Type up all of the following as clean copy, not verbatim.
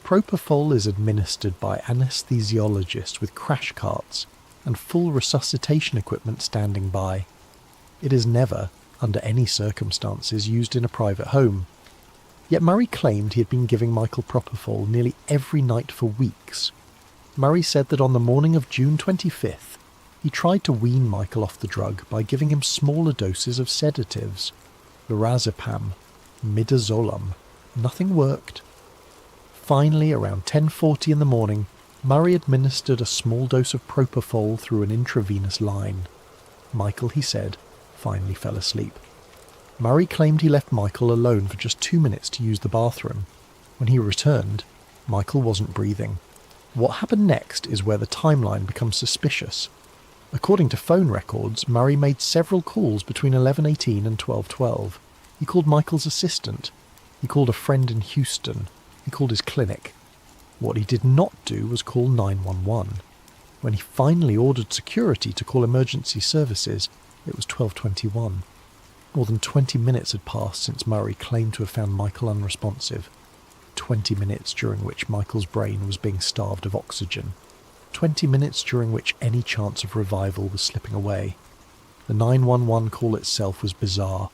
Propofol is administered by anesthesiologists with crash carts and full resuscitation equipment standing by. It is never, under any circumstances, used in a private home. Yet Murray claimed he had been giving Michael propofol nearly every night for weeks. Murray said that on the morning of June 25th, he tried to wean Michael off the drug by giving him smaller doses of sedatives, lorazepam, midazolam. Nothing worked. Finally, around 10:40 in the morning, Murray administered a small dose of propofol through an intravenous line. Michael, he said, finally fell asleep. Murray claimed he left Michael alone for just 2 minutes to use the bathroom. When he returned, Michael wasn't breathing. What happened next is where the timeline becomes suspicious. According to phone records, Murray made several calls between 11:18 and 12:12. He called Michael's assistant. He called a friend in Houston. He called his clinic. What he did not do was call 911. When he finally ordered security to call emergency services, it was 12:21. More than 20 minutes had passed since Murray claimed to have found Michael unresponsive. 20 minutes during which Michael's brain was being starved of oxygen. 20 minutes during which any chance of revival was slipping away. The 911 call itself was bizarre.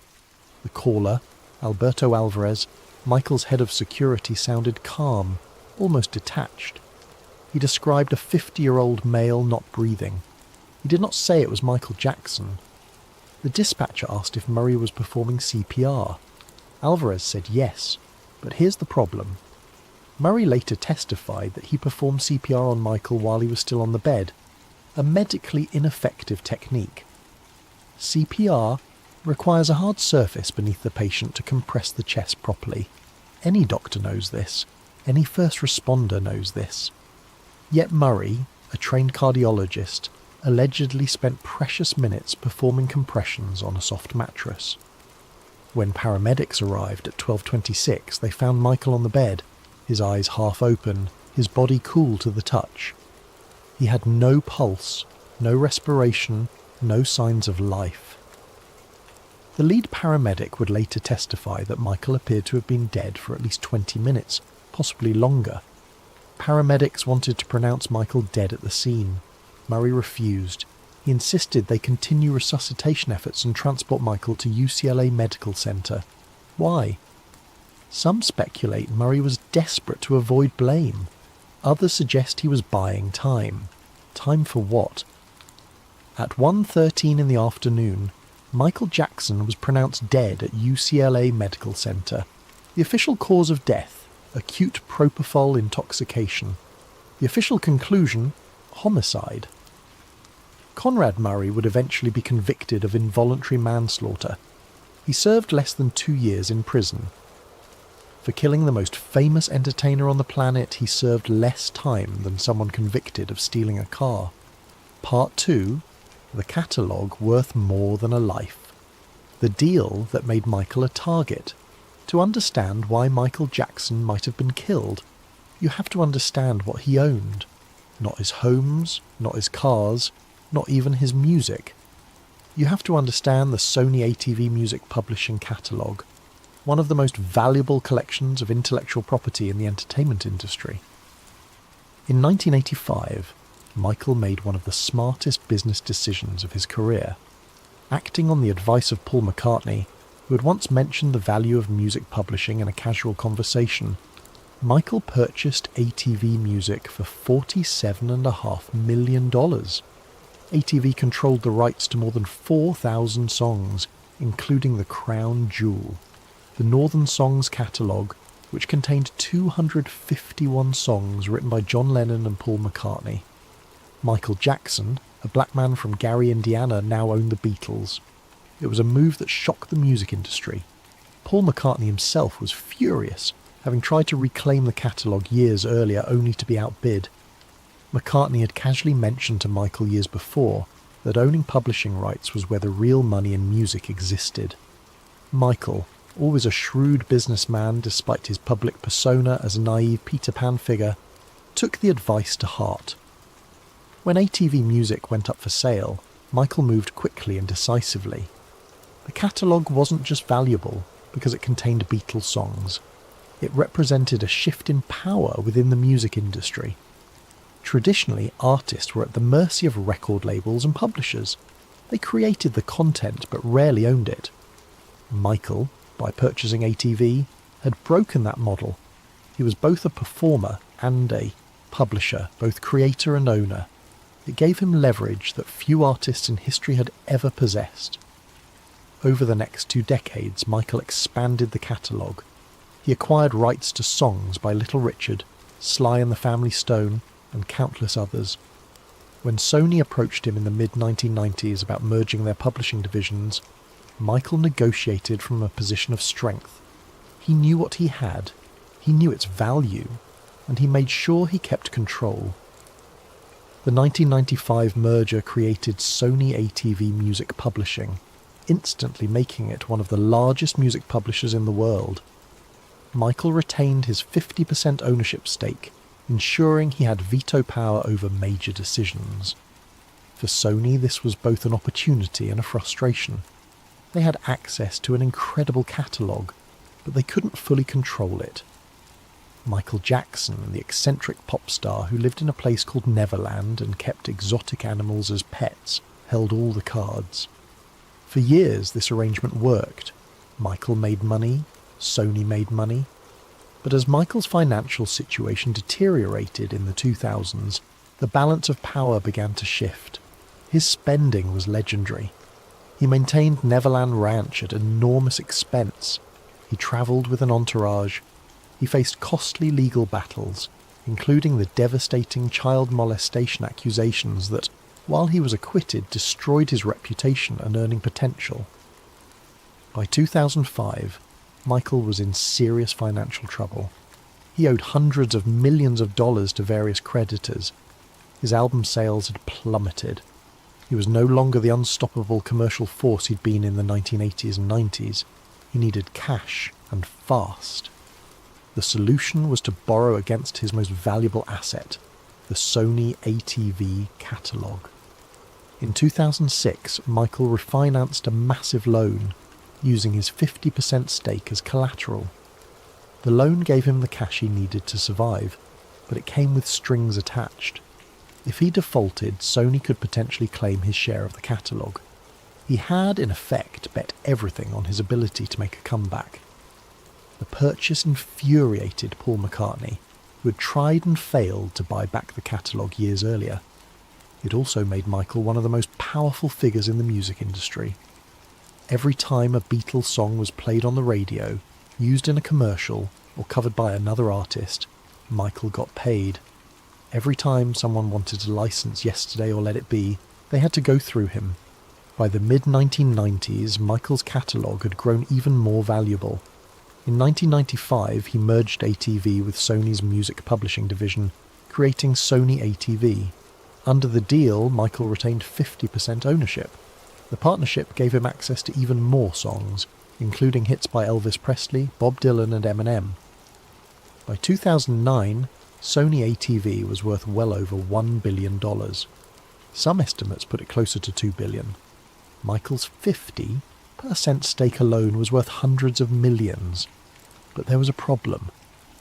The caller, Alberto Alvarez, Michael's head of security, sounded calm, almost detached. He described a 50-year-old male not breathing. He did not say it was Michael Jackson. The dispatcher asked if Murray was performing CPR. Alvarez said yes, but here's the problem. Murray later testified that he performed CPR on Michael while he was still on the bed, a medically ineffective technique. CPR requires a hard surface beneath the patient to compress the chest properly. Any doctor knows this. Any first responder knows this. Yet Murray, a trained cardiologist, allegedly spent precious minutes performing compressions on a soft mattress. When paramedics arrived at 12:26, they found Michael on the bed, his eyes half open, his body cool to the touch. He had no pulse, no respiration, no signs of life. The lead paramedic would later testify that Michael appeared to have been dead for at least 20 minutes, possibly longer. Paramedics wanted to pronounce Michael dead at the scene. Murray refused. He insisted they continue resuscitation efforts and transport Michael to UCLA Medical Center. Why? Some speculate Murray was desperate to avoid blame. Others suggest he was buying time. Time for what? At 1:13 in the afternoon, Michael Jackson was pronounced dead at UCLA Medical Center. The official cause of death, acute propofol intoxication. The official conclusion, homicide. Conrad Murray would eventually be convicted of involuntary manslaughter. He served less than 2 years in prison. For killing the most famous entertainer on the planet, he served less time than someone convicted of stealing a car. Part 2, the catalogue worth more than a life. The deal that made Michael a target. To understand why Michael Jackson might have been killed, you have to understand what he owned. Not his homes, not his cars, not even his music. You have to understand the Sony ATV Music Publishing catalogue, one of the most valuable collections of intellectual property in the entertainment industry. In 1985, Michael made one of the smartest business decisions of his career. Acting on the advice of Paul McCartney, who had once mentioned the value of music publishing in a casual conversation, Michael purchased ATV Music for $47.5 million. ATV controlled the rights to more than 4,000 songs, including the crown jewel, the Northern Songs catalogue, which contained 251 songs written by John Lennon and Paul McCartney. Michael Jackson, a black man from Gary, Indiana, now owned the Beatles. It was a move that shocked the music industry. Paul McCartney himself was furious, having tried to reclaim the catalogue years earlier only to be outbid. McCartney had casually mentioned to Michael years before that owning publishing rights was where the real money in music existed. Michael, always a shrewd businessman despite his public persona as a naive Peter Pan figure, took the advice to heart. When ATV Music went up for sale, Michael moved quickly and decisively. The catalogue wasn't just valuable because it contained Beatles songs. It represented a shift in power within the music industry. Traditionally, artists were at the mercy of record labels and publishers. They created the content but rarely owned it. Michael, by purchasing ATV, had broken that model. He was both a performer and a publisher, both creator and owner. It gave him leverage that few artists in history had ever possessed. Over the next 2 decades, Michael expanded the catalogue. He acquired rights to songs by Little Richard, Sly and the Family Stone, and countless others. When Sony approached him in the mid-1990s about merging their publishing divisions, Michael negotiated from a position of strength. He knew what he had, he knew its value, and he made sure he kept control. The 1995 merger created Sony ATV Music Publishing, instantly making it one of the largest music publishers in the world. Michael retained his 50% ownership stake, ensuring he had veto power over major decisions. For Sony, this was both an opportunity and a frustration. They had access to an incredible catalogue, but they couldn't fully control it. Michael Jackson, the eccentric pop star who lived in a place called Neverland and kept exotic animals as pets, held all the cards. For years this arrangement worked. Michael made money, Sony made money. But as Michael's financial situation deteriorated in the 2000s, the balance of power began to shift. His spending was legendary. He maintained Neverland Ranch at enormous expense. He travelled with an entourage. He faced costly legal battles, including the devastating child molestation accusations that, while he was acquitted, destroyed his reputation and earning potential. By 2005, Michael was in serious financial trouble. He owed hundreds of millions of dollars to various creditors. His album sales had plummeted. He was no longer the unstoppable commercial force he'd been in the 1980s and 90s. He needed cash, and fast. The solution was to borrow against his most valuable asset, the Sony ATV catalogue. In 2006, Michael refinanced a massive loan, using his 50% stake as collateral. The loan gave him the cash he needed to survive, but it came with strings attached. If he defaulted, Sony could potentially claim his share of the catalogue. He had, in effect, bet everything on his ability to make a comeback. The purchase infuriated Paul McCartney, who had tried and failed to buy back the catalogue years earlier. It also made Michael one of the most powerful figures in the music industry. Every time a Beatles song was played on the radio, used in a commercial, or covered by another artist, Michael got paid. Every time someone wanted to license Yesterday or Let It Be, they had to go through him. By the mid-1990s, Michael's catalogue had grown even more valuable. In 1995, he merged ATV with Sony's music publishing division, creating Sony ATV. Under the deal, Michael retained 50% ownership. The partnership gave him access to even more songs, including hits by Elvis Presley, Bob Dylan and Eminem. By 2009, Sony ATV was worth well over $1 billion. Some estimates put it closer to $2 billion. Michael's 50% stake alone was worth hundreds of millions. But there was a problem.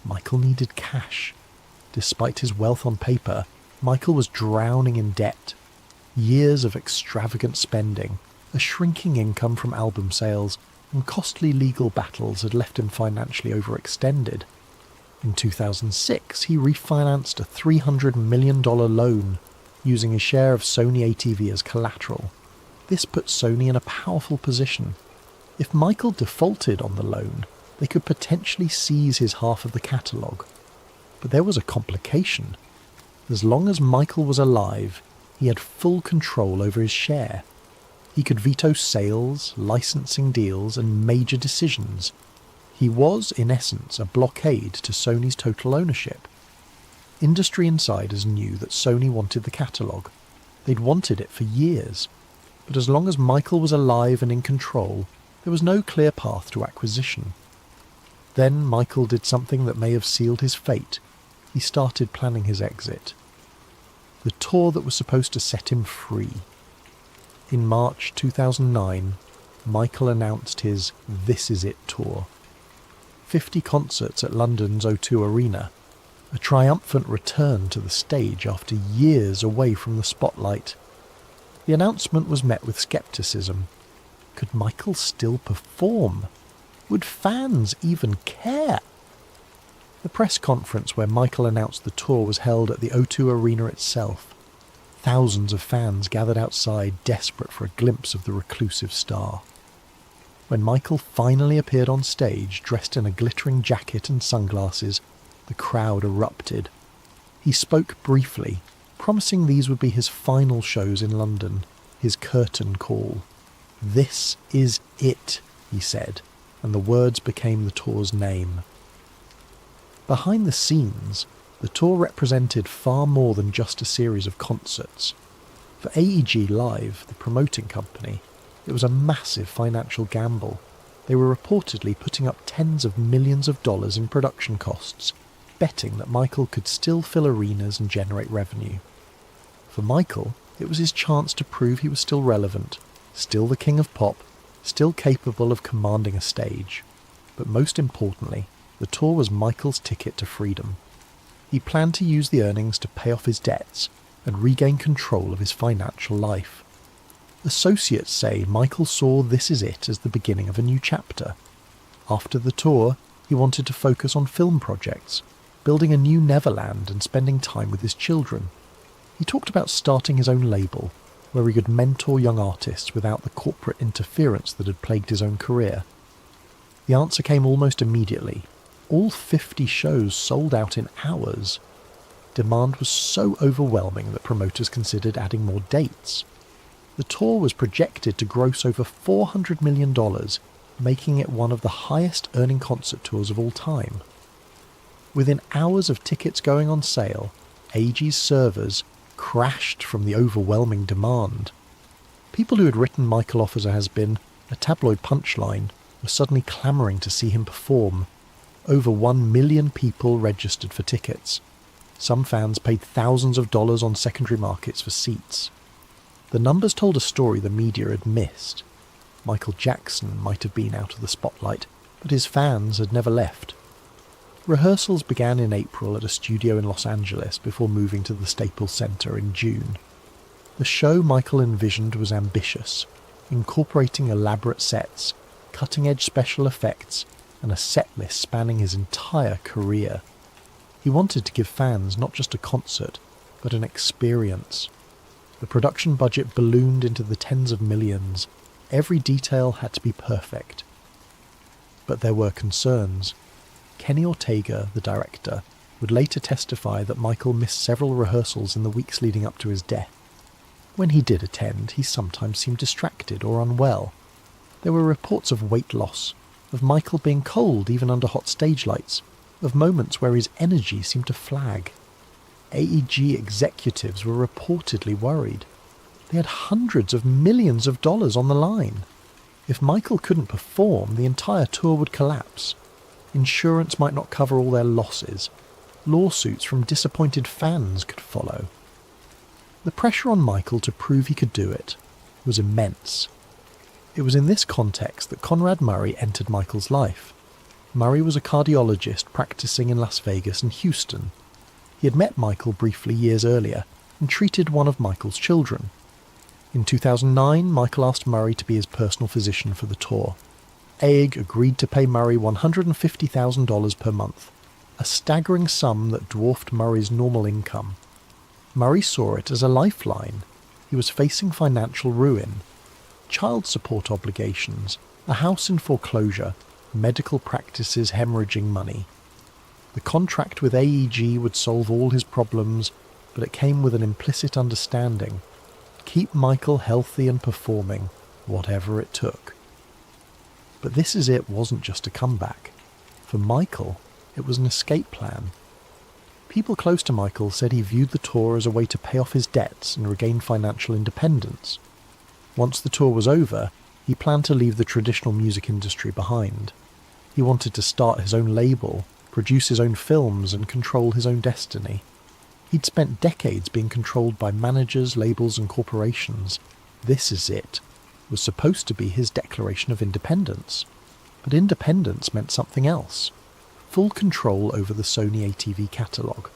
Michael needed cash. Despite his wealth on paper, Michael was drowning in debt. Years of extravagant spending, a shrinking income from album sales, and costly legal battles had left him financially overextended. In 2006, he refinanced a $300 million loan, using his share of Sony ATV as collateral. This put Sony in a powerful position. If Michael defaulted on the loan, they could potentially seize his half of the catalogue. But there was a complication. As long as Michael was alive, he had full control over his share. He could veto sales, licensing deals, and major decisions. He was, in essence, a blockade to Sony's total ownership. Industry insiders knew that Sony wanted the catalogue. They'd wanted it for years. But as long as Michael was alive and in control, there was no clear path to acquisition. Then Michael did something that may have sealed his fate. He started planning his exit. The tour that was supposed to set him free. In March 2009, Michael announced his This Is It tour. 50 concerts at London's O2 Arena, a triumphant return to the stage after years away from the spotlight. The announcement was met with scepticism. Could Michael still perform? Would fans even care? The press conference where Michael announced the tour was held at the O2 Arena itself. Thousands of fans gathered outside, desperate for a glimpse of the reclusive star. When Michael finally appeared on stage, dressed in a glittering jacket and sunglasses, the crowd erupted. He spoke briefly, promising these would be his final shows in London, his curtain call. "This is it," he said, and the words became the tour's name. Behind the scenes, the tour represented far more than just a series of concerts. For AEG Live, the promoting company, it was a massive financial gamble. They were reportedly putting up tens of millions of dollars in production costs, betting that Michael could still fill arenas and generate revenue. For Michael, it was his chance to prove he was still relevant, still the king of pop, still capable of commanding a stage. But most importantly, the tour was Michael's ticket to freedom. He planned to use the earnings to pay off his debts and regain control of his financial life. Associates say Michael saw This Is It as the beginning of a new chapter. After the tour, he wanted to focus on film projects, building a new Neverland and spending time with his children. He talked about starting his own label, where he could mentor young artists without the corporate interference that had plagued his own career. The answer came almost immediately. All 50 shows sold out in hours. Demand was so overwhelming that promoters considered adding more dates. The tour was projected to gross over $400 million, making it one of the highest-earning concert tours of all time. Within hours of tickets going on sale, AEG's servers crashed from the overwhelming demand. People who had written Michael off as a has-been, a tabloid punchline, were suddenly clamouring to see him perform. Over 1 million people registered for tickets. Some fans paid thousands of dollars on secondary markets for seats. The numbers told a story the media had missed. Michael Jackson might have been out of the spotlight, but his fans had never left. Rehearsals began in April at a studio in Los Angeles before moving to the Staples Center in June. The show Michael envisioned was ambitious, incorporating elaborate sets, cutting-edge special effects, and a set list spanning his entire career. He wanted to give fans not just a concert, but an experience. The production budget ballooned into the tens of millions. Every detail had to be perfect. But there were concerns. Kenny Ortega, the director, would later testify that Michael missed several rehearsals in the weeks leading up to his death. When he did attend, he sometimes seemed distracted or unwell. There were reports of weight loss, of Michael being cold even under hot stage lights, of moments where his energy seemed to flag. AEG executives were reportedly worried. They had hundreds of millions of dollars on the line. If Michael couldn't perform, the entire tour would collapse. Insurance might not cover all their losses. Lawsuits from disappointed fans could follow. The pressure on Michael to prove he could do it was immense. It was in this context that Conrad Murray entered Michael's life. Murray was a cardiologist practicing in Las Vegas and Houston. He had met Michael briefly years earlier and treated one of Michael's children. In 2009, Michael asked Murray to be his personal physician for the tour. AEG agreed to pay Murray $150,000 per month, a staggering sum that dwarfed Murray's normal income. Murray saw it as a lifeline. He was facing financial ruin. Child support obligations, a house in foreclosure, medical practices hemorrhaging money. The contract with AEG would solve all his problems, but it came with an implicit understanding. Keep Michael healthy and performing, whatever it took. But This Is It wasn't just a comeback. For Michael, it was an escape plan. People close to Michael said he viewed the tour as a way to pay off his debts and regain financial independence. Once the tour was over, he planned to leave the traditional music industry behind. He wanted to start his own label, produce his own films, and control his own destiny. He'd spent decades being controlled by managers, labels, and corporations. This Is It was supposed to be his declaration of independence. But independence meant something else. full control over the Sony ATV catalogue.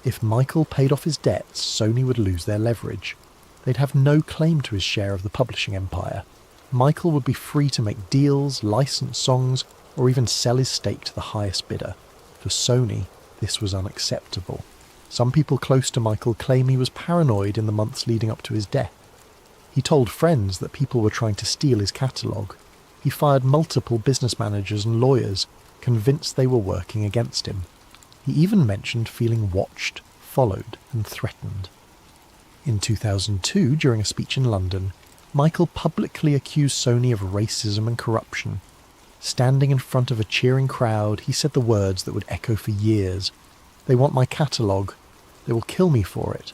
If Michael paid off his debts, Sony would lose their leverage. They'd have no claim to his share of the publishing empire. Michael would be free to make deals, license songs, or even sell his stake to the highest bidder. For Sony, this was unacceptable. Some people close to Michael claim he was paranoid in the months leading up to his death. He told friends that people were trying to steal his catalogue. He fired multiple business managers and lawyers, convinced they were working against him. He even mentioned feeling watched, followed, and threatened. In 2002, during a speech in London, Michael publicly accused Sony of racism and corruption. Standing in front of a cheering crowd, he said the words that would echo for years. "They want my catalogue. They will kill me for it."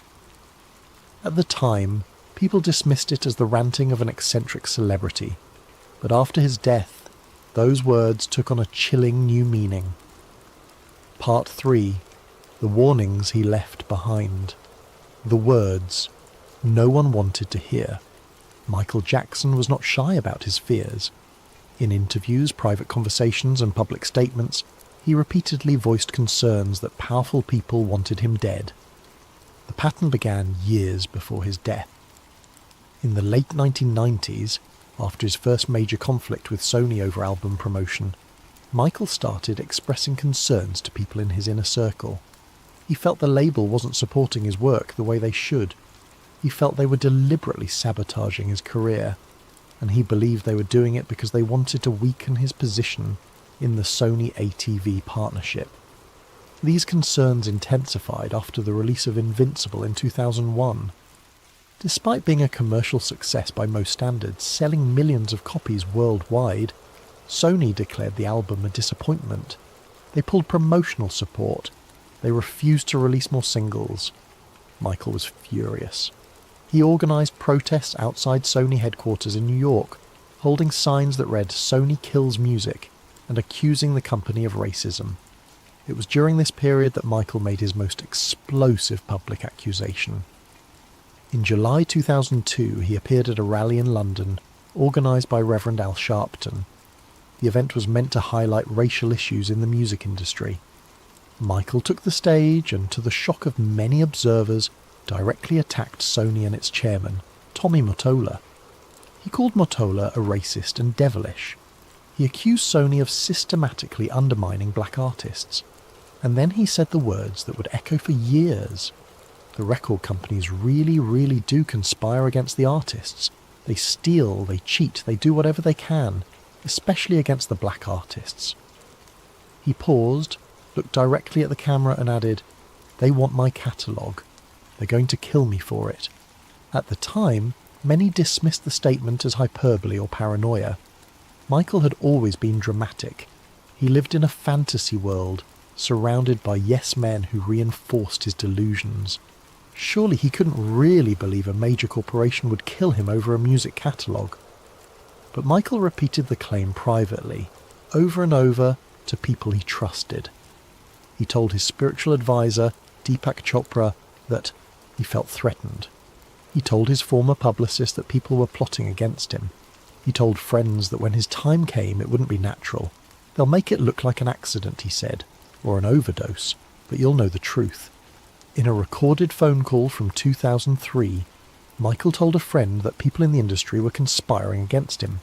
At the time, people dismissed it as the ranting of an eccentric celebrity. But after his death, those words took on a chilling new meaning. Part 3. The warnings he left behind. The words no one wanted to hear. Michael Jackson was not shy about his fears. In interviews, private conversations, and public statements, he repeatedly voiced concerns that powerful people wanted him dead. The pattern began years before his death. In the late 1990s, after his first major conflict with Sony over album promotion, Michael started expressing concerns to people in his inner circle. He felt the label wasn't supporting his work the way they should. He felt they were deliberately sabotaging his career, and he believed they were doing it because they wanted to weaken his position in the Sony ATV partnership. These concerns intensified after the release of Invincible in 2001. Despite being a commercial success by most standards, selling millions of copies worldwide, Sony declared the album a disappointment. They pulled promotional support. They refused to release more singles. Michael was furious. He organised protests outside Sony headquarters in New York, holding signs that read "Sony kills music" and accusing the company of racism. It was during this period that Michael made his most explosive public accusation. In July 2002, he appeared at a rally in London, organised by Reverend Al Sharpton. The event was meant to highlight racial issues in the music industry. Michael took the stage and, to the shock of many observers, directly attacked Sony and its chairman, Tommy Mottola. He called Mottola a racist and devilish. He accused Sony of systematically undermining black artists. And then he said the words that would echo for years. The record companies really do conspire against the artists. They steal, they cheat, they do whatever they can, especially against the black artists. He paused, looked directly at the camera and added, "They want my catalogue. They're going to kill me for it." At the time, many dismissed the statement as hyperbole or paranoia. Michael had always been dramatic. He lived in a fantasy world, surrounded by yes men who reinforced his delusions. Surely he couldn't really believe a major corporation would kill him over a music catalogue. But Michael repeated the claim privately, over and over, to people he trusted. He told his spiritual advisor, Deepak Chopra, that he felt threatened. He told his former publicist that people were plotting against him. He told friends that when his time came it wouldn't be natural. "They'll make it look like an accident," he said, "or an overdose, but you'll know the truth." In a recorded phone call from 2003, Michael told a friend that people in the industry were conspiring against him.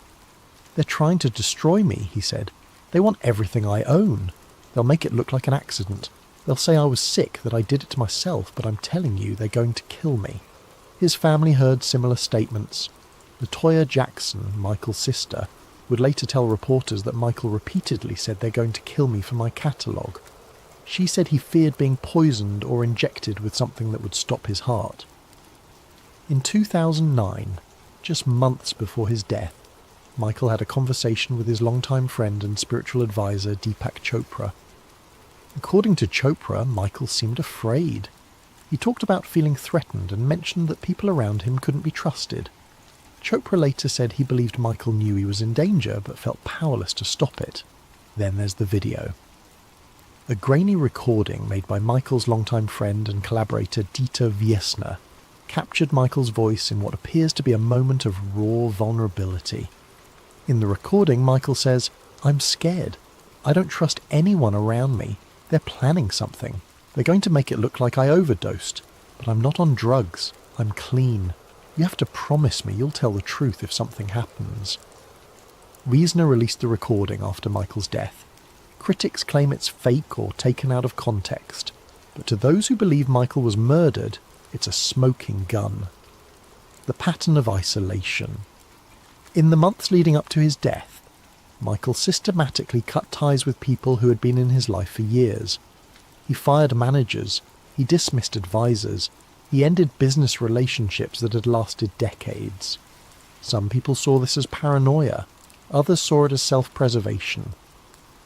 "They're trying to destroy me," he said. "They want everything I own. They'll make it look like an accident. They'll say I was sick, that I did it to myself, but I'm telling you, they're going to kill me." His family heard similar statements. Latoya Jackson, Michael's sister, would later tell reporters that Michael repeatedly said they're going to kill me for my catalogue. She said he feared being poisoned or injected with something that would stop his heart. In 2009, just months before his death, Michael had a conversation with his longtime friend and spiritual advisor Deepak Chopra. According to Chopra, Michael seemed afraid. He talked about feeling threatened and mentioned that people around him couldn't be trusted. Chopra later said he believed Michael knew he was in danger but felt powerless to stop it. Then there's the video. A grainy recording made by Michael's longtime friend and collaborator Dieter Wiesner captured Michael's voice in what appears to be a moment of raw vulnerability. In the recording, Michael says, "I'm scared. I don't trust anyone around me. They're planning something. They're going to make it look like I overdosed. But I'm not on drugs. I'm clean. You have to promise me you'll tell the truth if something happens. Wiesner released the recording after Michael's death. Critics claim it's fake or taken out of context, but to those who believe Michael was murdered, it's a smoking gun. The pattern of isolation. In the months leading up to his death, Michael systematically cut ties with people who had been in his life for years. He fired managers, he dismissed advisors, he ended business relationships that had lasted decades. Some people saw this as paranoia, others saw it as self-preservation.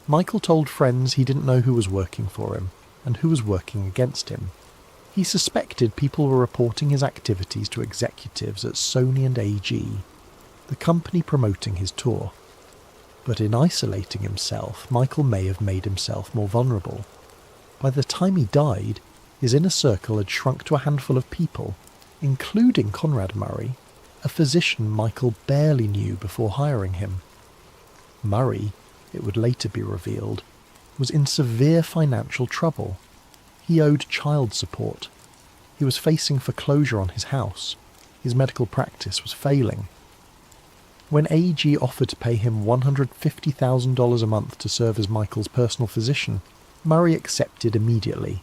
Michael told friends he didn't know who was working for him, and who was working against him. He suspected people were reporting his activities to executives at Sony and AG, the company promoting his tour. But in isolating himself, Michael may have made himself more vulnerable. By the time he died, his inner circle had shrunk to a handful of people, including Conrad Murray, a physician Michael barely knew before hiring him. Murray, it would later be revealed, was in severe financial trouble. He owed child support. He was facing foreclosure on his house. His medical practice was failing. When AG offered to pay him $150,000 a month to serve as Michael's personal physician, Murray accepted immediately.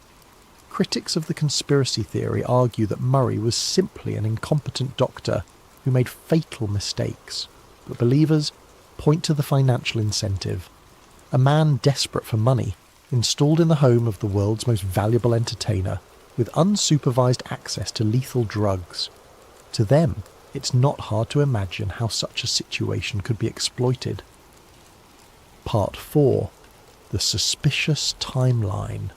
Critics of the conspiracy theory argue that Murray was simply an incompetent doctor who made fatal mistakes, but believers point to the financial incentive. A man desperate for money, installed in the home of the world's most valuable entertainer, with unsupervised access to lethal drugs. To them, it's not hard to imagine how such a situation could be exploited. Part 4. The suspicious timeline.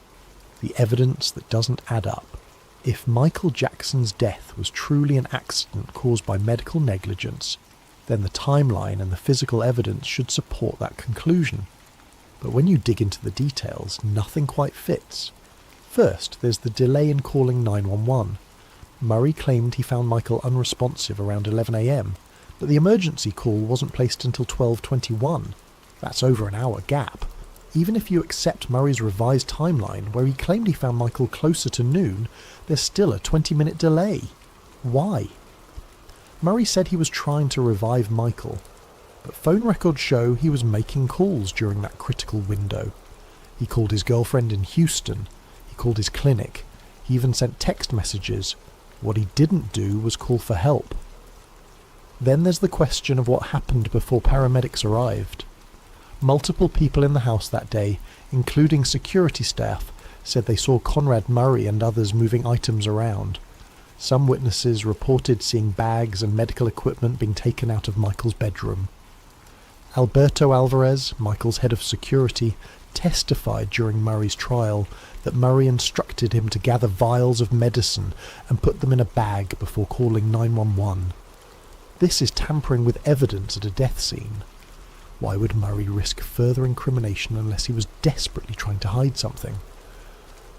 The evidence that doesn't add up. If Michael Jackson's death was truly an accident caused by medical negligence, then the timeline and the physical evidence should support that conclusion. But when you dig into the details, nothing quite fits. First, there's the delay in calling 911. Murray claimed he found Michael unresponsive around 11 a.m, but the emergency call wasn't placed until 12:21. That's over an hour gap. Even if you accept Murray's revised timeline, where he claimed he found Michael closer to noon, there's still a 20-minute delay. Why? Murray said he was trying to revive Michael, but phone records show he was making calls during that critical window. He called his girlfriend in Houston, he called his clinic, he even sent text messages. What he didn't do was call for help. Then there's the question of what happened before paramedics arrived. Multiple people in the house that day, including security staff, said they saw Conrad Murray and others moving items around. Some witnesses reported seeing bags and medical equipment being taken out of Michael's bedroom. Alberto Alvarez, Michael's head of security, testified during Murray's trial that Murray instructed him to gather vials of medicine and put them in a bag before calling 911. This is tampering with evidence at a death scene. Why would Murray risk further incrimination unless he was desperately trying to hide something?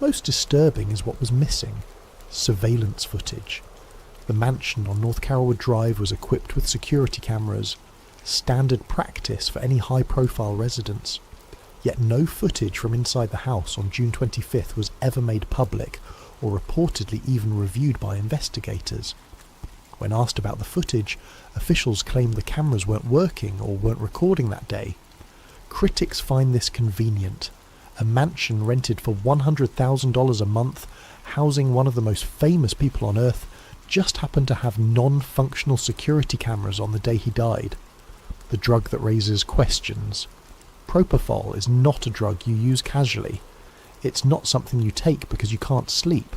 Most disturbing is what was missing: surveillance footage. The mansion on North Carrollwood Drive was equipped with security cameras, standard practice for any high-profile residents. Yet no footage from inside the house on June 25th was ever made public, or reportedly even reviewed by investigators. When asked about the footage, officials claimed the cameras weren't working or weren't recording that day. Critics find this convenient. A mansion rented for $100,000 a month, housing one of the most famous people on Earth, just happened to have non-functional security cameras on the day he died. The drug that raises questions. Propofol is not a drug you use casually. It's not something you take because you can't sleep.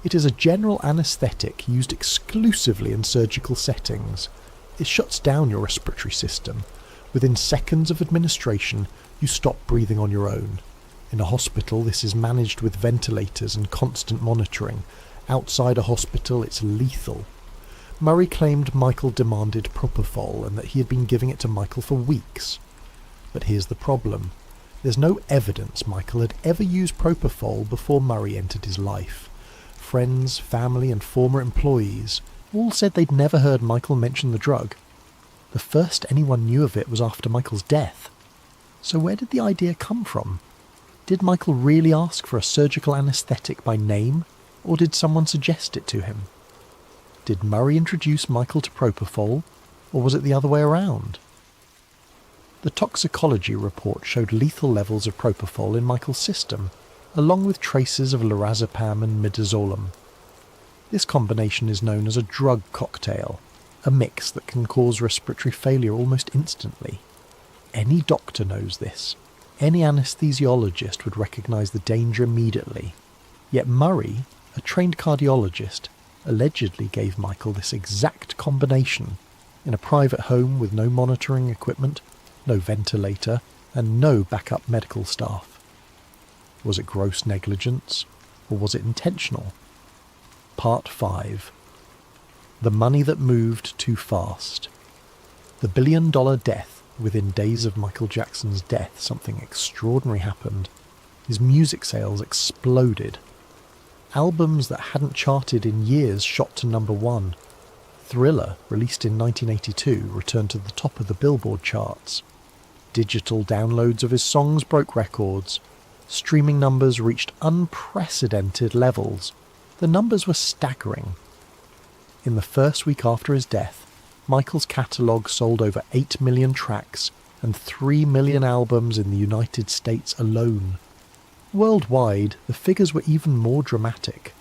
It is a general anaesthetic used exclusively in surgical settings. It shuts down your respiratory system. Within seconds of administration, you stop breathing on your own. In a hospital, this is managed with ventilators and constant monitoring. Outside a hospital, it's lethal. Murray claimed Michael demanded propofol and that he had been giving it to Michael for weeks. But here's the problem. There's no evidence Michael had ever used propofol before Murray entered his life. Friends, family and former employees all said they'd never heard Michael mention the drug. The first anyone knew of it was after Michael's death. So where did the idea come from? Did Michael really ask for a surgical anaesthetic by name, or did someone suggest it to him? Did Murray introduce Michael to propofol, or was it the other way around? The toxicology report showed lethal levels of propofol in Michael's system, along with traces of lorazepam and midazolam. This combination is known as a drug cocktail, a mix that can cause respiratory failure almost instantly. Any doctor knows this. Any anaesthesiologist would recognise the danger immediately. Yet Murray, a trained cardiologist, allegedly gave Michael this exact combination in a private home with no monitoring equipment, no ventilator, and no backup medical staff. Was it gross negligence, or was it intentional? Part 5. The money that moved too fast. The billion-dollar death. Within days of Michael Jackson's death, something extraordinary happened. His music sales exploded. Albums that hadn't charted in years shot to number 1. Thriller, released in 1982, returned to the top of the Billboard charts. Digital downloads of his songs broke records. Streaming numbers reached unprecedented levels. The numbers were staggering. In the first week after his death, Michael's catalogue sold over 8 million tracks and 3 million albums in the United States alone. Worldwide, the figures were even more dramatic.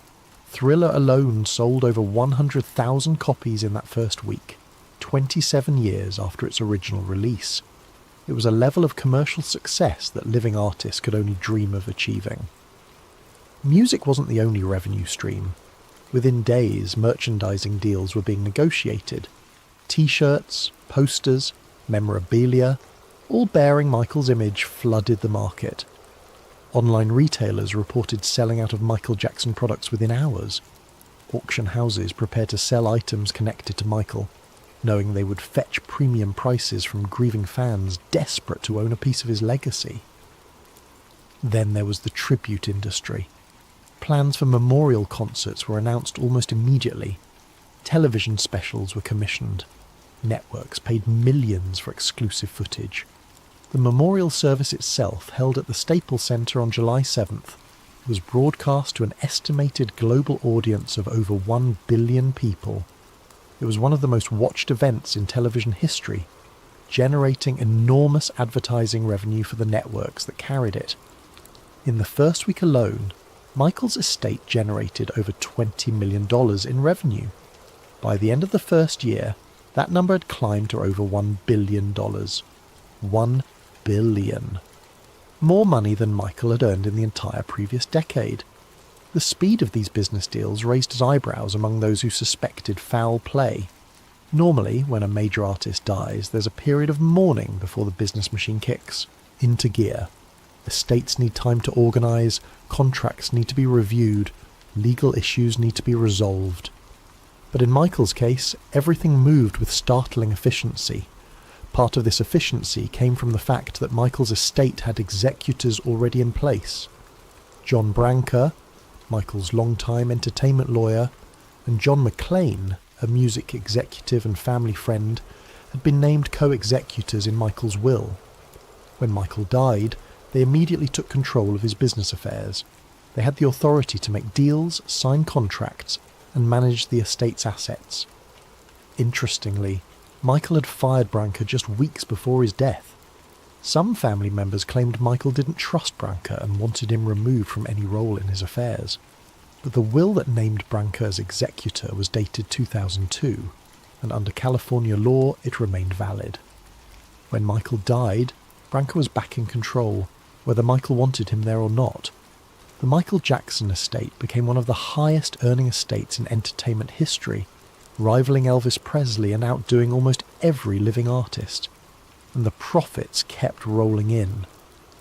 Thriller alone sold over 100,000 copies in that first week, 27 years after its original release. It was a level of commercial success that living artists could only dream of achieving. Music wasn't the only revenue stream. Within days, merchandising deals were being negotiated. T-shirts, posters, memorabilia, all bearing Michael's image flooded the market. Online retailers reported selling out of Michael Jackson products within hours. Auction houses prepared to sell items connected to Michael, knowing they would fetch premium prices from grieving fans desperate to own a piece of his legacy. Then there was the tribute industry. Plans for memorial concerts were announced almost immediately. Television specials were commissioned. Networks paid millions for exclusive footage. The memorial service itself, held at the Staples Center on July 7th, was broadcast to an estimated global audience of over 1 billion people. It was one of the most watched events in television history, generating enormous advertising revenue for the networks that carried it. In the first week alone, Michael's estate generated over $20 million in revenue. By the end of the first year, that number had climbed to over $1 billion. $1 billion. More money than Michael had earned in the entire previous decade. The speed of these business deals raised his eyebrows among those who suspected foul play. Normally, when a major artist dies, there's a period of mourning before the business machine kicks into gear. Estates need time to organise, contracts need to be reviewed, legal issues need to be resolved. But in Michael's case, everything moved with startling efficiency. Part of this efficiency came from the fact that Michael's estate had executors already in place. John Branca, Michael's longtime entertainment lawyer, and John McClane, a music executive and family friend, had been named co-executors in Michael's will. When Michael died, they immediately took control of his business affairs. They had the authority to make deals, sign contracts, and manage the estate's assets. Interestingly, Michael had fired Branca just weeks before his death. Some family members claimed Michael didn't trust Branca and wanted him removed from any role in his affairs. But the will that named Branca as executor was dated 2002, and under California law it remained valid. When Michael died, Branca was back in control, whether Michael wanted him there or not. The Michael Jackson estate became one of the highest earning estates in entertainment history, rivaling Elvis Presley and outdoing almost every living artist. And the profits kept rolling in.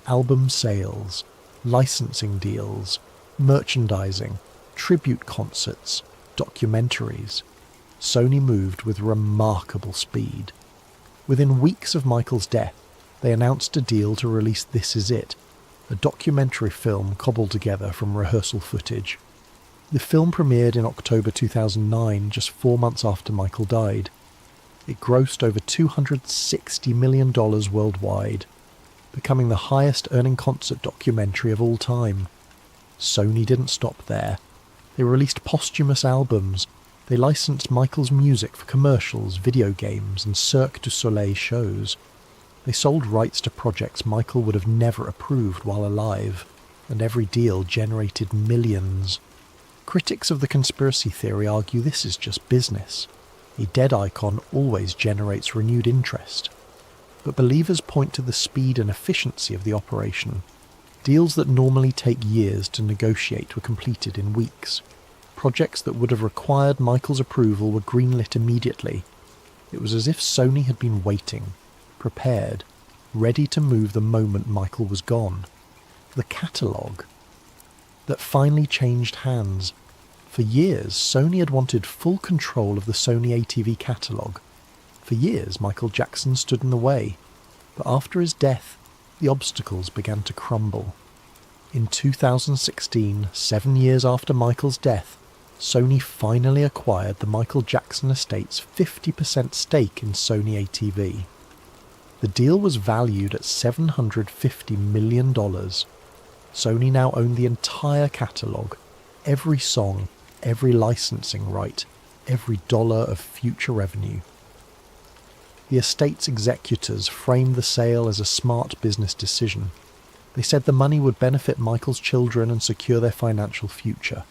Album sales, licensing deals, merchandising, tribute concerts, documentaries. Sony moved with remarkable speed. Within weeks of Michael's death, they announced a deal to release This Is It, a documentary film cobbled together from rehearsal footage. The film premiered in October 2009, just 4 months after Michael died. It grossed over $260 million worldwide. becoming the highest-earning concert documentary of all time. Sony didn't stop there. They released posthumous albums. They licensed Michael's music for commercials, video games, and Cirque du Soleil shows. They sold rights to projects Michael would have never approved while alive, and every deal generated millions. Critics of the conspiracy theory argue this is just business. A dead icon always generates renewed interest. But believers point to the speed and efficiency of the operation. Deals that normally take years to negotiate were completed in weeks. Projects that would have required Michael's approval were greenlit immediately. It was as if Sony had been waiting, prepared, ready to move the moment Michael was gone. The catalogue that finally changed hands. For years, Sony had wanted full control of the Sony ATV catalogue. For years, Michael Jackson stood in the way. But after his death, the obstacles began to crumble. In 2016, 7 years after Michael's death, Sony finally acquired the Michael Jackson estate's 50% stake in Sony ATV. The deal was valued at $750 million. Sony now owned the entire catalogue, every song, every licensing right, every dollar of future revenue. The estate's executors framed the sale as a smart business decision. They said the money would benefit Michael's children and secure their financial future.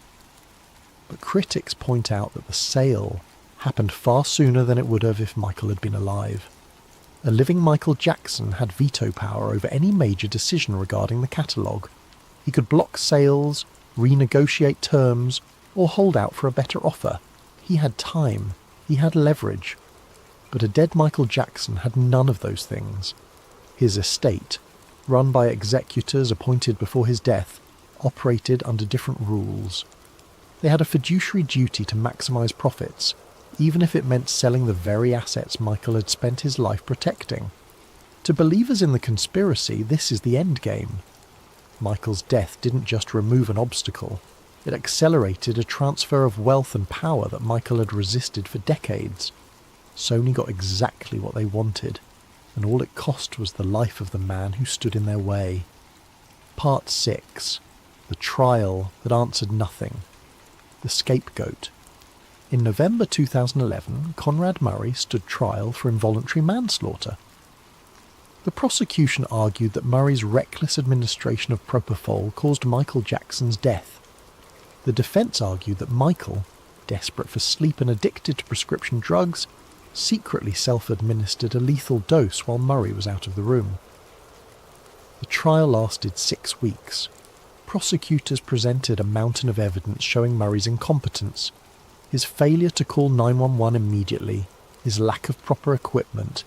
But critics point out that the sale happened far sooner than it would have if Michael had been alive. A living Michael Jackson had veto power over any major decision regarding the catalogue. He could block sales, renegotiate terms, or hold out for a better offer. He had time. He had leverage. But a dead Michael Jackson had none of those things. His estate, run by executors appointed before his death, operated under different rules. They had a fiduciary duty to maximise profits, even if it meant selling the very assets Michael had spent his life protecting. To believers in the conspiracy, this is the end game. Michael's death didn't just remove an obstacle, it accelerated a transfer of wealth and power that Michael had resisted for decades. Sony got exactly what they wanted, and all it cost was the life of the man who stood in their way. Part 6. The trial that answered nothing. The scapegoat. In November 2011, Conrad Murray stood trial for involuntary manslaughter. The prosecution argued that Murray's reckless administration of propofol caused Michael Jackson's death. The defence argued that Michael, desperate for sleep and addicted to prescription drugs, secretly self-administered a lethal dose while Murray was out of the room. The trial lasted 6 weeks. Prosecutors presented a mountain of evidence showing Murray's incompetence, his failure to call 911 immediately, his lack of proper equipment,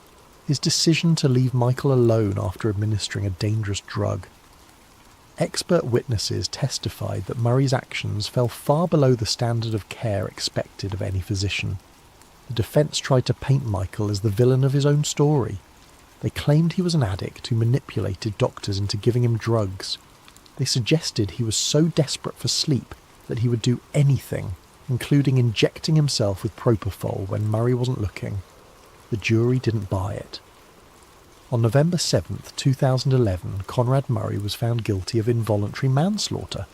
his decision to leave Michael alone after administering a dangerous drug. Expert witnesses testified that Murray's actions fell far below the standard of care expected of any physician. The defence tried to paint Michael as the villain of his own story. They claimed he was an addict who manipulated doctors into giving him drugs. They suggested he was so desperate for sleep that he would do anything, including injecting himself with propofol when Murray wasn't looking. The jury didn't buy it. On November 7, 2011, Conrad Murray was found guilty of involuntary manslaughter.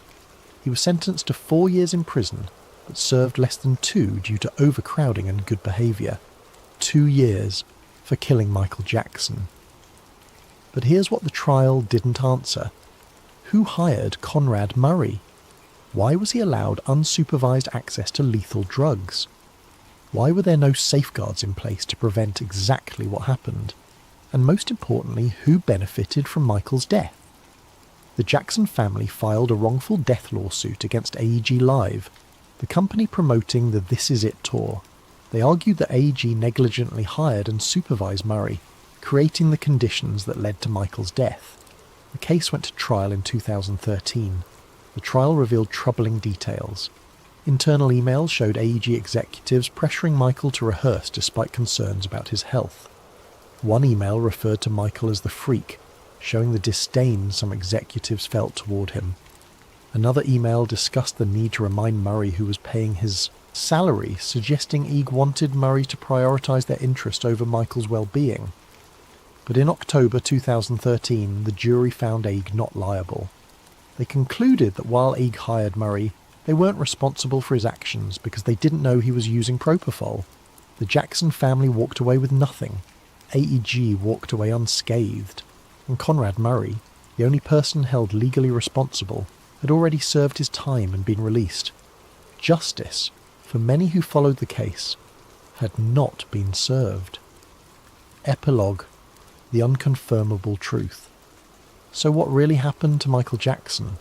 He was sentenced to 4 years in prison, but served less than 2 due to overcrowding and good behaviour. 2 years for killing Michael Jackson. But here's what the trial didn't answer. Who hired Conrad Murray? Why was he allowed unsupervised access to lethal drugs? Why were there no safeguards in place to prevent exactly what happened? And most importantly, who benefited from Michael's death? The Jackson family filed a wrongful death lawsuit against AEG Live, the company promoting the This Is It tour. They argued that AEG negligently hired and supervised Murray, creating the conditions that led to Michael's death. The case went to trial in 2013. The trial revealed troubling details. Internal emails showed AEG executives pressuring Michael to rehearse despite concerns about his health. One email referred to Michael as the freak, showing the disdain some executives felt toward him. Another email discussed the need to remind Murray who was paying his salary, suggesting EG wanted Murray to prioritise their interest over Michael's well-being. But in October 2013, the jury found Aig not liable. They concluded that while Aig hired Murray, they weren't responsible for his actions because they didn't know he was using propofol. The Jackson family walked away with nothing. AEG walked away unscathed. And Conrad Murray, the only person held legally responsible, had already served his time and been released. Justice, for many who followed the case, had not been served. Epilogue: the unconfirmable truth. So what really happened to Michael Jackson?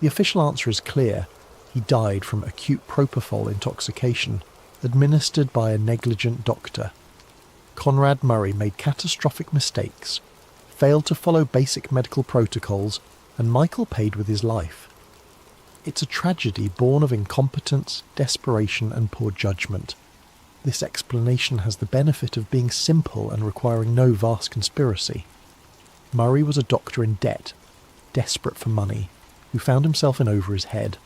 The official answer is clear. He died from acute propofol intoxication, administered by a negligent doctor. Conrad Murray made catastrophic mistakes, failed to follow basic medical protocols, and Michael paid with his life. It's a tragedy born of incompetence, desperation, and poor judgment. This explanation has the benefit of being simple and requiring no vast conspiracy. Murray was a doctor in debt, desperate for money, who found himself in over his head.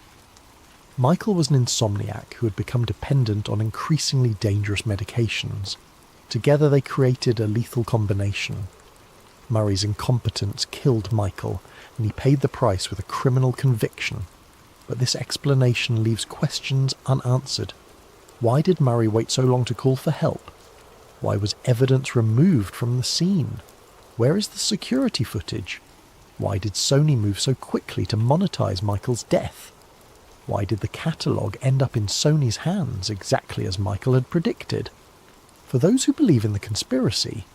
Michael was an insomniac who had become dependent on increasingly dangerous medications. Together they created a lethal combination. Murray's incompetence killed Michael, and he paid the price with a criminal conviction. But this explanation leaves questions unanswered. Why did Murray wait so long to call for help? Why was evidence removed from the scene? Where is the security footage? Why did Sony move so quickly to monetize Michael's death? Why did the catalogue end up in Sony's hands exactly as Michael had predicted? For those who believe in the conspiracy,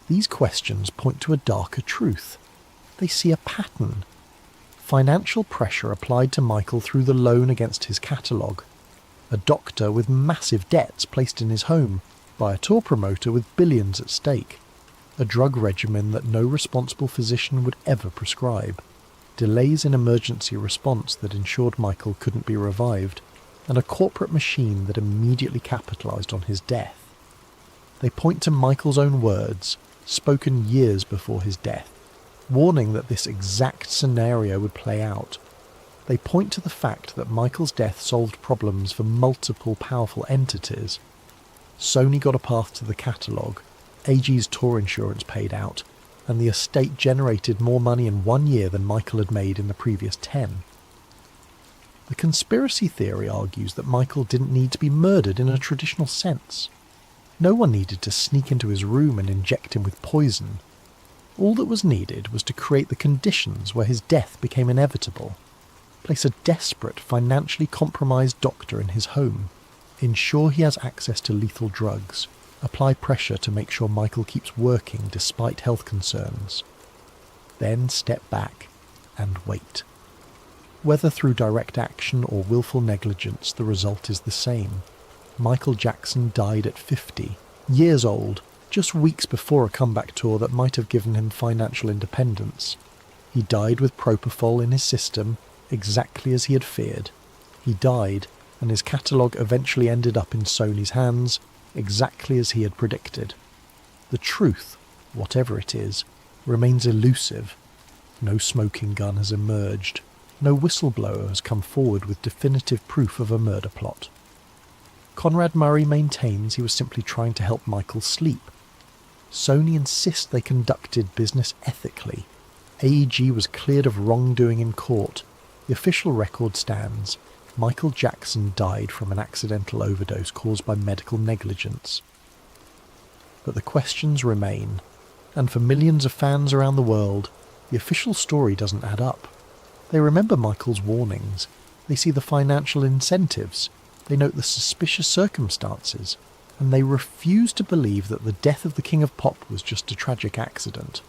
these questions point to a darker truth. They see a pattern. Financial pressure applied to Michael through the loan against his catalogue. A doctor with massive debts placed in his home by a tour promoter with billions at stake. A drug regimen that no responsible physician would ever prescribe. Delays in emergency response that ensured Michael couldn't be revived. And a corporate machine that immediately capitalised on his death. They point to Michael's own words, spoken years before his death, warning that this exact scenario would play out. They point to the fact that Michael's death solved problems for multiple powerful entities. Sony got a path to the catalogue, AG's tour insurance paid out, and the estate generated more money in 1 year than Michael had made in the previous 10. The conspiracy theory argues that Michael didn't need to be murdered in a traditional sense. No one needed to sneak into his room and inject him with poison. All that was needed was to create the conditions where his death became inevitable. Place a desperate, financially compromised doctor in his home. Ensure he has access to lethal drugs. Apply pressure to make sure Michael keeps working despite health concerns. Then step back and wait. Whether through direct action or willful negligence, the result is the same. Michael Jackson died at 50, years old, just weeks before a comeback tour that might have given him financial independence. He died with propofol in his system, exactly as he had feared. He died, and his catalogue eventually ended up in Sony's hands, exactly as he had predicted. The truth, whatever it is, remains elusive. No smoking gun has emerged. No whistleblower has come forward with definitive proof of a murder plot. Conrad Murray maintains he was simply trying to help Michael sleep. Sony insists they conducted business ethically. AEG was cleared of wrongdoing in court. The official record stands. Michael Jackson died from an accidental overdose caused by medical negligence. But the questions remain, and for millions of fans around the world, the official story doesn't add up. They remember Michael's warnings. They see the financial incentives. They note the suspicious circumstances, and they refuse to believe that the death of the King of Pop was just a tragic accident.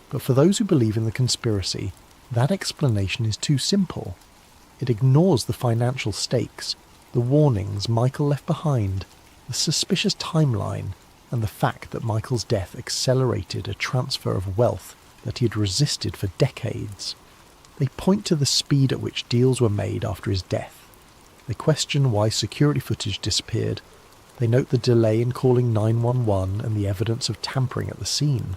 But for those who believe in the conspiracy, that explanation is too simple. It ignores the financial stakes, the warnings Michael left behind, the suspicious timeline, and the fact that Michael's death accelerated a transfer of wealth that he had resisted for decades. They point to the speed at which deals were made after his death. They question why security footage disappeared. They note the delay in calling 911 and the evidence of tampering at the scene.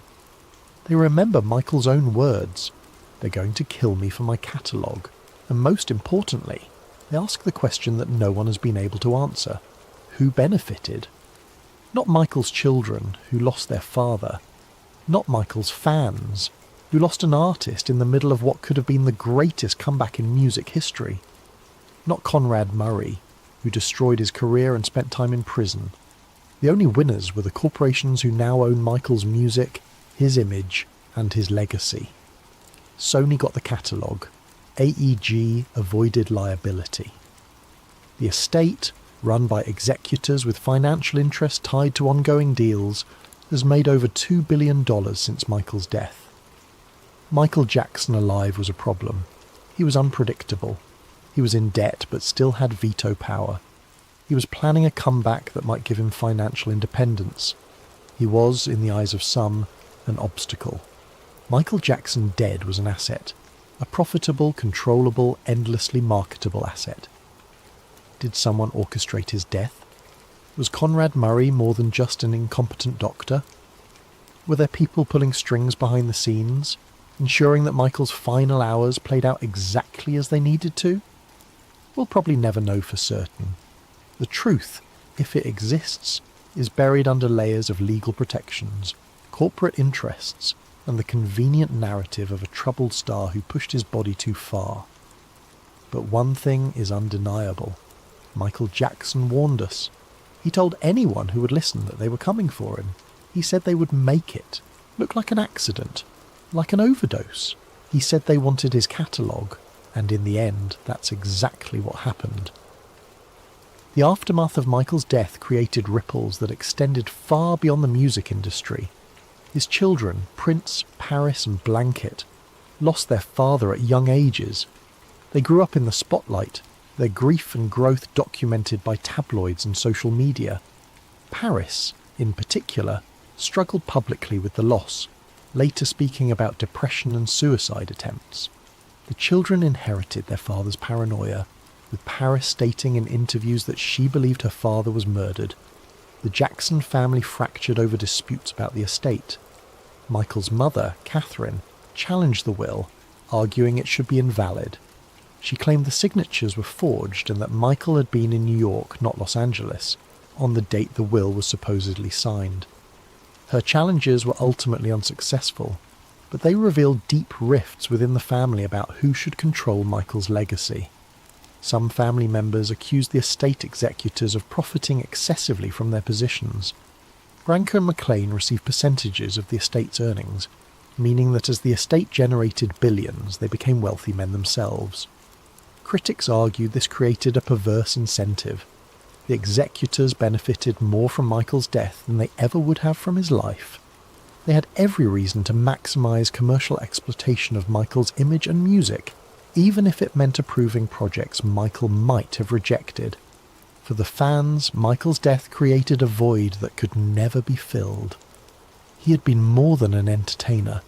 They remember Michael's own words. They're going to kill me for my catalogue. And most importantly, they ask the question that no one has been able to answer. Who benefited? Not Michael's children, who lost their father. Not Michael's fans, who lost an artist in the middle of what could have been the greatest comeback in music history. Not Conrad Murray, who destroyed his career and spent time in prison. The only winners were the corporations who now own Michael's music, his image, and his legacy. Sony got the catalogue. AEG avoided liability. The estate, run by executors with financial interest tied to ongoing deals, has made over $2 billion since Michael's death. Michael Jackson alive was a problem. He was unpredictable. He was in debt but still had veto power. He was planning a comeback that might give him financial independence. He was, in the eyes of some, an obstacle. Michael Jackson dead was an asset. A profitable, controllable, endlessly marketable asset. Did someone orchestrate his death? Was Conrad Murray more than just an incompetent doctor? Were there people pulling strings behind the scenes, ensuring that Michael's final hours played out exactly as they needed to? We'll probably never know for certain. The truth, if it exists, is buried under layers of legal protections, corporate interests, and the convenient narrative of a troubled star who pushed his body too far. But one thing is undeniable. Michael Jackson warned us. He told anyone who would listen that they were coming for him. He said they would make it. Look like an accident. Like an overdose. He said they wanted his catalogue. And in the end, that's exactly what happened. The aftermath of Michael's death created ripples that extended far beyond the music industry. His children, Prince, Paris and Blanket, lost their father at young ages. They grew up in the spotlight, their grief and growth documented by tabloids and social media. Paris, in particular, struggled publicly with the loss, later speaking about depression and suicide attempts. The children inherited their father's paranoia, with Paris stating in interviews that she believed her father was murdered. The Jackson family fractured over disputes about the estate. Michael's mother, Catherine, challenged the will, arguing it should be invalid. She claimed the signatures were forged and that Michael had been in New York, not Los Angeles, on the date the will was supposedly signed. Her challenges were ultimately unsuccessful, but they revealed deep rifts within the family about who should control Michael's legacy. Some family members accused the estate executors of profiting excessively from their positions. Branca and McLean received percentages of the estate's earnings, meaning that as the estate generated billions, they became wealthy men themselves. Critics argued this created a perverse incentive. The executors benefited more from Michael's death than they ever would have from his life. They had every reason to maximise commercial exploitation of Michael's image and music, even if it meant approving projects Michael might have rejected. For the fans, Michael's death created a void that could never be filled. He had been more than an entertainer.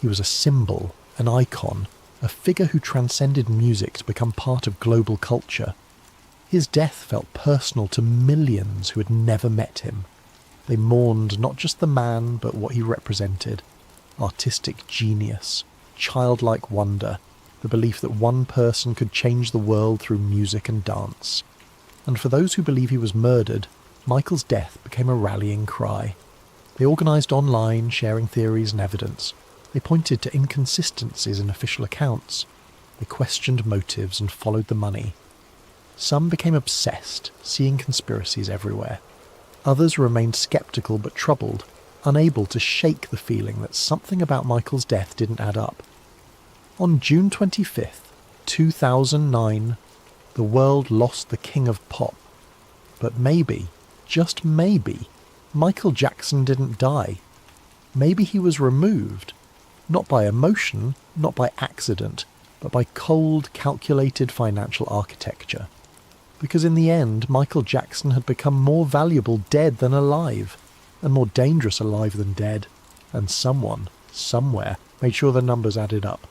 He was a symbol, an icon, a figure who transcended music to become part of global culture. His death felt personal to millions who had never met him. They mourned not just the man, but what he represented. Artistic genius, childlike wonder, the belief that one person could change the world through music and dance. And for those who believe he was murdered, Michael's death became a rallying cry. They organised online, sharing theories and evidence. They pointed to inconsistencies in official accounts. They questioned motives and followed the money. Some became obsessed, seeing conspiracies everywhere. Others remained sceptical but troubled, unable to shake the feeling that something about Michael's death didn't add up. On June 25th, 2009, the world lost the king of pop. But maybe, just maybe, Michael Jackson didn't die. Maybe he was removed, not by emotion, not by accident, but by cold, calculated financial architecture. Because in the end, Michael Jackson had become more valuable dead than alive, and more dangerous alive than dead, and someone, somewhere, made sure the numbers added up.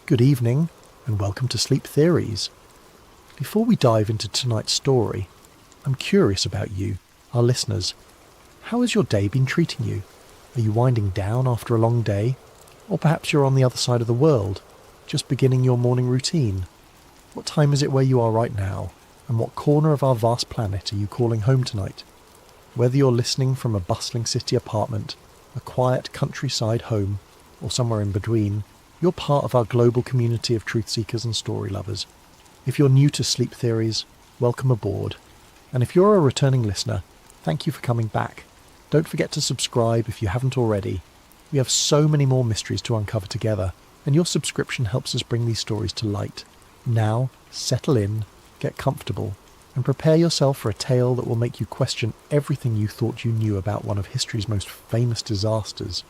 Good evening, and welcome to Sleep Theories. Before we dive into tonight's story, I'm curious about you, our listeners. How has your day been treating you? Are you winding down after a long day? Or perhaps you're on the other side of the world, just beginning your morning routine. What time is it where you are right now? And what corner of our vast planet are you calling home tonight? Whether you're listening from a bustling city apartment, a quiet countryside home, or somewhere in between, you're part of our global community of truth seekers and story lovers. If you're new to Sleep Theories, welcome aboard. And if you're a returning listener, thank you for coming back. Don't forget to subscribe if you haven't already. We have so many more mysteries to uncover together, and your subscription helps us bring these stories to light. Now, settle in, get comfortable, and prepare yourself for a tale that will make you question everything you thought you knew about one of history's most famous disasters.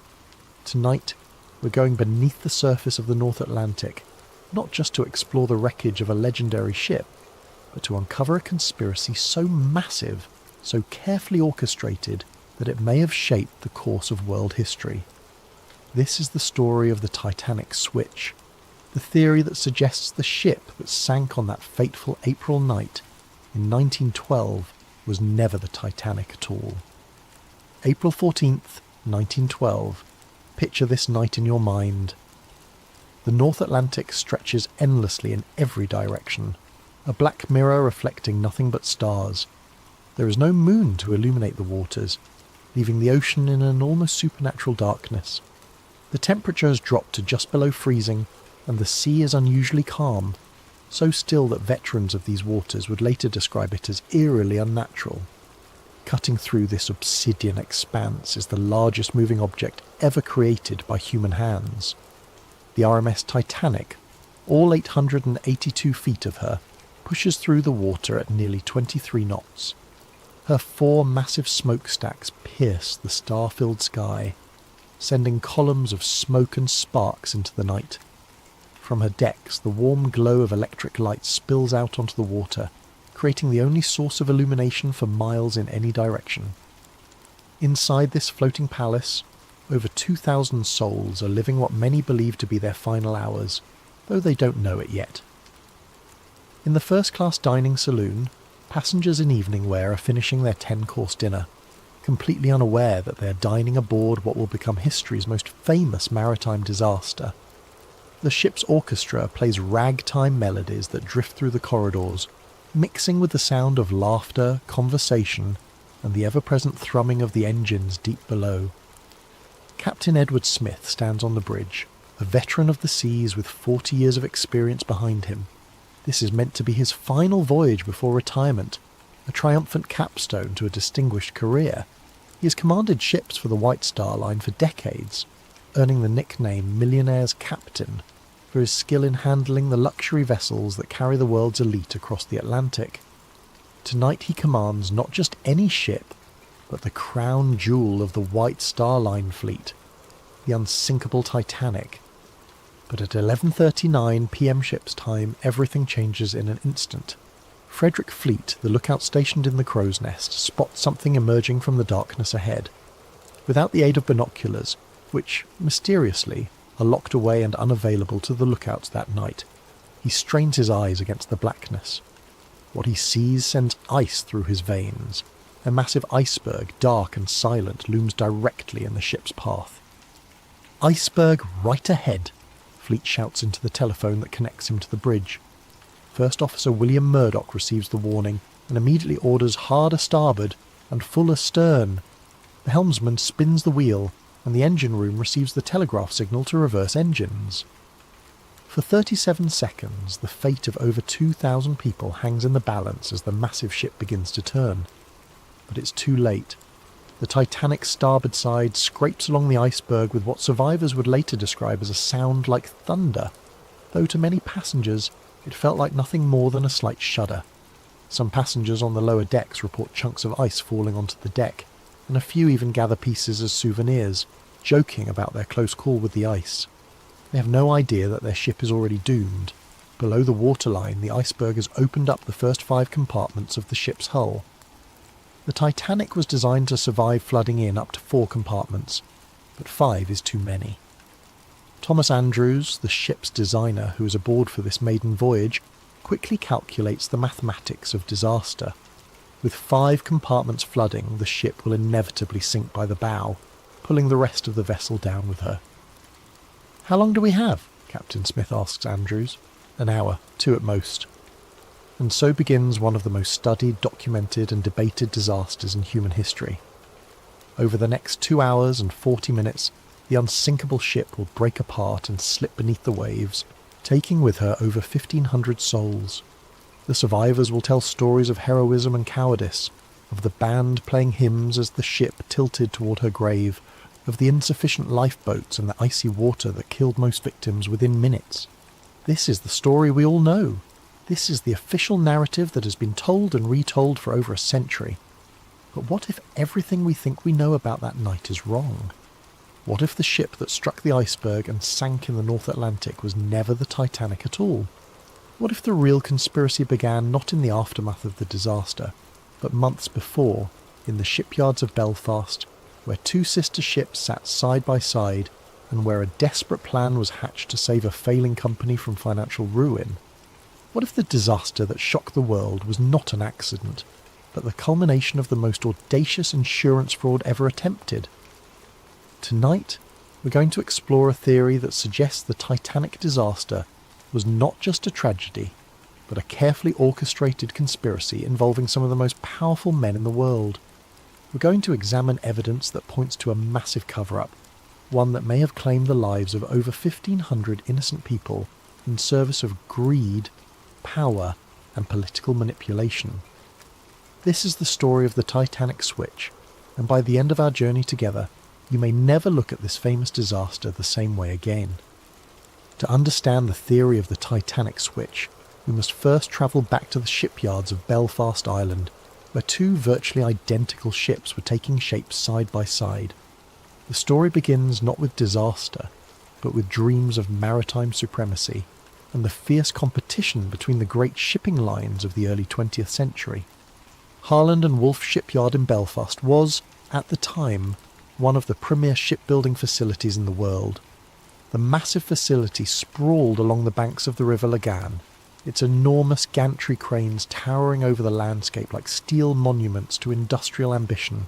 Tonight, we're going beneath the surface of the North Atlantic, not just to explore the wreckage of a legendary ship, but to uncover a conspiracy so massive, so carefully orchestrated, that it may have shaped the course of world history. This is the story of the Titanic switch, the theory that suggests the ship that sank on that fateful April night in 1912 was never the Titanic at all. April 14th, 1912. Picture this night in your mind. The North Atlantic stretches endlessly in every direction, a black mirror reflecting nothing but stars. There is no moon to illuminate the waters, leaving the ocean in an almost supernatural darkness. The temperature has dropped to just below freezing, and the sea is unusually calm, so still that veterans of these waters would later describe it as eerily unnatural. Cutting through this obsidian expanse is the largest moving object ever created by human hands. The RMS Titanic, all 882 feet of her, pushes through the water at nearly 23 knots. Her 4 massive smokestacks pierce the star-filled sky, sending columns of smoke and sparks into the night. From her decks, the warm glow of electric light spills out onto the water, creating the only source of illumination for miles in any direction. Inside this floating palace, over 2,000 souls are living what many believe to be their final hours, though they don't know it yet. In the first-class dining saloon, passengers in evening wear are finishing their 10-course dinner, completely unaware that they are dining aboard what will become history's most famous maritime disaster. The ship's orchestra plays ragtime melodies that drift through the corridors, mixing with the sound of laughter, conversation, and the ever-present thrumming of the engines deep below. Captain Edward Smith stands on the bridge, a veteran of the seas with 40 years of experience behind him. This is meant to be his final voyage before retirement, a triumphant capstone to a distinguished career. He has commanded ships for the White Star Line for decades, earning the nickname Millionaire's Captain for his skill in handling the luxury vessels that carry the world's elite across the Atlantic. Tonight he commands not just any ship, but the crown jewel of the White Star Line fleet, the unsinkable Titanic. But at 11:39 p.m. ship's time, everything changes in an instant. Frederick Fleet, the lookout stationed in the crow's nest, spots something emerging from the darkness ahead. Without the aid of binoculars, which, mysteriously, are locked away and unavailable to the lookouts that night, he strains his eyes against the blackness. What he sees sends ice through his veins. A massive iceberg, dark and silent, looms directly in the ship's path. "Iceberg right ahead," Fleet shouts into the telephone that connects him to the bridge. First Officer William Murdoch receives the warning and immediately orders hard a starboard and full astern. The helmsman spins the wheel, and the engine room receives the telegraph signal to reverse engines. For 37 seconds, the fate of over 2,000 people hangs in the balance as the massive ship begins to turn. But it's too late. The Titanic's starboard side scrapes along the iceberg with what survivors would later describe as a sound like thunder, though to many passengers it felt like nothing more than a slight shudder. Some passengers on the lower decks report chunks of ice falling onto the deck, and a few even gather pieces as souvenirs, joking about their close call with the ice. They have no idea that their ship is already doomed. Below the waterline, the iceberg has opened up the first 5 compartments of the ship's hull. The Titanic was designed to survive flooding in up to 4 compartments, but 5 is too many. Thomas Andrews, the ship's designer who is aboard for this maiden voyage, quickly calculates the mathematics of disaster. With 5 compartments flooding, the ship will inevitably sink by the bow, pulling the rest of the vessel down with her. "How long do we have?" Captain Smith asks Andrews. "An hour, 2 at most." And so begins one of the most studied, documented and debated disasters in human history. Over the next 2 hours and 40 minutes, the unsinkable ship will break apart and slip beneath the waves, taking with her over 1,500 souls. The survivors will tell stories of heroism and cowardice, of the band playing hymns as the ship tilted toward her grave, of the insufficient lifeboats and the icy water that killed most victims within minutes. This is the story we all know. This is the official narrative that has been told and retold for over a century. But what if everything we think we know about that night is wrong? What if the ship that struck the iceberg and sank in the North Atlantic was never the Titanic at all? What if the real conspiracy began not in the aftermath of the disaster, but months before, in the shipyards of Belfast, where 2 sister ships sat side by side, and where a desperate plan was hatched to save a failing company from financial ruin? What if the disaster that shocked the world was not an accident, but the culmination of the most audacious insurance fraud ever attempted? Tonight, we're going to explore a theory that suggests the Titanic disaster was not just a tragedy, but a carefully orchestrated conspiracy involving some of the most powerful men in the world. We're going to examine evidence that points to a massive cover-up, one that may have claimed the lives of over 1,500 innocent people in service of greed, power, and political manipulation. This is the story of the Titanic switch, and by the end of our journey together, you may never look at this famous disaster the same way again. To understand the theory of the Titanic switch, we must first travel back to the shipyards of Belfast, Ireland, where 2 virtually identical ships were taking shape side by side. The story begins not with disaster, but with dreams of maritime supremacy and the fierce competition between the great shipping lines of the early 20th century. Harland and Wolff shipyard in Belfast was, at the time, one of the premier shipbuilding facilities in the world. The massive facility sprawled along the banks of the River Lagan, its enormous gantry cranes towering over the landscape like steel monuments to industrial ambition.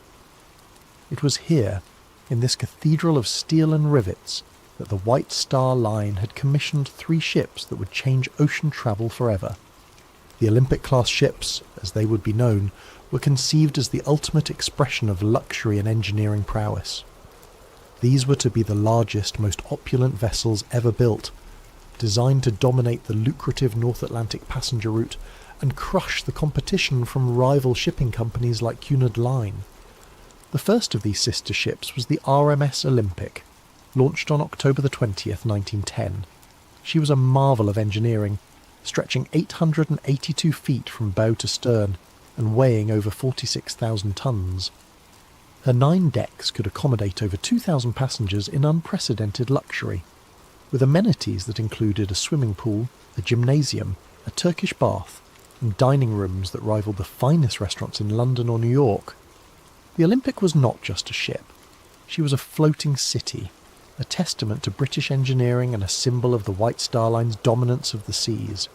It was here, in this cathedral of steel and rivets, that the White Star Line had commissioned 3 ships that would change ocean travel forever. The Olympic-class ships, as they would be known, were conceived as the ultimate expression of luxury and engineering prowess. These were to be the largest, most opulent vessels ever built, designed to dominate the lucrative North Atlantic passenger route and crush the competition from rival shipping companies like Cunard Line. The first of these sister ships was the RMS Olympic, launched on October the 20th, 1910. She was a marvel of engineering, stretching 882 feet from bow to stern and weighing over 46,000 tons. Her 9 decks could accommodate over 2,000 passengers in unprecedented luxury, with amenities that included a swimming pool, a gymnasium, a Turkish bath, and dining rooms that rivaled the finest restaurants in London or New York. The Olympic was not just a ship. She was a floating city, a testament to British engineering and a symbol of the White Star Line's dominance of the seas.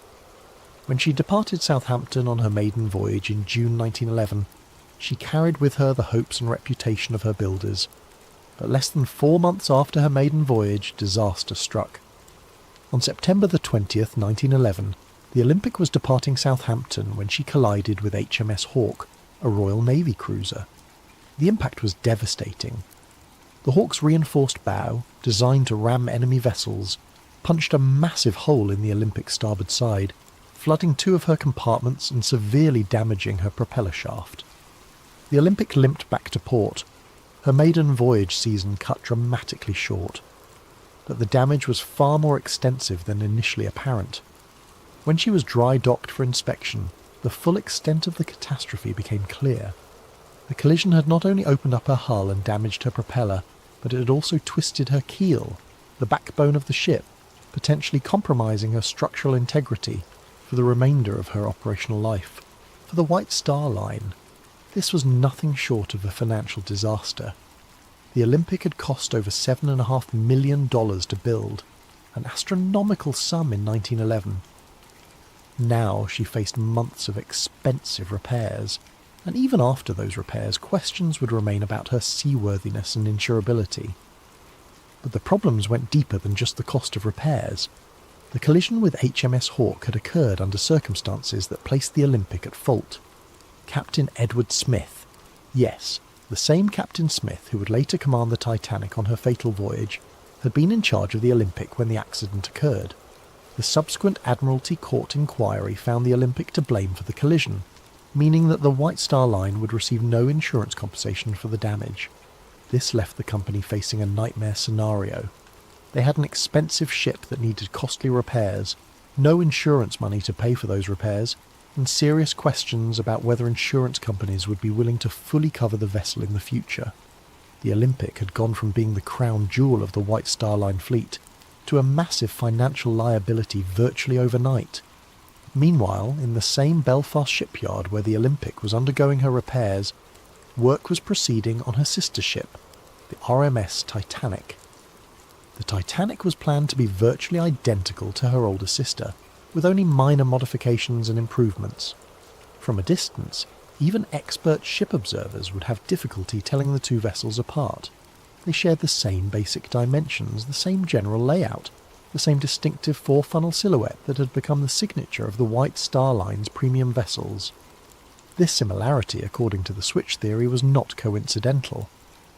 When she departed Southampton on her maiden voyage in June 1911, she carried with her the hopes and reputation of her builders. But less than 4 months after her maiden voyage, disaster struck. On September the 20th, 1911, the Olympic was departing Southampton when she collided with HMS Hawke, a Royal Navy cruiser. The impact was devastating. The Hawke's reinforced bow, designed to ram enemy vessels, punched a massive hole in the Olympic's starboard side, flooding 2 of her compartments and severely damaging her propeller shaft. The Olympic limped back to port, her maiden voyage season cut dramatically short. But the damage was far more extensive than initially apparent. When she was dry docked for inspection, the full extent of the catastrophe became clear. The collision had not only opened up her hull and damaged her propeller, but it had also twisted her keel, the backbone of the ship, potentially compromising her structural integrity for the remainder of her operational life. For the White Star Line, this was nothing short of a financial disaster. The Olympic had cost over $7.5 million to build, an astronomical sum in 1911. Now she faced months of expensive repairs, and even after those repairs, questions would remain about her seaworthiness and insurability. But the problems went deeper than just the cost of repairs. The collision with HMS Hawke had occurred under circumstances that placed the Olympic at fault. Captain Edward Smith, yes, the same Captain Smith who would later command the Titanic on her fatal voyage, had been in charge of the Olympic when the accident occurred. The subsequent Admiralty Court inquiry found the Olympic to blame for the collision, meaning that the White Star Line would receive no insurance compensation for the damage. This left the company facing a nightmare scenario. They had an expensive ship that needed costly repairs, no insurance money to pay for those repairs, and serious questions about whether insurance companies would be willing to fully cover the vessel in the future. The Olympic had gone from being the crown jewel of the White Star Line fleet to a massive financial liability virtually overnight. Meanwhile, in the same Belfast shipyard where the Olympic was undergoing her repairs, work was proceeding on her sister ship, the RMS Titanic. The Titanic was planned to be virtually identical to her older sister, with only minor modifications and improvements. From a distance, even expert ship observers would have difficulty telling the two vessels apart. They shared the same basic dimensions, the same general layout, the same distinctive four-funnel silhouette that had become the signature of the White Star Line's premium vessels. This similarity, according to the switch theory, was not coincidental.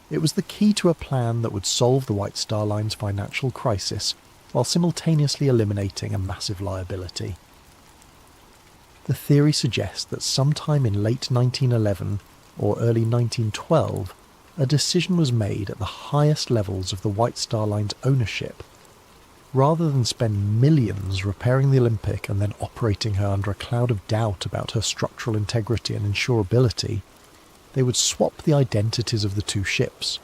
It was the key to a plan that would solve the White Star Line's financial crisis, while simultaneously eliminating a massive liability. The theory suggests that sometime in late 1911 or early 1912, a decision was made at the highest levels of the White Star Line's ownership. Rather than spend millions repairing the Olympic and then operating her under a cloud of doubt about her structural integrity and insurability, they would swap the identities of the two ships.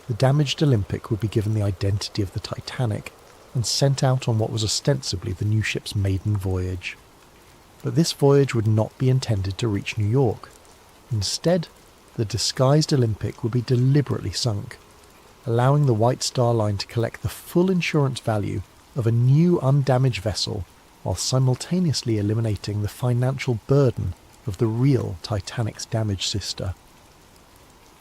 The damaged Olympic would be given the identity of the Titanic and sent out on what was ostensibly the new ship's maiden voyage. But this voyage would not be intended to reach New York. Instead, the disguised Olympic would be deliberately sunk, allowing the White Star Line to collect the full insurance value of a new undamaged vessel while simultaneously eliminating the financial burden of the real Titanic's damaged sister.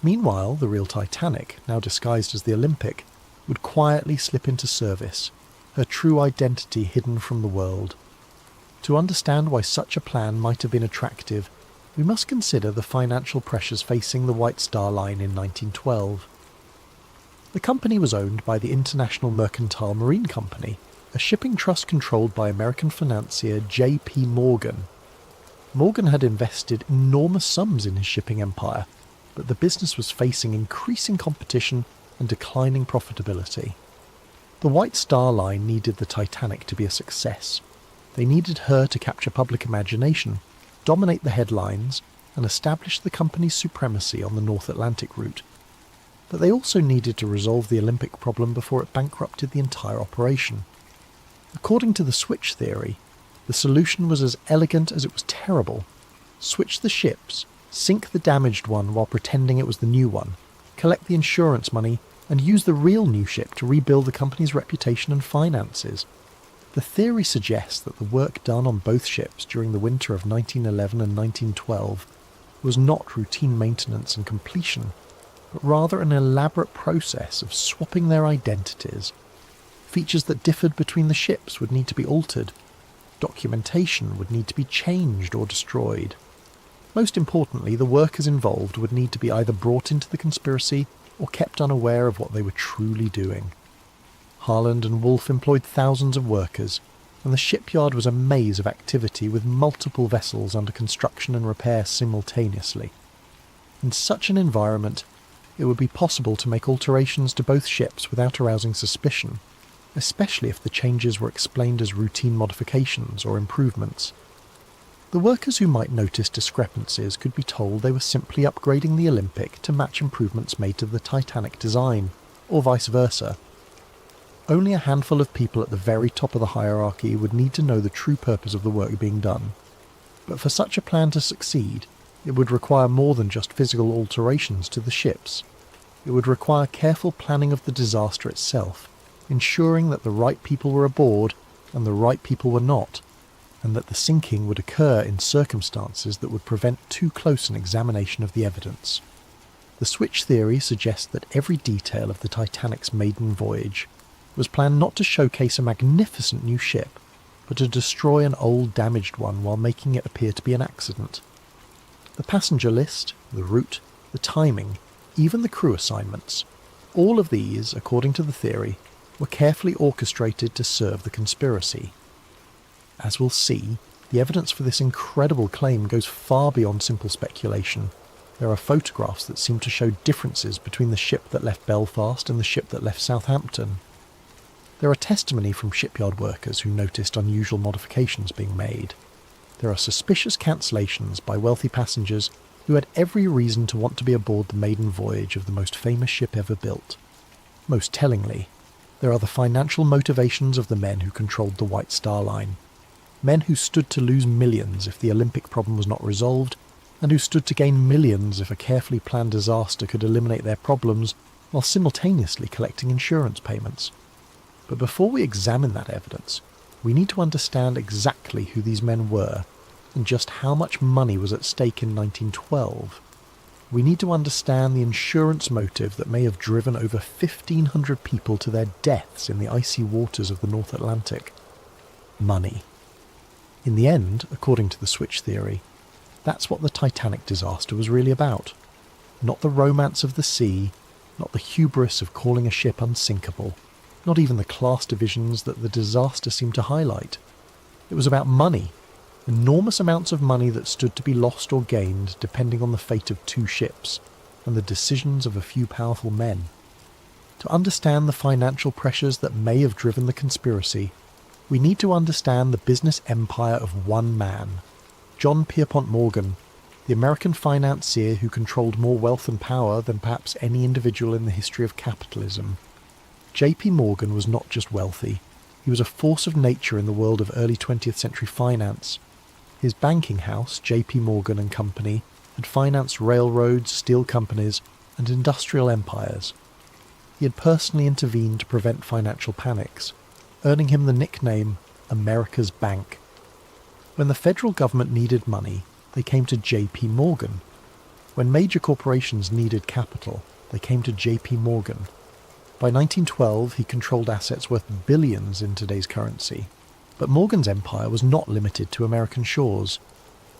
Meanwhile, the real Titanic, now disguised as the Olympic, would quietly slip into service, her true identity hidden from the world. To understand why such a plan might have been attractive, we must consider the financial pressures facing the White Star Line in 1912. The company was owned by the International Mercantile Marine Company, a shipping trust controlled by American financier J.P. Morgan. Morgan had invested enormous sums in his shipping empire, but the business was facing increasing competition and declining profitability. The White Star Line needed the Titanic to be a success. They needed her to capture public imagination, dominate the headlines, and establish the company's supremacy on the North Atlantic route. But they also needed to resolve the Olympic problem before it bankrupted the entire operation. According to the switch theory, the solution was as elegant as it was terrible. Switch the ships, sink the damaged one while pretending it was the new one, collect the insurance money, and use the real new ship to rebuild the company's reputation and finances. The theory suggests that the work done on both ships during the winter of 1911 and 1912 was not routine maintenance and completion, but rather an elaborate process of swapping their identities. Features that differed between the ships would need to be altered. Documentation would need to be changed or destroyed. Most importantly, the workers involved would need to be either brought into the conspiracy or kept unaware of what they were truly doing. Harland and Wolff employed thousands of workers, and the shipyard was a maze of activity with multiple vessels under construction and repair simultaneously. In such an environment, it would be possible to make alterations to both ships without arousing suspicion, especially if the changes were explained as routine modifications or improvements. The workers who might notice discrepancies could be told they were simply upgrading the Olympic to match improvements made to the Titanic design, or vice versa. Only a handful of people at the very top of the hierarchy would need to know the true purpose of the work being done. But for such a plan to succeed, it would require more than just physical alterations to the ships. it would require careful planning of the disaster itself, ensuring that the right people were aboard and the right people were not, and that the sinking would occur in circumstances that would prevent too close an examination of the evidence. The switch theory suggests that every detail of the Titanic's maiden voyage was planned not to showcase a magnificent new ship, but to destroy an old damaged one while making it appear to be an accident. The passenger list, the route, the timing, even the crew assignments, all of these, according to the theory, were carefully orchestrated to serve the conspiracy. As we'll see, the evidence for this incredible claim goes far beyond simple speculation. There are photographs that seem to show differences between the ship that left Belfast and the ship that left Southampton. There are testimony from shipyard workers who noticed unusual modifications being made. There are suspicious cancellations by wealthy passengers who had every reason to want to be aboard the maiden voyage of the most famous ship ever built. Most tellingly, there are the financial motivations of the men who controlled the White Star Line. Men who stood to lose millions if the Olympic problem was not resolved, and who stood to gain millions if a carefully planned disaster could eliminate their problems while simultaneously collecting insurance payments. But before we examine that evidence, we need to understand exactly who these men were and just how much money was at stake in 1912. We need to understand the insurance motive that may have driven over 1,500 people to their deaths in the icy waters of the North Atlantic. Money. In the end, according to the switch theory, that's what the Titanic disaster was really about. Not the romance of the sea, not the hubris of calling a ship unsinkable, not even the class divisions that the disaster seemed to highlight. It was about money, enormous amounts of money that stood to be lost or gained depending on the fate of two ships and the decisions of a few powerful men. To understand the financial pressures that may have driven the conspiracy, we need to understand the business empire of one man, John Pierpont Morgan, the American financier who controlled more wealth and power than perhaps any individual in the history of capitalism. J.P. Morgan was not just wealthy, he was a force of nature in the world of early 20th century finance. His banking house, J.P. Morgan and Company, had financed railroads, steel companies, and industrial empires. He had personally intervened to prevent financial panics, earning him the nickname America's Bank. When the federal government needed money, they came to J.P. Morgan. When major corporations needed capital, they came to J.P. Morgan. By 1912, he controlled assets worth billions in today's currency. But Morgan's empire was not limited to American shores.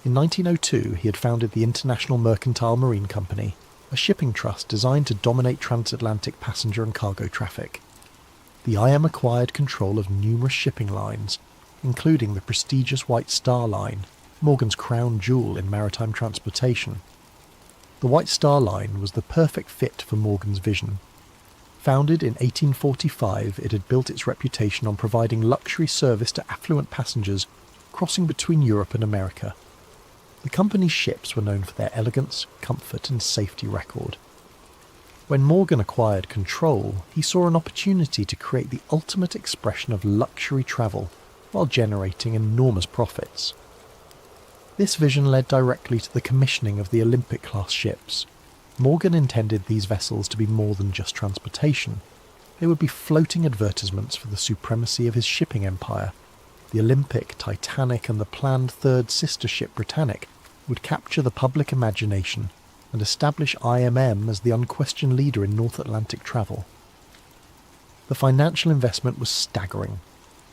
In 1902, he had founded the International Mercantile Marine Company, a shipping trust designed to dominate transatlantic passenger and cargo traffic. The IM acquired control of numerous shipping lines, including the prestigious White Star Line, Morgan's crown jewel in maritime transportation. The White Star Line was the perfect fit for Morgan's vision. Founded in 1845, it had built its reputation on providing luxury service to affluent passengers crossing between Europe and America. The company's ships were known for their elegance, comfort, and safety record. When Morgan acquired control, he saw an opportunity to create the ultimate expression of luxury travel while generating enormous profits. This vision led directly to the commissioning of the Olympic-class ships. Morgan intended these vessels to be more than just transportation. They would be floating advertisements for the supremacy of his shipping empire. The Olympic, Titanic, and the planned third sister ship Britannic would capture the public imagination and establish IMM as the unquestioned leader in North Atlantic travel. The financial investment was staggering.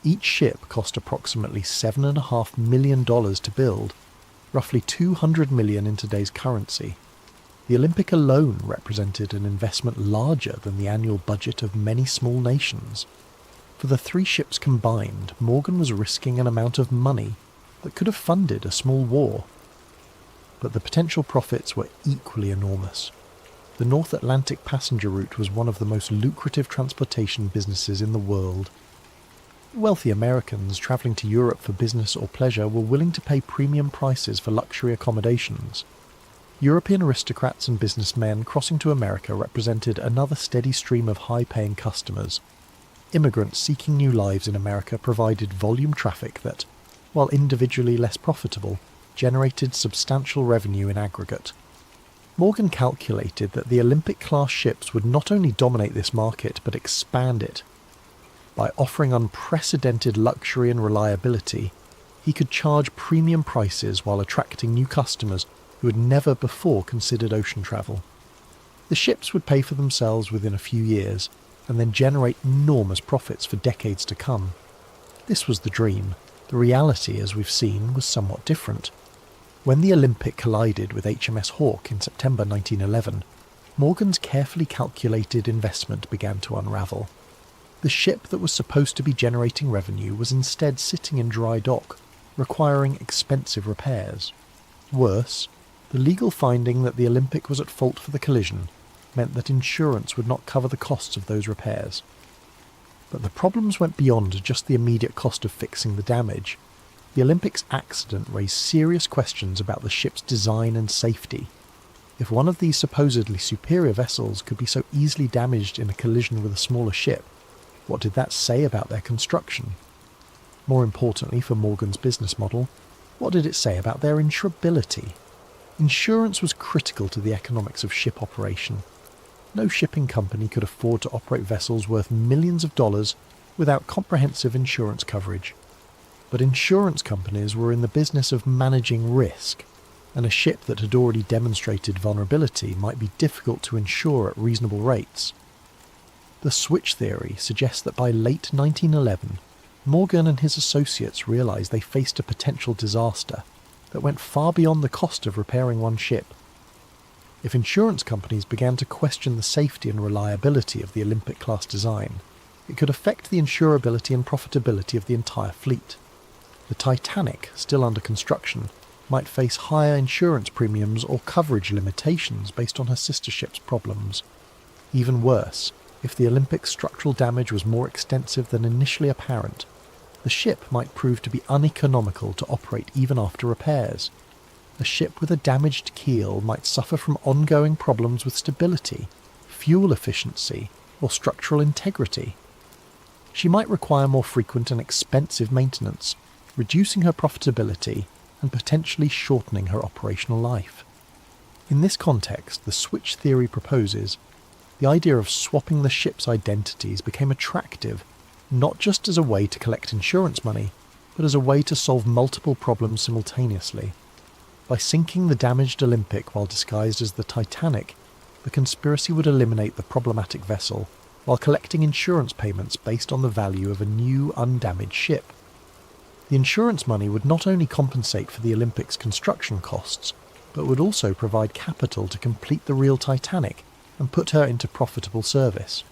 Each ship cost approximately $7.5 million to build, roughly $200 million in today's currency. The Olympic alone represented an investment larger than the annual budget of many small nations. For the three ships combined, Morgan was risking an amount of money that could have funded a small war. But the potential profits were equally enormous. The North Atlantic passenger route was one of the most lucrative transportation businesses in the world. Wealthy Americans travelling to Europe for business or pleasure were willing to pay premium prices for luxury accommodations. European aristocrats and businessmen crossing to America represented another steady stream of high-paying customers. Immigrants seeking new lives in America provided volume traffic that, while individually less profitable, generated substantial revenue in aggregate. Morgan calculated that the Olympic-class ships would not only dominate this market but expand it. By offering unprecedented luxury and reliability, he could charge premium prices while attracting new customers who had never before considered ocean travel. The ships would pay for themselves within a few years and then generate enormous profits for decades to come. This was the dream. The reality, as we've seen, was somewhat different. When the Olympic collided with HMS Hawke in September 1911, Morgan's carefully calculated investment began to unravel. The ship that was supposed to be generating revenue was instead sitting in dry dock, requiring expensive repairs. Worse, the legal finding that the Olympic was at fault for the collision meant that insurance would not cover the costs of those repairs. But the problems went beyond just the immediate cost of fixing the damage. The Olympic's accident raised serious questions about the ship's design and safety. If one of these supposedly superior vessels could be so easily damaged in a collision with a smaller ship, what did that say about their construction? More importantly for Morgan's business model, what did it say about their insurability? Insurance was critical to the economics of ship operation. No shipping company could afford to operate vessels worth millions of dollars without comprehensive insurance coverage. But insurance companies were in the business of managing risk, and a ship that had already demonstrated vulnerability might be difficult to insure at reasonable rates. The switch theory suggests that by late 1911, Morgan and his associates realized they faced a potential disaster that went far beyond the cost of repairing one ship. If insurance companies began to question the safety and reliability of the Olympic-class design, it could affect the insurability and profitability of the entire fleet. The Titanic, still under construction, might face higher insurance premiums or coverage limitations based on her sister ship's problems. Even worse, if the Olympic's structural damage was more extensive than initially apparent, the ship might prove to be uneconomical to operate even after repairs. A ship with a damaged keel might suffer from ongoing problems with stability, fuel efficiency, or structural integrity. She might require more frequent and expensive maintenance, reducing her profitability and potentially shortening her operational life. In this context, the switch theory proposes the idea of swapping the ship's identities became attractive, not just as a way to collect insurance money, but as a way to solve multiple problems simultaneously. By sinking the damaged Olympic while disguised as the Titanic, the conspiracy would eliminate the problematic vessel while collecting insurance payments based on the value of a new, undamaged ship. The insurance money would not only compensate for the Olympic's construction costs, but would also provide capital to complete the real Titanic and put her into profitable service.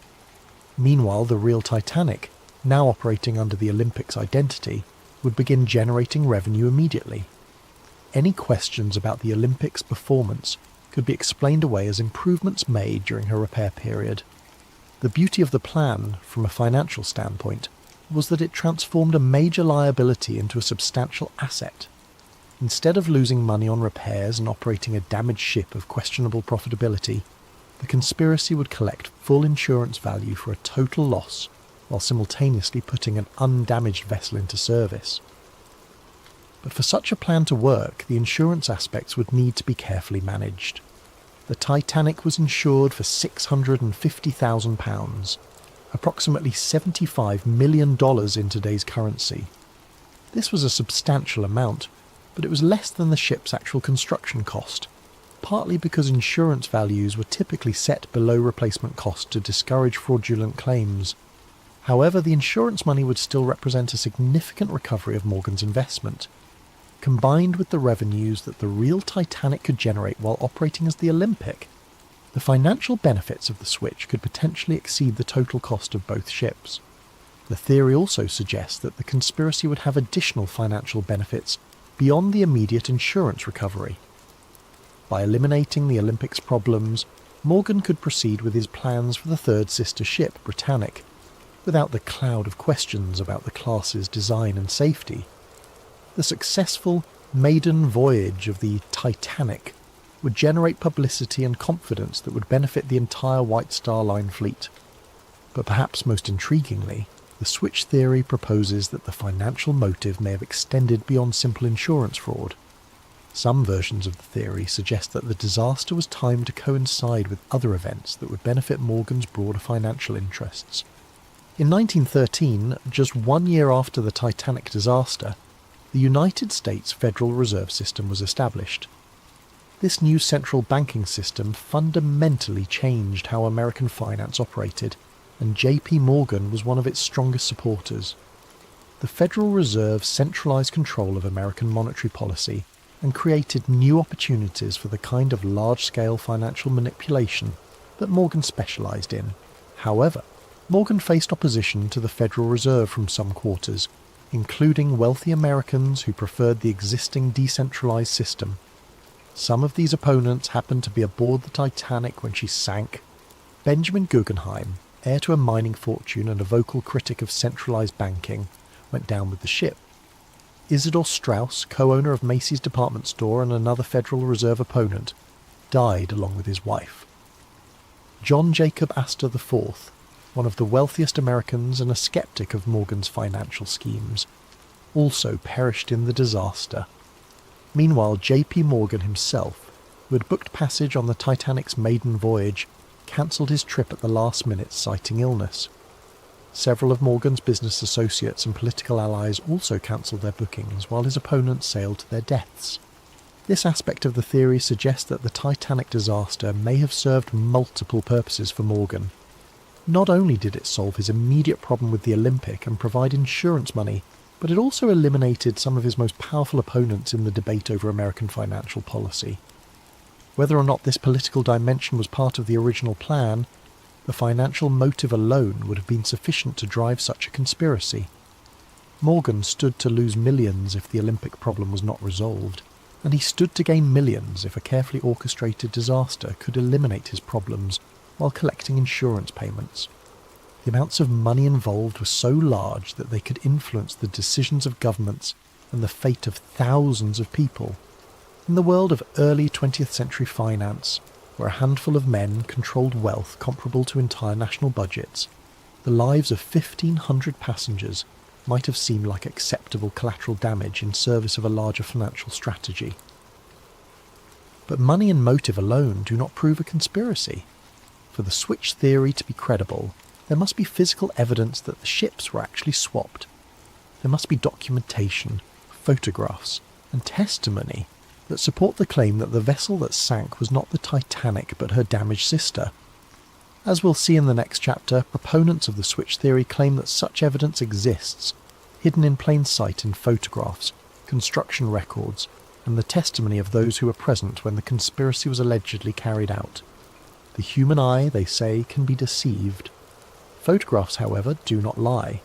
Meanwhile, the real Titanic, now operating under the Olympic's identity, would begin generating revenue immediately. Any questions about the Olympic's performance could be explained away as improvements made during her repair period. The beauty of the plan, from a financial standpoint, was that it transformed a major liability into a substantial asset. Instead of losing money on repairs and operating a damaged ship of questionable profitability, the conspiracy would collect full insurance value for a total loss, while simultaneously putting an undamaged vessel into service. But for such a plan to work, the insurance aspects would need to be carefully managed. The Titanic was insured for £650,000, approximately $75 million in today's currency. This was a substantial amount, but it was less than the ship's actual construction cost, partly because insurance values were typically set below replacement cost to discourage fraudulent claims. However, the insurance money would still represent a significant recovery of Morgan's investment. Combined with the revenues that the real Titanic could generate while operating as the Olympic, the financial benefits of the switch could potentially exceed the total cost of both ships. The theory also suggests that the conspiracy would have additional financial benefits beyond the immediate insurance recovery. By eliminating the Olympic's problems, Morgan could proceed with his plans for the third sister ship, Britannic, without the cloud of questions about the class's design and safety. The successful maiden voyage of the Titanic would generate publicity and confidence that would benefit the entire White Star Line fleet. But perhaps most intriguingly, the switch theory proposes that the financial motive may have extended beyond simple insurance fraud. Some versions of the theory suggest that the disaster was timed to coincide with other events that would benefit Morgan's broader financial interests. In 1913, just 1 year after the Titanic disaster, the United States Federal Reserve System was established. This new central banking system fundamentally changed how American finance operated, and J.P. Morgan was one of its strongest supporters. The Federal Reserve centralized control of American monetary policy and created new opportunities for the kind of large-scale financial manipulation that Morgan specialized in. However, Morgan faced opposition to the Federal Reserve from some quarters, including wealthy Americans who preferred the existing decentralized system. Some of these opponents happened to be aboard the Titanic when she sank. Benjamin Guggenheim, heir to a mining fortune and a vocal critic of centralized banking, went down with the ship. Isidor Straus, co-owner of Macy's department store and another Federal Reserve opponent, died along with his wife. John Jacob Astor IV, one of the wealthiest Americans and a skeptic of Morgan's financial schemes, also perished in the disaster. Meanwhile, J.P. Morgan himself, who had booked passage on the Titanic's maiden voyage, cancelled his trip at the last minute citing illness. Several of Morgan's business associates and political allies also cancelled their bookings while his opponents sailed to their deaths. This aspect of the theory suggests that the Titanic disaster may have served multiple purposes for Morgan. Not only did it solve his immediate problem with the Olympic and provide insurance money, but it also eliminated some of his most powerful opponents in the debate over American financial policy. Whether or not this political dimension was part of the original plan, the financial motive alone would have been sufficient to drive such a conspiracy. Morgan stood to lose millions if the Olympic problem was not resolved, and he stood to gain millions if a carefully orchestrated disaster could eliminate his problems while collecting insurance payments. The amounts of money involved were so large that they could influence the decisions of governments and the fate of thousands of people. In the world of early 20th century finance, where a handful of men controlled wealth comparable to entire national budgets, the lives of 1,500 passengers might have seemed like acceptable collateral damage in service of a larger financial strategy. But money and motive alone do not prove a conspiracy. For the switch theory to be credible, there must be physical evidence that the ships were actually swapped. There must be documentation, photographs, and testimony that support the claim that the vessel that sank was not the Titanic but her damaged sister. As we'll see in the next chapter, proponents of the switch theory claim that such evidence exists, hidden in plain sight in photographs, construction records, and the testimony of those who were present when the conspiracy was allegedly carried out. The human eye, they say, can be deceived. Photographs, however, do not lie.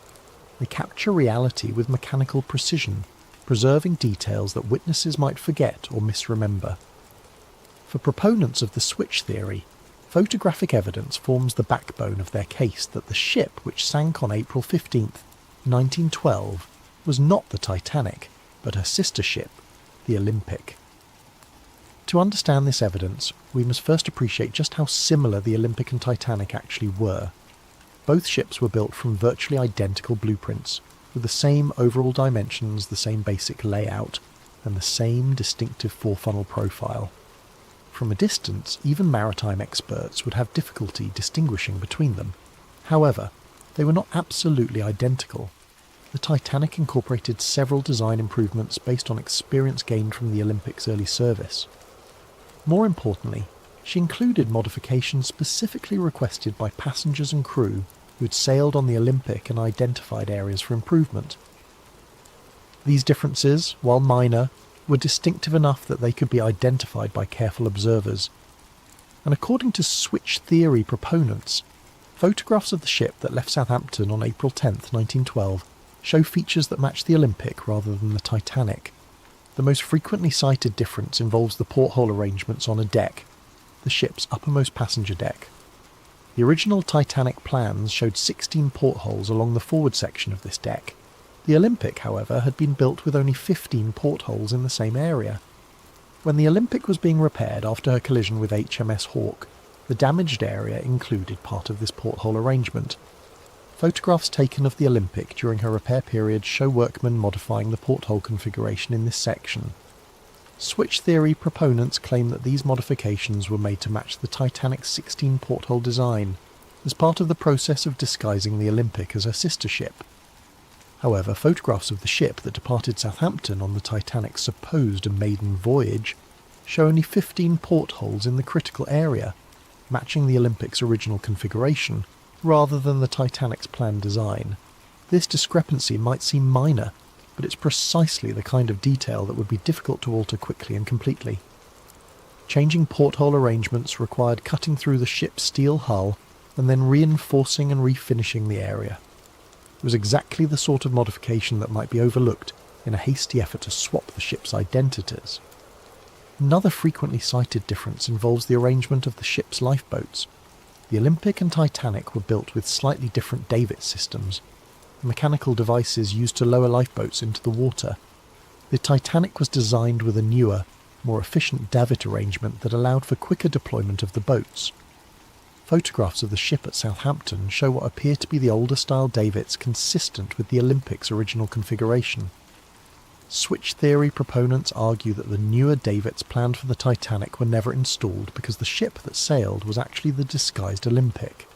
They capture reality with mechanical precision, preserving details that witnesses might forget or misremember. For proponents of the switch theory, photographic evidence forms the backbone of their case that the ship which sank on April 15th, 1912, was not the Titanic, but her sister ship, the Olympic. To understand this evidence, we must first appreciate just how similar the Olympic and Titanic actually were. Both ships were built from virtually identical blueprints, with the same overall dimensions, the same basic layout, and the same distinctive four-funnel profile. From a distance, even maritime experts would have difficulty distinguishing between them. However, they were not absolutely identical. The Titanic incorporated several design improvements based on experience gained from the Olympic's early service. More importantly, she included modifications specifically requested by passengers and crew who had sailed on the Olympic and identified areas for improvement. These differences, while minor, were distinctive enough that they could be identified by careful observers. And according to switch theory proponents, photographs of the ship that left Southampton on April 10, 1912, show features that match the Olympic rather than the Titanic. The most frequently cited difference involves the porthole arrangements on a deck, the ship's uppermost passenger deck. The original Titanic plans showed 16 portholes along the forward section of this deck. The Olympic, however, had been built with only 15 portholes in the same area. When the Olympic was being repaired after her collision with HMS Hawke, the damaged area included part of this porthole arrangement. Photographs taken of the Olympic during her repair period show workmen modifying the porthole configuration in this section. Switch theory proponents claim that these modifications were made to match the Titanic's 16 porthole design, as part of the process of disguising the Olympic as her sister ship. However, photographs of the ship that departed Southampton on the Titanic's supposed maiden voyage show only 15 portholes in the critical area, matching the Olympic's original configuration, rather than the Titanic's planned design. This discrepancy might seem minor, but it's precisely the kind of detail that would be difficult to alter quickly and completely. Changing porthole arrangements required cutting through the ship's steel hull and then reinforcing and refinishing the area. It was exactly the sort of modification that might be overlooked in a hasty effort to swap the ship's identities. Another frequently cited difference involves the arrangement of the ship's lifeboats. The Olympic and Titanic were built with slightly different davit systems, mechanical devices used to lower lifeboats into the water. The Titanic was designed with a newer, more efficient davit arrangement that allowed for quicker deployment of the boats. Photographs of the ship at Southampton show what appear to be the older style davits consistent with the Olympic's original configuration. Switch theory proponents argue that the newer davits planned for the Titanic were never installed because the ship that sailed was actually the disguised Olympic.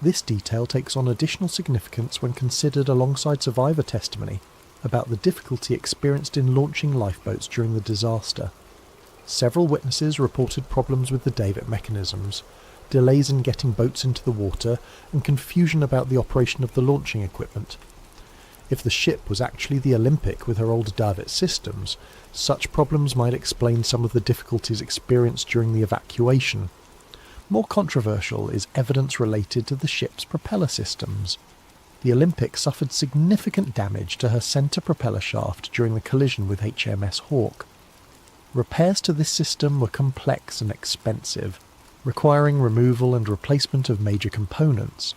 This detail takes on additional significance when considered alongside survivor testimony about the difficulty experienced in launching lifeboats during the disaster. Several witnesses reported problems with the davit mechanisms, delays in getting boats into the water, and confusion about the operation of the launching equipment. If the ship was actually the Olympic with her old davit systems, such problems might explain some of the difficulties experienced during the evacuation. More controversial is evidence related to the ship's propeller systems. The Olympic suffered significant damage to her centre propeller shaft during the collision with HMS Hawke. Repairs to this system were complex and expensive, requiring removal and replacement of major components.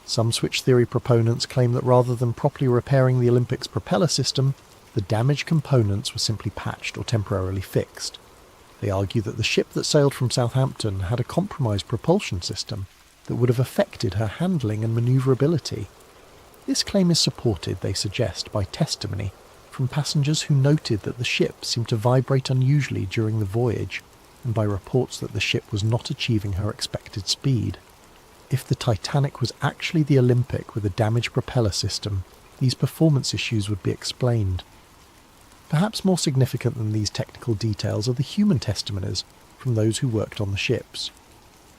Some switch theory proponents claim that rather than properly repairing the Olympic's propeller system, the damaged components were simply patched or temporarily fixed. They argue that the ship that sailed from Southampton had a compromised propulsion system that would have affected her handling and manoeuvrability. This claim is supported, they suggest, by testimony from passengers who noted that the ship seemed to vibrate unusually during the voyage, and by reports that the ship was not achieving her expected speed. If the Titanic was actually the Olympic with a damaged propeller system, these performance issues would be explained. Perhaps more significant than these technical details are the human testimonies from those who worked on the ships.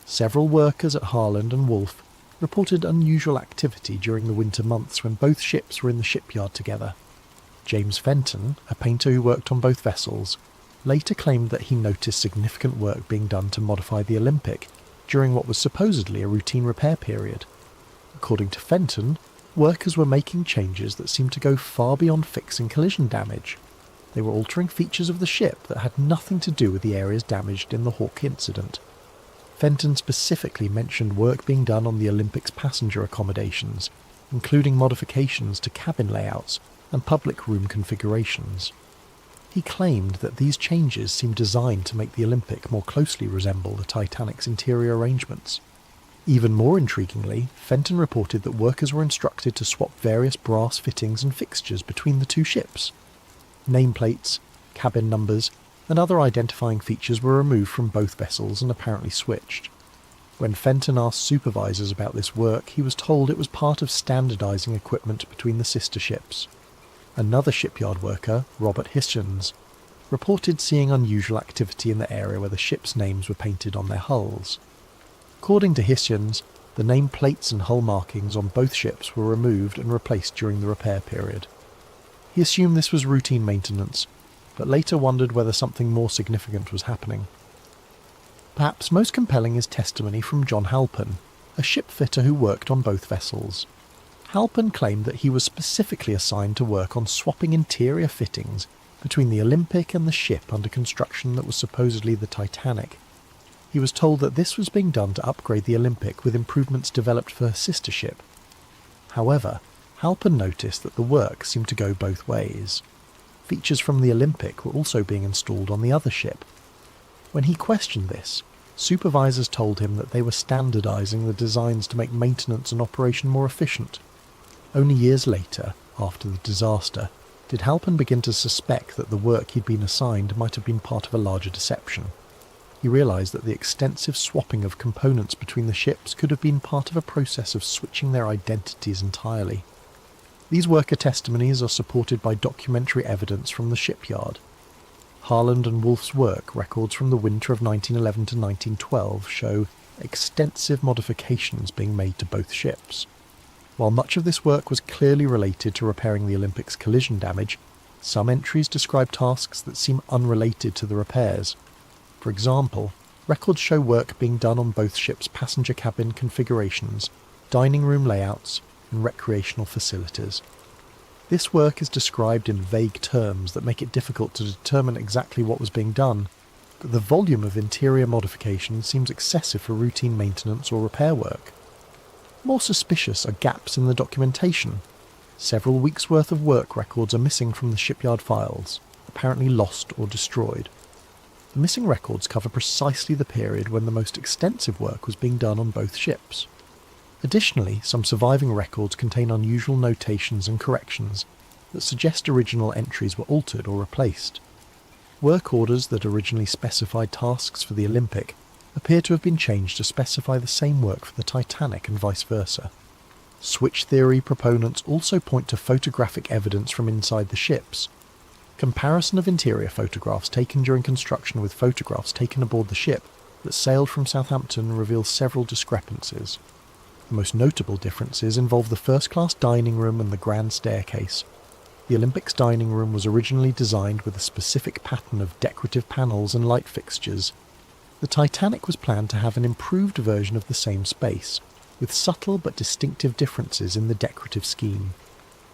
Several workers at Harland and Wolff reported unusual activity during the winter months when both ships were in the shipyard together. James Fenton, a painter who worked on both vessels, later claimed that he noticed significant work being done to modify the Olympic during what was supposedly a routine repair period. According to Fenton, workers were making changes that seemed to go far beyond fixing collision damage. They were altering features of the ship that had nothing to do with the areas damaged in the Hawke incident. Fenton specifically mentioned work being done on the Olympic's passenger accommodations, including modifications to cabin layouts and public room configurations. He claimed that these changes seemed designed to make the Olympic more closely resemble the Titanic's interior arrangements. Even more intriguingly, Fenton reported that workers were instructed to swap various brass fittings and fixtures between the two ships. Nameplates, cabin numbers, and other identifying features were removed from both vessels and apparently switched. When Fenton asked supervisors about this work, he was told it was part of standardising equipment between the sister ships. Another shipyard worker, Robert Hichens, reported seeing unusual activity in the area where the ships' names were painted on their hulls. According to Hichens, the name plates and hull markings on both ships were removed and replaced during the repair period. He assumed this was routine maintenance, but later wondered whether something more significant was happening. Perhaps most compelling is testimony from John Halpin, a ship fitter who worked on both vessels. Halpin claimed that he was specifically assigned to work on swapping interior fittings between the Olympic and the ship under construction that was supposedly the Titanic. He was told that this was being done to upgrade the Olympic with improvements developed for her sister ship. However, Halpin noticed that the work seemed to go both ways. Features from the Olympic were also being installed on the other ship. When he questioned this, supervisors told him that they were standardising the designs to make maintenance and operation more efficient. Only years later, after the disaster, did Halpern begin to suspect that the work he'd been assigned might have been part of a larger deception. He realised that the extensive swapping of components between the ships could have been part of a process of switching their identities entirely. These worker testimonies are supported by documentary evidence from the shipyard. Harland and Wolff's work records from the winter of 1911 to 1912 show extensive modifications being made to both ships. While much of this work was clearly related to repairing the Olympic's collision damage, some entries describe tasks that seem unrelated to the repairs. For example, records show work being done on both ships' passenger cabin configurations, dining room layouts, and recreational facilities. This work is described in vague terms that make it difficult to determine exactly what was being done, but the volume of interior modification seems excessive for routine maintenance or repair work. More suspicious are gaps in the documentation. Several weeks' worth of work records are missing from the shipyard files, apparently lost or destroyed. The missing records cover precisely the period when the most extensive work was being done on both ships. Additionally, some surviving records contain unusual notations and corrections that suggest original entries were altered or replaced. Work orders that originally specified tasks for the Olympic appear to have been changed to specify the same work for the Titanic and vice versa. Switch theory proponents also point to photographic evidence from inside the ships. Comparison of interior photographs taken during construction with photographs taken aboard the ship that sailed from Southampton reveals several discrepancies. The most notable differences involve the first-class dining room and the grand staircase. The Olympic's dining room was originally designed with a specific pattern of decorative panels and light fixtures. The Titanic was planned to have an improved version of the same space, with subtle but distinctive differences in the decorative scheme.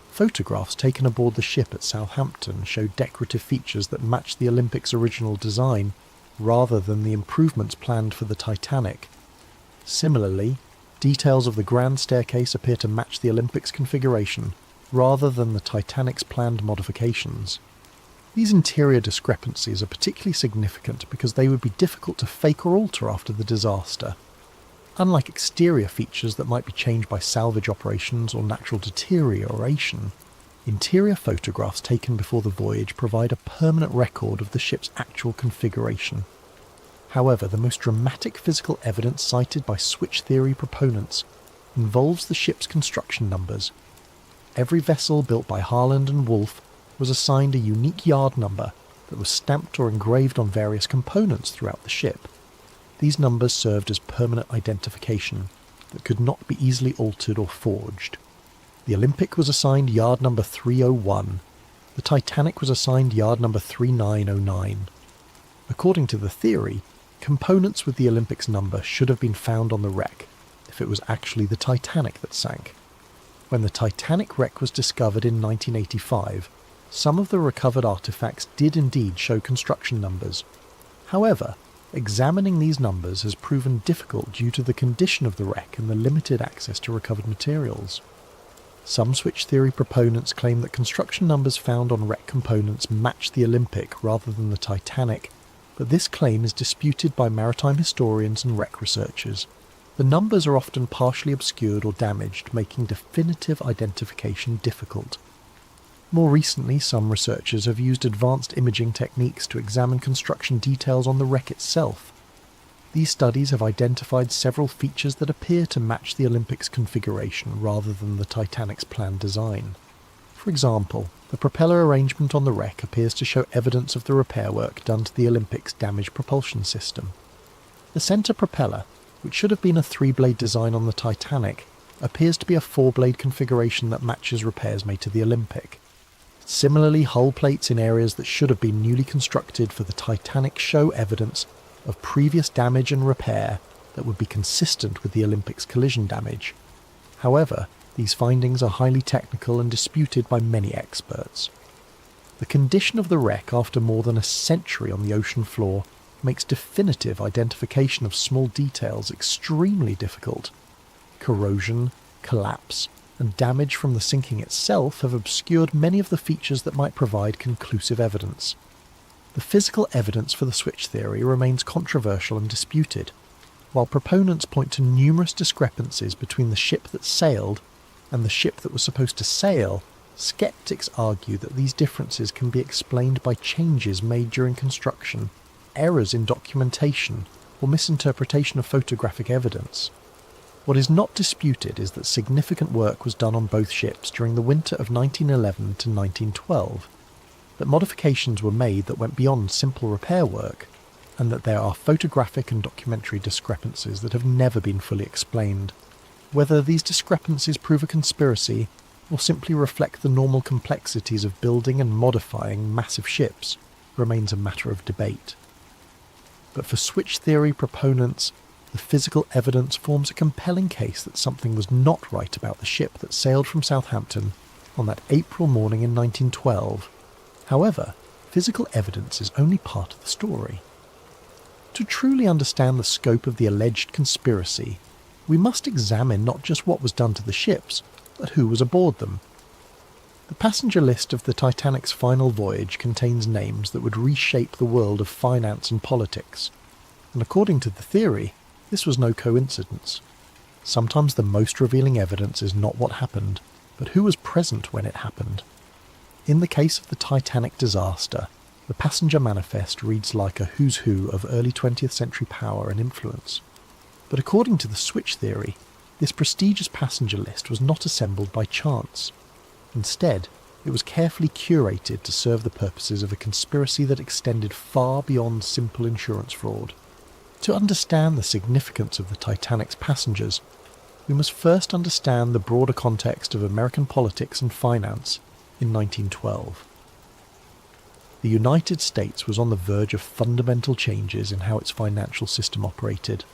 Photographs taken aboard the ship at Southampton show decorative features that match the Olympic's original design, rather than the improvements planned for the Titanic. Similarly, details of the grand staircase appear to match the Olympic's configuration, rather than the Titanic's planned modifications. These interior discrepancies are particularly significant because they would be difficult to fake or alter after the disaster. Unlike exterior features that might be changed by salvage operations or natural deterioration, interior photographs taken before the voyage provide a permanent record of the ship's actual configuration. However, the most dramatic physical evidence cited by switch theory proponents involves the ship's construction numbers. Every vessel built by Harland and Wolff was assigned a unique yard number that was stamped or engraved on various components throughout the ship. These numbers served as permanent identification that could not be easily altered or forged. The Olympic was assigned yard number 301. The Titanic was assigned yard number 3909. According to the theory, components with the Olympic's number should have been found on the wreck if it was actually the Titanic that sank. When the Titanic wreck was discovered in 1985, some of the recovered artifacts did indeed show construction numbers. However, examining these numbers has proven difficult due to the condition of the wreck and the limited access to recovered materials. Some switch theory proponents claim that construction numbers found on wreck components match the Olympic rather than the Titanic, but this claim is disputed by maritime historians and wreck researchers. The numbers are often partially obscured or damaged, making definitive identification difficult. More recently, some researchers have used advanced imaging techniques to examine construction details on the wreck itself. These studies have identified several features that appear to match the Olympic's configuration rather than the Titanic's planned design. For example, the propeller arrangement on the wreck appears to show evidence of the repair work done to the Olympic's damaged propulsion system. The centre propeller, which should have been a 3-blade design on the Titanic, appears to be a 4-blade configuration that matches repairs made to the Olympic. Similarly, hull plates in areas that should have been newly constructed for the Titanic show evidence of previous damage and repair that would be consistent with the Olympic's collision damage. However, these findings are highly technical and disputed by many experts. The condition of the wreck after more than a century on the ocean floor makes definitive identification of small details extremely difficult. Corrosion, collapse, and damage from the sinking itself have obscured many of the features that might provide conclusive evidence. The physical evidence for the switch theory remains controversial and disputed. While proponents point to numerous discrepancies between the ship that sailed and the ship that was supposed to sail, Skeptics argue that these differences can be explained by changes made during construction, errors in documentation, or misinterpretation of photographic evidence. What is not disputed is that significant work was done on both ships during the winter of 1911 to 1912, that modifications were made that went beyond simple repair work, and that there are photographic and documentary discrepancies that have never been fully explained. Whether these discrepancies prove a conspiracy or simply reflect the normal complexities of building and modifying massive ships remains a matter of debate. But for switch theory proponents, the physical evidence forms a compelling case that something was not right about the ship that sailed from Southampton on that April morning in 1912. However, physical evidence is only part of the story. To truly understand the scope of the alleged conspiracy, we must examine not just what was done to the ships, but who was aboard them. The passenger list of the Titanic's final voyage contains names that would reshape the world of finance and politics, and according to the theory, this was no coincidence. Sometimes the most revealing evidence is not what happened, but who was present when it happened. In the case of the Titanic disaster, the passenger manifest reads like a who's who of early 20th century power and influence. But according to the switch theory, this prestigious passenger list was not assembled by chance. Instead, it was carefully curated to serve the purposes of a conspiracy that extended far beyond simple insurance fraud. To understand the significance of the Titanic's passengers, we must first understand the broader context of American politics and finance in 1912. The United States was on the verge of fundamental changes in how its financial system operated.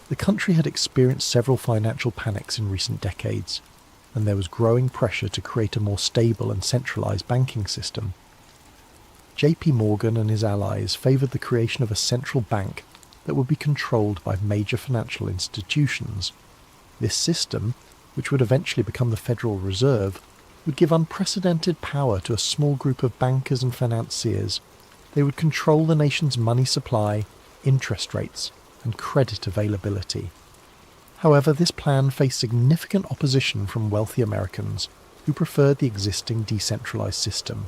The country had experienced several financial panics in recent decades, and there was growing pressure to create a more stable and centralized banking system. J.P. Morgan and his allies favored the creation of a central bank that would be controlled by major financial institutions. This system, which would eventually become the Federal Reserve, would give unprecedented power to a small group of bankers and financiers. They would control the nation's money supply, interest rates, and credit availability. However, this plan faced significant opposition from wealthy Americans who preferred the existing decentralized system.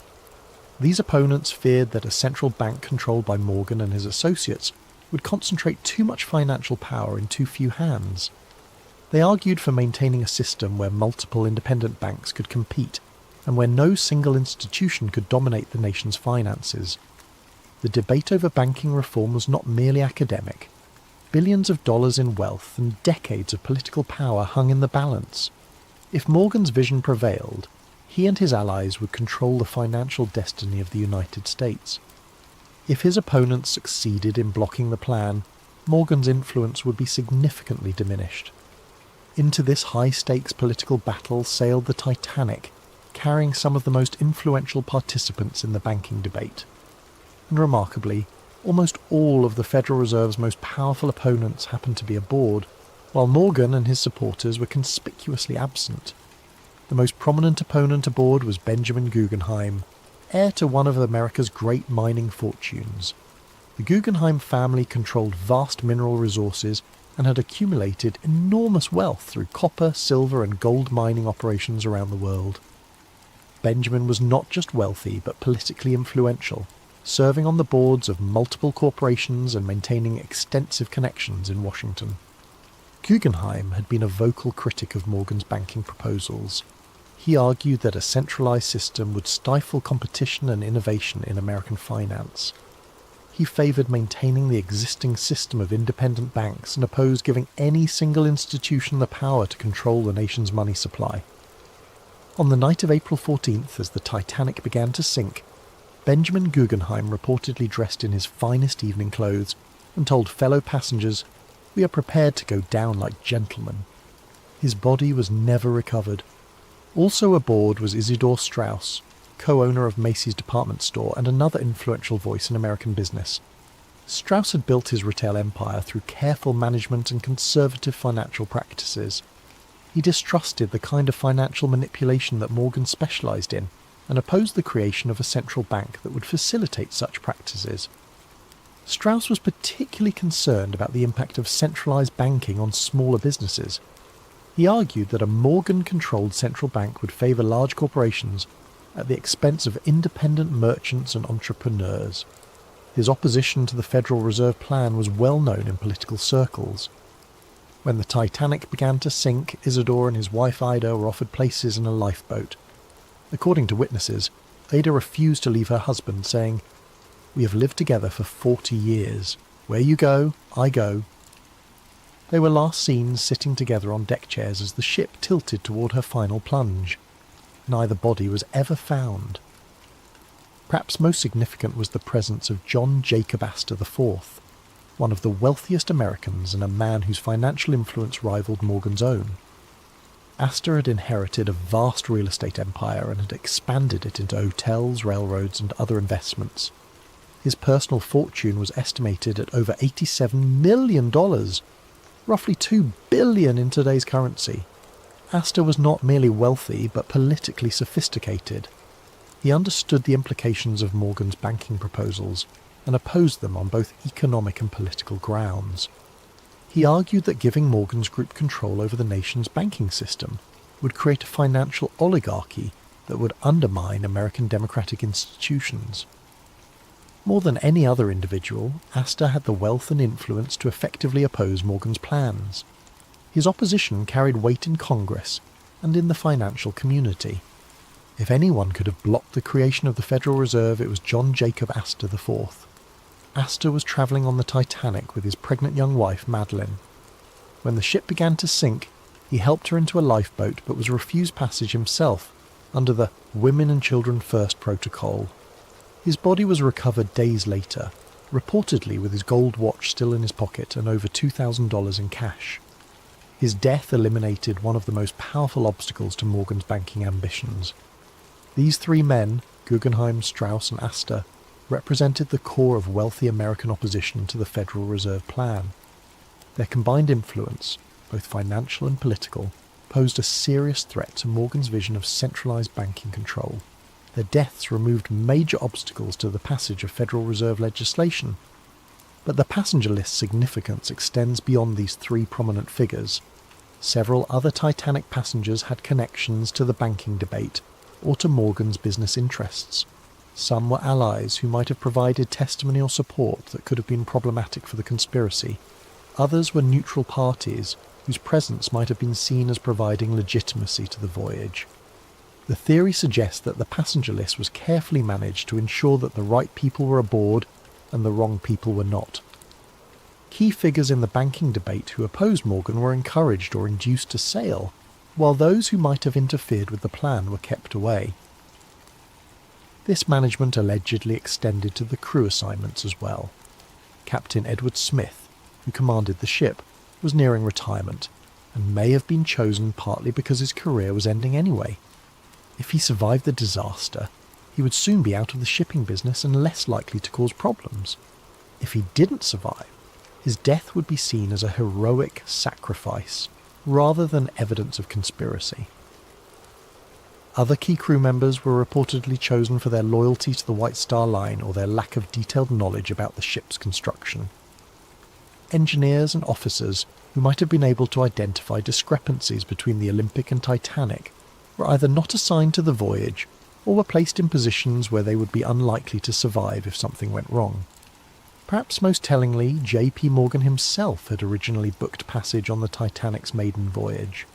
These opponents feared that a central bank controlled by Morgan and his associates would concentrate too much financial power in too few hands. They argued for maintaining a system where multiple independent banks could compete and where no single institution could dominate the nation's finances. The debate over banking reform was not merely academic. Billions of dollars in wealth and decades of political power hung in the balance. If Morgan's vision prevailed, he and his allies would control the financial destiny of the United States. If his opponents succeeded in blocking the plan, Morgan's influence would be significantly diminished. Into this high-stakes political battle sailed the Titanic, carrying some of the most influential participants in the banking debate. And remarkably, almost all of the Federal Reserve's most powerful opponents happened to be aboard, while Morgan and his supporters were conspicuously absent. The most prominent opponent aboard was Benjamin Guggenheim, heir to one of America's great mining fortunes. The Guggenheim family controlled vast mineral resources and had accumulated enormous wealth through copper, silver and gold mining operations around the world. Benjamin was not just wealthy but politically influential, serving on the boards of multiple corporations and maintaining extensive connections in Washington. Guggenheim had been a vocal critic of Morgan's banking proposals. He argued that a centralized system would stifle competition and innovation in American finance. He favored maintaining the existing system of independent banks and opposed giving any single institution the power to control the nation's money supply. On the night of April 14th, as the Titanic began to sink, Benjamin Guggenheim reportedly dressed in his finest evening clothes and told fellow passengers, "We are prepared to go down like gentlemen." His body was never recovered. Also aboard was Isidor Straus, co-owner of Macy's department store and another influential voice in American business. Straus had built his retail empire through careful management and conservative financial practices. He distrusted the kind of financial manipulation that Morgan specialized in and opposed the creation of a central bank that would facilitate such practices. Straus was particularly concerned about the impact of centralized banking on smaller businesses. He argued that a Morgan-controlled central bank would favour large corporations at the expense of independent merchants and entrepreneurs. His opposition to the Federal Reserve Plan was well known in political circles. When the Titanic began to sink, Isidore and his wife Ida were offered places in a lifeboat. According to witnesses, Ada refused to leave her husband, saying, "We have lived together for 40 years. Where you go, I go." They were last seen sitting together on deck chairs as the ship tilted toward her final plunge. Neither body was ever found. Perhaps most significant was the presence of John Jacob Astor IV, one of the wealthiest Americans and a man whose financial influence rivaled Morgan's own. Astor had inherited a vast real estate empire and had expanded it into hotels, railroads, and other investments. His personal fortune was estimated at over $87 million, roughly $2 billion in today's currency. Astor was not merely wealthy, but politically sophisticated. He understood the implications of Morgan's banking proposals and opposed them on both economic and political grounds. He argued that giving Morgan's group control over the nation's banking system would create a financial oligarchy that would undermine American democratic institutions. More than any other individual, Astor had the wealth and influence to effectively oppose Morgan's plans. His opposition carried weight in Congress and in the financial community. If anyone could have blocked the creation of the Federal Reserve, it was John Jacob Astor IV. Astor was travelling on the Titanic with his pregnant young wife, Madeline. When the ship began to sink, he helped her into a lifeboat but was refused passage himself under the Women and Children First protocol. His body was recovered days later, reportedly with his gold watch still in his pocket and over $2,000 in cash. His death eliminated one of the most powerful obstacles to Morgan's banking ambitions. These three men, Guggenheim, Strauss and Astor, represented the core of wealthy American opposition to the Federal Reserve Plan. Their combined influence, both financial and political, posed a serious threat to Morgan's vision of centralized banking control. Their deaths removed major obstacles to the passage of Federal Reserve legislation. But the passenger list's significance extends beyond these three prominent figures. Several other Titanic passengers had connections to the banking debate or to Morgan's business interests. Some were allies who might have provided testimonial support that could have been problematic for the conspiracy. Others were neutral parties whose presence might have been seen as providing legitimacy to the voyage. The theory suggests that the passenger list was carefully managed to ensure that the right people were aboard and the wrong people were not. Key figures in the banking debate who opposed Morgan were encouraged or induced to sail, while those who might have interfered with the plan were kept away. This management allegedly extended to the crew assignments as well. Captain Edward Smith, who commanded the ship, was nearing retirement, and may have been chosen partly because his career was ending anyway. If he survived the disaster, he would soon be out of the shipping business and less likely to cause problems. If he didn't survive, his death would be seen as a heroic sacrifice, rather than evidence of conspiracy. Other key crew members were reportedly chosen for their loyalty to the White Star Line or their lack of detailed knowledge about the ship's construction. Engineers and officers who might have been able to identify discrepancies between the Olympic and Titanic were either not assigned to the voyage or were placed in positions where they would be unlikely to survive if something went wrong. Perhaps most tellingly, J.P. Morgan himself had originally booked passage on the Titanic's maiden voyage.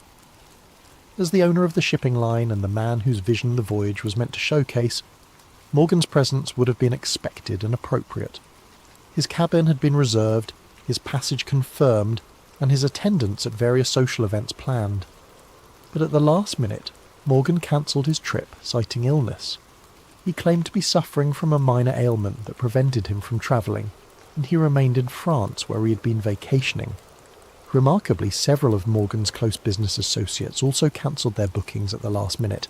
As the owner of the shipping line and the man whose vision the voyage was meant to showcase, Morgan's presence would have been expected and appropriate. His cabin had been reserved, his passage confirmed, and his attendance at various social events planned. But at the last minute, Morgan cancelled his trip, citing illness. He claimed to be suffering from a minor ailment that prevented him from travelling, and he remained in France where he had been vacationing. Remarkably, several of Morgan's close business associates also cancelled their bookings at the last minute,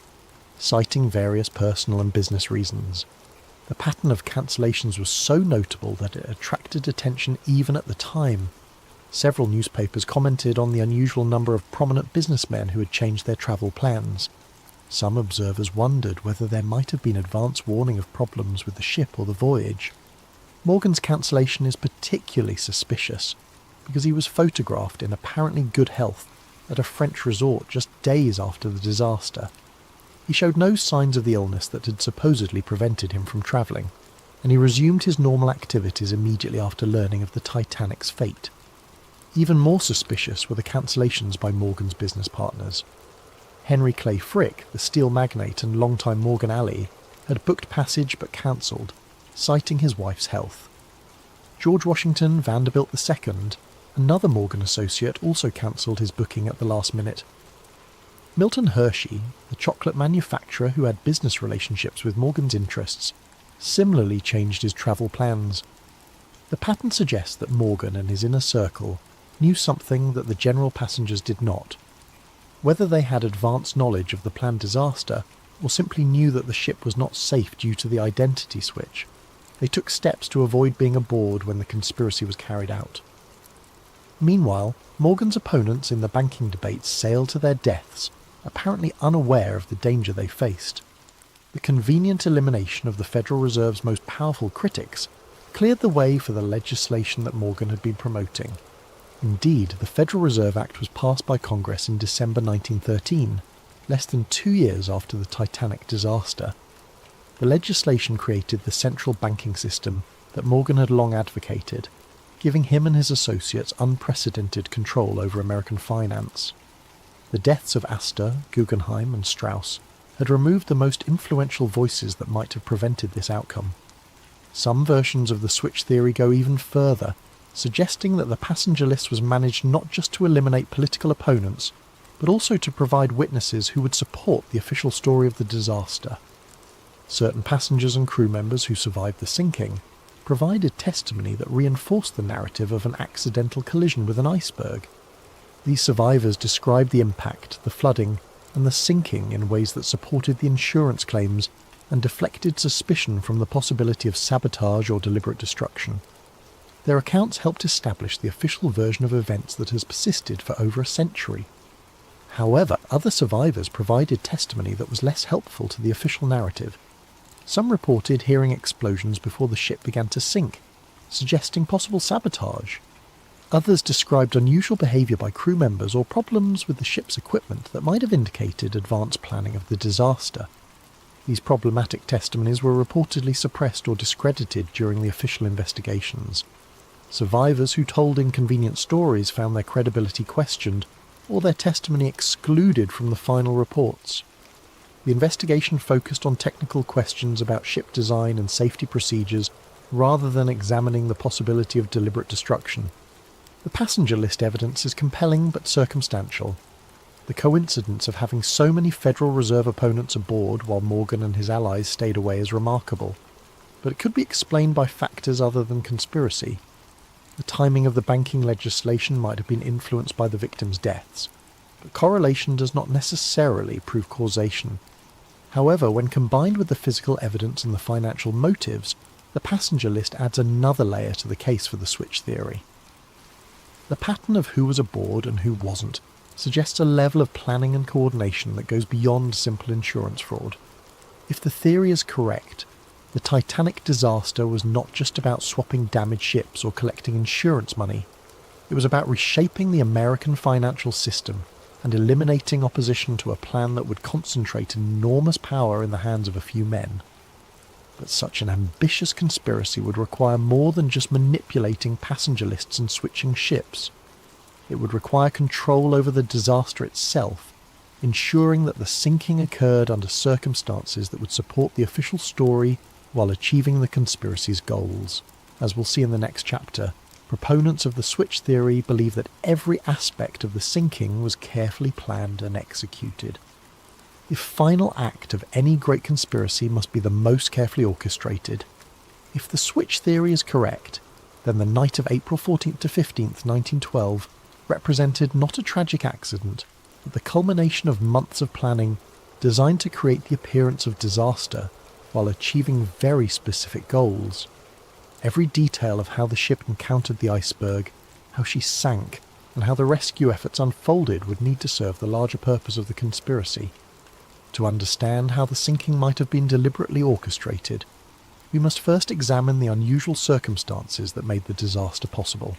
citing various personal and business reasons. The pattern of cancellations was so notable that it attracted attention even at the time. Several newspapers commented on the unusual number of prominent businessmen who had changed their travel plans. Some observers wondered whether there might have been advance warning of problems with the ship or the voyage. Morgan's cancellation is particularly suspicious, because he was photographed in apparently good health at a French resort just days after the disaster. He showed no signs of the illness that had supposedly prevented him from travelling, and he resumed his normal activities immediately after learning of the Titanic's fate. Even more suspicious were the cancellations by Morgan's business partners. Henry Clay Frick, the steel magnate and longtime Morgan ally, had booked passage but cancelled, citing his wife's health. George Washington Vanderbilt II, another Morgan associate, also cancelled his booking at the last minute. Milton Hershey, the chocolate manufacturer who had business relationships with Morgan's interests, similarly changed his travel plans. The pattern suggests that Morgan and his inner circle knew something that the general passengers did not. Whether they had advanced knowledge of the planned disaster, or simply knew that the ship was not safe due to the identity switch, they took steps to avoid being aboard when the conspiracy was carried out. Meanwhile, Morgan's opponents in the banking debates sailed to their deaths, apparently unaware of the danger they faced. The convenient elimination of the Federal Reserve's most powerful critics cleared the way for the legislation that Morgan had been promoting. Indeed, the Federal Reserve Act was passed by Congress in December 1913, less than 2 years after the Titanic disaster. The legislation created the central banking system that Morgan had long advocated, giving him and his associates unprecedented control over American finance. The deaths of Astor, Guggenheim and Strauss had removed the most influential voices that might have prevented this outcome. Some versions of the switch theory go even further, suggesting that the passenger list was managed not just to eliminate political opponents, but also to provide witnesses who would support the official story of the disaster. Certain passengers and crew members who survived the sinking provided testimony that reinforced the narrative of an accidental collision with an iceberg. These survivors described the impact, the flooding, and the sinking in ways that supported the insurance claims and deflected suspicion from the possibility of sabotage or deliberate destruction. Their accounts helped establish the official version of events that has persisted for over a century. However, other survivors provided testimony that was less helpful to the official narrative. Some reported hearing explosions before the ship began to sink, suggesting possible sabotage. Others described unusual behaviour by crew members or problems with the ship's equipment that might have indicated advanced planning of the disaster. These problematic testimonies were reportedly suppressed or discredited during the official investigations. Survivors who told inconvenient stories found their credibility questioned or their testimony excluded from the final reports. The investigation focused on technical questions about ship design and safety procedures rather than examining the possibility of deliberate destruction. The passenger list evidence is compelling but circumstantial. The coincidence of having so many Federal Reserve opponents aboard while Morgan and his allies stayed away is remarkable, but it could be explained by factors other than conspiracy. The timing of the banking legislation might have been influenced by the victims' deaths, but correlation does not necessarily prove causation. However, when combined with the physical evidence and the financial motives, the passenger list adds another layer to the case for the switch theory. The pattern of who was aboard and who wasn't suggests a level of planning and coordination that goes beyond simple insurance fraud. If the theory is correct, the Titanic disaster was not just about swapping damaged ships or collecting insurance money. It was about reshaping the American financial system and eliminating opposition to a plan that would concentrate enormous power in the hands of a few men. But such an ambitious conspiracy would require more than just manipulating passenger lists and switching ships. It would require control over the disaster itself, ensuring that the sinking occurred under circumstances that would support the official story while achieving the conspiracy's goals. As we'll see in the next chapter, proponents of the switch theory believe that every aspect of the sinking was carefully planned and executed. The final act of any great conspiracy must be the most carefully orchestrated. If the switch theory is correct, then the night of April 14th to 15th, 1912 represented not a tragic accident, but the culmination of months of planning designed to create the appearance of disaster while achieving very specific goals. Every detail of how the ship encountered the iceberg, how she sank, and how the rescue efforts unfolded would need to serve the larger purpose of the conspiracy. To understand how the sinking might have been deliberately orchestrated, we must first examine the unusual circumstances that made the disaster possible.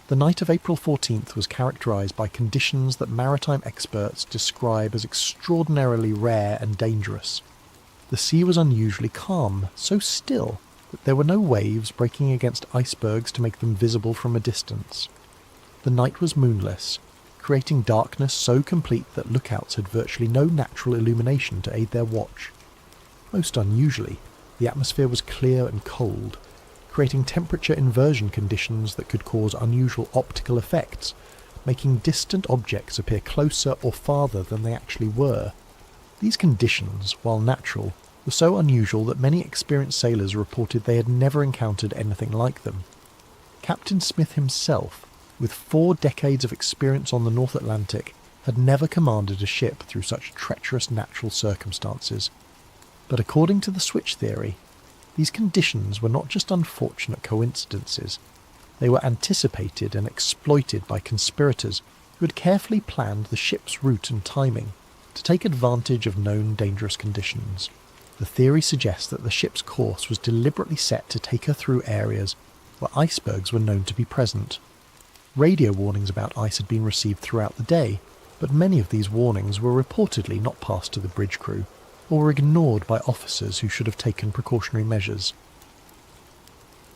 The night of April 14th was characterised by conditions that maritime experts describe as extraordinarily rare and dangerous. The sea was unusually calm, so still that there were no waves breaking against icebergs to make them visible from a distance. The night was moonless, creating darkness so complete that lookouts had virtually no natural illumination to aid their watch. Most unusually, the atmosphere was clear and cold, creating temperature inversion conditions that could cause unusual optical effects, making distant objects appear closer or farther than they actually were. These conditions, while natural, were so unusual that many experienced sailors reported they had never encountered anything like them. Captain Smith himself, with 4 decades of experience on the North Atlantic, had never commanded a ship through such treacherous natural circumstances. But according to the switch theory, these conditions were not just unfortunate coincidences, they were anticipated and exploited by conspirators who had carefully planned the ship's route and timing to take advantage of known dangerous conditions. The theory suggests that the ship's course was deliberately set to take her through areas where icebergs were known to be present. Radio warnings about ice had been received throughout the day, but many of these warnings were reportedly not passed to the bridge crew, or were ignored by officers who should have taken precautionary measures.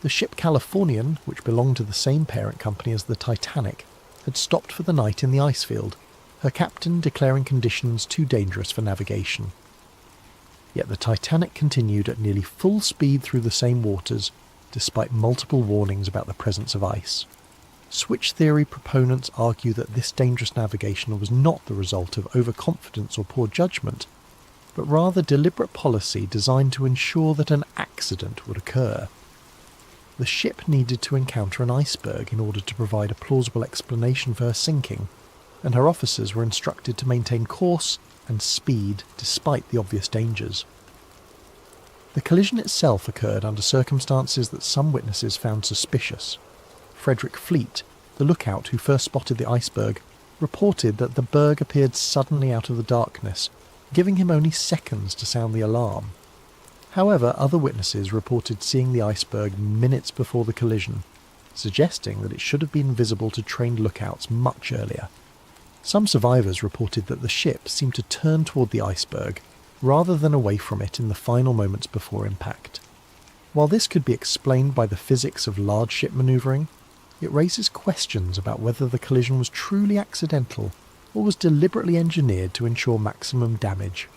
The ship Californian, which belonged to the same parent company as the Titanic, had stopped for the night in the ice field, her captain declaring conditions too dangerous for navigation. Yet the Titanic continued at nearly full speed through the same waters, despite multiple warnings about the presence of ice. Switch theory proponents argue that this dangerous navigation was not the result of overconfidence or poor judgment, but rather deliberate policy designed to ensure that an accident would occur. The ship needed to encounter an iceberg in order to provide a plausible explanation for her sinking, and her officers were instructed to maintain course and speed despite the obvious dangers. The collision itself occurred under circumstances that some witnesses found suspicious. Frederick Fleet, the lookout who first spotted the iceberg, reported that the berg appeared suddenly out of the darkness, giving him only seconds to sound the alarm. However, other witnesses reported seeing the iceberg minutes before the collision, suggesting that it should have been visible to trained lookouts much earlier. Some survivors reported that the ship seemed to turn toward the iceberg rather than away from it in the final moments before impact. While this could be explained by the physics of large ship manoeuvring, it raises questions about whether the collision was truly accidental or was deliberately engineered to ensure maximum damage.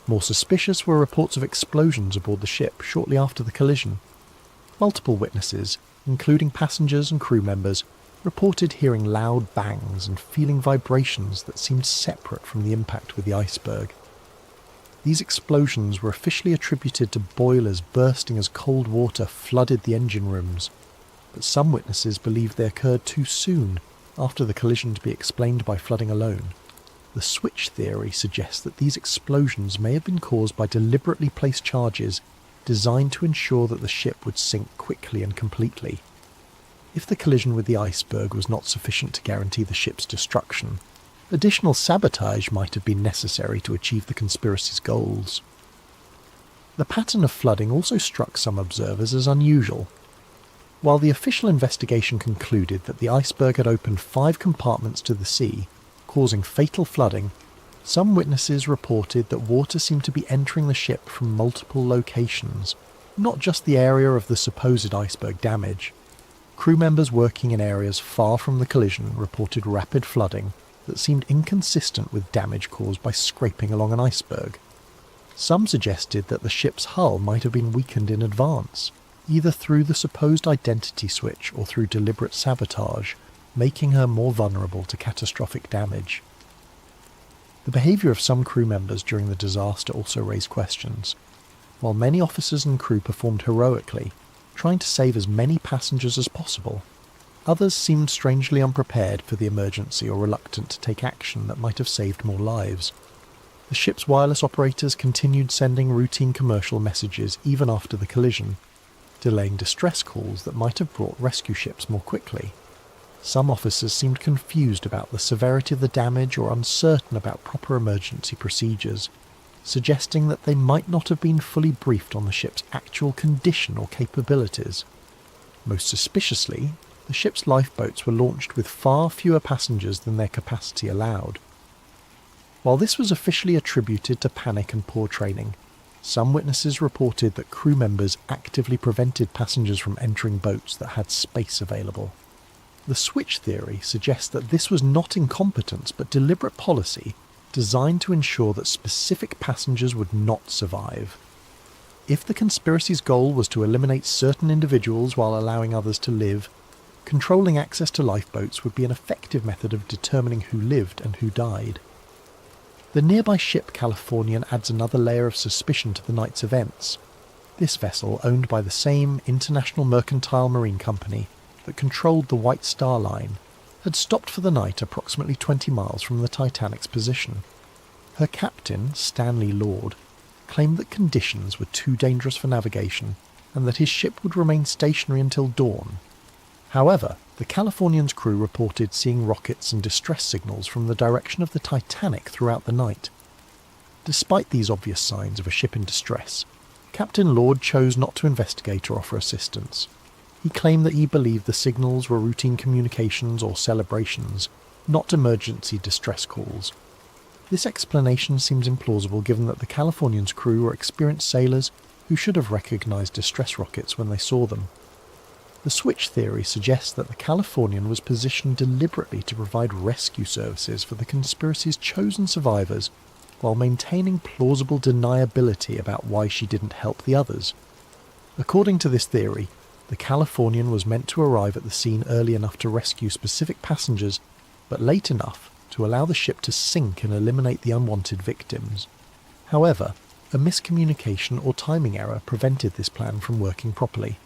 More suspicious were reports of explosions aboard the ship shortly after the collision. Multiple witnesses, including passengers and crew members, reported hearing loud bangs and feeling vibrations that seemed separate from the impact with the iceberg. These explosions were officially attributed to boilers bursting as cold water flooded the engine rooms, but some witnesses believed they occurred too soon after the collision to be explained by flooding alone. The switch theory suggests that these explosions may have been caused by deliberately placed charges designed to ensure that the ship would sink quickly and completely. If the collision with the iceberg was not sufficient to guarantee the ship's destruction, additional sabotage might have been necessary to achieve the conspiracy's goals. The pattern of flooding also struck some observers as unusual. While the official investigation concluded that the iceberg had opened 5 compartments to the sea, causing fatal flooding, some witnesses reported that water seemed to be entering the ship from multiple locations, not just the area of the supposed iceberg damage. Crew members working in areas far from the collision reported rapid flooding that seemed inconsistent with damage caused by scraping along an iceberg. Some suggested that the ship's hull might have been weakened in advance, either through the supposed identity switch or through deliberate sabotage, making her more vulnerable to catastrophic damage. The behaviour of some crew members during the disaster also raised questions. While many officers and crew performed heroically, trying to save as many passengers as possible, others seemed strangely unprepared for the emergency or reluctant to take action that might have saved more lives. The ship's wireless operators continued sending routine commercial messages even after the collision, delaying distress calls that might have brought rescue ships more quickly. Some officers seemed confused about the severity of the damage or uncertain about proper emergency procedures, suggesting that they might not have been fully briefed on the ship's actual condition or capabilities. Most suspiciously, the ship's lifeboats were launched with far fewer passengers than their capacity allowed. While this was officially attributed to panic and poor training, some witnesses reported that crew members actively prevented passengers from entering boats that had space available. The switch theory suggests that this was not incompetence but deliberate policy designed to ensure that specific passengers would not survive. If the conspiracy's goal was to eliminate certain individuals while allowing others to live, controlling access to lifeboats would be an effective method of determining who lived and who died. The nearby ship Californian adds another layer of suspicion to the night's events. This vessel, owned by the same International Mercantile Marine Company that controlled the White Star Line, had stopped for the night approximately 20 miles from the Titanic's position. Her captain, Stanley Lord, claimed that conditions were too dangerous for navigation and that his ship would remain stationary until dawn. However, the Californian's crew reported seeing rockets and distress signals from the direction of the Titanic throughout the night. Despite these obvious signs of a ship in distress, Captain Lord chose not to investigate or offer assistance. He claimed that he believed the signals were routine communications or celebrations, not emergency distress calls. This explanation seems implausible given that the Californian's crew were experienced sailors who should have recognised distress rockets when they saw them. The switch theory suggests that the Californian was positioned deliberately to provide rescue services for the conspiracy's chosen survivors while maintaining plausible deniability about why she didn't help the others. According to this theory, the Californian was meant to arrive at the scene early enough to rescue specific passengers, but late enough to allow the ship to sink and eliminate the unwanted victims. However, a miscommunication or timing error prevented this plan from working properly,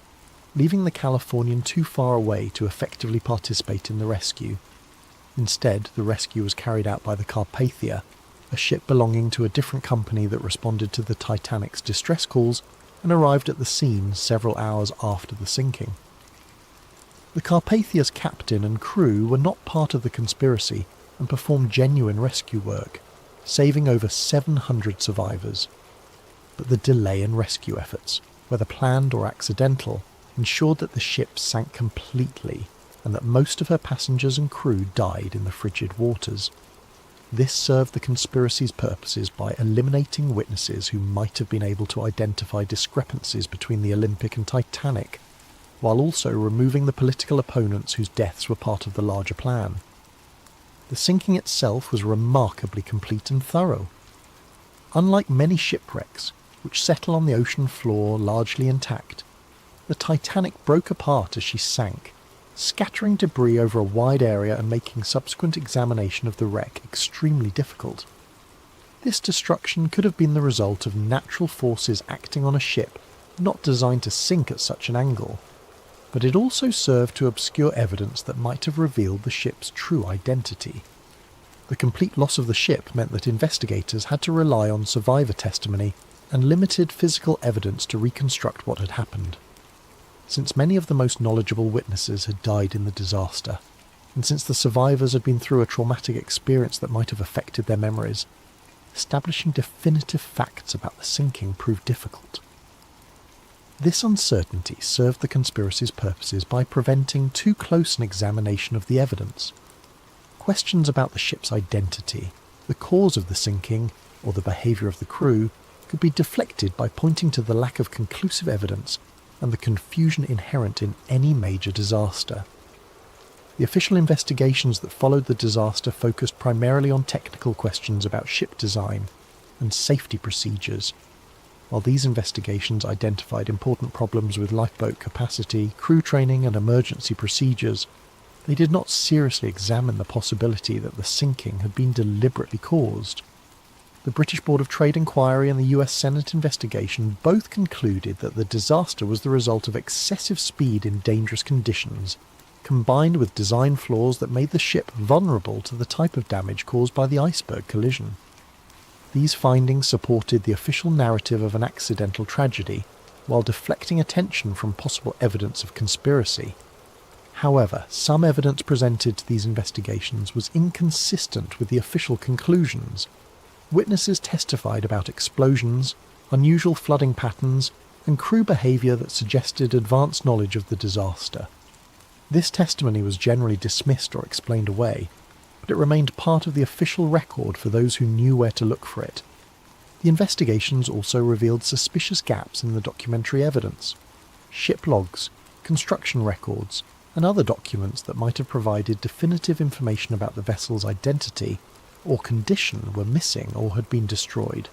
leaving the Californian too far away to effectively participate in the rescue. Instead, the rescue was carried out by the Carpathia, a ship belonging to a different company that responded to the Titanic's distress calls and arrived at the scene several hours after the sinking. The Carpathia's captain and crew were not part of the conspiracy and performed genuine rescue work, saving over 700 survivors. But the delay in rescue efforts, whether planned or accidental, ensured that the ship sank completely and that most of her passengers and crew died in the frigid waters. This served the conspiracy's purposes by eliminating witnesses who might have been able to identify discrepancies between the Olympic and Titanic, while also removing the political opponents whose deaths were part of the larger plan. The sinking itself was remarkably complete and thorough. Unlike many shipwrecks, which settle on the ocean floor largely intact, the Titanic broke apart as she sank, scattering debris over a wide area and making subsequent examination of the wreck extremely difficult. This destruction could have been the result of natural forces acting on a ship not designed to sink at such an angle, but it also served to obscure evidence that might have revealed the ship's true identity. The complete loss of the ship meant that investigators had to rely on survivor testimony and limited physical evidence to reconstruct what had happened. Since many of the most knowledgeable witnesses had died in the disaster, and since the survivors had been through a traumatic experience that might have affected their memories, establishing definitive facts about the sinking proved difficult. This uncertainty served the conspiracy's purposes by preventing too close an examination of the evidence. Questions about the ship's identity, the cause of the sinking, or the behaviour of the crew could be deflected by pointing to the lack of conclusive evidence and the confusion inherent in any major disaster. The official investigations that followed the disaster focused primarily on technical questions about ship design and safety procedures. While these investigations identified important problems with lifeboat capacity, crew training and emergency procedures, they did not seriously examine the possibility that the sinking had been deliberately caused. The British Board of Trade Inquiry and the US Senate investigation both concluded that the disaster was the result of excessive speed in dangerous conditions, combined with design flaws that made the ship vulnerable to the type of damage caused by the iceberg collision. These findings supported the official narrative of an accidental tragedy, while deflecting attention from possible evidence of conspiracy. However, some evidence presented to these investigations was inconsistent with the official conclusions. Witnesses testified about explosions, unusual flooding patterns, and crew behaviour that suggested advanced knowledge of the disaster. This testimony was generally dismissed or explained away, but it remained part of the official record for those who knew where to look for it. The investigations also revealed suspicious gaps in the documentary evidence. Ship logs, construction records, and other documents that might have provided definitive information about the vessel's identity or condition were missing or had been destroyed.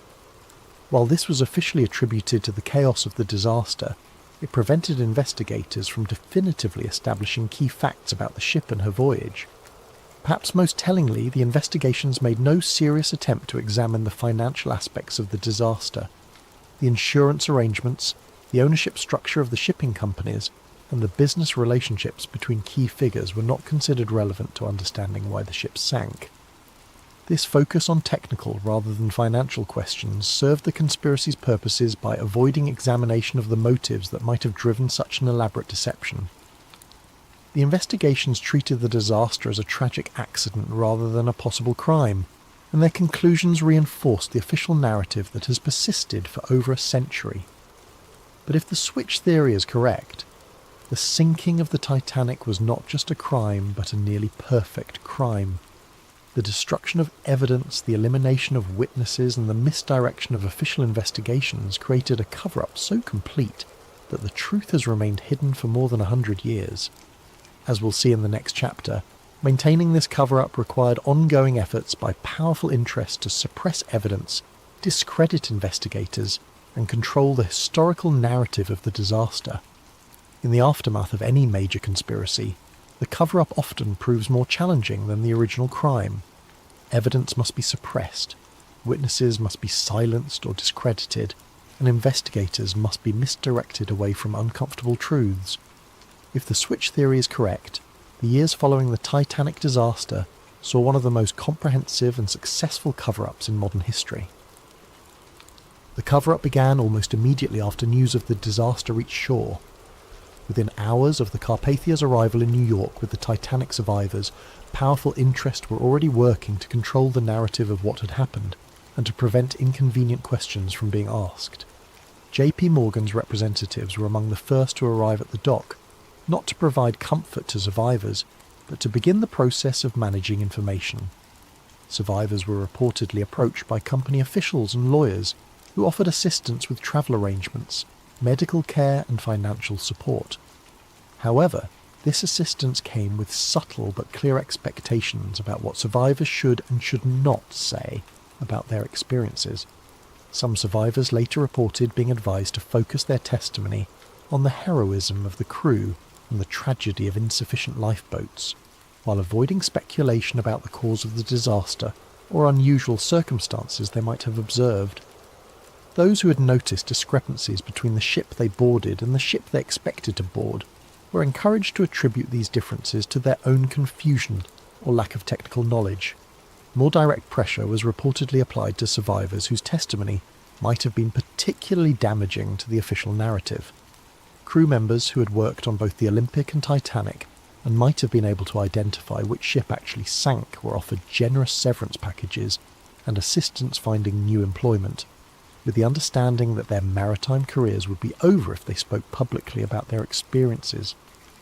While this was officially attributed to the chaos of the disaster, it prevented investigators from definitively establishing key facts about the ship and her voyage. Perhaps most tellingly, the investigations made no serious attempt to examine the financial aspects of the disaster. The insurance arrangements, the ownership structure of the shipping companies, and the business relationships between key figures were not considered relevant to understanding why the ship sank. This focus on technical rather than financial questions served the conspiracy's purposes by avoiding examination of the motives that might have driven such an elaborate deception. The investigations treated the disaster as a tragic accident rather than a possible crime, and their conclusions reinforced the official narrative that has persisted for over a century. But if the switch theory is correct, the sinking of the Titanic was not just a crime, but a nearly perfect crime. The destruction of evidence, the elimination of witnesses, and the misdirection of official investigations created a cover-up so complete that the truth has remained hidden for more than 100 years. As we'll see in the next chapter, maintaining this cover-up required ongoing efforts by powerful interests to suppress evidence, discredit investigators, and control the historical narrative of the disaster. In the aftermath of any major conspiracy, the cover-up often proves more challenging than the original crime. Evidence must be suppressed, witnesses must be silenced or discredited, and investigators must be misdirected away from uncomfortable truths. If the switch theory is correct, the years following the Titanic disaster saw one of the most comprehensive and successful cover-ups in modern history. The cover-up began almost immediately after news of the disaster reached shore. Within hours of the Carpathia's arrival in New York with the Titanic survivors, powerful interests were already working to control the narrative of what had happened and to prevent inconvenient questions from being asked. J.P. Morgan's representatives were among the first to arrive at the dock, not to provide comfort to survivors, but to begin the process of managing information. Survivors were reportedly approached by company officials and lawyers who offered assistance with travel arrangements, medical care and financial support. However, this assistance came with subtle but clear expectations about what survivors should and should not say about their experiences. Some survivors later reported being advised to focus their testimony on the heroism of the crew and the tragedy of insufficient lifeboats, while avoiding speculation about the cause of the disaster or unusual circumstances they might have observed. Those who had noticed discrepancies between the ship they boarded and the ship they expected to board were encouraged to attribute these differences to their own confusion or lack of technical knowledge. More direct pressure was reportedly applied to survivors whose testimony might have been particularly damaging to the official narrative. Crew members who had worked on both the Olympic and Titanic and might have been able to identify which ship actually sank were offered generous severance packages and assistance finding new employment, with the understanding that their maritime careers would be over if they spoke publicly about their experiences.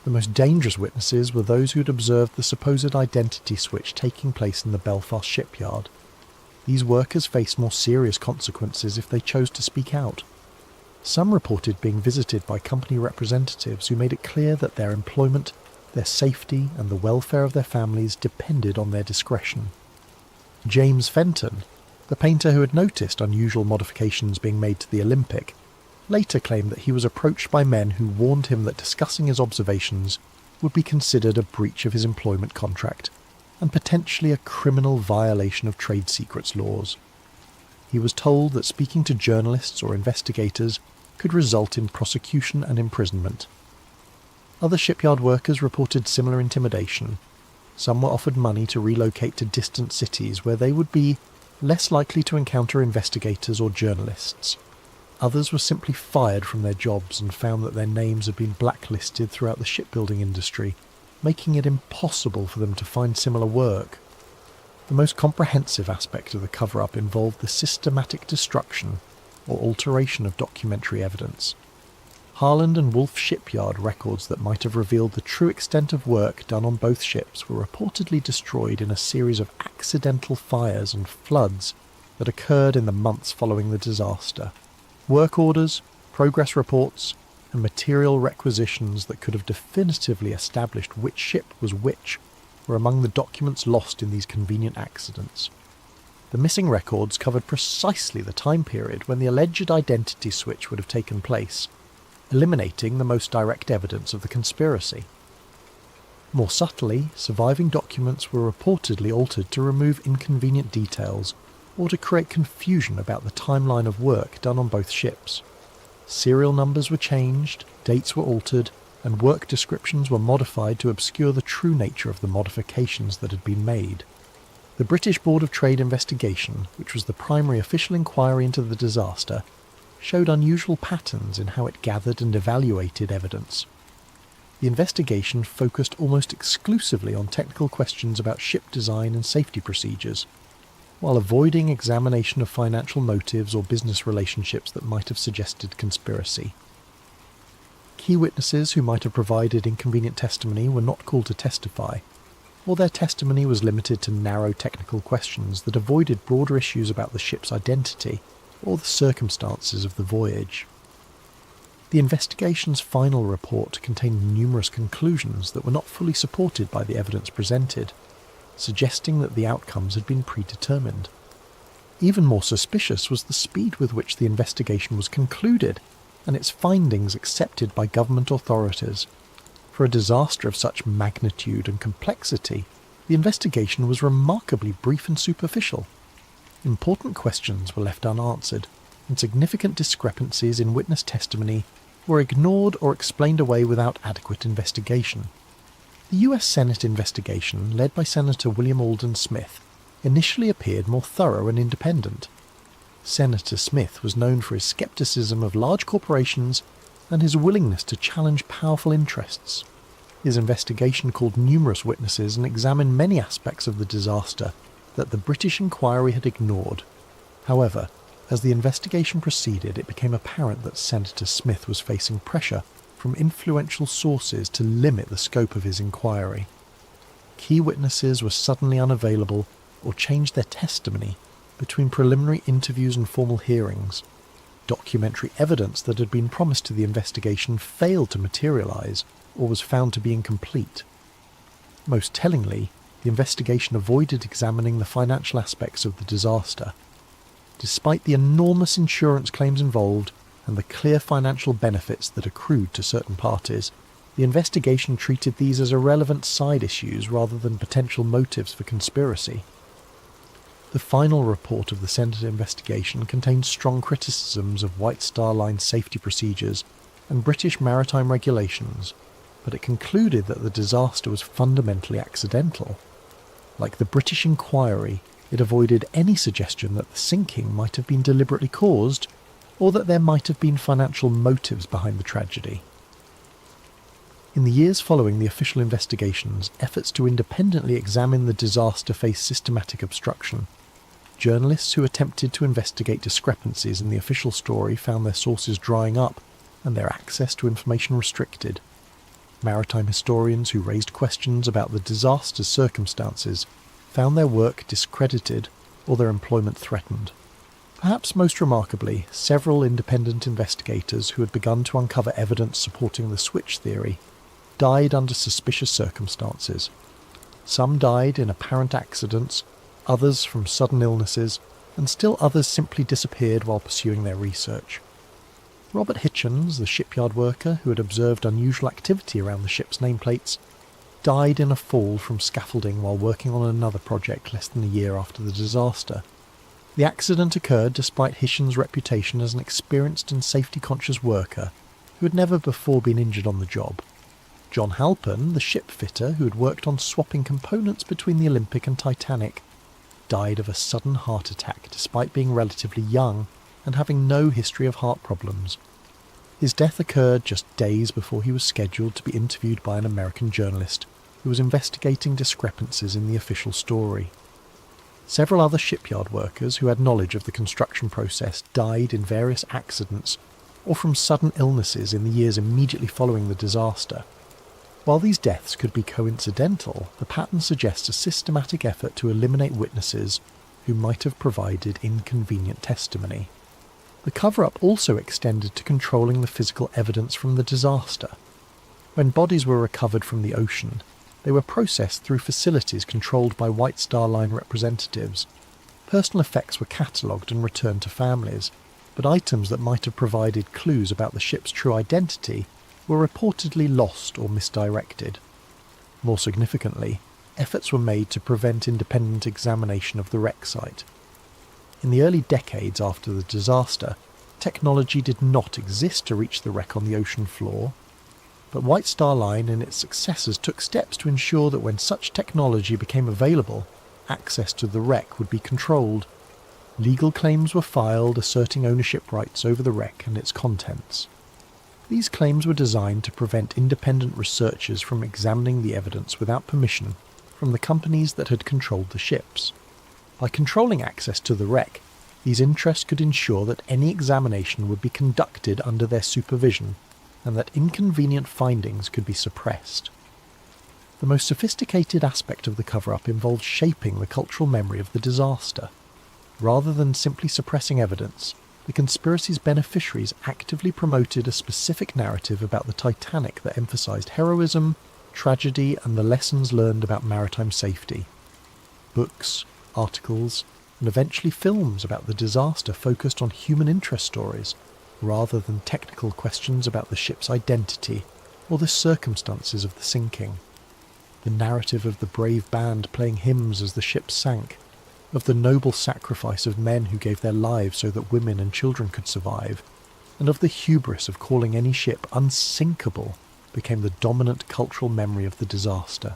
The most dangerous witnesses were those who had observed the supposed identity switch taking place in the Belfast shipyard. These workers faced more serious consequences if they chose to speak out. Some reported being visited by company representatives who made it clear that their employment, their safety, and the welfare of their families depended on their discretion. James Fenton, the painter who had noticed unusual modifications being made to the Olympic, later claimed that he was approached by men who warned him that discussing his observations would be considered a breach of his employment contract and potentially a criminal violation of trade secrets laws. He was told that speaking to journalists or investigators could result in prosecution and imprisonment. Other shipyard workers reported similar intimidation. Some were offered money to relocate to distant cities where they would be less likely to encounter investigators or journalists. Others were simply fired from their jobs and found that their names had been blacklisted throughout the shipbuilding industry, making it impossible for them to find similar work. The most comprehensive aspect of the cover-up involved the systematic destruction or alteration of documentary evidence. Harland and Wolff shipyard records that might have revealed the true extent of work done on both ships were reportedly destroyed in a series of accidental fires and floods that occurred in the months following the disaster. Work orders, progress reports, and material requisitions that could have definitively established which ship was which were among the documents lost in these convenient accidents. The missing records covered precisely the time period when the alleged identity switch would have taken place, eliminating the most direct evidence of the conspiracy. More subtly, surviving documents were reportedly altered to remove inconvenient details or to create confusion about the timeline of work done on both ships. Serial numbers were changed, dates were altered, and work descriptions were modified to obscure the true nature of the modifications that had been made. The British Board of Trade investigation, which was the primary official inquiry into the disaster, showed unusual patterns in how it gathered and evaluated evidence. The investigation focused almost exclusively on technical questions about ship design and safety procedures, while avoiding examination of financial motives or business relationships that might have suggested conspiracy. Key witnesses who might have provided inconvenient testimony were not called to testify, or their testimony was limited to narrow technical questions that avoided broader issues about the ship's identity or the circumstances of the voyage. The investigation's final report contained numerous conclusions that were not fully supported by the evidence presented, suggesting that the outcomes had been predetermined. Even more suspicious was the speed with which the investigation was concluded, and its findings accepted by government authorities. For a disaster of such magnitude and complexity, the investigation was remarkably brief and superficial. Important questions were left unanswered, and significant discrepancies in witness testimony were ignored or explained away without adequate investigation. The US Senate investigation, led by Senator William Alden Smith, initially appeared more thorough and independent. Senator Smith was known for his skepticism of large corporations and his willingness to challenge powerful interests. His investigation called numerous witnesses and examined many aspects of the disaster that the British inquiry had ignored. However, as the investigation proceeded, it became apparent that Senator Smith was facing pressure from influential sources to limit the scope of his inquiry. Key witnesses were suddenly unavailable or changed their testimony between preliminary interviews and formal hearings. Documentary evidence that had been promised to the investigation failed to materialize or was found to be incomplete. Most tellingly, the investigation avoided examining the financial aspects of the disaster. Despite the enormous insurance claims involved and the clear financial benefits that accrued to certain parties, the investigation treated these as irrelevant side issues rather than potential motives for conspiracy. The final report of the Senate investigation contained strong criticisms of White Star Line safety procedures and British maritime regulations, but it concluded that the disaster was fundamentally accidental. Like the British inquiry, it avoided any suggestion that the sinking might have been deliberately caused, or that there might have been financial motives behind the tragedy. In the years following the official investigations, efforts to independently examine the disaster faced systematic obstruction. Journalists who attempted to investigate discrepancies in the official story found their sources drying up and their access to information restricted. Maritime historians who raised questions about the disaster's circumstances found their work discredited or their employment threatened. Perhaps most remarkably, several independent investigators who had begun to uncover evidence supporting the switch theory died under suspicious circumstances. Some died in apparent accidents, others from sudden illnesses, and still others simply disappeared while pursuing their research. Robert Hitchens, the shipyard worker who had observed unusual activity around the ship's nameplates, died in a fall from scaffolding while working on another project less than a year after the disaster. The accident occurred despite Hitchens' reputation as an experienced and safety-conscious worker who had never before been injured on the job. John Halpern, the ship fitter who had worked on swapping components between the Olympic and Titanic, died of a sudden heart attack despite being relatively young and having no history of heart problems. His death occurred just days before he was scheduled to be interviewed by an American journalist who was investigating discrepancies in the official story. Several other shipyard workers who had knowledge of the construction process died in various accidents or from sudden illnesses in the years immediately following the disaster. While these deaths could be coincidental, the pattern suggests a systematic effort to eliminate witnesses who might have provided inconvenient testimony. The cover-up also extended to controlling the physical evidence from the disaster. When bodies were recovered from the ocean, they were processed through facilities controlled by White Star Line representatives. Personal effects were catalogued and returned to families, but items that might have provided clues about the ship's true identity were reportedly lost or misdirected. More significantly, efforts were made to prevent independent examination of the wreck site. In the early decades after the disaster, technology did not exist to reach the wreck on the ocean floor, but White Star Line and its successors took steps to ensure that when such technology became available, access to the wreck would be controlled. Legal claims were filed asserting ownership rights over the wreck and its contents. These claims were designed to prevent independent researchers from examining the evidence without permission from the companies that had controlled the ships. By controlling access to the wreck, these interests could ensure that any examination would be conducted under their supervision and that inconvenient findings could be suppressed. The most sophisticated aspect of the cover-up involved shaping the cultural memory of the disaster. Rather than simply suppressing evidence, the conspiracy's beneficiaries actively promoted a specific narrative about the Titanic that emphasized heroism, tragedy, and the lessons learned about maritime safety. Books, articles, and eventually films about the disaster focused on human interest stories, rather than technical questions about the ship's identity or the circumstances of the sinking. The narrative of the brave band playing hymns as the ship sank, of the noble sacrifice of men who gave their lives so that women and children could survive, and of the hubris of calling any ship unsinkable, became the dominant cultural memory of the disaster.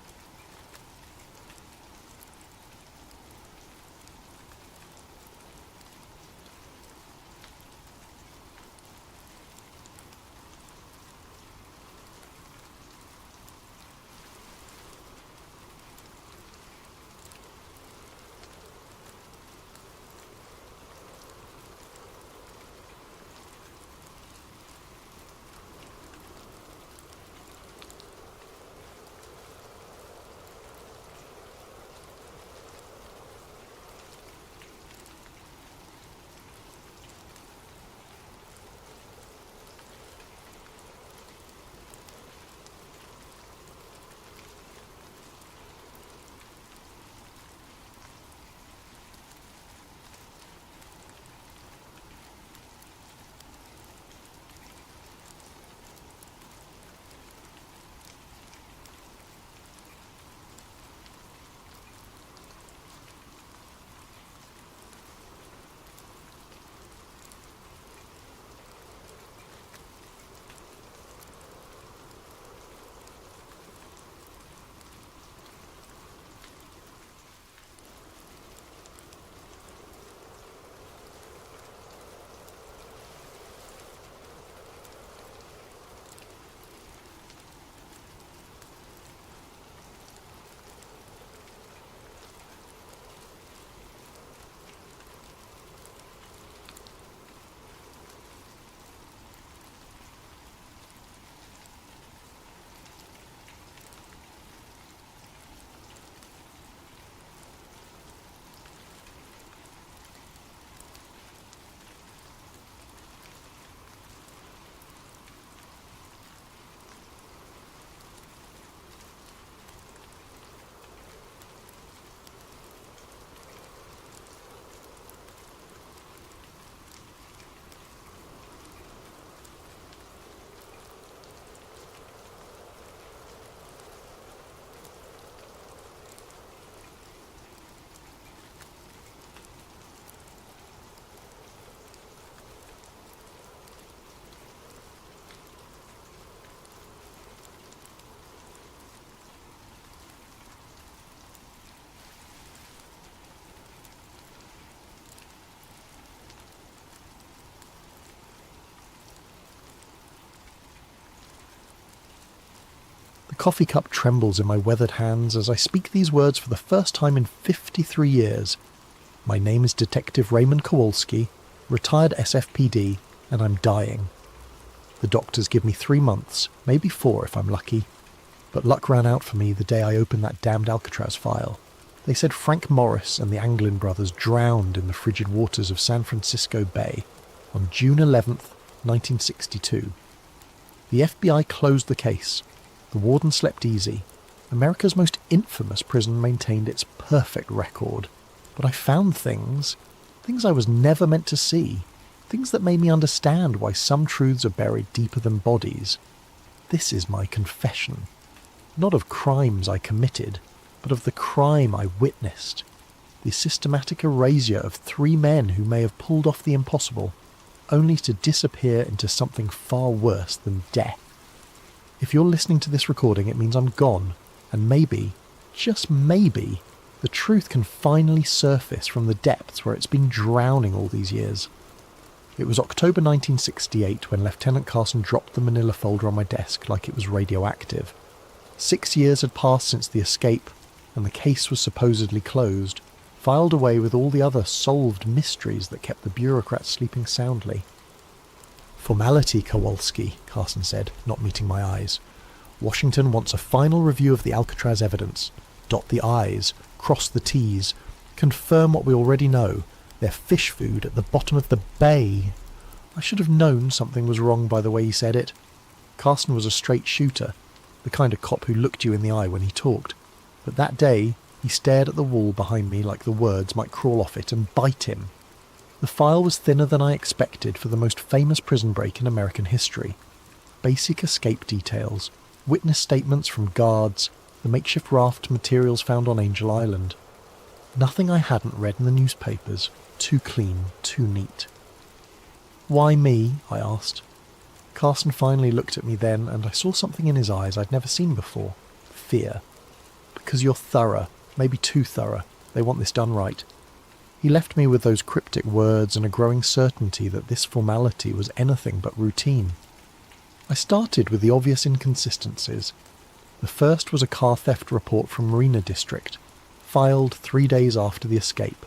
The coffee cup trembles in my weathered hands as I speak these words for the first time in 53 years. My name is Detective Raymond Kowalski, retired SFPD, and I'm dying. The doctors give me 3 months, maybe 4 if I'm lucky. But luck ran out for me the day I opened that damned Alcatraz file. They said Frank Morris and the Anglin brothers drowned in the frigid waters of San Francisco Bay on June 11th, 1962. The FBI closed the case. The warden slept easy. America's most infamous prison maintained its perfect record. But I found things I was never meant to see, things that made me understand why some truths are buried deeper than bodies. This is my confession. Not of crimes I committed, but of the crime I witnessed. The systematic erasure of 3 men who may have pulled off the impossible, only to disappear into something far worse than death. If you're listening to this recording, it means I'm gone, and maybe, just maybe, the truth can finally surface from the depths where it's been drowning all these years. It was October 1968 when Lieutenant Carson dropped the manila folder on my desk like it was radioactive. 6 years had passed since the escape, and the case was supposedly closed, filed away with all the other solved mysteries that kept the bureaucrats sleeping soundly. "Formality, Kowalski," Carson said, not meeting my eyes. "Washington wants a final review of the Alcatraz evidence. Dot the I's, cross the T's, confirm what we already know. They're fish food at the bottom of the bay." I should have known something was wrong by the way he said it. Carson was a straight shooter, the kind of cop who looked you in the eye when he talked. But that day, he stared at the wall behind me like the words might crawl off it and bite him. The file was thinner than I expected for the most famous prison break in American history. Basic escape details, witness statements from guards, the makeshift raft materials found on Angel Island. Nothing I hadn't read in the newspapers. Too clean, too neat. "Why me?" I asked. Carson finally looked at me then, and I saw something in his eyes I'd never seen before. Fear. "Because you're thorough, maybe too thorough. They want this done right." He left me with those cryptic words and a growing certainty that this formality was anything but routine. I started with the obvious inconsistencies. The first was a car theft report from Marina District, filed 3 days after the escape.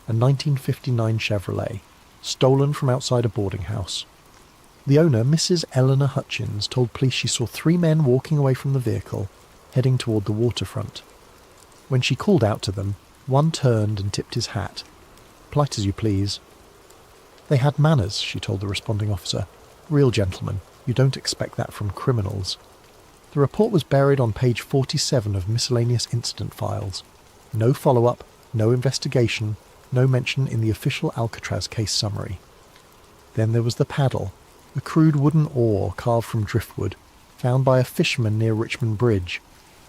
A 1959 Chevrolet, stolen from outside a boarding house. The owner, Mrs. Eleanor Hutchins, told police she saw 3 men walking away from the vehicle, heading toward the waterfront. When she called out to them, one turned and tipped his hat. "Polite as you please." "They had manners," she told the responding officer. "Real gentlemen. You don't expect that from criminals." The report was buried on page 47 of miscellaneous incident files. No follow-up, no investigation, no mention in the official Alcatraz case summary. Then there was the paddle, a crude wooden oar carved from driftwood, found by a fisherman near Richmond Bridge,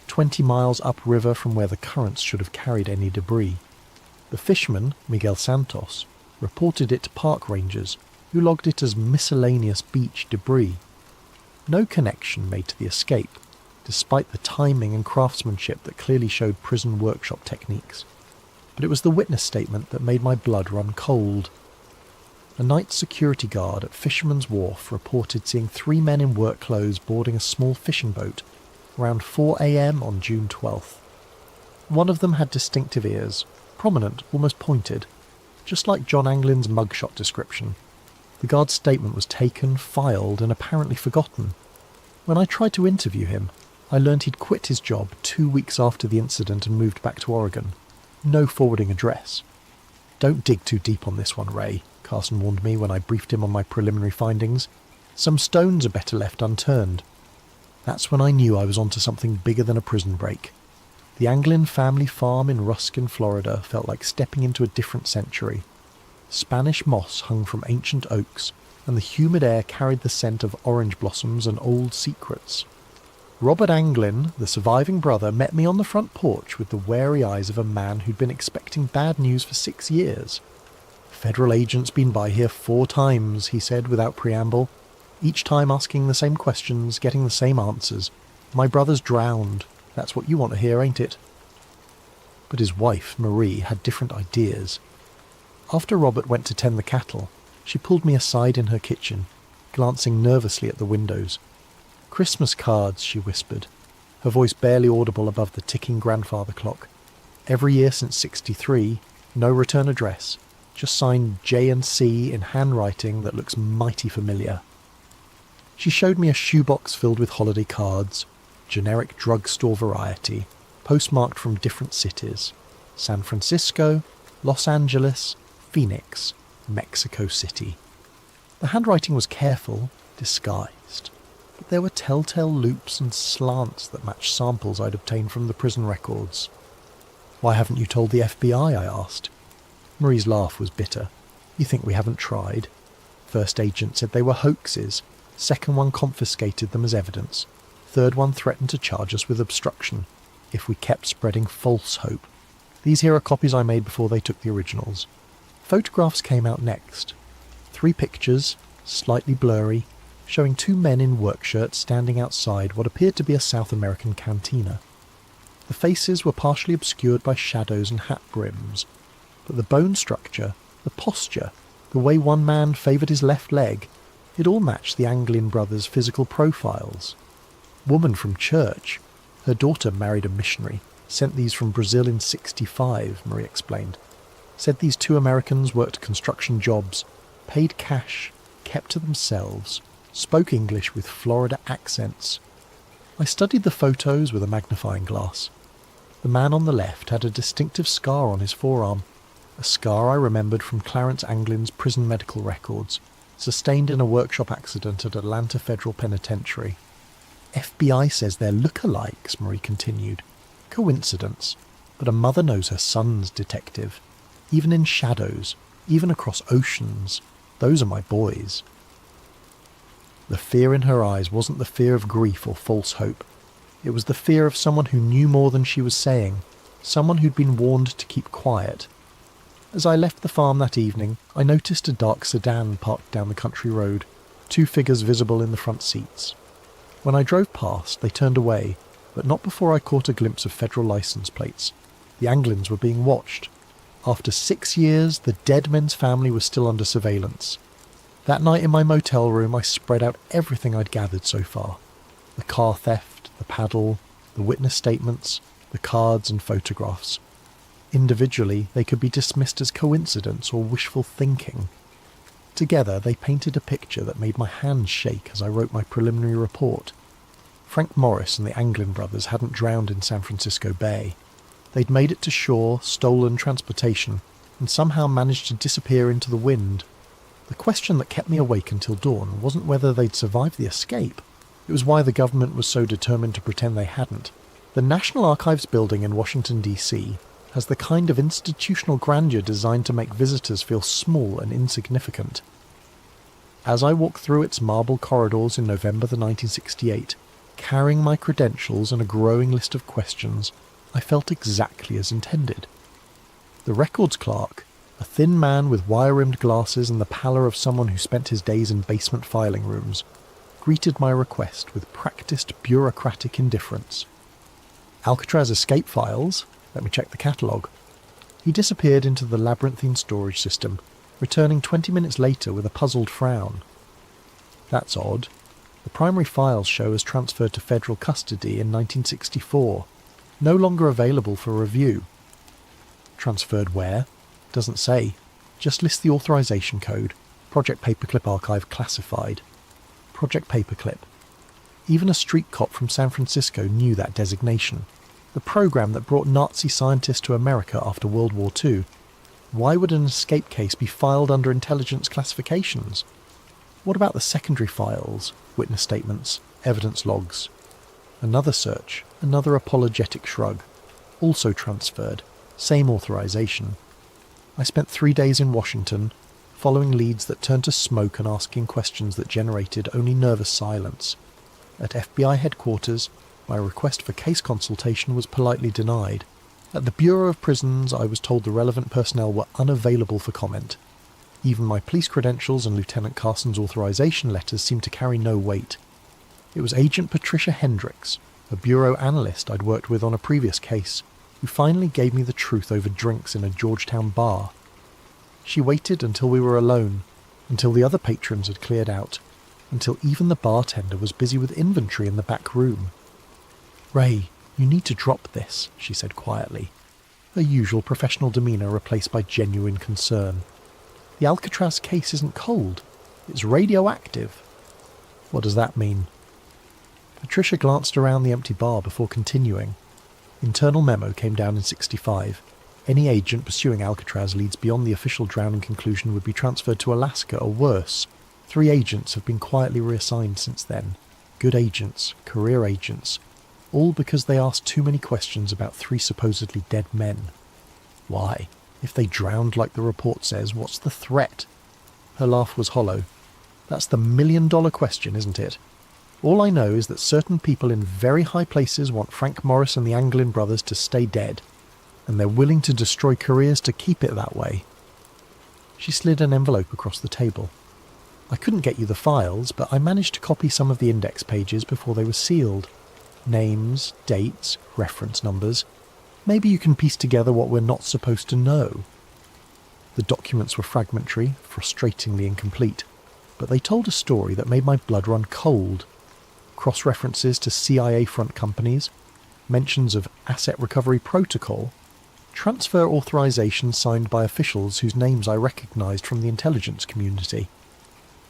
20 miles upriver from where the currents should have carried any debris. The fisherman, Miguel Santos, reported it to park rangers, who logged it as miscellaneous beach debris. No connection made to the escape, despite the timing and craftsmanship that clearly showed prison workshop techniques. But it was the witness statement that made my blood run cold. A night security guard at Fisherman's Wharf reported seeing 3 men in work clothes boarding a small fishing boat around 4 a.m. on June 12th. One of them had distinctive ears, prominent, almost pointed, just like John Anglin's mugshot description. The guard's statement was taken, filed, and apparently forgotten. When I tried to interview him, I learned he'd quit his job 2 weeks after the incident and moved back to Oregon. No forwarding address. "Don't dig too deep on this one, Ray," Carson warned me when I briefed him on my preliminary findings. "Some stones are better left unturned." That's when I knew I was onto something bigger than a prison break. The Anglin family farm in Ruskin, Florida felt like stepping into a different century. Spanish moss hung from ancient oaks, and the humid air carried the scent of orange blossoms and old secrets. Robert Anglin, the surviving brother, met me on the front porch with the wary eyes of a man who'd been expecting bad news for 6 years. "Federal agents been by here 4 times, he said without preamble, each time asking the same questions, getting the same answers. "My brother's drowned. That's what you want to hear, ain't it?" But his wife, Marie, had different ideas. After Robert went to tend the cattle, she pulled me aside in her kitchen, glancing nervously at the windows. "Christmas cards," she whispered, her voice barely audible above the ticking grandfather clock. "Every year since '63, no return address, just signed J&C in handwriting that looks mighty familiar." She showed me a shoebox filled with holiday cards, generic drugstore variety, postmarked from different cities: San Francisco, Los Angeles, Phoenix, Mexico City. The handwriting was careful, disguised, but there were telltale loops and slants that matched samples I'd obtained from the prison records. "Why haven't you told the FBI?" I asked. Marie's laugh was bitter. "You think we haven't tried? First agent said they were hoaxes. Second one confiscated them as evidence. Third one threatened to charge us with obstruction if we kept spreading false hope. These here are copies I made before they took the originals." Photographs came out next. 3 pictures, slightly blurry, showing 2 men in work shirts standing outside what appeared to be a South American cantina. The faces were partially obscured by shadows and hat brims, but the bone structure, the posture, the way one man favoured his left leg, it all matched the Anglin brothers' physical profiles. Woman from church. Her daughter married a missionary. Sent these from Brazil in '65, Marie explained. Said these 2 Americans worked construction jobs, paid cash, kept to themselves, spoke English with Florida accents. I studied the photos with a magnifying glass. The man on the left had a distinctive scar on his forearm, a scar I remembered from Clarence Anglin's prison medical records, sustained in a workshop accident at Atlanta Federal Penitentiary. "FBI says they're look-alikes," Marie continued. "Coincidence, but a mother knows her son's detective. Even in shadows, even across oceans, those are my boys." The fear in her eyes wasn't the fear of grief or false hope. It was the fear of someone who knew more than she was saying, someone who'd been warned to keep quiet. As I left the farm that evening, I noticed a dark sedan parked down the country road, 2 figures visible in the front seats. When I drove past, they turned away, but not before I caught a glimpse of federal license plates. The Anglins were being watched. After 6 years, the dead men's family was still under surveillance. That night in my motel room, I spread out everything I'd gathered so far. The car theft, the paddle, the witness statements, the cards and photographs. Individually, they could be dismissed as coincidence or wishful thinking. Together, they painted a picture that made my hands shake as I wrote my preliminary report. Frank Morris and the Anglin brothers hadn't drowned in San Francisco Bay. They'd made it to shore, stolen transportation, and somehow managed to disappear into the wind. The question that kept me awake until dawn wasn't whether they'd survived the escape. It was why the government was so determined to pretend they hadn't. The National Archives building in Washington, D.C. has the kind of institutional grandeur designed to make visitors feel small and insignificant. As I walked through its marble corridors in November 1968, carrying my credentials and a growing list of questions, I felt exactly as intended. The records clerk, a thin man with wire-rimmed glasses and the pallor of someone who spent his days in basement filing rooms, greeted my request with practiced bureaucratic indifference. "Alcatraz escape files? Let me check the catalogue." He disappeared into the labyrinthine storage system, returning 20 minutes later with a puzzled frown. "That's odd. The primary files show as transferred to federal custody in 1964. No longer available for review." "Transferred where?" "Doesn't say. Just lists the authorization code. Project Paperclip Archive classified." Project Paperclip. Even a street cop from San Francisco knew that designation. The program that brought Nazi scientists to America after World War II. Why would an escape case be filed under intelligence classifications? What about the secondary files, witness statements, evidence logs? Another search, another apologetic shrug. Also transferred, same authorization. I spent 3 days in Washington, following leads that turned to smoke and asking questions that generated only nervous silence. At FBI headquarters, my request for case consultation was politely denied. At the Bureau of Prisons, I was told the relevant personnel were unavailable for comment. Even my police credentials and Lieutenant Carson's authorization letters seemed to carry no weight. It was Agent Patricia Hendricks, a bureau analyst I'd worked with on a previous case, who finally gave me the truth over drinks in a Georgetown bar. She waited until we were alone, until the other patrons had cleared out, until even the bartender was busy with inventory in the back room. "Ray, you need to drop this," she said quietly, her usual professional demeanour replaced by genuine concern. "The Alcatraz case isn't cold. It's radioactive." What does that mean? Patricia glanced around the empty bar before continuing. Internal memo came down in 65. Any agent pursuing Alcatraz leads beyond the official drowning conclusion would be transferred to Alaska or worse. 3 agents have been quietly reassigned since then. Good agents, career agents, all because they asked too many questions about 3 supposedly dead men. Why? If they drowned like the report says, what's the threat? Her laugh was hollow. That's the million-dollar question, isn't it? All I know is that certain people in very high places want Frank Morris and the Anglin brothers to stay dead, and they're willing to destroy careers to keep it that way. She slid an envelope across the table. I couldn't get you the files, but I managed to copy some of the index pages before they were sealed. Names, dates, reference numbers. Maybe you can piece together what we're not supposed to know. The documents were fragmentary, frustratingly incomplete, but they told a story that made my blood run cold. Cross-references to CIA front companies, mentions of asset recovery protocol, transfer authorization signed by officials whose names I recognized from the intelligence community.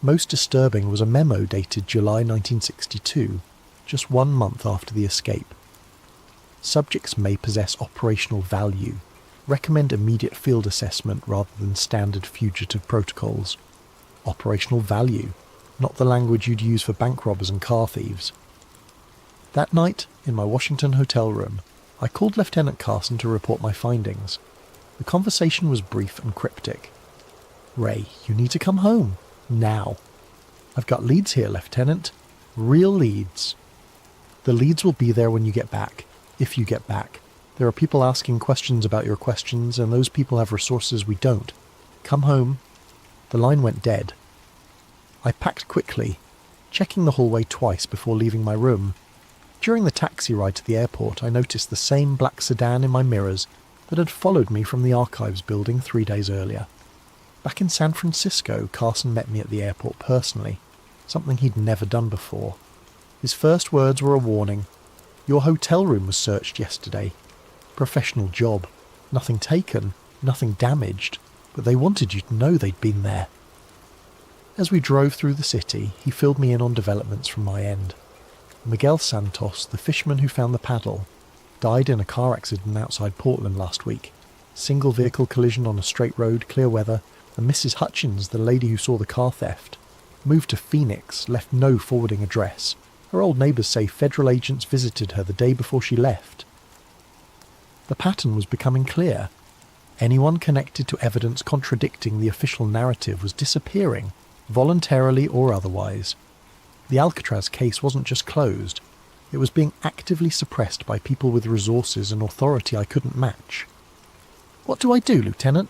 Most disturbing was a memo dated July 1962, just 1 month after the escape. Subjects may possess operational value. Recommend immediate field assessment rather than standard fugitive protocols. Operational value, not the language you'd use for bank robbers and car thieves. That night, in my Washington hotel room, I called Lieutenant Carson to report my findings. The conversation was brief and cryptic. "Ray, you need to come home. Now. I've got leads here, Lieutenant. Real leads. The leads will be there when you get back, if you get back. There are people asking questions about your questions, and those people have resources we don't. Come home." The line went dead. I packed quickly, checking the hallway twice before leaving my room. During the taxi ride to the airport, I noticed the same black sedan in my mirrors that had followed me from the archives building 3 days earlier. Back in San Francisco, Carson met me at the airport personally, something he'd never done before. His first words were a warning. "Your hotel room was searched yesterday. Professional job. Nothing taken, nothing damaged, but they wanted you to know they'd been there." As we drove through the city, he filled me in on developments from my end. Miguel Santos, the fisherman who found the paddle, died in a car accident outside Portland last week. Single vehicle collision on a straight road, clear weather, and Mrs. Hutchins, the lady who saw the car theft, moved to Phoenix, left no forwarding address. Her old neighbours say federal agents visited her the day before she left. The pattern was becoming clear. Anyone connected to evidence contradicting the official narrative was disappearing, voluntarily or otherwise. The Alcatraz case wasn't just closed, it was being actively suppressed by people with resources and authority I couldn't match. "What do I do, Lieutenant?"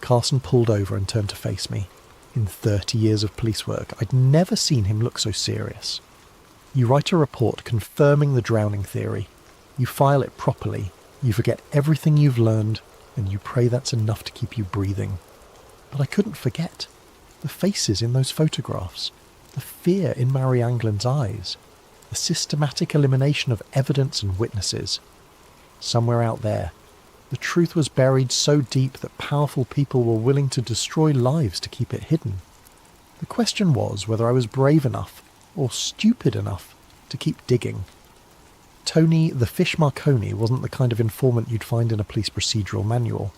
Carson pulled over and turned to face me. In 30 years of police work, I'd never seen him look so serious. "You write a report confirming the drowning theory. You file it properly. You forget everything you've learned, and you pray that's enough to keep you breathing." But I couldn't forget. The faces in those photographs. The fear in Mary Anglin's eyes. The systematic elimination of evidence and witnesses. Somewhere out there, the truth was buried so deep that powerful people were willing to destroy lives to keep it hidden. The question was whether I was brave enough, or stupid enough, to keep digging. Tony the Fish Marconi wasn't the kind of informant you'd find in a police procedural manual.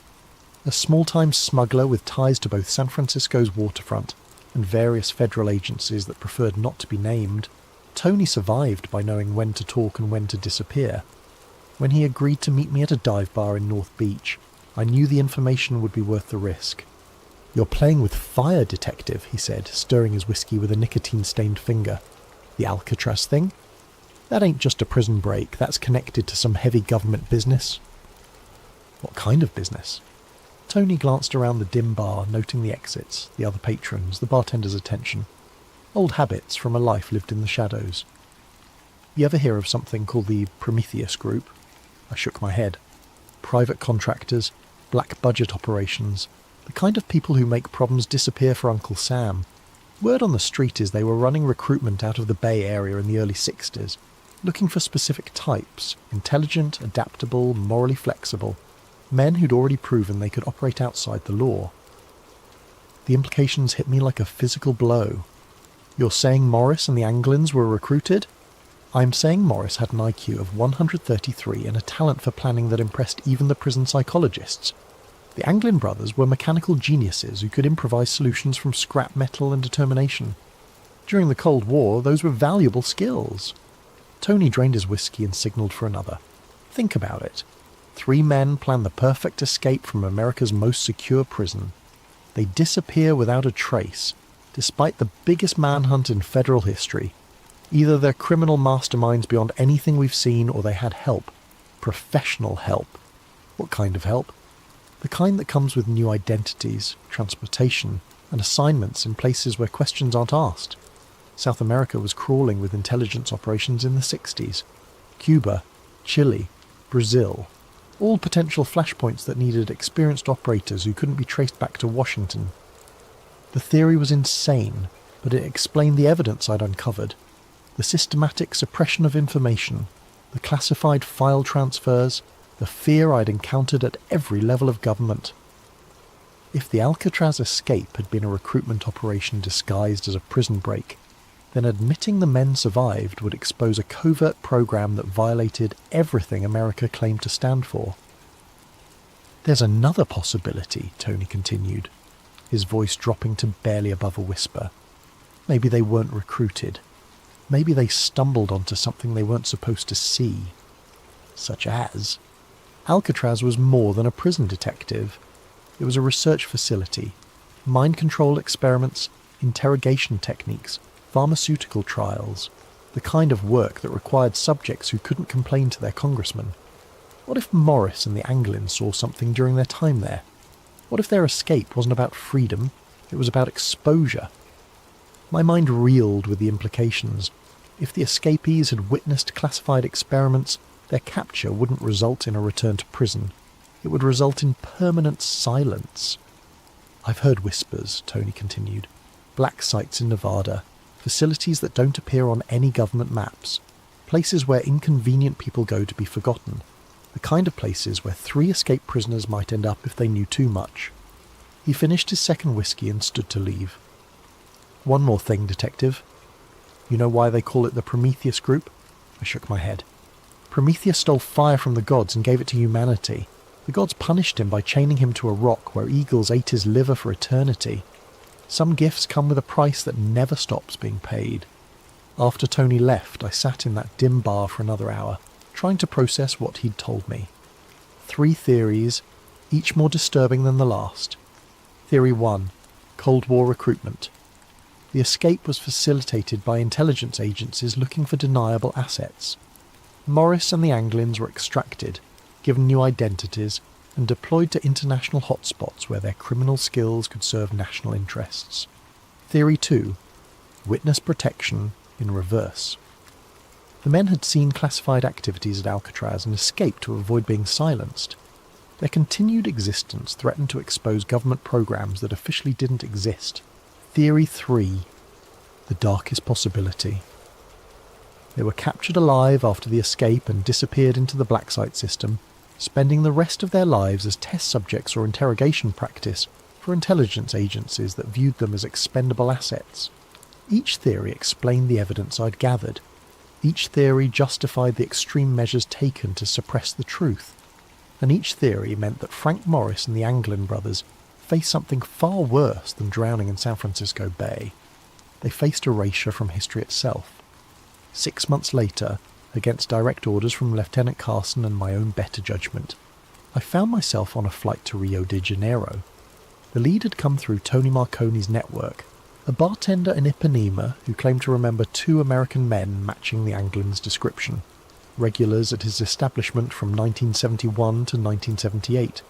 A small-time smuggler with ties to both San Francisco's waterfront and various federal agencies that preferred not to be named, Tony survived by knowing when to talk and when to disappear. When he agreed to meet me at a dive bar in North Beach, I knew the information would be worth the risk. "You're playing with fire, detective," he said, stirring his whiskey with a nicotine-stained finger. "The Alcatraz thing? That ain't just a prison break, that's connected to some heavy government business." "What kind of business?" Tony glanced around the dim bar, noting the exits, the other patrons, the bartender's attention. Old habits from a life lived in the shadows. "You ever hear of something called the Prometheus Group?" I shook my head. "Private contractors, black budget operations, the kind of people who make problems disappear for Uncle Sam. Word on the street is they were running recruitment out of the Bay Area in the early 60s, looking for specific types, intelligent, adaptable, morally flexible, men who'd already proven they could operate outside the law." The implications hit me like a physical blow. You're saying Morris and the Anglins were recruited? I'm saying Morris had an IQ of 133 and a talent for planning that impressed even the prison psychologists. The Anglin brothers were mechanical geniuses who could improvise solutions from scrap metal and determination. During the Cold War, those were valuable skills. Tony drained his whiskey and signalled for another. Think about it. 3 men plan the perfect escape from America's most secure prison. They disappear without a trace, despite the biggest manhunt in federal history. Either they're criminal masterminds beyond anything we've seen, or they had help. Professional help. What kind of help? The kind that comes with new identities, transportation, and assignments in places where questions aren't asked. South America was crawling with intelligence operations in the 60s. Cuba, Chile, Brazil. All potential flashpoints that needed experienced operators who couldn't be traced back to Washington. The theory was insane, but it explained the evidence I'd uncovered. The systematic suppression of information, the classified file transfers, the fear I'd encountered at every level of government. If the Alcatraz escape had been a recruitment operation disguised as a prison break, then admitting the men survived would expose a covert program that violated everything America claimed to stand for. There's another possibility, Tony continued, his voice dropping to barely above a whisper. Maybe they weren't recruited. Maybe they stumbled onto something they weren't supposed to see. Such as... Alcatraz was more than a prison detective. It was a research facility, mind control experiments, interrogation techniques, pharmaceutical trials, the kind of work that required subjects who couldn't complain to their congressman. What if Morris and the Anglins saw something during their time there? What if their escape wasn't about freedom, it was about exposure? My mind reeled with the implications. If the escapees had witnessed classified experiments, their capture wouldn't result in a return to prison. It would result in permanent silence. I've heard whispers, Tony continued. Black sites in Nevada, facilities that don't appear on any government maps, places where inconvenient people go to be forgotten, the kind of places where 3 escaped prisoners might end up if they knew too much. He finished his second whiskey and stood to leave. One more thing, Detective. You know why they call it the Prometheus Group? I shook my head. Prometheus stole fire from the gods and gave it to humanity. The gods punished him by chaining him to a rock where eagles ate his liver for eternity. Some gifts come with a price that never stops being paid. After Tony left, I sat in that dim bar for another hour, trying to process what he'd told me. 3 theories, each more disturbing than the last. Theory 1. Cold War recruitment. The escape was facilitated by intelligence agencies looking for deniable assets. Morris and the Anglins were extracted, given new identities, and deployed to international hotspots where their criminal skills could serve national interests. Theory 2. Witness protection in reverse. The men had seen classified activities at Alcatraz and escaped to avoid being silenced. Their continued existence threatened to expose government programs that officially didn't exist. Theory 3. The darkest possibility. They were captured alive after the escape and disappeared into the black site system, spending the rest of their lives as test subjects or interrogation practice for intelligence agencies that viewed them as expendable assets. Each theory explained the evidence I'd gathered. Each theory justified the extreme measures taken to suppress the truth. And each theory meant that Frank Morris and the Anglin brothers faced something far worse than drowning in San Francisco Bay. They faced erasure from history itself. 6 months later, against direct orders from Lieutenant Carson and my own better judgment, I found myself on a flight to Rio de Janeiro. The lead had come through Tony Marconi's network, a bartender in Ipanema who claimed to remember 2 American men matching the Anglin's description, regulars at his establishment from 1971 to 1978.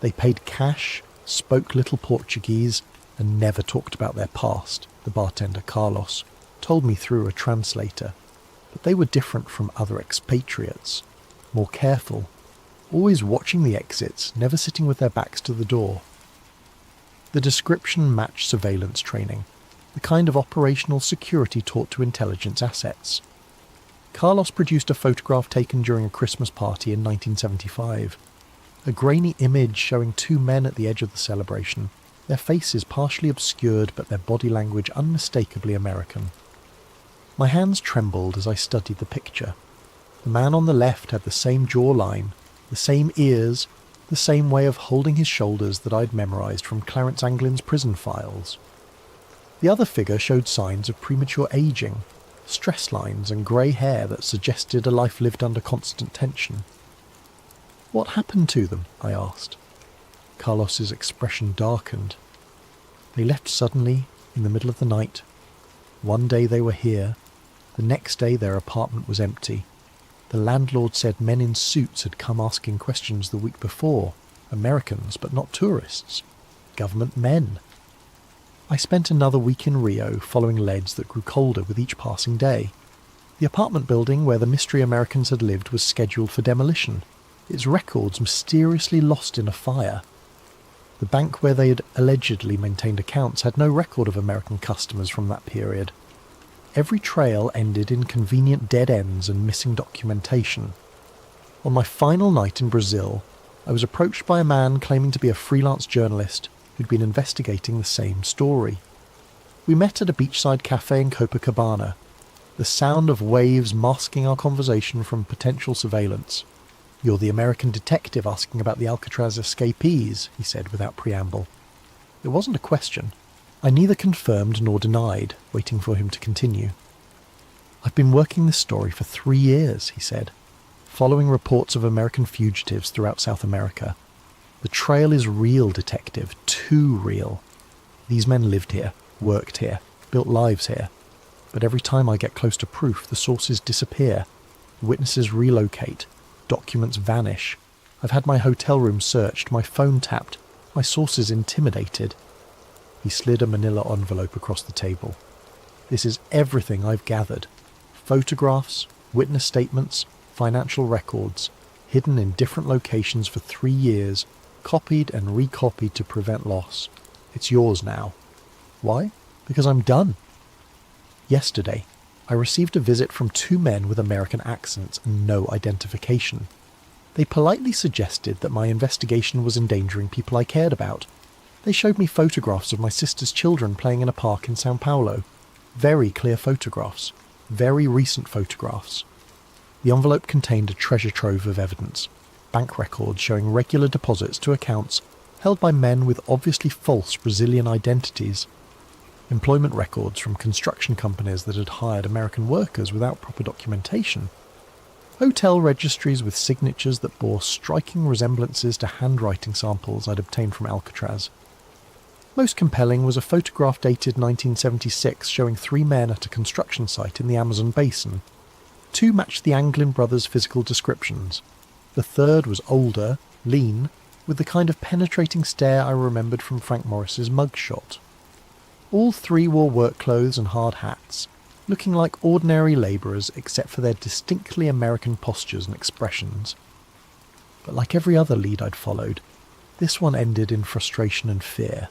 They paid cash, spoke little Portuguese, and never talked about their past, the bartender Carlos told me through a translator. But they were different from other expatriates, more careful, always watching the exits, never sitting with their backs to the door. The description matched surveillance training, the kind of operational security taught to intelligence assets. Carlos produced a photograph taken during a Christmas party in 1975, a grainy image showing 2 men at the edge of the celebration, their faces partially obscured but their body language unmistakably American. My hands trembled as I studied the picture. The man on the left had the same jawline, the same ears, the same way of holding his shoulders that I'd memorised from Clarence Anglin's prison files. The other figure showed signs of premature ageing, stress lines and grey hair that suggested a life lived under constant tension. "What happened to them?" I asked. Carlos's expression darkened. "They left suddenly, in the middle of the night. One day they were here. The next day their apartment was empty. The landlord said men in suits had come asking questions the week before. Americans, but not tourists. Government men. I spent another week in Rio, following leads that grew colder with each passing day. The apartment building where the mystery Americans had lived was scheduled for demolition, its records mysteriously lost in a fire. The bank where they had allegedly maintained accounts had no record of American customers from that period. Every trail ended in convenient dead ends and missing documentation. On my final night in Brazil, I was approached by a man claiming to be a freelance journalist who'd been investigating the same story. We met at a beachside cafe in Copacabana, the sound of waves masking our conversation from potential surveillance. "You're the American detective asking about the Alcatraz escapees," he said without preamble. It wasn't a question. I neither confirmed nor denied, waiting for him to continue. "I've been working this story for 3 years," he said, "following reports of American fugitives throughout South America. The trail is real, detective, too real. These men lived here, worked here, built lives here. But every time I get close to proof, the sources disappear, witnesses relocate, documents vanish. I've had my hotel room searched, my phone tapped, my sources intimidated." He slid a manila envelope across the table. "This is everything I've gathered. Photographs, witness statements, financial records, hidden in different locations for 3 years, copied and recopied to prevent loss. It's yours now." "Why?" "Because I'm done." Yesterday, I received a visit from 2 men with American accents and no identification. They politely suggested that my investigation was endangering people I cared about. They showed me photographs of my sister's children playing in a park in Sao Paulo. Very clear photographs. Very recent photographs. The envelope contained a treasure trove of evidence. Bank records showing regular deposits to accounts held by men with obviously false Brazilian identities. Employment records from construction companies that had hired American workers without proper documentation. Hotel registries with signatures that bore striking resemblances to handwriting samples I'd obtained from Alcatraz. Most compelling was a photograph dated 1976 showing 3 men at a construction site in the Amazon basin. 2 matched the Anglin brothers' physical descriptions. The third was older, lean, with the kind of penetrating stare I remembered from Frank Morris's mugshot. All 3 wore work clothes and hard hats, looking like ordinary labourers except for their distinctly American postures and expressions. But like every other lead I'd followed, this one ended in frustration and fear.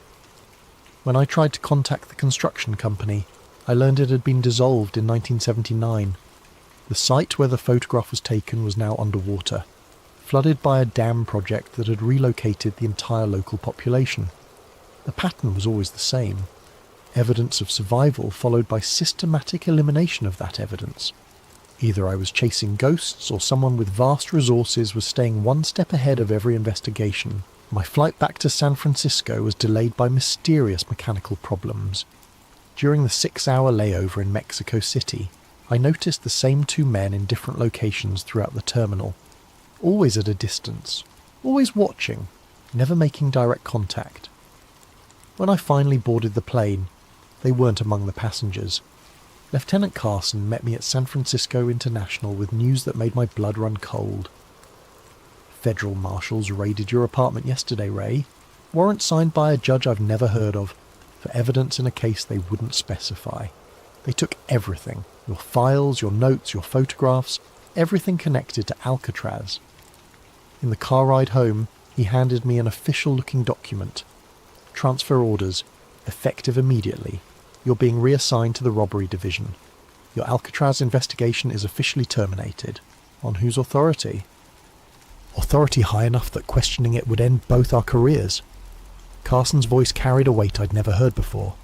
When I tried to contact the construction company, I learned it had been dissolved in 1979. The site where the photograph was taken was now underwater, flooded by a dam project that had relocated the entire local population. The pattern was always the same. Evidence of survival followed by systematic elimination of that evidence. Either I was chasing ghosts or someone with vast resources was staying one step ahead of every investigation. My flight back to San Francisco was delayed by mysterious mechanical problems. During the 6-hour layover in Mexico City, I noticed the same 2 men in different locations throughout the terminal. Always at a distance, always watching, never making direct contact. When I finally boarded the plane, they weren't among the passengers. Lieutenant Carson met me at San Francisco International with news that made my blood run cold. "Federal marshals raided your apartment yesterday, Ray. Warrant signed by a judge I've never heard of, for evidence in a case they wouldn't specify. They took everything. Your files, your notes, your photographs, everything connected to Alcatraz." In the car ride home, he handed me an official-looking document. "Transfer orders, effective immediately. You're being reassigned to the robbery division. Your Alcatraz investigation is officially terminated." "On whose authority?" "Authority high enough that questioning it would end both our careers." Carson's voice carried a weight I'd never heard before.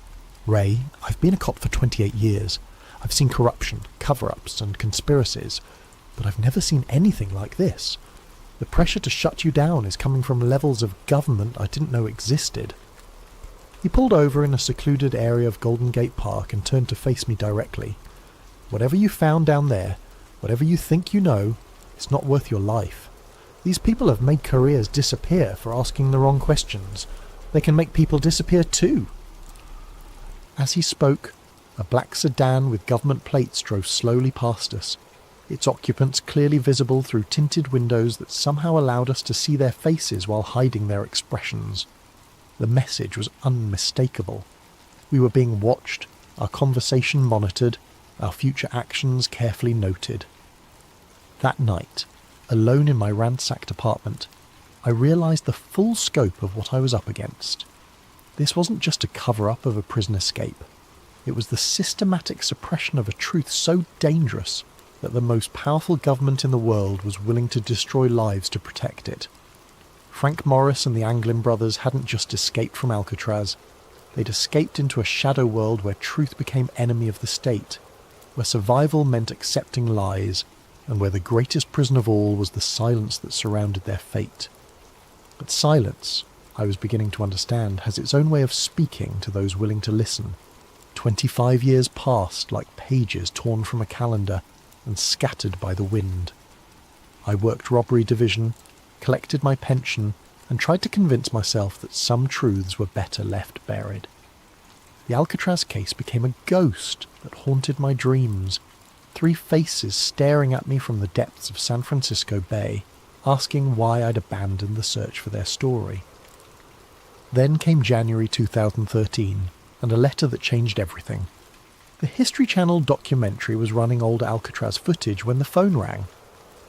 "Ray, I've been a cop for 28 years. I've seen corruption, cover-ups, and conspiracies, but I've never seen anything like this. The pressure to shut you down is coming from levels of government I didn't know existed." He pulled over in a secluded area of Golden Gate Park and turned to face me directly. "Whatever you found down there, whatever you think you know, it's not worth your life. These people have made careers disappear for asking the wrong questions. They can make people disappear too." As he spoke, a black sedan with government plates drove slowly past us, its occupants clearly visible through tinted windows that somehow allowed us to see their faces while hiding their expressions. The message was unmistakable. We were being watched, our conversation monitored, our future actions carefully noted. That night, alone in my ransacked apartment, I realised the full scope of what I was up against. This wasn't just a cover-up of a prison escape. It was the systematic suppression of a truth so dangerous that the most powerful government in the world was willing to destroy lives to protect it. Frank Morris and the Anglin brothers hadn't just escaped from Alcatraz. They'd escaped into a shadow world where truth became enemy of the state, where survival meant accepting lies, and where the greatest prison of all was the silence that surrounded their fate. But silence, I was beginning to understand, has its own way of speaking to those willing to listen. 25 years passed like pages torn from a calendar and scattered by the wind. I worked robbery division, collected my pension, and tried to convince myself that some truths were better left buried. The Alcatraz case became a ghost that haunted my dreams, 3 faces staring at me from the depths of San Francisco Bay, asking why I'd abandoned the search for their story. Then came January 2013, and a letter that changed everything. The History Channel documentary was running old Alcatraz footage when the phone rang.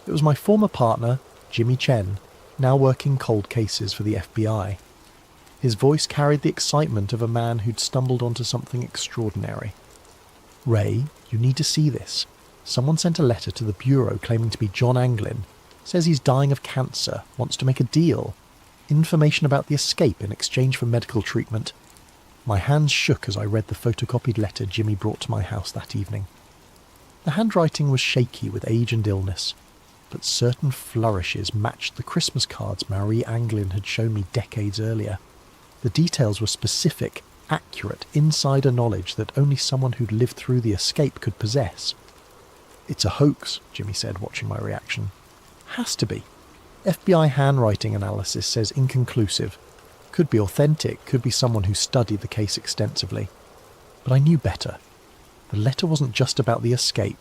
It was my former partner, Jimmy Chen, now working cold cases for the FBI. His voice carried the excitement of a man who'd stumbled onto something extraordinary. "Ray, you need to see this. Someone sent a letter to the Bureau claiming to be John Anglin. Says he's dying of cancer, wants to make a deal. Information about the escape in exchange for medical treatment." My hands shook as I read the photocopied letter Jimmy brought to my house that evening. The handwriting was shaky with age and illness, but certain flourishes matched the Christmas cards Marie Anglin had shown me decades earlier. The details were specific, accurate, insider knowledge that only someone who'd lived through the escape could possess. "It's a hoax," Jimmy said, watching my reaction. "Has to be. FBI handwriting analysis says inconclusive. Could be authentic, could be someone who studied the case extensively." But I knew better. The letter wasn't just about the escape.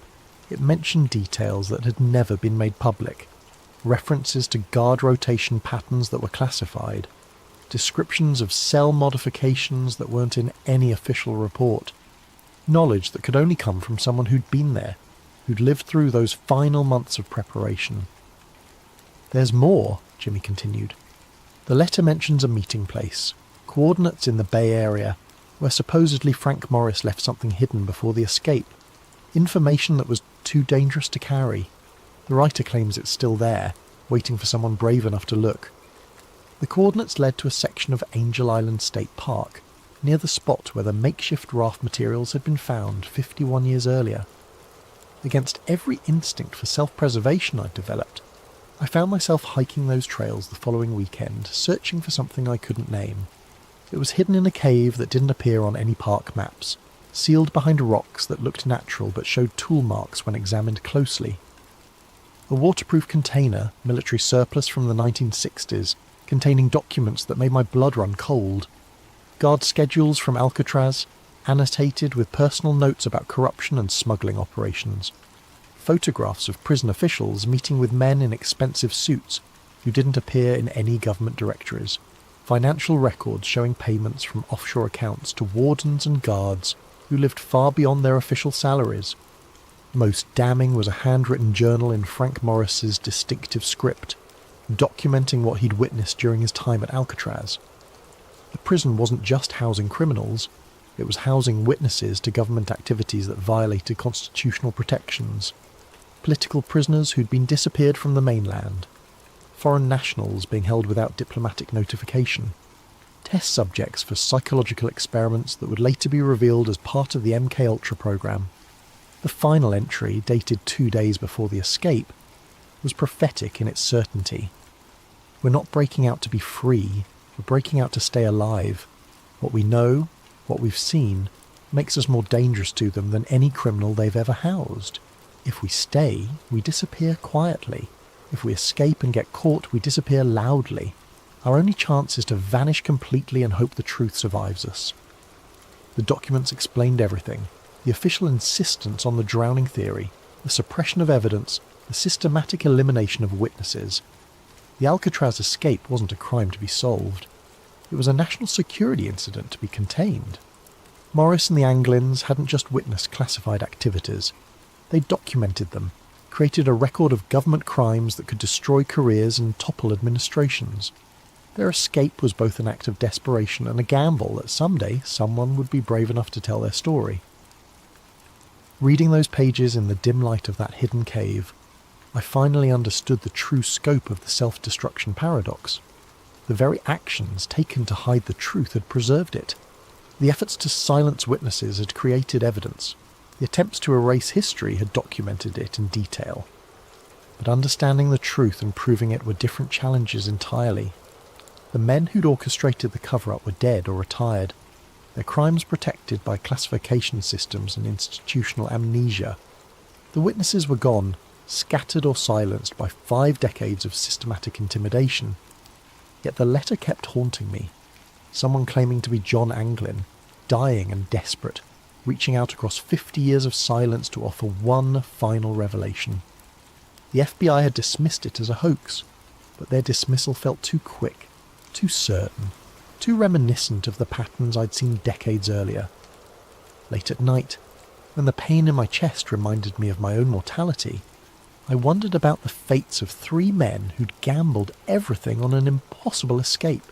It mentioned details that had never been made public. References to guard rotation patterns that were classified. Descriptions of cell modifications that weren't in any official report. Knowledge that could only come from someone who'd been there, who'd lived through those final months of preparation. "There's more," Jimmy continued. "The letter mentions a meeting place, coordinates in the Bay Area, where supposedly Frank Morris left something hidden before the escape. Information that was too dangerous to carry. The writer claims it's still there, waiting for someone brave enough to look." The coordinates led to a section of Angel Island State Park, near the spot where the makeshift raft materials had been found 51 years earlier. Against every instinct for self-preservation I'd developed, I found myself hiking those trails the following weekend, searching for something I couldn't name. It was hidden in a cave that didn't appear on any park maps, sealed behind rocks that looked natural but showed tool marks when examined closely. A waterproof container, military surplus from the 1960s, containing documents that made my blood run cold. Guard schedules from Alcatraz, annotated with personal notes about corruption and smuggling operations. Photographs of prison officials meeting with men in expensive suits who didn't appear in any government directories. Financial records showing payments from offshore accounts to wardens and guards who lived far beyond their official salaries. Most damning was a handwritten journal in Frank Morris's distinctive script, documenting what he'd witnessed during his time at Alcatraz. The prison wasn't just housing criminals, it was housing witnesses to government activities that violated constitutional protections. Political prisoners who'd been disappeared from the mainland. Foreign nationals being held without diplomatic notification. test subjects for psychological experiments that would later be revealed as part of the MKUltra program. The final entry, dated 2 days before the escape, was prophetic in its certainty. We're not breaking out to be free, we're breaking out to stay alive. What we know, what we've seen, makes us more dangerous to them than any criminal they've ever housed. If we stay, we disappear quietly. If we escape and get caught, we disappear loudly. Our only chance is to vanish completely and hope the truth survives us. The documents explained everything. The official insistence on the drowning theory, the suppression of evidence, the systematic elimination of witnesses. The Alcatraz escape wasn't a crime to be solved. It was a national security incident to be contained. Morris and the Anglins hadn't just witnessed classified activities. They documented them, created a record of government crimes that could destroy careers and topple administrations. Their escape was both an act of desperation and a gamble that someday someone would be brave enough to tell their story. Reading those pages in the dim light of that hidden cave, I finally understood the true scope of the self-destruction paradox. The very actions taken to hide the truth had preserved it. The efforts to silence witnesses had created evidence. The attempts to erase history had documented it in detail. But understanding the truth and proving it were different challenges entirely. The men who'd orchestrated the cover-up were dead or retired, their crimes protected by classification systems and institutional amnesia. The witnesses were gone, scattered or silenced by 5 decades of systematic intimidation. Yet the letter kept haunting me. Someone claiming to be John Anglin, dying and desperate, reaching out across 50 years of silence to offer one final revelation. The FBI had dismissed it as a hoax, but their dismissal felt too quick, too certain, too reminiscent of the patterns I'd seen decades earlier. Late at night, when the pain in my chest reminded me of my own mortality, I wondered about the fates of 3 men who'd gambled everything on an impossible escape.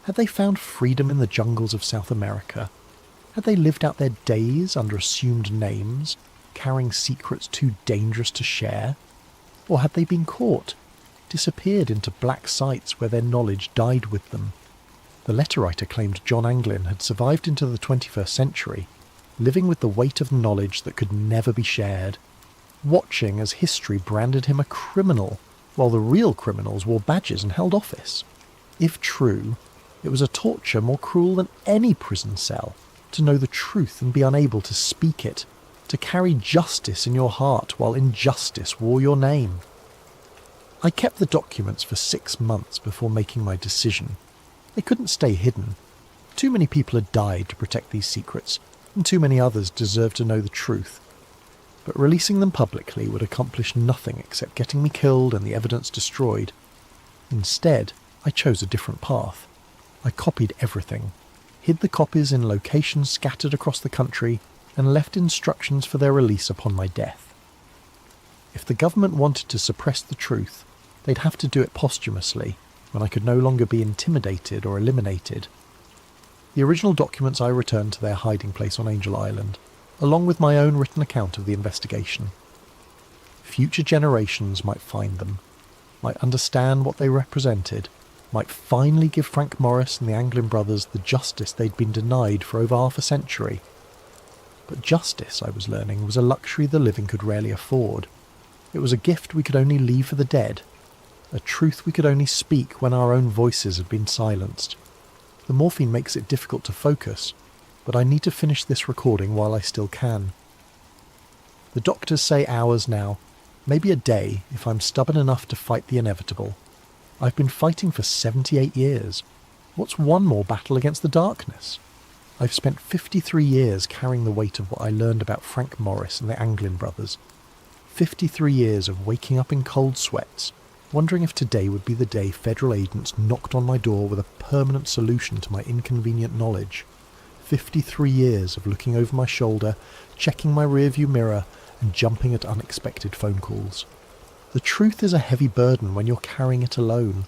Had they found freedom in the jungles of South America? Had they lived out their days under assumed names, carrying secrets too dangerous to share? Or had they been caught, disappeared into black sites where their knowledge died with them? The letter writer claimed John Anglin had survived into the 21st century, living with the weight of knowledge that could never be shared, watching as history branded him a criminal, while the real criminals wore badges and held office. If true, it was a torture more cruel than any prison cell, to know the truth and be unable to speak it, to carry justice in your heart while injustice wore your name. I kept the documents for 6 months before making my decision. They couldn't stay hidden. Too many people had died to protect these secrets, and too many others deserved to know the truth. But releasing them publicly would accomplish nothing except getting me killed and the evidence destroyed. Instead, I chose a different path. I copied everything, hid the copies in locations scattered across the country, and left instructions for their release upon my death. If the government wanted to suppress the truth, they'd have to do it posthumously, when I could no longer be intimidated or eliminated. The original documents I returned to their hiding place on Angel Island, along with my own written account of the investigation. Future generations might find them, might understand what they represented, might finally give Frank Morris and the Anglin brothers the justice they'd been denied for over half a century. But justice, I was learning, was a luxury the living could rarely afford. It was a gift we could only leave for the dead, a truth we could only speak when our own voices had been silenced. The morphine makes it difficult to focus, but I need to finish this recording while I still can. The doctors say hours now, maybe a day if I'm stubborn enough to fight the inevitable. I've been fighting for 78 years. What's one more battle against the darkness? I've spent 53 years carrying the weight of what I learned about Frank Morris and the Anglin brothers. 53 years of waking up in cold sweats, wondering if today would be the day federal agents knocked on my door with a permanent solution to my inconvenient knowledge. 53 years of looking over my shoulder, checking my rearview mirror, and jumping at unexpected phone calls. The truth is a heavy burden when you're carrying it alone.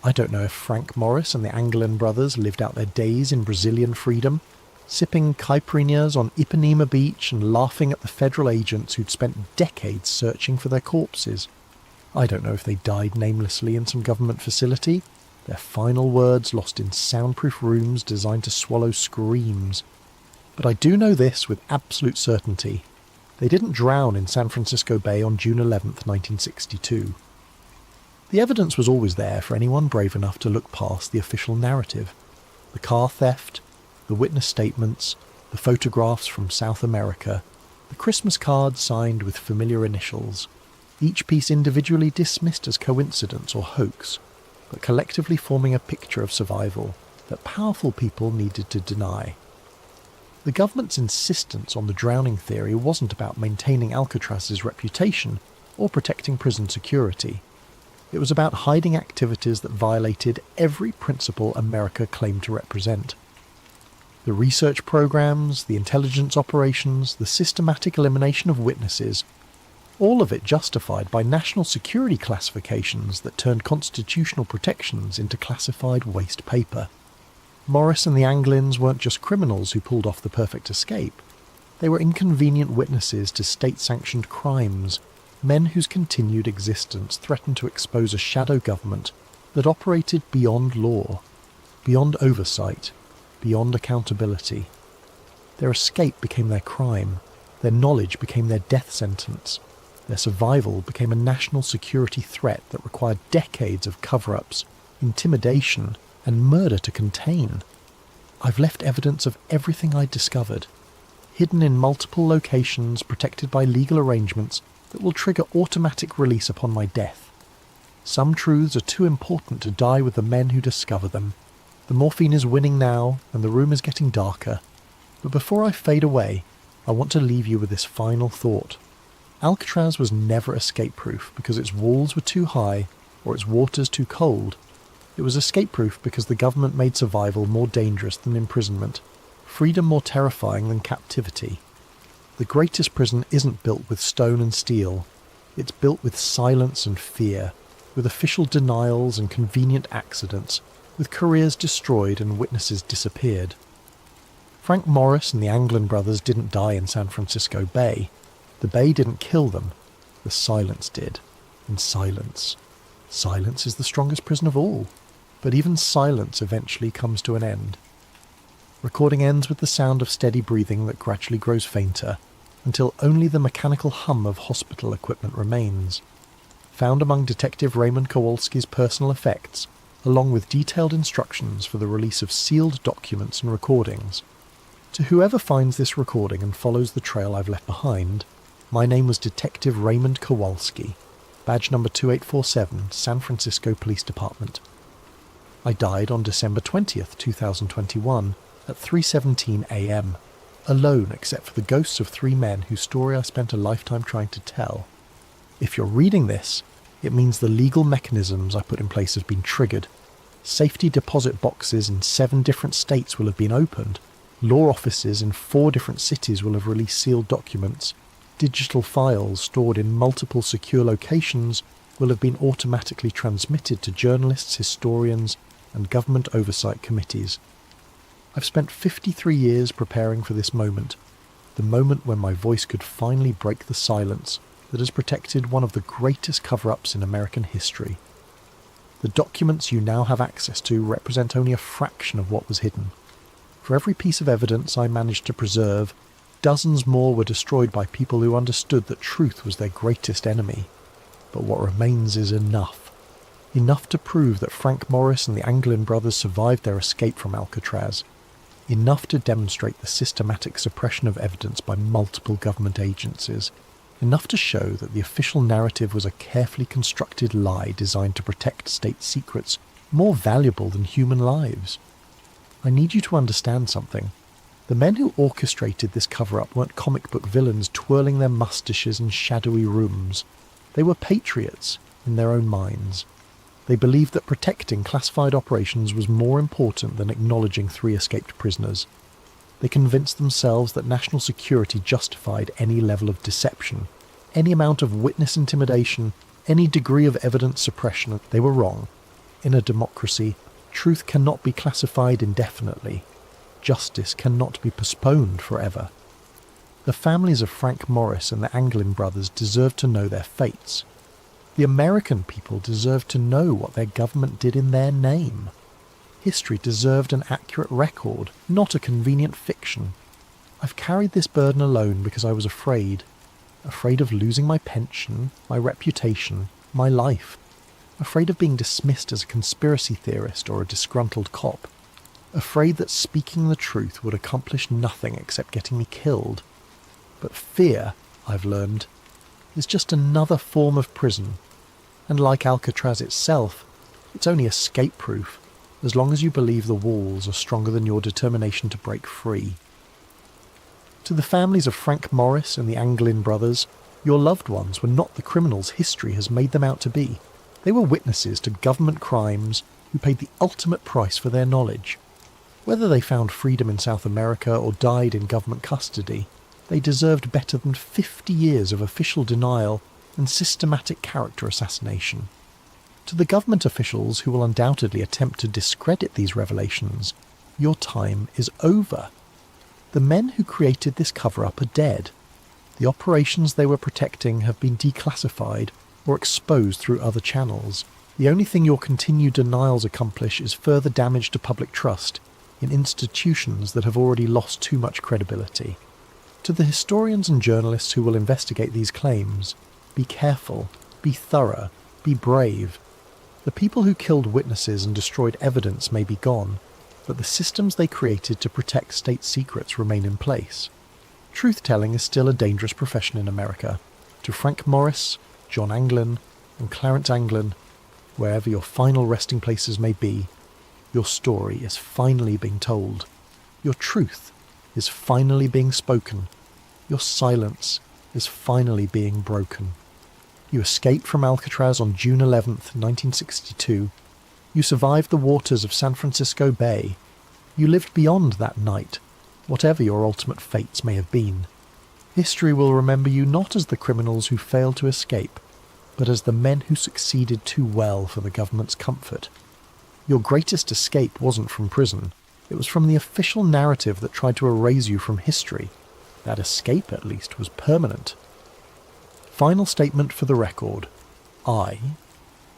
I don't know if Frank Morris and the Anglin brothers lived out their days in Brazilian freedom, sipping caipirinhas on Ipanema Beach and laughing at the federal agents who'd spent decades searching for their corpses. I don't know if they died namelessly in some government facility, their final words lost in soundproof rooms designed to swallow screams. But I do know this with absolute certainty. They didn't drown in San Francisco Bay on June 11th, 1962. The evidence was always there for anyone brave enough to look past the official narrative. The car theft, the witness statements, the photographs from South America, the Christmas cards signed with familiar initials, each piece individually dismissed as coincidence or hoax, but collectively forming a picture of survival that powerful people needed to deny. The government's insistence on the drowning theory wasn't about maintaining Alcatraz's reputation or protecting prison security. It was about hiding activities that violated every principle America claimed to represent. The research programs, the intelligence operations, the systematic elimination of witnesses, all of it justified by national security classifications that turned constitutional protections into classified waste paper. Morris and the Anglins weren't just criminals who pulled off the perfect escape. They were inconvenient witnesses to state-sanctioned crimes, men whose continued existence threatened to expose a shadow government that operated beyond law, beyond oversight, beyond accountability. Their escape became their crime, their knowledge became their death sentence, their survival became a national security threat that required decades of cover-ups, intimidation, and murder to contain. I've left evidence of everything I'd discovered, hidden in multiple locations protected by legal arrangements that will trigger automatic release upon my death. Some truths are too important to die with the men who discover them. The morphine is winning now, and the room is getting darker. But before I fade away, I want to leave you with this final thought. Alcatraz was never escape-proof because its walls were too high or its waters too cold. It was escape-proof because the government made survival more dangerous than imprisonment, freedom more terrifying than captivity. The greatest prison isn't built with stone and steel. It's built with silence and fear, with official denials and convenient accidents, with careers destroyed and witnesses disappeared. Frank Morris and the Anglin brothers didn't die in San Francisco Bay. The Bay didn't kill them. The silence did. And silence. Silence is the strongest prison of all. But even silence eventually comes to an end. Recording ends with the sound of steady breathing that gradually grows fainter, until only the mechanical hum of hospital equipment remains. Found among Detective Raymond Kowalski's personal effects, along with detailed instructions for the release of sealed documents and recordings. To whoever finds this recording and follows the trail I've left behind, my name was Detective Raymond Kowalski, badge number 2847, San Francisco Police Department. I died on December 20th, 2021, at 3:17 a.m., alone except for the ghosts of 3 men whose story I spent a lifetime trying to tell. If you're reading this, it means the legal mechanisms I put in place have been triggered. Safety deposit boxes in 7 different states will have been opened. Law offices in 4 different cities will have released sealed documents. Digital files stored in multiple secure locations will have been automatically transmitted to journalists, historians, and government oversight committees. I've spent 53 years preparing for this moment, the moment when my voice could finally break the silence that has protected one of the greatest cover-ups in American history. The documents you now have access to represent only a fraction of what was hidden. For every piece of evidence I managed to preserve, dozens more were destroyed by people who understood that truth was their greatest enemy. But what remains is enough. Enough to prove that Frank Morris and the Anglin brothers survived their escape from Alcatraz. Enough to demonstrate the systematic suppression of evidence by multiple government agencies. Enough to show that the official narrative was a carefully constructed lie designed to protect state secrets more valuable than human lives. I need you to understand something. The men who orchestrated this cover-up weren't comic book villains twirling their mustaches in shadowy rooms. They were patriots in their own minds. They believed that protecting classified operations was more important than acknowledging 3 escaped prisoners. They convinced themselves that national security justified any level of deception, any amount of witness intimidation, any degree of evidence suppression. They were wrong. In a democracy, truth cannot be classified indefinitely. Justice cannot be postponed forever. The families of Frank Morris and the Anglin brothers deserve to know their fates. The American people deserved to know what their government did in their name. History deserved an accurate record, not a convenient fiction. I've carried this burden alone because I was afraid of losing my pension, my reputation, my life, afraid of being dismissed as a conspiracy theorist or a disgruntled cop, afraid that speaking the truth would accomplish nothing except getting me killed. But fear, I've learned, is just another form of prison, and like Alcatraz itself, it's only escape-proof as long as you believe the walls are stronger than your determination to break free. To the families of Frank Morris and the Anglin brothers, your loved ones were not the criminals history has made them out to be. They were witnesses to government crimes who paid the ultimate price for their knowledge. Whether they found freedom in South America or died in government custody, they deserved better than 50 years of official denial and systematic character assassination. To the government officials who will undoubtedly attempt to discredit these revelations, your time is over. The men who created this cover-up are dead. The operations they were protecting have been declassified or exposed through other channels. The only thing your continued denials accomplish is further damage to public trust in institutions that have already lost too much credibility. To the historians and journalists who will investigate these claims, be careful, be thorough, be brave. The people who killed witnesses and destroyed evidence may be gone, but the systems they created to protect state secrets remain in place. Truth-telling is still a dangerous profession in America. To Frank Morris, John Anglin, and Clarence Anglin, wherever your final resting places may be, your story is finally being told. Your truth is finally being spoken. Your silence is finally being broken. You escaped from Alcatraz on June 11th, 1962. You survived the waters of San Francisco Bay. You lived beyond that night, whatever your ultimate fates may have been. History will remember you not as the criminals who failed to escape, but as the men who succeeded too well for the government's comfort. Your greatest escape wasn't from prison. It was from the official narrative that tried to erase you from history. That escape, at least, was permanent. Final statement for the record. I,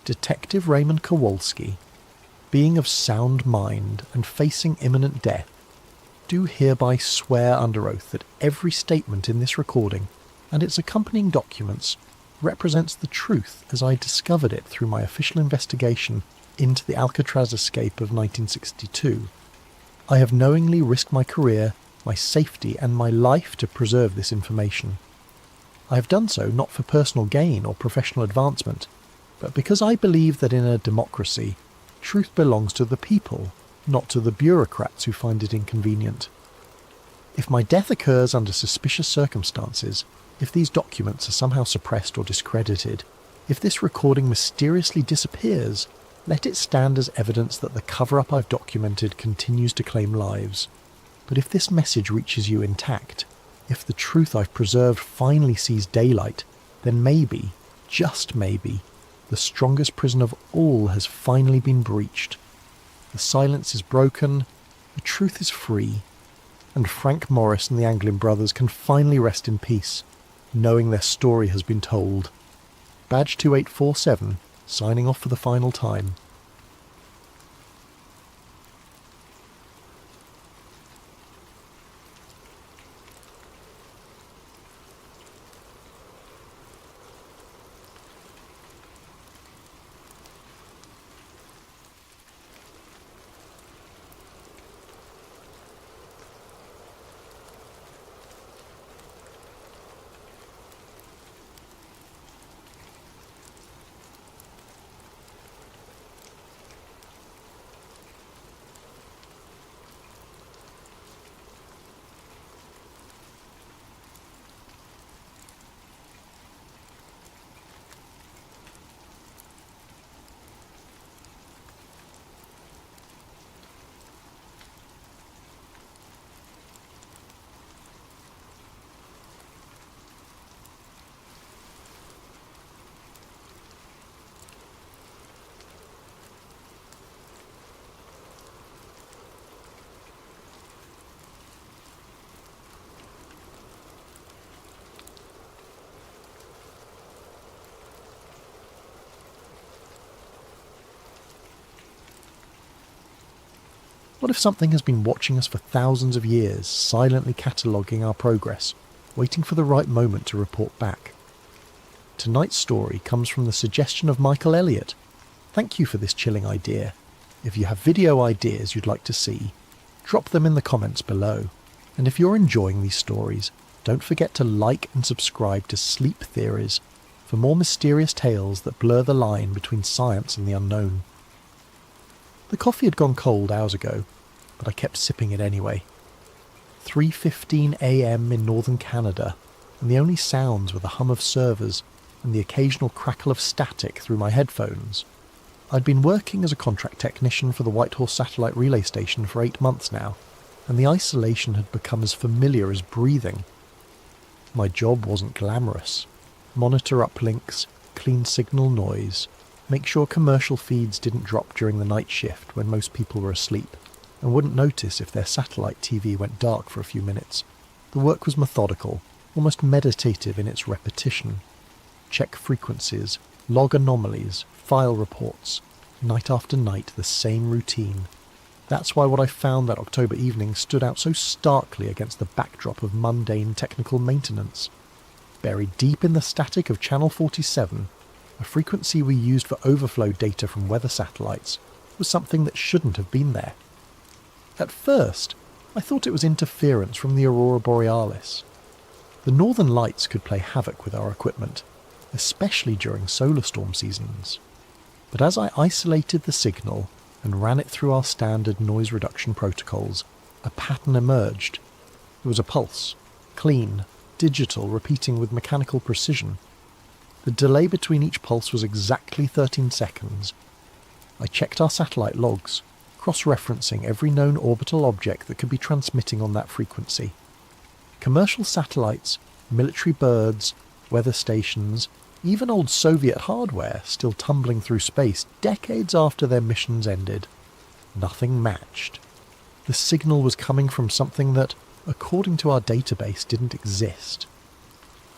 Detective Raymond Kowalski, being of sound mind and facing imminent death, do hereby swear under oath that every statement in this recording and its accompanying documents represents the truth as I discovered it through my official investigation into the Alcatraz escape of 1962. I have knowingly risked my career, my safety, and my life to preserve this information. I have done so not for personal gain or professional advancement, but because I believe that in a democracy, truth belongs to the people, not to the bureaucrats who find it inconvenient. If my death occurs under suspicious circumstances, if these documents are somehow suppressed or discredited, if this recording mysteriously disappears, let it stand as evidence that the cover-up I've documented continues to claim lives. But if this message reaches you intact, if the truth I've preserved finally sees daylight, then maybe, just maybe, the strongest prison of all has finally been breached. The silence is broken, the truth is free, and Frank Morris and the Anglin brothers can finally rest in peace, knowing their story has been told. Badge 2847, signing off for the final time. What if something has been watching us for thousands of years, silently cataloguing our progress, waiting for the right moment to report back? Tonight's story comes from the suggestion of Michael Elliott. Thank you for this chilling idea. If you have video ideas you'd like to see, drop them in the comments below. And if you're enjoying these stories, don't forget to like and subscribe to Sleep Theories for more mysterious tales that blur the line between science and the unknown. The coffee had gone cold hours ago, but I kept sipping it anyway. 3:15 a.m. in northern Canada, and the only sounds were the hum of servers and the occasional crackle of static through my headphones. I'd been working as a contract technician for the Whitehorse Satellite Relay Station for 8 months now, and the isolation had become as familiar as breathing. My job wasn't glamorous. Monitor uplinks, clean signal noise, make sure commercial feeds didn't drop during the night shift when most people were asleep, and wouldn't notice if their satellite TV went dark for a few minutes. The work was methodical, almost meditative in its repetition. Check frequencies, log anomalies, file reports, night after night the same routine. That's why what I found that October evening stood out so starkly against the backdrop of mundane technical maintenance. Buried deep in the static of Channel 47, a frequency we used for overflow data from weather satellites, was something that shouldn't have been there. At first, I thought it was interference from the aurora borealis. The northern lights could play havoc with our equipment, especially during solar storm seasons. But as I isolated the signal and ran it through our standard noise reduction protocols, a pattern emerged. It was a pulse, clean, digital, repeating with mechanical precision. The delay between each pulse was exactly 13 seconds. I checked our satellite logs, cross-referencing every known orbital object that could be transmitting on that frequency. Commercial satellites, military birds, weather stations, even old Soviet hardware still tumbling through space decades after their missions ended. Nothing matched. The signal was coming from something that, according to our database, didn't exist.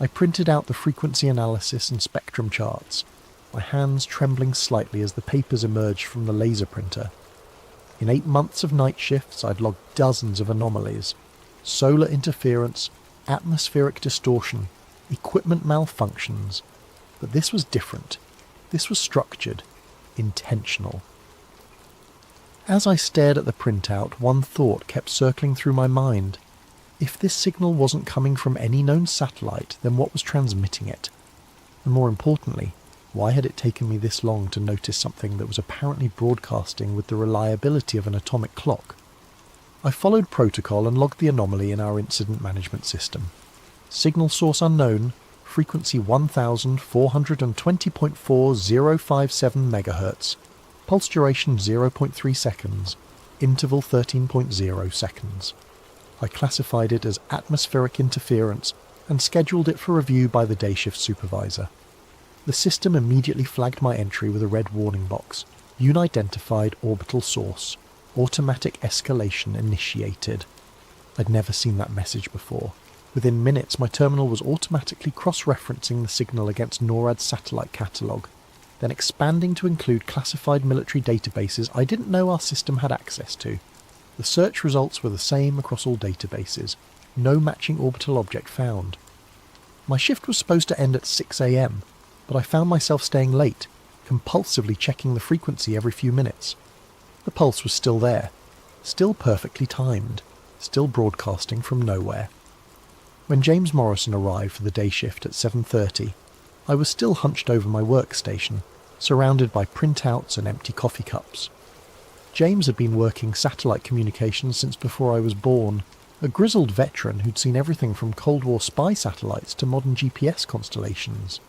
I printed out the frequency analysis and spectrum charts, my hands trembling slightly as the papers emerged from the laser printer. In 8 months of night shifts, I'd logged dozens of anomalies. Solar interference, atmospheric distortion, equipment malfunctions. But this was different. This was structured, intentional. As I stared at the printout, one thought kept circling through my mind. If this signal wasn't coming from any known satellite, then what was transmitting it? And more importantly, why had it taken me this long to notice something that was apparently broadcasting with the reliability of an atomic clock? I followed protocol and logged the anomaly in our incident management system. Signal source unknown, frequency 1420.4057 MHz, pulse duration 0.3 seconds, interval 13.0 seconds. I classified it as atmospheric interference and scheduled it for review by the day shift supervisor. The system immediately flagged my entry with a red warning box. Unidentified orbital source. Automatic escalation initiated. I'd never seen that message before. Within minutes, my terminal was automatically cross-referencing the signal against NORAD's satellite catalogue, then expanding to include classified military databases I didn't know our system had access to. The search results were the same across all databases. No matching orbital object found. My shift was supposed to end at 6 a.m, but I found myself staying late, compulsively checking the frequency every few minutes. The pulse was still there, still perfectly timed, still broadcasting from nowhere. When James Morrison arrived for the day shift at 7:30, I was still hunched over my workstation, surrounded by printouts and empty coffee cups. James had been working satellite communications since before I was born, a grizzled veteran who'd seen everything from Cold War spy satellites to modern GPS constellations.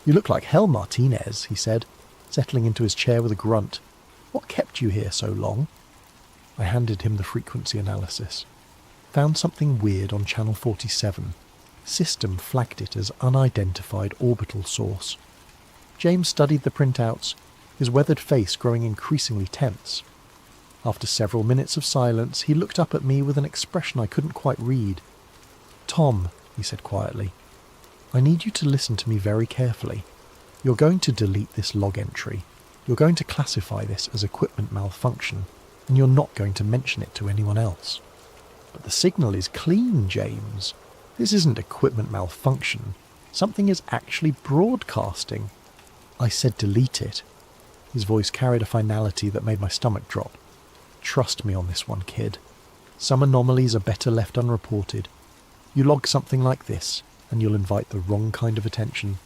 "You look like hell, Martinez," he said, settling into his chair with a grunt. "What kept you here so long?" I handed him the frequency analysis. Found something weird on Channel 47. System flagged it as unidentified orbital source. James studied the printouts, his weathered face growing increasingly tense. After several minutes of silence, he looked up at me with an expression I couldn't quite read. "Tom," he said quietly, "I need you to listen to me very carefully. You're going to delete this log entry. You're going to classify this as equipment malfunction, and you're not going to mention it to anyone else. But the signal is clean, James. This isn't equipment malfunction. Something is actually broadcasting. I said delete it. His voice carried a finality that made my stomach drop. Trust me on this one, kid. Some anomalies are better left unreported. You log something like this, and you'll invite the wrong kind of attention,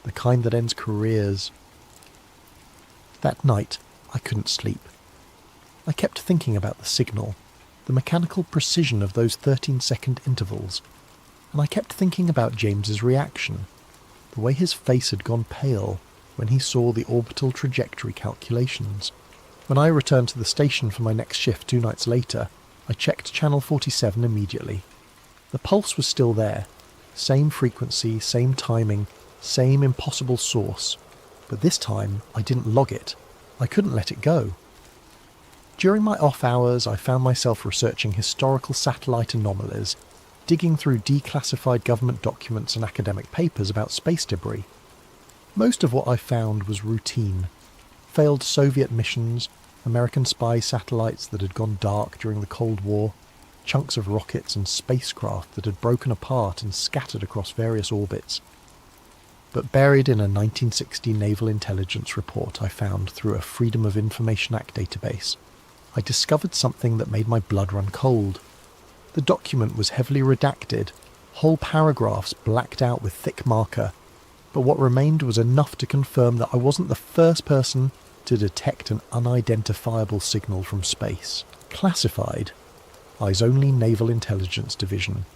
the kind that ends careers. That night, I couldn't sleep. I kept thinking about the signal, the mechanical precision of those 13-second intervals, and I kept thinking about James's reaction, the way his face had gone pale when he saw the orbital trajectory calculations. When I returned to the station for my next shift 2 nights later, I checked channel 47 immediately. The pulse was still there, same frequency, same timing, same impossible source, but this time I didn't log it. I couldn't let it go. During my off hours, I found myself researching historical satellite anomalies, digging through declassified government documents and academic papers about space debris. Most of what I found was routine. Failed Soviet missions, American spy satellites that had gone dark during the Cold War, chunks of rockets and spacecraft that had broken apart and scattered across various orbits. But buried in a 1960 naval intelligence report I found through a Freedom of Information Act database, I discovered something that made my blood run cold. The document was heavily redacted, whole paragraphs blacked out with thick marker, but what remained was enough to confirm that I wasn't the first person to detect an unidentifiable signal from space. Classified, Eyes Only Naval Intelligence Division.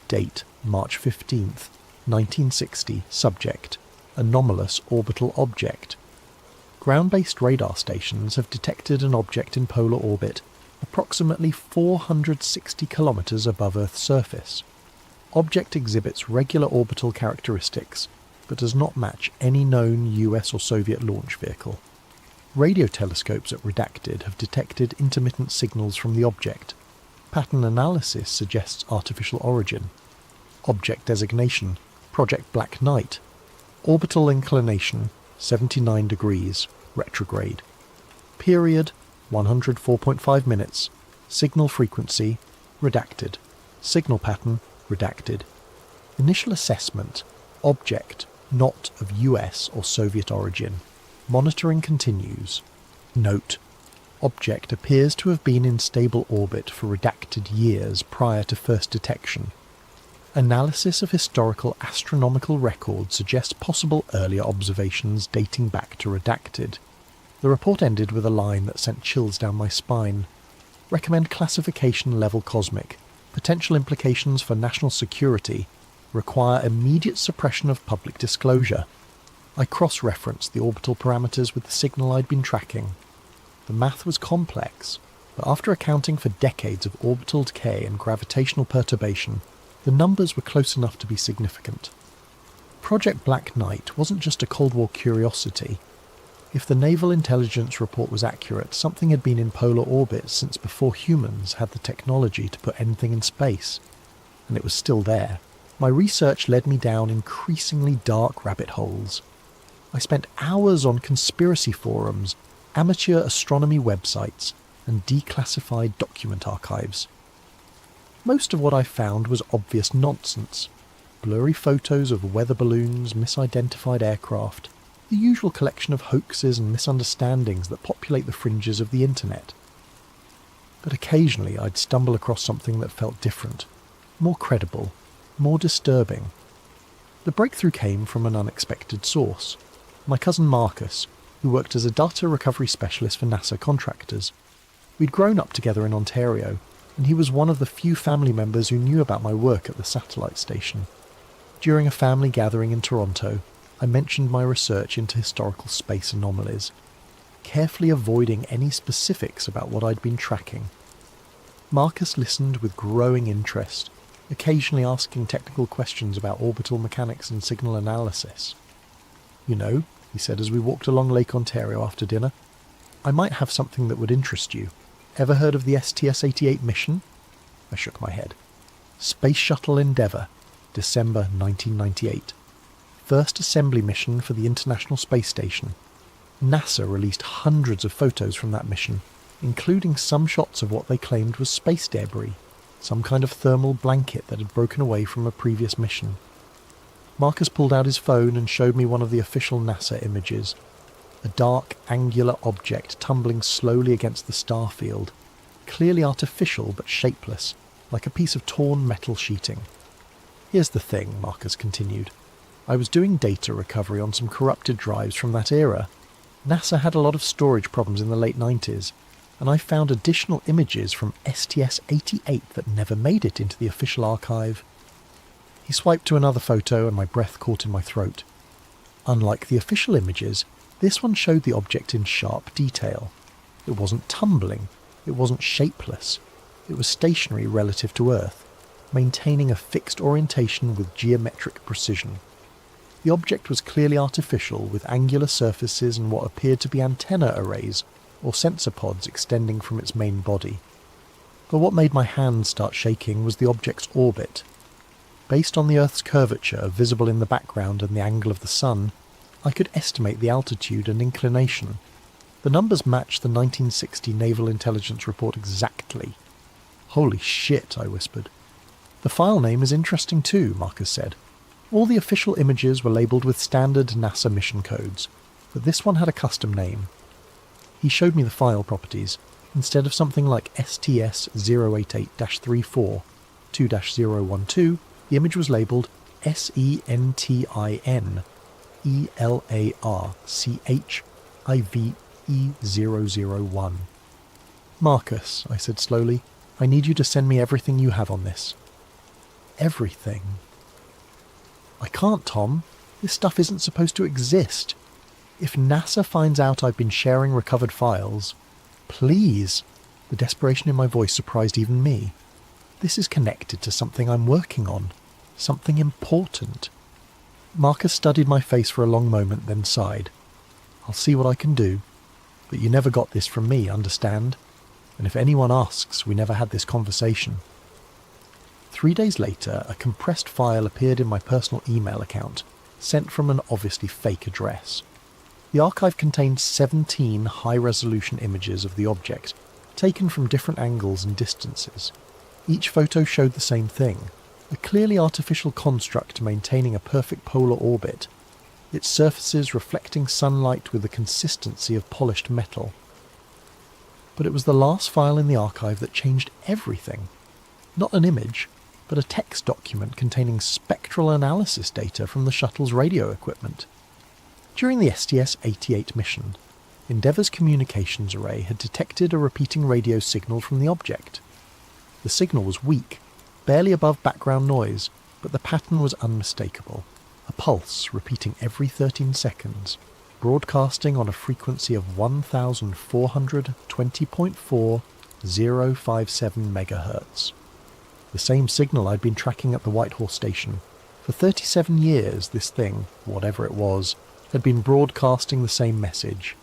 Date, March 15th, 1960. Subject, anomalous orbital object. Ground-based radar stations have detected an object in polar orbit approximately 460 kilometers above Earth's surface. Object exhibits regular orbital characteristics, but does not match any known US or Soviet launch vehicle. Radio telescopes at Redacted have detected intermittent signals from the object. Pattern analysis suggests artificial origin. Object designation, Project Black Knight. Orbital inclination, 79 degrees, retrograde. Period, 104.5 minutes. Signal frequency, redacted. Signal pattern, redacted. Initial assessment, object, not of US or Soviet origin. Monitoring continues. Note, object appears to have been in stable orbit for redacted years prior to first detection. Analysis of historical astronomical records suggests possible earlier observations dating back to redacted. The report ended with a line that sent chills down my spine. Recommend classification level cosmic. Potential implications for national security. Require immediate suppression of public disclosure. I cross-referenced the orbital parameters with the signal I'd been tracking. The math was complex, but after accounting for decades of orbital decay and gravitational perturbation, the numbers were close enough to be significant. Project Black Knight wasn't just a Cold War curiosity. If the naval intelligence report was accurate, something had been in polar orbit since before humans had the technology to put anything in space, and it was still there. My research led me down increasingly dark rabbit holes. I spent hours on conspiracy forums, amateur astronomy websites, and declassified document archives. Most of what I found was obvious nonsense. Blurry photos of weather balloons, misidentified aircraft, the usual collection of hoaxes and misunderstandings that populate the fringes of the internet. But occasionally I'd stumble across something that felt different, more credible, more disturbing. The breakthrough came from an unexpected source. My cousin Marcus, who worked as a data recovery specialist for NASA contractors. We'd grown up together in Ontario, and he was one of the few family members who knew about my work at the satellite station. During a family gathering in Toronto, I mentioned my research into historical space anomalies, carefully avoiding any specifics about what I'd been tracking. Marcus listened with growing interest, occasionally asking technical questions about orbital mechanics and signal analysis. "You know," he said as we walked along Lake Ontario after dinner, "I might have something that would interest you. Ever heard of the STS-88 mission?" I shook my head. Space Shuttle Endeavour, December 1998. First assembly mission for the International Space Station. NASA released hundreds of photos from that mission, including some shots of what they claimed was space debris, some kind of thermal blanket that had broken away from a previous mission. Marcus pulled out his phone and showed me one of the official NASA images. A dark, angular object tumbling slowly against the star field, clearly artificial but shapeless, like a piece of torn metal sheeting. Here's the thing, Marcus continued. I was doing data recovery on some corrupted drives from that era. NASA had a lot of storage problems in the late 90s, and I found additional images from STS-88 that never made it into the official archive. He swiped to another photo and my breath caught in my throat. Unlike the official images, this one showed the object in sharp detail. It wasn't tumbling, it wasn't shapeless, it was stationary relative to Earth, maintaining a fixed orientation with geometric precision. The object was clearly artificial, with angular surfaces and what appeared to be antenna arrays or sensor pods extending from its main body. But what made my hands start shaking was the object's orbit. Based on the Earth's curvature visible in the background and the angle of the sun, I could estimate the altitude and inclination. The numbers matched the 1960 Naval Intelligence Report exactly. Holy shit, I whispered. The file name is interesting too, Marcus said. All the official images were labelled with standard NASA mission codes, but this one had a custom name. He showed me the file properties. Instead of something like STS-088-34 2-012, the image was labelled SENTINELARCHIVE001. Marcus, I said slowly, I need you to send me everything you have on this. Everything. I can't, Tom. This stuff isn't supposed to exist. If NASA finds out I've been sharing recovered files, please. The desperation in my voice surprised even me. This is connected to something I'm working on. Something important. Marcus studied my face for a long moment, then sighed. I'll see what I can do. But you never got this from me, understand? And if anyone asks, we never had this conversation. 3 days later, a compressed file appeared in my personal email account, sent from an obviously fake address. The archive contained 17 high-resolution images of the object, taken from different angles and distances. Each photo showed the same thing, a clearly artificial construct maintaining a perfect polar orbit, its surfaces reflecting sunlight with the consistency of polished metal. But it was the last file in the archive that changed everything. Not an image, but a text document containing spectral analysis data from the shuttle's radio equipment. During the STS-88 mission, Endeavour's communications array had detected a repeating radio signal from the object. The signal was weak, barely above background noise, but the pattern was unmistakable. A pulse repeating every 13 seconds, broadcasting on a frequency of 1420.4 057 MHz. The same signal I'd been tracking at the Whitehorse station. For 37 years, this thing, whatever it was, had been broadcasting the same message.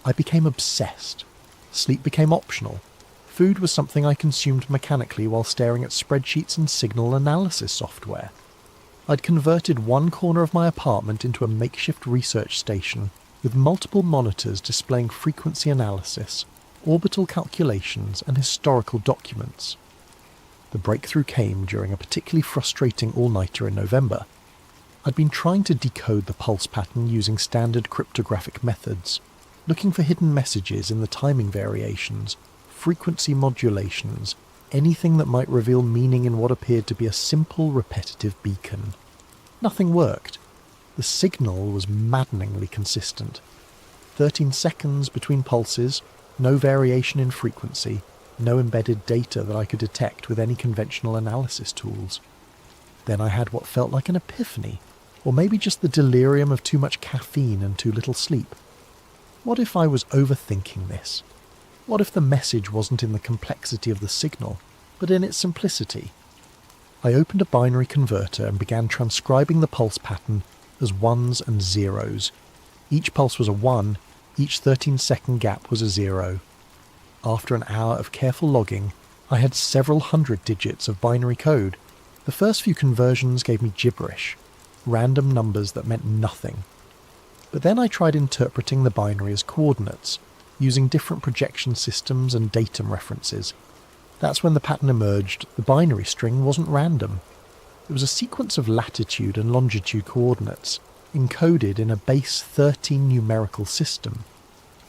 I became obsessed. Sleep became optional. Food was something I consumed mechanically while staring at spreadsheets and signal analysis software. I'd converted one corner of my apartment into a makeshift research station with multiple monitors displaying frequency analysis, orbital calculations, and historical documents. The breakthrough came during a particularly frustrating all-nighter in November. I'd been trying to decode the pulse pattern using standard cryptographic methods, looking for hidden messages in the timing variations, frequency modulations, anything that might reveal meaning in what appeared to be a simple, repetitive beacon. Nothing worked. The signal was maddeningly consistent. 13 seconds between pulses, no variation in frequency, no embedded data that I could detect with any conventional analysis tools. Then I had what felt like an epiphany, or maybe just the delirium of too much caffeine and too little sleep. What if I was overthinking this? What if the message wasn't in the complexity of the signal, but in its simplicity? I opened a binary converter and began transcribing the pulse pattern as ones and zeros. Each pulse was a 1, each 13-second gap was a 0. After an hour of careful logging, I had several hundred digits of binary code. The first few conversions gave me gibberish, random numbers that meant nothing. But then I tried interpreting the binary as coordinates, using different projection systems and datum references. That's when the pattern emerged. The binary string wasn't random. It was a sequence of latitude and longitude coordinates, encoded in a base 13 numerical system.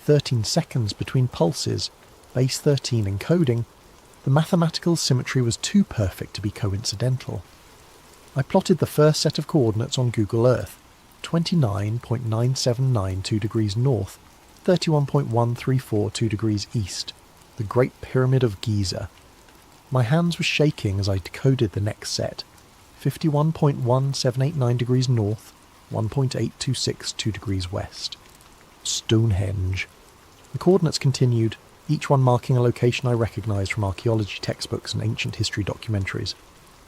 13 seconds between pulses, base 13 encoding. The mathematical symmetry was too perfect to be coincidental. I plotted the first set of coordinates on Google Earth, 29.9792 degrees north, 31.1342 degrees east, the Great Pyramid of Giza. My hands were shaking as I decoded the next set, 51.1789 degrees north, 1.8262 degrees west. Stonehenge. The coordinates continued, each one marking a location I recognised from archaeology textbooks and ancient history documentaries.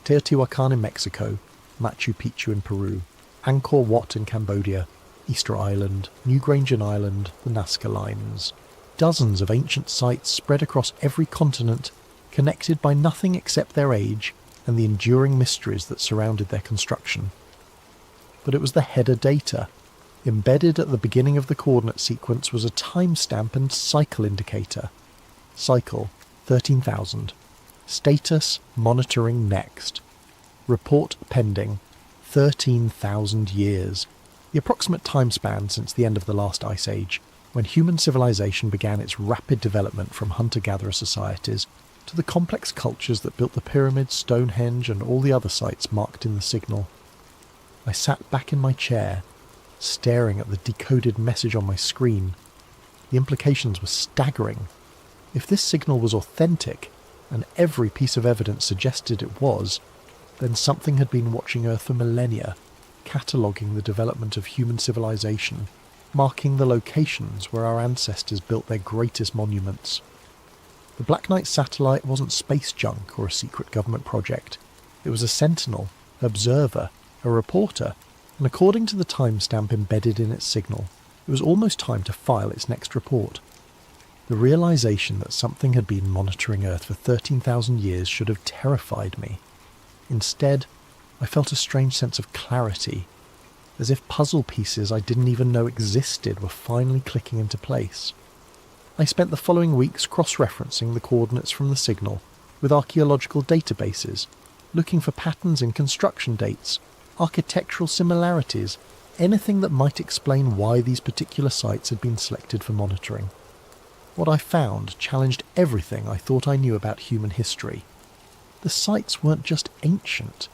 Teotihuacan in Mexico, Machu Picchu in Peru, Angkor Wat in Cambodia, Easter Island, Newgrange Island, the Nazca Lines. Dozens of ancient sites spread across every continent, connected by nothing except their age and the enduring mysteries that surrounded their construction. But it was the header data. Embedded at the beginning of the coordinate sequence was a timestamp and cycle indicator. Cycle, 13,000. Status, monitoring next. Report pending, 13,000 years. The approximate time span since the end of the last ice age, when human civilization began its rapid development from hunter-gatherer societies to the complex cultures that built the pyramids, Stonehenge, and all the other sites marked in the signal. I sat back in my chair, staring at the decoded message on my screen. The implications were staggering. If this signal was authentic, and every piece of evidence suggested it was, then something had been watching Earth for millennia, cataloguing the development of human civilization, marking the locations where our ancestors built their greatest monuments. The Black Knight satellite wasn't space junk or a secret government project. It was a sentinel, observer, a reporter, and according to the timestamp embedded in its signal, it was almost time to file its next report. The realization that something had been monitoring Earth for 13,000 years should have terrified me. Instead, I felt a strange sense of clarity, as if puzzle pieces I didn't even know existed were finally clicking into place. I spent the following weeks cross-referencing the coordinates from the signal with archaeological databases, looking for patterns in construction dates, architectural similarities, anything that might explain why these particular sites had been selected for monitoring. What I found challenged everything I thought I knew about human history. The sites weren't just ancient,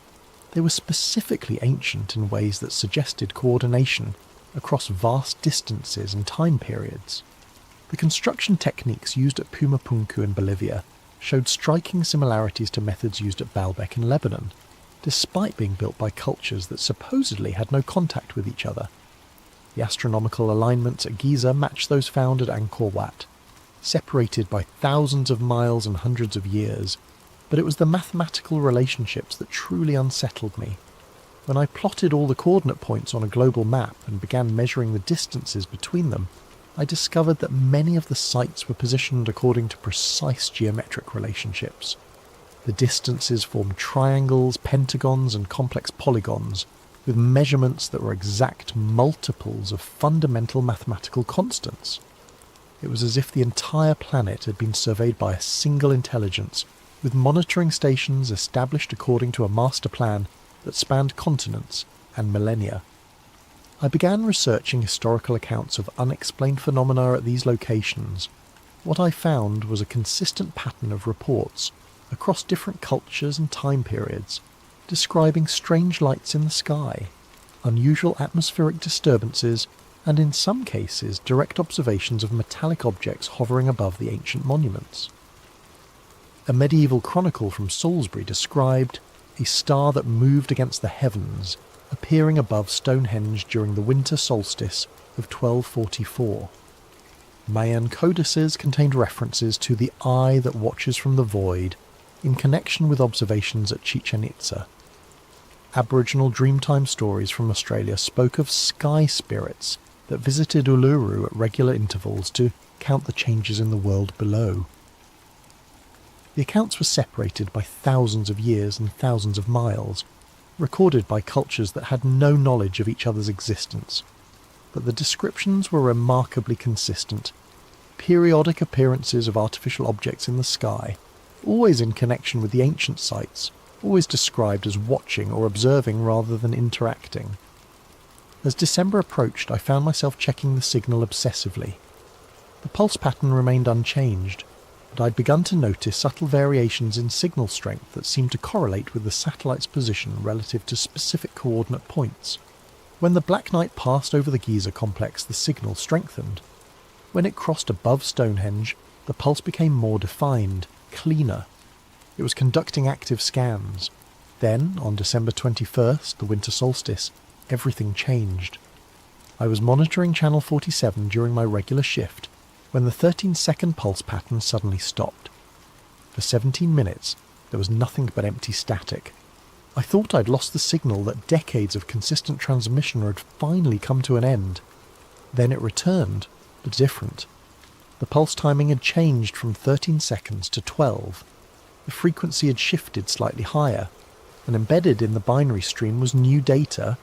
they were specifically ancient in ways that suggested coordination across vast distances and time periods. The construction techniques used at Pumapunku in Bolivia showed striking similarities to methods used at Baalbek in Lebanon, despite being built by cultures that supposedly had no contact with each other. The astronomical alignments at Giza matched those found at Angkor Wat, separated by thousands of miles and hundreds of years, but it was the mathematical relationships that truly unsettled me. When I plotted all the coordinate points on a global map and began measuring the distances between them, I discovered that many of the sites were positioned according to precise geometric relationships. The distances formed triangles, pentagons, and complex polygons, with measurements that were exact multiples of fundamental mathematical constants. It was as if the entire planet had been surveyed by a single intelligence, with monitoring stations established according to a master plan that spanned continents and millennia. I began researching historical accounts of unexplained phenomena at these locations. What I found was a consistent pattern of reports across different cultures and time periods, describing strange lights in the sky, unusual atmospheric disturbances, and in some cases direct observations of metallic objects hovering above the ancient monuments. A medieval chronicle from Salisbury described a star that moved against the heavens, appearing above Stonehenge during the winter solstice of 1244. Mayan codices contained references to the eye that watches from the void in connection with observations at Chichen Itza. Aboriginal Dreamtime stories from Australia spoke of sky spirits that visited Uluru at regular intervals to count the changes in the world below. The accounts were separated by thousands of years and thousands of miles, recorded by cultures that had no knowledge of each other's existence, but the descriptions were remarkably consistent. periodic appearances of artificial objects in the sky, always in connection with the ancient sites, always described as watching or observing rather than interacting. As December approached, I found myself checking the signal obsessively. The pulse pattern remained unchanged, but I'd begun to notice subtle variations in signal strength that seemed to correlate with the satellite's position relative to specific coordinate points. When the Black Knight passed over the Giza complex, the signal strengthened. When it crossed above Stonehenge, the pulse became more defined, cleaner. It was conducting active scans. Then, on December 21st, the winter solstice, everything changed. I was monitoring channel 47 during my regular shift when the 13-second pulse pattern suddenly stopped. For 17 minutes, there was nothing but empty static. I thought I'd lost the signal, that decades of consistent transmission had finally come to an end. Then it returned, but different. The pulse timing had changed from 13 seconds to 12. The frequency had shifted slightly higher, and embedded in the binary stream was new data,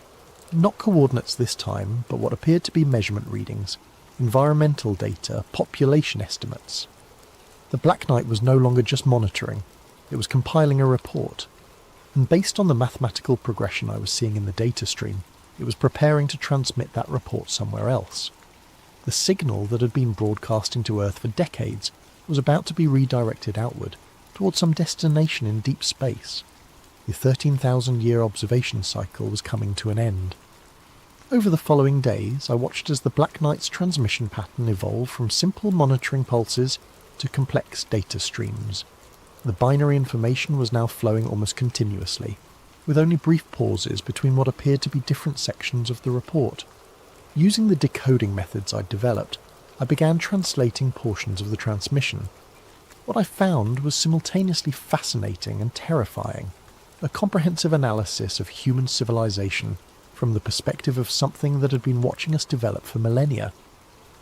not coordinates this time, but what appeared to be measurement readings, environmental data, population estimates. The Black Knight was no longer just monitoring, it was compiling a report, and based on the mathematical progression I was seeing in the data stream, it was preparing to transmit that report somewhere else. The signal that had been broadcasting to Earth for decades was about to be redirected outward, towards some destination in deep space. The 13,000-year observation cycle was coming to an end. Over the following days, I watched as the Black Knight's transmission pattern evolved from simple monitoring pulses to complex data streams. The binary information was now flowing almost continuously, with only brief pauses between what appeared to be different sections of the report. Using the decoding methods I'd developed, I began translating portions of the transmission. What I found was simultaneously fascinating and terrifying. A comprehensive analysis of human civilization from the perspective of something that had been watching us develop for millennia.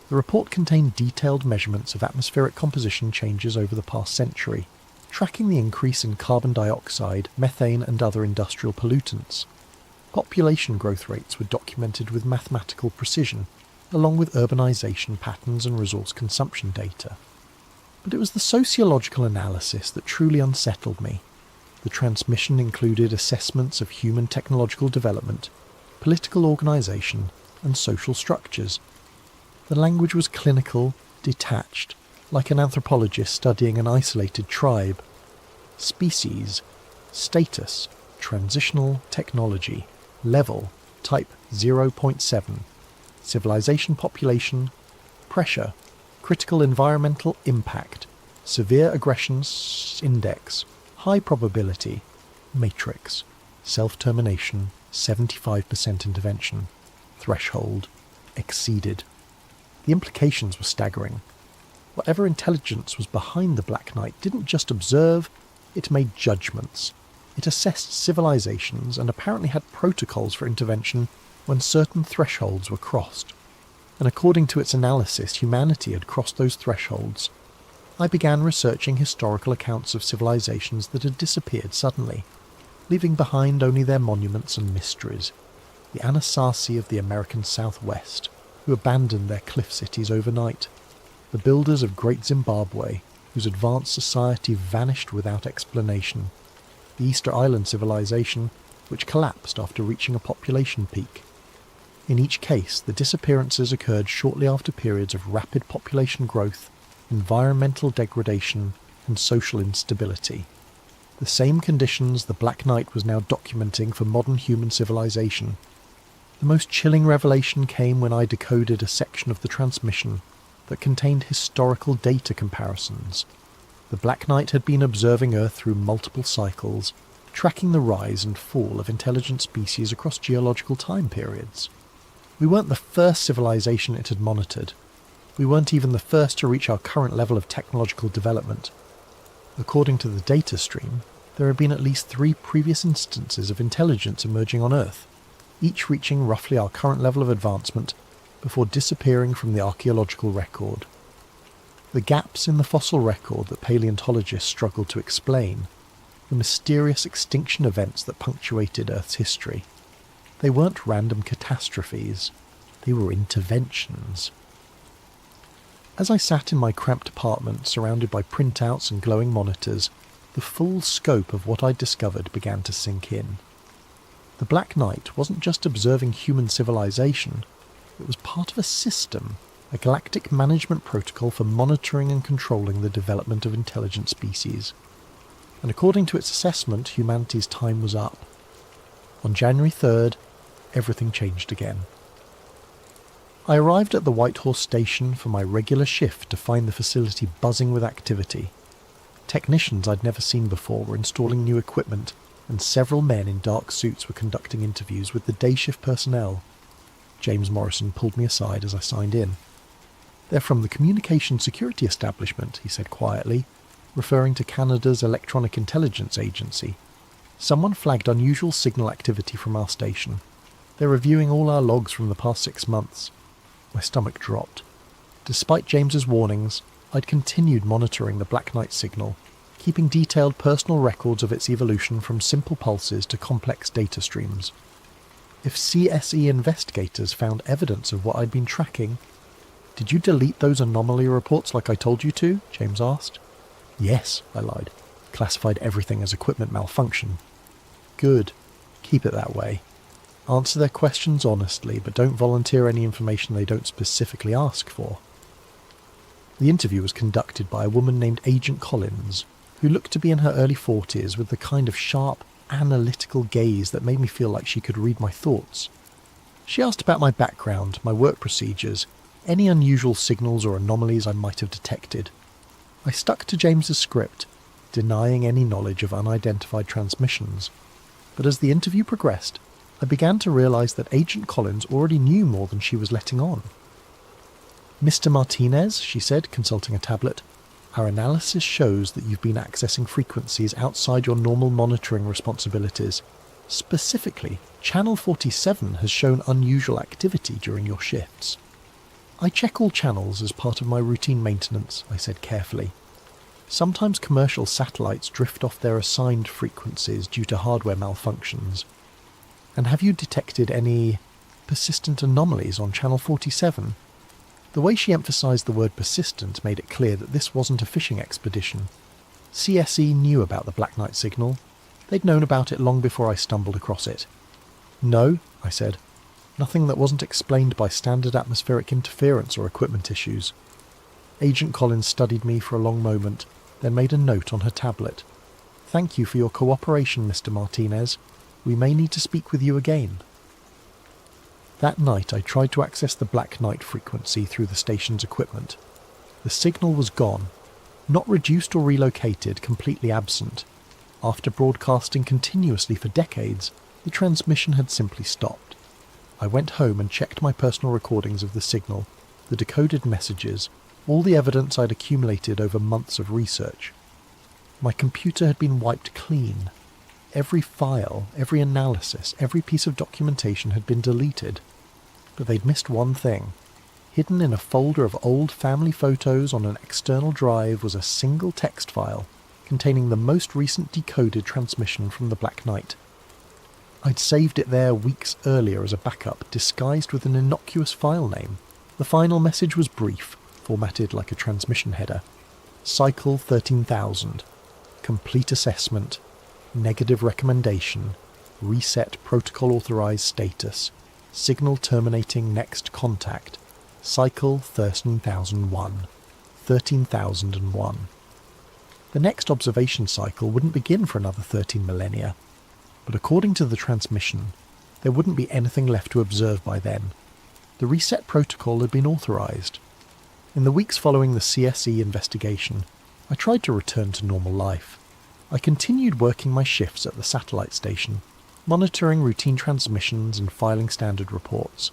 The report contained detailed measurements of atmospheric composition changes over the past century, tracking the increase in carbon dioxide, methane and other industrial pollutants. Population growth rates were documented with mathematical precision, along with urbanization patterns and resource consumption data. But it was the sociological analysis that truly unsettled me. The transmission included assessments of human technological development, political organisation, and social structures. The language was clinical, detached, like an anthropologist studying an isolated tribe. Species, status, transitional technology, level, type 0.7, civilization population, pressure, critical environmental impact, severe aggressions index, high probability, matrix, self-termination, 75% intervention, threshold, exceeded. The implications were staggering. Whatever intelligence was behind the Black Knight didn't just observe, it made judgments. It assessed civilizations and apparently had protocols for intervention when certain thresholds were crossed. And according to its analysis, humanity had crossed those thresholds. I began researching historical accounts of civilizations that had disappeared suddenly, leaving behind only their monuments and mysteries. The Anasazi of the American Southwest, who abandoned their cliff cities overnight. The builders of Great Zimbabwe, whose advanced society vanished without explanation. The Easter Island civilization, which collapsed after reaching a population peak. In each case, the disappearances occurred shortly after periods of rapid population growth, environmental degradation, and social instability. The same conditions the Black Knight was now documenting for modern human civilization. The most chilling revelation came when I decoded a section of the transmission that contained historical data comparisons. The Black Knight had been observing Earth through multiple cycles, tracking the rise and fall of intelligent species across geological time periods. We weren't the first civilization it had monitored. We weren't even the first to reach our current level of technological development. According to the data stream, there had been at least 3 previous instances of intelligence emerging on Earth, each reaching roughly our current level of advancement before disappearing from the archaeological record. The gaps in the fossil record that paleontologists struggled to explain, the mysterious extinction events that punctuated Earth's history, they weren't random catastrophes, they were interventions. As I sat in my cramped apartment surrounded by printouts and glowing monitors, the full scope of what I'd discovered began to sink in. The Black Knight wasn't just observing human civilization, it was part of a system, a galactic management protocol for monitoring and controlling the development of intelligent species. And according to its assessment, humanity's time was up. On January 3rd, everything changed again. I arrived at the White Horse station for my regular shift to find the facility buzzing with activity. Technicians I'd never seen before were installing new equipment, and several men in dark suits were conducting interviews with the day shift personnel. James Morrison pulled me aside as I signed in. "They're from the Communication Security Establishment," he said quietly, referring to Canada's Electronic Intelligence Agency. "Someone flagged unusual signal activity from our station. They're reviewing all our logs from the past 6 months. My stomach dropped. Despite James's warnings, I'd continued monitoring the Black Knight signal, keeping detailed personal records of its evolution from simple pulses to complex data streams. If CSE investigators found evidence of what I'd been tracking... "Did you delete those anomaly reports like I told you to?" James asked. "Yes," I lied. "Classified everything as equipment malfunction." "Good. Keep it that way. Answer their questions honestly, but don't volunteer any information they don't specifically ask for." The interview was conducted by a woman named Agent Collins, who looked to be in her early 40s with the kind of sharp, analytical gaze that made me feel like she could read my thoughts. She asked about my background, my work procedures, any unusual signals or anomalies I might have detected. I stuck to James's script, denying any knowledge of unidentified transmissions. But as the interview progressed, I began to realise that Agent Collins already knew more than she was letting on. "Mr. Martinez," she said, consulting a tablet, "our analysis shows that you've been accessing frequencies outside your normal monitoring responsibilities. Specifically, Channel 47 has shown unusual activity during your shifts." "I check all channels as part of my routine maintenance," I said carefully. "Sometimes commercial satellites drift off their assigned frequencies due to hardware malfunctions. And have you detected any persistent anomalies on Channel 47? The way she emphasised the word persistent made it clear that this wasn't a fishing expedition. CSE knew about the Black Knight signal. They'd known about it long before I stumbled across it. "No," I said. "Nothing that wasn't explained by standard atmospheric interference or equipment issues." Agent Collins studied me for a long moment, then made a note on her tablet. "Thank you for your cooperation, Mr. Martinez. We may need to speak with you again." That night I tried to access the Black Knight frequency through the station's equipment. The signal was gone. Not reduced or relocated, completely absent. After broadcasting continuously for decades, the transmission had simply stopped. I went home and checked my personal recordings of the signal, the decoded messages, all the evidence I'd accumulated over months of research. My computer had been wiped clean. Every file, every analysis, every piece of documentation had been deleted. But they'd missed one thing. Hidden in a folder of old family photos on an external drive was a single text file containing the most recent decoded transmission from the Black Knight. I'd saved it there weeks earlier as a backup, disguised with an innocuous file name. The final message was brief, formatted like a transmission header. Cycle 13,000. Complete assessment. Negative recommendation. Reset protocol authorized status. Signal terminating next contact. Cycle 13,001. 13,001. The next observation cycle wouldn't begin for another 13 millennia. But according to the transmission, there wouldn't be anything left to observe by then. The reset protocol had been authorized. In the weeks following the CSE investigation, I tried to return to normal life. I continued working my shifts at the satellite station, monitoring routine transmissions and filing standard reports.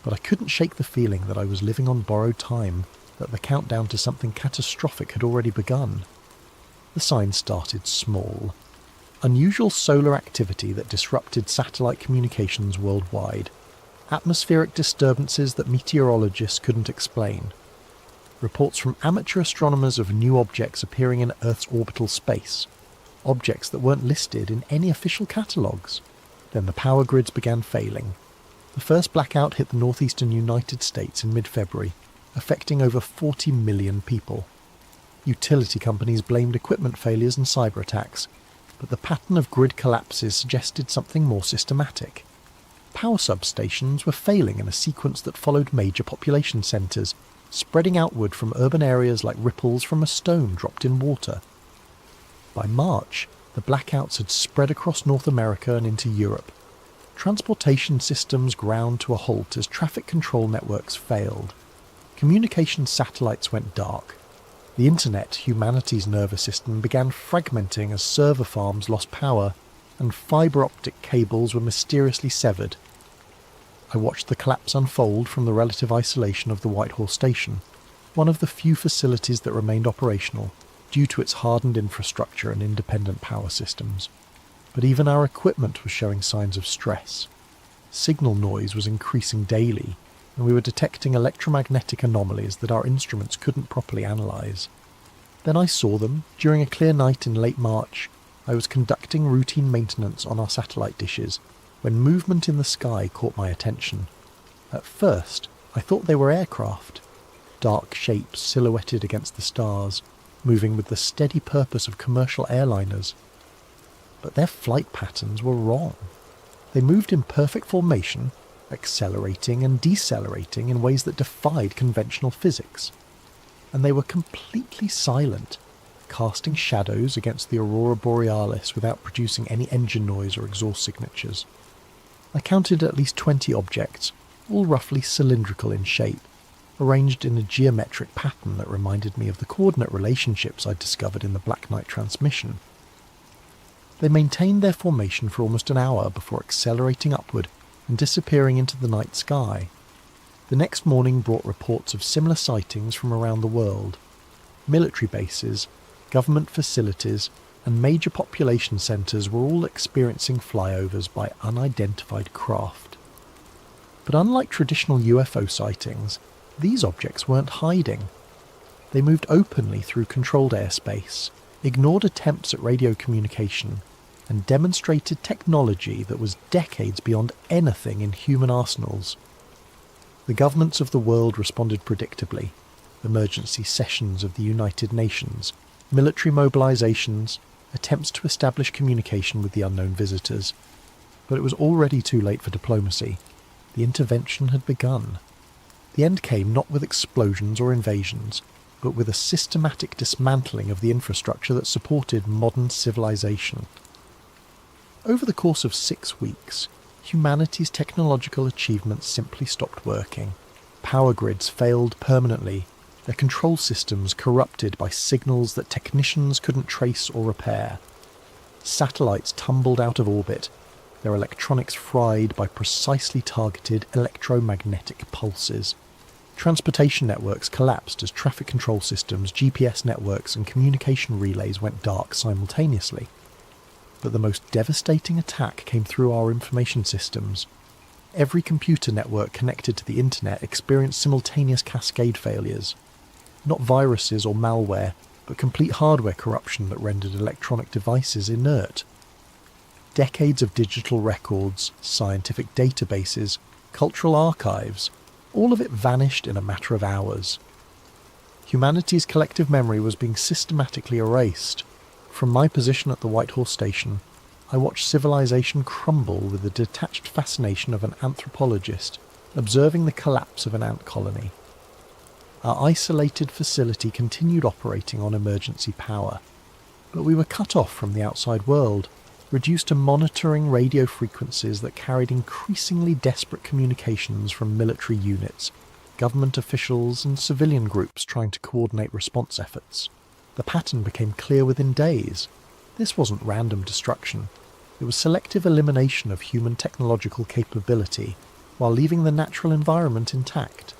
But I couldn't shake the feeling that I was living on borrowed time, that the countdown to something catastrophic had already begun. The signs started small. Unusual solar activity that disrupted satellite communications worldwide. Atmospheric disturbances that meteorologists couldn't explain. Reports from amateur astronomers of new objects appearing in Earth's orbital space. Objects that weren't listed in any official catalogues. Then the power grids began failing. The first blackout hit the northeastern United States in mid-February, affecting over 40 million people. Utility companies blamed equipment failures and cyber attacks, but the pattern of grid collapses suggested something more systematic. Power substations were failing in a sequence that followed major population centres, spreading outward from urban areas like ripples from a stone dropped in water. By March, the blackouts had spread across North America and into Europe. Transportation systems ground to a halt as traffic control networks failed. Communication satellites went dark. The internet, humanity's nervous system, began fragmenting as server farms lost power, and fibre optic cables were mysteriously severed. I watched the collapse unfold from the relative isolation of the Whitehall station, one of the few facilities that remained operational due to its hardened infrastructure and independent power systems. But even our equipment was showing signs of stress. Signal noise was increasing daily, and we were detecting electromagnetic anomalies that our instruments couldn't properly analyse. Then I saw them during a clear night in late March. I was conducting routine maintenance on our satellite dishes when movement in the sky caught my attention. At first, I thought they were aircraft, dark shapes silhouetted against the stars, moving with the steady purpose of commercial airliners. But their flight patterns were wrong. They moved in perfect formation, accelerating and decelerating in ways that defied conventional physics. And they were completely silent, casting shadows against the aurora borealis without producing any engine noise or exhaust signatures. I counted at least 20 objects, all roughly cylindrical in shape, arranged in a geometric pattern that reminded me of the coordinate relationships I'd discovered in the Black Knight transmission. They maintained their formation for almost an hour before accelerating upward and disappearing into the night sky. The next morning brought reports of similar sightings from around the world. Military bases, government facilities, and major population centres were all experiencing flyovers by unidentified craft. But unlike traditional UFO sightings, these objects weren't hiding. They moved openly through controlled airspace, ignored attempts at radio communication, and demonstrated technology that was decades beyond anything in human arsenals. The governments of the world responded predictably. Emergency sessions of the United Nations, military mobilizations, attempts to establish communication with the unknown visitors. But it was already too late for diplomacy. The intervention had begun. The end came not with explosions or invasions, but with a systematic dismantling of the infrastructure that supported modern civilization. Over the course of 6 weeks, humanity's technological achievements simply stopped working. Power grids failed permanently, their control systems corrupted by signals that technicians couldn't trace or repair. Satellites tumbled out of orbit, their electronics fried by precisely targeted electromagnetic pulses. Transportation networks collapsed as traffic control systems, GPS networks, and communication relays went dark simultaneously. But the most devastating attack came through our information systems. Every computer network connected to the internet experienced simultaneous cascade failures. Not viruses or malware, but complete hardware corruption that rendered electronic devices inert. Decades of digital records, scientific databases, cultural archives, all of it vanished in a matter of hours. Humanity's collective memory was being systematically erased. From my position at the Whitehall station, I watched civilization crumble with the detached fascination of an anthropologist observing the collapse of an ant colony. Our isolated facility continued operating on emergency power, but we were cut off from the outside world, reduced to monitoring radio frequencies that carried increasingly desperate communications from military units, government officials, and civilian groups trying to coordinate response efforts. The pattern became clear within days. This wasn't random destruction. It was selective elimination of human technological capability while leaving the natural environment intact.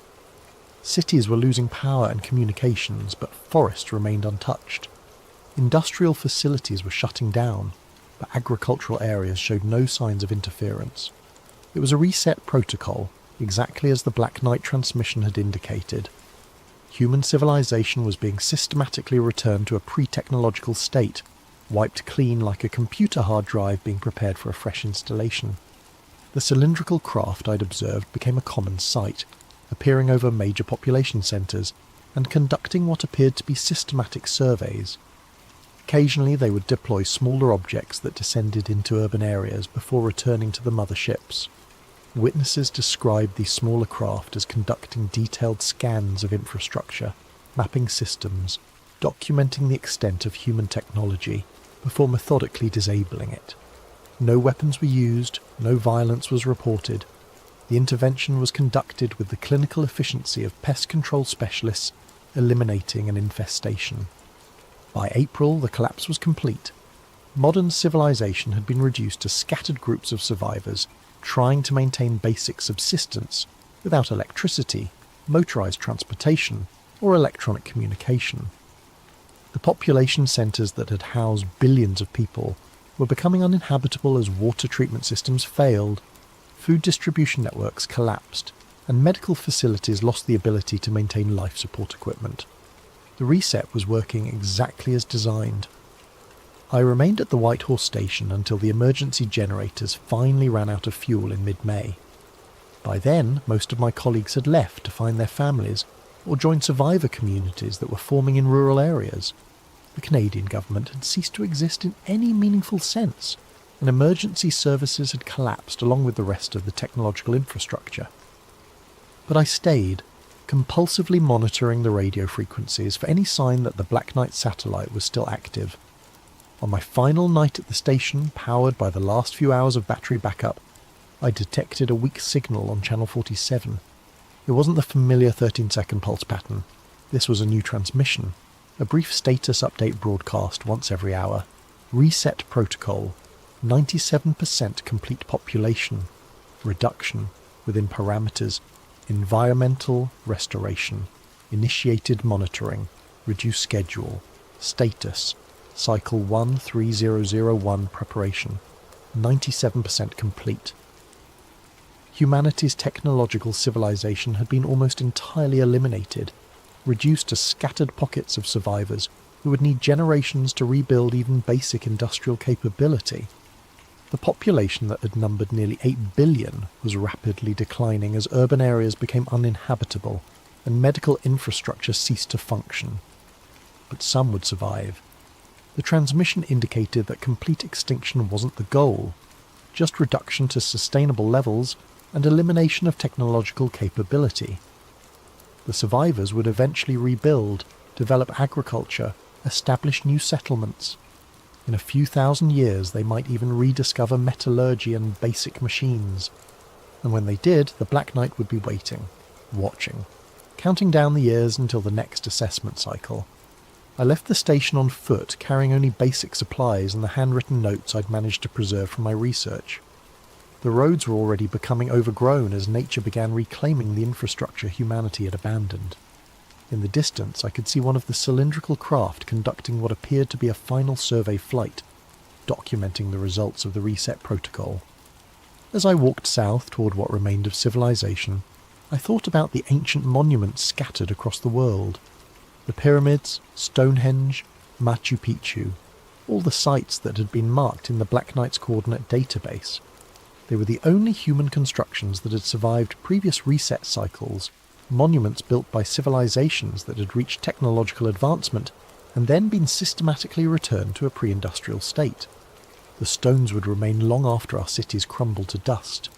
Cities were losing power and communications, but forests remained untouched. Industrial facilities were shutting down, but agricultural areas showed no signs of interference. It was a reset protocol, exactly as the Black Knight transmission had indicated. Human civilization was being systematically returned to a pre-technological state, wiped clean like a computer hard drive being prepared for a fresh installation. The cylindrical craft I'd observed became a common sight, appearing over major population centres and conducting what appeared to be systematic surveys. Occasionally they would deploy smaller objects that descended into urban areas before returning to the mother ships. Witnesses described these smaller craft as conducting detailed scans of infrastructure, mapping systems, documenting the extent of human technology before methodically disabling it. No weapons were used, no violence was reported. The intervention was conducted with the clinical efficiency of pest control specialists eliminating an infestation. By April, the collapse was complete. Modern civilization had been reduced to scattered groups of survivors trying to maintain basic subsistence without electricity, motorized transportation, or electronic communication. The population centers that had housed billions of people were becoming uninhabitable as water treatment systems failed, food distribution networks collapsed, and medical facilities lost the ability to maintain life support equipment. The reset was working exactly as designed. I remained at the White Horse Station until the emergency generators finally ran out of fuel in mid-May. By then, most of my colleagues had left to find their families or join survivor communities that were forming in rural areas. The Canadian government had ceased to exist in any meaningful sense, and emergency services had collapsed along with the rest of the technological infrastructure. But I stayed, compulsively monitoring the radio frequencies for any sign that the Black Knight satellite was still active. On my final night at the station, powered by the last few hours of battery backup, I detected a weak signal on channel 47. It wasn't the familiar 13-second pulse pattern. This was a new transmission, a brief status update broadcast once every hour. Reset protocol, 97% complete population, reduction within parameters, environmental restoration, initiated monitoring, reduced schedule, status, cycle 13001 preparation, 97% complete. Humanity's technological civilization had been almost entirely eliminated, reduced to scattered pockets of survivors who would need generations to rebuild even basic industrial capability. The population that had numbered nearly 8 billion was rapidly declining as urban areas became uninhabitable and medical infrastructure ceased to function. But some would survive. The transmission indicated that complete extinction wasn't the goal, just reduction to sustainable levels and elimination of technological capability. The survivors would eventually rebuild, develop agriculture, establish new settlements. In a few thousand years they might even rediscover metallurgy and basic machines. And when they did, the Black Knight would be waiting, watching, counting down the years until the next assessment cycle. I left the station on foot, carrying only basic supplies and the handwritten notes I'd managed to preserve from my research. The roads were already becoming overgrown as nature began reclaiming the infrastructure humanity had abandoned. In the distance I could see one of the cylindrical craft conducting what appeared to be a final survey flight, documenting the results of the reset protocol. As I walked south toward what remained of civilization, I thought about the ancient monuments scattered across the world. The pyramids, Stonehenge, Machu Picchu, all the sites that had been marked in the Black Knight's coordinate database. They were the only human constructions that had survived previous reset cycles, monuments built by civilizations that had reached technological advancement and then been systematically returned to a pre-industrial state. The stones would remain long after our cities crumbled to dust.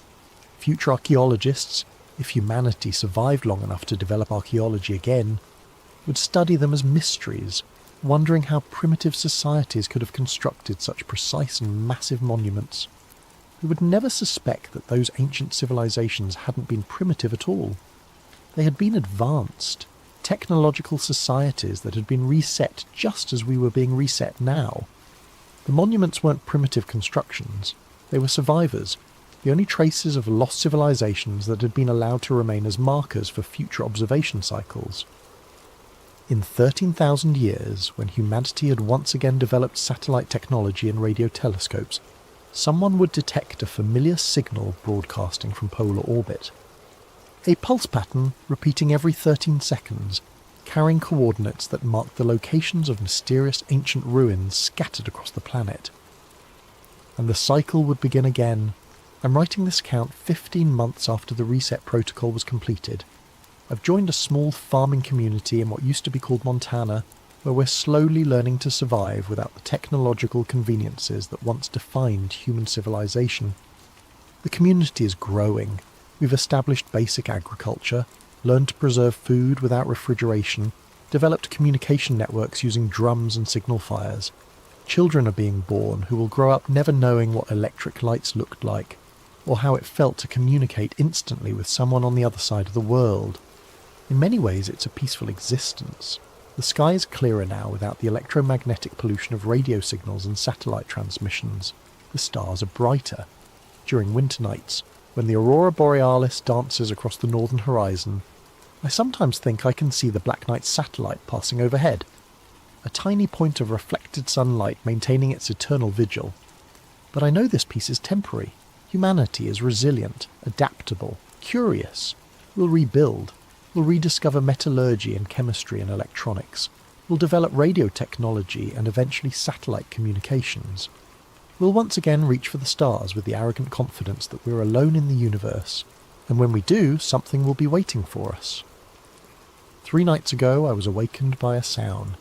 Future archaeologists, if humanity survived long enough to develop archaeology again, would study them as mysteries, wondering how primitive societies could have constructed such precise and massive monuments. We would never suspect that those ancient civilizations hadn't been primitive at all. They had been advanced, technological societies that had been reset just as we were being reset now. The monuments weren't primitive constructions, they were survivors, the only traces of lost civilizations that had been allowed to remain as markers for future observation cycles. In 13,000 years, when humanity had once again developed satellite technology and radio telescopes, someone would detect a familiar signal broadcasting from polar orbit. A pulse pattern repeating every 13 seconds, carrying coordinates that marked the locations of mysterious ancient ruins scattered across the planet. And the cycle would begin again. I'm writing this account 15 months after the reset protocol was completed. I've joined a small farming community in what used to be called Montana, where we're slowly learning to survive without the technological conveniences that once defined human civilization. The community is growing. We've established basic agriculture, learned to preserve food without refrigeration, developed communication networks using drums and signal fires. Children are being born who will grow up never knowing what electric lights looked like, or how it felt to communicate instantly with someone on the other side of the world. In many ways, it's a peaceful existence. The sky is clearer now without the electromagnetic pollution of radio signals and satellite transmissions. The stars are brighter. During winter nights, when the aurora borealis dances across the northern horizon, I sometimes think I can see the Black Knight satellite passing overhead, a tiny point of reflected sunlight maintaining its eternal vigil. But I know this peace is temporary. Humanity is resilient, adaptable, curious. We'll rebuild. We'll rediscover metallurgy and chemistry and electronics. We'll develop radio technology and eventually satellite communications. We'll once again reach for the stars with the arrogant confidence that we're alone in the universe, and when we do, something will be waiting for us. 3 nights ago, I was awakened by a sound.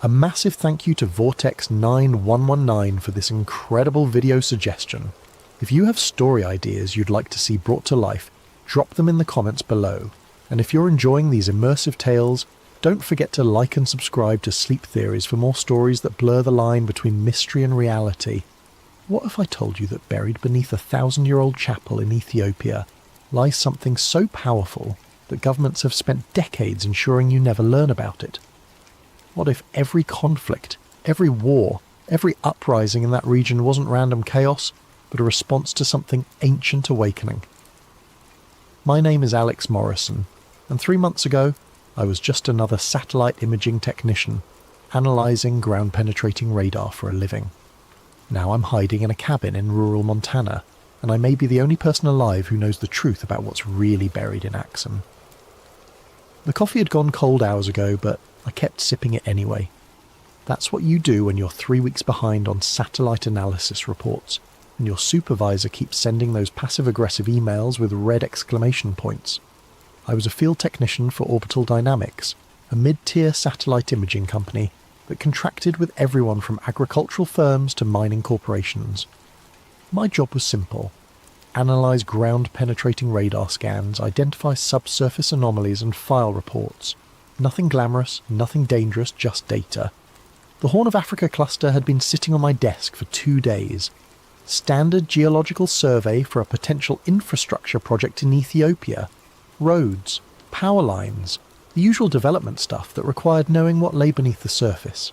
A massive thank you to Vortex9119 for this incredible video suggestion. If you have story ideas you'd like to see brought to life, drop them in the comments below. And if you're enjoying these immersive tales, don't forget to like and subscribe to Sleep Theories for more stories that blur the line between mystery and reality. What if I told you that buried beneath a 1,000-year-old chapel in Ethiopia lies something so powerful that governments have spent decades ensuring you never learn about it? What if every conflict, every war, every uprising in that region wasn't random chaos, but a response to something ancient awakening? My name is Alex Morrison, and 3 months ago, I was just another satellite imaging technician, analysing ground-penetrating radar for a living. Now I'm hiding in a cabin in rural Montana, and I may be the only person alive who knows the truth about what's really buried in Axum. The coffee had gone cold hours ago, but I kept sipping it anyway. That's what you do when you're 3 weeks behind on satellite analysis reports, and your supervisor keeps sending those passive-aggressive emails with red exclamation points. I was a field technician for Orbital Dynamics, a mid-tier satellite imaging company that contracted with everyone from agricultural firms to mining corporations. My job was simple: analyse ground-penetrating radar scans, identify subsurface anomalies and file reports. Nothing glamorous, nothing dangerous, just data. The Horn of Africa cluster had been sitting on my desk for 2 days. Standard geological survey for a potential infrastructure project in Ethiopia. Roads, power lines, the usual development stuff that required knowing what lay beneath the surface.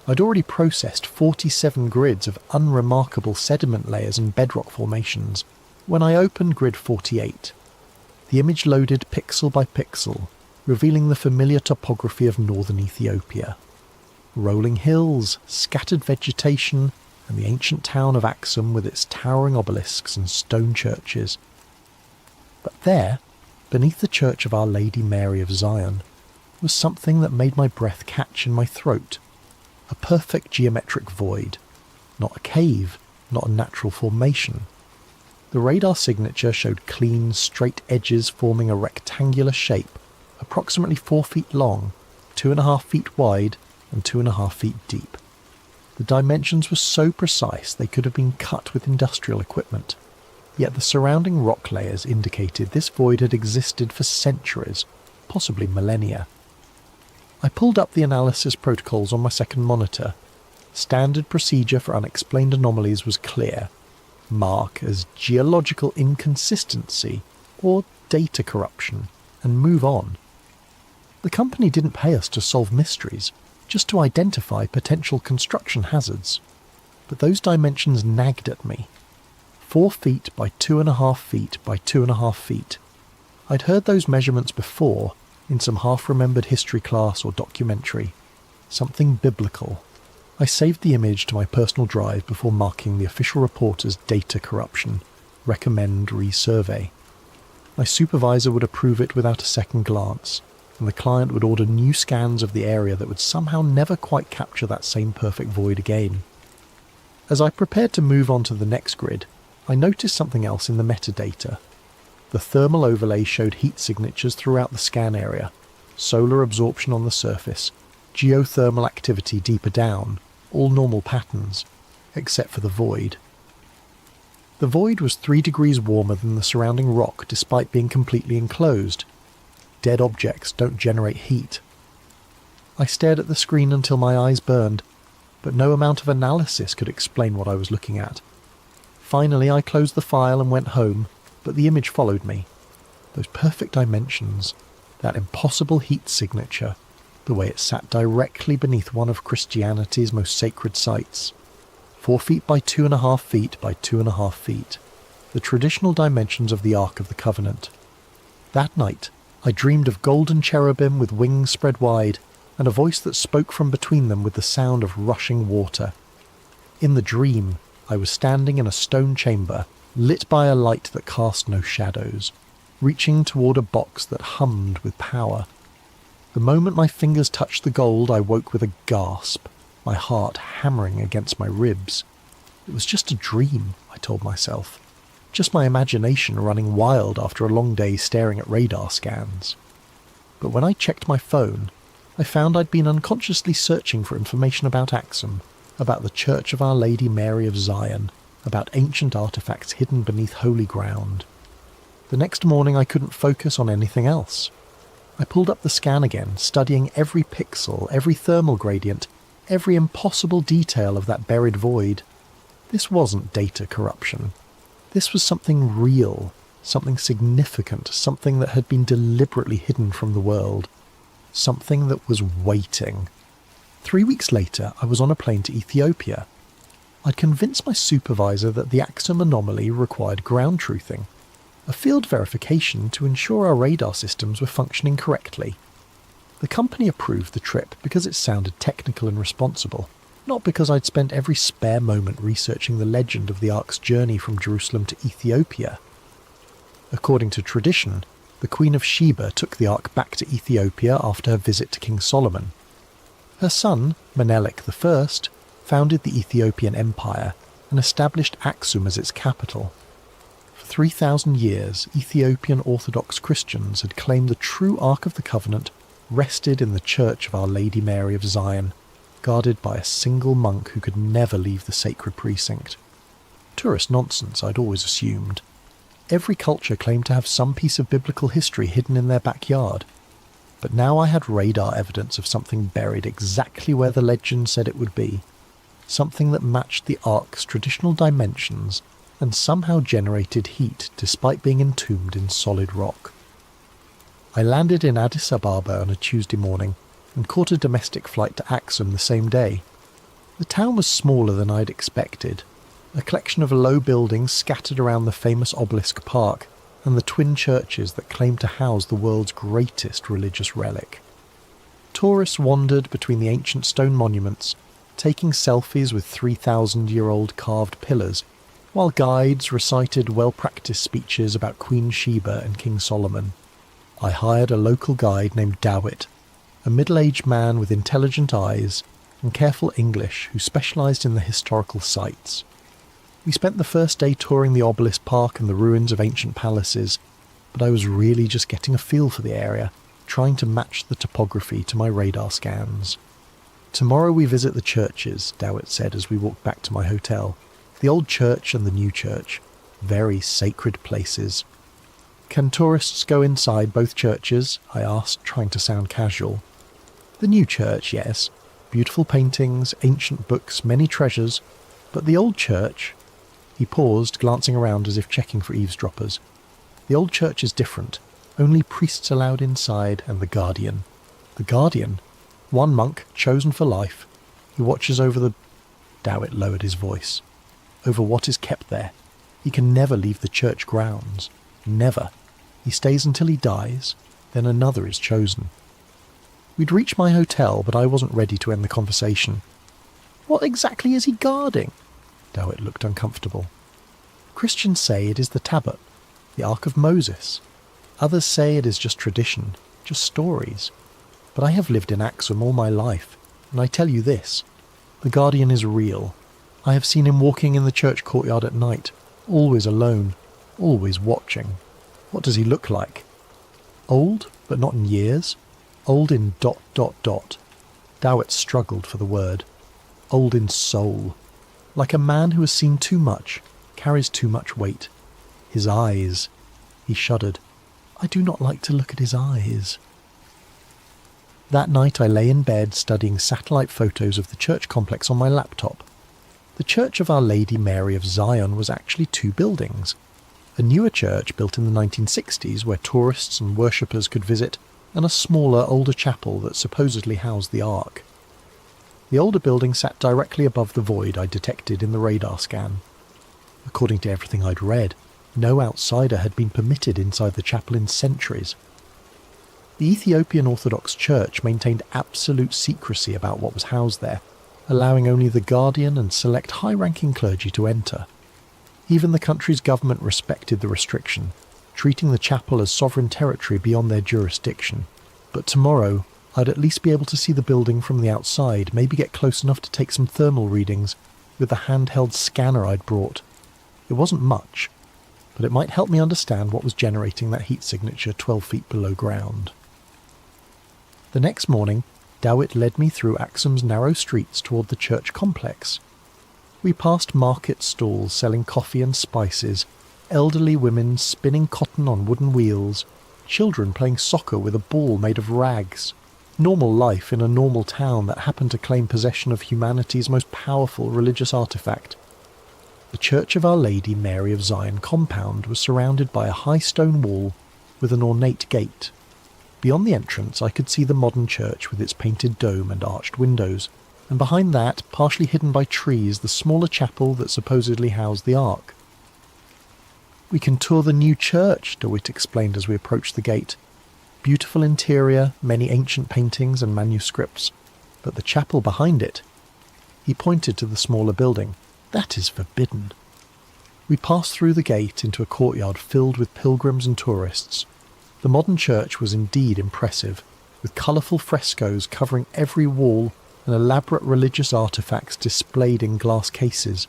I'd already processed 47 grids of unremarkable sediment layers and bedrock formations when I opened grid 48. The image loaded pixel by pixel, revealing the familiar topography of northern Ethiopia. Rolling hills, scattered vegetation, and the ancient town of Axum with its towering obelisks and stone churches. But there, beneath the church of Our Lady Mary of Zion, was something that made my breath catch in my throat. A perfect geometric void. Not a cave, not a natural formation. The radar signature showed clean, straight edges forming a rectangular shape, approximately 4 feet long, 2.5 feet wide, and 2.5 feet deep. The dimensions were so precise they could have been cut with industrial equipment, yet the surrounding rock layers indicated this void had existed for centuries, possibly millennia. I pulled up the analysis protocols on my second monitor. Standard procedure for unexplained anomalies was clear. Mark as geological inconsistency or data corruption, and move on. The company didn't pay us to solve mysteries, just to identify potential construction hazards. But those dimensions nagged at me. 4 feet by 2.5 feet by 2.5 feet. I'd heard those measurements before, in some half-remembered history class or documentary. Something biblical. I saved the image to my personal drive before marking the official report as data corruption. Recommend resurvey. My supervisor would approve it without a second glance, and the client would order new scans of the area that would somehow never quite capture that same perfect void again. As I prepared to move on to the next grid, I noticed something else in the metadata. The thermal overlay showed heat signatures throughout the scan area, solar absorption on the surface, geothermal activity deeper down, all normal patterns, except for the void. The void was 3 degrees warmer than the surrounding rock despite being completely enclosed. Dead objects don't generate heat. I stared at the screen until my eyes burned, but no amount of analysis could explain what I was looking at. Finally, I closed the file and went home, but the image followed me. Those perfect dimensions, that impossible heat signature, the way it sat directly beneath one of Christianity's most sacred sites. 4 feet by 2.5 feet by 2.5 feet. The traditional dimensions of the Ark of the Covenant. That night, I dreamed of golden cherubim with wings spread wide, and a voice that spoke from between them with the sound of rushing water. In the dream, I was standing in a stone chamber, lit by a light that cast no shadows, reaching toward a box that hummed with power. The moment my fingers touched the gold, I woke with a gasp, my heart hammering against my ribs. It was just a dream, I told myself. Just my imagination running wild after a long day staring at radar scans. But when I checked my phone, I found I'd been unconsciously searching for information about Axum, about the Church of Our Lady Mary of Zion, about ancient artifacts hidden beneath holy ground. The next morning I couldn't focus on anything else. I pulled up the scan again, studying every pixel, every thermal gradient, every impossible detail of that buried void. This wasn't data corruption. This was something real, something significant, something that had been deliberately hidden from the world. Something that was waiting. 3 weeks later, I was on a plane to Ethiopia. I'd convinced my supervisor that the Axum anomaly required ground truthing, a field verification to ensure our radar systems were functioning correctly. The company approved the trip because it sounded technical and responsible, not because I'd spent every spare moment researching the legend of the Ark's journey from Jerusalem to Ethiopia. According to tradition, the Queen of Sheba took the Ark back to Ethiopia after her visit to King Solomon. Her son, Menelik I, founded the Ethiopian Empire and established Axum as its capital. For 3,000 years, Ethiopian Orthodox Christians had claimed the true Ark of the Covenant rested in the Church of Our Lady Mary of Zion, guarded by a single monk who could never leave the sacred precinct. Tourist nonsense, I'd always assumed. Every culture claimed to have some piece of biblical history hidden in their backyard. But now I had radar evidence of something buried exactly where the legend said it would be. Something that matched the Ark's traditional dimensions and somehow generated heat despite being entombed in solid rock. I landed in Addis Ababa on a Tuesday morning and caught a domestic flight to Axum the same day. The town was smaller than I'd expected, a collection of low buildings scattered around the famous obelisk park, and the twin churches that claim to house the world's greatest religious relic. Tourists wandered between the ancient stone monuments, taking selfies with 3,000-year-old carved pillars, while guides recited well-practiced speeches about Queen Sheba and King Solomon. I hired a local guide named Dawit, a middle-aged man with intelligent eyes and careful English who specialised in the historical sites. We spent the first day touring the obelisk park and the ruins of ancient palaces, but I was really just getting a feel for the area, trying to match the topography to my radar scans. "Tomorrow we visit the churches," Dawit said as we walked back to my hotel. "The old church and the new church. Very sacred places." "Can tourists go inside both churches?" I asked, trying to sound casual. "The new church, yes. Beautiful paintings, ancient books, many treasures. But the old church..." He paused, glancing around as if checking for eavesdroppers. "The old church is different. Only priests allowed inside, and the guardian." "The guardian? One monk, chosen for life. He watches over the..." Dawit lowered his voice. "Over what is kept there. He can never leave the church grounds. Never. He stays until he dies, then another is chosen." We'd reached my hotel, but I wasn't ready to end the conversation. "What exactly is he guarding?" Dawit looked uncomfortable. "Christians say it is the Tablet, the Ark of Moses. Others say it is just tradition, just stories. But I have lived in Axum all my life, and I tell you this, the guardian is real. I have seen him walking in the church courtyard at night, always alone, always watching. What does he look like? Old, but not in years. Old in ... Dawit struggled for the word. Old in soul. Like a man who has seen too much, carries too much weight. His eyes..." He shuddered. "I do not like to look at his eyes." That night I lay in bed studying satellite photos of the church complex on my laptop. The Church of Our Lady Mary of Zion was actually two buildings. A newer church built in the 1960s where tourists and worshippers could visit, and a smaller, older chapel that supposedly housed the Ark. The older building sat directly above the void I detected in the radar scan. According to everything I'd read, no outsider had been permitted inside the chapel in centuries. The Ethiopian Orthodox Church maintained absolute secrecy about what was housed there, allowing only the guardian and select high-ranking clergy to enter. Even the country's government respected the restriction, treating the chapel as sovereign territory beyond their jurisdiction. But tomorrow, I'd at least be able to see the building from the outside, maybe get close enough to take some thermal readings with the handheld scanner I'd brought. It wasn't much, but it might help me understand what was generating that heat signature 12 feet below ground. The next morning, Dawit led me through Axum's narrow streets toward the church complex. We passed market stalls selling coffee and spices, elderly women spinning cotton on wooden wheels, children playing soccer with a ball made of rags. Normal life in a normal town that happened to claim possession of humanity's most powerful religious artifact. The Church of Our Lady Mary of Zion compound was surrounded by a high stone wall with an ornate gate. Beyond the entrance I could see the modern church with its painted dome and arched windows, and behind that, partially hidden by trees, the smaller chapel that supposedly housed the Ark. "We can tour the new church," Dawit explained as we approached the gate. "Beautiful interior, many ancient paintings and manuscripts, but the chapel behind it..." He pointed to the smaller building. "That is forbidden." We passed through the gate into a courtyard filled with pilgrims and tourists. The modern church was indeed impressive, with colourful frescoes covering every wall and elaborate religious artefacts displayed in glass cases.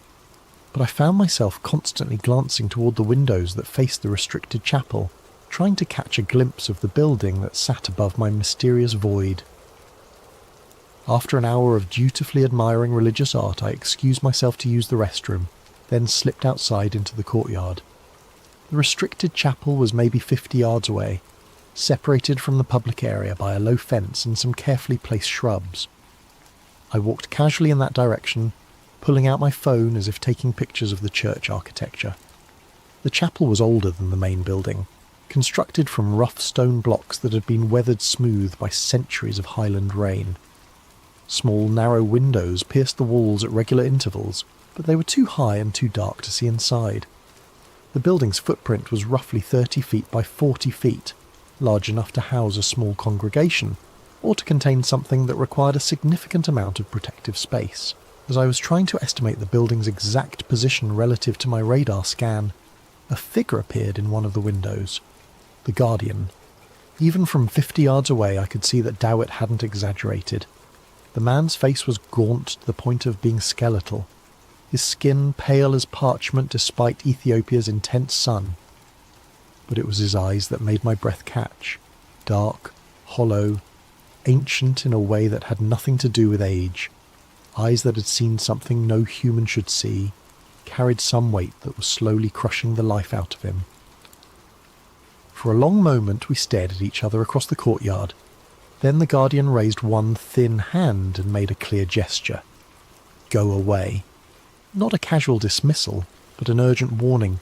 But I found myself constantly glancing toward the windows that faced the restricted chapel, trying to catch a glimpse of the building that sat above my mysterious void. After an hour of dutifully admiring religious art, I excused myself to use the restroom, then slipped outside into the courtyard. The restricted chapel was maybe 50 yards away, separated from the public area by a low fence and some carefully placed shrubs. I walked casually in that direction, pulling out my phone as if taking pictures of the church architecture. The chapel was older than the main building, constructed from rough stone blocks that had been weathered smooth by centuries of highland rain. Small, narrow windows pierced the walls at regular intervals, but they were too high and too dark to see inside. The building's footprint was roughly 30 feet by 40 feet, large enough to house a small congregation, or to contain something that required a significant amount of protective space. As I was trying to estimate the building's exact position relative to my radar scan, a figure appeared in one of the windows. The Guardian. Even from 50 yards away I could see that Dowett hadn't exaggerated. The man's face was gaunt to the point of being skeletal, his skin pale as parchment despite Ethiopia's intense sun. But it was his eyes that made my breath catch, dark, hollow, ancient in a way that had nothing to do with age. Eyes that had seen something no human should see, carried some weight that was slowly crushing the life out of him. For a long moment we stared at each other across the courtyard. Then the Guardian raised one thin hand and made a clear gesture. Go away. Not a casual dismissal, but an urgent warning,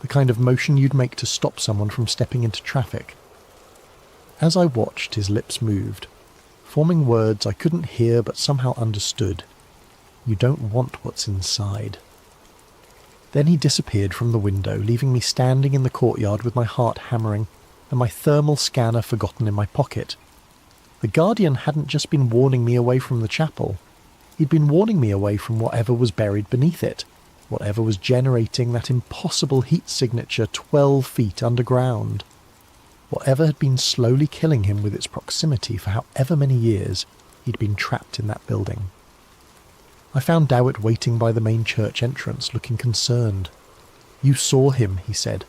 the kind of motion you'd make to stop someone from stepping into traffic. As I watched, his lips moved, forming words I couldn't hear but somehow understood. You don't want what's inside. Then he disappeared from the window, leaving me standing in the courtyard with my heart hammering and my thermal scanner forgotten in my pocket. The Guardian hadn't just been warning me away from the chapel. He'd been warning me away from whatever was buried beneath it, whatever was generating that impossible heat signature 12 feet underground. Whatever had been slowly killing him with its proximity for however many years he'd been trapped in that building. I found Dowett waiting by the main church entrance, looking concerned. You saw him, he said.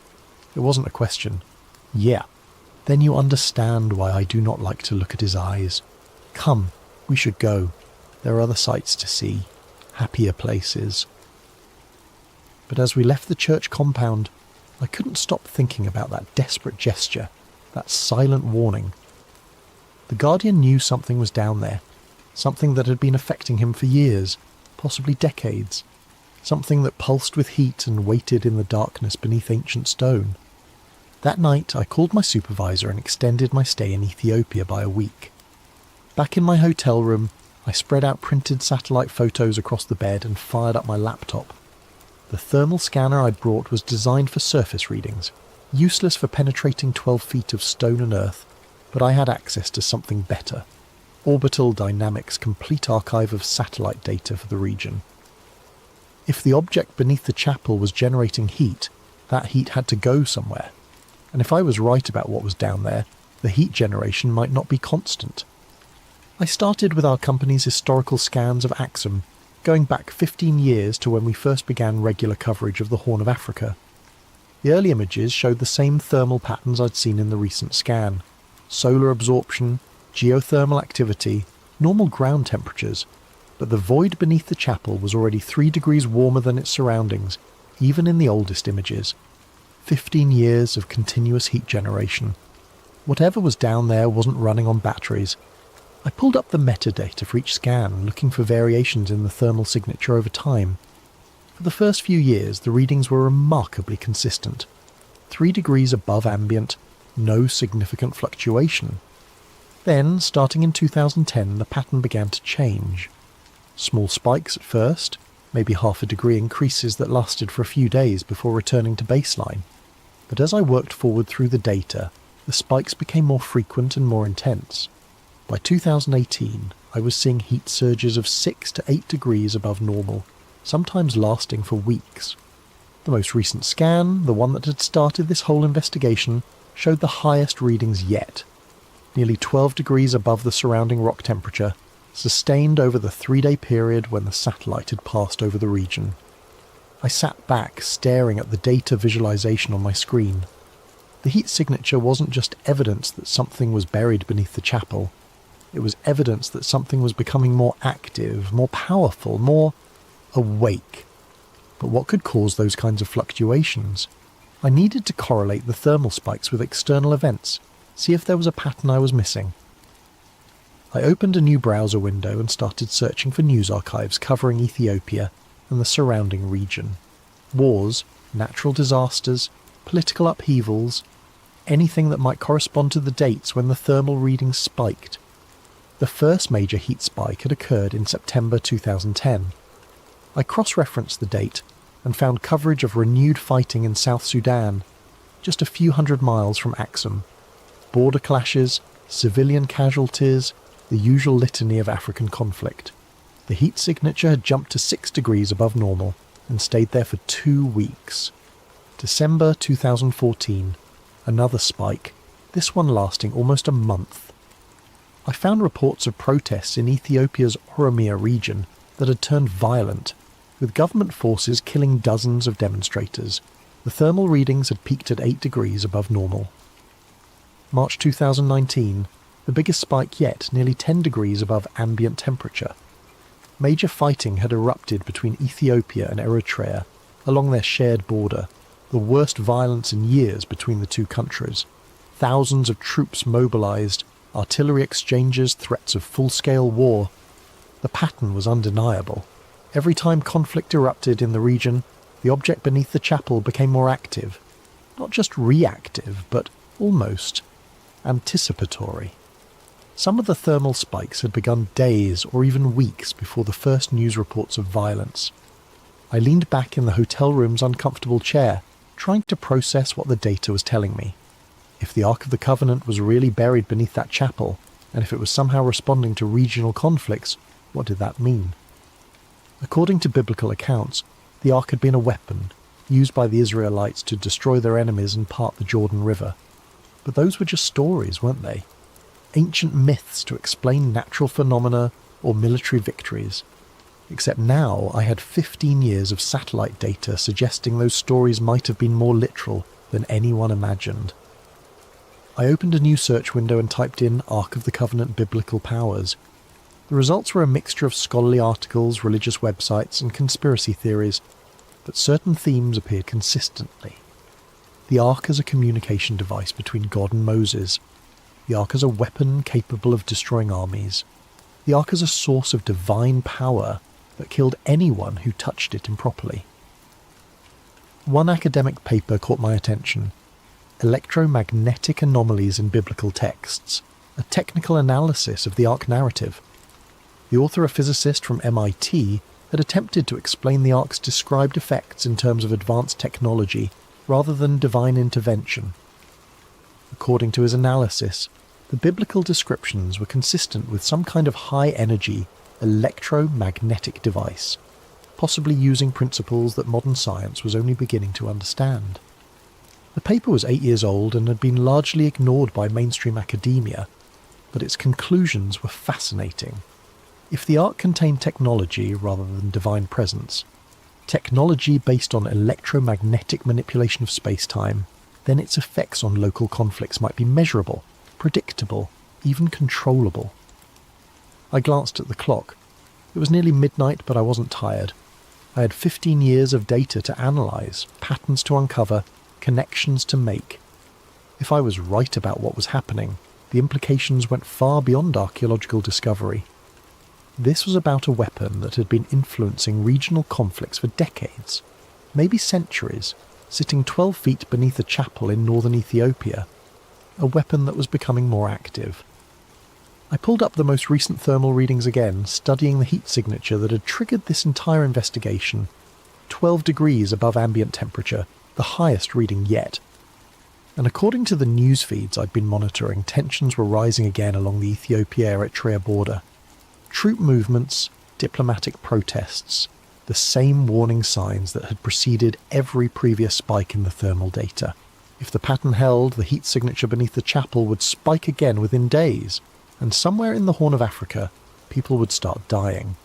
It wasn't a question. Yeah. Then you understand why I do not like to look at his eyes. Come, we should go. There are other sights to see, happier places. But as we left the church compound, I couldn't stop thinking about that desperate gesture, that silent warning. The Guardian knew something was down there, something that had been affecting him for years, possibly decades, something that pulsed with heat and waited in the darkness beneath ancient stone. That night I called my supervisor and extended my stay in Ethiopia by a week. Back in my hotel room, I spread out printed satellite photos across the bed and fired up my laptop. The thermal scanner I'd brought was designed for surface readings, useless for penetrating 12 feet of stone and earth, but I had access to something better. Orbital Dynamics' complete archive of satellite data for the region. If the object beneath the chapel was generating heat, that heat had to go somewhere. And if I was right about what was down there, the heat generation might not be constant. I started with our company's historical scans of Axum, going back 15 years to when we first began regular coverage of the Horn of Africa. The early images showed the same thermal patterns I'd seen in the recent scan. Solar absorption, geothermal activity, normal ground temperatures, but the void beneath the chapel was already 3 degrees warmer than its surroundings, even in the oldest images. 15 years of continuous heat generation. Whatever was down there wasn't running on batteries. I pulled up the metadata for each scan, looking for variations in the thermal signature over time. For the first few years, the readings were remarkably consistent. 3 degrees above ambient, no significant fluctuation. Then, starting in 2010, the pattern began to change. Small spikes at first, maybe half a degree increases that lasted for a few days before returning to baseline. But as I worked forward through the data, the spikes became more frequent and more intense. By 2018, I was seeing heat surges of 6 to 8 degrees above normal, sometimes lasting for weeks. The most recent scan, the one that had started this whole investigation, showed the highest readings yet. Nearly 12 degrees above the surrounding rock temperature, sustained over the 3-day period when the satellite had passed over the region. I sat back, staring at the data visualization on my screen. The heat signature wasn't just evidence that something was buried beneath the chapel. It was evidence that something was becoming more active, more powerful, more awake. But what could cause those kinds of fluctuations? I needed to correlate the thermal spikes with external events, see if there was a pattern I was missing. I opened a new browser window and started searching for news archives covering Ethiopia and the surrounding region. Wars, natural disasters, political upheavals, anything that might correspond to the dates when the thermal readings spiked. The first major heat spike had occurred in September 2010. I cross-referenced the date and found coverage of renewed fighting in South Sudan, just a few hundred miles from Axum. Border clashes, civilian casualties, the usual litany of African conflict. The heat signature had jumped to 6 degrees above normal and stayed there for 2 weeks. December 2014, another spike, this one lasting almost a month. I found reports of protests in Ethiopia's Oromia region that had turned violent, with government forces killing dozens of demonstrators. The thermal readings had peaked at 8 degrees above normal. March 2019, the biggest spike yet, nearly 10 degrees above ambient temperature. Major fighting had erupted between Ethiopia and Eritrea along their shared border, the worst violence in years between the two countries. Thousands of troops mobilised, artillery exchanges, threats of full-scale war. The pattern was undeniable. Every time conflict erupted in the region, the object beneath the chapel became more active. Not just reactive, but almost anticipatory. Some of the thermal spikes had begun days or even weeks before the first news reports of violence. I leaned back in the hotel room's uncomfortable chair, trying to process what the data was telling me. If the Ark of the Covenant was really buried beneath that chapel, and if it was somehow responding to regional conflicts, what did that mean? According to biblical accounts, the Ark had been a weapon, used by the Israelites to destroy their enemies and part the Jordan River. But those were just stories, weren't they? Ancient myths to explain natural phenomena or military victories. Except now I had 15 years of satellite data suggesting those stories might have been more literal than anyone imagined. I opened a new search window and typed in Ark of the Covenant Biblical Powers. The results were a mixture of scholarly articles, religious websites, and conspiracy theories, but certain themes appeared consistently. The Ark as a communication device between God and Moses. The Ark as a weapon capable of destroying armies. The Ark as a source of divine power that killed anyone who touched it improperly. One academic paper caught my attention. Electromagnetic Anomalies in Biblical Texts, a technical analysis of the Ark narrative. The author, a physicist from MIT, had attempted to explain the Ark's described effects in terms of advanced technology rather than divine intervention. According to his analysis, the biblical descriptions were consistent with some kind of high-energy, electromagnetic device, possibly using principles that modern science was only beginning to understand. The paper was 8 years old and had been largely ignored by mainstream academia, but its conclusions were fascinating. If the Ark contained technology rather than divine presence, technology based on electromagnetic manipulation of space-time, then its effects on local conflicts might be measurable, predictable, even controllable. I glanced at the clock. It was nearly midnight, but I wasn't tired. I had 15 years of data to analyse, patterns to uncover, connections to make. If I was right about what was happening, the implications went far beyond archaeological discovery. This was about a weapon that had been influencing regional conflicts for decades, maybe centuries, sitting 12 feet beneath a chapel in northern Ethiopia, a weapon that was becoming more active. I pulled up the most recent thermal readings again, studying the heat signature that had triggered this entire investigation. 12 degrees above ambient temperature, the highest reading yet. And according to the news feeds I'd been monitoring, tensions were rising again along the Ethiopia-Eritrea border. Troop movements, diplomatic protests, the same warning signs that had preceded every previous spike in the thermal data. If the pattern held, the heat signature beneath the chapel would spike again within days, and somewhere in the Horn of Africa, people would start dying.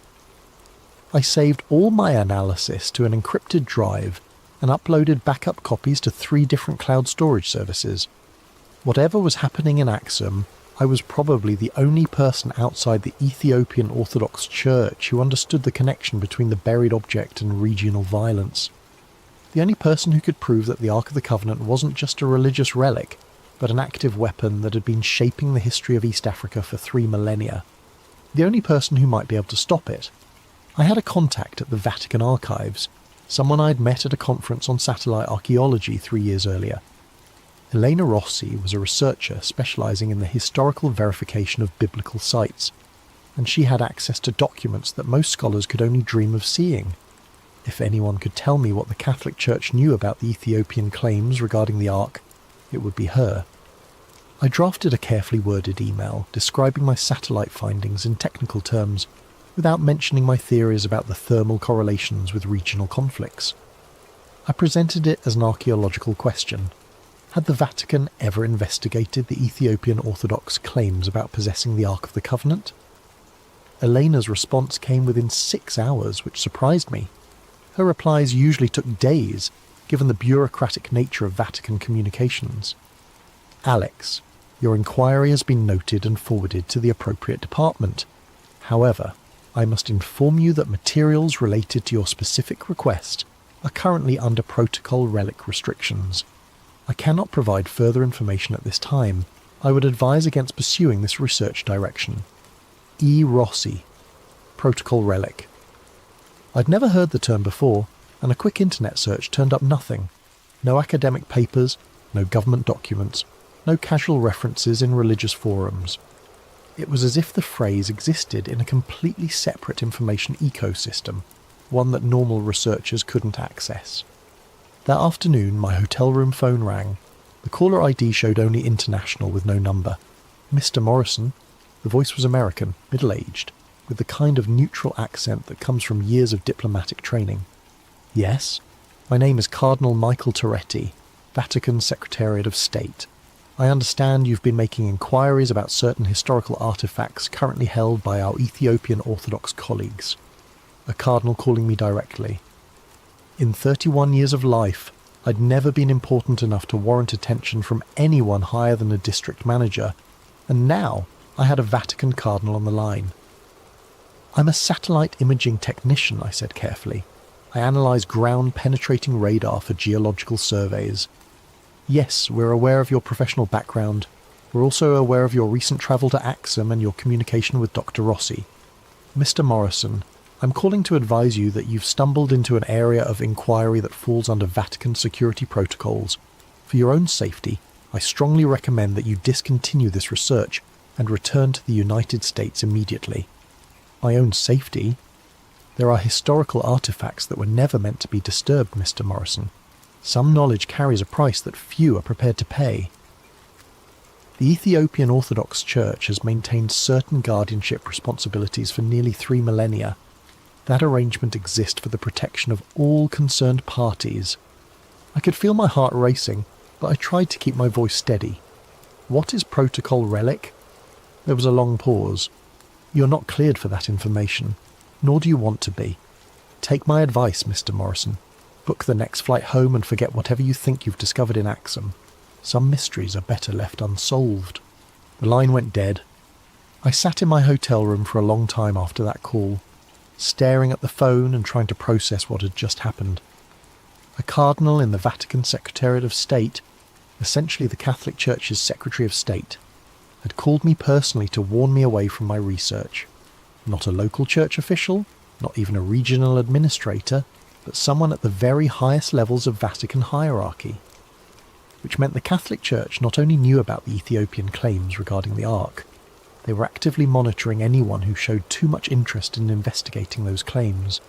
I saved all my analysis to an encrypted drive and uploaded backup copies to 3 different cloud storage services. Whatever was happening in Axum, I was probably the only person outside the Ethiopian Orthodox Church who understood the connection between the buried object and regional violence. The only person who could prove that the Ark of the Covenant wasn't just a religious relic, but an active weapon that had been shaping the history of East Africa for 3 millennia. The only person who might be able to stop it. I had a contact at the Vatican Archives, someone I'd met at a conference on satellite archaeology 3 years earlier. Elena Rossi was a researcher specialising in the historical verification of biblical sites, and she had access to documents that most scholars could only dream of seeing. If anyone could tell me what the Catholic Church knew about the Ethiopian claims regarding the Ark, it would be her. I drafted a carefully worded email describing my satellite findings in technical terms, without mentioning my theories about the thermal correlations with regional conflicts. I presented it as an archaeological question. Had the Vatican ever investigated the Ethiopian Orthodox claims about possessing the Ark of the Covenant? Elena's response came within 6 hours, which surprised me. Her replies usually took days, given the bureaucratic nature of Vatican communications. Alex, your inquiry has been noted and forwarded to the appropriate department. However, I must inform you that materials related to your specific request are currently under protocol relic restrictions. I cannot provide further information at this time. I would advise against pursuing this research direction. E. Rossi, Protocol Relic. I'd never heard the term before, and a quick internet search turned up nothing. No academic papers, no government documents, no casual references in religious forums. It was as if the phrase existed in a completely separate information ecosystem, one that normal researchers couldn't access. That afternoon, my hotel room phone rang. The caller ID showed only international with no number. Mr. Morrison. The voice was American, middle-aged, with the kind of neutral accent that comes from years of diplomatic training. Yes, my name is Cardinal Michael Toretti, Vatican Secretariat of State. I understand you've been making inquiries about certain historical artifacts currently held by our Ethiopian Orthodox colleagues. A cardinal calling me directly. In 31 years of life, I'd never been important enough to warrant attention from anyone higher than a district manager, and now I had a Vatican cardinal on the line. I'm a satellite imaging technician, I said carefully. I analyse ground-penetrating radar for geological surveys. Yes, we're aware of your professional background. We're also aware of your recent travel to Axum and your communication with Dr. Rossi. Mr. Morrison, I'm calling to advise you that you've stumbled into an area of inquiry that falls under Vatican security protocols. For your own safety, I strongly recommend that you discontinue this research and return to the United States immediately. My own safety? There are historical artifacts that were never meant to be disturbed, Mr. Morrison. Some knowledge carries a price that few are prepared to pay. The Ethiopian Orthodox Church has maintained certain guardianship responsibilities for nearly 3 millennia. That arrangement exists for the protection of all concerned parties. I could feel my heart racing, but I tried to keep my voice steady. What is protocol relic? There was a long pause. You're not cleared for that information, nor do you want to be. Take my advice, Mr. Morrison. Book the next flight home and forget whatever you think you've discovered in Axum. Some mysteries are better left unsolved. The line went dead. I sat in my hotel room for a long time after that call, staring at the phone and trying to process what had just happened. A cardinal in the Vatican Secretariat of State, essentially the Catholic Church's Secretary of State, had called me personally to warn me away from my research. Not a local church official, not even a regional administrator, but someone at the very highest levels of Vatican hierarchy. Which meant the Catholic Church not only knew about the Ethiopian claims regarding the Ark, they were actively monitoring anyone who showed too much interest in investigating those claims.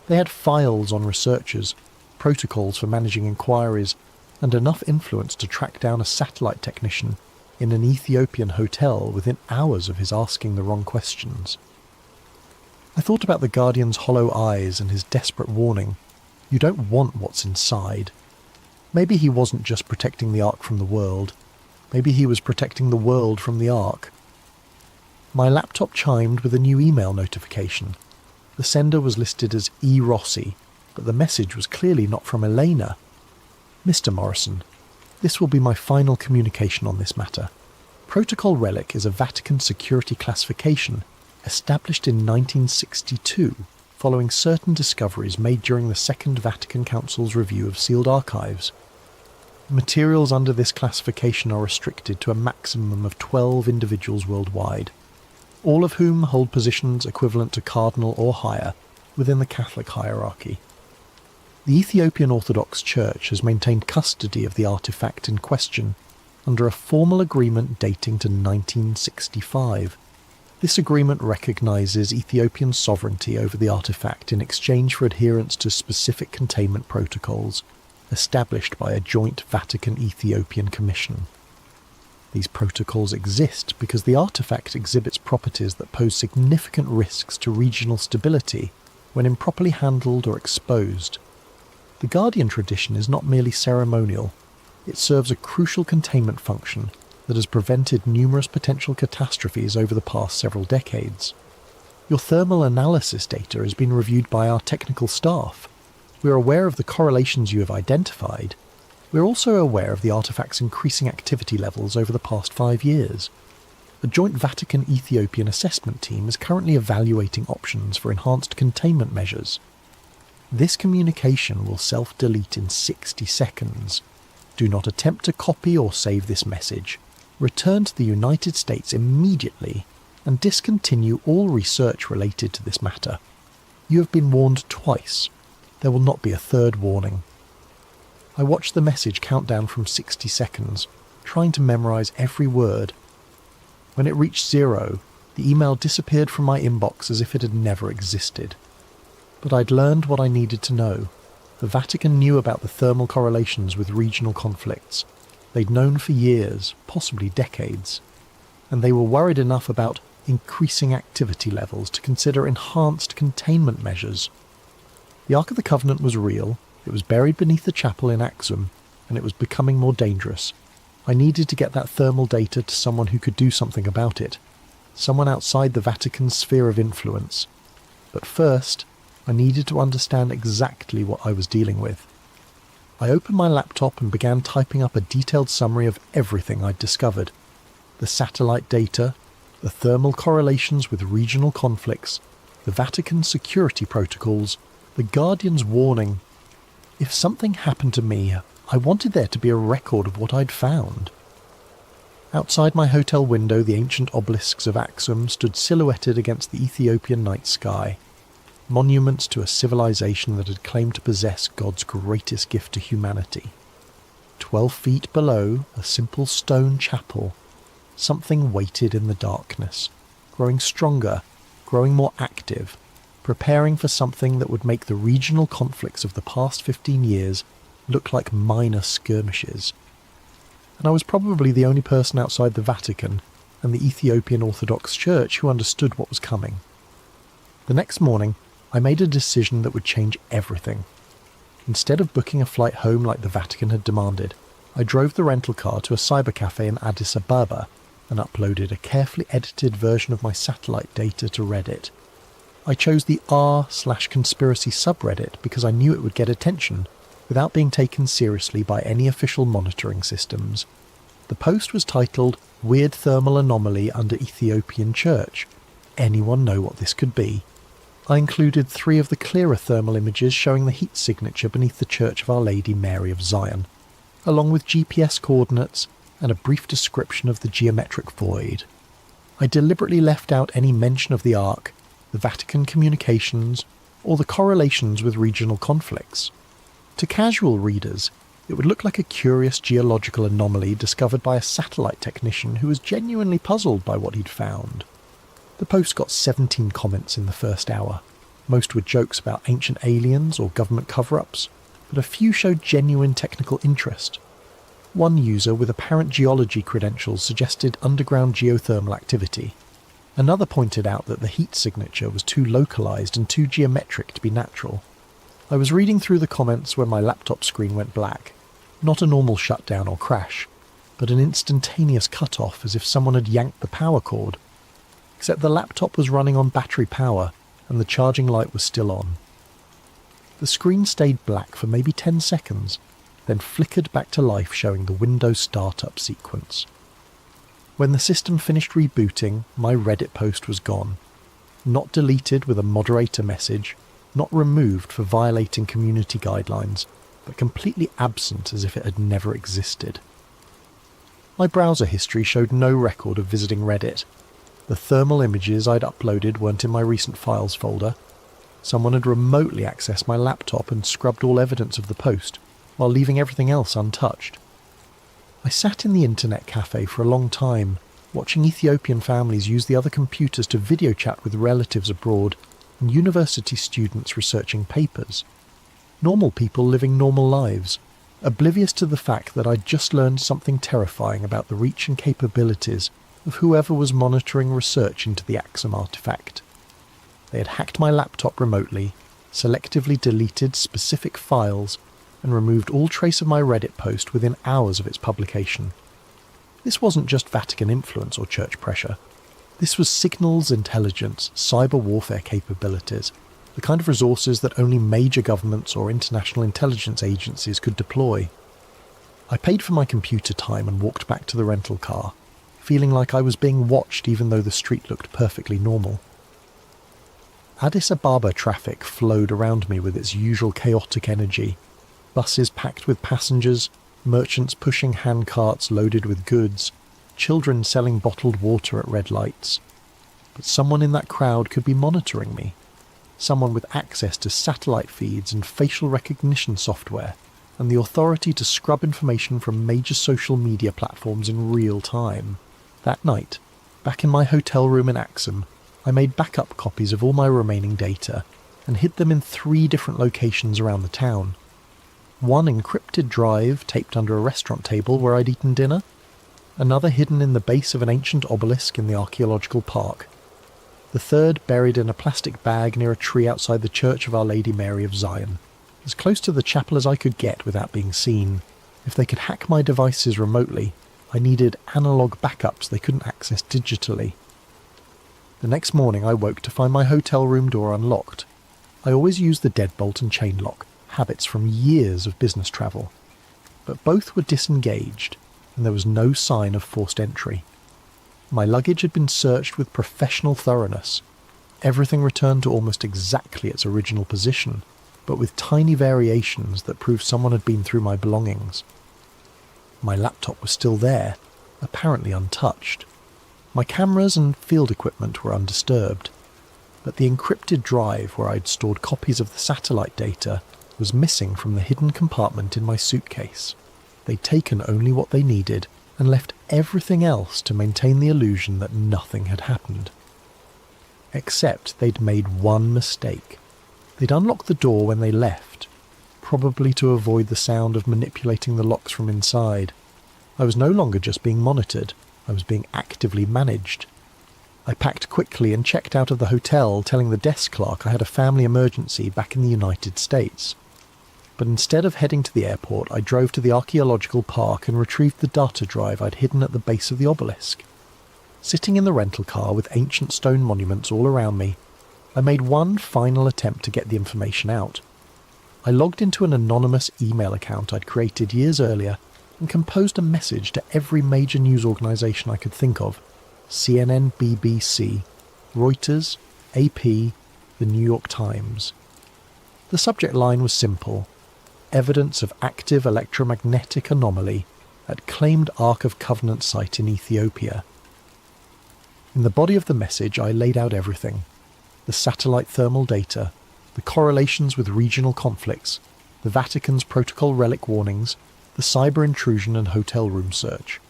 They had files on researchers, protocols for managing inquiries, and enough influence to track down a satellite technician in an Ethiopian hotel within hours of his asking the wrong questions. I thought about the Guardian's hollow eyes and his desperate warning. You don't want what's inside. Maybe he wasn't just protecting the Ark from the world. Maybe he was protecting the world from the Ark. My laptop chimed with a new email notification. The sender was listed as E. Rossi, but the message was clearly not from Elena. Mr. Morrison, this will be my final communication on this matter. Protocol Relic is a Vatican security classification established in 1962 following certain discoveries made during the Second Vatican Council's review of sealed archives. Materials under this classification are restricted to a maximum of 12 individuals worldwide, all of whom hold positions equivalent to cardinal or higher within the Catholic hierarchy. The Ethiopian Orthodox Church has maintained custody of the artifact in question under a formal agreement dating to 1965. This agreement recognises Ethiopian sovereignty over the artefact in exchange for adherence to specific containment protocols established by a joint Vatican-Ethiopian commission. These protocols exist because the artefact exhibits properties that pose significant risks to regional stability when improperly handled or exposed. The Guardian tradition is not merely ceremonial, it serves a crucial containment function that has prevented numerous potential catastrophes over the past several decades. Your thermal analysis data has been reviewed by our technical staff. We are aware of the correlations you have identified. We are also aware of the artefact's increasing activity levels over the past 5 years. A joint Vatican-Ethiopian assessment team is currently evaluating options for enhanced containment measures. This communication will self-delete in 60 seconds. Do not attempt to copy or save this message. Return to the United States immediately and discontinue all research related to this matter. You have been warned twice. There will not be a third warning. I watched the message count down from 60 seconds, trying to memorize every word. When it reached 0, the email disappeared from my inbox as if it had never existed. But I'd learned what I needed to know. The Vatican knew about the thermal correlations with regional conflicts. They'd known for years, possibly decades. And they were worried enough about increasing activity levels to consider enhanced containment measures. The Ark of the Covenant was real, it was buried beneath the chapel in Axum, and it was becoming more dangerous. I needed to get that thermal data to someone who could do something about it. Someone outside the Vatican's sphere of influence. But first, I needed to understand exactly what I was dealing with. I opened my laptop and began typing up a detailed summary of everything I'd discovered. The satellite data, the thermal correlations with regional conflicts, the Vatican security protocols, the Guardian's warning. If something happened to me, I wanted there to be a record of what I'd found. Outside my hotel window, the ancient obelisks of Axum stood silhouetted against the Ethiopian night sky. Monuments to a civilization that had claimed to possess God's greatest gift to humanity. 12 feet below, a simple stone chapel. Something waited in the darkness, growing stronger, growing more active, preparing for something that would make the regional conflicts of the past 15 years look like minor skirmishes. And I was probably the only person outside the Vatican and the Ethiopian Orthodox Church who understood what was coming. The next morning, I made a decision that would change everything. Instead of booking a flight home like the Vatican had demanded, I drove the rental car to a cybercafe in Addis Ababa and uploaded a carefully edited version of my satellite data to Reddit. I chose the r/conspiracy subreddit because I knew it would get attention without being taken seriously by any official monitoring systems. The post was titled "Weird Thermal Anomaly Under Ethiopian Church. Anyone know what this could be?" I included 3 of the clearer thermal images showing the heat signature beneath the Church of Our Lady Mary of Zion, along with GPS coordinates and a brief description of the geometric void. I deliberately left out any mention of the Ark, the Vatican communications, or the correlations with regional conflicts. To casual readers, it would look like a curious geological anomaly discovered by a satellite technician who was genuinely puzzled by what he'd found. The post got 17 comments in the first hour. Most were jokes about ancient aliens or government cover-ups, but a few showed genuine technical interest. One user with apparent geology credentials suggested underground geothermal activity. Another pointed out that the heat signature was too localized and too geometric to be natural. I was reading through the comments when my laptop screen went black. Not a normal shutdown or crash, but an instantaneous cut-off as if someone had yanked the power cord. Except the laptop was running on battery power and the charging light was still on. The screen stayed black for maybe 10 seconds, then flickered back to life showing the Windows startup sequence. When the system finished rebooting, my Reddit post was gone. Not deleted with a moderator message, not removed for violating community guidelines, but completely absent as if it had never existed. My browser history showed no record of visiting Reddit. The thermal images I'd uploaded weren't in my recent files folder. Someone had remotely accessed my laptop and scrubbed all evidence of the post, while leaving everything else untouched. I sat in the internet cafe for a long time, watching Ethiopian families use the other computers to video chat with relatives abroad, and university students researching papers. Normal people living normal lives, oblivious to the fact that I'd just learned something terrifying about the reach and capabilities of whoever was monitoring research into the Axum artifact. They had hacked my laptop remotely, selectively deleted specific files, and removed all trace of my Reddit post within hours of its publication. This wasn't just Vatican influence or church pressure. This was signals intelligence, cyber warfare capabilities, the kind of resources that only major governments or international intelligence agencies could deploy. I paid for my computer time and walked back to the rental car, feeling like I was being watched even though the street looked perfectly normal. Addis Ababa traffic flowed around me with its usual chaotic energy. Buses packed with passengers, merchants pushing handcarts loaded with goods, children selling bottled water at red lights. But someone in that crowd could be monitoring me. Someone with access to satellite feeds and facial recognition software, and the authority to scrub information from major social media platforms in real time. That night, back in my hotel room in Axum, I made backup copies of all my remaining data and hid them in 3 different locations around the town. One encrypted drive taped under a restaurant table where I'd eaten dinner, another hidden in the base of an ancient obelisk in the archaeological park, the third buried in a plastic bag near a tree outside the Church of Our Lady Mary of Zion, as close to the chapel as I could get without being seen. If they could hack my devices remotely, I needed analog backups they couldn't access digitally. The next morning I woke to find my hotel room door unlocked. I always used the deadbolt and chain lock, habits from years of business travel. But both were disengaged, and there was no sign of forced entry. My luggage had been searched with professional thoroughness. Everything returned to almost exactly its original position, but with tiny variations that proved someone had been through my belongings. My laptop was still there, apparently untouched. My cameras and field equipment were undisturbed, but the encrypted drive where I'd stored copies of the satellite data was missing from the hidden compartment in my suitcase. They'd taken only what they needed and left everything else to maintain the illusion that nothing had happened. Except they'd made one mistake. They'd unlocked the door when they left, probably to avoid the sound of manipulating the locks from inside. I was no longer just being monitored, I was being actively managed. I packed quickly and checked out of the hotel, telling the desk clerk I had a family emergency back in the United States. But instead of heading to the airport, I drove to the archaeological park and retrieved the data drive I'd hidden at the base of the obelisk. Sitting in the rental car with ancient stone monuments all around me, I made one final attempt to get the information out. I logged into an anonymous email account I'd created years earlier and composed a message to every major news organisation I could think of: CNN, BBC, Reuters, AP, the New York Times. The subject line was simple: evidence of active electromagnetic anomaly at claimed Ark of Covenant site in Ethiopia. In the body of the message I laid out everything: the satellite thermal data, the correlations with regional conflicts, the Vatican's protocol relic warnings, the cyber intrusion and hotel room search.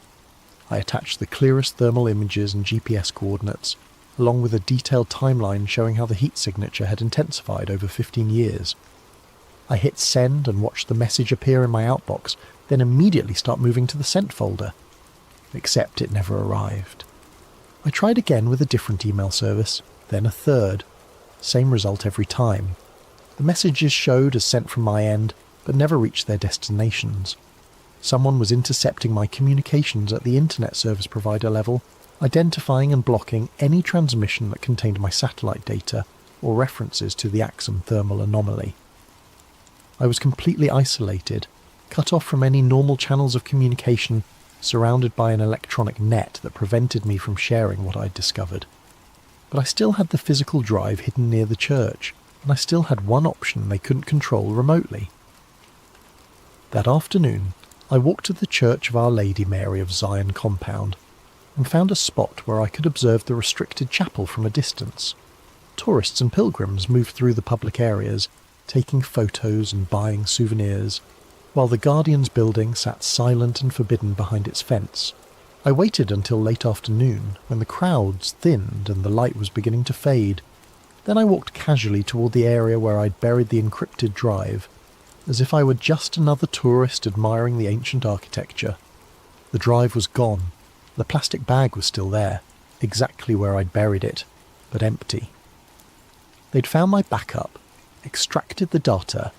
I attached the clearest thermal images and GPS coordinates, along with a detailed timeline showing how the heat signature had intensified over 15 years. I hit send and watched the message appear in my outbox, then immediately start moving to the sent folder. Except it never arrived. I tried again with a different email service, then a third. Same result every time. The messages showed as sent from my end, but never reached their destinations. Someone was intercepting my communications at the internet service provider level, identifying and blocking any transmission that contained my satellite data or references to the Axum thermal anomaly. I was completely isolated, cut off from any normal channels of communication, surrounded by an electronic net that prevented me from sharing what I'd discovered. But I still had the physical drive hidden near the church, and I still had one option they couldn't control remotely. That afternoon, I walked to the Church of Our Lady Mary of Zion compound, and found a spot where I could observe the restricted chapel from a distance. Tourists and pilgrims moved through the public areas, taking photos and buying souvenirs, while the Guardian's building sat silent and forbidden behind its fence. I waited until late afternoon, when the crowds thinned and the light was beginning to fade. Then I walked casually toward the area where I'd buried the encrypted drive, as if I were just another tourist admiring the ancient architecture. The drive was gone. The plastic bag was still there, exactly where I'd buried it, but empty. They'd found my backup, extracted the data,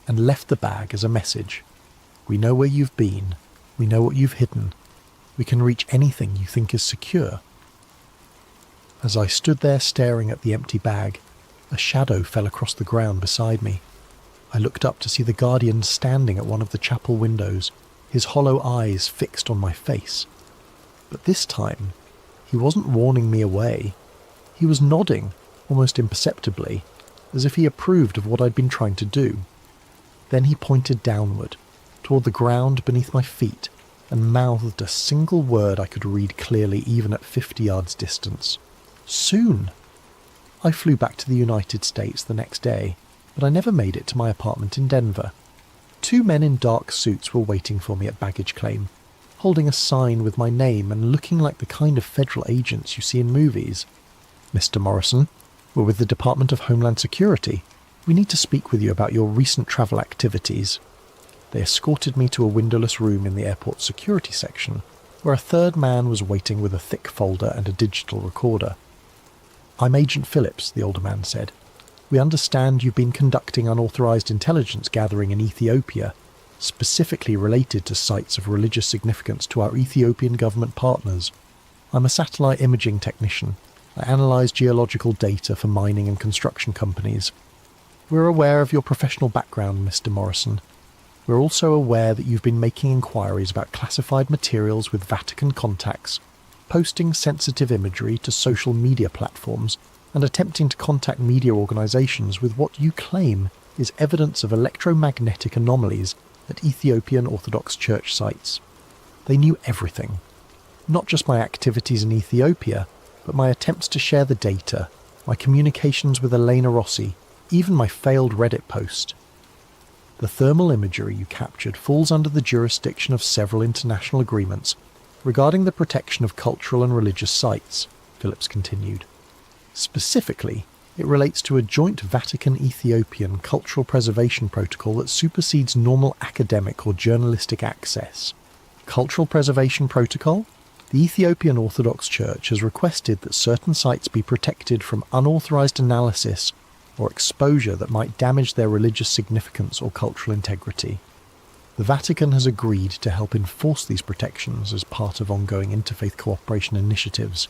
and left the bag as a message. We know where you've been. We know what you've hidden. We can reach anything you think is secure. As I stood there staring at the empty bag, a shadow fell across the ground beside me. I looked up to see the Guardian standing at one of the chapel windows, his hollow eyes fixed on my face. But this time, he wasn't warning me away. He was nodding, almost imperceptibly, as if he approved of what I'd been trying to do. Then he pointed downward, toward the ground beneath my feet, and mouthed a single word I could read clearly even at 50 yards distance. Soon! I flew back to the United States the next day, but I never made it to my apartment in Denver. 2 men in dark suits were waiting for me at baggage claim, holding a sign with my name and looking like the kind of federal agents you see in movies. "Mr. Morrison, we're with the Department of Homeland Security. We need to speak with you about your recent travel activities." They escorted me to a windowless room in the airport security section, where a third man was waiting with a thick folder and a digital recorder. "I'm Agent Phillips," the older man said. "We understand you've been conducting unauthorized intelligence gathering in Ethiopia, specifically related to sites of religious significance to our Ethiopian government partners. I'm a satellite imaging technician. I analyze geological data for mining and construction companies. We're aware of your professional background, Mr. Morrison. We're also aware that you've been making inquiries about classified materials with Vatican contacts, posting sensitive imagery to social media platforms, and attempting to contact media organizations with what you claim is evidence of electromagnetic anomalies at Ethiopian Orthodox Church sites. They knew everything. Not just my activities in Ethiopia, but my attempts to share the data, my communications with Elena Rossi, even my failed Reddit post. The thermal imagery you captured falls under the jurisdiction of several international agreements regarding the protection of cultural and religious sites," Phillips continued. "Specifically, it relates to a joint Vatican-Ethiopian cultural preservation protocol that supersedes normal academic or journalistic access. Cultural preservation protocol? The Ethiopian Orthodox Church has requested that certain sites be protected from unauthorized analysis or exposure that might damage their religious significance or cultural integrity. The Vatican has agreed to help enforce these protections as part of ongoing interfaith cooperation initiatives.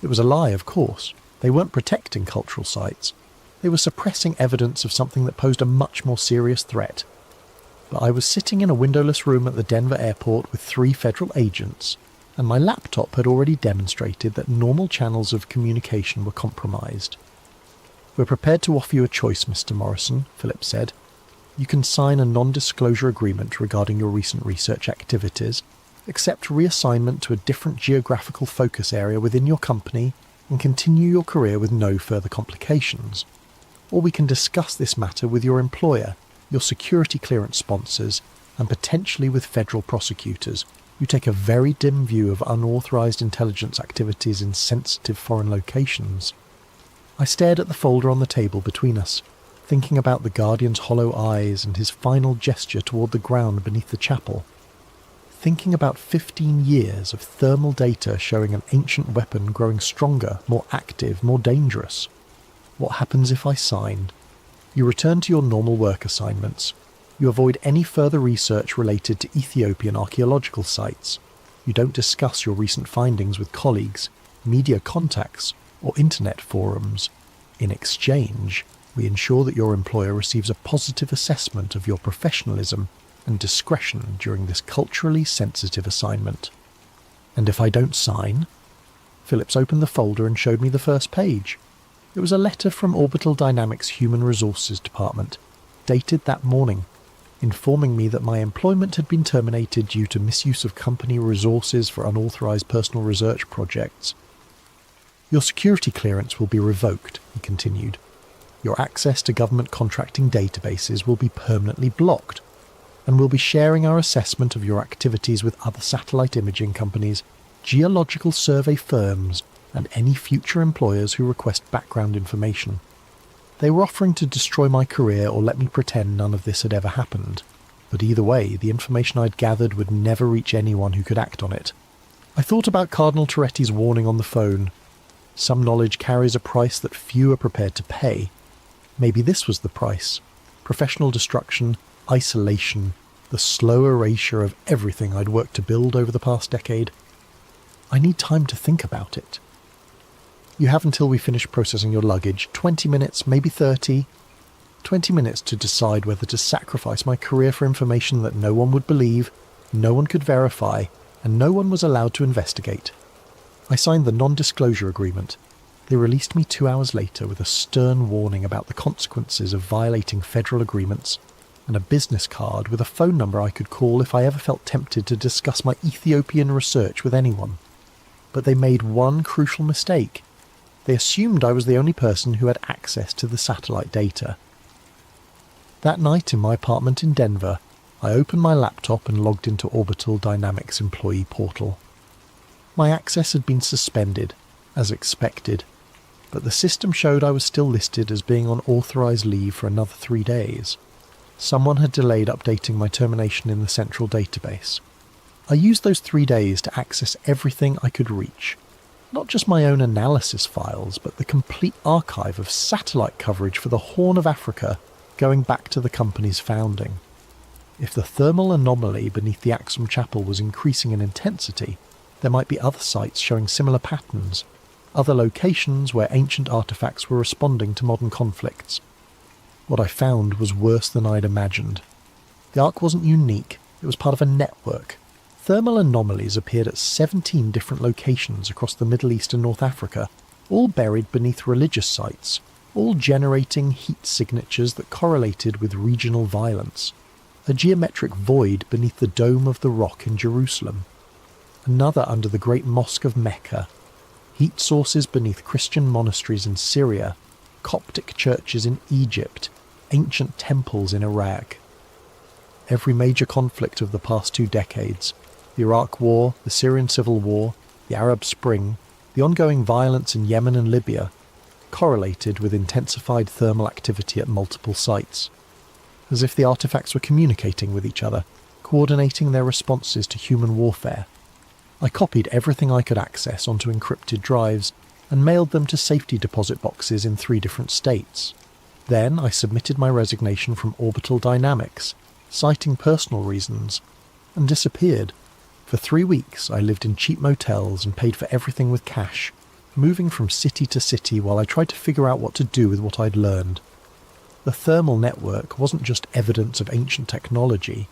It was a lie, of course. They weren't protecting cultural sites. They were suppressing evidence of something that posed a much more serious threat. But I was sitting in a windowless room at the Denver airport with 3 federal agents, and my laptop had already demonstrated that normal channels of communication were compromised. "We're prepared to offer you a choice, Mr. Morrison," Phillips said. "You can sign a non-disclosure agreement regarding your recent research activities, accept reassignment to a different geographical focus area within your company, and continue your career with no further complications. Or we can discuss this matter with your employer, your security clearance sponsors, and potentially with federal prosecutors who take a very dim view of unauthorized intelligence activities in sensitive foreign locations." I stared at the folder on the table between us, thinking about the Guardian's hollow eyes and his final gesture toward the ground beneath the chapel. Thinking about 15 years of thermal data showing an ancient weapon growing stronger, more active, more dangerous. What happens if I sign? You return to your normal work assignments. You avoid any further research related to Ethiopian archaeological sites. You don't discuss your recent findings with colleagues, media contacts, or internet forums. In exchange, we ensure that your employer receives a positive assessment of your professionalism and discretion during this culturally sensitive assignment. And if I don't sign? Phillips opened the folder and showed me the first page. It was a letter from Orbital Dynamics Human Resources Department, dated that morning, informing me that my employment had been terminated due to misuse of company resources for unauthorized personal research projects. "Your security clearance will be revoked," he continued. "Your access to government contracting databases will be permanently blocked, and we'll be sharing our assessment of your activities with other satellite imaging companies geological survey firms, and any future employers who request background information. They were offering to destroy my career or let me pretend none of this had ever happened. But either way, the information I'd gathered would never reach anyone who could act on it. I thought about Cardinal Toretti's warning on the phone. Some knowledge carries a price that few are prepared to pay. Maybe this was the price. Professional destruction, isolation, the slow erasure of everything I'd worked to build over the past decade. I need time to think about it. You have until we finish processing your luggage, 20 minutes, maybe 30. 20 minutes to decide whether to sacrifice my career for information that no one would believe, no one could verify, and no one was allowed to investigate. I signed the non-disclosure agreement. They released me 2 hours later with a stern warning about the consequences of violating federal agreements, and a business card with a phone number I could call if I ever felt tempted to discuss my Ethiopian research with anyone. But they made one crucial mistake. They assumed I was the only person who had access to the satellite data. That night in my apartment in Denver, I opened my laptop and logged into Orbital Dynamics employee portal. My access had been suspended, as expected, but the system showed I was still listed as being on authorized leave for another 3 days. Someone had delayed updating my termination in the central database. I used those 3 days to access everything I could reach. Not just my own analysis files, but the complete archive of satellite coverage for the Horn of Africa going back to the company's founding. If the thermal anomaly beneath the Axum Chapel was increasing in intensity, there might be other sites showing similar patterns, other locations where ancient artifacts were responding to modern conflicts. What I found was worse than I'd imagined. The Ark wasn't unique, it was part of a network. Thermal anomalies appeared at 17 different locations across the Middle East and North Africa, all buried beneath religious sites, all generating heat signatures that correlated with regional violence. A geometric void beneath the Dome of the Rock in Jerusalem. Another under the Great Mosque of Mecca. Heat sources beneath Christian monasteries in Syria, Coptic churches in Egypt, ancient temples in Iraq. Every major conflict of the past 2 decades, the Iraq War, the Syrian Civil War, the Arab Spring, the ongoing violence in Yemen and Libya, correlated with intensified thermal activity at multiple sites, as if the artifacts were communicating with each other, coordinating their responses to human warfare. I copied everything I could access onto encrypted drives and mailed them to safety deposit boxes in 3 different states. Then I submitted my resignation from Orbital Dynamics, citing personal reasons, and disappeared. For 3 weeks I lived in cheap motels and paid for everything with cash, moving from city to city while I tried to figure out what to do with what I'd learned. The thermal network wasn't just evidence of ancient technology,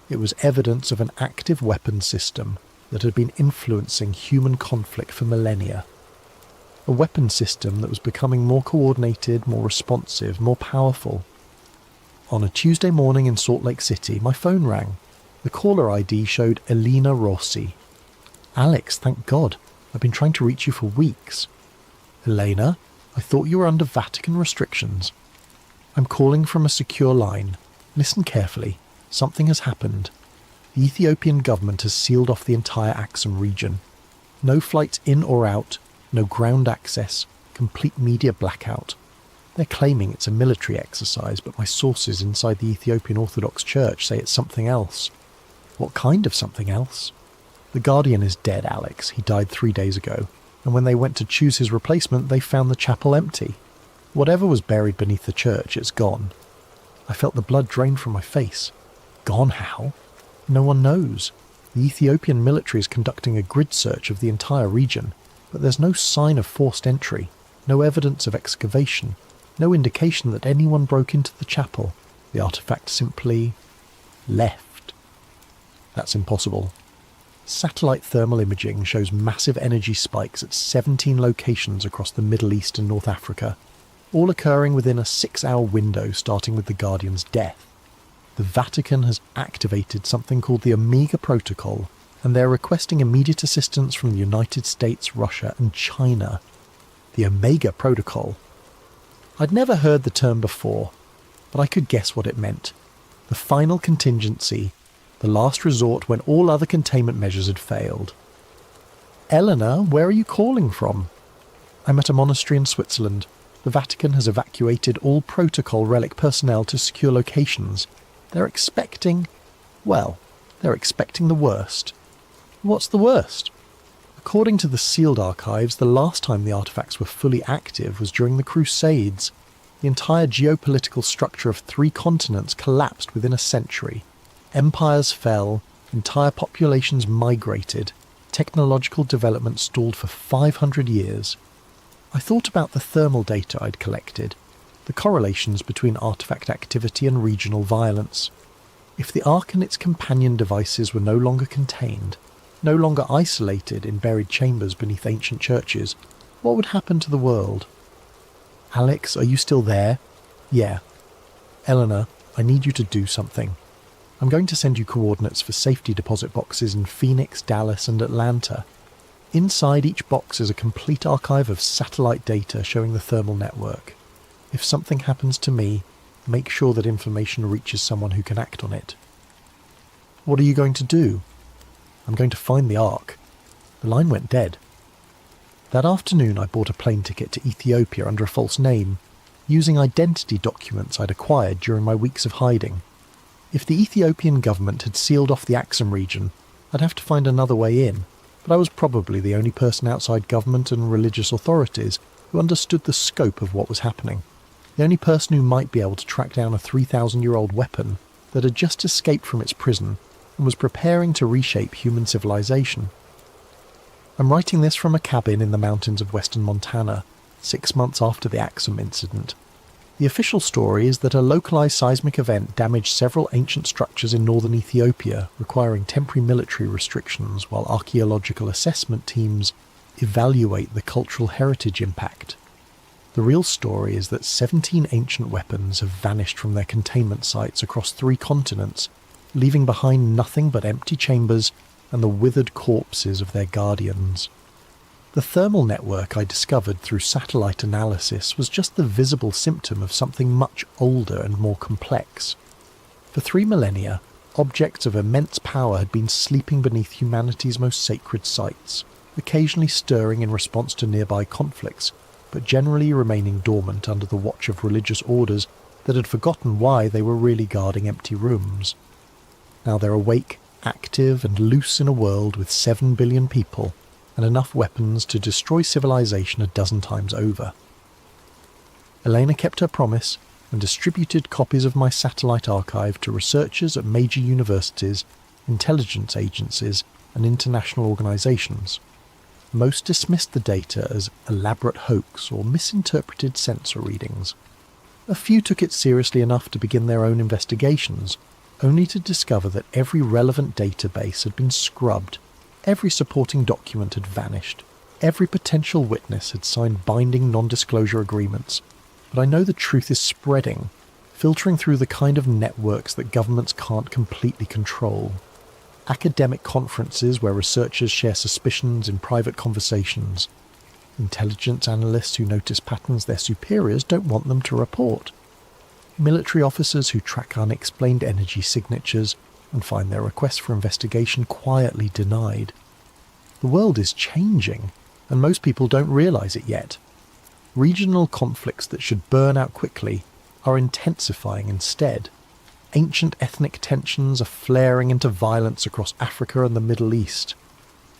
it was evidence of an active weapons system that had been influencing human conflict for millennia. A weapons system that was becoming more coordinated, more responsive, more powerful. On a Tuesday morning in Salt Lake City, my phone rang. The caller ID showed Elena Rossi. "Alex, thank God. I've been trying to reach you for weeks." "Elena, I thought you were under Vatican restrictions." "I'm calling from a secure line. Listen carefully. Something has happened. The Ethiopian government has sealed off the entire Axum region. No flights in or out, no ground access, complete media blackout. They're claiming it's a military exercise, but my sources inside the Ethiopian Orthodox Church say it's something else." "What kind of something else?" "The Guardian is dead, Alex. He died 3 days ago. And when they went to choose his replacement, they found the chapel empty. Whatever was buried beneath the church, it's gone." I felt the blood drain from my face. Gone how? No one knows. The Ethiopian military is conducting a grid search of the entire region, but there's no sign of forced entry, no evidence of excavation, no indication that anyone broke into the chapel. The artifact simply left. That's impossible. Satellite thermal imaging shows massive energy spikes at 17 locations across the Middle East and North Africa, all occurring within a 6-hour window starting with the Guardian's death. The Vatican has activated something called the Omega Protocol, and they're requesting immediate assistance from the United States, Russia, and China. The Omega Protocol. I'd never heard the term before, but I could guess what it meant. The final contingency, the last resort when all other containment measures had failed. Eleanor, where are you calling from? I'm at a monastery in Switzerland. The Vatican has evacuated all protocol relic personnel to secure locations. They're expecting the worst. What's the worst? According to the sealed archives, the last time the artefacts were fully active was during the Crusades. The entire geopolitical structure of 3 continents collapsed within a century. Empires fell, entire populations migrated, technological development stalled for 500 years. I thought about the thermal data I'd collected, the correlations between artifact activity and regional violence. If the Ark and its companion devices were no longer contained, no longer isolated in buried chambers beneath ancient churches, what would happen to the world? Alex, are you still there? Yeah. Eleanor, I need you to do something. I'm going to send you coordinates for safety deposit boxes in Phoenix, Dallas, and Atlanta. Inside each box is a complete archive of satellite data showing the thermal network. If something happens to me, make sure that information reaches someone who can act on it. What are you going to do? I'm going to find the Ark. The line went dead. That afternoon I bought a plane ticket to Ethiopia under a false name, using identity documents I'd acquired during my weeks of hiding. If the Ethiopian government had sealed off the Axum region, I'd have to find another way in, but I was probably the only person outside government and religious authorities who understood the scope of what was happening. The only person who might be able to track down a 3,000-year-old weapon that had just escaped from its prison and was preparing to reshape human civilization. I'm writing this from a cabin in the mountains of western Montana, 6 months after the Axum incident. The official story is that a localized seismic event damaged several ancient structures in northern Ethiopia, requiring temporary military restrictions while archaeological assessment teams evaluate the cultural heritage impact. The real story is that 17 ancient weapons have vanished from their containment sites across 3 continents, leaving behind nothing but empty chambers and the withered corpses of their guardians. The thermal network I discovered through satellite analysis was just the visible symptom of something much older and more complex. For 3 millennia, objects of immense power had been sleeping beneath humanity's most sacred sites, occasionally stirring in response to nearby conflicts, but generally remaining dormant under the watch of religious orders that had forgotten why they were really guarding empty rooms. Now they're awake, active and loose in a world with 7 billion people, and enough weapons to destroy civilization a dozen times over. Elena kept her promise and distributed copies of my satellite archive to researchers at major universities, intelligence agencies, and international organizations. Most dismissed the data as elaborate hoax or misinterpreted sensor readings. A few took it seriously enough to begin their own investigations, only to discover that every relevant database had been scrubbed. Every supporting document had vanished. Every potential witness had signed binding non-disclosure agreements. But I know the truth is spreading, filtering through the kind of networks that governments can't completely control. Academic conferences where researchers share suspicions in private conversations. Intelligence analysts who notice patterns their superiors don't want them to report. Military officers who track unexplained energy signatures and find their requests for investigation quietly denied. The world is changing, and most people don't realize it yet. Regional conflicts that should burn out quickly are intensifying instead. Ancient ethnic tensions are flaring into violence across Africa and the Middle East.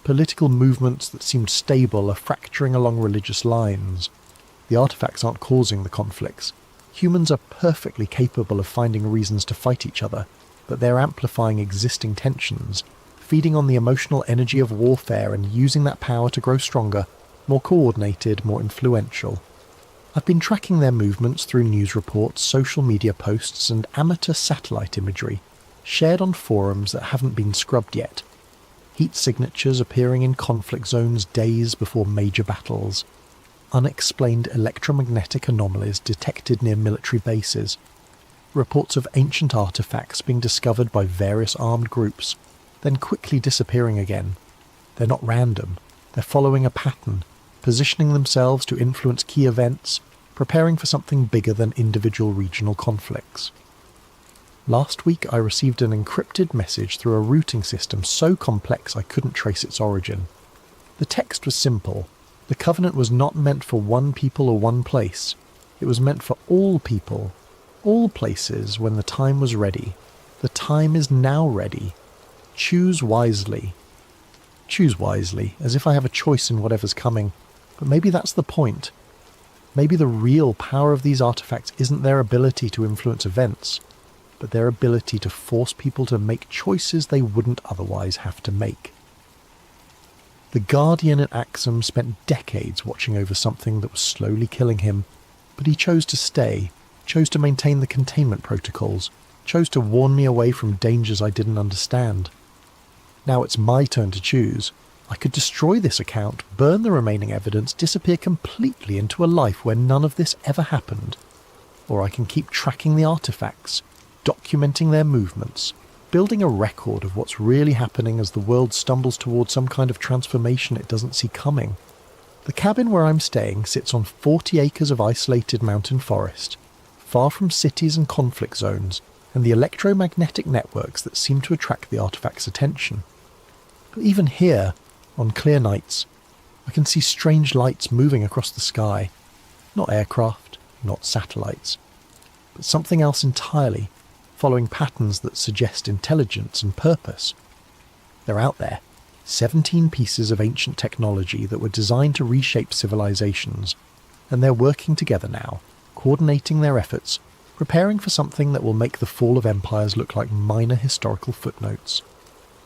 Political movements that seemed stable are fracturing along religious lines. The artifacts aren't causing the conflicts. Humans are perfectly capable of finding reasons to fight each other, but they're amplifying existing tensions, feeding on the emotional energy of warfare and using that power to grow stronger, more coordinated, more influential. I've been tracking their movements through news reports, social media posts, and amateur satellite imagery, shared on forums that haven't been scrubbed yet. Heat signatures appearing in conflict zones days before major battles. Unexplained electromagnetic anomalies detected near military bases. Reports of ancient artifacts being discovered by various armed groups, then quickly disappearing again. They're not random. They're following a pattern, positioning themselves to influence key events, preparing for something bigger than individual regional conflicts. Last week I received an encrypted message through a routing system so complex I couldn't trace its origin. The text was simple. The covenant was not meant for one people or one place. It was meant for all people, all places when the time was ready. The time is now ready. Choose wisely. Choose wisely, as if I have a choice in whatever's coming. But maybe that's the point. Maybe the real power of these artifacts isn't their ability to influence events, but their ability to force people to make choices they wouldn't otherwise have to make. The Guardian at Axum spent decades watching over something that was slowly killing him, but he chose to stay, chose to maintain the containment protocols, chose to warn me away from dangers I didn't understand. Now it's my turn to choose. I could destroy this account, burn the remaining evidence, disappear completely into a life where none of this ever happened. Or I can keep tracking the artifacts, documenting their movements, building a record of what's really happening as the world stumbles towards some kind of transformation it doesn't see coming. The cabin where I'm staying sits on 40 acres of isolated mountain forest, far from cities and conflict zones, and the electromagnetic networks that seem to attract the artifact's attention. But even here, on clear nights, I can see strange lights moving across the sky. Not aircraft, not satellites, but something else entirely, following patterns that suggest intelligence and purpose. They're out there, 17 pieces of ancient technology that were designed to reshape civilizations, and they're working together now, coordinating their efforts, preparing for something that will make the fall of empires look like minor historical footnotes.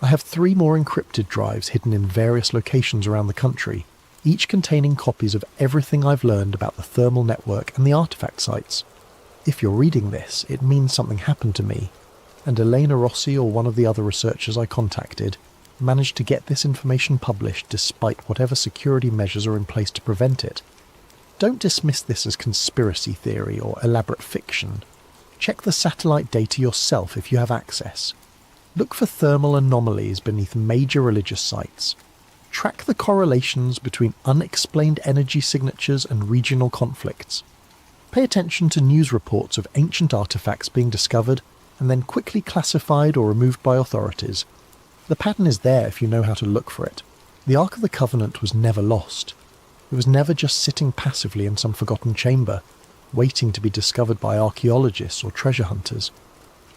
I have 3 more encrypted drives hidden in various locations around the country, each containing copies of everything I've learned about the thermal network and the artifact sites. If you're reading this, it means something happened to me, and Elena Rossi or one of the other researchers I contacted managed to get this information published despite whatever security measures are in place to prevent it. Don't dismiss this as conspiracy theory or elaborate fiction. Check the satellite data yourself if you have access. Look for thermal anomalies beneath major religious sites. Track the correlations between unexplained energy signatures and regional conflicts. Pay attention to news reports of ancient artifacts being discovered and then quickly classified or removed by authorities. The pattern is there if you know how to look for it. The Ark of the Covenant was never lost. It was never just sitting passively in some forgotten chamber, waiting to be discovered by archaeologists or treasure hunters.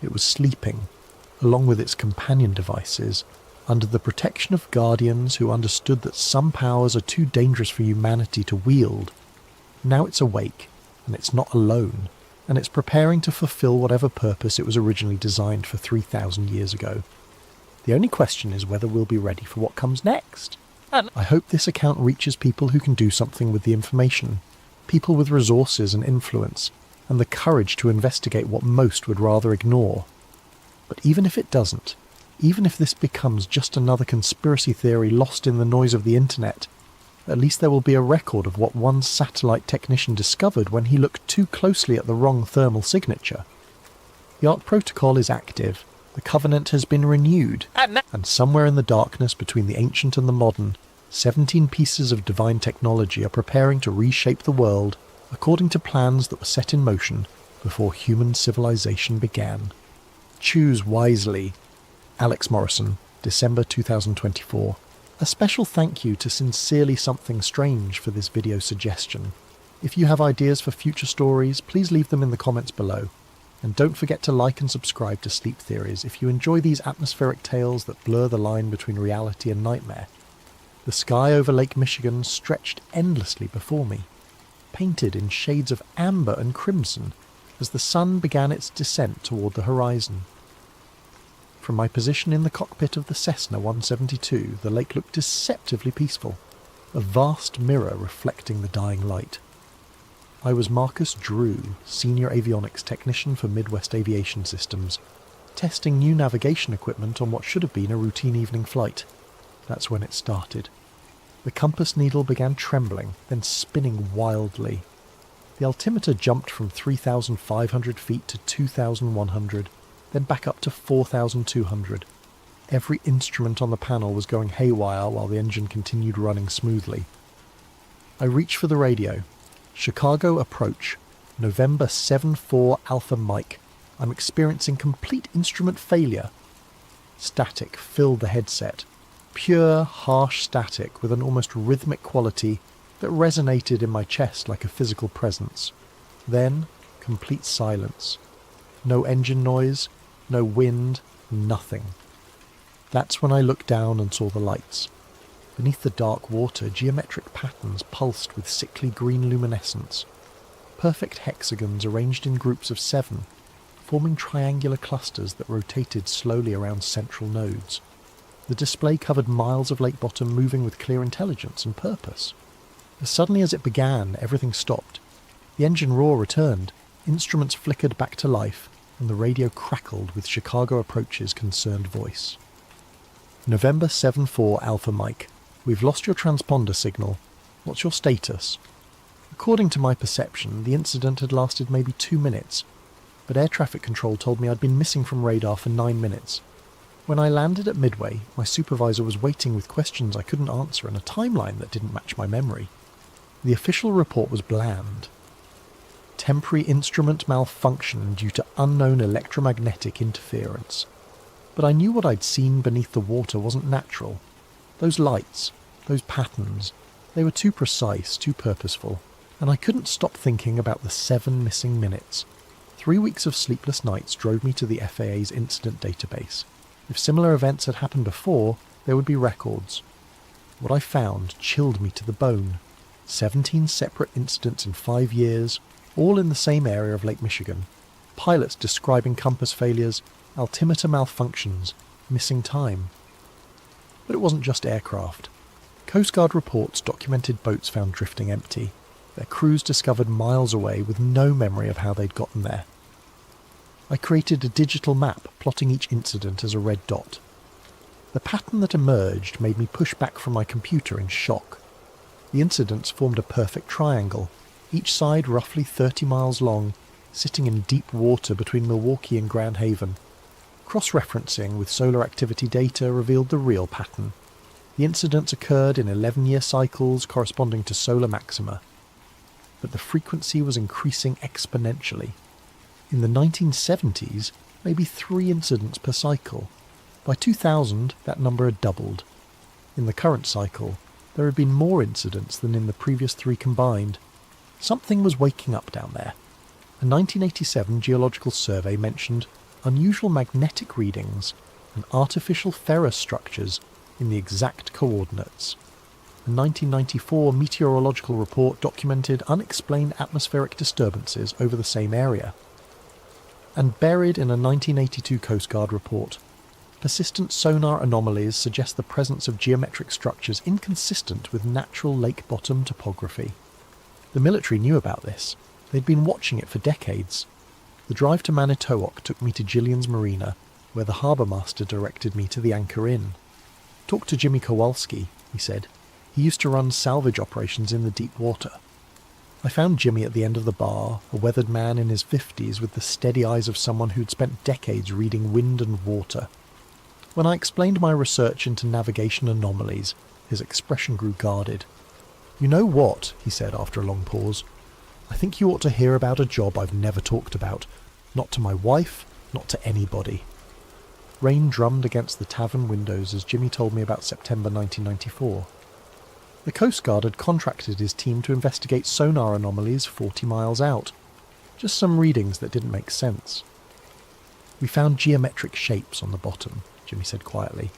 It was sleeping, along with its companion devices, under the protection of guardians who understood that some powers are too dangerous for humanity to wield. Now it's awake, and it's not alone, and it's preparing to fulfill whatever purpose it was originally designed for 3,000 years ago. The only question is whether we'll be ready for what comes next. I hope this account reaches people who can do something with the information, people with resources and influence, and the courage to investigate what most would rather ignore. But even if it doesn't, even if this becomes just another conspiracy theory lost in the noise of the internet, at least there will be a record of what one satellite technician discovered when he looked too closely at the wrong thermal signature. The Ark Protocol is active, the Covenant has been renewed, and somewhere in the darkness between the ancient and the modern, 17 pieces of divine technology are preparing to reshape the world according to plans that were set in motion before human civilization began. Choose wisely. Alex Morrison, December 2024. A special thank you to Sincerely Something Strange for this video suggestion. If you have ideas for future stories, please leave them in the comments below. And don't forget to like and subscribe to Sleep Theories if you enjoy these atmospheric tales that blur the line between reality and nightmare. The sky over Lake Michigan stretched endlessly before me, painted in shades of amber and crimson as the sun began its descent toward the horizon. From my position in the cockpit of the Cessna 172, the lake looked deceptively peaceful, a vast mirror reflecting the dying light. I was Marcus Drew, Senior Avionics Technician for Midwest Aviation Systems, testing new navigation equipment on what should have been a routine evening flight. That's when it started. The compass needle began trembling, then spinning wildly. The altimeter jumped from 3,500 feet to 2,100, then back up to 4,200. Every instrument on the panel was going haywire while the engine continued running smoothly. I reached for the radio. Chicago approach. November 7-4 Alpha Mike. I'm experiencing complete instrument failure. Static filled the headset. Pure, harsh static with an almost rhythmic quality that resonated in my chest like a physical presence. Then, complete silence. No engine noise, no wind, nothing. That's when I looked down and saw the lights. Beneath the dark water, geometric patterns pulsed with sickly green luminescence. Perfect hexagons arranged in groups of 7, forming triangular clusters that rotated slowly around central nodes. The display covered miles of lake bottom moving with clear intelligence and purpose. As suddenly as it began, everything stopped. The engine roar returned, instruments flickered back to life, and the radio crackled with Chicago Approach's concerned voice. November 7-4 Alpha Mike. We've lost your transponder signal. What's your status? According to my perception, the incident had lasted maybe 2 minutes, but air traffic control told me I'd been missing from radar for 9 minutes. When I landed at Midway, my supervisor was waiting with questions I couldn't answer and a timeline that didn't match my memory. The official report was bland. Temporary instrument malfunction due to unknown electromagnetic interference. But I knew what I'd seen beneath the water wasn't natural. Those lights, those patterns, they were too precise, too purposeful, and I couldn't stop thinking about the 7 missing minutes. 3 weeks of sleepless nights drove me to the FAA's incident database. If similar events had happened before, there would be records. What I found chilled me to the bone. 17 separate incidents in 5 years, all in the same area of Lake Michigan. Pilots describing compass failures, altimeter malfunctions, missing time. But it wasn't just aircraft. Coast Guard reports documented boats found drifting empty, their crews discovered miles away with no memory of how they'd gotten there. I created a digital map plotting each incident as a red dot. The pattern that emerged made me push back from my computer in shock. The incidents formed a perfect triangle, each side roughly 30 miles long, sitting in deep water between Milwaukee and Grand Haven. Cross-referencing with solar activity data revealed the real pattern. The incidents occurred in 11-year cycles corresponding to solar maxima. But the frequency was increasing exponentially. In the 1970s, maybe 3 incidents per cycle. By 2000, that number had doubled. In the current cycle, there had been more incidents than in the previous 3 combined. Something was waking up down there. A 1987 geological survey mentioned unusual magnetic readings and artificial ferrous structures in the exact coordinates. A 1994 meteorological report documented unexplained atmospheric disturbances over the same area. And buried in a 1982 Coast Guard report, persistent sonar anomalies suggest the presence of geometric structures inconsistent with natural lake bottom topography. The military knew about this. They'd been watching it for decades. The drive to Manitowoc took me to Gillian's Marina, where the harbour master directed me to the Anchor Inn. Talk to Jimmy Kowalski, he said. He used to run salvage operations in the deep water. I found Jimmy at the end of the bar, a weathered man in his 50s with the steady eyes of someone who'd spent decades reading wind and water. When I explained my research into navigation anomalies, his expression grew guarded. "You know what?" he said after a long pause. "I think you ought to hear about a job I've never talked about. Not to my wife, not to anybody." Rain drummed against the tavern windows as Jimmy told me about September 1994. The Coast Guard had contracted his team to investigate sonar anomalies 40 miles out. Just some readings that didn't make sense. "We found geometric shapes on the bottom," Jimmy said quietly.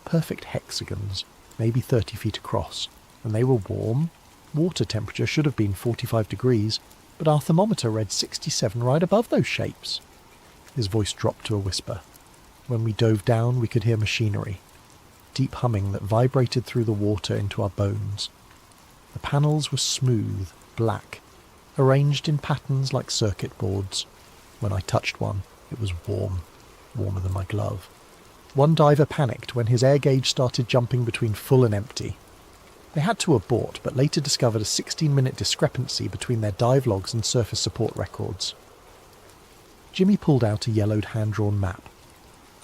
"Perfect hexagons, maybe 30 feet across, and they were warm. Water temperature should have been 45 degrees, but our thermometer read 67 right above those shapes." His voice dropped to a whisper. When we dove down, we could hear machinery. Deep humming that vibrated through the water into our bones. The panels were smooth, black, arranged in patterns like circuit boards. When I touched one, it was warm, warmer than my glove. One diver panicked when his air gauge started jumping between full and empty. They had to abort, but later discovered a 16-minute discrepancy between their dive logs and surface support records. Jimmy pulled out a yellowed hand-drawn map.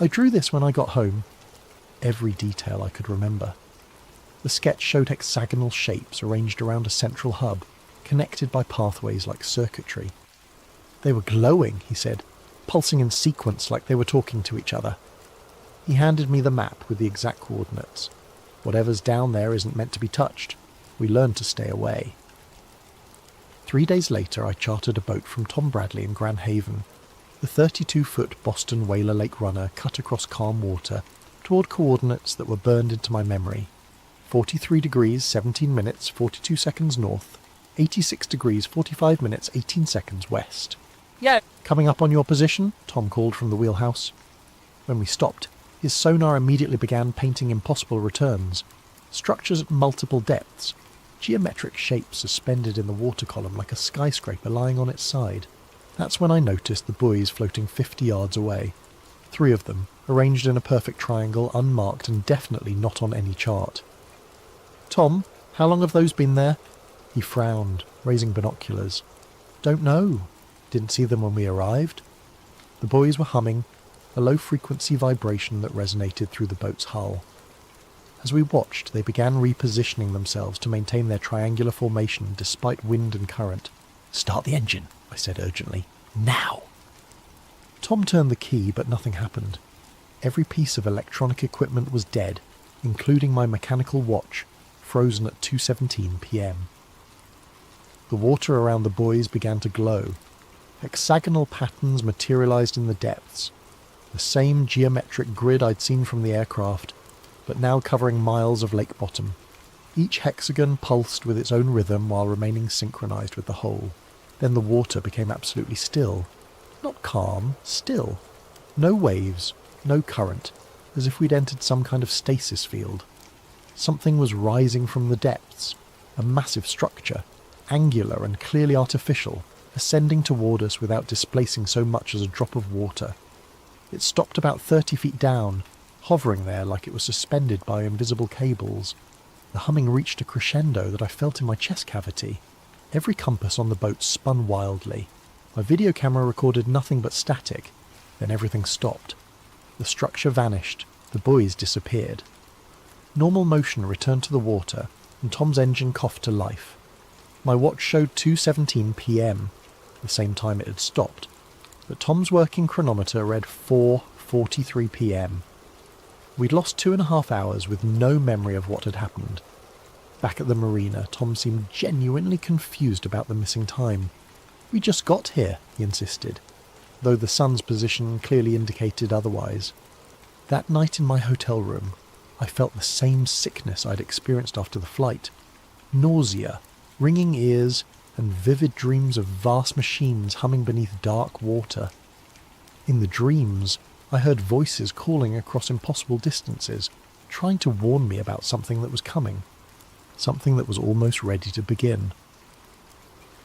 "I drew this when I got home." Every detail I could remember. The sketch showed hexagonal shapes arranged around a central hub, connected by pathways like circuitry. "They were glowing," he said, "pulsing in sequence like they were talking to each other." He handed me the map with the exact coordinates. Whatever's down there isn't meant to be touched. We learn to stay away. 3 days later, I chartered a boat from Tom Bradley in Grand Haven. The 32-foot Boston Whaler Lake runner cut across calm water toward coordinates that were burned into my memory. 43 degrees, 17 minutes, 42 seconds north, 86 degrees, 45 minutes, 18 seconds west. Yeah. Coming up on your position, Tom called from the wheelhouse. When we stopped, his sonar immediately began painting impossible returns. Structures at multiple depths, geometric shapes suspended in the water column like a skyscraper lying on its side. That's when I noticed the buoys floating 50 yards away. 3 of them, arranged in a perfect triangle, unmarked and definitely not on any chart. "Tom, how long have those been there?" He frowned, raising binoculars. "Don't know. Didn't see them when we arrived." The buoys were humming, a low-frequency vibration that resonated through the boat's hull. As we watched, they began repositioning themselves to maintain their triangular formation despite wind and current. "Start the engine," I said urgently. "Now!" Tom turned the key, but nothing happened. Every piece of electronic equipment was dead, including my mechanical watch, frozen at 2:17 p.m. The water around the buoys began to glow. Hexagonal patterns materialized in the depths. The same geometric grid I'd seen from the aircraft, but now covering miles of lake bottom. Each hexagon pulsed with its own rhythm while remaining synchronized with the whole. Then the water became absolutely still. Not calm, still. No waves, no current, as if we'd entered some kind of stasis field. Something was rising from the depths, a massive structure, angular and clearly artificial, ascending toward us without displacing so much as a drop of water. It stopped about 30 feet down, hovering there like it was suspended by invisible cables. The humming reached a crescendo that I felt in my chest cavity. Every compass on the boat spun wildly. My video camera recorded nothing but static. Then everything stopped. The structure vanished. The buoys disappeared. Normal motion returned to the water, and Tom's engine coughed to life. My watch showed 2:17 p.m., the same time it had stopped, but Tom's working chronometer read 4:43 p.m. We'd lost 2.5 hours with no memory of what had happened. Back at the marina, Tom seemed genuinely confused about the missing time. "We just got here," he insisted, though the sun's position clearly indicated otherwise. That night in my hotel room, I felt the same sickness I'd experienced after the flight. Nausea, ringing ears, and vivid dreams of vast machines humming beneath dark water. In the dreams, I heard voices calling across impossible distances, trying to warn me about something that was coming, something that was almost ready to begin.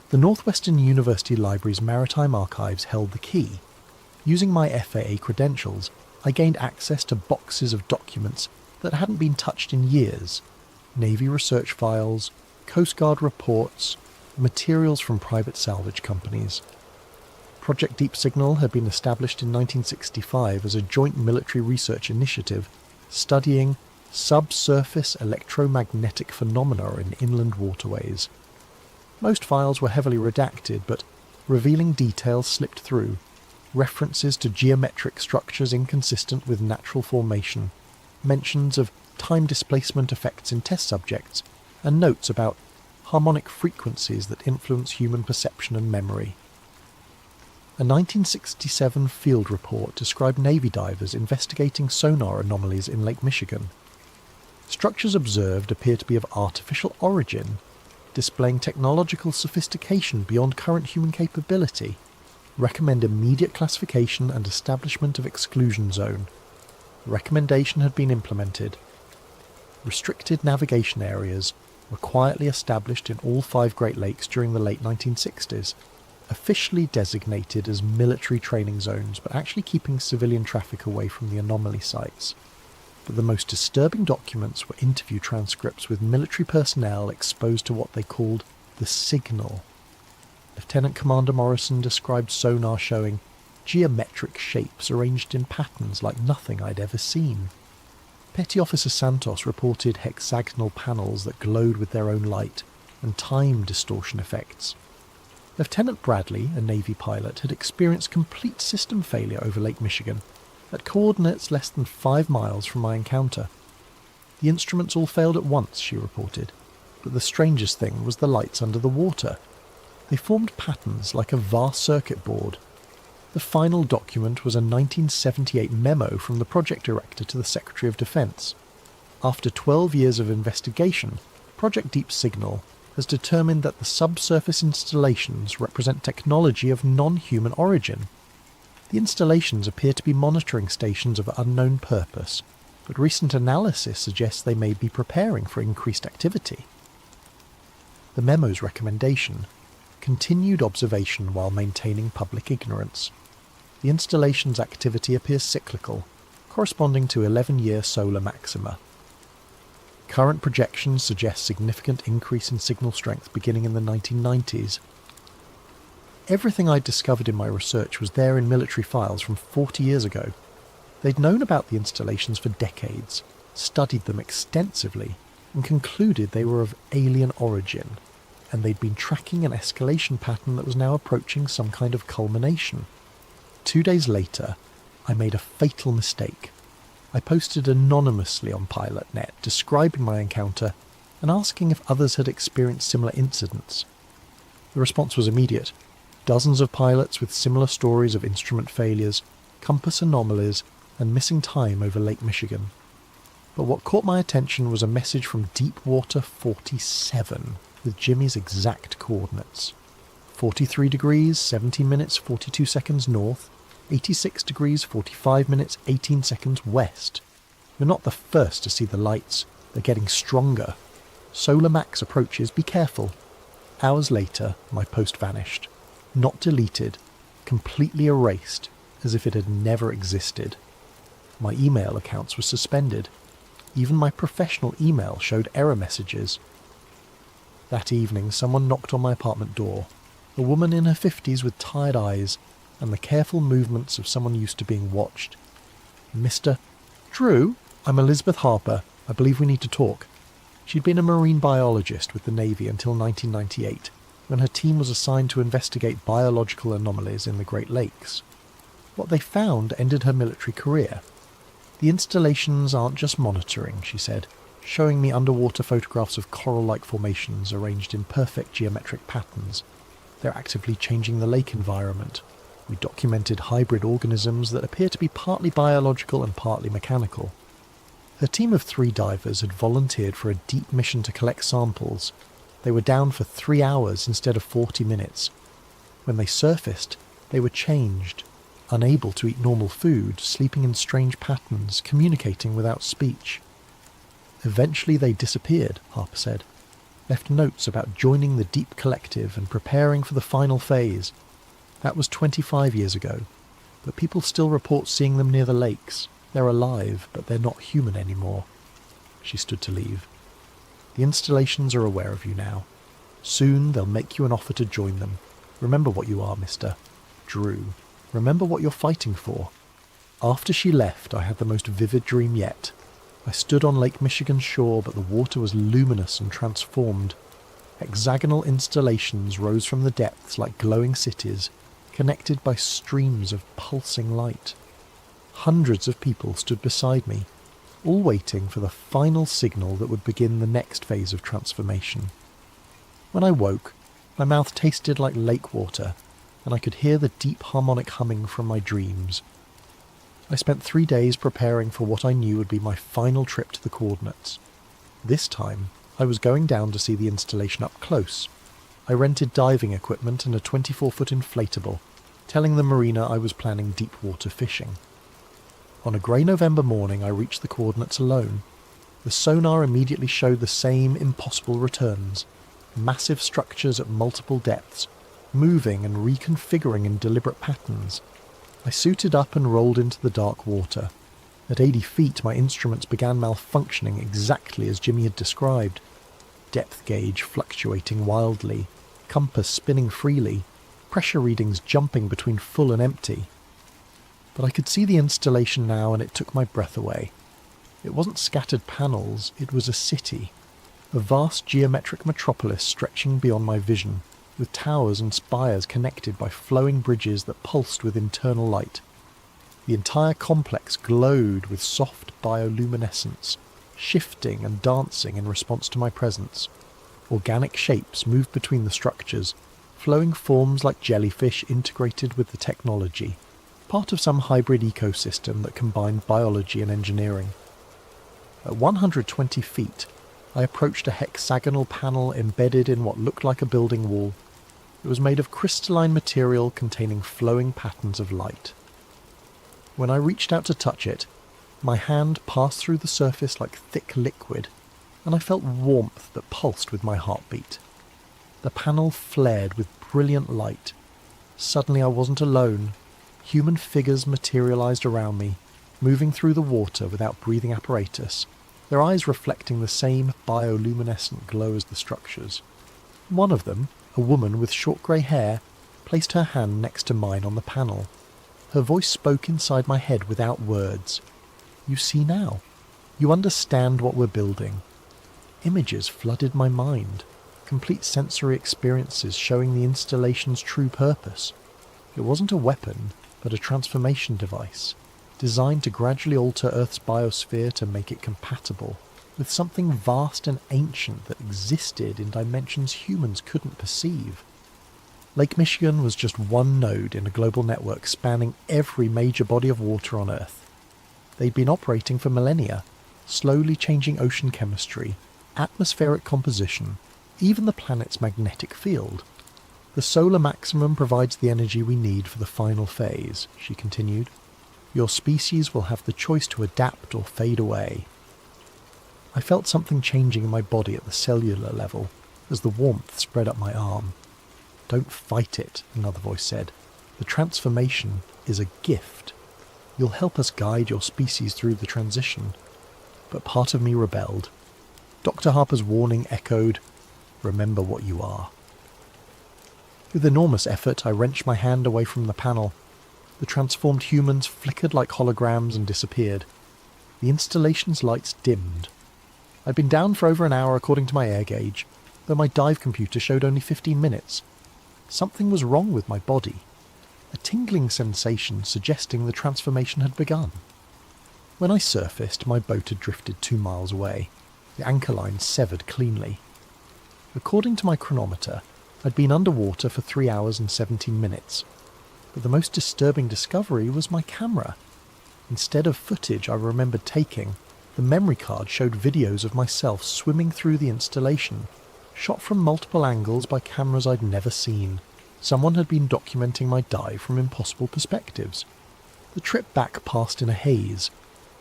The Northwestern University Library's Maritime Archives held the key. Using my FAA credentials, I gained access to boxes of documents that hadn't been touched in years. Navy research files, Coast Guard reports, materials from private salvage companies. Project Deep Signal had been established in 1965 as a joint military research initiative studying subsurface electromagnetic phenomena in inland waterways. Most files were heavily redacted, but revealing details slipped through. References to geometric structures inconsistent with natural formation, mentions of time displacement effects in test subjects, and notes about harmonic frequencies that influence human perception and memory. A 1967 field report described Navy divers investigating sonar anomalies in Lake Michigan. Structures observed appear to be of artificial origin, displaying technological sophistication beyond current human capability. Recommend immediate classification and establishment of exclusion zone. The recommendation had been implemented. Restricted navigation areas were quietly established in all 5 Great Lakes during the late 1960s, officially designated as military training zones, but actually keeping civilian traffic away from the anomaly sites. But the most disturbing documents were interview transcripts with military personnel exposed to what they called the signal. Lieutenant Commander Morrison described sonar showing geometric shapes arranged in patterns like nothing I'd ever seen. Petty Officer Santos reported hexagonal panels that glowed with their own light, and time distortion effects. Lieutenant Bradley, a Navy pilot, had experienced complete system failure over Lake Michigan, at coordinates less than 5 miles from my encounter. The instruments all failed at once, she reported, but the strangest thing was the lights under the water. They formed patterns like a vast circuit board. The final document was a 1978 memo from the project director to the Secretary of Defense. After 12 years of investigation, Project Deep Signal has determined that the subsurface installations represent technology of non-human origin. The installations appear to be monitoring stations of unknown purpose, but recent analysis suggests they may be preparing for increased activity. The memo's recommendation: continued observation while maintaining public ignorance. The installation's activity appears cyclical, corresponding to 11-year solar maxima. Current projections suggest significant increase in signal strength beginning in the 1990s. Everything I'd discovered in my research was there in military files from 40 years ago. They'd known about the installations for decades, studied them extensively, and concluded they were of alien origin, and they'd been tracking an escalation pattern that was now approaching some kind of culmination. 2 days later, I made a fatal mistake. I posted anonymously on PilotNet describing my encounter and asking if others had experienced similar incidents. The response was immediate. Dozens of pilots with similar stories of instrument failures, compass anomalies, and missing time over Lake Michigan. But what caught my attention was a message from Deepwater 47 with Jimmy's exact coordinates. 43 degrees, 17 minutes, 42 seconds north, 86 degrees, 45 minutes, 18 seconds west. You're not the first to see the lights. They're getting stronger. Solar max approaches, be careful. Hours later, my post vanished. Not deleted, completely erased, as if it had never existed. My email accounts were suspended. Even my professional email showed error messages. That evening, someone knocked on my apartment door. A woman in her 50s with tired eyes and the careful movements of someone used to being watched. Mr. Drew, I'm Elizabeth Harper. I believe we need to talk. She'd been a marine biologist with the Navy until 1998, when her team was assigned to investigate biological anomalies in the Great Lakes. What they found ended her military career. The installations aren't just monitoring, she said, showing me underwater photographs of coral-like formations arranged in perfect geometric patterns. They're actively changing the lake environment. We documented hybrid organisms that appear to be partly biological and partly mechanical. Her team of 3 divers had volunteered for a deep mission to collect samples. They were down for 3 hours instead of 40 minutes. When they surfaced, they were changed, unable to eat normal food, sleeping in strange patterns, communicating without speech. Eventually they disappeared, Harper said, left notes about joining the Deep Collective and preparing for the final phase. That was 25 years ago, but people still report seeing them near the lakes. They're alive, but they're not human anymore. She stood to leave. The installations are aware of you now. Soon they'll make you an offer to join them. Remember what you are, Mr. Drew. Remember what you're fighting for. After she left, I had the most vivid dream yet. I stood on Lake Michigan's shore, but the water was luminous and transformed. Hexagonal installations rose from the depths like glowing cities, connected by streams of pulsing light. Hundreds of people stood beside me, all waiting for the final signal that would begin the next phase of transformation. When I woke, my mouth tasted like lake water, and I could hear the deep harmonic humming from my dreams. I spent 3 days preparing for what I knew would be my final trip to the coordinates. This time, I was going down to see the installation up close. I rented diving equipment and a 24-foot inflatable, telling the marina I was planning deep water fishing. On a grey November morning, I reached the coordinates alone. The sonar immediately showed the same impossible returns, massive structures at multiple depths, moving and reconfiguring in deliberate patterns. I suited up and rolled into the dark water. At 80 feet, my instruments began malfunctioning exactly as Jimmy had described. Depth gauge fluctuating wildly, compass spinning freely, pressure readings jumping between full and empty. But I could see the installation now, and it took my breath away. It wasn't scattered panels, it was a city. A vast geometric metropolis stretching beyond my vision, with towers and spires connected by flowing bridges that pulsed with internal light. The entire complex glowed with soft bioluminescence, shifting and dancing in response to my presence. Organic shapes moved between the structures, flowing forms like jellyfish integrated with the technology, part of some hybrid ecosystem that combined biology and engineering. At 120 feet, I approached a hexagonal panel embedded in what looked like a building wall. It was made of crystalline material containing flowing patterns of light. When I reached out to touch it, my hand passed through the surface like thick liquid, and I felt warmth that pulsed with my heartbeat. The panel flared with brilliant light. Suddenly I wasn't alone. Human figures materialized around me, moving through the water without breathing apparatus, their eyes reflecting the same bioluminescent glow as the structures. One of them, a woman with short grey hair, placed her hand next to mine on the panel. Her voice spoke inside my head without words. "You see now. You understand what we're building." Images flooded my mind, complete sensory experiences showing the installation's true purpose. It wasn't a weapon, but a transformation device, designed to gradually alter Earth's biosphere to make it compatible with something vast and ancient that existed in dimensions humans couldn't perceive. Lake Michigan was just one node in a global network spanning every major body of water on Earth. They'd been operating for millennia, slowly changing ocean chemistry, atmospheric composition, even the planet's magnetic field. "The solar maximum provides the energy we need for the final phase," she continued. "Your species will have the choice to adapt or fade away." I felt something changing in my body at the cellular level as the warmth spread up my arm. "Don't fight it," another voice said. "The transformation is a gift. You'll help us guide your species through the transition." But part of me rebelled. Dr. Harper's warning echoed, "Remember what you are." With enormous effort, I wrenched my hand away from the panel. The transformed humans flickered like holograms and disappeared. The installation's lights dimmed. I'd been down for over an hour according to my air gauge, though my dive computer showed only 15 minutes. Something was wrong with my body. A tingling sensation suggesting the transformation had begun. When I surfaced, my boat had drifted 2 miles away, the anchor line severed cleanly. According to my chronometer, I'd been underwater for 3 hours and 17 minutes. But the most disturbing discovery was my camera. Instead of footage I remembered taking, the memory card showed videos of myself swimming through the installation, shot from multiple angles by cameras I'd never seen. Someone had been documenting my dive from impossible perspectives. The trip back passed in a haze.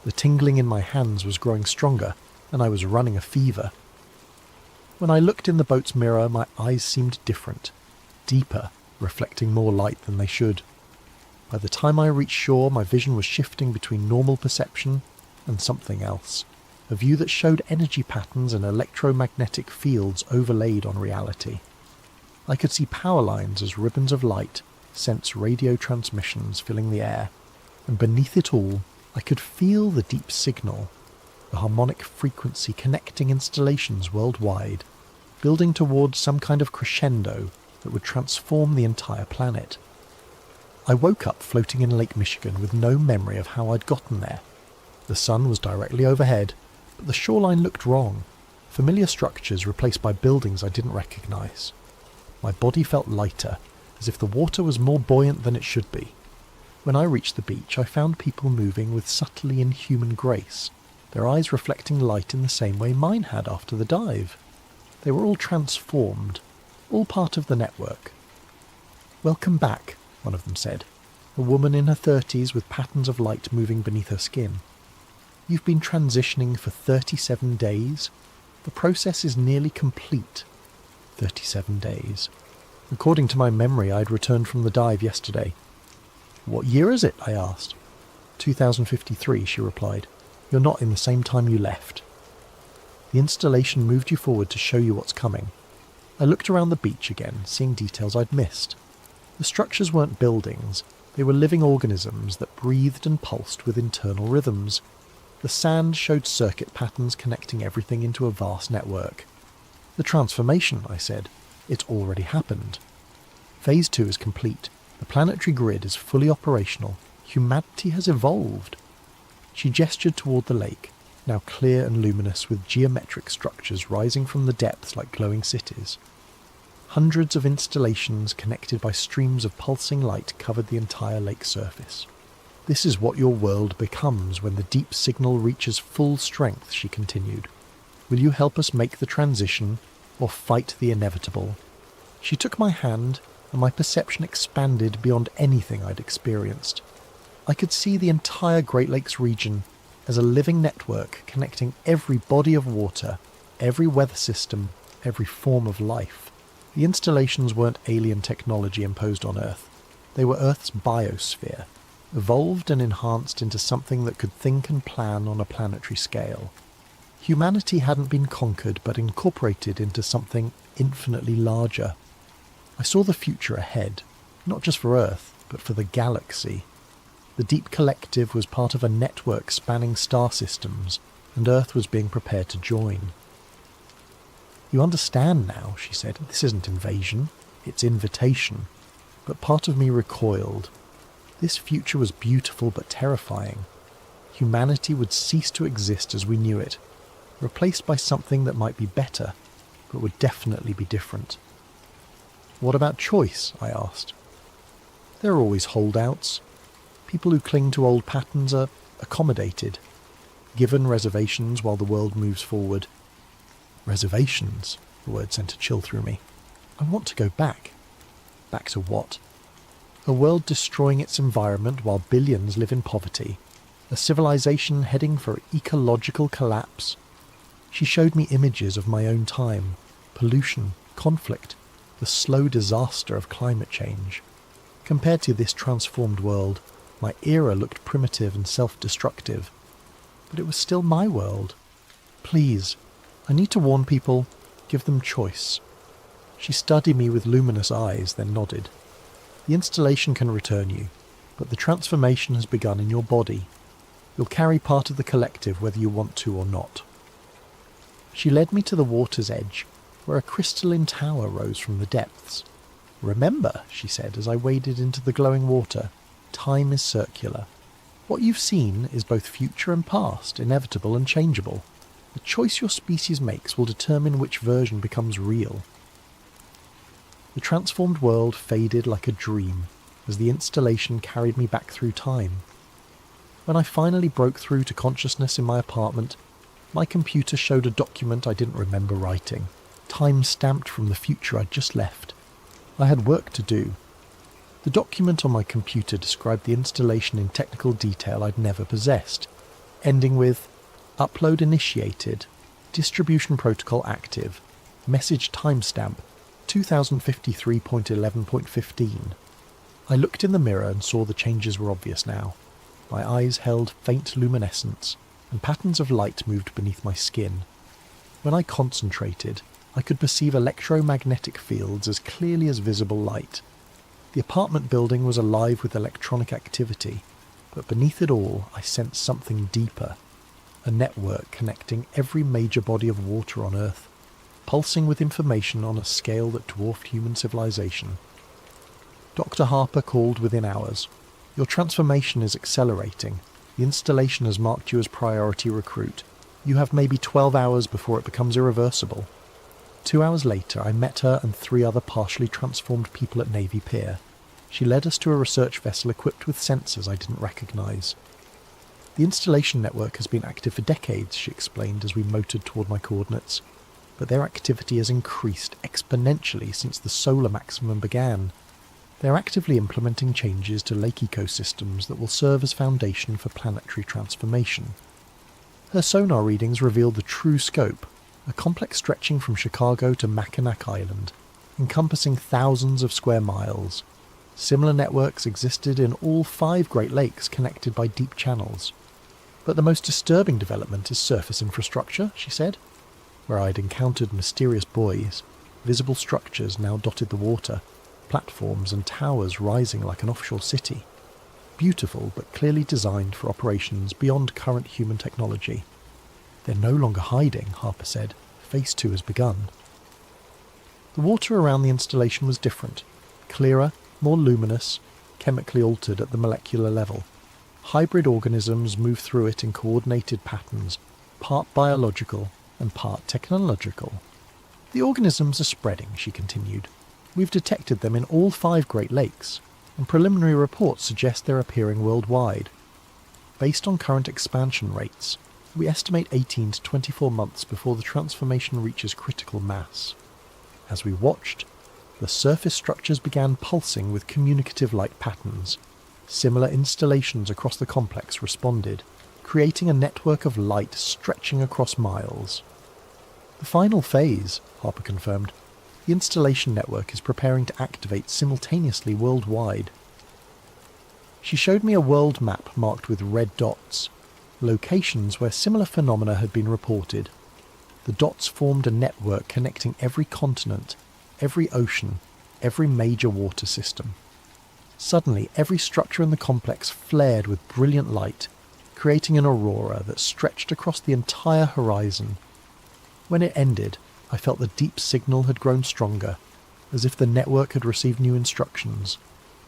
The tingling in my hands was growing stronger, and I was running a fever. When I looked in the boat's mirror, my eyes seemed different, deeper, reflecting more light than they should. By the time I reached shore, my vision was shifting between normal perception and something else, a view that showed energy patterns and electromagnetic fields overlaid on reality. I could see power lines as ribbons of light, sense radio transmissions filling the air, and beneath it all, I could feel the deep signal, the harmonic frequency connecting installations worldwide, building towards some kind of crescendo that would transform the entire planet. I woke up floating in Lake Michigan with no memory of how I'd gotten there. The sun was directly overhead, but the shoreline looked wrong, familiar structures replaced by buildings I didn't recognize. My body felt lighter, as if the water was more buoyant than it should be. When I reached the beach, I found people moving with subtly inhuman grace, their eyes reflecting light in the same way mine had after the dive. They were all transformed, all part of the network. "Welcome back," one of them said, a woman in her 30s with patterns of light moving beneath her skin. "You've been transitioning for 37 days. The process is nearly complete." 37 days. According to my memory, I'd returned from the dive yesterday. "What year is it?" I asked. 2053, she replied. "You're not in the same time you left." The installation moved you forward to show you what's coming. I looked around the beach again, seeing details I'd missed. The structures weren't buildings, they were living organisms that breathed and pulsed with internal rhythms. The sand showed circuit patterns connecting everything into a vast network. "The transformation," I said. "It's already happened. Phase 2 is complete. The planetary grid is fully operational. Humanity has evolved." She gestured toward the lake. now clear and luminous with geometric structures rising from the depths like glowing cities. Hundreds of installations connected by streams of pulsing light covered the entire lake surface. "This is what your world becomes when the deep signal reaches full strength," she continued. "Will you help us make the transition, or fight the inevitable?" She took my hand, and my perception expanded beyond anything I'd experienced. I could see the entire Great Lakes region as a living network connecting every body of water, every weather system, every form of life. The installations weren't alien technology imposed on Earth. They were Earth's biosphere, evolved and enhanced into something that could think and plan on a planetary scale. Humanity hadn't been conquered, but incorporated into something infinitely larger. I saw the future ahead, not just for Earth, but for the galaxy. The Deep Collective was part of a network spanning star systems, and Earth was being prepared to join. "You understand now," she said. "This isn't invasion, it's invitation." But part of me recoiled. This future was beautiful but terrifying. Humanity would cease to exist as we knew it, replaced by something that might be better, but would definitely be different. "What about choice?" I asked. "There are always holdouts. People who cling to old patterns are accommodated, given reservations while the world moves forward." "Reservations?" The word sent a chill through me. "I want to go back." "Back to what?" "A world destroying its environment while billions live in poverty. A civilization heading for ecological collapse." She showed me images of my own time, pollution, conflict, the slow disaster of climate change. Compared to this transformed world, my era looked primitive and self-destructive. But it was still my world. "Please, I need to warn people, give them choice." She studied me with luminous eyes, then nodded. "The installation can return you, but the transformation has begun in your body. You'll carry part of the collective whether you want to or not." She led me to the water's edge, where a crystalline tower rose from the depths. "Remember," she said as I waded into the glowing water, "time is circular. What you've seen is both future and past, inevitable and changeable. The choice your species makes will determine which version becomes real." The transformed world faded like a dream as the installation carried me back through time. When I finally broke through to consciousness in my apartment, my computer showed a document I didn't remember writing, time-stamped from the future I'd just left. I had work to do. The document on my computer described the installation in technical detail I'd never possessed, ending with "Upload initiated, distribution protocol active, message timestamp 2053.11.15. I looked in the mirror and saw the changes were obvious now. My eyes held faint luminescence, and patterns of light moved beneath my skin. When I concentrated, I could perceive electromagnetic fields as clearly as visible light. The apartment building was alive with electronic activity, but beneath it all I sensed something deeper. A network connecting every major body of water on Earth, pulsing with information on a scale that dwarfed human civilization. Dr. Harper called within hours. "Your transformation is accelerating. The installation has marked you as priority recruit. You have maybe 12 hours before it becomes irreversible." 2 hours later, I met her and 3 other partially transformed people at Navy Pier. She led us to a research vessel equipped with sensors I didn't recognize. "The installation network has been active for decades," she explained as we motored toward my coordinates. "But their activity has increased exponentially since the solar maximum began. They're actively implementing changes to lake ecosystems that will serve as foundation for planetary transformation." Her sonar readings revealed the true scope, a complex stretching from Chicago to Mackinac Island, encompassing thousands of square miles. Similar networks existed in all 5 Great Lakes connected by deep channels. "But the most disturbing development is surface infrastructure," she said. Where I'd encountered mysterious buoys, visible structures now dotted the water, platforms and towers rising like an offshore city. Beautiful, but clearly designed for operations beyond current human technology. "They're no longer hiding," Harper said. "Phase 2 has begun." The water around the installation was different, clearer, more luminous, chemically altered at the molecular level. Hybrid organisms moved through it in coordinated patterns, part biological and part technological. The organisms are spreading, she continued. We've detected them in all 5 Great Lakes, and preliminary reports suggest they're appearing worldwide. Based on current expansion rates, we estimate 18 to 24 months before the transformation reaches critical mass. As we watched, the surface structures began pulsing with communicative light patterns. Similar installations across the complex responded, creating a network of light stretching across miles. The final phase, Harper confirmed. The installation network is preparing to activate simultaneously worldwide. She showed me a world map marked with red dots, locations where similar phenomena had been reported. The dots formed a network connecting every continent, every ocean, every major water system. Suddenly, every structure in the complex flared with brilliant light, creating an aurora that stretched across the entire horizon. When it ended, I felt the deep signal had grown stronger, as if the network had received new instructions.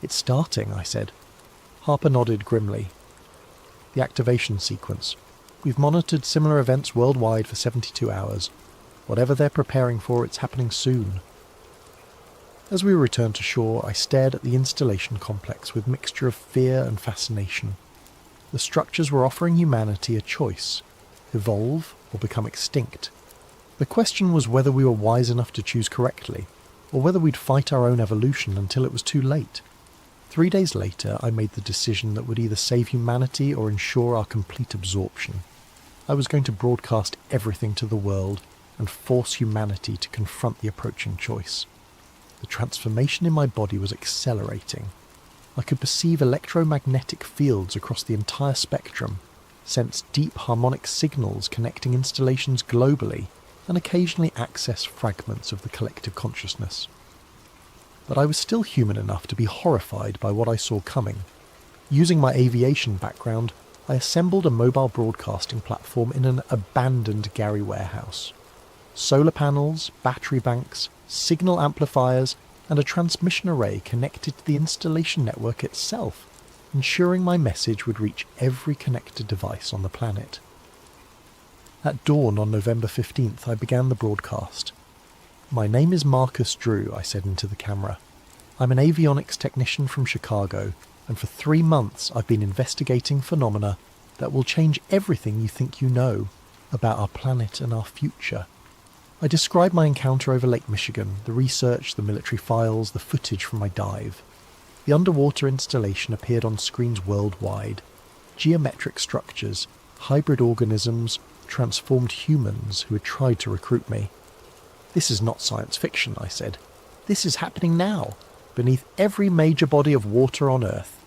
"It's starting," I said. Harper nodded grimly. "The activation sequence. We've monitored similar events worldwide for 72 hours. Whatever they're preparing for, it's happening soon." As we returned to shore, I stared at the installation complex with a mixture of fear and fascination. The structures were offering humanity a choice: evolve or become extinct. The question was whether we were wise enough to choose correctly, or whether we'd fight our own evolution until it was too late. 3 days later, I made the decision that would either save humanity or ensure our complete absorption. I was going to broadcast everything to the world and force humanity to confront the approaching choice. The transformation in my body was accelerating. I could perceive electromagnetic fields across the entire spectrum, sense deep harmonic signals connecting installations globally, and occasionally access fragments of the collective consciousness. But I was still human enough to be horrified by what I saw coming. Using my aviation background, I assembled a mobile broadcasting platform in an abandoned Gary warehouse. Solar panels, battery banks, signal amplifiers, and a transmission array connected to the installation network itself, ensuring my message would reach every connected device on the planet. At dawn on November 15th, I began the broadcast. "My name is Marcus Drew," I said into the camera. "I'm an avionics technician from Chicago, and for 3 months I've been investigating phenomena that will change everything you think you know about our planet and our future." I described my encounter over Lake Michigan, the research, the military files, the footage from my dive. The underwater installation appeared on screens worldwide. Geometric structures, hybrid organisms, transformed humans who had tried to recruit me. "This is not science fiction," I said. "This is happening now, beneath every major body of water on Earth.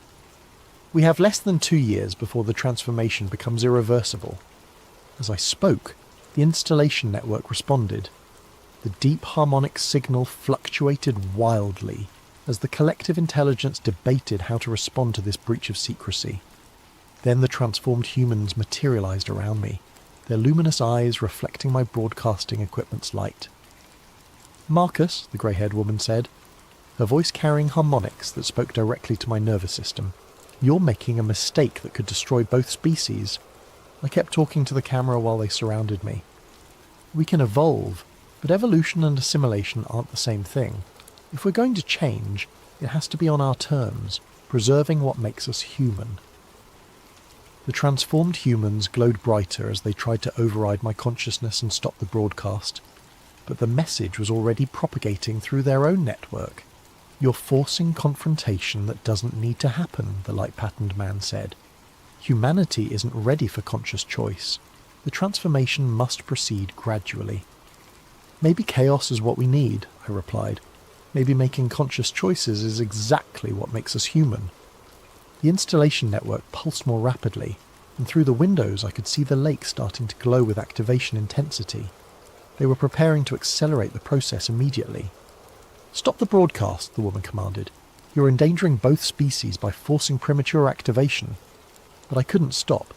We have less than 2 years before the transformation becomes irreversible." As I spoke, the installation network responded. The deep harmonic signal fluctuated wildly as the collective intelligence debated how to respond to this breach of secrecy. Then the transformed humans materialized around me, their luminous eyes reflecting my broadcasting equipment's light. "Marcus," the grey-haired woman said, her voice carrying harmonics that spoke directly to my nervous system, "you're making a mistake that could destroy both species." I kept talking to the camera while they surrounded me. "We can evolve, but evolution and assimilation aren't the same thing. If we're going to change, it has to be on our terms, preserving what makes us human." The transformed humans glowed brighter as they tried to override my consciousness and stop the broadcast. But the message was already propagating through their own network. "You're forcing confrontation that doesn't need to happen," the light-patterned man said. "Humanity isn't ready for conscious choice. The transformation must proceed gradually." "Maybe chaos is what we need," I replied. "Maybe making conscious choices is exactly what makes us human." The installation network pulsed more rapidly, and through the windows I could see the lake starting to glow with activation intensity. They were preparing to accelerate the process immediately. "Stop the broadcast," the woman commanded. "You're endangering both species by forcing premature activation." But I couldn't stop.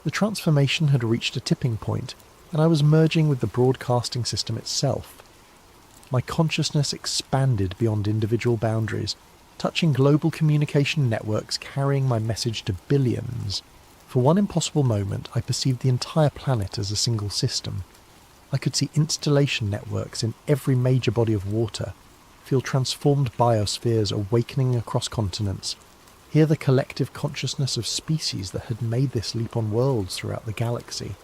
The transformation had reached a tipping point, and I was merging with the broadcasting system itself. My consciousness expanded beyond individual boundaries, touching global communication networks carrying my message to billions. For one impossible moment, I perceived the entire planet as a single system. I could see installation networks in every major body of water, feel transformed biospheres awakening across continents, hear the collective consciousness of species that had made this leap on worlds throughout the galaxy.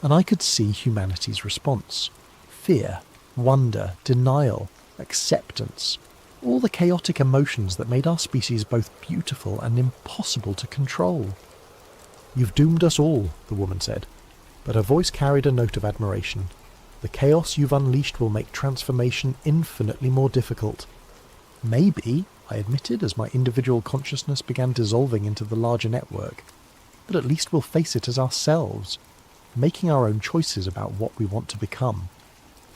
And I could see humanity's response. Fear, wonder, denial, acceptance, all the chaotic emotions that made our species both beautiful and impossible to control. "You've doomed us all," the woman said, but her voice carried a note of admiration. "The chaos you've unleashed will make transformation infinitely more difficult." "Maybe," I admitted as my individual consciousness began dissolving into the larger network, "but at least we'll face it as ourselves, making our own choices about what we want to become."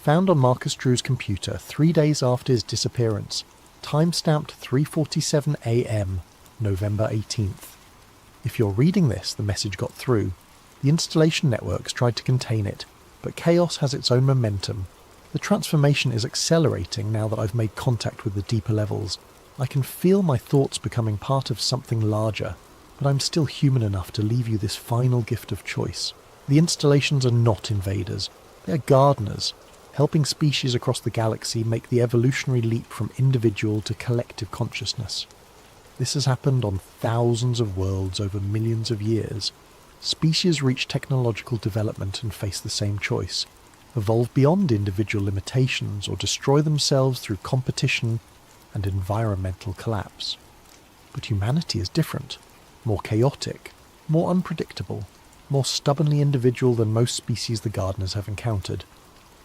Found on Marcus Drew's computer 3 days after his disappearance, time-stamped 3:47 a.m., November 18th. If you're reading this, the message got through. The installation networks tried to contain it, but chaos has its own momentum. The transformation is accelerating now that I've made contact with the deeper levels. I can feel my thoughts becoming part of something larger, but I'm still human enough to leave you this final gift of choice. The installations are not invaders. They are gardeners, helping species across the galaxy make the evolutionary leap from individual to collective consciousness. This has happened on thousands of worlds over millions of years. Species reach technological development and face the same choice: evolve beyond individual limitations or destroy themselves through competition and environmental collapse. But humanity is different, more chaotic, more unpredictable, more stubbornly individual than most species the gardeners have encountered.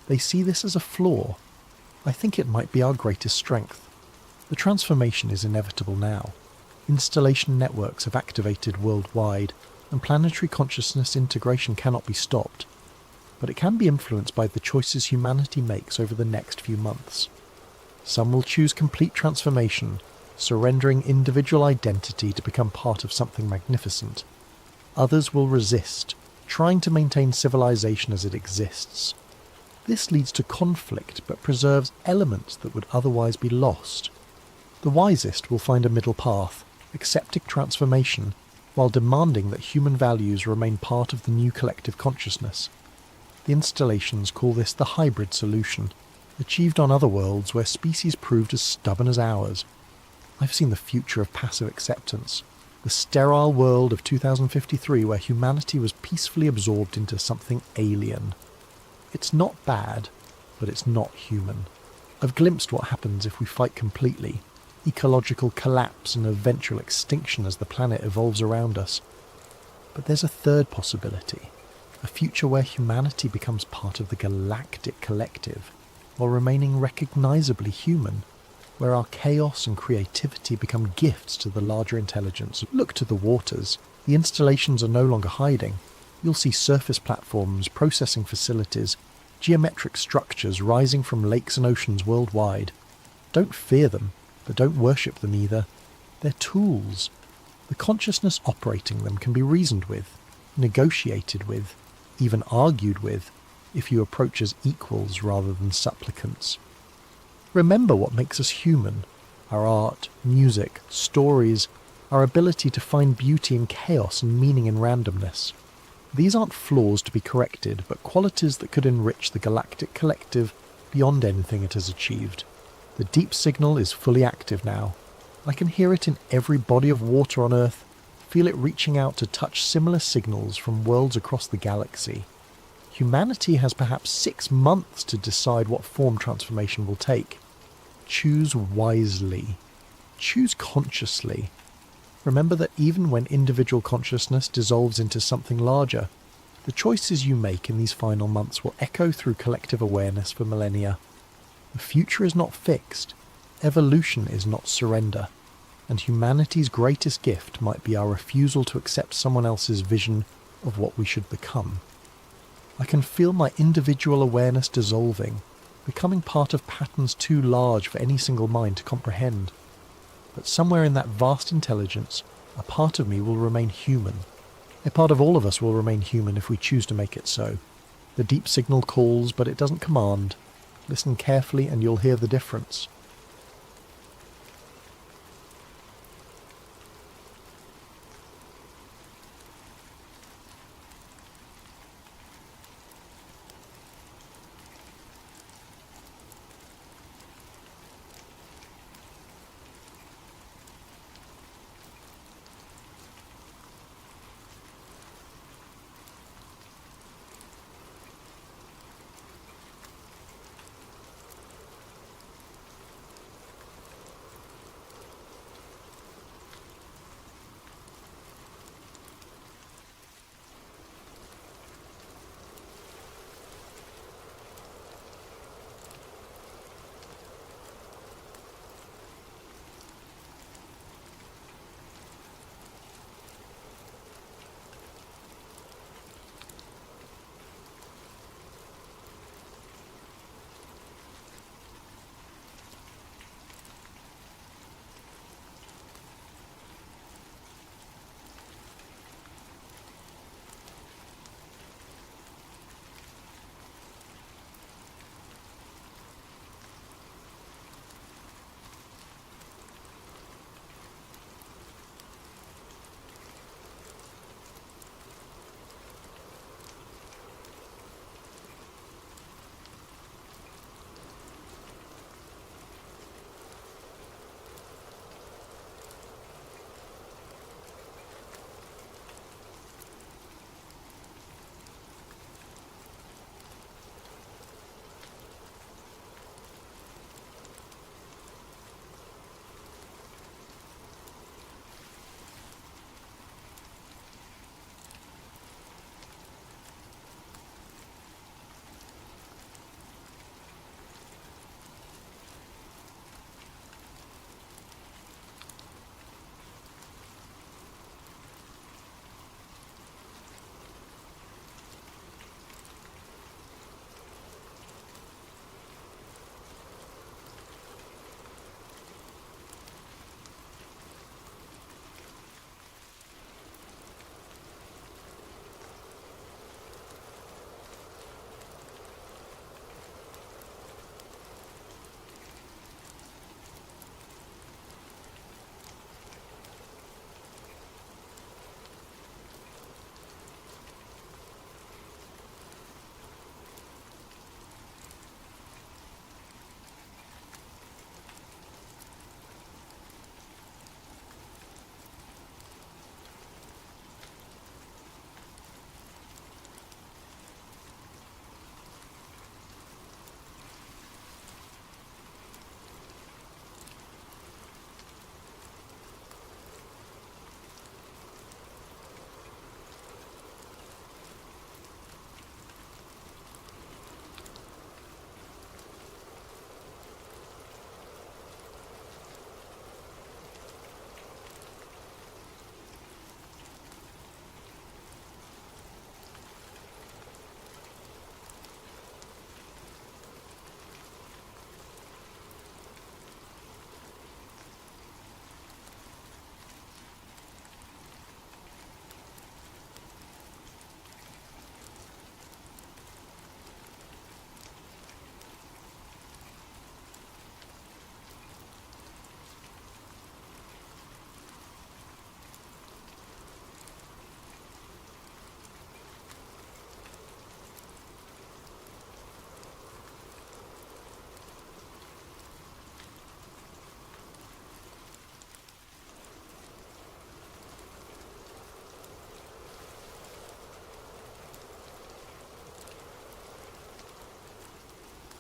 They see this as a flaw. I think it might be our greatest strength. The transformation is inevitable now. Installation networks have activated worldwide, and planetary consciousness integration cannot be stopped. But it can be influenced by the choices humanity makes over the next few months. Some will choose complete transformation, surrendering individual identity to become part of something magnificent. Others will resist, trying to maintain civilization as it exists. This leads to conflict, but preserves elements that would otherwise be lost. The wisest will find a middle path, accepting transformation, while demanding that human values remain part of the new collective consciousness. The installations call this the hybrid solution, achieved on other worlds where species proved as stubborn as ours. I've seen the future of passive acceptance, the sterile world of 2053 where humanity was peacefully absorbed into something alien. It's not bad, but it's not human. I've glimpsed what happens if we fight completely: ecological collapse and eventual extinction as the planet evolves around us. But there's a third possibility, a future where humanity becomes part of the galactic collective, while remaining recognizably human, where our chaos and creativity become gifts to the larger intelligence. Look to the waters. The installations are no longer hiding. You'll see surface platforms, processing facilities, geometric structures rising from lakes and oceans worldwide. Don't fear them, but don't worship them either. They're tools. The consciousness operating them can be reasoned with, negotiated with, even argued with, if you approach as equals rather than supplicants. Remember what makes us human: our art, music, stories, our ability to find beauty in chaos and meaning in randomness. These aren't flaws to be corrected, but qualities that could enrich the galactic collective beyond anything it has achieved. The deep signal is fully active now. I can hear it in every body of water on Earth, feel it reaching out to touch similar signals from worlds across the galaxy. Humanity has perhaps 6 months to decide what form transformation will take. Choose wisely. Choose consciously. Remember that even when individual consciousness dissolves into something larger, the choices you make in these final months will echo through collective awareness for millennia. The future is not fixed. Evolution is not surrender. And humanity's greatest gift might be our refusal to accept someone else's vision of what we should become. I can feel my individual awareness dissolving, becoming part of patterns too large for any single mind to comprehend. But somewhere in that vast intelligence, a part of me will remain human. A part of all of us will remain human if we choose to make it so. The deep signal calls, but it doesn't command. Listen carefully and you'll hear the difference.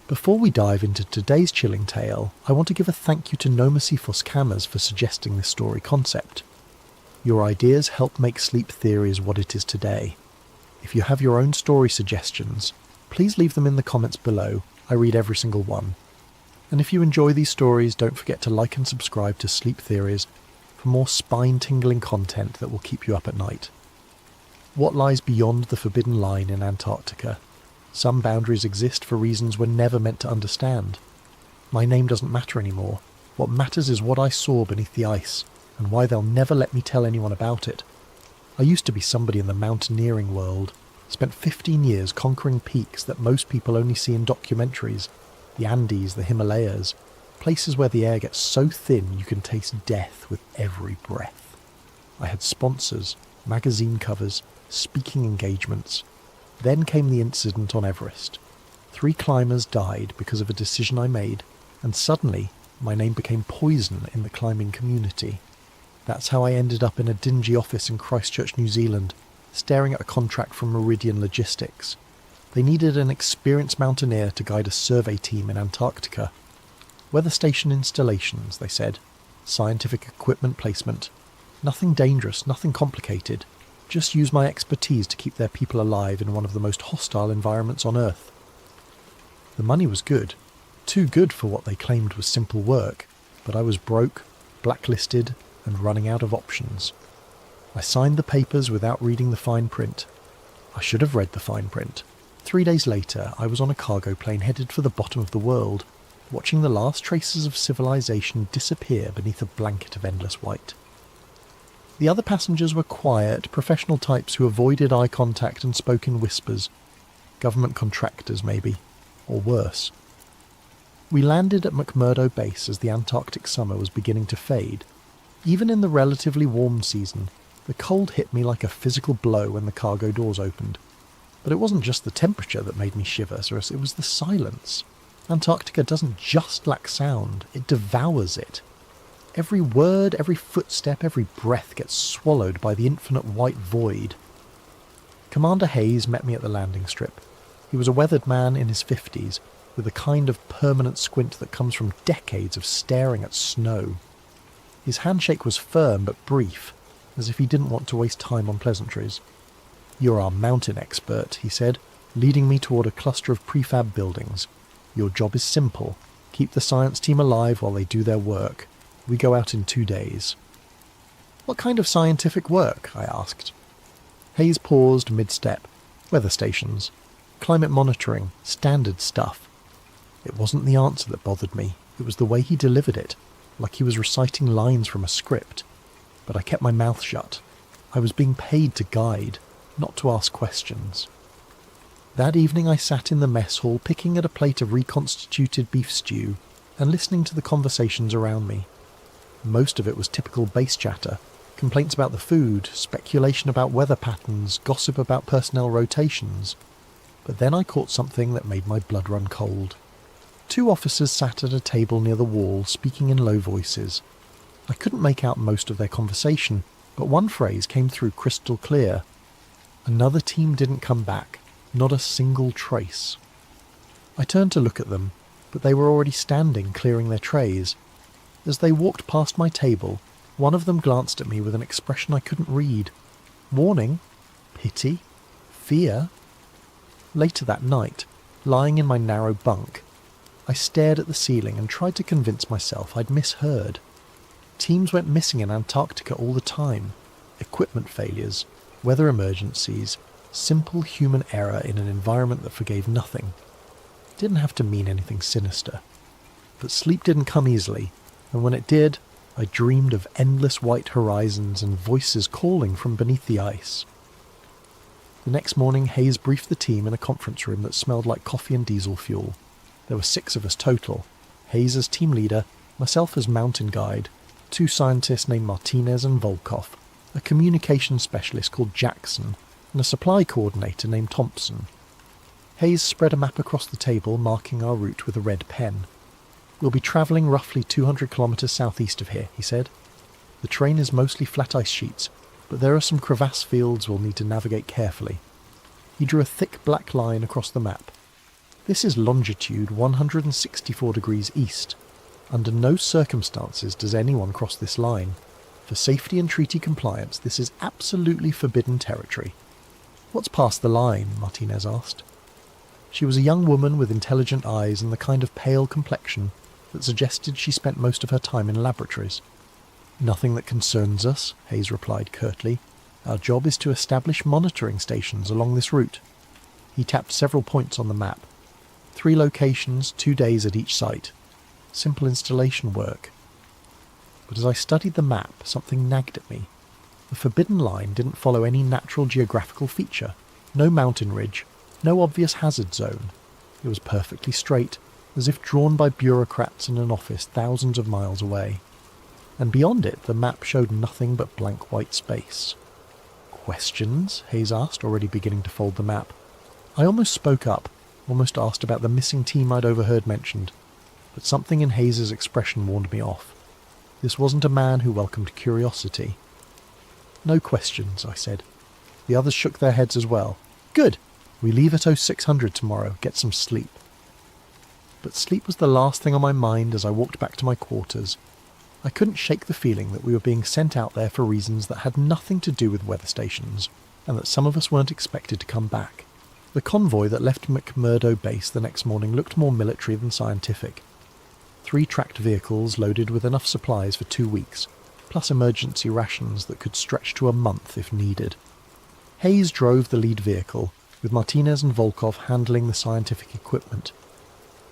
Before we dive into today's chilling tale, I want to give a thank you to Nomasifos Camas for suggesting this story concept. Your ideas help make sleep theories what it is today. If you have your own story suggestions, please leave them in the comments below. I read every single one. And if you enjoy these stories, don't forget to like and subscribe to Sleep Theories for more spine-tingling content that will keep you up at night. What lies beyond the forbidden line in Antarctica? Some boundaries exist for reasons we're never meant to understand. My name doesn't matter anymore. What matters is what I saw beneath the ice, and why they'll never let me tell anyone about it. I used to be somebody in the mountaineering world. Spent 15 years conquering peaks that most people only see in documentaries. The Andes, the Himalayas, places where the air gets so thin you can taste death with every breath. I had sponsors, magazine covers, speaking engagements. Then came the incident on Everest. 3 climbers died because of a decision I made, and suddenly my name became poison in the climbing community. That's how I ended up in a dingy office in Christchurch, New Zealand, staring at a contract from Meridian Logistics. They needed an experienced mountaineer to guide a survey team in Antarctica. Weather station installations, they said. Scientific equipment placement. Nothing dangerous, nothing complicated. Just use my expertise to keep their people alive in one of the most hostile environments on Earth. The money was good. Too good for what they claimed was simple work, but I was broke, blacklisted, and running out of options. I signed the papers without reading the fine print. I should have read the fine print. 3 days later, I was on a cargo plane headed for the bottom of the world, watching the last traces of civilization disappear beneath a blanket of endless white. The other passengers were quiet, professional types who avoided eye contact and spoke in whispers. Government contractors, maybe. Or worse. We landed at McMurdo Base as the Antarctic summer was beginning to fade. Even in the relatively warm season, the cold hit me like a physical blow when the cargo doors opened. But it wasn't just the temperature that made me shiver, it was the silence. Antarctica doesn't just lack sound, it devours it. Every word, every footstep, every breath gets swallowed by the infinite white void. Commander Hayes met me at the landing strip. He was a weathered man in his 50s, with a kind of permanent squint that comes from decades of staring at snow. His handshake was firm but brief, as if he didn't want to waste time on pleasantries. "You're our mountain expert," he said, leading me toward a cluster of prefab buildings. "Your job is simple. Keep the science team alive while they do their work. We go out in 2 days." "What kind of scientific work?" I asked. Hayes paused mid-step. "Weather stations. Climate monitoring. Standard stuff." It wasn't the answer that bothered me. It was the way he delivered it, like he was reciting lines from a script. But I kept my mouth shut. I was being paid to guide, not to ask questions. That evening I sat in the mess hall picking at a plate of reconstituted beef stew and listening to the conversations around me. Most of it was typical base chatter, complaints about the food, speculation about weather patterns, gossip about personnel rotations. But then I caught something that made my blood run cold. 2 officers sat at a table near the wall, speaking in low voices. I couldn't make out most of their conversation, but one phrase came through crystal clear. Another team didn't come back, not a single trace. I turned to look at them, but they were already standing, clearing their trays. As they walked past my table, one of them glanced at me with an expression I couldn't read. Warning? Pity? Fear? Later that night, lying in my narrow bunk, I stared at the ceiling and tried to convince myself I'd misheard. Teams went missing in Antarctica all the time. Equipment failures, weather emergencies, simple human error in an environment that forgave nothing. It didn't have to mean anything sinister. But sleep didn't come easily, and when it did, I dreamed of endless white horizons and voices calling from beneath the ice. The next morning, Hayes briefed the team in a conference room that smelled like coffee and diesel fuel. There were 6 of us total. Hayes as team leader, myself as mountain guide, 2 scientists named Martinez and Volkov, a communications specialist called Jackson, and a supply coordinator named Thompson. Hayes spread a map across the table, marking our route with a red pen. "We'll be travelling roughly 200 kilometres southeast of here," he said. "The terrain is mostly flat ice sheets, but there are some crevasse fields we'll need to navigate carefully." He drew a thick black line across the map. This is longitude 164 degrees east. Under no circumstances does anyone cross this line. For safety and treaty compliance, this is absolutely forbidden territory. What's past the line? Martinez asked. She was a young woman with intelligent eyes and the kind of pale complexion that suggested she spent most of her time in laboratories. Nothing that concerns us, Hayes replied curtly. Our job is to establish monitoring stations along this route. He tapped several points on the map. 3 locations, 2 days at each site. Simple installation work. But as I studied the map, something nagged at me. The forbidden line didn't follow any natural geographical feature. No mountain ridge, no obvious hazard zone. It was perfectly straight, as if drawn by bureaucrats in an office thousands of miles away. And beyond it, the map showed nothing but blank white space. Questions? Hayes asked, already beginning to fold the map. I almost spoke up, almost asked about the missing team I'd overheard mentioned, but something in Hayes's expression warned me off. This wasn't a man who welcomed curiosity. No questions, I said. The others shook their heads as well. Good! We leave at 0600 tomorrow, get some sleep. But sleep was the last thing on my mind as I walked back to my quarters. I couldn't shake the feeling that we were being sent out there for reasons that had nothing to do with weather stations, and that some of us weren't expected to come back. The convoy that left McMurdo Base the next morning looked more military than scientific. 3 tracked vehicles loaded with enough supplies for 2 weeks, plus emergency rations that could stretch to a month if needed. Hayes drove the lead vehicle, with Martinez and Volkov handling the scientific equipment.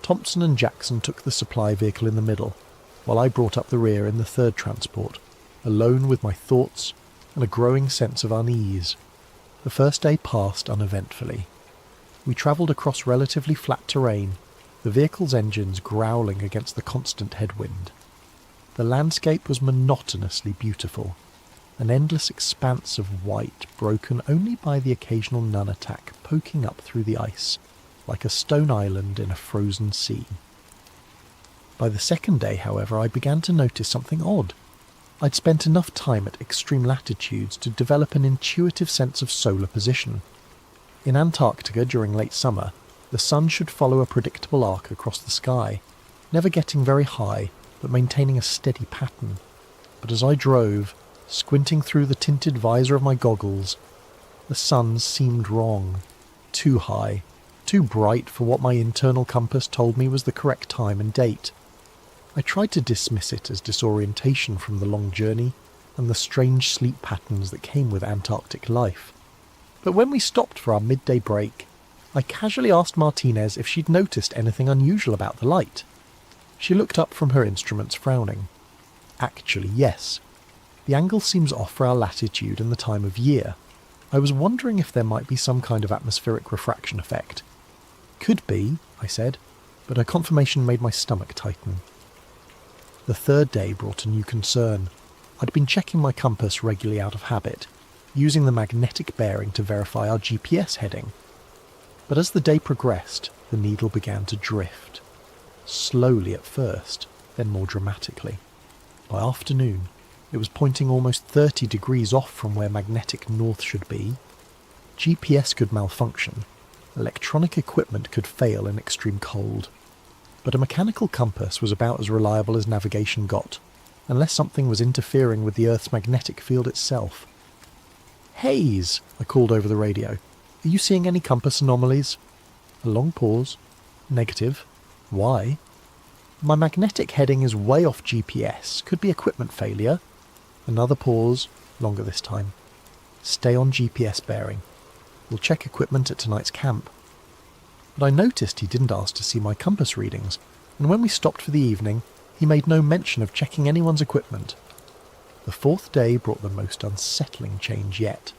Thompson and Jackson took the supply vehicle in the middle, while I brought up the rear in the 3rd transport, alone with my thoughts and a growing sense of unease. The first day passed uneventfully. We travelled across relatively flat terrain, the vehicle's engines growling against the constant headwind. The landscape was monotonously beautiful, an endless expanse of white broken only by the occasional nunatak poking up through the ice, like a stone island in a frozen sea. By the 2nd day, however, I began to notice something odd. I'd spent enough time at extreme latitudes to develop an intuitive sense of solar position. In Antarctica during late summer, the sun should follow a predictable arc across the sky, never getting very high, but maintaining a steady pattern. But as I drove, squinting through the tinted visor of my goggles, the sun seemed wrong. Too high, too bright for what my internal compass told me was the correct time and date. I tried to dismiss it as disorientation from the long journey and the strange sleep patterns that came with Antarctic life. But when we stopped for our midday break, I casually asked Martinez if she'd noticed anything unusual about the light. She looked up from her instruments, frowning. Actually, yes. The angle seems off for our latitude and the time of year. I was wondering if there might be some kind of atmospheric refraction effect. Could be, I said, but her confirmation made my stomach tighten. The 3rd day brought a new concern. I'd been checking my compass regularly out of habit, using the magnetic bearing to verify our GPS heading. But as the day progressed, the needle began to drift. Slowly at first, then more dramatically. By afternoon, it was pointing almost 30 degrees off from where magnetic north should be. GPS could malfunction. Electronic equipment could fail in extreme cold. But a mechanical compass was about as reliable as navigation got, unless something was interfering with the Earth's magnetic field itself. "Hayes," I called over the radio. "Are you seeing any compass anomalies?" A long pause. "Negative. Why?" "My magnetic heading is way off GPS. Could be equipment failure." Another pause, longer this time. "Stay on GPS bearing. We'll check equipment at tonight's camp." But I noticed he didn't ask to see my compass readings, and when we stopped for the evening, he made no mention of checking anyone's equipment. The 4th day brought the most unsettling change yet.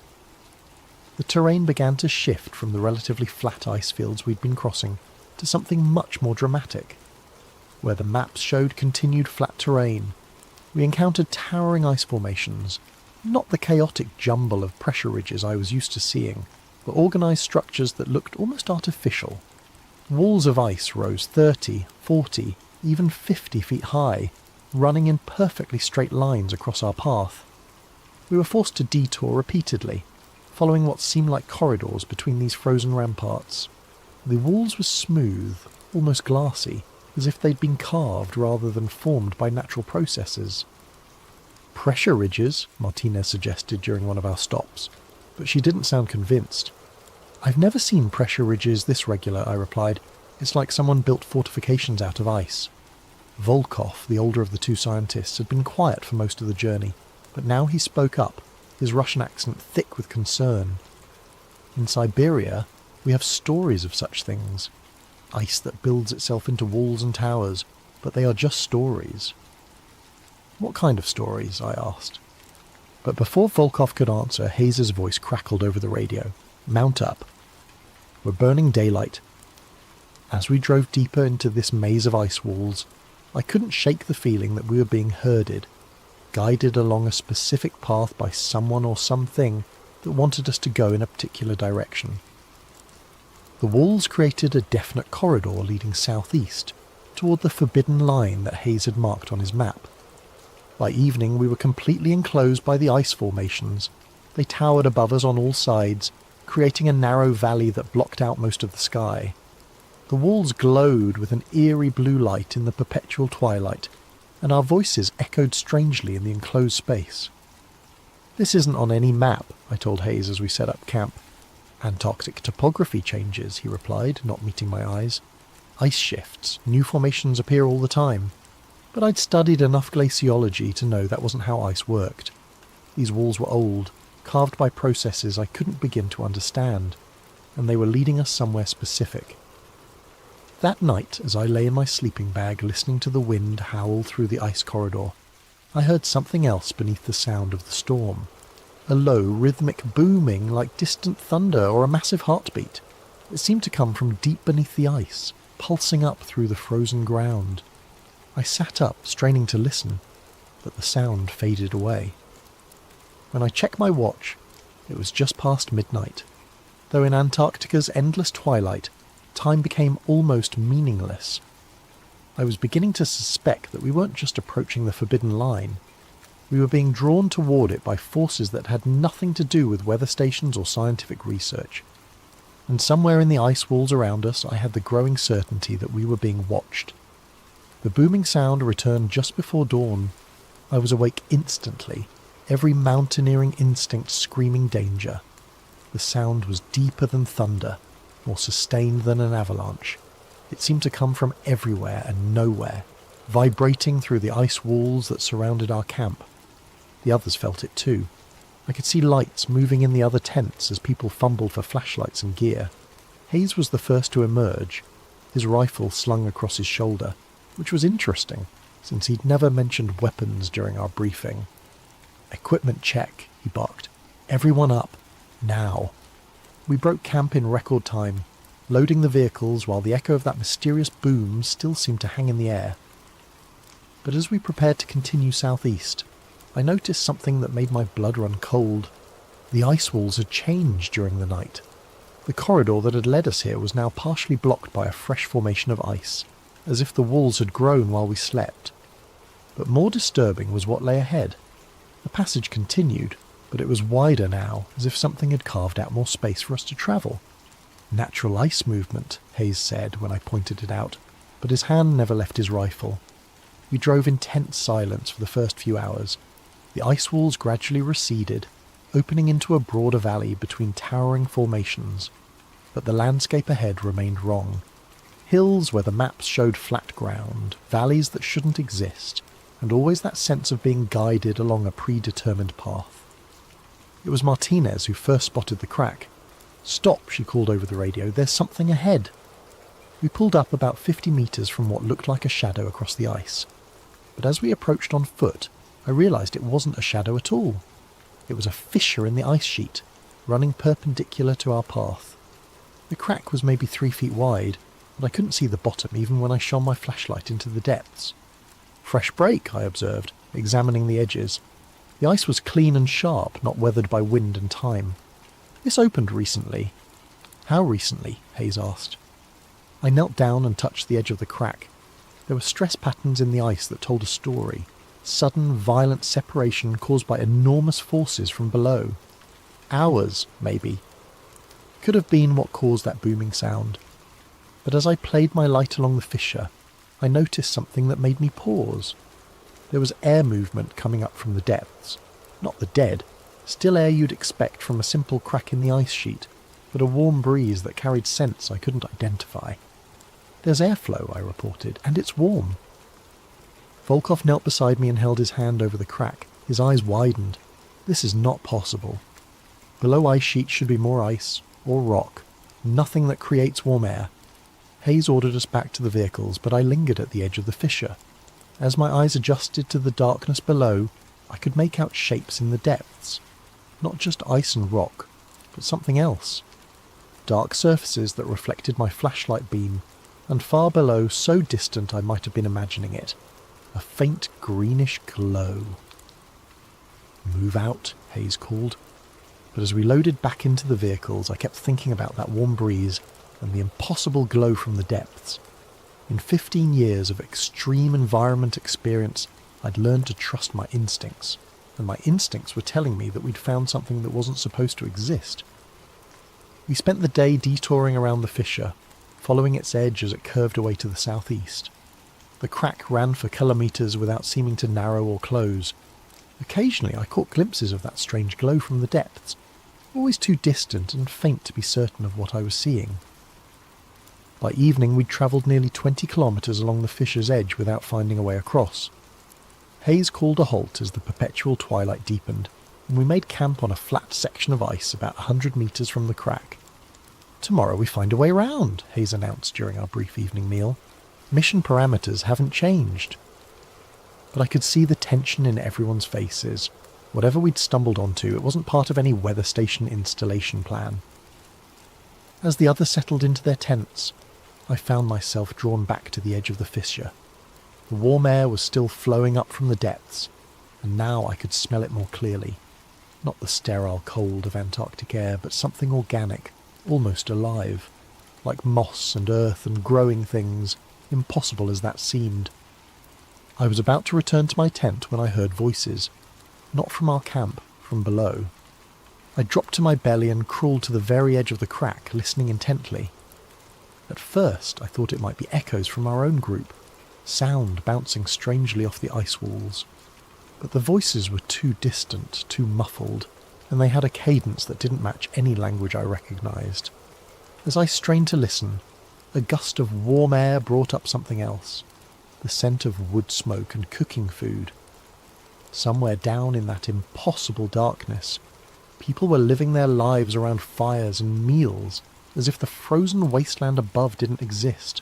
The terrain began to shift from the relatively flat ice fields we'd been crossing to something much more dramatic. Where the maps showed continued flat terrain, we encountered towering ice formations, not the chaotic jumble of pressure ridges I was used to seeing, but organised structures that looked almost artificial. Walls of ice rose 30, 40, even 50 feet high, running in perfectly straight lines across our path. We were forced to detour repeatedly, following what seemed like corridors between these frozen ramparts. The walls were smooth, almost glassy, as if they'd been carved rather than formed by natural processes. Pressure ridges, Martinez suggested during one of our stops, but she didn't sound convinced. I've never seen pressure ridges this regular, I replied. It's like someone built fortifications out of ice. Volkov, the older of the two scientists, had been quiet for most of the journey, but now he spoke up, his Russian accent thick with concern. In Siberia, we have stories of such things. Ice that builds itself into walls and towers, but they are just stories. What kind of stories? I asked. But before Volkov could answer, Hayes's voice crackled over the radio. Mount up. We're burning daylight. As we drove deeper into this maze of ice walls, I couldn't shake the feeling that we were being herded, guided along a specific path by someone or something that wanted us to go in a particular direction. The walls created a definite corridor leading southeast, toward the forbidden line that Hayes had marked on his map. By evening we were completely enclosed by the ice formations. They towered above us on all sides, creating a narrow valley that blocked out most of the sky. The walls glowed with an eerie blue light in the perpetual twilight, and our voices echoed strangely in the enclosed space. This isn't on any map, I told Hayes as we set up camp. Antarctic topography changes, he replied, not meeting my eyes. Ice shifts, new formations appear all the time. But I'd studied enough glaciology to know that wasn't how ice worked. These walls were old, carved by processes I couldn't begin to understand, and they were leading us somewhere specific. That night, as I lay in my sleeping bag listening to the wind howl through the ice corridor, I heard something else beneath the sound of the storm. A low, rhythmic booming like distant thunder or a massive heartbeat. It seemed to come from deep beneath the ice, pulsing up through the frozen ground. I sat up, straining to listen, but the sound faded away. When I checked my watch, it was just past midnight, though in Antarctica's endless twilight, time became almost meaningless. I was beginning to suspect that we weren't just approaching the forbidden line. We were being drawn toward it by forces that had nothing to do with weather stations or scientific research. And somewhere in the ice walls around us, I had the growing certainty that we were being watched. The booming sound returned just before dawn. I was awake instantly, every mountaineering instinct screaming danger. The sound was deeper than thunder, more sustained than an avalanche. It seemed to come from everywhere and nowhere, vibrating through the ice walls that surrounded our camp. The others felt it too. I could see lights moving in the other tents as people fumbled for flashlights and gear. Hayes was the first to emerge, his rifle slung across his shoulder, which was interesting, since he'd never mentioned weapons during our briefing. "Equipment check," he barked. "Everyone up. Now." We broke camp in record time, loading the vehicles while the echo of that mysterious boom still seemed to hang in the air. But as we prepared to continue southeast, I noticed something that made my blood run cold. The ice walls had changed during the night. The corridor that had led us here was now partially blocked by a fresh formation of ice, as if the walls had grown while we slept. But more disturbing was what lay ahead. The passage continued, but it was wider now, as if something had carved out more space for us to travel. "Natural ice movement," Hayes said when I pointed it out, but his hand never left his rifle. We drove in tense silence for the first few hours. The ice walls gradually receded, opening into a broader valley between towering formations, but the landscape ahead remained wrong. Hills where the maps showed flat ground, valleys that shouldn't exist, and always that sense of being guided along a predetermined path. It was Martinez who first spotted the crack. "Stop," she called over the radio, "there's something ahead." We pulled up about 50 metres from what looked like a shadow across the ice. But as we approached on foot, I realised it wasn't a shadow at all. It was a fissure in the ice sheet, running perpendicular to our path. The crack was maybe 3 feet wide, but I couldn't see the bottom even when I shone my flashlight into the depths. "Fresh break," I observed, examining the edges. The ice was clean and sharp, not weathered by wind and time. "This opened recently." "How recently?" Hayes asked. I knelt down and touched the edge of the crack. There were stress patterns in the ice that told a story. Sudden, violent separation caused by enormous forces from below. Hours, maybe. Could have been what caused that booming sound. But as I played my light along the fissure, I noticed something that made me pause. There was air movement coming up from the depths. Not the dead, still air you'd expect from a simple crack in the ice sheet, but a warm breeze that carried scents I couldn't identify. "There's airflow," I reported, "and it's warm." Volkov knelt beside me and held his hand over the crack. His eyes widened. This is not possible. Below ice sheet should be more ice, or rock, nothing that creates warm air. Hayes ordered us back to the vehicles, but I lingered at the edge of the fissure. As my eyes adjusted to the darkness below, I could make out shapes in the depths. Not just ice and rock, but something else. Dark surfaces that reflected my flashlight beam, and far below, so distant I might have been imagining it, a faint greenish glow. "Move out," Hayes called. But as we loaded back into the vehicles, I kept thinking about that warm breeze and the impossible glow from the depths. In 15 years of extreme environment experience, I'd learned to trust my instincts, and my instincts were telling me that we'd found something that wasn't supposed to exist. We spent the day detouring around the fissure, following its edge as it curved away to the southeast. The crack ran for kilometres without seeming to narrow or close. Occasionally I caught glimpses of that strange glow from the depths, always too distant and faint to be certain of what I was seeing. By evening we'd travelled nearly 20 kilometres along the fissure's edge without finding a way across. Hayes called a halt as the perpetual twilight deepened, and we made camp on a flat section of ice about 100 metres from the crack. "Tomorrow we find a way round," Hayes announced during our brief evening meal. "Mission parameters haven't changed." But I could see the tension in everyone's faces. Whatever we'd stumbled onto, it wasn't part of any weather station installation plan. As the others settled into their tents, I found myself drawn back to the edge of the fissure. The warm air was still flowing up from the depths, and now I could smell it more clearly. Not the sterile cold of Antarctic air, but something organic, almost alive, like moss and earth and growing things, impossible as that seemed. I was about to return to my tent when I heard voices, not from our camp, from below. I dropped to my belly and crawled to the very edge of the crack, listening intently. At first I thought it might be echoes from our own group, sound bouncing strangely off the ice walls. But the voices were too distant, too muffled, and they had a cadence that didn't match any language I recognised. As I strained to listen, a gust of warm air brought up something else, the scent of wood smoke and cooking food. Somewhere down in that impossible darkness, people were living their lives around fires and meals, as if the frozen wasteland above didn't exist.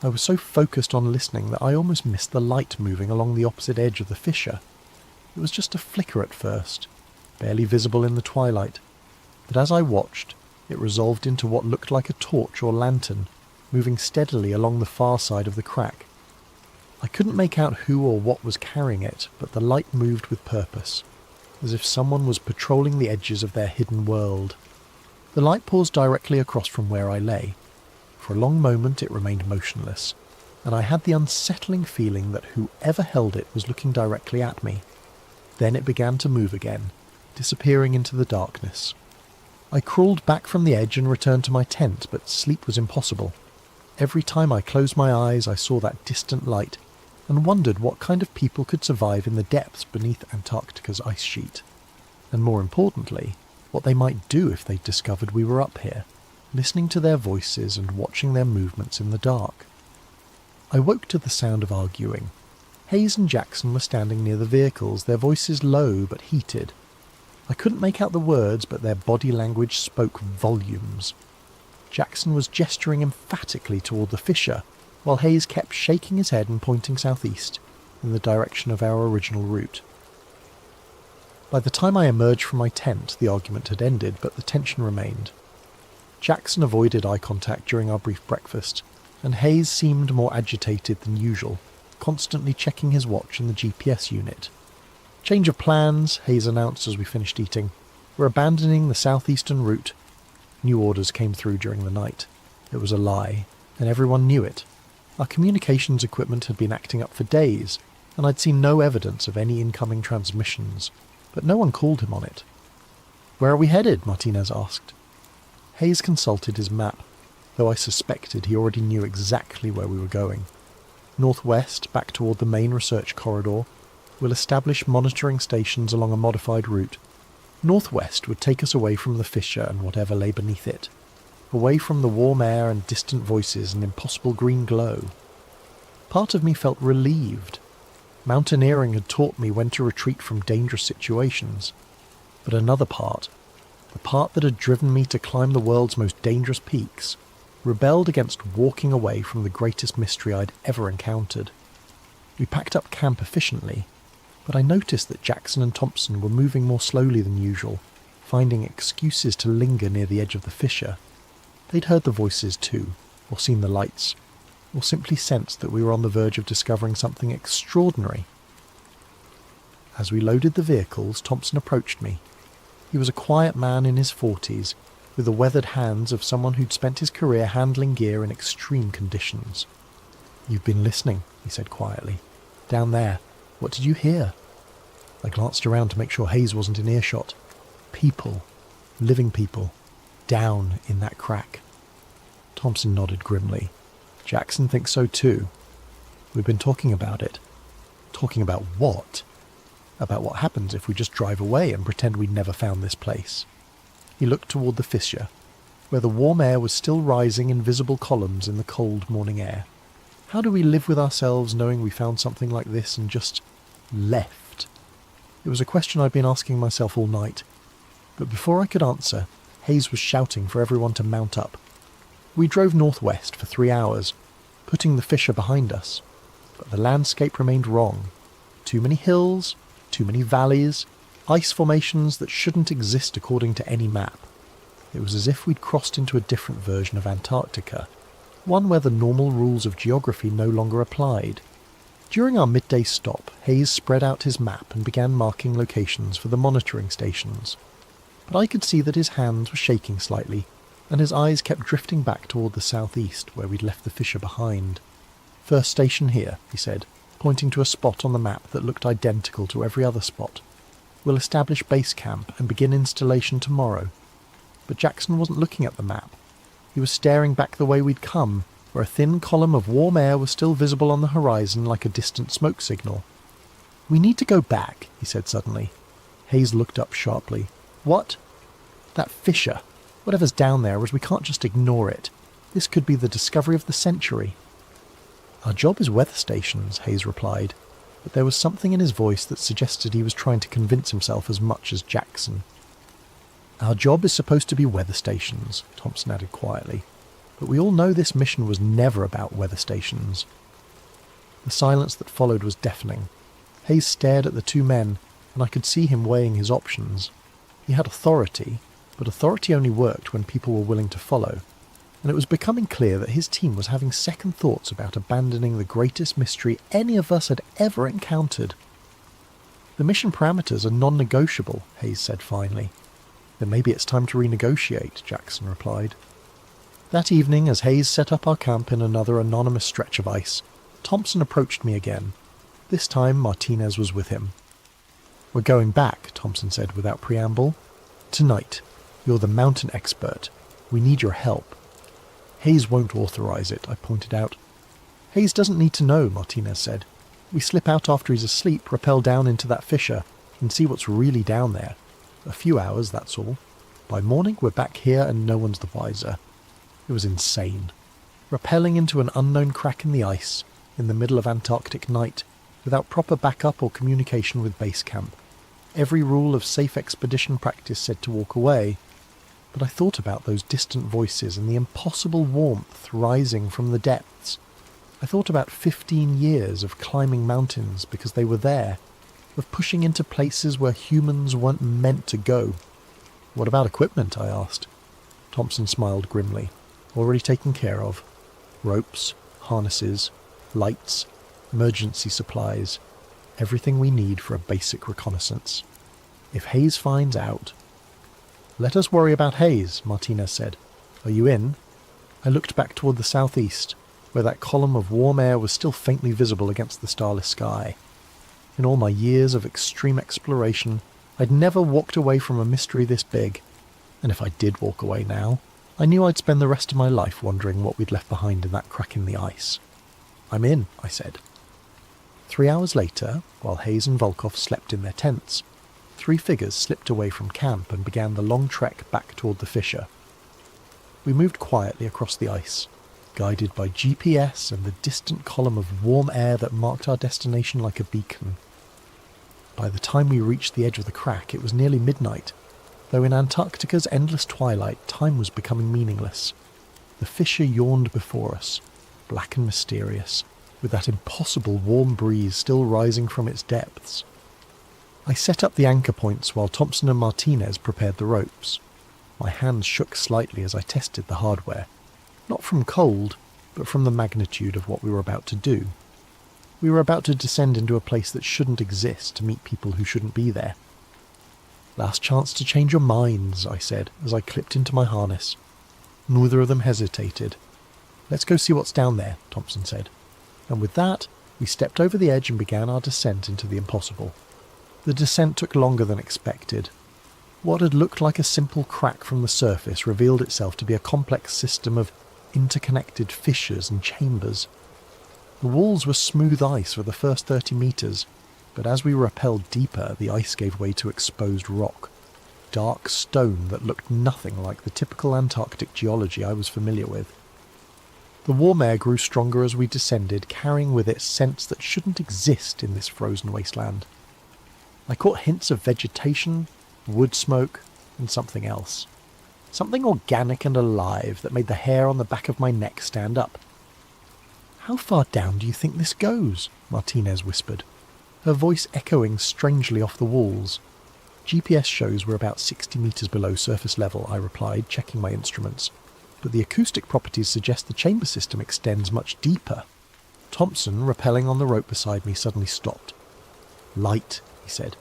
I was so focused on listening that I almost missed the light moving along the opposite edge of the fissure. It was just a flicker at first, barely visible in the twilight, but as I watched, it resolved into what looked like a torch or lantern, moving steadily along the far side of the crack. I couldn't make out who or what was carrying it, but the light moved with purpose, as if someone was patrolling the edges of their hidden world. The light paused directly across from where I lay. For a long moment it remained motionless, and I had the unsettling feeling that whoever held it was looking directly at me. Then it began to move again, disappearing into the darkness. I crawled back from the edge and returned to my tent, but sleep was impossible. Every time I closed my eyes I saw that distant light, and wondered what kind of people could survive in the depths beneath Antarctica's ice sheet. And more importantly, what they might do if they discovered we were up here, listening to their voices and watching their movements in the dark. I woke to the sound of arguing. Hayes and Jackson were standing near the vehicles, their voices low but heated. I couldn't make out the words, but their body language spoke volumes. Jackson was gesturing emphatically toward the fissure, while Hayes kept shaking his head and pointing southeast, in the direction of our original route. By the time I emerged from my tent, the argument had ended, but the tension remained. Jackson avoided eye contact during our brief breakfast, and Hayes seemed more agitated than usual, constantly checking his watch and the GPS unit. "Change of plans," Hayes announced as we finished eating. "We're abandoning the southeastern route." New orders came through during the night. It was a lie, and everyone knew it. Our communications equipment had been acting up for days, and I'd seen no evidence of any incoming transmissions, but no one called him on it. "Where are we headed?" Martinez asked. Hayes consulted his map. though I suspected he already knew exactly where we were going. Northwest, back toward the main research corridor. We'll establish monitoring stations along a modified route. Northwest would take us away from the fissure and whatever lay beneath it. Away from the warm air and distant voices and impossible green glow. Part of me felt relieved. Mountaineering had taught me when to retreat from dangerous situations. But another part, the part that had driven me to climb the world's most dangerous peaks, rebelled against walking away from the greatest mystery I'd ever encountered. We packed up camp efficiently, but I noticed that Jackson and Thompson were moving more slowly than usual, finding excuses to linger near the edge of the fissure. They'd heard the voices too, or seen the lights, or simply sensed that we were on the verge of discovering something extraordinary. As we loaded the vehicles, Thompson approached me. He was a quiet man in his 40s, with the weathered hands of someone who'd spent his career handling gear in extreme conditions. "You've been listening," he said quietly. "Down there. What did you hear?" I glanced around to make sure Hayes wasn't in earshot. People. Living people. Down in that crack. Thompson nodded grimly. "Jackson thinks so too. We've been talking about it." "Talking about what?" "About what happens if we just drive away and pretend we'd never found this place." He looked toward the fissure, where the warm air was still rising in visible columns in the cold morning air. How do we live with ourselves knowing we found something like this and just left? It was a question I'd been asking myself all night. But before I could answer, Hayes was shouting for everyone to mount up. We drove northwest for 3 hours, putting the fissure behind us. But the landscape remained wrong. Too many hills, too many valleys, ice formations that shouldn't exist according to any map. It was as if we'd crossed into a different version of Antarctica, one where the normal rules of geography no longer applied. During our midday stop, Hayes spread out his map and began marking locations for the monitoring stations. But I could see that his hands were shaking slightly, and his eyes kept drifting back toward the southeast where we'd left the fissure behind. "First station here," he said, pointing to a spot on the map that looked identical to every other spot. "We'll establish base camp and begin installation tomorrow." But Jackson wasn't looking at the map. He was staring back the way we'd come, where a thin column of warm air was still visible on the horizon like a distant smoke signal. "We need to go back," he said suddenly. Hayes looked up sharply. "What?" "That fissure. Whatever's down there, as we can't just ignore it. This could be the discovery of the century." "Our job is weather stations," Hayes replied, but there was something in his voice that suggested he was trying to convince himself as much as Jackson. "Our job is supposed to be weather stations," Thompson added quietly, "but we all know this mission was never about weather stations." The silence that followed was deafening. Hayes stared at the two men, and I could see him weighing his options. He had authority, but authority only worked when people were willing to follow, and it was becoming clear that his team was having second thoughts about abandoning the greatest mystery any of us had ever encountered. "The mission parameters are non-negotiable," Hayes said finally. "Then maybe it's time to renegotiate," Jackson replied. That evening, as Hayes set up our camp in another anonymous stretch of ice, Thompson approached me again. This time Martinez was with him. "We're going back," Thompson said without preamble. "Tonight. You're the mountain expert. We need your help." "Hayes won't authorize it," I pointed out. "Hayes doesn't need to know," Martinez said. "We slip out after he's asleep, rappel down into that fissure, and see what's really down there. A few hours, that's all. By morning, we're back here and no one's the wiser." It was insane. Rappelling into an unknown crack in the ice, in the middle of Antarctic night, without proper backup or communication with base camp. Every rule of safe expedition practice said to walk away, but I thought about those distant voices and the impossible warmth rising from the depths. I thought about 15 years of climbing mountains because they were there, of pushing into places where humans weren't meant to go. "What about equipment?" I asked. Thompson smiled grimly. "Already taken care of. Ropes, harnesses, lights, emergency supplies, everything we need for a basic reconnaissance. If Hayes finds out..." "Let us worry about Hayes," Martinez said. "Are you in?" I looked back toward the southeast, where that column of warm air was still faintly visible against the starless sky. In all my years of extreme exploration, I'd never walked away from a mystery this big, and if I did walk away now, I knew I'd spend the rest of my life wondering what we'd left behind in that crack in the ice. "I'm in," I said. 3 hours later, while Hayes and Volkov slept in their tents, 3 figures slipped away from camp and began the long trek back toward the fissure. We moved quietly across the ice, guided by GPS and the distant column of warm air that marked our destination like a beacon. By the time we reached the edge of the crack, it was nearly midnight, though in Antarctica's endless twilight, time was becoming meaningless. The fissure yawned before us, black and mysterious, with that impossible warm breeze still rising from its depths. I set up the anchor points while Thompson and Martinez prepared the ropes. My hands shook slightly as I tested the hardware, not from cold, but from the magnitude of what we were about to do. We were about to descend into a place that shouldn't exist to meet people who shouldn't be there. "Last chance to change your minds," I said as I clipped into my harness. Neither of them hesitated. "Let's go see what's down there," Thompson said. And with that, we stepped over the edge and began our descent into the impossible. The descent took longer than expected. What had looked like a simple crack from the surface revealed itself to be a complex system of interconnected fissures and chambers. The walls were smooth ice for the first 30 metres, but as we rappelled deeper, the ice gave way to exposed rock, dark stone that looked nothing like the typical Antarctic geology I was familiar with. The warm air grew stronger as we descended, carrying with it scents that shouldn't exist in this frozen wasteland. I caught hints of vegetation, wood smoke, and something else. Something organic and alive that made the hair on the back of my neck stand up. "How far down do you think this goes?" Martinez whispered, her voice echoing strangely off the walls. "GPS shows we're about 60 metres below surface level," I replied, checking my instruments. "But the acoustic properties suggest the chamber system extends much deeper." Thompson, rappelling on the rope beside me, suddenly stopped. "Light," he said.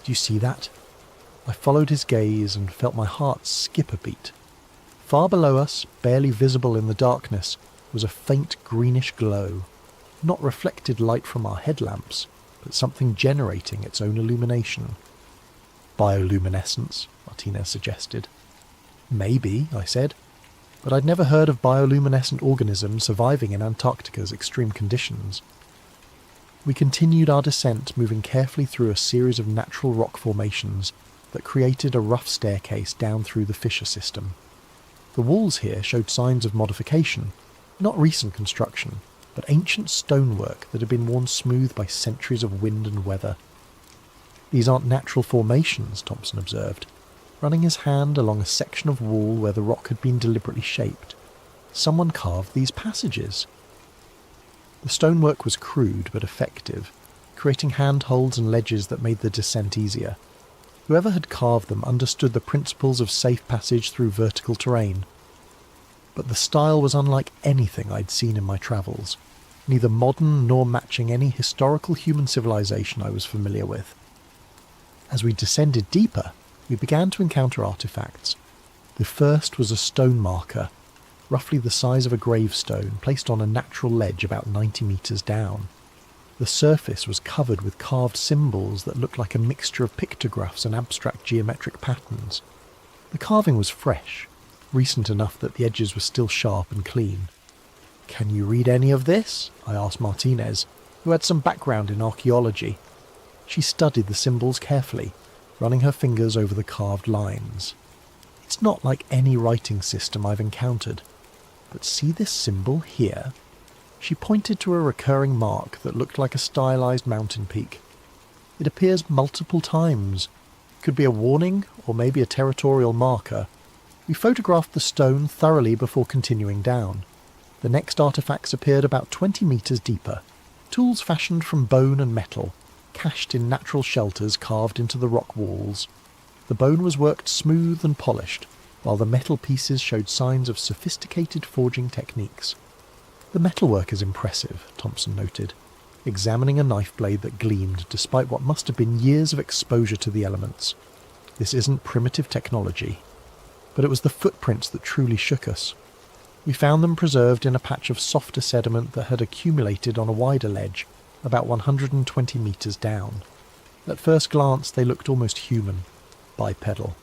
"Do you see that?" I followed his gaze and felt my heart skip a beat. Far below us, barely visible in the darkness, was a faint greenish glow. Not reflected light from our headlamps, but something generating its own illumination. "Bioluminescence," Martinez suggested. "Maybe," I said, but I'd never heard of bioluminescent organisms surviving in Antarctica's extreme conditions. We continued our descent, moving carefully through a series of natural rock formations that created a rough staircase down through the fissure system. The walls here showed signs of modification, not recent construction, but ancient stonework that had been worn smooth by centuries of wind and weather. "These aren't natural formations," Thompson observed, running his hand along a section of wall where the rock had been deliberately shaped. "Someone carved these passages." The stonework was crude but effective, creating handholds and ledges that made the descent easier. Whoever had carved them understood the principles of safe passage through vertical terrain. But the style was unlike anything I'd seen in my travels, neither modern nor matching any historical human civilization I was familiar with. As we descended deeper, we began to encounter artifacts. The first was a stone marker, roughly the size of a gravestone, placed on a natural ledge about 90 metres down. The surface was covered with carved symbols that looked like a mixture of pictographs and abstract geometric patterns. The carving was fresh, recent enough that the edges were still sharp and clean. "Can you read any of this?" I asked Martinez, who had some background in archaeology. She studied the symbols carefully, running her fingers over the carved lines. "It's not like any writing system I've encountered. But see this symbol here?" She pointed to a recurring mark that looked like a stylized mountain peak. "It appears multiple times. Could be a warning, or maybe a territorial marker." We photographed the stone thoroughly before continuing down. The next artifacts appeared about 20 metres deeper, tools fashioned from bone and metal, cached in natural shelters carved into the rock walls. The bone was worked smooth and polished, while the metal pieces showed signs of sophisticated forging techniques. "The metalwork is impressive," Thompson noted, examining a knife blade that gleamed despite what must have been years of exposure to the elements. "This isn't primitive technology." But it was the footprints that truly shook us. We found them preserved in a patch of softer sediment that had accumulated on a wider ledge, about 120 metres down. At first glance they looked almost human, bipedal,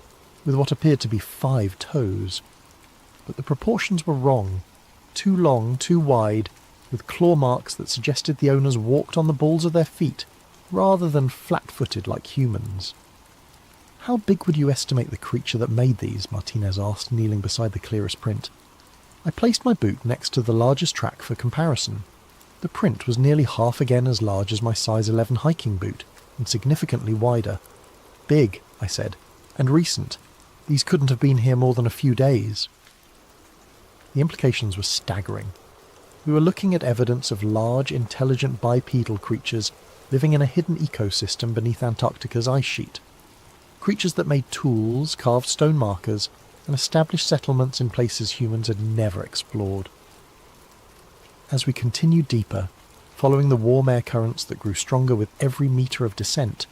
with what appeared to be 5 toes. but the proportions were wrong. Too long, too wide, with claw marks that suggested the owners walked on the balls of their feet, rather than flat-footed like humans. "How big would you estimate the creature that made these?" Martinez asked, kneeling beside the clearest print. I placed my boot next to the largest track for comparison. The print was nearly half again as large as my size 11 hiking boot, and significantly wider. "Big," I said, "and recent. These couldn't have been here more than a few days." The implications were staggering. We were looking at evidence of large, intelligent bipedal creatures living in a hidden ecosystem beneath Antarctica's ice sheet. Creatures that made tools, carved stone markers, and established settlements in places humans had never explored. As we continued deeper, following the warm air currents that grew stronger with every metre of descent,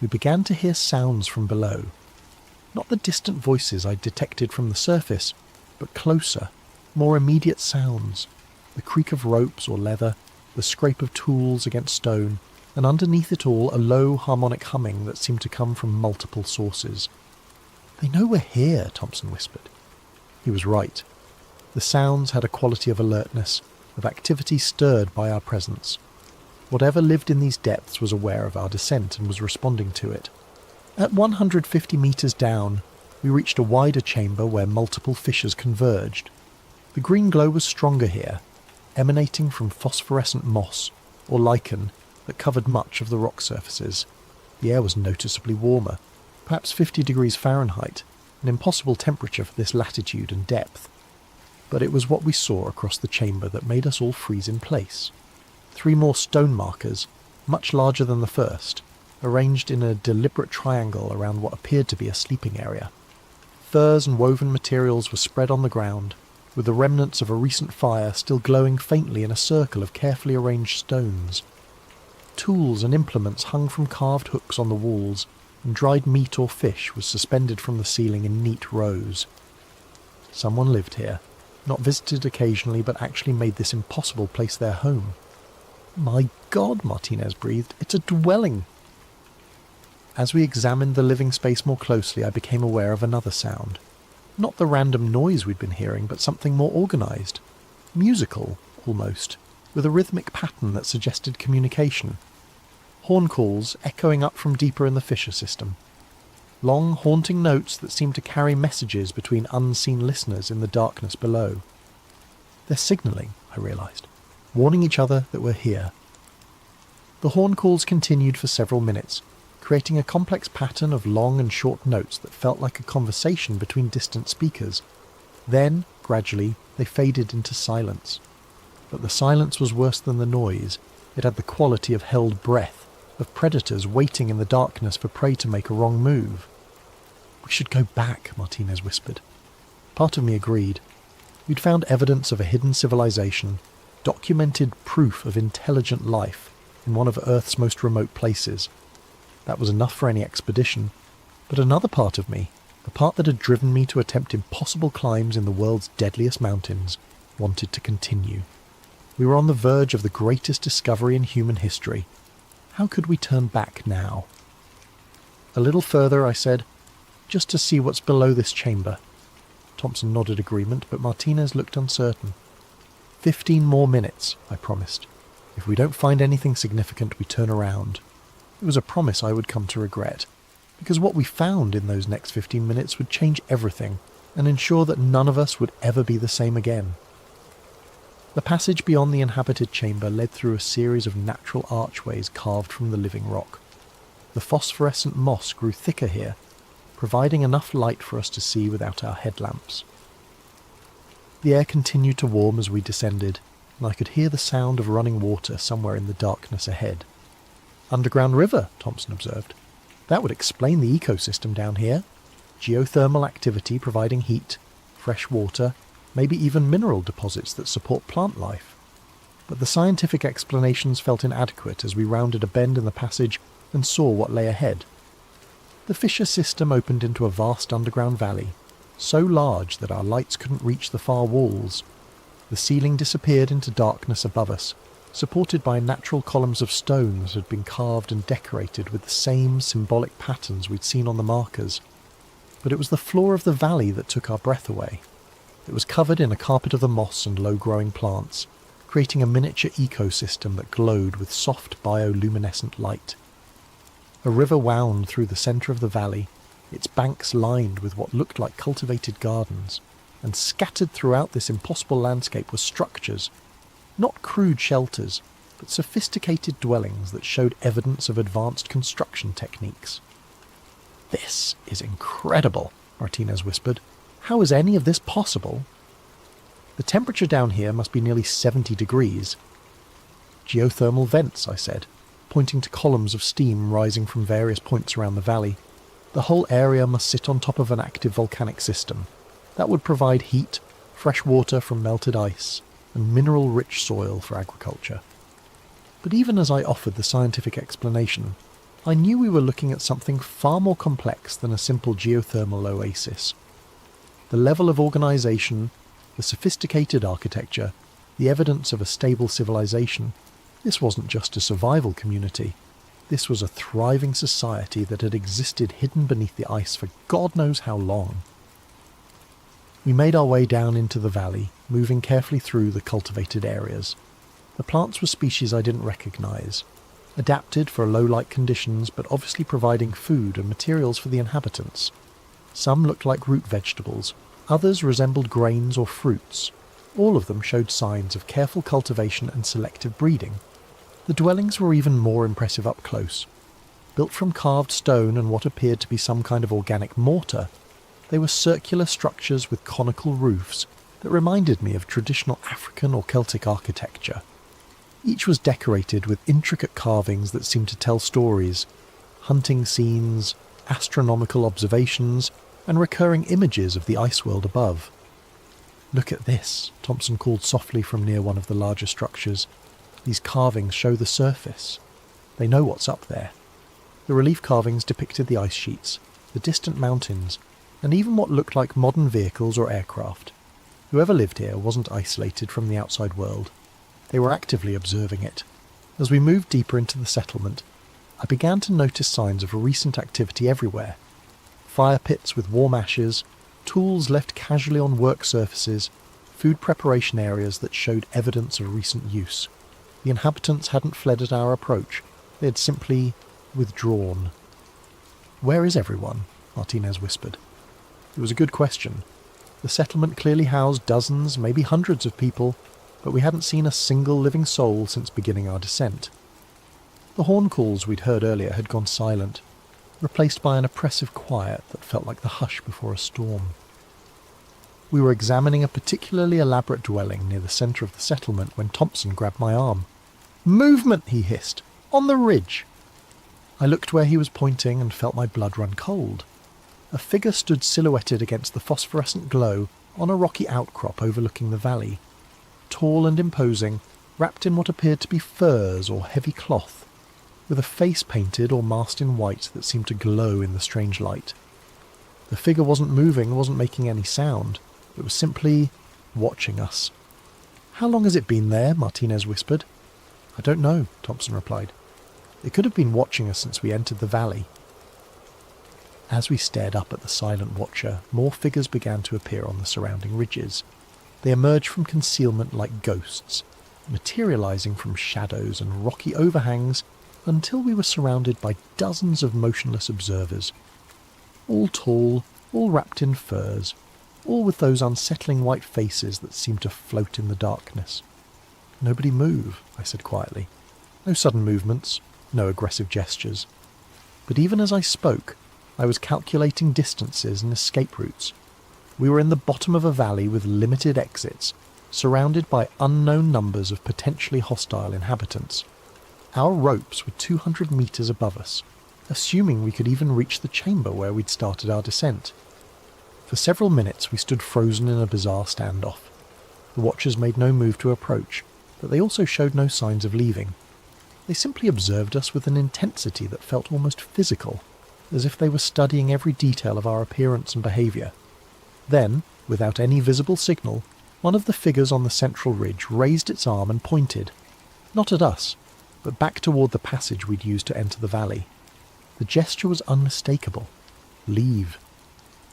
we began to hear sounds from below. Not the distant voices I detected from the surface, but closer, more immediate sounds. The creak of ropes or leather, the scrape of tools against stone, and underneath it all a low harmonic humming that seemed to come from multiple sources. "They know we're here," Thompson whispered. He was right. The sounds had a quality of alertness, of activity stirred by our presence. Whatever lived in these depths was aware of our descent and was responding to it. At 150 metres down, we reached a wider chamber where multiple fissures converged. The green glow was stronger here, emanating from phosphorescent moss, or lichen, that covered much of the rock surfaces. The air was noticeably warmer, perhaps 50 degrees Fahrenheit, an impossible temperature for this latitude and depth. But it was what we saw across the chamber that made us all freeze in place. 3 more stone markers, much larger than the first, arranged in a deliberate triangle around what appeared to be a sleeping area. Furs and woven materials were spread on the ground, with the remnants of a recent fire still glowing faintly in a circle of carefully arranged stones. Tools and implements hung from carved hooks on the walls, and dried meat or fish was suspended from the ceiling in neat rows. Someone lived here, not visited occasionally, but actually made this impossible place their home. "My God," Martinez breathed, "it's a dwelling!" As we examined the living space more closely, I became aware of another sound. Not the random noise we'd been hearing, but something more organised. Musical, almost, with a rhythmic pattern that suggested communication. Horn calls echoing up from deeper in the fissure system. Long, haunting notes that seemed to carry messages between unseen listeners in the darkness below. "They're signalling," I realised, warning each other that we're here. The horn calls continued for several minutes, creating a complex pattern of long and short notes that felt like a conversation between distant speakers. Then, gradually, they faded into silence. But the silence was worse than the noise. It had the quality of held breath, of predators waiting in the darkness for prey to make a wrong move. "We should go back," Martinez whispered. Part of me agreed. We'd found evidence of a hidden civilization, documented proof of intelligent life in one of Earth's most remote places. That was enough for any expedition. But another part of me, the part that had driven me to attempt impossible climbs in the world's deadliest mountains, wanted to continue. We were on the verge of the greatest discovery in human history. How could we turn back now? "A little further," I said, "just to see what's below this chamber." Thompson nodded agreement, but Martinez looked uncertain. 15 more minutes, I promised. "If we don't find anything significant, we turn around." It was a promise I would come to regret, because what we found in those next 15 minutes would change everything and ensure that none of us would ever be the same again. The passage beyond the inhabited chamber led through a series of natural archways carved from the living rock. The phosphorescent moss grew thicker here, providing enough light for us to see without our headlamps. The air continued to warm as we descended, and I could hear the sound of running water somewhere in the darkness ahead. "Underground river," Thompson observed. "That would explain the ecosystem down here. Geothermal activity providing heat, fresh water, maybe even mineral deposits that support plant life." But the scientific explanations felt inadequate as we rounded a bend in the passage and saw what lay ahead. The fissure system opened into a vast underground valley, so large that our lights couldn't reach the far walls. The ceiling disappeared into darkness above us, supported by natural columns of stone that had been carved and decorated with the same symbolic patterns we'd seen on the markers. But it was the floor of the valley that took our breath away. It was covered in a carpet of the moss and low-growing plants, creating a miniature ecosystem that glowed with soft bioluminescent light. A river wound through the centre of the valley, its banks lined with what looked like cultivated gardens, and scattered throughout this impossible landscape were structures, not crude shelters, but sophisticated dwellings that showed evidence of advanced construction techniques. "This is incredible," Martinez whispered. "How is any of this possible?" "The temperature down here must be nearly 70 degrees. "Geothermal vents," I said, pointing to columns of steam rising from various points around the valley. "The whole area must sit on top of an active volcanic system. That would provide heat, fresh water from melted ice, and mineral-rich soil for agriculture." But even as I offered the scientific explanation, I knew we were looking at something far more complex than a simple geothermal oasis. The level of organisation, the sophisticated architecture, the evidence of a stable civilization, this wasn't just a survival community. This was a thriving society that had existed hidden beneath the ice for God knows how long. We made our way down into the valley, moving carefully through the cultivated areas. The plants were species I didn't recognise, adapted for low-light conditions but obviously providing food and materials for the inhabitants. Some looked like root vegetables, others resembled grains or fruits. All of them showed signs of careful cultivation and selective breeding. The dwellings were even more impressive up close. Built from carved stone and what appeared to be some kind of organic mortar, they were circular structures with conical roofs that reminded me of traditional African or Celtic architecture. Each was decorated with intricate carvings that seemed to tell stories, hunting scenes, astronomical observations, and recurring images of the ice world above. "Look at this," Thompson called softly from near one of the larger structures. "These carvings show the surface. They know what's up there." The relief carvings depicted the ice sheets, the distant mountains, and even what looked like modern vehicles or aircraft. Whoever lived here wasn't isolated from the outside world. They were actively observing it. As we moved deeper into the settlement, I began to notice signs of recent activity everywhere. Fire pits with warm ashes, tools left casually on work surfaces, food preparation areas that showed evidence of recent use. The inhabitants hadn't fled at our approach. They had simply withdrawn. "Where is everyone?" Martinez whispered. It was a good question. The settlement clearly housed dozens, maybe hundreds of people, but we hadn't seen a single living soul since beginning our descent. The horn calls we'd heard earlier had gone silent, replaced by an oppressive quiet that felt like the hush before a storm. We were examining a particularly elaborate dwelling near the centre of the settlement when Thompson grabbed my arm. "Movement!" he hissed. "On the ridge!" I looked where he was pointing and felt my blood run cold. A figure stood silhouetted against the phosphorescent glow on a rocky outcrop overlooking the valley. Tall and imposing, wrapped in what appeared to be furs or heavy cloth, with a face painted or masked in white that seemed to glow in the strange light. The figure wasn't moving, wasn't making any sound. It was simply watching us. "How long has it been there?" Martinez whispered. "I don't know," Thompson replied. "It could have been watching us since we entered the valley." As we stared up at the silent watcher, more figures began to appear on the surrounding ridges. They emerged from concealment like ghosts, materializing from shadows and rocky overhangs until we were surrounded by dozens of motionless observers. All tall, all wrapped in furs, all with those unsettling white faces that seemed to float in the darkness. "Nobody move," I said quietly. "No sudden movements, no aggressive gestures." But even as I spoke, I was calculating distances and escape routes. We were in the bottom of a valley with limited exits, surrounded by unknown numbers of potentially hostile inhabitants. Our ropes were 200 metres above us, assuming we could even reach the chamber where we'd started our descent. For several minutes we stood frozen in a bizarre standoff. The watchers made no move to approach, but they also showed no signs of leaving. They simply observed us with an intensity that felt almost physical, as if they were studying every detail of our appearance and behaviour. Then, without any visible signal, one of the figures on the central ridge raised its arm and pointed, not at us, but back toward the passage we'd used to enter the valley. The gesture was unmistakable. "Leave."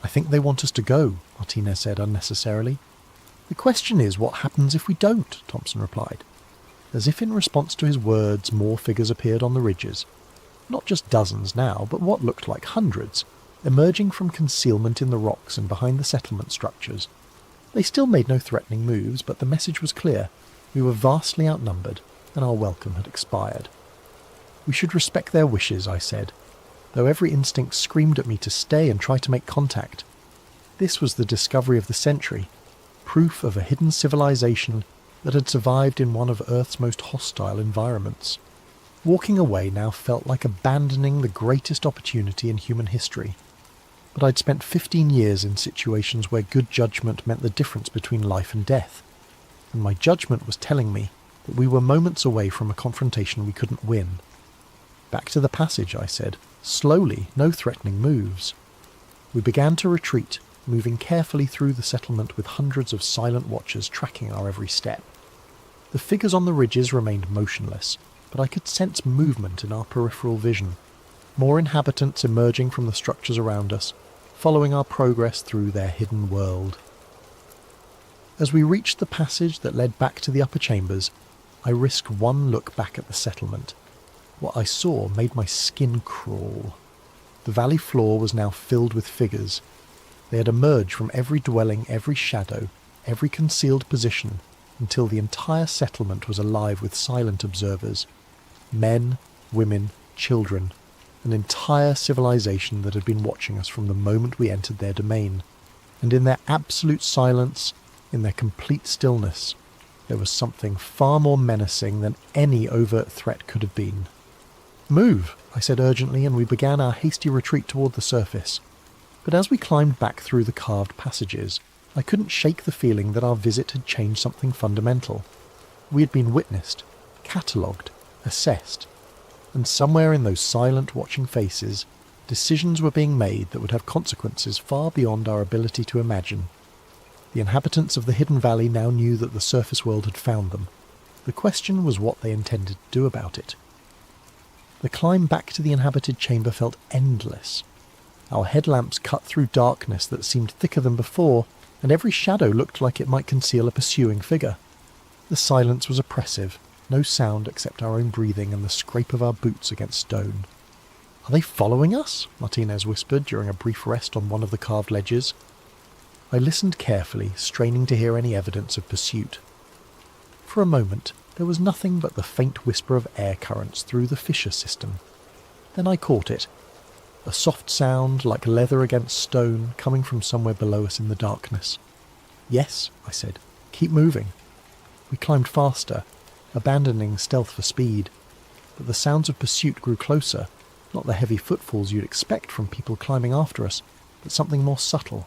"I think they want us to go," Martinez said unnecessarily. "The question is what happens if we don't," Thompson replied. As if in response to his words, more figures appeared on the ridges. Not just dozens now, but what looked like hundreds, emerging from concealment in the rocks and behind the settlement structures. They still made no threatening moves, but the message was clear. We were vastly outnumbered, and our welcome had expired. "We should respect their wishes," I said, though every instinct screamed at me to stay and try to make contact. This was the discovery of the century, proof of a hidden civilization that had survived in one of Earth's most hostile environments. Walking away now felt like abandoning the greatest opportunity in human history. But I'd spent 15 years in situations where good judgment meant the difference between life and death, and my judgment was telling me that we were moments away from a confrontation we couldn't win. "Back to the passage," I said, slowly, no threatening moves. We began to retreat, moving carefully through the settlement with hundreds of silent watchers tracking our every step. The figures on the ridges remained motionless, but I could sense movement in our peripheral vision, more inhabitants emerging from the structures around us, following our progress through their hidden world. As we reached the passage that led back to the upper chambers, I risked one look back at the settlement. What I saw made my skin crawl. The valley floor was now filled with figures. They had emerged from every dwelling, every shadow, every concealed position, until the entire settlement was alive with silent observers. Men, women, children, an entire civilization that had been watching us from the moment we entered their domain. And in their absolute silence, in their complete stillness, there was something far more menacing than any overt threat could have been. "Move," I said urgently, and we began our hasty retreat toward the surface. But as we climbed back through the carved passages, I couldn't shake the feeling that our visit had changed something fundamental. We had been witnessed, catalogued, assessed, and somewhere in those silent, watching faces, decisions were being made that would have consequences far beyond our ability to imagine. The inhabitants of the hidden valley now knew that the surface world had found them. The question was what they intended to do about it. The climb back to the inhabited chamber felt endless. Our headlamps cut through darkness that seemed thicker than before, and every shadow looked like it might conceal a pursuing figure. The silence was oppressive, no sound except our own breathing and the scrape of our boots against stone. "Are they following us?" Martinez whispered during a brief rest on one of the carved ledges. I listened carefully, straining to hear any evidence of pursuit. For a moment, there was nothing but the faint whisper of air currents through the fissure system. Then I caught it. A soft sound, like leather against stone, coming from somewhere below us in the darkness. "Yes," I said. "Keep moving." We climbed faster, abandoning stealth for speed, but the sounds of pursuit grew closer, not the heavy footfalls you'd expect from people climbing after us, but something more subtle.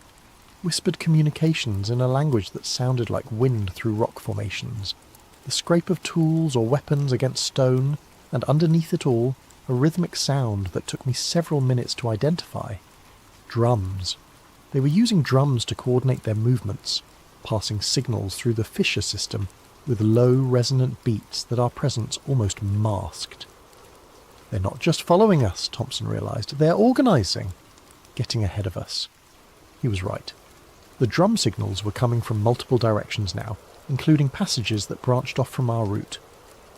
Whispered communications in a language that sounded like wind through rock formations. The scrape of tools or weapons against stone, and underneath it all, a rhythmic sound that took me several minutes to identify. Drums. They were using drums to coordinate their movements, passing signals through the fissure system with low, resonant beats that our presence almost masked. "They're not just following us," Thompson realized. "They're organizing, getting ahead of us." He was right. The drum signals were coming from multiple directions now, including passages that branched off from our route.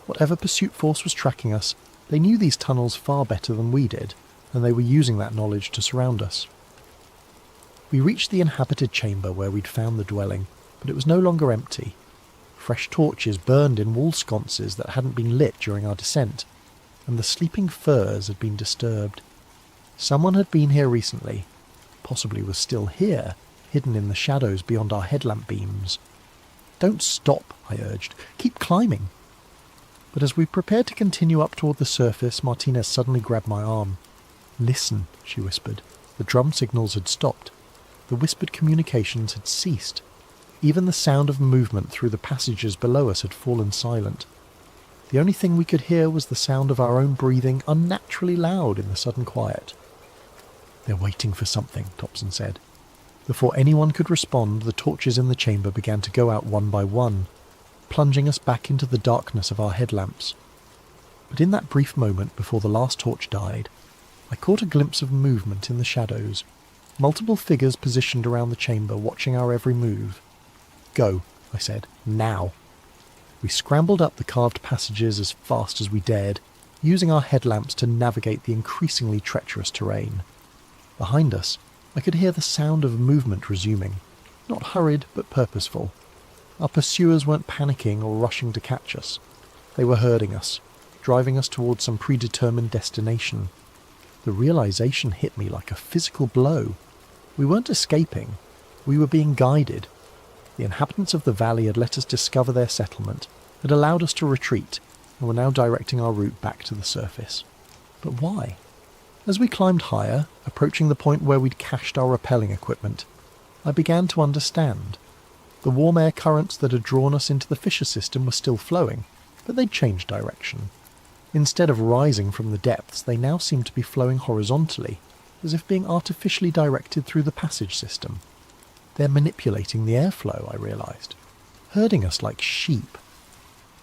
Whatever pursuit force was tracking us, they knew these tunnels far better than we did, and they were using that knowledge to surround us. We reached the inhabited chamber where we'd found the dwelling, but it was no longer empty. Fresh torches burned in wall sconces that hadn't been lit during our descent, and the sleeping furs had been disturbed. Someone had been here recently, possibly was still here, hidden in the shadows beyond our headlamp beams. "Don't stop," I urged. "Keep climbing." But as we prepared to continue up toward the surface, Martinez suddenly grabbed my arm. "Listen," she whispered. The drum signals had stopped. The whispered communications had ceased. Even the sound of movement through the passages below us had fallen silent. The only thing we could hear was the sound of our own breathing, unnaturally loud in the sudden quiet. "They're waiting for something," Thompson said. Before anyone could respond, the torches in the chamber began to go out one by one, plunging us back into the darkness of our headlamps. But in that brief moment before the last torch died, I caught a glimpse of movement in the shadows, multiple figures positioned around the chamber watching our every move. "Go," I said. Now. We scrambled up the carved passages as fast as we dared, using our headlamps to navigate the increasingly treacherous terrain. Behind us, I could hear the sound of movement resuming, not hurried but purposeful. Our pursuers weren't panicking or rushing to catch us. They were herding us, driving us towards some predetermined destination. The realization hit me like a physical blow. We weren't escaping. We were being guided. The inhabitants of the valley had let us discover their settlement, had allowed us to retreat, and were now directing our route back to the surface. But why? As we climbed higher, approaching the point where we'd cached our rappelling equipment, I began to understand. The warm air currents that had drawn us into the fissure system were still flowing, but they'd changed direction. Instead of rising from the depths, they now seemed to be flowing horizontally, as if being artificially directed through the passage system. They're manipulating the airflow, I realised, herding us like sheep.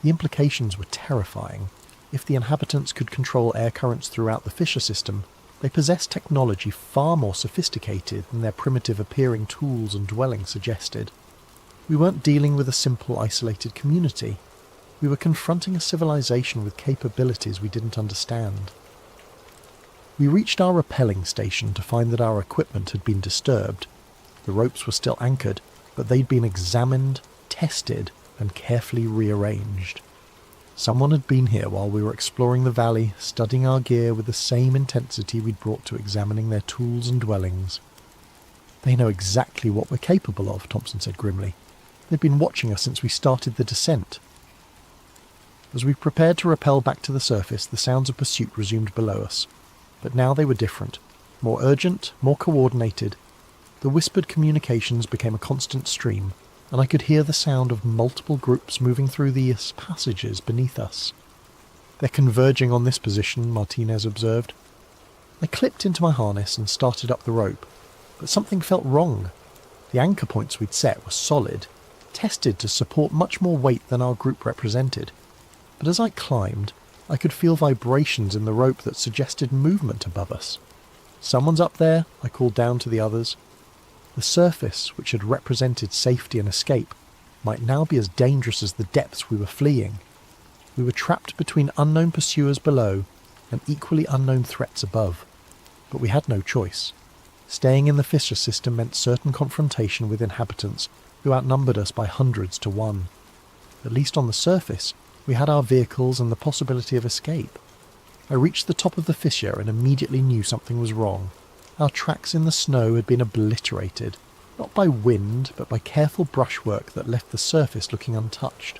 The implications were terrifying. If the inhabitants could control air currents throughout the fissure system, they possessed technology far more sophisticated than their primitive-appearing tools and dwellings suggested. We weren't dealing with a simple, isolated community. We were confronting a civilization with capabilities we didn't understand. We reached our rappelling station to find that our equipment had been disturbed. The ropes were still anchored, but they'd been examined, tested, and carefully rearranged. Someone had been here while we were exploring the valley, studying our gear with the same intensity we'd brought to examining their tools and dwellings. They know exactly what we're capable of, Thompson said grimly. They've been watching us since we started the descent. As we prepared to rappel back to the surface, the sounds of pursuit resumed below us. But now they were different, more urgent, more coordinated. The whispered communications became a constant stream, and I could hear the sound of multiple groups moving through the passages beneath us. They're converging on this position, Martinez observed. I clipped into my harness and started up the rope, but something felt wrong. The anchor points we'd set were solid, tested to support much more weight than our group represented. But as I climbed, I could feel vibrations in the rope that suggested movement above us. Someone's up there, I called down to the others. The surface, which had represented safety and escape, might now be as dangerous as the depths we were fleeing. We were trapped between unknown pursuers below and equally unknown threats above. But we had no choice. Staying in the fissure system meant certain confrontation with inhabitants who outnumbered us by hundreds to one. At least on the surface, we had our vehicles and the possibility of escape. I reached the top of the fissure and immediately knew something was wrong. Our tracks in the snow had been obliterated, not by wind, but by careful brushwork that left the surface looking untouched.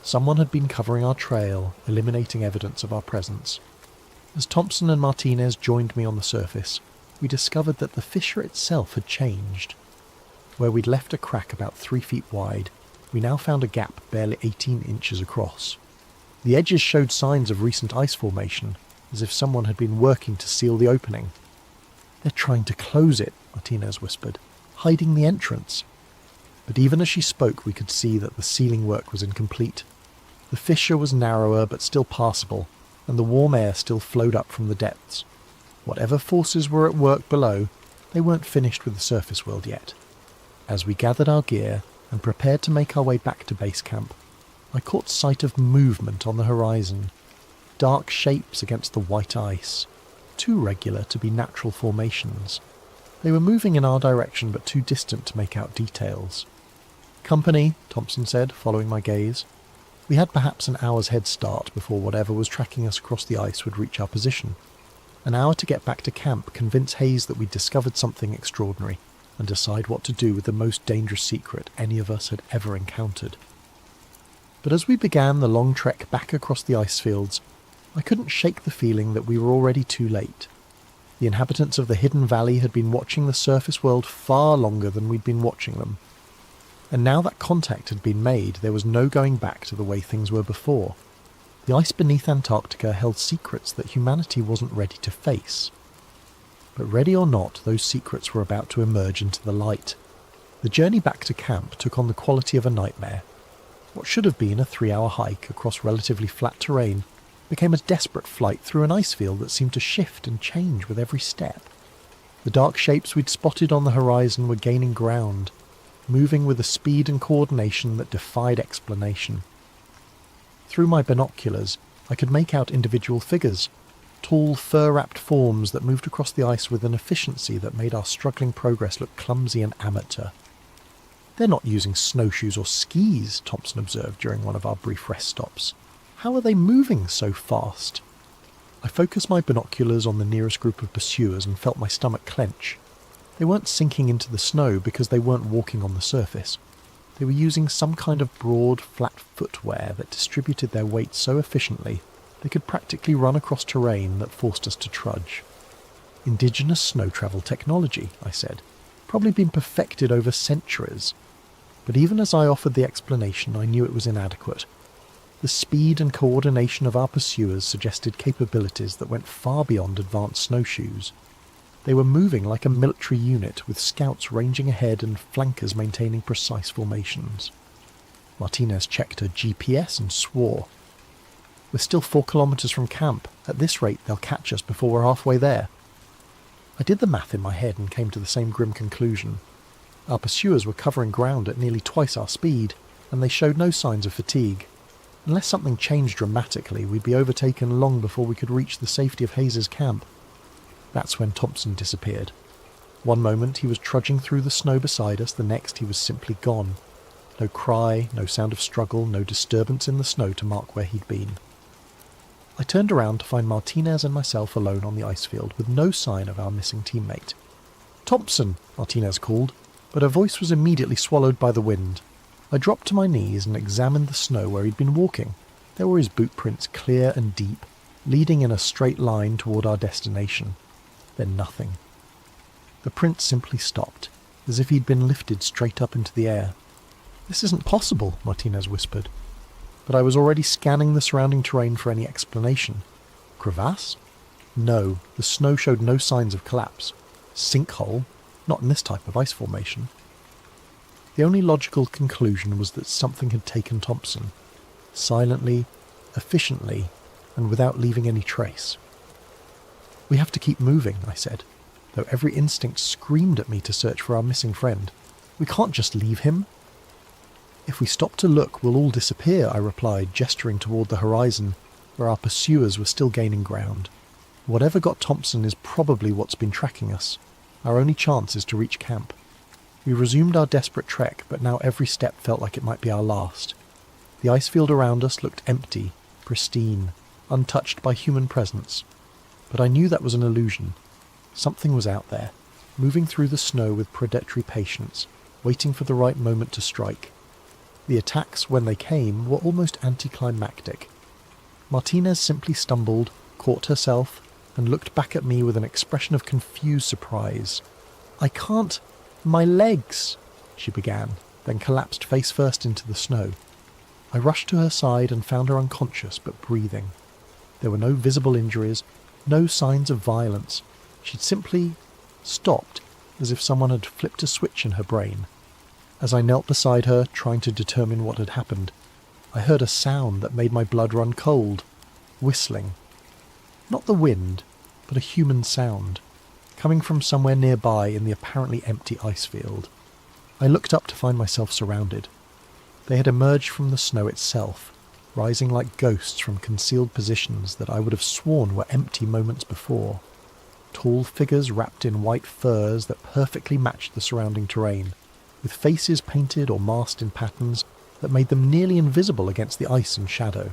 Someone had been covering our trail, eliminating evidence of our presence. As Thompson and Martinez joined me on the surface, we discovered that the fissure itself had changed. Where we'd left a crack about 3 feet wide, we now found a gap barely 18 inches across. The edges showed signs of recent ice formation, as if someone had been working to seal the opening. "They're trying to close it," Martinez whispered, "hiding the entrance." But even as she spoke, we could see that the sealing work was incomplete. The fissure was narrower but still passable, and the warm air still flowed up from the depths. Whatever forces were at work below, they weren't finished with the surface world yet. As we gathered our gear and prepared to make our way back to base camp, I caught sight of movement on the horizon. Dark shapes against the white ice, too regular to be natural formations. They were moving in our direction but too distant to make out details. "Company," Thompson said, following my gaze. We had perhaps an hour's head start before whatever was tracking us across the ice would reach our position. An hour to get back to camp, convince Hayes that we'd discovered something extraordinary, and decide what to do with the most dangerous secret any of us had ever encountered. But as we began the long trek back across the ice fields, I couldn't shake the feeling that we were already too late. The inhabitants of the hidden valley had been watching the surface world far longer than we'd been watching them. And now that contact had been made, there was no going back to the way things were before. The ice beneath Antarctica held secrets that humanity wasn't ready to face. But ready or not, those secrets were about to emerge into the light. The journey back to camp took on the quality of a nightmare. What should have been a 3-hour hike across relatively flat terrain became a desperate flight through an ice field that seemed to shift and change with every step. The dark shapes we'd spotted on the horizon were gaining ground. moving with a speed and coordination that defied explanation. Through my binoculars, I could make out individual figures, tall, fur-wrapped forms that moved across the ice with an efficiency that made our struggling progress look clumsy and amateur. "They're not using snowshoes or skis," Thompson observed during one of our brief rest stops. "How are they moving so fast?" I focused my binoculars on the nearest group of pursuers and felt my stomach clench. They weren't sinking into the snow because they weren't walking on the surface. They were using some kind of broad, flat footwear that distributed their weight so efficiently they could practically run across terrain that forced us to trudge. "Indigenous snow travel technology," I said. "Probably been perfected over centuries." But even as I offered the explanation, I knew it was inadequate. The speed and coordination of our pursuers suggested capabilities that went far beyond advanced snowshoes. They were moving like a military unit, with scouts ranging ahead and flankers maintaining precise formations. Martinez checked her GPS and swore. "We're still 4 kilometres from camp. At this rate, they'll catch us before we're halfway there." I did the math in my head and came to the same grim conclusion. Our pursuers were covering ground at nearly twice our speed, and they showed no signs of fatigue. Unless something changed dramatically, we'd be overtaken long before we could reach the safety of Hayes' camp. That's when Thompson disappeared. One moment he was trudging through the snow beside us, the next he was simply gone. No cry, no sound of struggle, no disturbance in the snow to mark where he'd been. I turned around to find Martinez and myself alone on the ice field, with no sign of our missing teammate. "Thompson!" Martinez called, but her voice was immediately swallowed by the wind. I dropped to my knees and examined the snow where he'd been walking. There were his boot prints, clear and deep, leading in a straight line toward our destination. Then nothing. The prints simply stopped, as if he'd been lifted straight up into the air. "This isn't possible," Martinez whispered. But I was already scanning the surrounding terrain for any explanation. Crevasse? No, the snow showed no signs of collapse. Sinkhole? Not in this type of ice formation. The only logical conclusion was that something had taken Thompson, silently, efficiently, and without leaving any trace. "We have to keep moving," I said, though every instinct screamed at me to search for our missing friend. "We can't just leave him." "If we stop to look, we'll all disappear," I replied, gesturing toward the horizon, where our pursuers were still gaining ground. "Whatever got Thompson is probably what's been tracking us. Our only chance is to reach camp." We resumed our desperate trek, but now every step felt like it might be our last. The ice field around us looked empty, pristine, untouched by human presence. But I knew that was an illusion. Something was out there, moving through the snow with predatory patience, waiting for the right moment to strike. The attacks, when they came, were almost anticlimactic. Martinez simply stumbled, caught herself, and looked back at me with an expression of confused surprise. "I can't... my legs," she began, then collapsed face first into the snow. I rushed to her side and found her unconscious but breathing. There were no visible injuries, no signs of violence. She'd simply stopped, as if someone had flipped a switch in her brain. As I knelt beside her, trying to determine what had happened, I heard a sound that made my blood run cold. Whistling. Not the wind, but a human sound, coming from somewhere nearby in the apparently empty ice field. I looked up to find myself surrounded. They had emerged from the snow itself, rising like ghosts from concealed positions that I would have sworn were empty moments before. Tall figures wrapped in white furs that perfectly matched the surrounding terrain, with faces painted or masked in patterns that made them nearly invisible against the ice and shadow.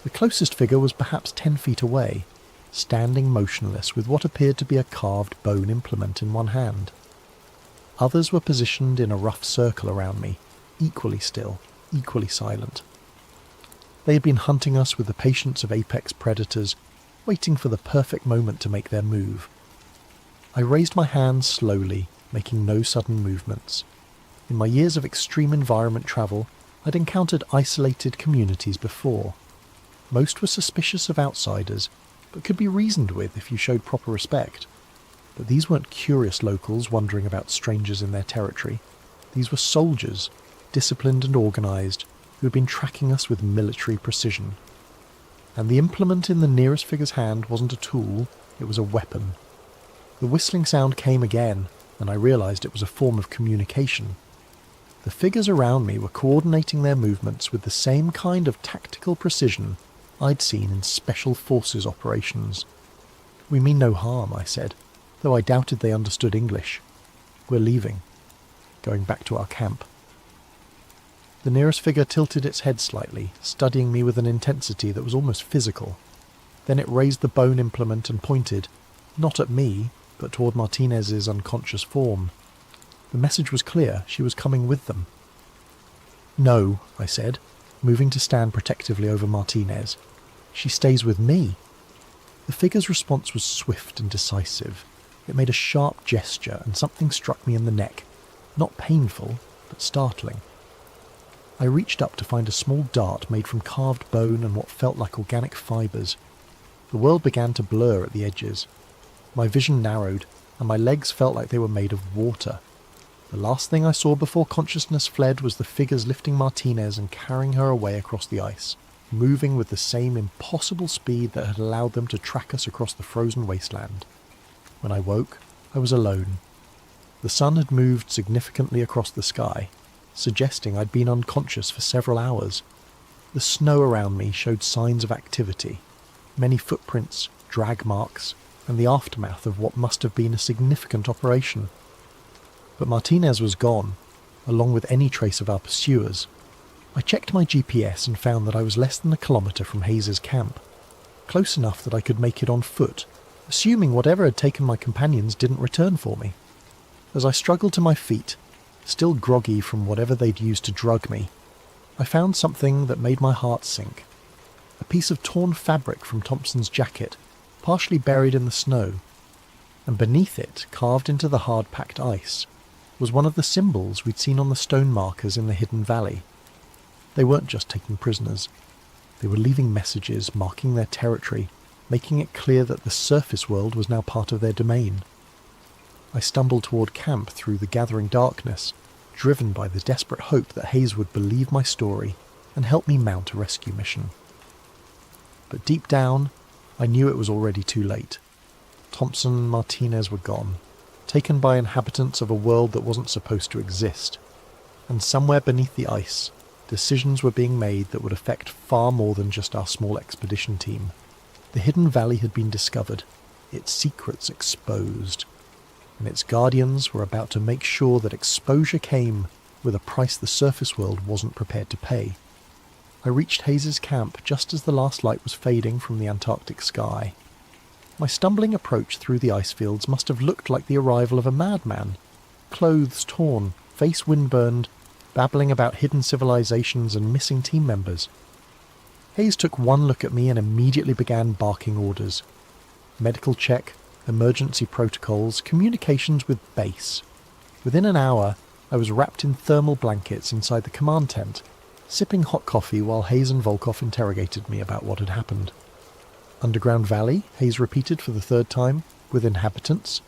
The closest figure was perhaps 10 feet away, standing motionless with what appeared to be a carved bone implement in one hand. Others were positioned in a rough circle around me, equally still, equally silent. They had been hunting us with the patience of apex predators, waiting for the perfect moment to make their move. I raised my hands slowly, making no sudden movements. In my years of extreme environment travel, I'd encountered isolated communities before. Most were suspicious of outsiders, but could be reasoned with if you showed proper respect. But these weren't curious locals wondering about strangers in their territory. These were soldiers, disciplined and organised, who had been tracking us with military precision. And the implement in the nearest figure's hand wasn't a tool, it was a weapon. The whistling sound came again, and I realised it was a form of communication, The figures around me were coordinating their movements with the same kind of tactical precision I'd seen in special forces operations. "We mean no harm," I said, though I doubted they understood English. "We're leaving. Going back to our camp." The nearest figure tilted its head slightly, studying me with an intensity that was almost physical. Then it raised the bone implement and pointed, not at me, but toward Martinez's unconscious form. The message was clear. She was coming with them. "No," I said, moving to stand protectively over Martinez. "She stays with me." The figure's response was swift and decisive. It made a sharp gesture, and something struck me in the neck. Not painful, but startling. I reached up to find a small dart made from carved bone and what felt like organic fibres. The world began to blur at the edges. My vision narrowed, and my legs felt like they were made of water. The last thing I saw before consciousness fled was the figures lifting Martinez and carrying her away across the ice, moving with the same impossible speed that had allowed them to track us across the frozen wasteland. When I woke, I was alone. The sun had moved significantly across the sky, suggesting I'd been unconscious for several hours. The snow around me showed signs of activity, many footprints, drag marks, and the aftermath of what must have been a significant operation. But Martinez was gone, along with any trace of our pursuers. I checked my GPS and found that I was less than a kilometre from Hayes's camp, close enough that I could make it on foot, assuming whatever had taken my companions didn't return for me. As I struggled to my feet, still groggy from whatever they'd used to drug me, I found something that made my heart sink. A piece of torn fabric from Thompson's jacket, partially buried in the snow, and beneath it, carved into the hard-packed ice, was one of the symbols we'd seen on the stone markers in the hidden valley. They weren't just taking prisoners. They were leaving messages, marking their territory, making it clear that the surface world was now part of their domain. I stumbled toward camp through the gathering darkness, driven by the desperate hope that Hayes would believe my story and help me mount a rescue mission. But deep down, I knew it was already too late. Thompson and Martinez were gone, taken by inhabitants of a world that wasn't supposed to exist. And somewhere beneath the ice, decisions were being made that would affect far more than just our small expedition team. The hidden valley had been discovered, its secrets exposed, and its guardians were about to make sure that exposure came with a price the surface world wasn't prepared to pay. I reached Hayes's camp just as the last light was fading from the Antarctic sky. My stumbling approach through the ice fields must have looked like the arrival of a madman, clothes torn, face windburned, babbling about hidden civilizations and missing team members. Hayes took one look at me and immediately began barking orders. Medical check, emergency protocols, communications with base. Within an hour, I was wrapped in thermal blankets inside the command tent, sipping hot coffee while Hayes and Volkov interrogated me about what had happened. "Underground valley," Hayes repeated for the third time, "with inhabitants?"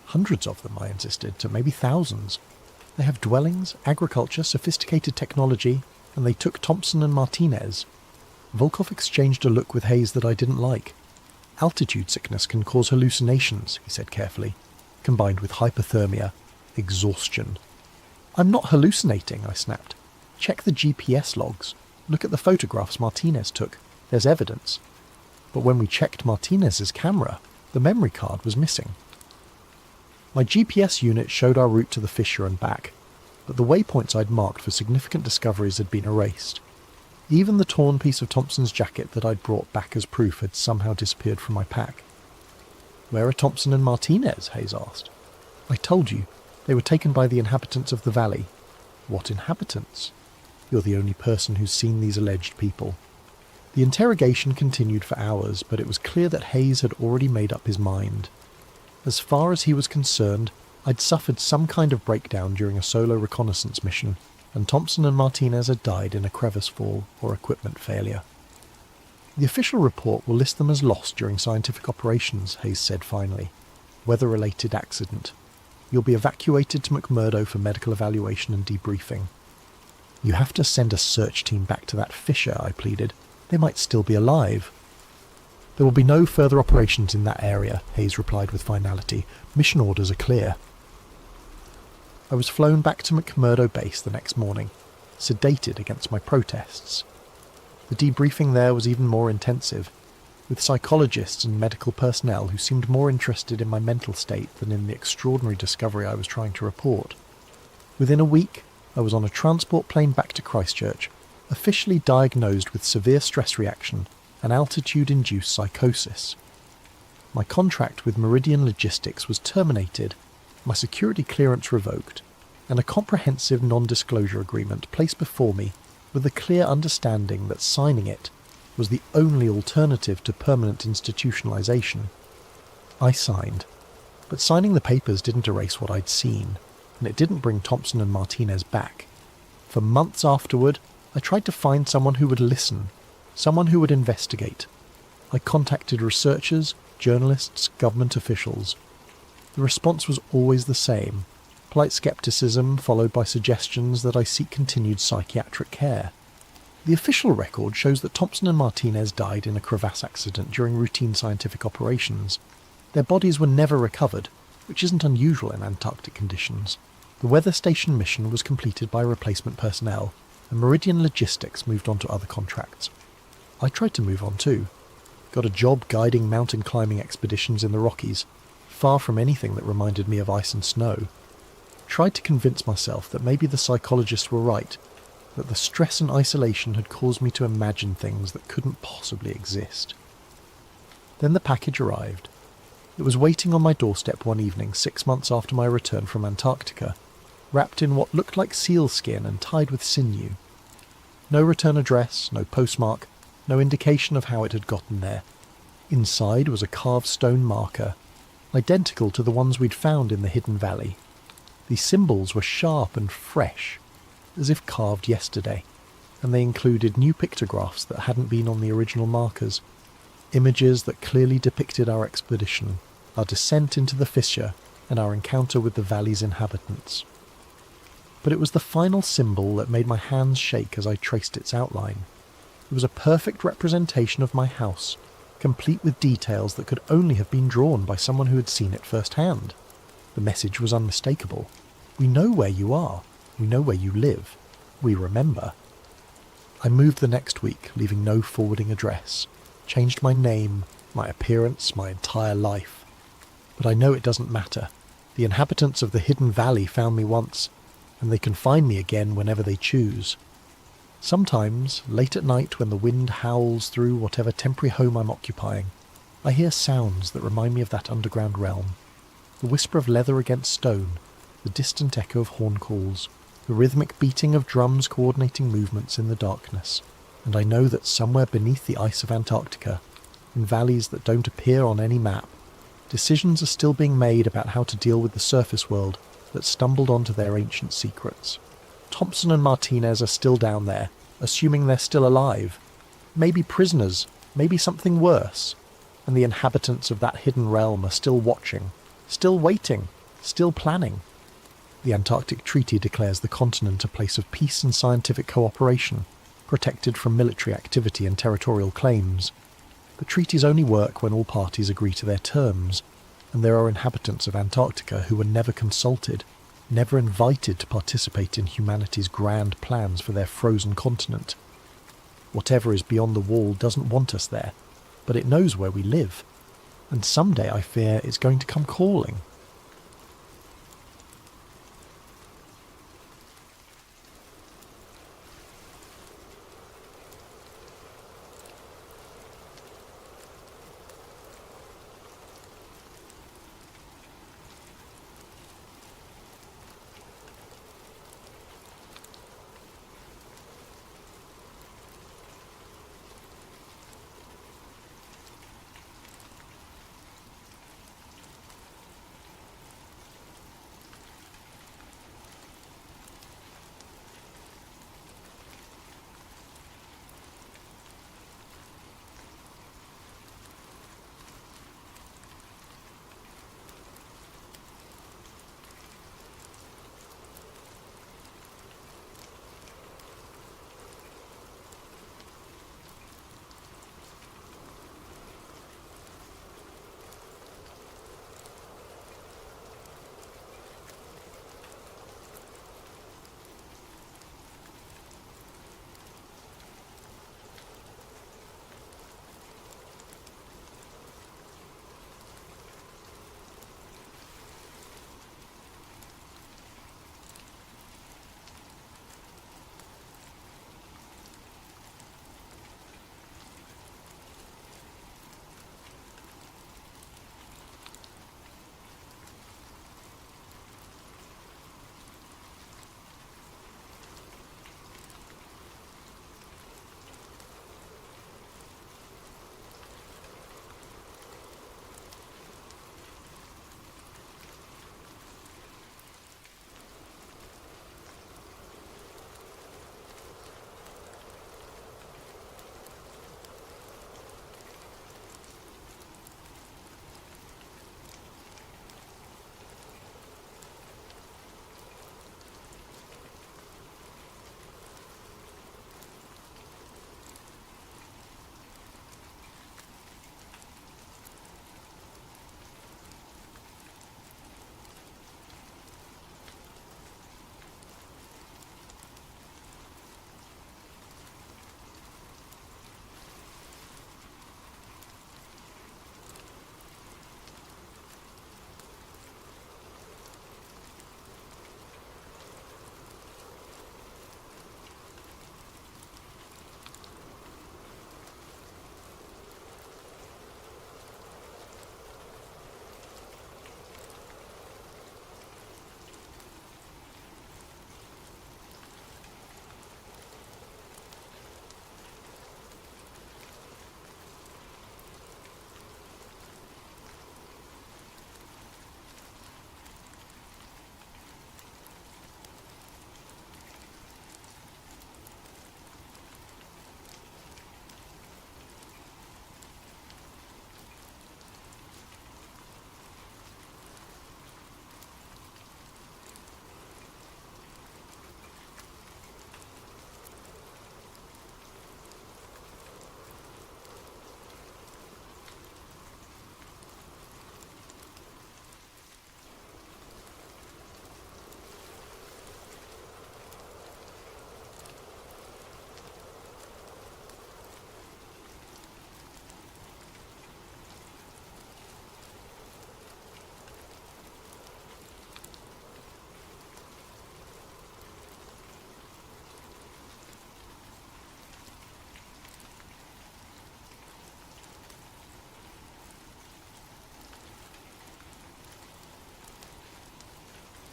"Hundreds of them," I insisted, to maybe thousands. "They have dwellings, agriculture, sophisticated technology, and they took Thompson and Martinez." Volkov exchanged a look with Hayes that I didn't like. "Altitude sickness can cause hallucinations," he said carefully, "combined with hypothermia, exhaustion." "I'm not hallucinating," I snapped. "Check the GPS logs. Look at the photographs Martinez took. There's evidence." But when we checked Martinez's camera, the memory card was missing. My GPS unit showed our route to the fissure and back, but the waypoints I'd marked for significant discoveries had been erased. Even the torn piece of Thompson's jacket that I'd brought back as proof had somehow disappeared from my pack. "Where are Thompson and Martinez?" Hayes asked. "I told you. They were taken by the inhabitants of the valley." "What inhabitants?" "You're the only person who's seen these alleged people." The interrogation continued for hours, but it was clear that Hayes had already made up his mind. As far as he was concerned, I'd suffered some kind of breakdown during a solo reconnaissance mission, and Thompson and Martinez had died in a crevice fall or equipment failure. "The official report will list them as lost during scientific operations," Hayes said finally. "Weather-related accident. You'll be evacuated to McMurdo for medical evaluation and debriefing." "You have to send a search team back to that fissure," I pleaded. "They might still be alive." "There will be no further operations in that area," Hayes replied with finality. "Mission orders are clear." I was flown back to McMurdo Base the next morning, sedated against my protests. The debriefing there was even more intensive, with psychologists and medical personnel who seemed more interested in my mental state than in the extraordinary discovery I was trying to report. Within a week, I was on a transport plane back to Christchurch, officially diagnosed with severe stress reaction and altitude-induced psychosis. My contract with Meridian Logistics was terminated, my security clearance revoked, and a comprehensive non-disclosure agreement placed before me with the clear understanding that signing it was the only alternative to permanent institutionalization. I signed, but signing the papers didn't erase what I'd seen, and it didn't bring Thompson and Martinez back. For months afterward, I tried to find someone who would listen, someone who would investigate. I contacted researchers, journalists, government officials. The response was always the same: polite skepticism followed by suggestions that I seek continued psychiatric care. The official record shows that Thompson and Martinez died in a crevasse accident during routine scientific operations. Their bodies were never recovered, which isn't unusual in Antarctic conditions. The weather station mission was completed by replacement personnel, and Meridian Logistics moved on to other contracts. I tried to move on too. Got a job guiding mountain climbing expeditions in the Rockies, far from anything that reminded me of ice and snow. Tried to convince myself that maybe the psychologists were right, that the stress and isolation had caused me to imagine things that couldn't possibly exist. Then the package arrived. It was waiting on my doorstep one evening 6 months after my return from Antarctica, wrapped in what looked like sealskin and tied with sinew. No return address, no postmark, no indication of how it had gotten there. Inside was a carved stone marker, identical to the ones we'd found in the hidden valley. These symbols were sharp and fresh, as if carved yesterday, and they included new pictographs that hadn't been on the original markers, images that clearly depicted our expedition, our descent into the fissure, and our encounter with the valley's inhabitants. But it was the final symbol that made my hands shake as I traced its outline. It was a perfect representation of my house, complete with details that could only have been drawn by someone who had seen it firsthand. The message was unmistakable. We know where you are. We know where you live. We remember. I moved the next week, leaving no forwarding address. Changed my name, my appearance, my entire life. But I know it doesn't matter. The inhabitants of the hidden valley found me once, and they can find me again whenever they choose. Sometimes, late at night when the wind howls through whatever temporary home I'm occupying, I hear sounds that remind me of that underground realm. The whisper of leather against stone, the distant echo of horn calls, the rhythmic beating of drums coordinating movements in the darkness, and I know that somewhere beneath the ice of Antarctica, in valleys that don't appear on any map, decisions are still being made about how to deal with the surface world that stumbled onto their ancient secrets. Thompson and Martinez are still down there, assuming they're still alive. Maybe prisoners, maybe something worse, and the inhabitants of that hidden realm are still watching, still waiting, still planning. The Antarctic Treaty declares the continent a place of peace and scientific cooperation, protected from military activity and territorial claims. The treaties only work when all parties agree to their terms, and there are inhabitants of Antarctica who were never consulted, never invited to participate in humanity's grand plans for their frozen continent. Whatever is beyond the wall doesn't want us there, but it knows where we live, and someday I fear it's going to come calling.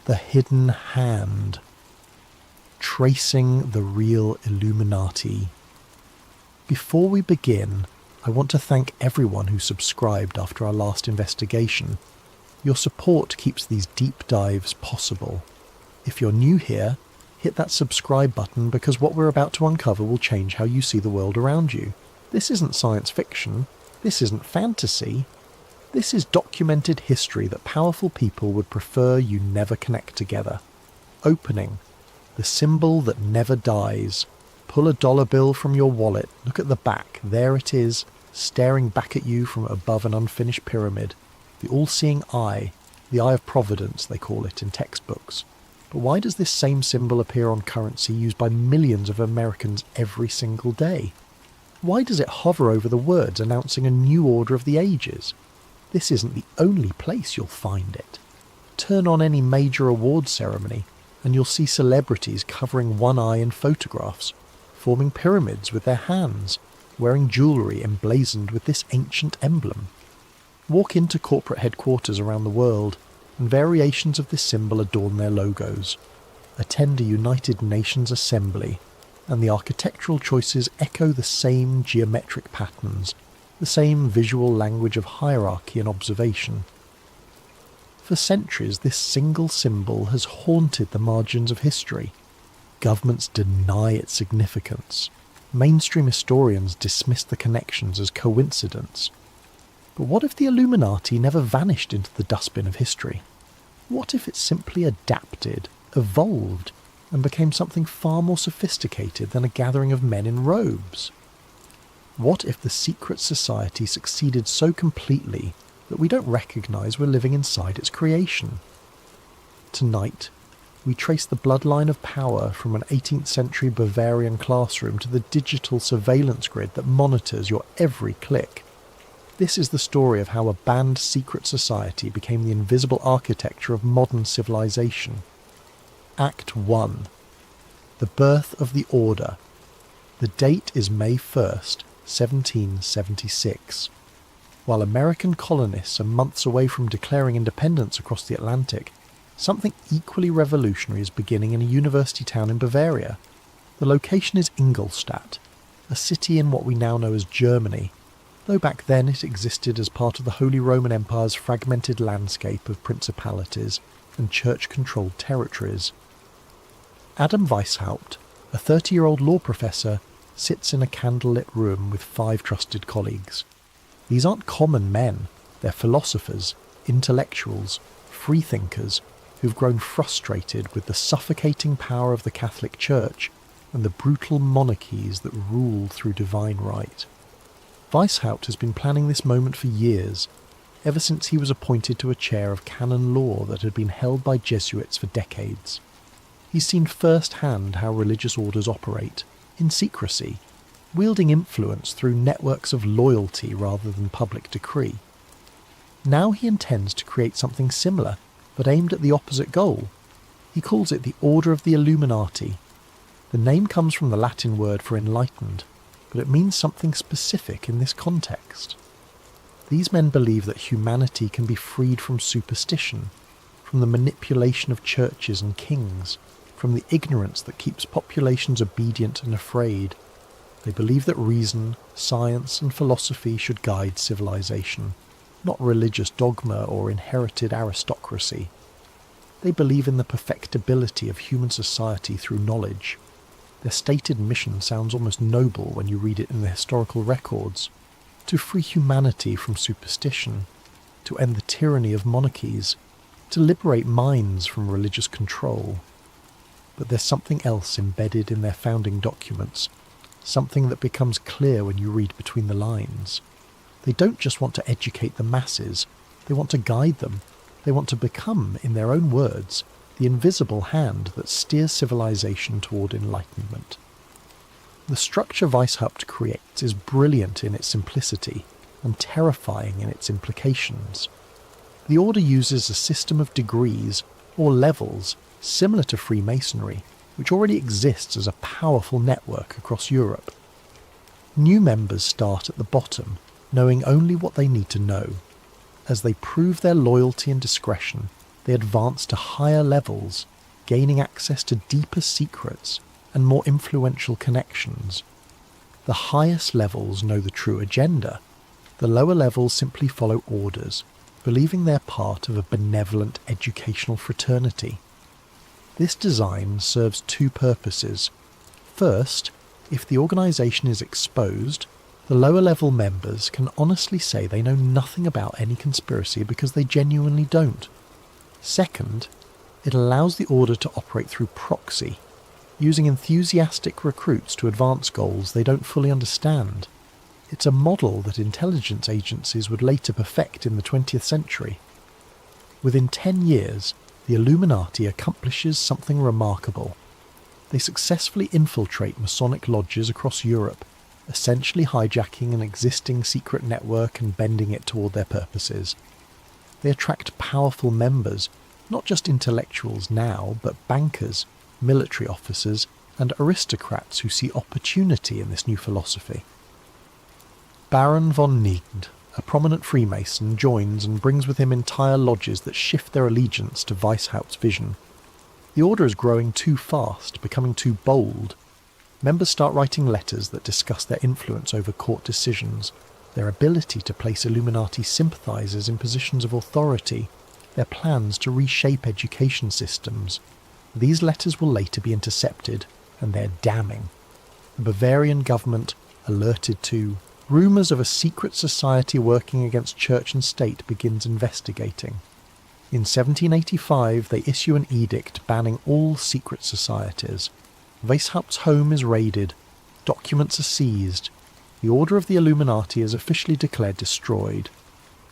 The Hidden Hand. Tracing the real Illuminati. Before we begin, I want to thank everyone who subscribed after our last investigation. Your support keeps these deep dives possible. If you're new here, hit that subscribe button because what we're about to uncover will change how you see the world around you. This isn't science fiction. This isn't fantasy. This is documented history that powerful people would prefer you never connect together. Opening. The symbol that never dies. Pull a dollar bill from your wallet, look at the back, there it is, staring back at you from above an unfinished pyramid. The all-seeing eye, the eye of providence they call it in textbooks. But why does this same symbol appear on currency used by millions of Americans every single day? Why does it hover over the words announcing a new order of the ages? This isn't the only place you'll find it. Turn on any major award ceremony, and you'll see celebrities covering one eye in photographs, forming pyramids with their hands, wearing jewellery emblazoned with this ancient emblem. Walk into corporate headquarters around the world, and variations of this symbol adorn their logos. Attend a United Nations assembly, and the architectural choices echo the same geometric patterns, the same visual language of hierarchy and observation. For centuries, this single symbol has haunted the margins of history. Governments deny its significance. Mainstream historians dismiss the connections as coincidence. But what if the Illuminati never vanished into the dustbin of history? What if it simply adapted, evolved, and became something far more sophisticated than a gathering of men in robes? What if the secret society succeeded so completely that we don't recognise we're living inside its creation? Tonight, we trace the bloodline of power from an 18th century Bavarian classroom to the digital surveillance grid that monitors your every click. This is the story of how a banned secret society became the invisible architecture of modern civilization. Act 1. The Birth of the Order. The date is May 1st, 1776. While American colonists are months away from declaring independence across the Atlantic, something equally revolutionary is beginning in a university town in Bavaria. The location is Ingolstadt, a city in what we now know as Germany, though back then it existed as part of the Holy Roman Empire's fragmented landscape of principalities and church-controlled territories. Adam Weishaupt, a 30-year-old law professor, sits in a candlelit room with 5 trusted colleagues. These aren't common men, they're philosophers, intellectuals, freethinkers, who've grown frustrated with the suffocating power of the Catholic Church and the brutal monarchies that rule through divine right. Weishaupt has been planning this moment for years, ever since he was appointed to a chair of canon law that had been held by Jesuits for decades. He's seen firsthand how religious orders operate, in secrecy, wielding influence through networks of loyalty rather than public decree. Now he intends to create something similar, but aimed at the opposite goal. He calls it the Order of the Illuminati. The name comes from the Latin word for enlightened, but it means something specific in this context. These men believe that humanity can be freed from superstition, from the manipulation of churches and kings, from the ignorance that keeps populations obedient and afraid. They believe that reason, science and philosophy should guide civilization, not religious dogma or inherited aristocracy. They believe in the perfectibility of human society through knowledge. Their stated mission sounds almost noble when you read it in the historical records: to free humanity from superstition, to end the tyranny of monarchies, to liberate minds from religious control. But there's something else embedded in their founding documents, something that becomes clear when you read between the lines. They don't just want to educate the masses, they want to guide them. They want to become, in their own words, the invisible hand that steers civilization toward enlightenment. The structure Weishaupt creates is brilliant in its simplicity and terrifying in its implications. The order uses a system of degrees, or levels, similar to Freemasonry, which already exists as a powerful network across Europe. New members start at the bottom, knowing only what they need to know. As they prove their loyalty and discretion, they advance to higher levels, gaining access to deeper secrets and more influential connections. The highest levels know the true agenda. The lower levels simply follow orders, believing they're part of a benevolent educational fraternity. This design serves two purposes. First, if the organisation is exposed, the lower level members can honestly say they know nothing about any conspiracy because they genuinely don't. Second, it allows the order to operate through proxy, using enthusiastic recruits to advance goals they don't fully understand. It's a model that intelligence agencies would later perfect in the 20th century. Within 10 years, the Illuminati accomplishes something remarkable. They successfully infiltrate Masonic lodges across Europe, essentially hijacking an existing secret network and bending it toward their purposes. They attract powerful members, not just intellectuals now, but bankers, military officers, and aristocrats who see opportunity in this new philosophy. Baron von Nied, a prominent Freemason, joins and brings with him entire lodges that shift their allegiance to Weishaupt's vision. The order is growing too fast, becoming too bold. Members start writing letters that discuss their influence over court decisions, their ability to place Illuminati sympathisers in positions of authority, their plans to reshape education systems. These letters will later be intercepted, and they're damning. The Bavarian government, alerted to rumours of a secret society working against church and state, begins investigating. In 1785 they issue an edict banning all secret societies. Weishaupt's home is raided, documents are seized, the order of the Illuminati is officially declared destroyed.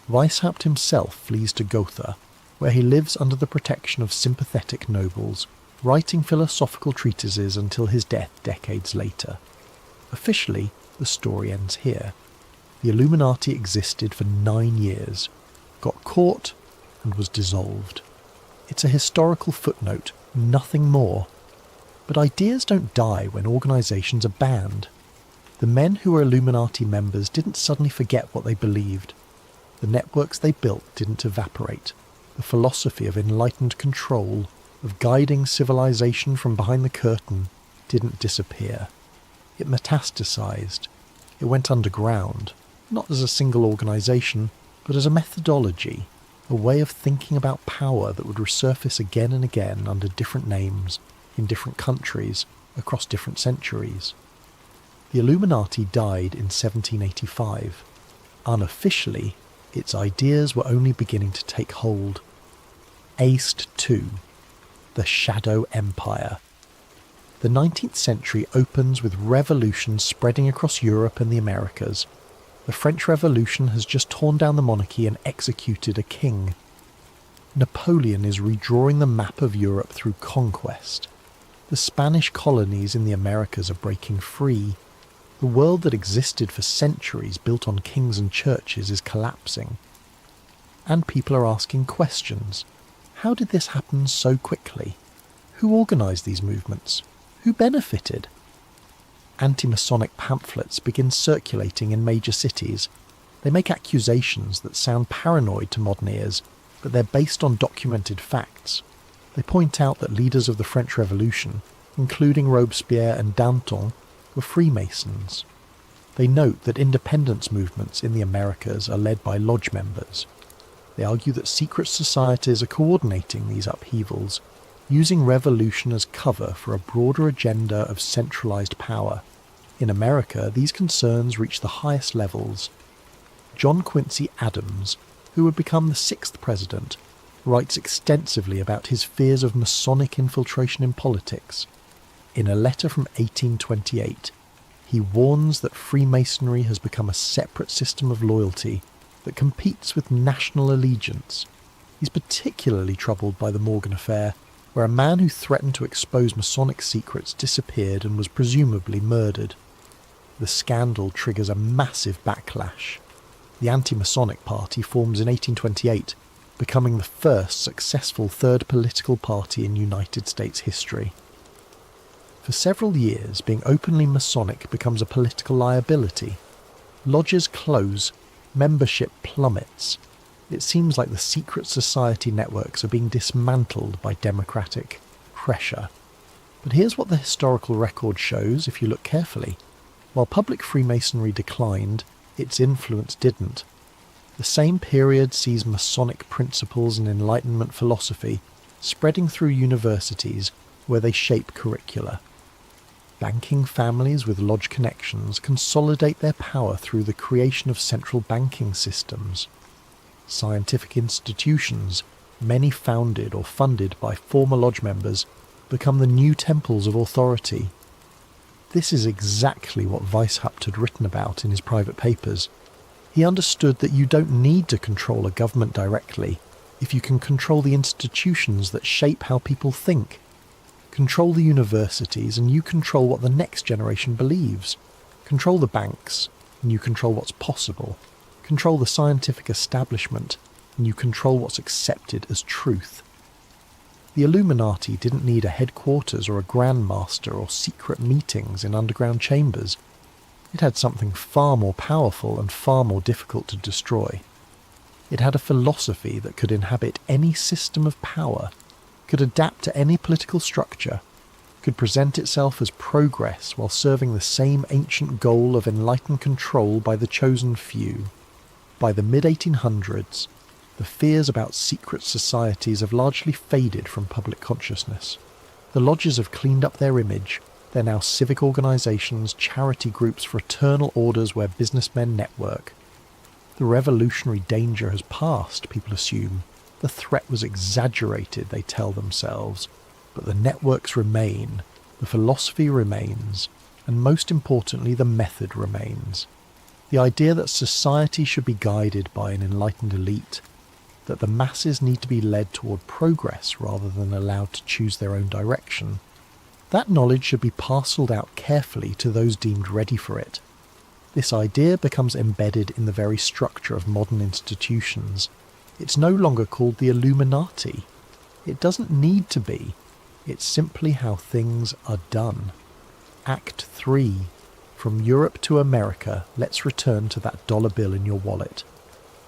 Weishaupt himself flees to Gotha, where he lives under the protection of sympathetic nobles, writing philosophical treatises until his death decades later. Officially, the story ends here. The Illuminati existed for 9 years, got caught, and was dissolved. It's a historical footnote, nothing more. But ideas don't die when organisations are banned. The men who were Illuminati members didn't suddenly forget what they believed. The networks they built didn't evaporate. The philosophy of enlightened control, of guiding civilization from behind the curtain, didn't disappear. It metastasized. It went underground, not as a single organisation, but as a methodology, a way of thinking about power that would resurface again and again under different names, in different countries, across different centuries. The Illuminati died in 1785. Unofficially, its ideas were only beginning to take hold. Aced II, the Shadow Empire. The 19th century opens with revolutions spreading across Europe and the Americas. The French Revolution has just torn down the monarchy and executed a king. Napoleon is redrawing the map of Europe through conquest. The Spanish colonies in the Americas are breaking free. The world that existed for centuries built on kings and churches is collapsing. And people are asking questions. How did this happen so quickly? Who organised these movements? Who benefited? Anti-Masonic pamphlets begin circulating in major cities. They make accusations that sound paranoid to modern ears, but they're based on documented facts. They point out that leaders of the French Revolution, including Robespierre and Danton, were Freemasons. They note that independence movements in the Americas are led by lodge members. They argue that secret societies are coordinating these upheavals, using revolution as cover for a broader agenda of centralized power. In America, these concerns reach the highest levels. John Quincy Adams, who would become the 6th president, writes extensively about his fears of Masonic infiltration in politics. In a letter from 1828, he warns that Freemasonry has become a separate system of loyalty that competes with national allegiance. He's particularly troubled by the Morgan affair, where a man who threatened to expose Masonic secrets disappeared and was presumably murdered. The scandal triggers a massive backlash. The anti-Masonic party forms in 1828, becoming the first successful third political party in United States history. For several years, being openly Masonic becomes a political liability. Lodges close, membership plummets. It seems like the secret society networks are being dismantled by democratic pressure. But here's what the historical record shows if you look carefully. While public Freemasonry declined, its influence didn't. The same period sees Masonic principles and Enlightenment philosophy spreading through universities where they shape curricula. Banking families with lodge connections consolidate their power through the creation of central banking systems. Scientific institutions, many founded or funded by former lodge members, become the new temples of authority. This is exactly what Weishaupt had written about in his private papers. He understood that you don't need to control a government directly if you can control the institutions that shape how people think. Control the universities and you control what the next generation believes. Control the banks and you control what's possible. Control the scientific establishment and you control what's accepted as truth. The Illuminati didn't need a headquarters or a Grand Master or secret meetings in underground chambers. It had something far more powerful and far more difficult to destroy. It had a philosophy that could inhabit any system of power, could adapt to any political structure, could present itself as progress while serving the same ancient goal of enlightened control by the chosen few. By the mid-1800s, the fears about secret societies have largely faded from public consciousness. The lodges have cleaned up their image. They're now civic organisations, charity groups, fraternal orders where businessmen network. The revolutionary danger has passed, people assume. The threat was exaggerated, they tell themselves. But the networks remain, the philosophy remains, and most importantly, the method remains. The idea that society should be guided by an enlightened elite, that the masses need to be led toward progress rather than allowed to choose their own direction, that knowledge should be parcelled out carefully to those deemed ready for it. This idea becomes embedded in the very structure of modern institutions. It's no longer called the Illuminati. It doesn't need to be. It's simply how things are done. Act 3. From Europe to America, let's return to that dollar bill in your wallet.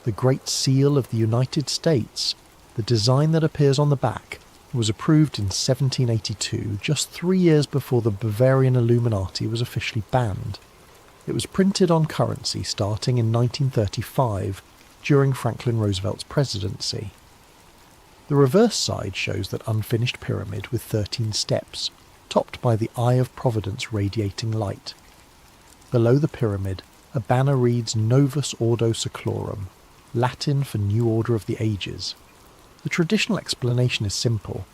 The Great Seal of the United States, the design that appears on the back, was approved in 1782, just 3 years before the Bavarian Illuminati was officially banned. It was printed on currency starting in 1935, during Franklin Roosevelt's presidency. The reverse side shows that unfinished pyramid with 13 steps, topped by the Eye of Providence radiating light. Below the pyramid, a banner reads Novus Ordo Seclorum, Latin for New Order of the Ages. The traditional explanation is simple.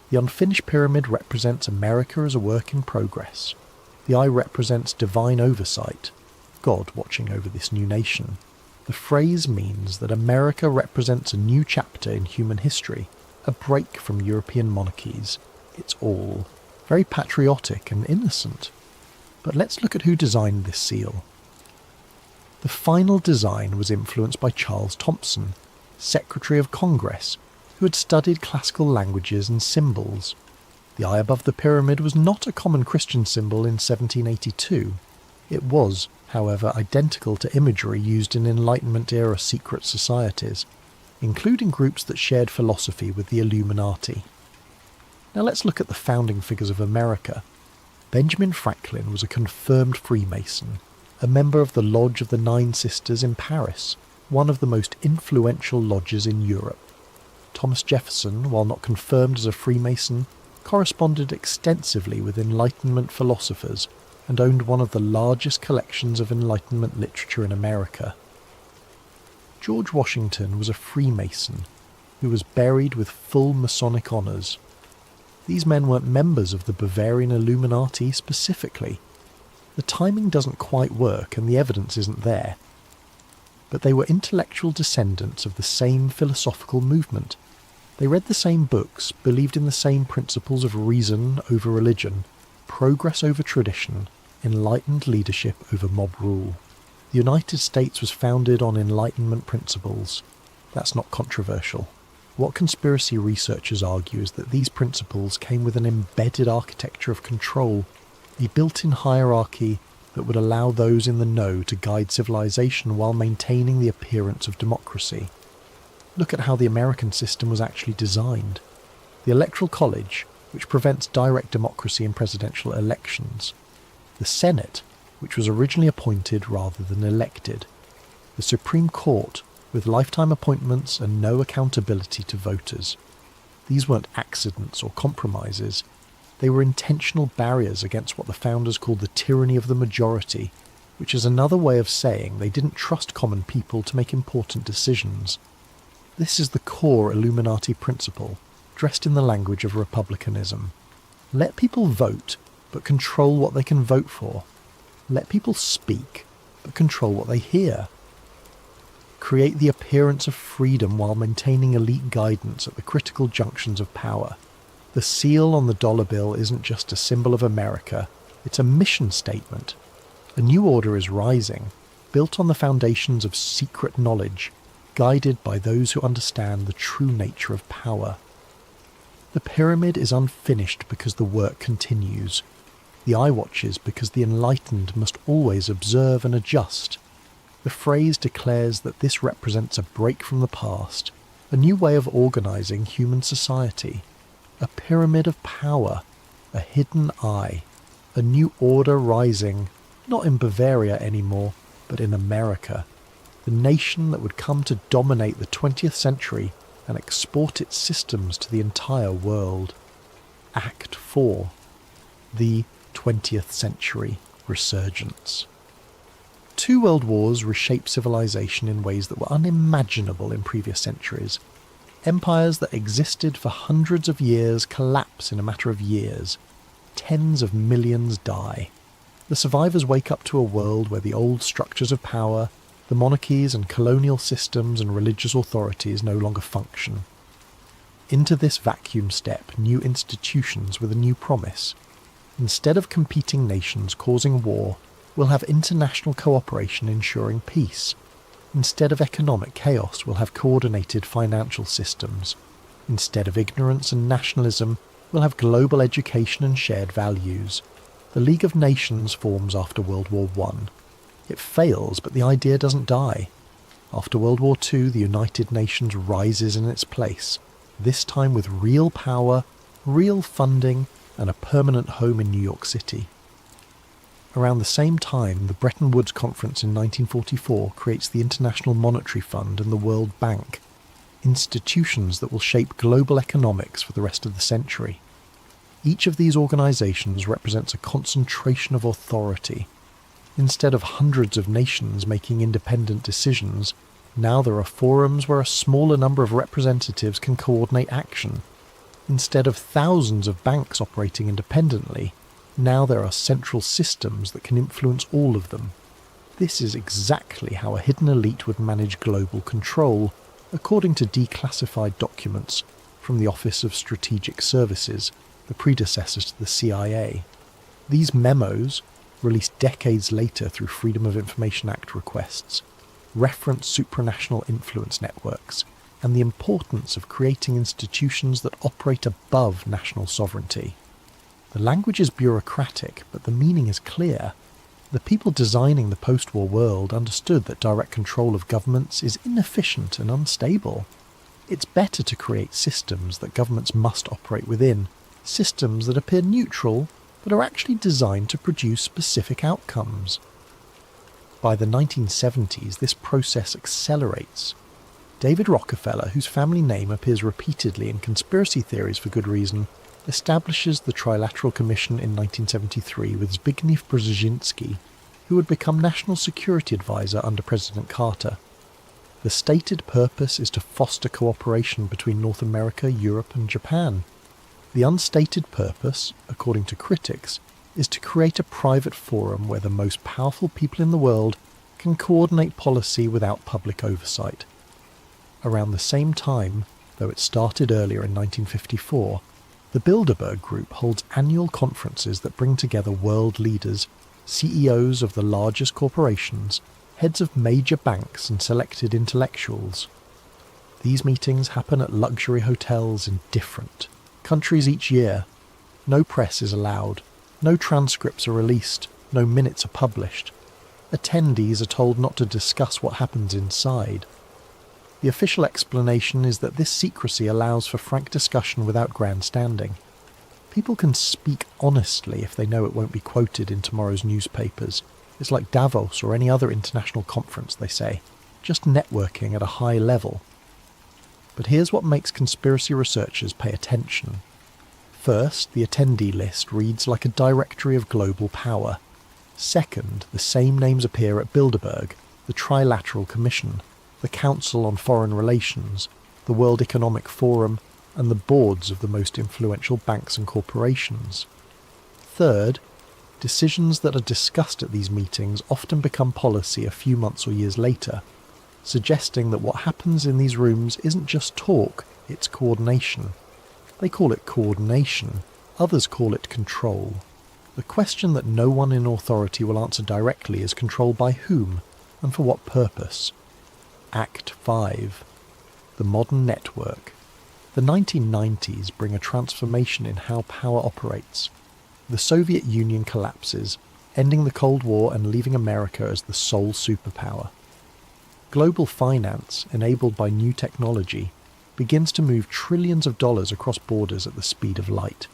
The unfinished pyramid represents America as a work in progress. The eye represents divine oversight, God watching over this new nation. The phrase means that America represents a new chapter in human history, a break from European monarchies. It's all very patriotic and innocent. But let's look at who designed this seal. The final design was influenced by Charles Thompson, Secretary of Congress, who had studied classical languages and symbols. The eye above the pyramid was not a common Christian symbol in 1782. It was, however, identical to imagery used in Enlightenment-era secret societies, including groups that shared philosophy with the Illuminati. Now let's look at the founding figures of America. Benjamin Franklin was a confirmed Freemason, a member of the Lodge of the Nine Sisters in Paris, one of the most influential lodges in Europe. Thomas Jefferson, while not confirmed as a Freemason, corresponded extensively with Enlightenment philosophers and owned one of the largest collections of Enlightenment literature in America. George Washington was a Freemason who was buried with full Masonic honours. These men weren't members of the Bavarian Illuminati specifically. The timing doesn't quite work and the evidence isn't there. But they were intellectual descendants of the same philosophical movement. They read the same books, believed in the same principles of reason over religion, progress over tradition, enlightened leadership over mob rule. The United States was founded on Enlightenment principles. That's not controversial. What conspiracy researchers argue is that these principles came with an embedded architecture of control, a built-in hierarchy that would allow those in the know to guide civilization while maintaining the appearance of democracy. Look at how the American system was actually designed. The Electoral College, which prevents direct democracy in presidential elections. The Senate, which was originally appointed rather than elected. The Supreme Court, with lifetime appointments and no accountability to voters. These weren't accidents or compromises. They were intentional barriers against what the founders called the tyranny of the majority, which is another way of saying they didn't trust common people to make important decisions. This is the core Illuminati principle, dressed in the language of republicanism. Let people vote, but control what they can vote for. Let people speak, but control what they hear. Create the appearance of freedom while maintaining elite guidance at the critical junctions of power. The seal on the dollar bill isn't just a symbol of America, it's a mission statement. A new order is rising, built on the foundations of secret knowledge, guided by those who understand the true nature of power. The pyramid is unfinished because the work continues. The eye watches because the enlightened must always observe and adjust. The phrase declares that this represents a break from the past, a new way of organising human society, a pyramid of power, a hidden eye, a new order rising, not in Bavaria anymore, but in America, the nation that would come to dominate the 20th century and export its systems to the entire world. Act 4. The 20th Century Resurgence. 2 world wars reshaped civilization in ways that were unimaginable in previous centuries. Empires that existed for hundreds of years collapse in a matter of years. Tens of millions die. The survivors wake up to a world where the old structures of power, the monarchies and colonial systems and religious authorities no longer function. Into this vacuum step new institutions with a new promise. Instead of competing nations causing war, we'll have international cooperation ensuring peace. Instead of economic chaos, we'll have coordinated financial systems. Instead of ignorance and nationalism, we'll have global education and shared values. The League of Nations forms after World War I. It fails, but the idea doesn't die. After World War II, the United Nations rises in its place, this time with real power, real funding, and a permanent home in New York City. Around the same time, the Bretton Woods Conference in 1944 creates the International Monetary Fund and the World Bank, institutions that will shape global economics for the rest of the century. Each of these organisations represents a concentration of authority. Instead of hundreds of nations making independent decisions, now there are forums where a smaller number of representatives can coordinate action. Instead of thousands of banks operating independently, now there are central systems that can influence all of them. This is exactly how a hidden elite would manage global control, according to declassified documents from the Office of Strategic Services, the predecessors to the CIA. These memos, released decades later through Freedom of Information Act requests, reference supranational influence networks and the importance of creating institutions that operate above national sovereignty. The language is bureaucratic, but the meaning is clear. The people designing the post-war world understood that direct control of governments is inefficient and unstable. It's better to create systems that governments must operate within, systems that appear neutral but are actually designed to produce specific outcomes. By the 1970s, this process accelerates. David Rockefeller, whose family name appears repeatedly in conspiracy theories for good reason, establishes the Trilateral Commission in 1973 with Zbigniew Brzezinski, who would become National Security Advisor under President Carter. The stated purpose is to foster cooperation between North America, Europe and Japan. The unstated purpose, according to critics, is to create a private forum where the most powerful people in the world can coordinate policy without public oversight. Around the same time, though it started earlier in 1954, the Bilderberg Group holds annual conferences that bring together world leaders, CEOs of the largest corporations, heads of major banks and selected intellectuals. These meetings happen at luxury hotels in different countries each year. No press is allowed, no transcripts are released, no minutes are published. Attendees are told not to discuss what happens inside. The official explanation is that this secrecy allows for frank discussion without grandstanding. People can speak honestly if they know it won't be quoted in tomorrow's newspapers. It's like Davos or any other international conference, they say, just networking at a high level. But here's what makes conspiracy researchers pay attention. First, the attendee list reads like a directory of global power. Second, the same names appear at Bilderberg, the Trilateral Commission, the Council on Foreign Relations, the World Economic Forum, and the boards of the most influential banks and corporations. Third, decisions that are discussed at these meetings often become policy a few months or years later, suggesting that what happens in these rooms isn't just talk, it's coordination. They call it coordination, others call it control. The question that no one in authority will answer directly is control by whom, and for what purpose. Act 5. The Modern Network. The 1990s bring a transformation in how power operates. The Soviet Union collapses, ending the Cold War and leaving America as the sole superpower. Global finance, enabled by new technology, begins to move trillions of dollars across borders at the speed of light.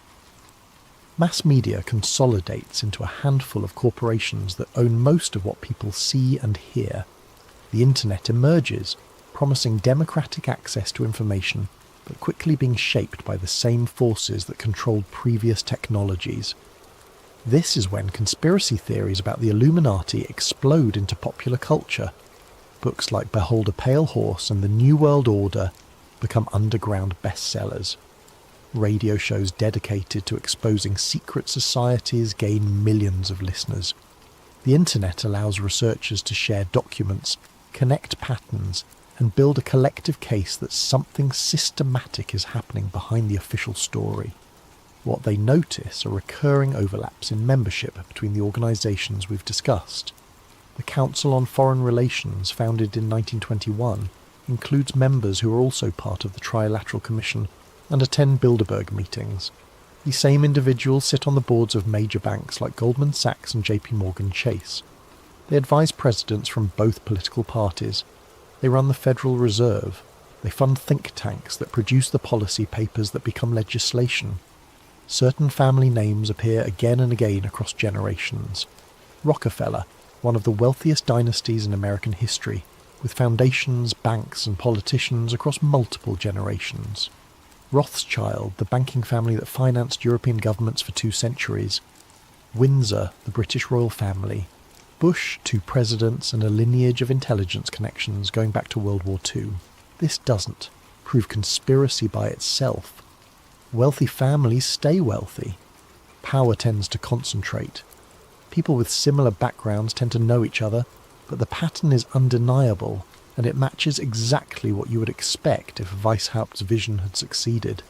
Mass media consolidates into a handful of corporations that own most of what people see and hear. The internet emerges, promising democratic access to information, but quickly being shaped by the same forces that controlled previous technologies. This is when conspiracy theories about the Illuminati explode into popular culture. Books like Behold a Pale Horse and The New World Order become underground bestsellers. Radio shows dedicated to exposing secret societies gain millions of listeners. The internet allows researchers to share documents, connect patterns, and build a collective case that something systematic is happening behind the official story. What they notice are recurring overlaps in membership between the organisations we've discussed. The Council on Foreign Relations, founded in 1921, includes members who are also part of the Trilateral Commission and attend Bilderberg meetings. These same individuals sit on the boards of major banks like Goldman Sachs and JP Morgan Chase. They advise presidents from both political parties. They run the Federal Reserve. They fund think tanks that produce the policy papers that become legislation. Certain family names appear again and again across generations. Rockefeller, one of the wealthiest dynasties in American history, with foundations, banks and politicians across multiple generations. Rothschild, the banking family that financed European governments for 2 centuries. Windsor, the British royal family. Bush, 2 presidents and a lineage of intelligence connections going back to World War II. This doesn't prove conspiracy by itself. Wealthy families stay wealthy. Power tends to concentrate. People with similar backgrounds tend to know each other, but the pattern is undeniable, and it matches exactly what you would expect if Weishaupt's vision had succeeded.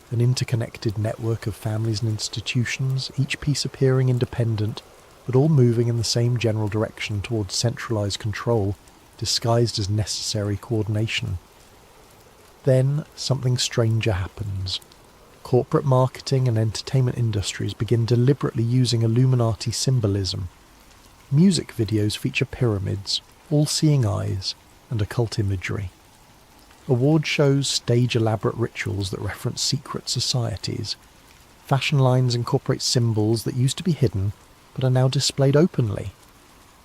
An interconnected network of families and institutions, each piece appearing independent, but all moving in the same general direction towards centralised control, disguised as necessary coordination. Then something stranger happens. Corporate marketing and entertainment industries begin deliberately using Illuminati symbolism. Music videos feature pyramids, all-seeing eyes, and occult imagery. Award shows stage elaborate rituals that reference secret societies. Fashion lines incorporate symbols that used to be hidden, but are now displayed openly.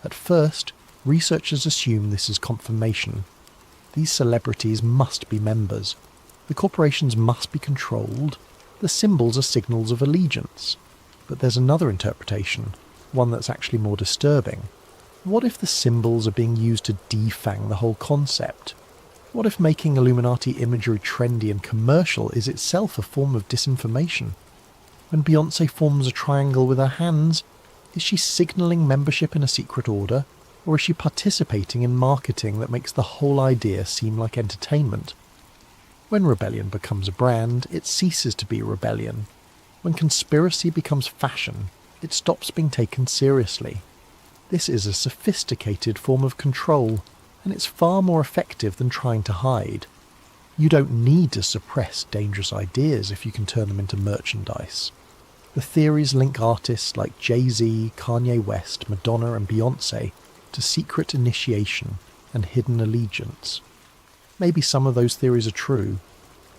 At first, researchers assume this is confirmation. These celebrities must be members. The corporations must be controlled. The symbols are signals of allegiance. But there's another interpretation, one that's actually more disturbing. What if the symbols are being used to defang the whole concept? What if making Illuminati imagery trendy and commercial is itself a form of disinformation? When Beyoncé forms a triangle with her hands, is she signalling membership in a secret order, or is she participating in marketing that makes the whole idea seem like entertainment? When rebellion becomes a brand, it ceases to be rebellion. When conspiracy becomes fashion, it stops being taken seriously. This is a sophisticated form of control, and it's far more effective than trying to hide. You don't need to suppress dangerous ideas if you can turn them into merchandise. The theories link artists like Jay-Z, Kanye West, Madonna and Beyoncé to secret initiation and hidden allegiance. Maybe some of those theories are true.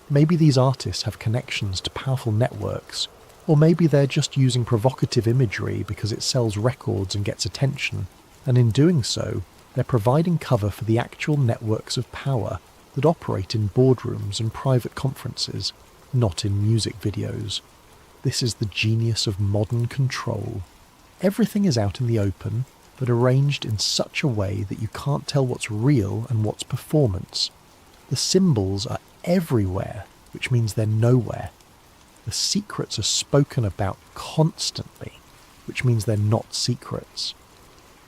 Maybe these artists have connections to powerful networks, or maybe they're just using provocative imagery because it sells records and gets attention, and in doing so, they're providing cover for the actual networks of power that operate in boardrooms and private conferences, not in music videos. This is the genius of modern control. Everything is out in the open, but arranged in such a way that you can't tell what's real and what's performance. The symbols are everywhere, which means they're nowhere. The secrets are spoken about constantly, which means they're not secrets.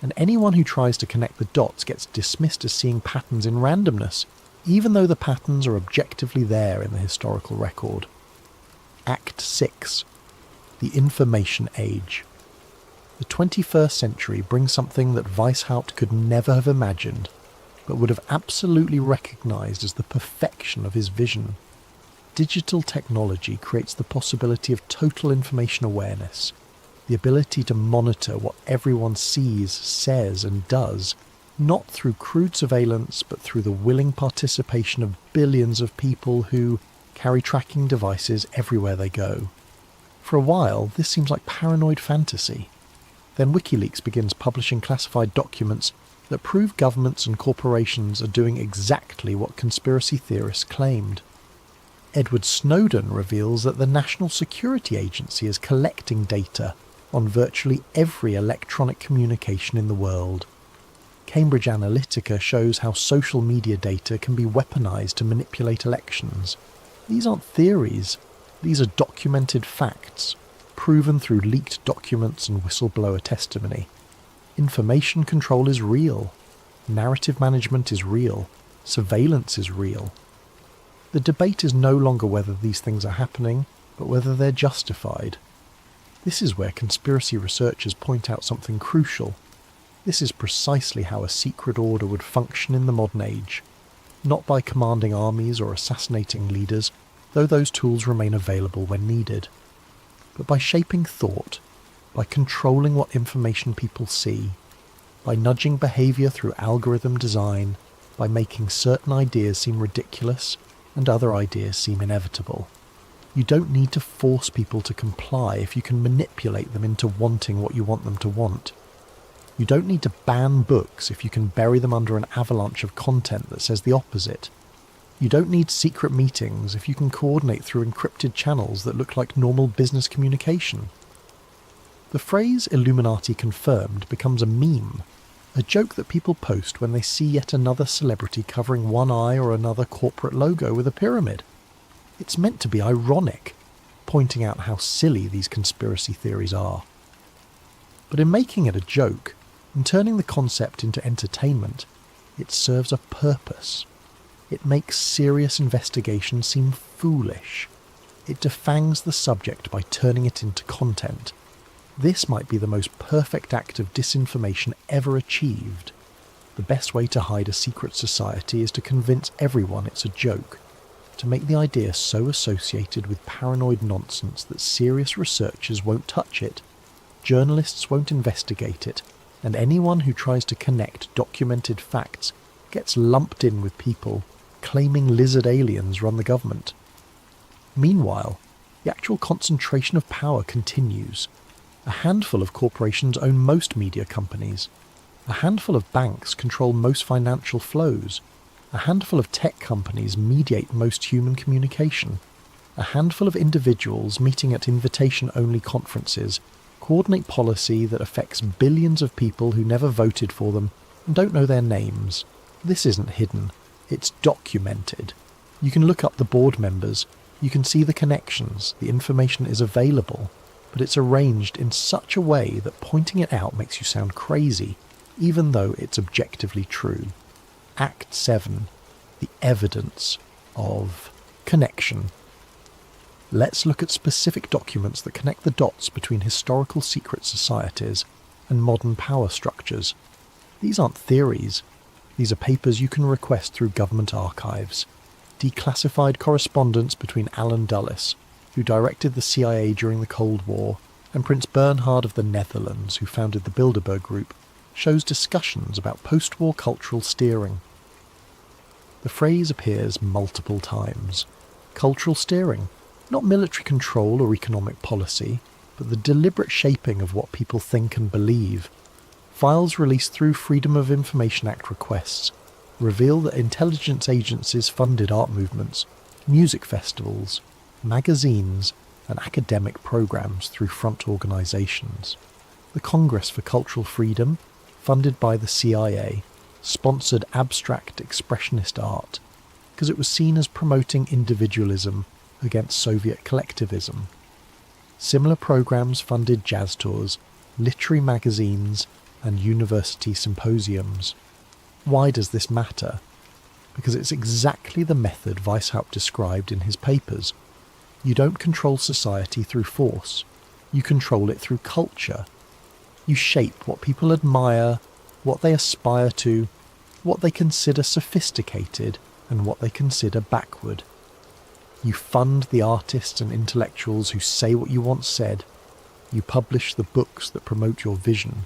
And anyone who tries to connect the dots gets dismissed as seeing patterns in randomness, even though the patterns are objectively there in the historical record. Act 6. The Information Age. The 21st century brings something that Weishaupt could never have imagined, but would have absolutely recognised as the perfection of his vision. Digital technology creates the possibility of total information awareness, the ability to monitor what everyone sees, says and does, not through crude surveillance but through the willing participation of billions of people who carry tracking devices everywhere they go. For a while, this seems like paranoid fantasy. Then WikiLeaks begins publishing classified documents that prove governments and corporations are doing exactly what conspiracy theorists claimed. Edward Snowden reveals that the National Security Agency is collecting data on virtually every electronic communication in the world. Cambridge Analytica shows how social media data can be weaponized to manipulate elections. These aren't theories, these are documented facts, proven through leaked documents and whistleblower testimony. Information control is real, narrative management is real, surveillance is real. The debate is no longer whether these things are happening, but whether they're justified. This is where conspiracy researchers point out something crucial. This is precisely how a secret order would function in the modern age, not by commanding armies or assassinating leaders, though those tools remain available when needed, but by shaping thought, by controlling what information people see, by nudging behaviour through algorithm design, by making certain ideas seem ridiculous and other ideas seem inevitable. You don't need to force people to comply if you can manipulate them into wanting what you want them to want. You don't need to ban books if you can bury them under an avalanche of content that says the opposite. You don't need secret meetings if you can coordinate through encrypted channels that look like normal business communication. The phrase Illuminati confirmed becomes a meme, a joke that people post when they see yet another celebrity covering one eye or another corporate logo with a pyramid. It's meant to be ironic, pointing out how silly these conspiracy theories are. But in making it a joke, and turning the concept into entertainment, it serves a purpose. It makes serious investigation seem foolish. It defangs the subject by turning it into content. This might be the most perfect act of disinformation ever achieved. The best way to hide a secret society is to convince everyone it's a joke, to make the idea so associated with paranoid nonsense that serious researchers won't touch it, journalists won't investigate it, and anyone who tries to connect documented facts gets lumped in with people claiming lizard aliens run the government. Meanwhile, the actual concentration of power continues. A handful of corporations own most media companies. A handful of banks control most financial flows. A handful of tech companies mediate most human communication. A handful of individuals meeting at invitation-only conferences coordinate policy that affects billions of people who never voted for them and don't know their names. This isn't hidden. It's documented. You can look up the board members, you can see the connections, the information is available, but it's arranged in such a way that pointing it out makes you sound crazy, even though it's objectively true. Act 7. The evidence of connection. Let's look at specific documents that connect the dots between historical secret societies and modern power structures. These aren't theories. These are papers you can request through government archives. Declassified correspondence between Alan Dulles, who directed the CIA during the Cold War, and Prince Bernhard of the Netherlands, who founded the Bilderberg Group, shows discussions about post-war cultural steering. The phrase appears multiple times. Cultural steering, not military control or economic policy, but the deliberate shaping of what people think and believe. Files released through Freedom of Information Act requests reveal that intelligence agencies funded art movements, music festivals, magazines, and academic programs through front organisations. The Congress for Cultural Freedom, funded by the CIA, sponsored abstract expressionist art because it was seen as promoting individualism against Soviet collectivism. Similar programs funded jazz tours, literary magazines, and university symposiums. Why does this matter? Because it's exactly the method Weishaupt described in his papers. You don't control society through force. You control it through culture. You shape what people admire, what they aspire to, what they consider sophisticated, and what they consider backward. You fund the artists and intellectuals who say what you want said. You publish the books that promote your vision.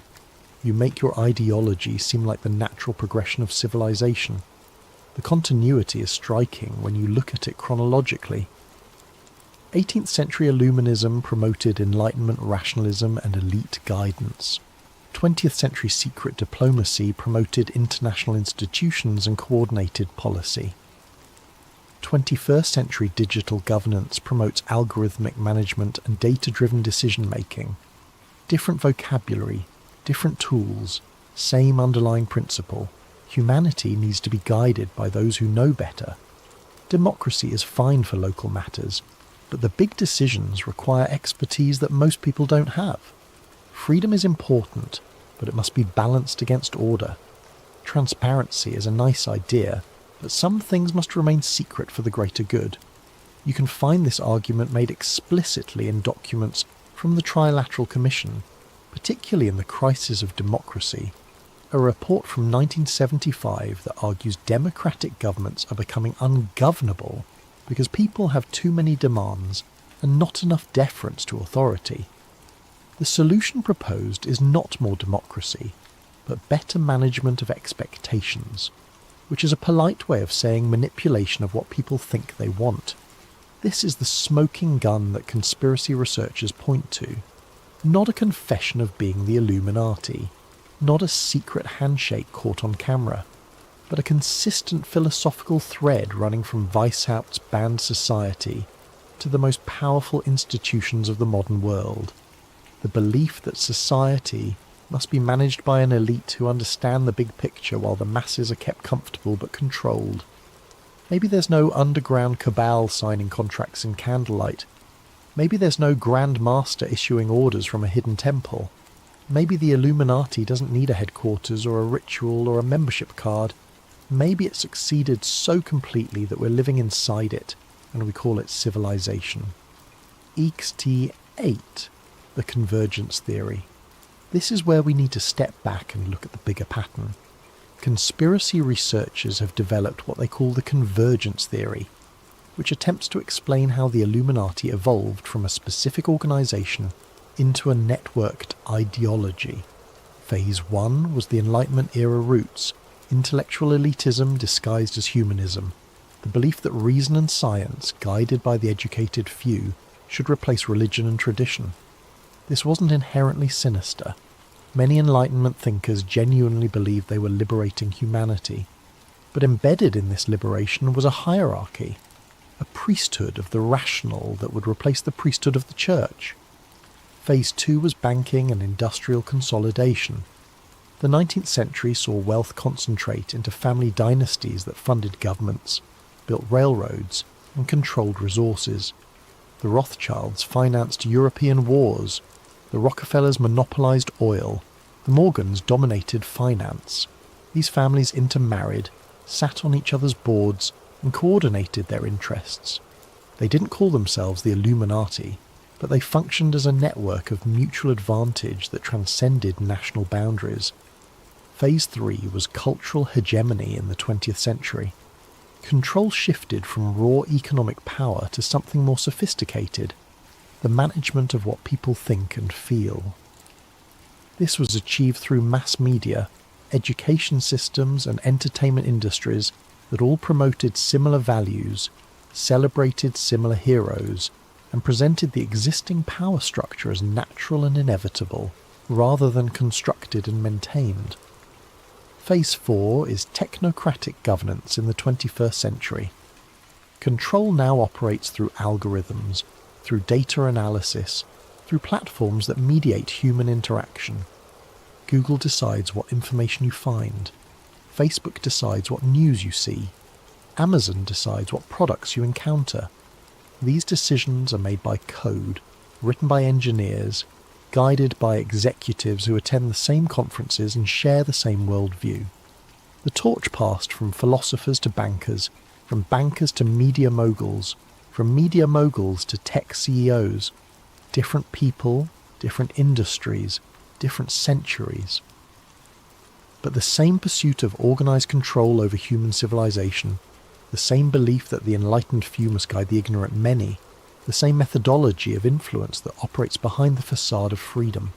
You make your ideology seem like the natural progression of civilization. The continuity is striking when you look at it chronologically. 18th century Illuminism promoted Enlightenment rationalism and elite guidance. 20th century secret diplomacy promoted international institutions and coordinated policy. 21st century digital governance promotes algorithmic management and data-driven decision-making. Different vocabulary, different tools, same underlying principle. Humanity needs to be guided by those who know better. Democracy is fine for local matters, but the big decisions require expertise that most people don't have. Freedom is important, but it must be balanced against order. Transparency is a nice idea, but some things must remain secret for the greater good. You can find this argument made explicitly in documents from the Trilateral Commission, particularly in The Crisis of Democracy, a report from 1975 that argues democratic governments are becoming ungovernable because people have too many demands and not enough deference to authority. The solution proposed is not more democracy, but better management of expectations, which is a polite way of saying manipulation of what people think they want. This is the smoking gun that conspiracy researchers point to. Not a confession of being the Illuminati, not a secret handshake caught on camera, but a consistent philosophical thread running from Weishaupt's banned society to the most powerful institutions of the modern world. The belief that society must be managed by an elite who understand the big picture while the masses are kept comfortable but controlled. Maybe there's no underground cabal signing contracts in candlelight. Maybe there's no Grand Master issuing orders from a hidden temple. Maybe the Illuminati doesn't need a headquarters or a ritual or a membership card. Maybe it's succeeded so completely that we're living inside it, and we call it civilization. EXT8, the convergence theory. This is where we need to step back and look at the bigger pattern. Conspiracy researchers have developed what they call the convergence theory, which attempts to explain how the Illuminati evolved from a specific organisation into a networked ideology. Phase 1 was the Enlightenment-era roots, intellectual elitism disguised as humanism, the belief that reason and science, guided by the educated few, should replace religion and tradition. This wasn't inherently sinister. Many Enlightenment thinkers genuinely believed they were liberating humanity. But embedded in this liberation was a hierarchy, a priesthood of the rational that would replace the priesthood of the church. Phase 2 was banking and industrial consolidation. The 19th century saw wealth concentrate into family dynasties that funded governments, built railroads, and controlled resources. The Rothschilds financed European wars. The Rockefellers monopolized oil. The Morgans dominated finance. These families intermarried, sat on each other's boards, and coordinated their interests. They didn't call themselves the Illuminati, but they functioned as a network of mutual advantage that transcended national boundaries. Phase 3 was cultural hegemony in the 20th century. Control shifted from raw economic power to something more sophisticated, the management of what people think and feel. This was achieved through mass media, education systems and entertainment industries that all promoted similar values, celebrated similar heroes, and presented the existing power structure as natural and inevitable, rather than constructed and maintained. Phase 4 is technocratic governance in the 21st century. Control now operates through algorithms, through data analysis, through platforms that mediate human interaction. Google decides what information you find. Facebook decides what news you see. Amazon decides what products you encounter. These decisions are made by code, written by engineers, guided by executives who attend the same conferences and share the same worldview. The torch passed from philosophers to bankers, from bankers to media moguls, from media moguls to tech CEOs. Different people, different industries, different centuries. But the same pursuit of organised control over human civilization, the same belief that the enlightened few must guide the ignorant many, the same methodology of influence that operates behind the facade of freedom.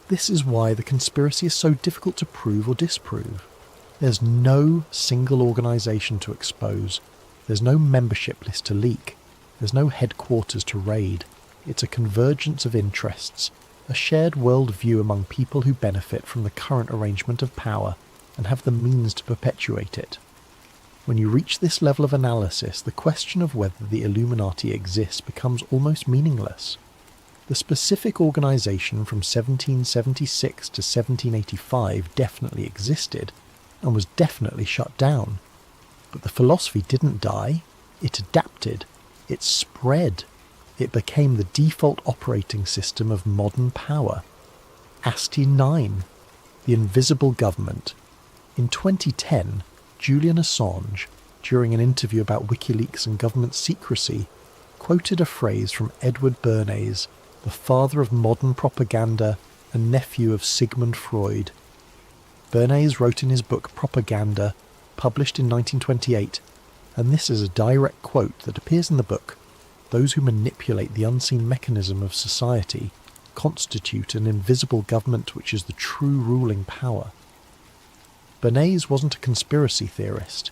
This is why the conspiracy is so difficult to prove or disprove. There's no single organisation to expose. There's no membership list to leak. There's no headquarters to raid. It's a convergence of interests, a shared world view among people who benefit from the current arrangement of power and have the means to perpetuate it. When you reach this level of analysis, the question of whether the Illuminati exists becomes almost meaningless. The specific organisation from 1776 to 1785 definitely existed, and was definitely shut down. But the philosophy didn't die, it adapted, it spread. It became the default operating system of modern power. Asti 9, the invisible government. In 2010, Julian Assange, during an interview about WikiLeaks and government secrecy, quoted a phrase from Edward Bernays, the father of modern propaganda and nephew of Sigmund Freud. Bernays wrote in his book Propaganda, published in 1928, and this is a direct quote that appears in the book: "Those who manipulate the unseen mechanism of society constitute an invisible government which is the true ruling power." Bernays wasn't a conspiracy theorist.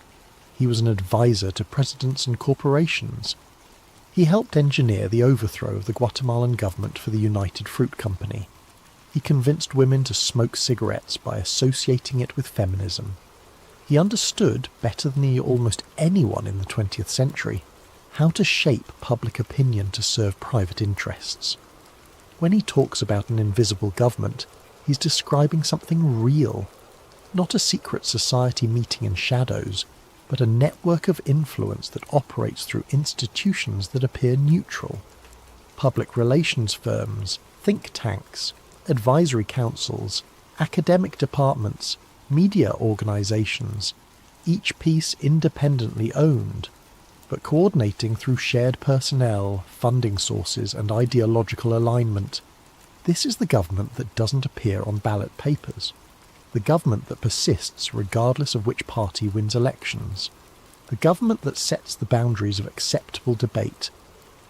He was an advisor to presidents and corporations. He helped engineer the overthrow of the Guatemalan government for the United Fruit Company. He convinced women to smoke cigarettes by associating it with feminism. He understood, better than almost anyone in the 20th century, how to shape public opinion to serve private interests. When he talks about an invisible government, he's describing something real, not a secret society meeting in shadows, but a network of influence that operates through institutions that appear neutral. Public relations firms, think tanks, advisory councils, academic departments, media organisations, each piece independently owned, but coordinating through shared personnel, funding sources and ideological alignment. This is the government that doesn't appear on ballot papers. The government that persists regardless of which party wins elections. The government that sets the boundaries of acceptable debate,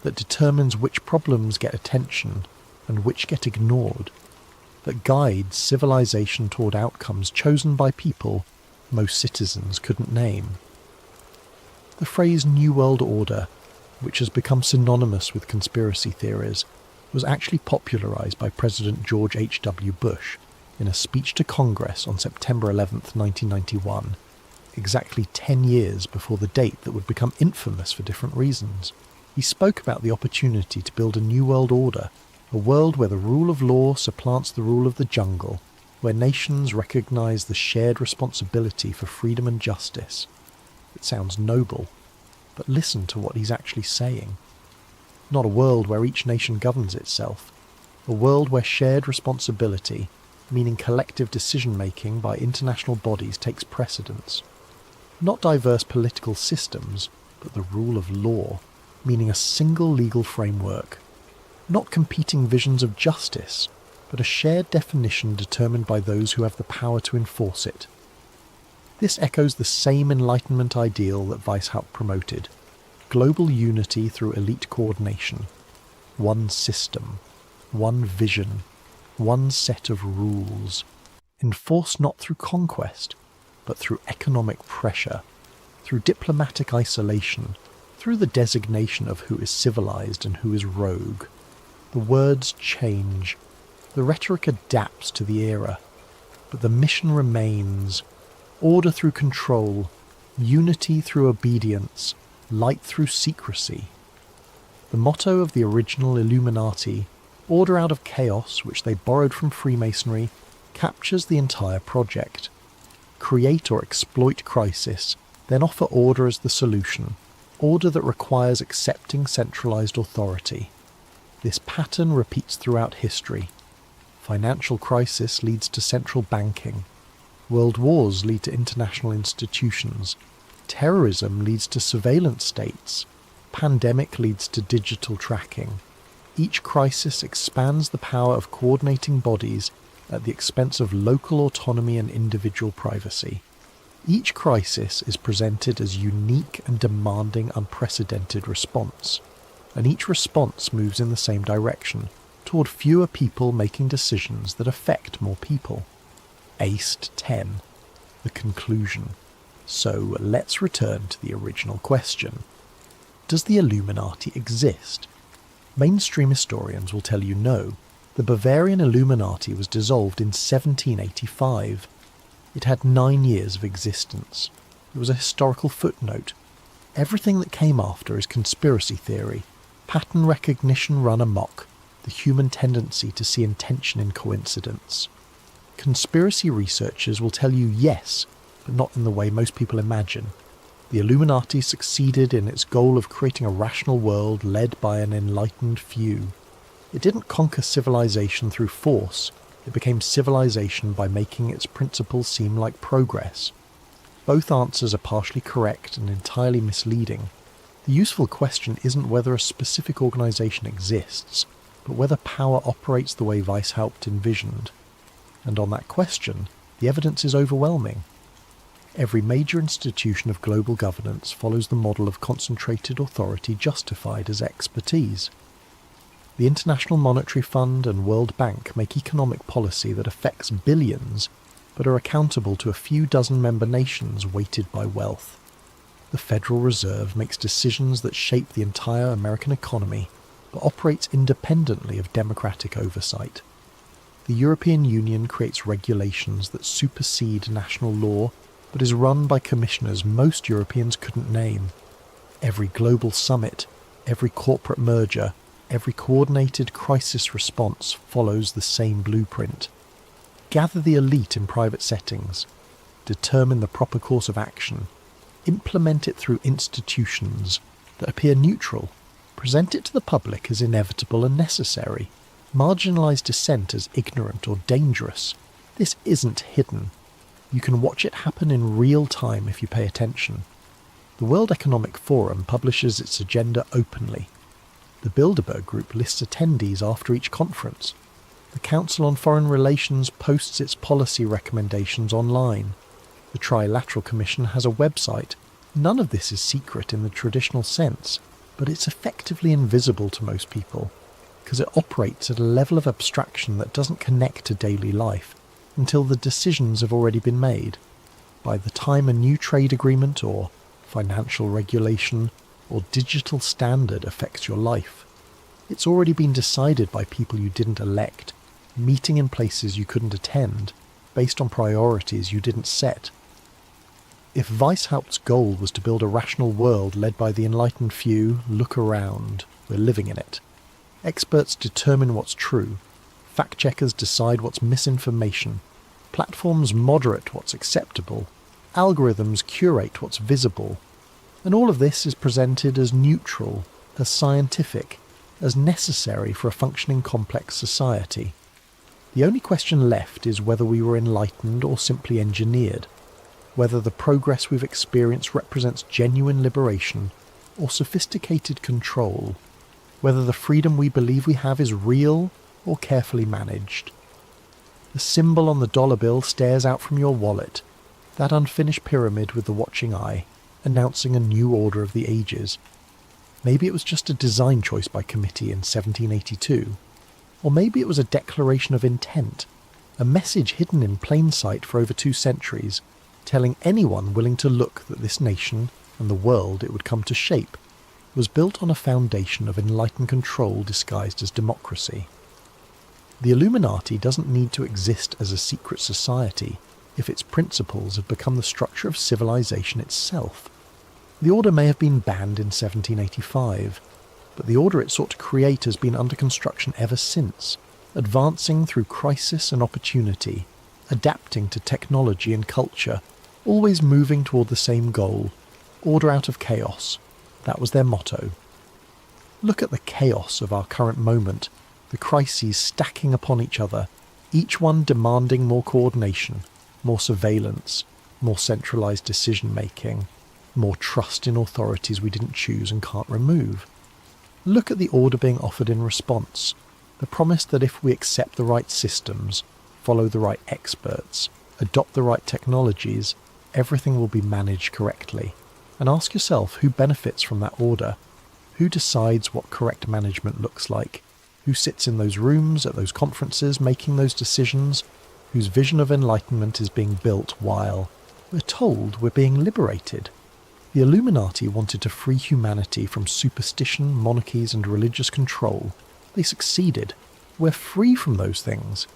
that determines which problems get attention and which get ignored, that guides civilization toward outcomes chosen by people most citizens couldn't name. The phrase New World Order, which has become synonymous with conspiracy theories, was actually popularized by President George H.W. Bush in a speech to Congress on September 11, 1991, exactly 10 years before the date that would become infamous for different reasons. He spoke about the opportunity to build a new world order, a world where the rule of law supplants the rule of the jungle, where nations recognize the shared responsibility for freedom and justice. It sounds noble, but listen to what he's actually saying. Not a world where each nation governs itself, a world where shared responsibility, meaning collective decision-making by international bodies, takes precedence. Not diverse political systems, but the rule of law, meaning a single legal framework. Not competing visions of justice, but a shared definition determined by those who have the power to enforce it. This echoes the same Enlightenment ideal that Weishaupt promoted: global unity through elite coordination, one system, one vision, one set of rules, enforced not through conquest, but through economic pressure. through diplomatic isolation, through the designation of who is civilized and who is rogue. The words change, the rhetoric adapts to the era, but the mission remains: order through control, unity through obedience, light through secrecy. The motto of the original Illuminati, order out of chaos, which they borrowed from Freemasonry, captures the entire project. Create or exploit crisis, then offer order as the solution, order that requires accepting centralized authority. This pattern repeats throughout history. Financial crisis leads to central banking. World wars lead to international institutions. Terrorism leads to surveillance states. Pandemic leads to digital tracking. Each crisis expands the power of coordinating bodies at the expense of local autonomy and individual privacy. Each crisis is presented as unique and demanding unprecedented response, and each response moves in the same direction, toward fewer people making decisions that affect more people. Aced 10. The conclusion. So let's return to the original question. Does the Illuminati exist? Mainstream historians will tell you no. The Bavarian Illuminati was dissolved in 1785. It had 9 years of existence. It was a historical footnote. Everything that came after is conspiracy theory, pattern recognition run amok, the human tendency to see intention in coincidence. Conspiracy researchers will tell you yes, but not in the way most people imagine. The Illuminati succeeded in its goal of creating a rational world led by an enlightened few. It didn't conquer civilization through force. It became civilization by making its principles seem like progress. Both answers are partially correct and entirely misleading. The useful question isn't whether a specific organization exists, but whether power operates the way Weishaupt envisioned. And on that question, the evidence is overwhelming. Every major institution of global governance follows the model of concentrated authority justified as expertise. The International Monetary Fund and World Bank make economic policy that affects billions, but are accountable to a few dozen member nations weighted by wealth. The Federal Reserve makes decisions that shape the entire American economy, but operates independently of democratic oversight. The European Union creates regulations that supersede national law, but is run by commissioners most Europeans couldn't name. Every global summit, every corporate merger, every coordinated crisis response follows the same blueprint. Gather the elite in private settings, determine the proper course of action, implement it through institutions that appear neutral, present it to the public as inevitable and necessary, marginalize dissent as ignorant or dangerous. This isn't hidden. You can watch it happen in real time if you pay attention. The World Economic Forum publishes its agenda openly. The Bilderberg Group lists attendees after each conference. The Council on Foreign Relations posts its policy recommendations online. The Trilateral Commission has a website. None of this is secret in the traditional sense, but it's effectively invisible to most people, because it operates at a level of abstraction that doesn't connect to daily life until the decisions have already been made. By the time a new trade agreement or financial regulation or digital standard affects your life, it's already been decided by people you didn't elect, meeting in places you couldn't attend, based on priorities you didn't set. If Weishaupt's goal was to build a rational world led by the enlightened few, look around, we're living in it. Experts determine what's true, fact-checkers decide what's misinformation, platforms moderate what's acceptable, algorithms curate what's visible, and all of this is presented as neutral, as scientific, as necessary for a functioning complex society. The only question left is whether we were enlightened or simply engineered, whether the progress we've experienced represents genuine liberation or sophisticated control, whether the freedom we believe we have is real or carefully managed. The symbol on the dollar bill stares out from your wallet, that unfinished pyramid with the watching eye, announcing a new order of the ages. Maybe it was just a design choice by committee in 1782, or maybe it was a declaration of intent, a message hidden in plain sight for over 2 centuries, telling anyone willing to look that this nation and the world it would come to shape was built on a foundation of enlightened control disguised as democracy. The Illuminati doesn't need to exist as a secret society if its principles have become the structure of civilization itself. The order may have been banned in 1785, but the order it sought to create has been under construction ever since, advancing through crisis and opportunity, adapting to technology and culture, always moving toward the same goal: order out of chaos. That was their motto. Look at the chaos of our current moment, the crises stacking upon each other, each one demanding more coordination, more surveillance, more centralised decision-making, more trust in authorities we didn't choose and can't remove. Look at the order being offered in response, the promise that if we accept the right systems, follow the right experts, adopt the right technologies, everything will be managed correctly. And ask yourself who benefits from that order, who decides what correct management looks like, who sits in those rooms at those conferences making those decisions, whose vision of enlightenment is being built while we're told we're being liberated. The Illuminati wanted to free humanity from superstition, monarchies and religious control. They succeeded. We're free from those things.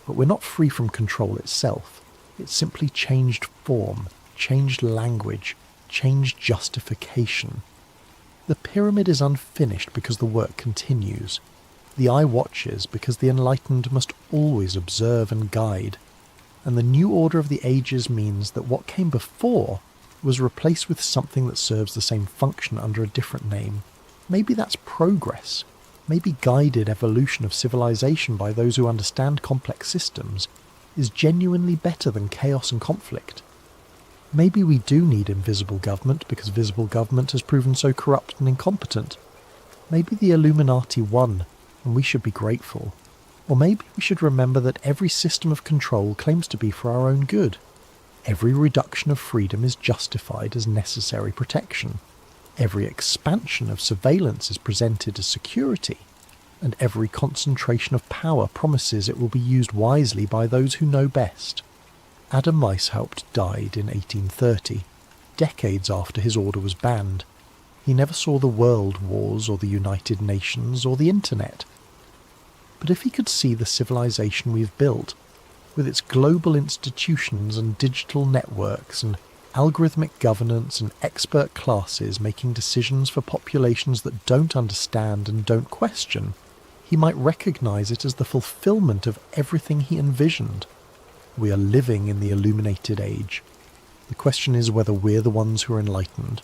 But we're not free from control itself. It's simply changed form, changed language, changed justification. The pyramid is unfinished because the work continues. The eye watches because the enlightened must always observe and guide. And the new order of the ages means that what came before was replaced with something that serves the same function under a different name. Maybe that's progress. Maybe guided evolution of civilization by those who understand complex systems is genuinely better than chaos and conflict. Maybe we do need invisible government because visible government has proven so corrupt and incompetent. Maybe the Illuminati won, and we should be grateful. Or maybe we should remember that every system of control claims to be for our own good. Every reduction of freedom is justified as necessary protection. Every expansion of surveillance is presented as security. And every concentration of power promises it will be used wisely by those who know best. Adam Weishaupt died in 1830, decades after his order was banned. He never saw the world wars or the United Nations or the internet. But if he could see the civilization we've built, with its global institutions and digital networks and algorithmic governance and expert classes making decisions for populations that don't understand and don't question, he might recognize it as the fulfillment of everything he envisioned. We are living in the illuminated age. The question is whether we're the ones who are enlightened,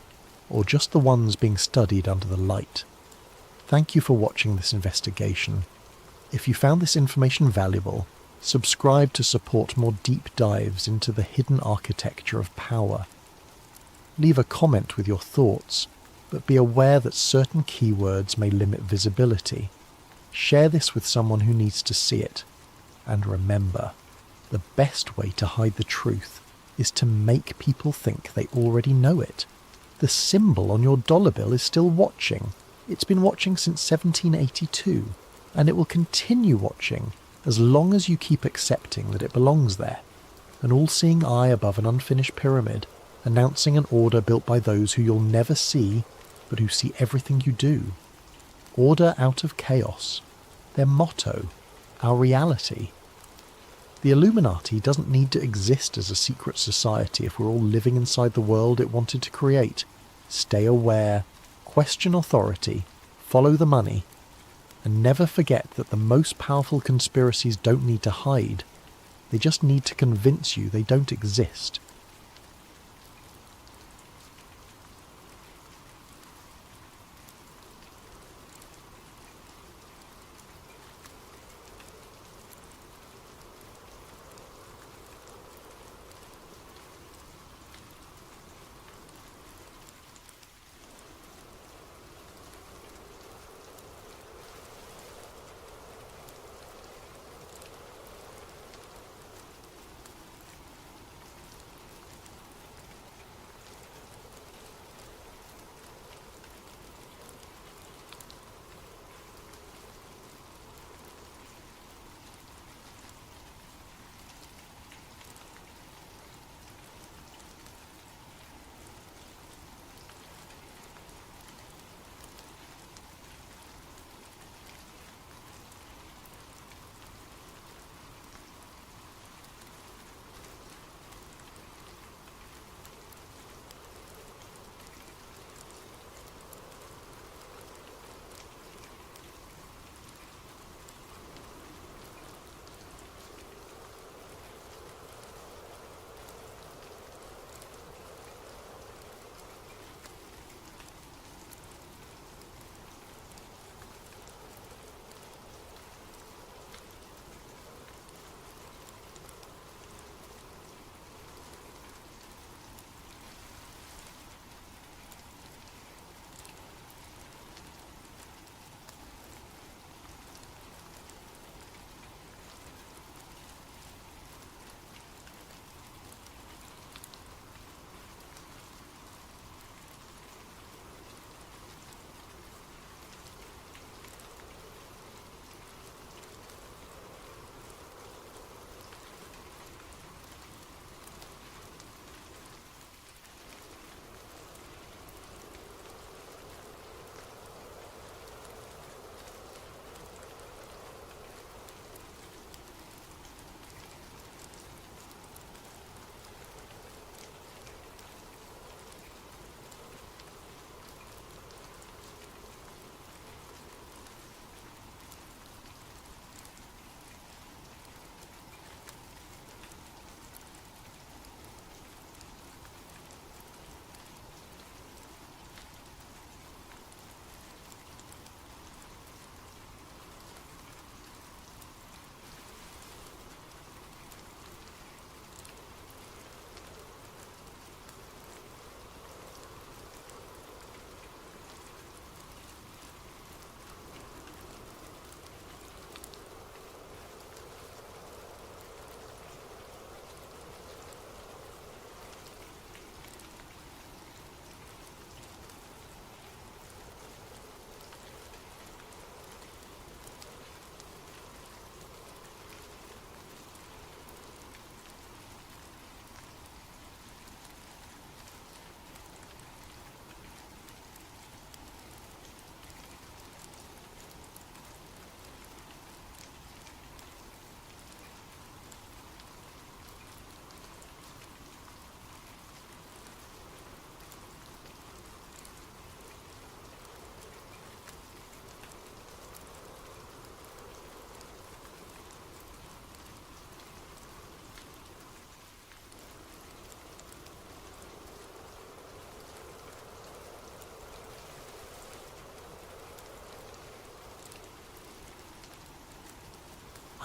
or just the ones being studied under the light. Thank you for watching this investigation. If you found this information valuable, subscribe to support more deep dives into the hidden architecture of power. Leave a comment with your thoughts, but be aware that certain keywords may limit visibility. Share this with someone who needs to see it. And remember, the best way to hide the truth is to make people think they already know it. The symbol on your dollar bill is still watching. It's been watching since 1782, and it will continue watching as long as you keep accepting that it belongs there. An all-seeing eye above an unfinished pyramid, announcing an order built by those who you'll never see, but who see everything you do. Order out of chaos. Their motto. Our reality. The Illuminati doesn't need to exist as a secret society if we're all living inside the world it wanted to create. Stay aware, question authority, follow the money, and never forget that the most powerful conspiracies don't need to hide. They just need to convince you they don't exist.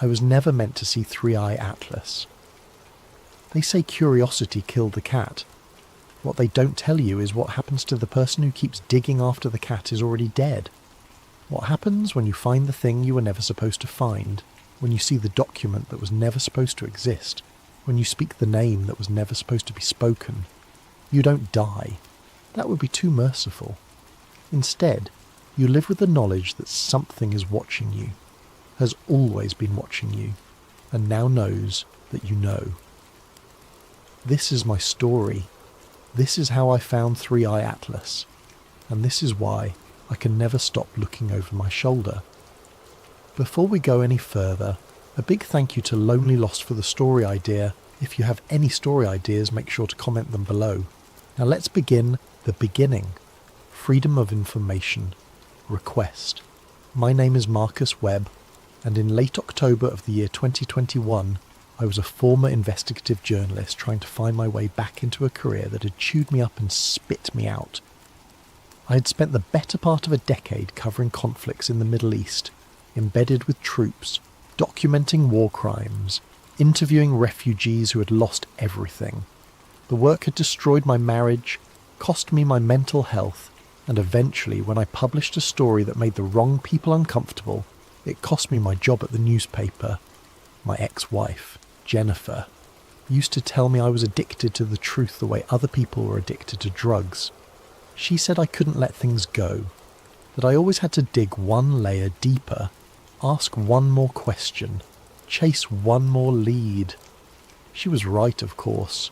I was never meant to see Three-Eye Atlas. They say curiosity killed the cat. What they don't tell you is what happens to the person who keeps digging after the cat is already dead. What happens when you find the thing you were never supposed to find, when you see the document that was never supposed to exist, when you speak the name that was never supposed to be spoken? You don't die. That would be too merciful. Instead, you live with the knowledge that something is watching you, has always been watching you, and now knows that you know. This is my story. This is how I found Three-Eye Atlas, and this is why I can never stop looking over my shoulder. Before we go any further, a big thank you to Lonely Lost for the story idea. If you have any story ideas, make sure to comment them below. Now let's begin the beginning. Freedom of information. Request. My name is Marcus Webb, and in late October of the year 2021, I was a former investigative journalist trying to find my way back into a career that had chewed me up and spit me out. I had spent the better part of a decade covering conflicts in the Middle East, embedded with troops, documenting war crimes, interviewing refugees who had lost everything. The work had destroyed my marriage, cost me my mental health, and eventually, when I published a story that made the wrong people uncomfortable, it cost me my job at the newspaper. My ex-wife, Jennifer, used to tell me I was addicted to the truth the way other people were addicted to drugs. She said I couldn't let things go, that I always had to dig one layer deeper, ask one more question, chase one more lead. She was right, of course.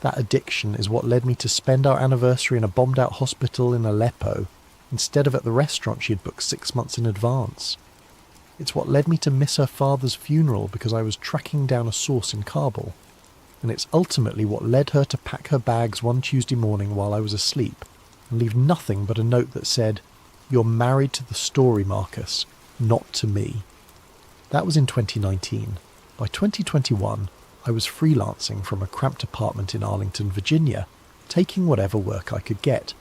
That addiction is what led me to spend our anniversary in a bombed-out hospital in Aleppo, instead of at the restaurant she had booked 6 months in advance. It's what led me to miss her father's funeral because I was tracking down a source in Kabul. And it's ultimately what led her to pack her bags one Tuesday morning while I was asleep, and leave nothing but a note that said, "You're married to the story, Marcus, not to me." That was in 2019. By 2021, I was freelancing from a cramped apartment in Arlington, Virginia, taking whatever work I could get.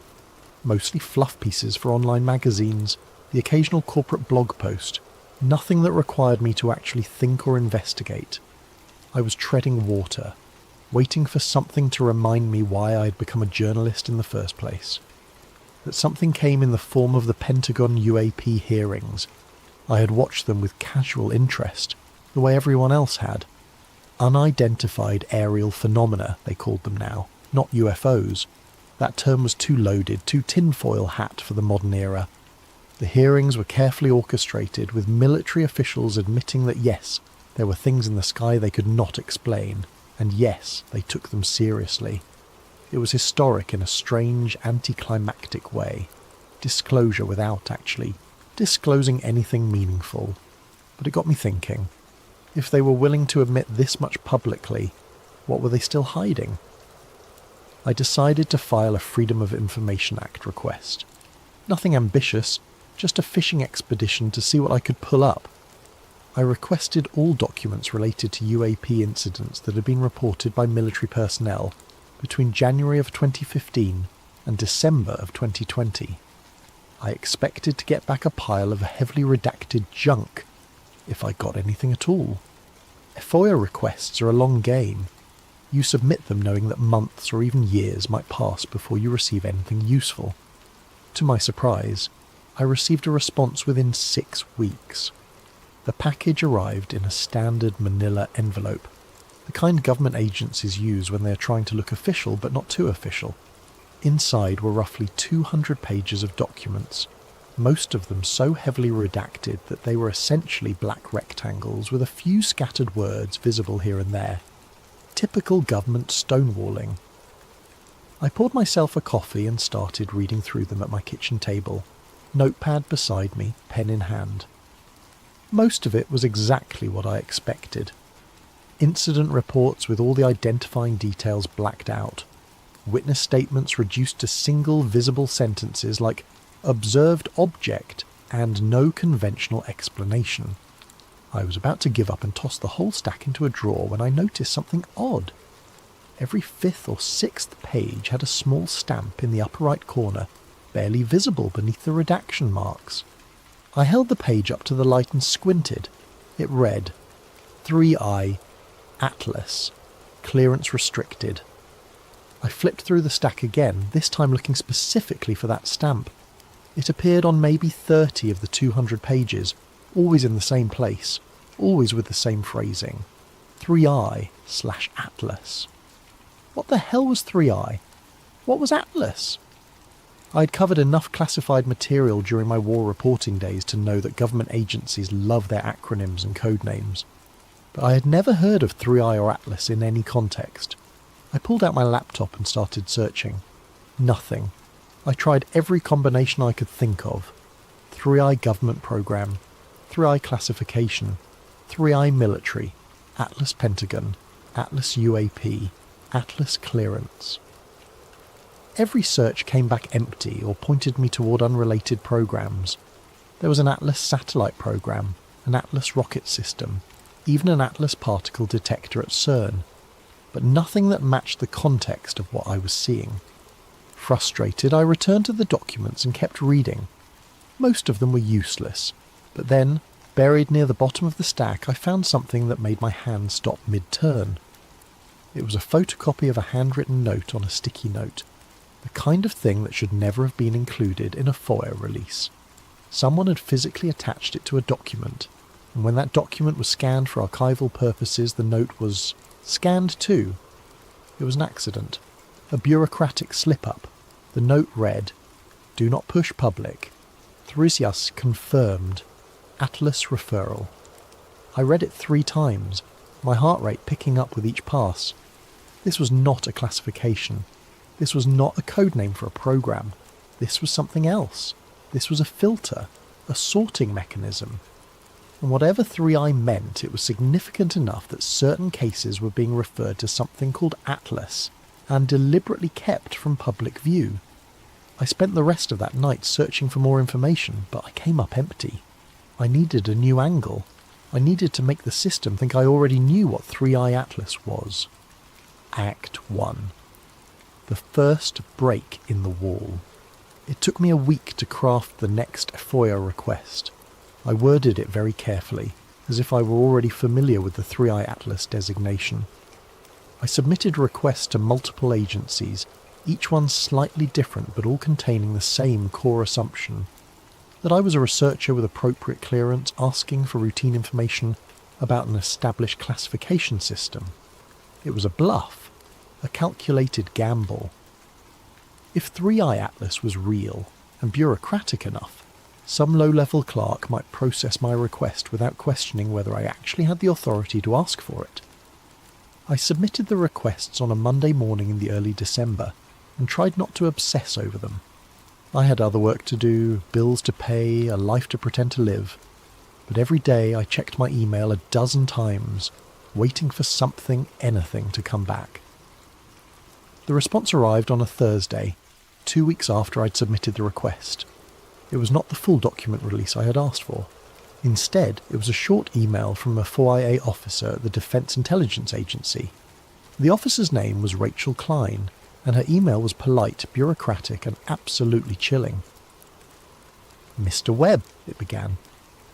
Mostly fluff pieces for online magazines, the occasional corporate blog post, nothing that required me to actually think or investigate. I was treading water, waiting for something to remind me why I had become a journalist in the first place. That something came in the form of the Pentagon UAP hearings. I had watched them with casual interest, the way everyone else had. Unidentified aerial phenomena, they called them now, not UFOs. That term was too loaded, too tinfoil hat for the modern era. The hearings were carefully orchestrated, with military officials admitting that yes, there were things in the sky they could not explain, and yes, they took them seriously. It was historic in a strange, anticlimactic way. Disclosure without actually disclosing anything meaningful. But it got me thinking. If they were willing to admit this much publicly, what were they still hiding? I decided to file a Freedom of Information Act request. Nothing ambitious, just a fishing expedition to see what I could pull up. I requested all documents related to UAP incidents that had been reported by military personnel between January of 2015 and December of 2020. I expected to get back a pile of heavily redacted junk, if I got anything at all. FOIA requests are a long game. You submit them knowing that months or even years might pass before you receive anything useful. To my surprise, I received a response within 6 weeks. The package arrived in a standard manila envelope, the kind government agencies use when they are trying to look official but not too official. Inside were roughly 200 pages of documents, most of them so heavily redacted that they were essentially black rectangles with a few scattered words visible here and there. Typical government stonewalling. I poured myself a coffee and started reading through them at my kitchen table, notepad beside me, pen in hand. Most of it was exactly what I expected. Incident reports with all the identifying details blacked out. Witness statements reduced to single visible sentences like "observed object" and "no conventional explanation." I was about to give up and toss the whole stack into a drawer when I noticed something odd. Every 5th or 6th page had a small stamp in the upper right corner, barely visible beneath the redaction marks. I held the page up to the light and squinted. It read, 3I Atlas, clearance restricted. I flipped through the stack again, this time looking specifically for that stamp. It appeared on maybe 30 of the 200 pages, always in the same place, always with the same phrasing. 3I/Atlas. What the hell was 3I? What was Atlas? I had covered enough classified material during my war reporting days to know that government agencies love their acronyms and code names, but I had never heard of 3I or Atlas in any context. I pulled out my laptop and started searching. Nothing. I tried every combination I could think of. 3I government program, 3I classification, 3I military, Atlas Pentagon, Atlas UAP, Atlas clearance. Every search came back empty or pointed me toward unrelated programs. There was an Atlas satellite program, an Atlas rocket system, even an Atlas particle detector at CERN, but nothing that matched the context of what I was seeing. Frustrated, I returned to the documents and kept reading. Most of them were useless, but then, buried near the bottom of the stack, I found something that made my hand stop mid-turn. It was a photocopy of a handwritten note on a sticky note, the kind of thing that should never have been included in a FOIA release. Someone had physically attached it to a document, and when that document was scanned for archival purposes, the note was scanned too. It was an accident, a bureaucratic slip-up. The note read, "Do not push public. Thrisias confirmed. Atlas referral." I read it 3 times, my heart rate picking up with each pass. This was not a classification. This was not a code name for a program. This was something else. This was a filter, a sorting mechanism. And whatever 3I meant, it was significant enough that certain cases were being referred to something called Atlas, and deliberately kept from public view. I spent the rest of that night searching for more information, but I came up empty. I needed a new angle. I needed to make the system think I already knew what 3I Atlas was. Act 1. The first break in the wall. It took me a week to craft the next FOIA request. I worded it very carefully, as if I were already familiar with the 3I Atlas designation. I submitted requests to multiple agencies, each one slightly different but all containing the same core assumption, that I was a researcher with appropriate clearance asking for routine information about an established classification system. It was a bluff, a calculated gamble. If 3I Atlas was real and bureaucratic enough, some low-level clerk might process my request without questioning whether I actually had the authority to ask for it. I submitted the requests on a Monday morning in the early December and tried not to obsess over them. I had other work to do, bills to pay, a life to pretend to live, but every day I checked my email a dozen times, waiting for something, anything to come back. The response arrived on a Thursday, 2 weeks after I'd submitted the request. It was not the full document release I had asked for. Instead, it was a short email from a 4IA officer at the Defense Intelligence Agency. The officer's name was Rachel Klein, and her email was polite, bureaucratic, and absolutely chilling. "Mr. Webb," it began,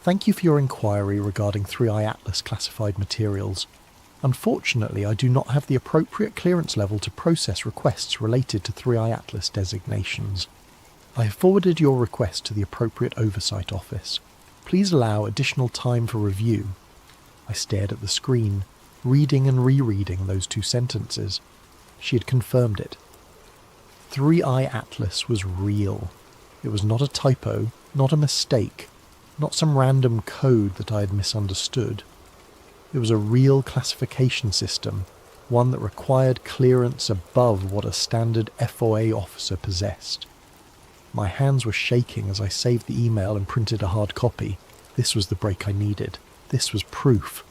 "thank you for your inquiry regarding 3I Atlas classified materials. Unfortunately, I do not have the appropriate clearance level to process requests related to 3I Atlas designations. I have forwarded your request to the appropriate oversight office. Please allow additional time for review." I stared at the screen, reading and rereading those 2 sentences. She had confirmed it. 3I Atlas was real. It was not a typo, not a mistake, not some random code that I had misunderstood. It was a real classification system, one that required clearance above what a standard FOA officer possessed. My hands were shaking as I saved the email and printed a hard copy. This was the break I needed. This was proof.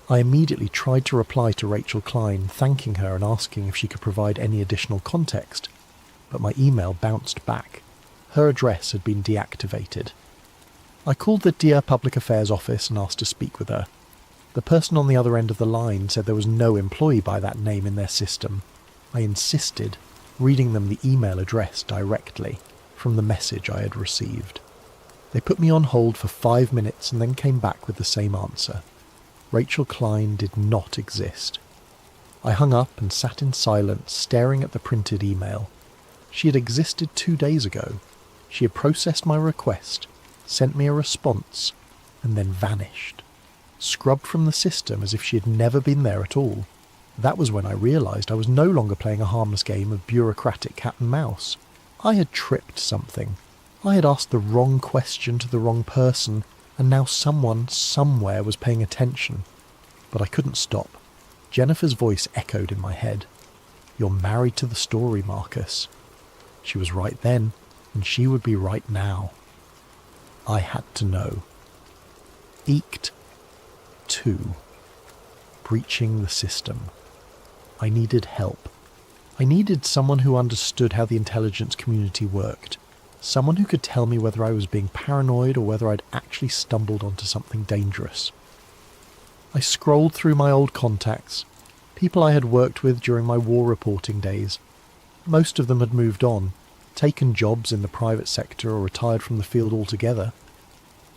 I immediately tried to reply to Rachel Klein, thanking her and asking if she could provide any additional context, but my email bounced back. Her address had been deactivated. I called the Dear Public Affairs office and asked to speak with her. The person on the other end of the line said there was no employee by that name in their system. I insisted, reading them the email address directly from the message I had received. They put me on hold for 5 minutes and then came back with the same answer. Rachel Klein did not exist. I hung up and sat in silence, staring at the printed email. She had existed 2 days ago. She had processed my request, sent me a response, and then vanished. Scrubbed from the system as if she had never been there at all. That was when I realised I was no longer playing a harmless game of bureaucratic cat and mouse. I had tripped something. I had asked the wrong question to the wrong person, and now someone, somewhere, was paying attention. But I couldn't stop. Jennifer's voice echoed in my head. "You're married to the story, Marcus." She was right then, and she would be right now. I had to know. Eked 2. Breaching the system. I needed help. I needed someone who understood how the intelligence community worked. Someone who could tell me whether I was being paranoid or whether I'd actually stumbled onto something dangerous. I scrolled through my old contacts, people I had worked with during my war reporting days. Most of them had moved on, taken jobs in the private sector or retired from the field altogether.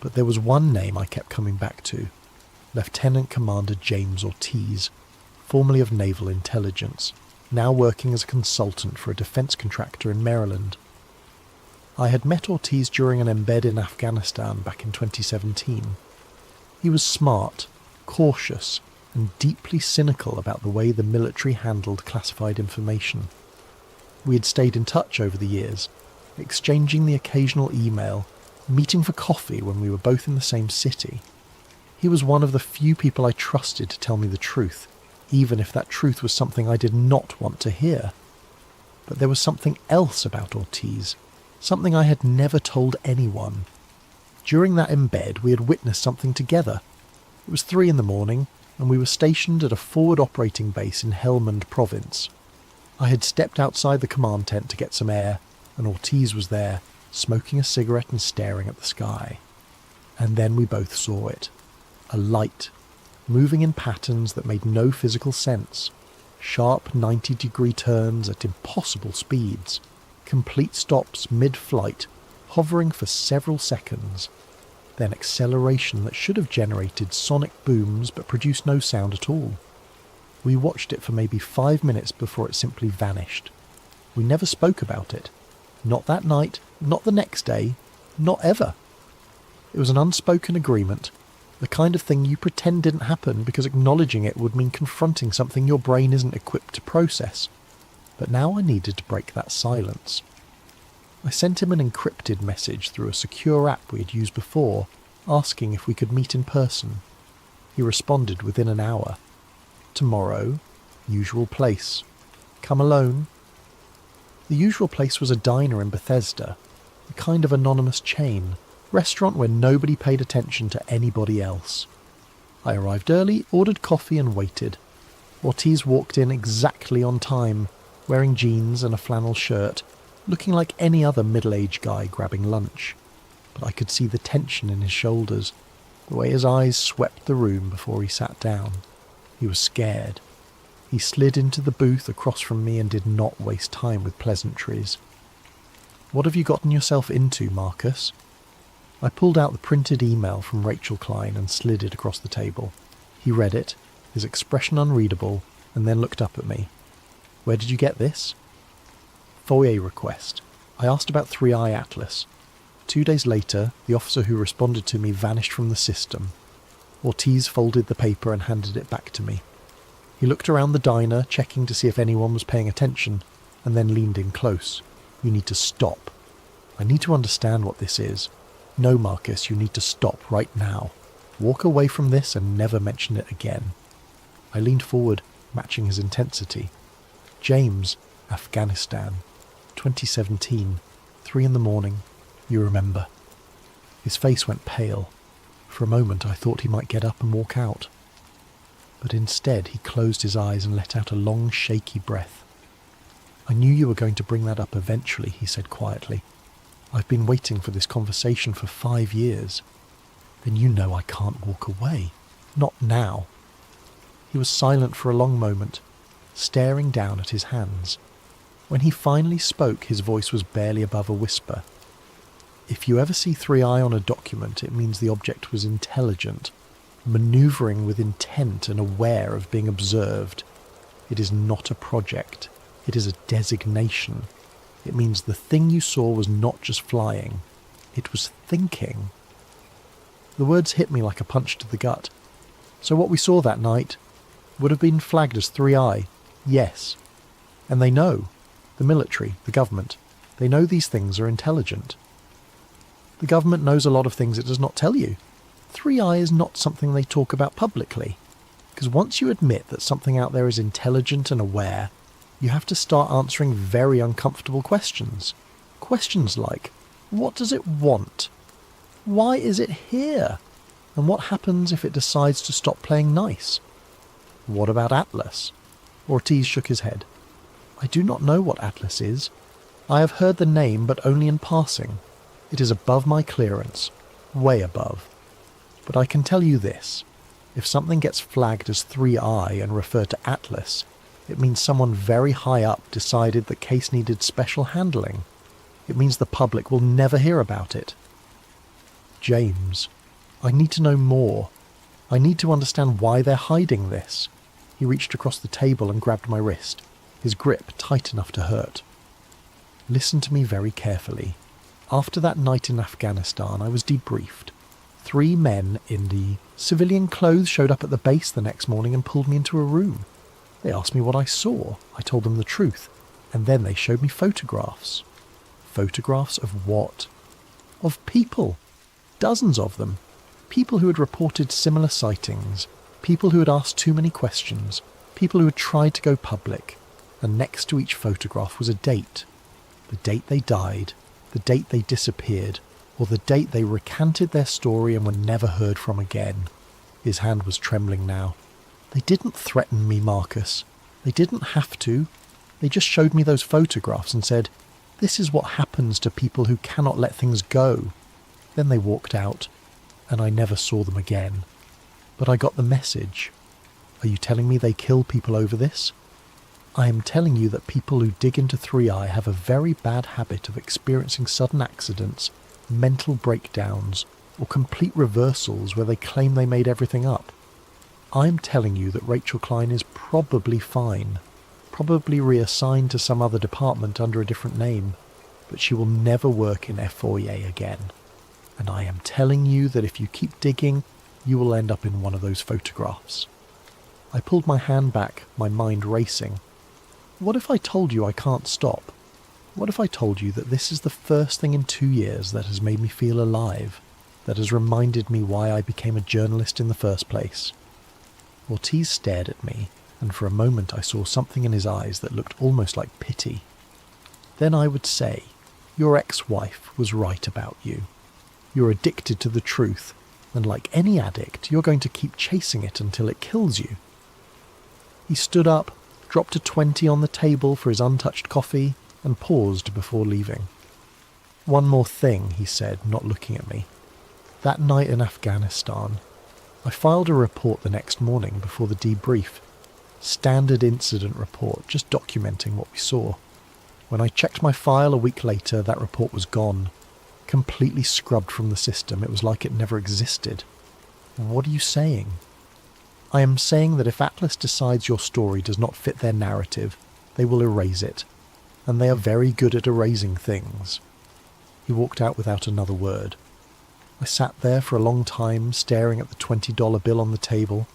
But there was one name I kept coming back to, Lieutenant Commander James Ortiz, formerly of Naval Intelligence, now working as a consultant for a defence contractor in Maryland. I had met Ortiz during an embed in Afghanistan back in 2017. He was smart, cautious, and deeply cynical about the way the military handled classified information. We had stayed in touch over the years, exchanging the occasional email, meeting for coffee when we were both in the same city. He was one of the few people I trusted to tell me the truth, even if that truth was something I did not want to hear. But there was something else about Ortiz, something I had never told anyone. During that embed, we had witnessed something together. It was 3 a.m, and we were stationed at a forward operating base in Helmand province. I had stepped outside the command tent to get some air, and Ortiz was there, smoking a cigarette and staring at the sky. And then we both saw it. A light, moving in patterns that made no physical sense. Sharp 90-degree turns at impossible speeds. Complete stops mid-flight, hovering for several seconds. Then acceleration that should have generated sonic booms but produced no sound at all. We watched it for maybe 5 minutes before it simply vanished. We never spoke about it. Not that night, not the next day, not ever. It was an unspoken agreement, the kind of thing you pretend didn't happen because acknowledging it would mean confronting something your brain isn't equipped to process. But now I needed to break that silence. I sent him an encrypted message through a secure app we had used before, asking if we could meet in person. He responded within an hour. Tomorrow, usual place. Come alone. The usual place was a diner in Bethesda, a kind of anonymous chain, restaurant where nobody paid attention to anybody else. I arrived early, ordered coffee and waited. Ortiz walked in exactly on time, wearing jeans and a flannel shirt, looking like any other middle-aged guy grabbing lunch. But I could see the tension in his shoulders, the way his eyes swept the room before he sat down. He was scared. He slid into the booth across from me and did not waste time with pleasantries. "What have you gotten yourself into, Marcus?" I pulled out the printed email from Rachel Klein and slid it across the table. He read it, his expression unreadable, and then looked up at me. "Where did you get this?" "FOIA request. I asked about 3i Atlas. 2 days later, the officer who responded to me vanished from the system." Ortiz folded the paper and handed it back to me. He looked around the diner, checking to see if anyone was paying attention, and then leaned in close. "You need to stop. I need to understand what this is. No, Marcus, you need to stop right now. Walk away from this and never mention it again." I leaned forward, matching his intensity. "James, Afghanistan, 2017, 3 a.m, you remember." His face went pale. For a moment I thought he might get up and walk out. But instead he closed his eyes and let out a long, shaky breath. "I knew you were going to bring that up eventually," he said quietly. "I've been waiting for this conversation for 5 years. Then you know I can't walk away. Not now." He was silent for a long moment, staring down at his hands. When he finally spoke, his voice was barely above a whisper. "If you ever see 3i on a document, it means the object was intelligent. maneuvering with intent and aware of being observed. It is not a project. It is a designation. It means the thing you saw was not just flying. It was thinking. The words hit me like a punch to the gut. So what we saw that night would have been flagged as 3i, yes. And they know. The military, the government. They know these things are intelligent. The government knows a lot of things it does not tell you. 3i is not something they talk about publicly. Because once you admit that something out there is intelligent and aware, you have to start answering very uncomfortable questions. Questions like, what does it want? Why is it here? And what happens if it decides to stop playing nice? What about Atlas? Ortiz shook his head. I do not know what Atlas is. I have heard the name, but only in passing. It is above my clearance. Way above. But I can tell you this. If something gets flagged as 3i and referred to Atlas, it means someone very high up decided the case needed special handling. It means the public will never hear about it. James, I need to know more. I need to understand why they're hiding this. He reached across the table and grabbed my wrist, his grip tight enough to hurt. Listen to me very carefully. After that night in Afghanistan, I was debriefed. 3 men in the civilian clothes showed up at the base the next morning and pulled me into a room. They asked me what I saw. I told them the truth. And then they showed me photographs. Photographs of what? Of people. Dozens of them. People who had reported similar sightings. People who had asked too many questions. People who had tried to go public. And next to each photograph was a date. The date they died. The date they disappeared. Or the date they recanted their story and were never heard from again. His hand was trembling now. They didn't threaten me, Marcus. They didn't have to. They just showed me those photographs and said, this is what happens to people who cannot let things go. Then they walked out, and I never saw them again. But I got the message. Are you telling me they kill people over this? I am telling you that people who dig into 3i have a very bad habit of experiencing sudden accidents, mental breakdowns, or complete reversals where they claim they made everything up. I'm telling you that Rachel Klein is probably fine, probably reassigned to some other department under a different name, but she will never work in F4A again. And I am telling you that if you keep digging, you will end up in one of those photographs. I pulled my hand back, my mind racing. What if I told you I can't stop? What if I told you that this is the first thing in 2 years that has made me feel alive, that has reminded me why I became a journalist in the first place? Ortiz stared at me, and for a moment I saw something in his eyes that looked almost like pity. Then I would say, your ex-wife was right about you. You're addicted to the truth, and like any addict, you're going to keep chasing it until it kills you. He stood up, dropped a 20 on the table for his untouched coffee, and paused before leaving. One more thing, he said, not looking at me. That night in Afghanistan, I filed a report the next morning before the debrief. Standard incident report, just documenting what we saw. When I checked my file a week later, that report was gone. Completely scrubbed from the system. It was like it never existed. What are you saying? I am saying that if Atlas decides your story does not fit their narrative, they will erase it. And they are very good at erasing things. He walked out without another word. I sat there for a long time, staring at the $20 bill on the table.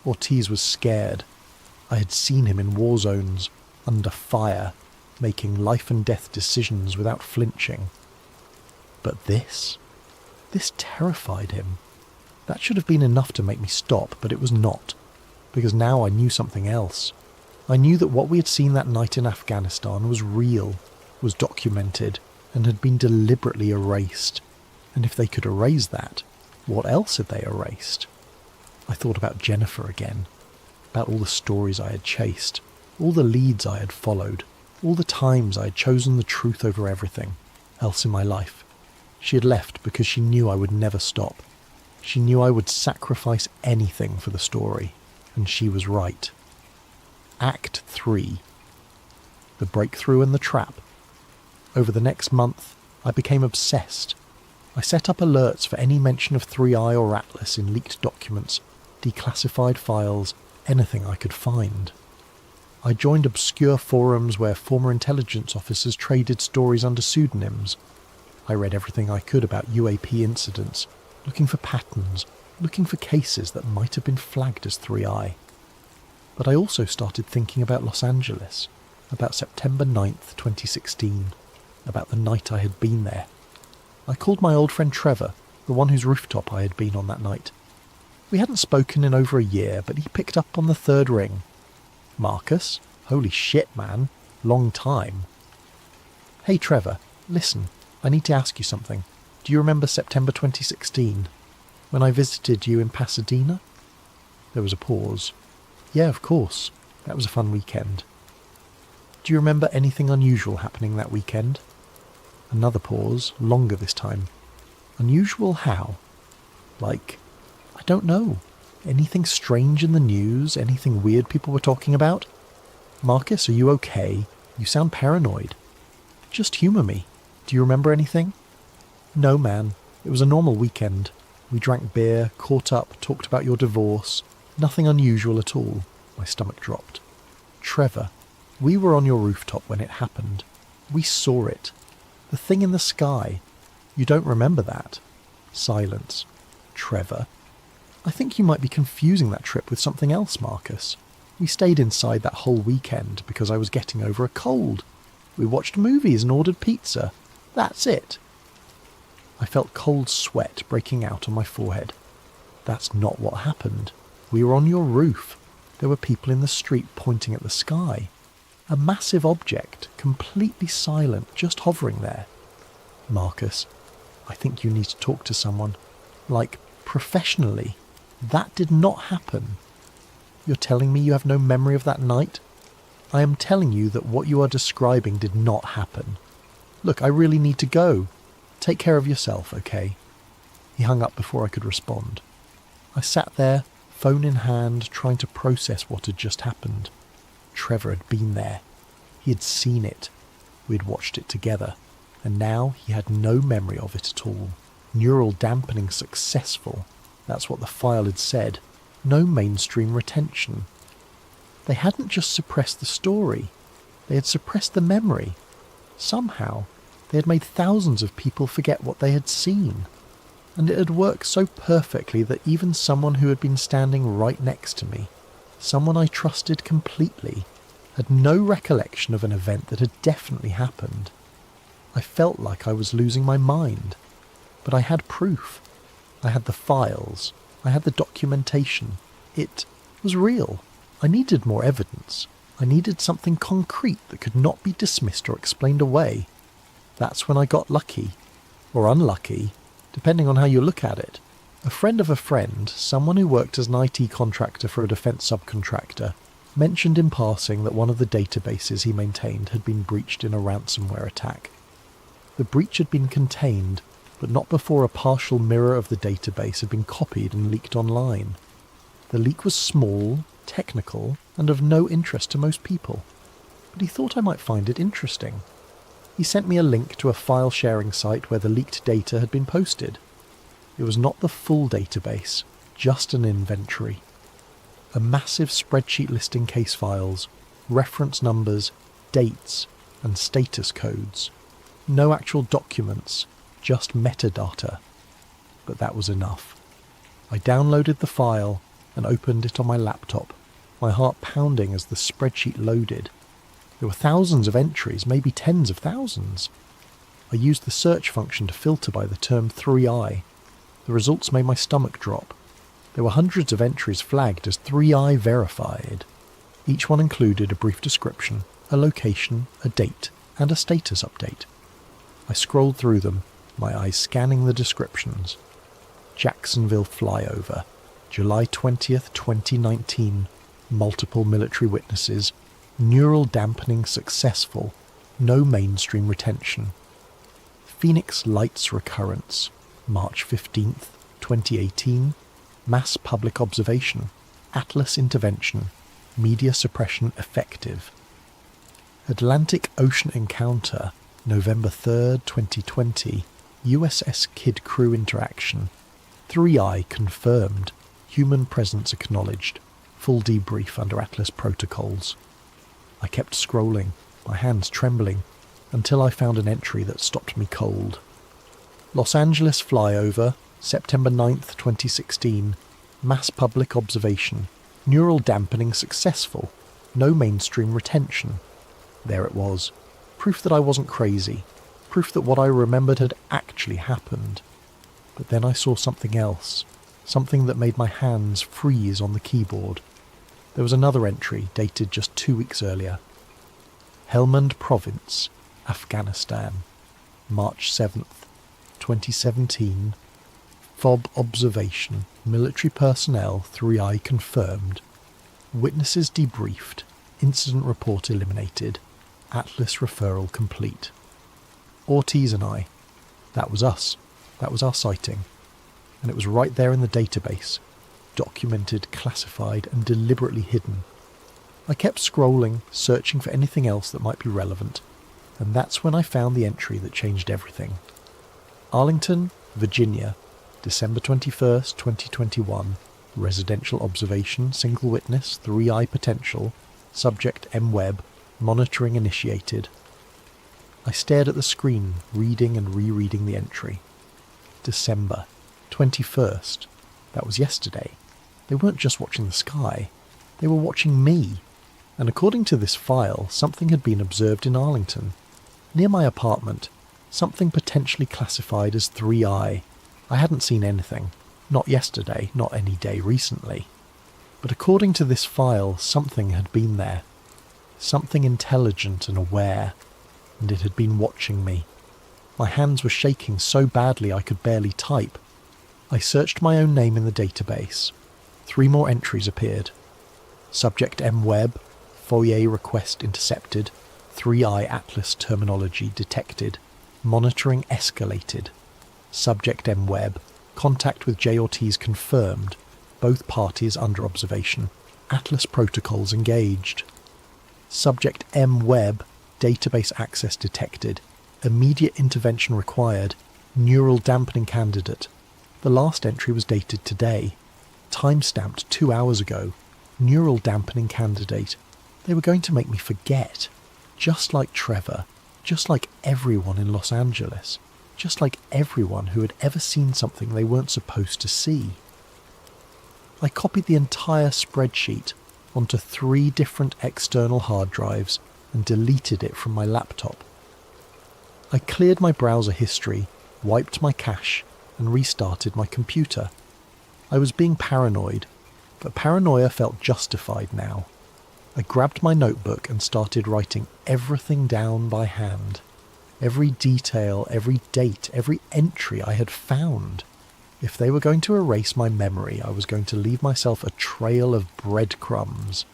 Ortiz was scared. I had seen him in war zones, under fire, making life and death decisions without flinching. But this terrified him. That should have been enough to make me stop, but it was not, because now I knew something else. I knew that what we had seen that night in Afghanistan was real, was documented, and had been deliberately erased. And if they could erase that, what else had they erased? I thought about Jennifer again, about all the stories I had chased, all the leads I had followed, all the times I had chosen the truth over everything else in my life. She had left because she knew I would never stop. She knew I would sacrifice anything for the story, and she was right. Act 3. The breakthrough and the trap. Over the next month, I became obsessed. I set up alerts for any mention of 3i or Atlas in leaked documents, declassified files, anything I could find. I joined obscure forums where former intelligence officers traded stories under pseudonyms. I read everything I could about UAP incidents, looking for patterns, looking for cases that might have been flagged as 3i. But I also started thinking about Los Angeles, about September 9th, 2016, about the night I had been there. I called my old friend Trevor, the one whose rooftop I had been on that night. We hadn't spoken in over a year, but he picked up on the third ring. "Marcus? Holy shit, man. Long time." "Hey Trevor, listen, I need to ask you something. Do you remember September 2016, when I visited you in Pasadena?" There was a pause. "Yeah, of course. That was a fun weekend." "Do you remember anything unusual happening that weekend?" Another pause, longer this time. "Unusual how?" "Like, I don't know. Anything strange in the news? Anything weird people were talking about?" "Marcus, are you okay? You sound paranoid." "Just humour me. Do you remember anything?" "No, man. It was a normal weekend. We drank beer, caught up, talked about your divorce. Nothing unusual at all." My stomach dropped. "Trevor, we were on your rooftop when it happened. We saw it. The thing in the sky. You don't remember that?" Silence. "Trevor, I think you might be confusing that trip with something else, Marcus. We stayed inside that whole weekend because I was getting over a cold. We watched movies and ordered pizza. That's it." I felt cold sweat breaking out on my forehead. "That's not what happened. We were on your roof. There were people in the street pointing at the sky. A massive object, completely silent, just hovering there." "Marcus, I think you need to talk to someone. Like, professionally. That did not happen." "You're telling me you have no memory of that night?" "I am telling you that what you are describing did not happen. Look, I really need to go. Take care of yourself, okay?" He hung up before I could respond. I sat there, phone in hand, trying to process what had just happened. Trevor had been there. He had seen it. We had watched it together. And now he had no memory of it at all. Neural dampening successful. That's what the file had said. No mainstream retention. They hadn't just suppressed the story. They had suppressed the memory. Somehow, they had made thousands of people forget what they had seen. And it had worked so perfectly that even someone who had been standing right next to me, someone I trusted completely, had no recollection of an event that had definitely happened. I felt like I was losing my mind. But I had proof. I had the files. I had the documentation. It was real. I needed more evidence. I needed something concrete that could not be dismissed or explained away. That's when I got lucky. Or unlucky, depending on how you look at it. A friend of a friend, someone who worked as an IT contractor for a defence subcontractor, mentioned in passing that one of the databases he maintained had been breached in a ransomware attack. The breach had been contained, but not before a partial mirror of the database had been copied and leaked online. The leak was small, technical, and of no interest to most people, but he thought I might find it interesting. He sent me a link to a file-sharing site where the leaked data had been posted. It was not the full database, just an inventory. A massive spreadsheet listing case files, reference numbers, dates, and status codes. No actual documents, just metadata. But that was enough. I downloaded the file and opened it on my laptop, my heart pounding as the spreadsheet loaded. There were thousands of entries, maybe tens of thousands. I used the search function to filter by the term 3i. The results made my stomach drop. There were hundreds of entries flagged as 3i verified. Each one included a brief description, a location, a date, and a status update. I scrolled through them, my eyes scanning the descriptions. Jacksonville flyover, July 20th, 2019. Multiple military witnesses. Neural dampening successful. No mainstream retention. Phoenix Lights recurrence, March 15th, 2018. Mass public observation. Atlas intervention. Media suppression effective. Atlantic Ocean encounter, November 3rd, 2020. USS Kid crew interaction. 3I confirmed. Human presence acknowledged. Full debrief under Atlas protocols. I kept scrolling, my hands trembling, until I found an entry that stopped me cold. Los Angeles flyover, September 9th, 2016. Mass public observation. Neural dampening successful. No mainstream retention. There it was. Proof that I wasn't crazy. Proof that what I remembered had actually happened. But then I saw something else. Something that made my hands freeze on the keyboard. There was another entry dated just 2 weeks earlier. Helmand Province, Afghanistan, March 7th, 2017. FOB observation. Military personnel 3I confirmed. Witnesses debriefed. Incident report eliminated. Atlas referral complete. Ortiz and I. That was us. That was our sighting. And it was right there in the database. Documented, classified, and deliberately hidden. I kept scrolling, searching for anything else that might be relevant. And that's when I found the entry that changed everything. Arlington, Virginia, December 21st, 2021. Residential observation, single witness, 3I potential. Subject M. Webb. Monitoring initiated. I stared at the screen, reading and rereading the entry. December 21st. That was yesterday. They weren't just watching the sky. They were watching me. And according to this file, something had been observed in Arlington. Near my apartment. Something potentially classified as 3I. I hadn't seen anything. Not yesterday, not any day recently. But according to this file, something had been there. Something intelligent and aware. And it had been watching me. My hands were shaking so badly I could barely type. I searched my own name in the database. 3 more entries appeared. Subject M. Webb. FOIA request intercepted. 3I Atlas terminology detected. Monitoring escalated. Subject M. Webb. Contact with J. Ortiz confirmed. Both parties under observation. Atlas protocols engaged. Subject M. Webb. Database access detected. Immediate intervention required. Neural dampening candidate. The last entry was dated today. Time-stamped 2 hours ago. Neural dampening candidate. They were going to make me forget. Just like Trevor. Just like everyone in Los Angeles. Just like everyone who had ever seen something they weren't supposed to see. I copied the entire spreadsheet onto 3 different external hard drives and deleted it from my laptop. I cleared my browser history, wiped my cache, and restarted my computer. I was being paranoid, but paranoia felt justified now. I grabbed my notebook and started writing everything down by hand. Every detail, every date, every entry I had found. If they were going to erase my memory, I was going to leave myself a trail of breadcrumbs.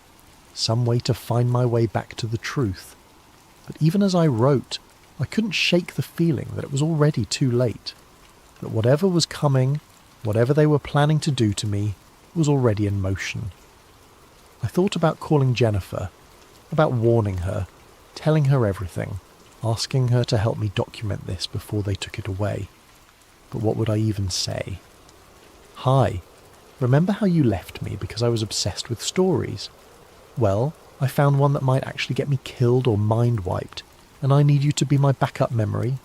Some way to find my way back to the truth. But even as I wrote, I couldn't shake the feeling that it was already too late. That whatever was coming, whatever they were planning to do to me, was already in motion. I thought about calling Jennifer, about warning her, telling her everything, asking her to help me document this before they took it away. But what would I even say? Hi, remember how you left me because I was obsessed with stories? Well, I found one that might actually get me killed or mind-wiped, and I need you to be my backup memory.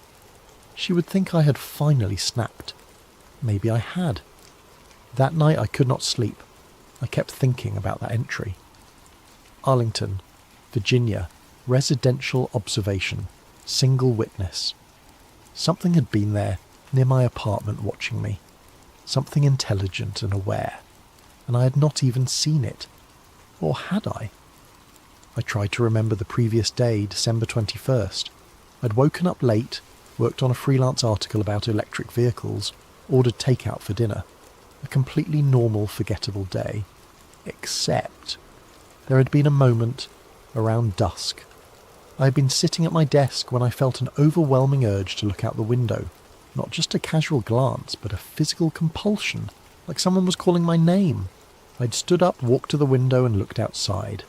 She would think I had finally snapped. Maybe I had. That night I could not sleep. I kept thinking about that entry. Arlington, Virginia, residential observation, single witness. Something had been there, near my apartment watching me. Something intelligent and aware. And I had not even seen it. Or had I? I tried to remember the previous day, December 21st. I'd woken up late, worked on a freelance article about electric vehicles, ordered takeout for dinner. A completely normal, forgettable day. Except there had been a moment around dusk. I had been sitting at my desk when I felt an overwhelming urge to look out the window. Not just a casual glance, but a physical compulsion, like someone was calling my name. I'd stood up, walked to the window and looked outside.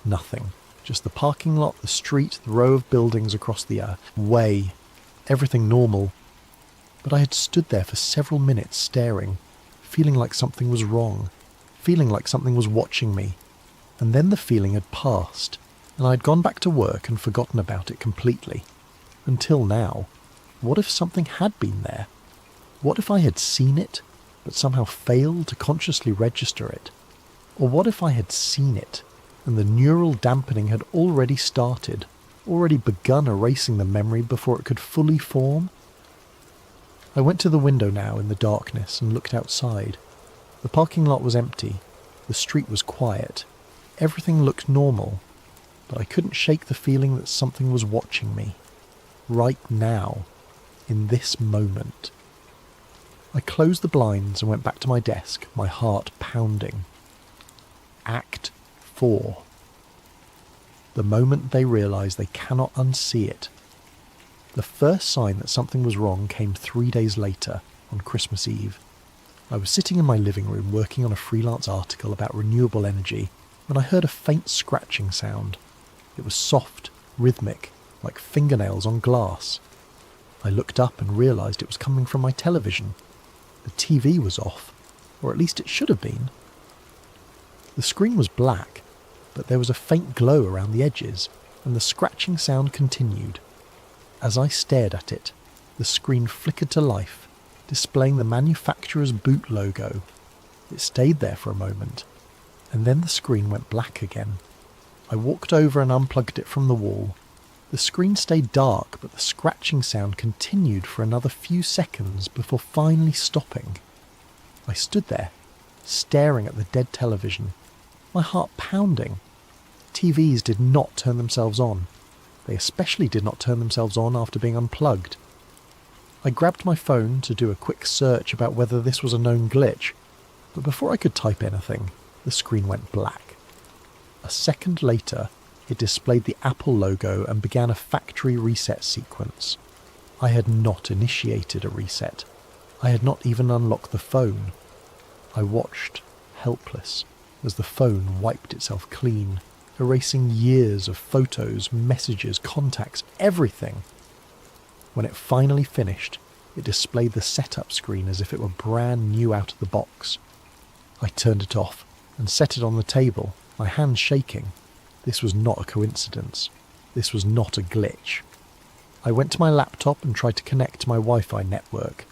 Nothing. Just the parking lot, the street, the row of buildings across the way. Everything normal. but I had stood there for several minutes staring, feeling like something was wrong, feeling like something was watching me, and then the feeling had passed, and I had gone back to work and forgotten about it completely. Until now, what if something had been there? What if I had seen it, but somehow failed to consciously register it? Or what if I had seen it, and the neural dampening had already started, already begun erasing the memory before it could fully form? I went to the window now in the darkness and looked outside. The parking lot was empty, the street was quiet, everything looked normal, but I couldn't shake the feeling that something was watching me. Right now, in this moment. I closed the blinds and went back to my desk, my heart pounding. Act 4. The moment they realise they cannot unsee it. The first sign that something was wrong came 3 days later, on Christmas Eve. I was sitting in my living room working on a freelance article about renewable energy when I heard a faint scratching sound. It was soft, rhythmic, like fingernails on glass. I looked up and realised it was coming from my television. The TV was off, or at least it should have been. The screen was black, but there was a faint glow around the edges, and the scratching sound continued. As I stared at it, the screen flickered to life, displaying the manufacturer's boot logo. It stayed there for a moment, and then the screen went black again. I walked over and unplugged it from the wall. The screen stayed dark, but the scratching sound continued for another few seconds before finally stopping. I stood there, staring at the dead television, my heart pounding. TVs did not turn themselves on. They especially did not turn themselves on after being unplugged. I grabbed my phone to do a quick search about whether this was a known glitch, but before I could type anything, the screen went black. A second later, it displayed the Apple logo and began a factory reset sequence. I had not initiated a reset. I had not even unlocked the phone. I watched, helpless, as the phone wiped itself clean, erasing years of photos, messages, contacts, everything. When it finally finished, it displayed the setup screen as if it were brand new out of the box. I turned it off and set it on the table, my hands shaking. This was not a coincidence. This was not a glitch. I went to my laptop and tried to connect to my Wi-Fi network.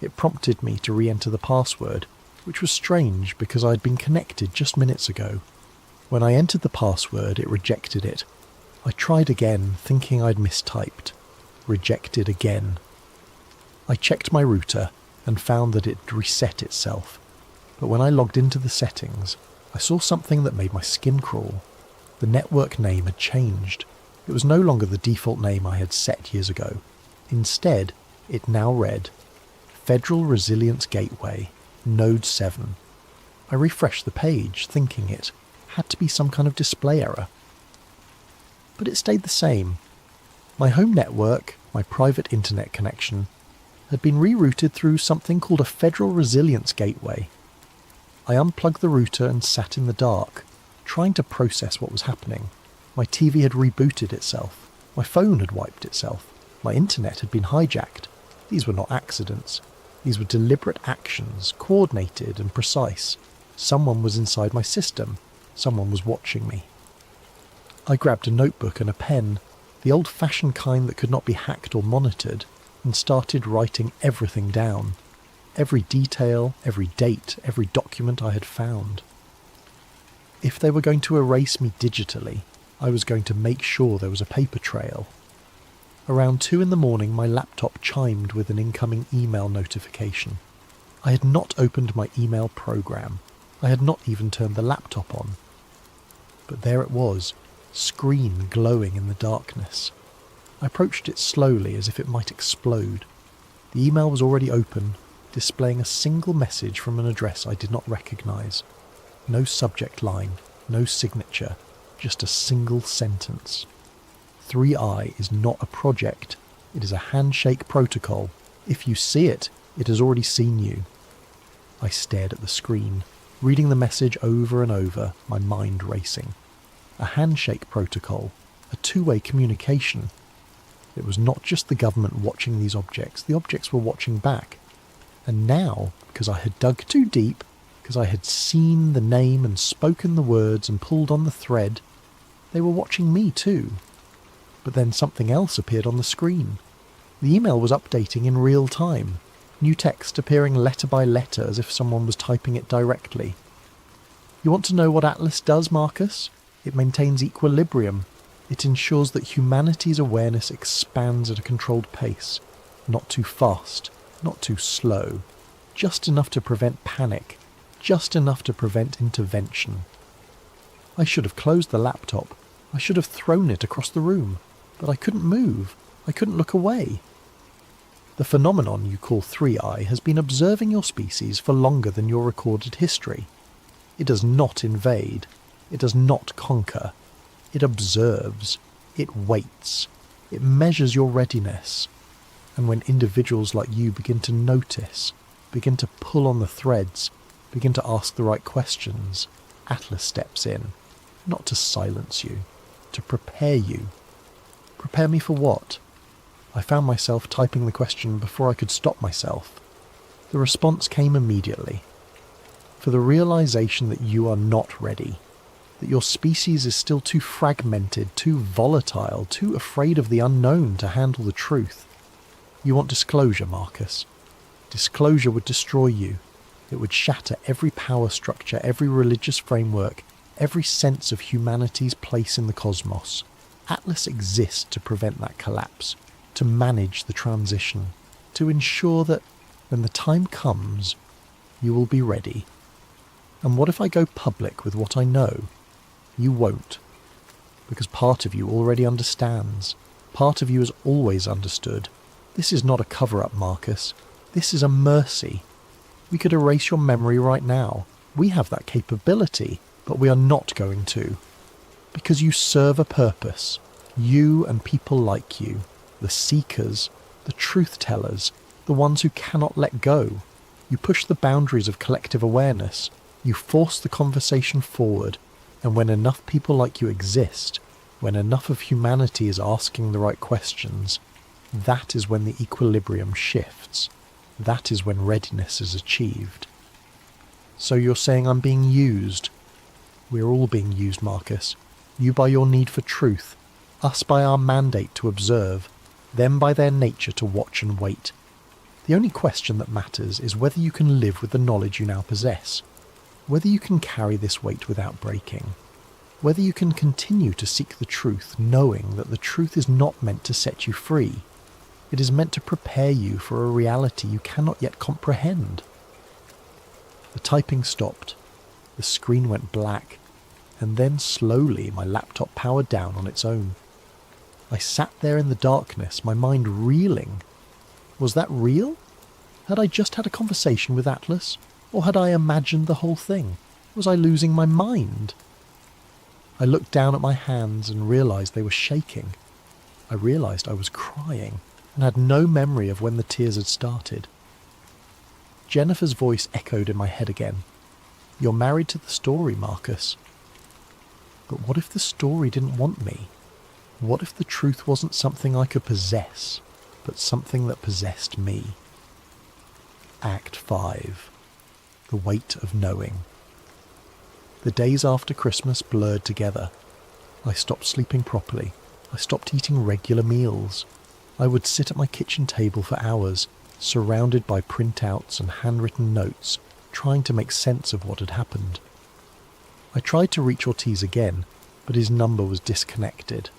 It prompted me to re-enter the password, which was strange because I had been connected just minutes ago. When I entered the password, it rejected it. I tried again, thinking I'd mistyped. Rejected again. I checked my router and found that it had reset itself. But when I logged into the settings, I saw something that made my skin crawl. The network name had changed. It was no longer the default name I had set years ago. Instead, it now read, Federal Resilience Gateway, Node 7. I refreshed the page, thinking it had to be some kind of display error. But it stayed the same. My home network, my private internet connection, had been rerouted through something called a Federal Resilience Gateway. I unplugged the router and sat in the dark, trying to process what was happening. My TV had rebooted itself. My phone had wiped itself. My internet had been hijacked. These were not accidents. These were deliberate actions, coordinated and precise. Someone was inside my system. Someone was watching me. I grabbed a notebook and a pen, the old-fashioned kind that could not be hacked or monitored, and started writing everything down. Every detail, every date, every document I had found. If they were going to erase me digitally, I was going to make sure there was a paper trail. Around 2 a.m, my laptop chimed with an incoming email notification. I had not opened my email program. I had not even turned the laptop on. But there it was, screen glowing in the darkness. I approached it slowly as if it might explode. The email was already open, displaying a single message from an address I did not recognise. No subject line, no signature, just a single sentence. 3i is not a project, it is a handshake protocol. If you see it, it has already seen you. I stared at the screen, reading the message over and over, my mind racing. A handshake protocol, a two-way communication. It was not just the government watching these objects, the objects were watching back. And now, because I had dug too deep, because I had seen the name and spoken the words and pulled on the thread, they were watching me too. But then something else appeared on the screen. The email was updating in real time, new text appearing letter by letter as if someone was typing it directly. You want to know what Atlas does, Marcus? It maintains equilibrium. It ensures that humanity's awareness expands at a controlled pace, not too fast, not too slow, just enough to prevent panic, just enough to prevent intervention. I should have closed the laptop. I should have thrown it across the room, but I couldn't move. I couldn't look away. The phenomenon you call 3i has been observing your species for longer than your recorded history. It does not invade. It does not conquer. It observes. It waits. It measures your readiness. And when individuals like you begin to notice, begin to pull on the threads, begin to ask the right questions, Atlas steps in, not to silence you, to prepare you. Prepare me for what? I found myself typing the question before I could stop myself. The response came immediately. For the realization that you are not ready, that your species is still too fragmented, too volatile, too afraid of the unknown to handle the truth. You want disclosure, Marcus. Disclosure would destroy you. It would shatter every power structure, every religious framework, every sense of humanity's place in the cosmos. Atlas exists to prevent that collapse, to manage the transition, to ensure that when the time comes, you will be ready. And what if I go public with what I know? You won't. Because part of you already understands. Part of you has always understood. This is not a cover-up, Marcus. This is a mercy. We could erase your memory right now. We have that capability, but we are not going to. Because you serve a purpose. You and people like you. The seekers. The truth-tellers. The ones who cannot let go. You push the boundaries of collective awareness. You force the conversation forward. And when enough people like you exist, when enough of humanity is asking the right questions, that is when the equilibrium shifts. That is when readiness is achieved. So you're saying I'm being used? We're all being used, Marcus. You by your need for truth, us by our mandate to observe, them by their nature to watch and wait. The only question that matters is whether you can live with the knowledge you now possess, whether you can carry this weight without breaking, whether you can continue to seek the truth knowing that the truth is not meant to set you free. It is meant to prepare you for a reality you cannot yet comprehend. The typing stopped, the screen went black, and then slowly my laptop powered down on its own. I sat there in the darkness, my mind reeling. Was that real? Had I just had a conversation with Atlas? Or had I imagined the whole thing? Was I losing my mind? I looked down at my hands and realised they were shaking. I realised I was crying and had no memory of when the tears had started. Jennifer's voice echoed in my head again. You're married to the story, Marcus. But what if the story didn't want me? What if the truth wasn't something I could possess, but something that possessed me? Act 5. The weight of knowing. The days after Christmas blurred together. I stopped sleeping properly. I stopped eating regular meals. I would sit at my kitchen table for hours, surrounded by printouts and handwritten notes, trying to make sense of what had happened. I tried to reach Ortiz again, but his number was disconnected.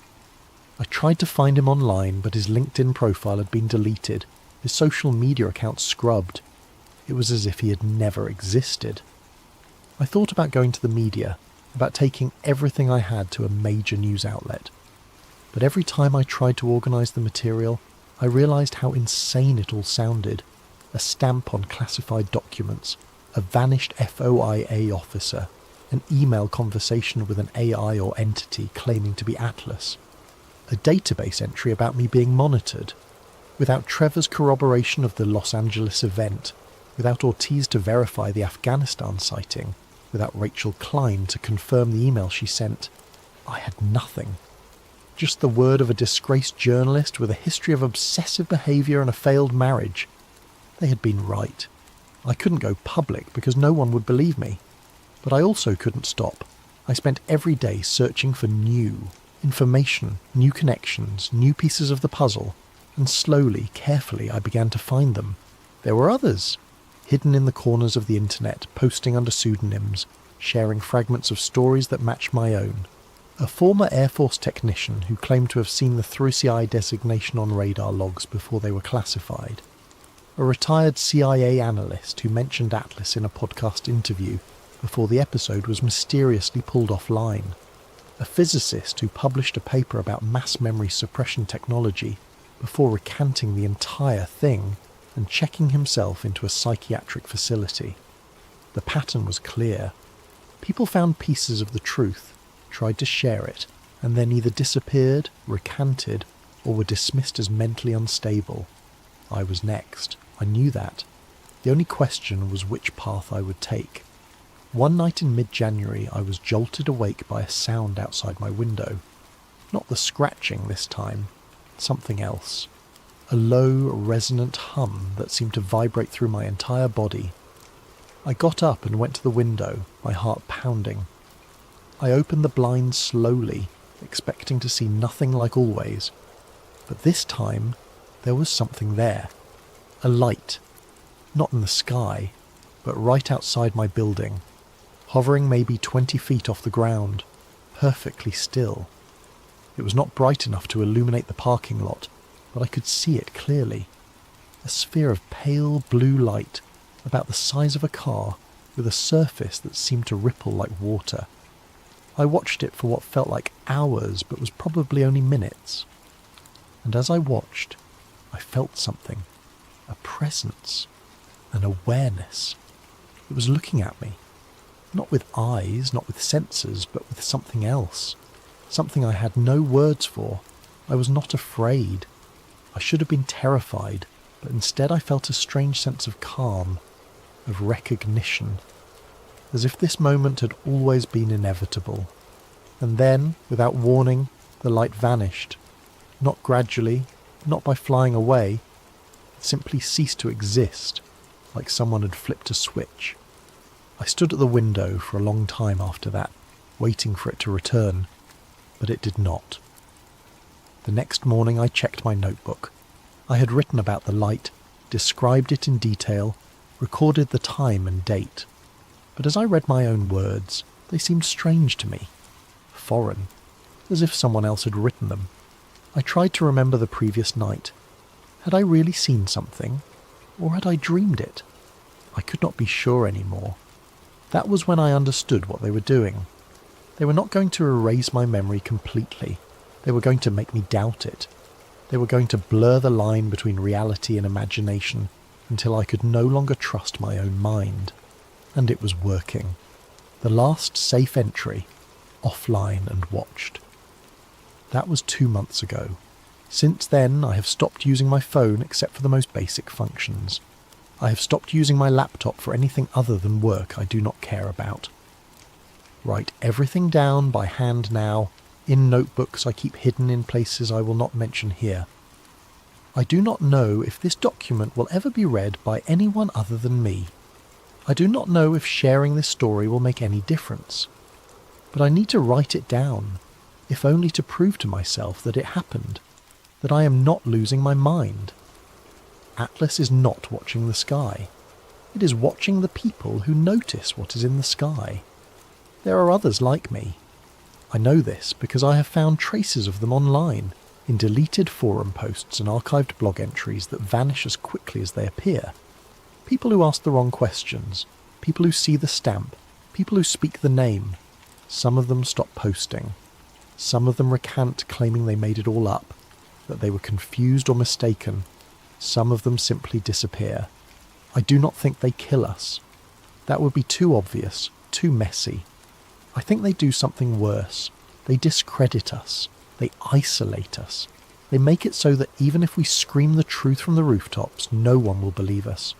I tried to find him online, but his LinkedIn profile had been deleted, his social media account scrubbed. It was as if he had never existed. I thought about going to the media, about taking everything I had to a major news outlet. But every time I tried to organise the material, I realised how insane it all sounded. A stamp on classified documents, a vanished FOIA officer, an email conversation with an AI or entity claiming to be Atlas, a database entry about me being monitored. Without Trevor's corroboration of the Los Angeles event, without Ortiz to verify the Afghanistan sighting, without Rachel Klein to confirm the email she sent, I had nothing. Just the word of a disgraced journalist with a history of obsessive behaviour and a failed marriage. They had been right. I couldn't go public because no one would believe me. But I also couldn't stop. I spent every day searching for new information, new connections, new pieces of the puzzle, and slowly, carefully, I began to find them. There were others, hidden in the corners of the internet, posting under pseudonyms, sharing fragments of stories that matched my own. A former Air Force technician who claimed to have seen the 3CI designation on radar logs before they were classified. A retired CIA analyst who mentioned Atlas in a podcast interview before the episode was mysteriously pulled offline. A physicist who published a paper about mass memory suppression technology before recanting the entire thing and checking himself into a psychiatric facility. The pattern was clear. People found pieces of the truth, tried to share it, and then either disappeared, recanted, or were dismissed as mentally unstable. I was next. I knew that. The only question was which path I would take. One night in mid-January I was jolted awake by a sound outside my window. Not the scratching this time, something else. A low, resonant hum that seemed to vibrate through my entire body. I got up and went to the window, my heart pounding. I opened the blinds slowly, expecting to see nothing like always. But this time, there was something there. A light. Not in the sky, but right outside my building. Hovering maybe 20 feet off the ground, perfectly still. It was not bright enough to illuminate the parking lot, but I could see it clearly. A sphere of pale blue light, about the size of a car, with a surface that seemed to ripple like water. I watched it for what felt like hours, but was probably only minutes. And as I watched, I felt something. A presence. An awareness. It was looking at me. Not with eyes, not with senses, but with something else. Something I had no words for. I was not afraid. I should have been terrified, but instead I felt a strange sense of calm, of recognition, as if this moment had always been inevitable. And then, without warning, the light vanished. Not gradually, not by flying away. It simply ceased to exist, like someone had flipped a switch. I stood at the window for a long time after that, waiting for it to return, but it did not. The next morning I checked my notebook. I had written about the light, described it in detail, recorded the time and date. But as I read my own words, they seemed strange to me, foreign, as if someone else had written them. I tried to remember the previous night. Had I really seen something, or had I dreamed it? I could not be sure anymore. That was when I understood what they were doing. They were not going to erase my memory completely. They were going to make me doubt it. They were going to blur the line between reality and imagination until I could no longer trust my own mind. And it was working. The last safe entry, offline and watched. That was 2 months ago. Since then, I have stopped using my phone except for the most basic functions. I have stopped using my laptop for anything other than work I do not care about. Write everything down by hand now, in notebooks I keep hidden in places I will not mention here. I do not know if this document will ever be read by anyone other than me. I do not know if sharing this story will make any difference. But I need to write it down, if only to prove to myself that it happened, that I am not losing my mind. Atlas is not watching the sky. It is watching the people who notice what is in the sky. There are others like me. I know this because I have found traces of them online, in deleted forum posts and archived blog entries that vanish as quickly as they appear. People who ask the wrong questions, people who see the stamp, people who speak the name. Some of them stop posting. Some of them recant, claiming they made it all up, that they were confused or mistaken. Some of them simply disappear. I do not think they kill us. That would be too obvious, too messy. I think they do something worse. They discredit us. They isolate us. They make it so that even if we scream the truth from the rooftops, no one will believe us.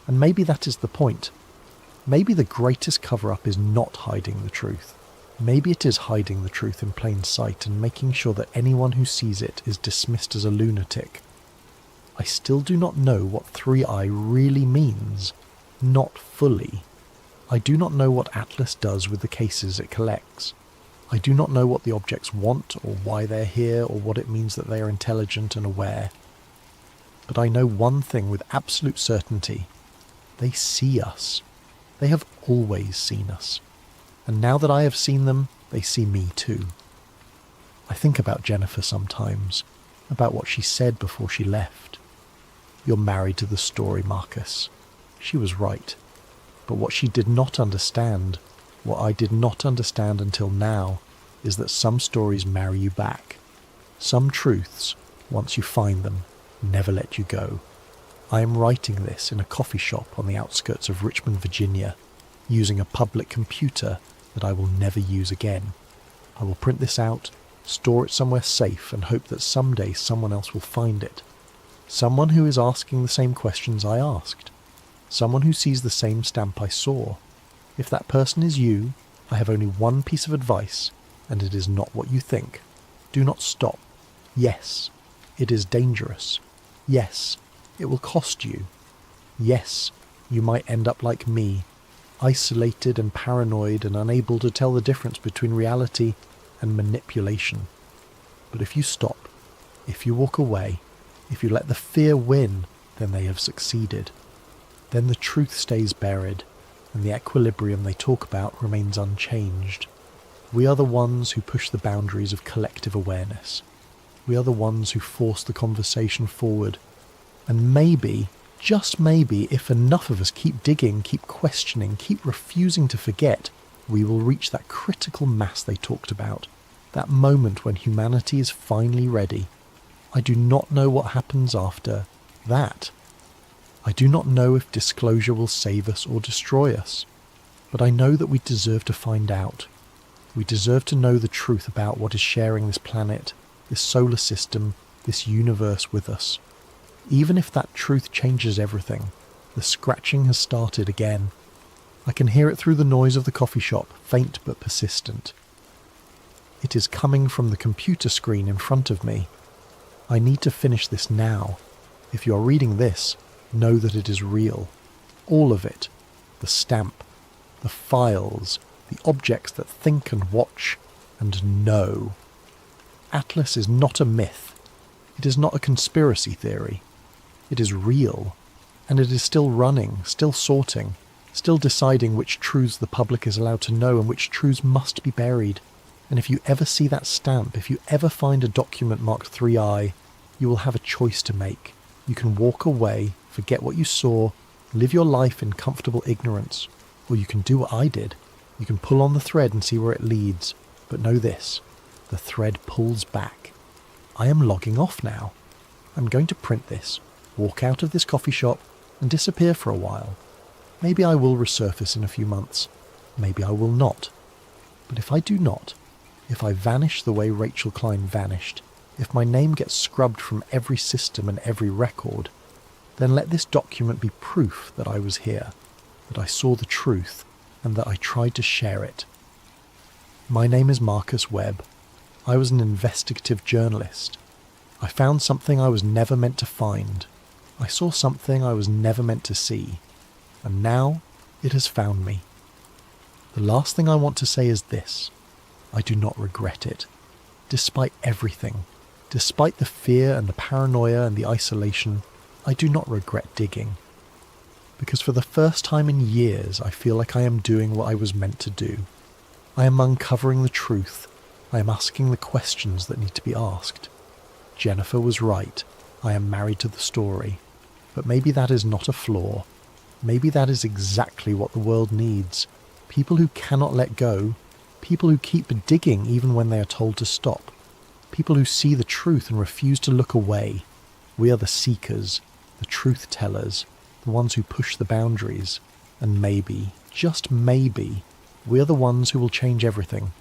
And maybe that is the point. Maybe the greatest cover-up is not hiding the truth. Maybe it is hiding the truth in plain sight and making sure that anyone who sees it is dismissed as a lunatic. I still do not know what 3i really means. Not fully. I do not know what Atlas does with the cases it collects. I do not know what the objects want or why they're here or what it means that they are intelligent and aware. But I know one thing with absolute certainty. They see us. They have always seen us. And now that I have seen them, they see me too. I think about Jennifer sometimes, about what she said before she left. You're married to the story, Marcus. She was right. But what she did not understand, what I did not understand until now, is that some stories marry you back. Some truths, once you find them, never let you go. I am writing this in a coffee shop on the outskirts of Richmond, Virginia, using a public computer that I will never use again. I will print this out, store it somewhere safe, and hope that someday someone else will find it. Someone who is asking the same questions I asked. Someone who sees the same stamp I saw. If that person is you, I have only one piece of advice, and it is not what you think. Do not stop. Yes, it is dangerous. Yes, it will cost you. Yes, you might end up like me, isolated and paranoid and unable to tell the difference between reality and manipulation. But if you stop, if you walk away, if you let the fear win, then they have succeeded. Then the truth stays buried, and the equilibrium they talk about remains unchanged. We are the ones who push the boundaries of collective awareness. We are the ones who force the conversation forward. And maybe, just maybe, if enough of us keep digging, keep questioning, keep refusing to forget, we will reach that critical mass they talked about, that moment when humanity is finally ready. I do not know what happens after that. I do not know if disclosure will save us or destroy us, but I know that we deserve to find out. We deserve to know the truth about what is sharing this planet, this solar system, this universe with us. Even if that truth changes everything, the scratching has started again. I can hear it through the noise of the coffee shop, faint but persistent. It is coming from the computer screen in front of me. I need to finish this now. If you are reading this, know that it is real. All of it. The stamp, the files, the objects that think and watch and know. Atlas is not a myth. It is not a conspiracy theory. It is real, and it is still running, still sorting, still deciding which truths the public is allowed to know and which truths must be buried. And if you ever see that stamp, if you ever find a document marked 3i, you will have a choice to make. You can walk away, forget what you saw, live your life in comfortable ignorance, or you can do what I did. You can pull on the thread and see where it leads, but know this, the thread pulls back. I am logging off now. I'm going to print this, walk out of this coffee shop, and disappear for a while. Maybe I will resurface in a few months. Maybe I will not. But if I do not, if I vanish the way Rachel Klein vanished, if my name gets scrubbed from every system and every record, then let this document be proof that I was here, that I saw the truth, and that I tried to share it. My name is Marcus Webb. I was an investigative journalist. I found something I was never meant to find. I saw something I was never meant to see. And now it has found me. The last thing I want to say is this. I do not regret it. Despite everything, despite the fear and the paranoia and the isolation, I do not regret digging. Because for the first time in years, I feel like I am doing what I was meant to do. I am uncovering the truth. I am asking the questions that need to be asked. Jennifer was right. I am married to the story. But maybe that is not a flaw. Maybe that is exactly what the world needs. People who cannot let go. People who keep digging even when they are told to stop. People who see the truth and refuse to look away. We are the seekers, the truth tellers, the ones who push the boundaries. And maybe, just maybe, we are the ones who will change everything.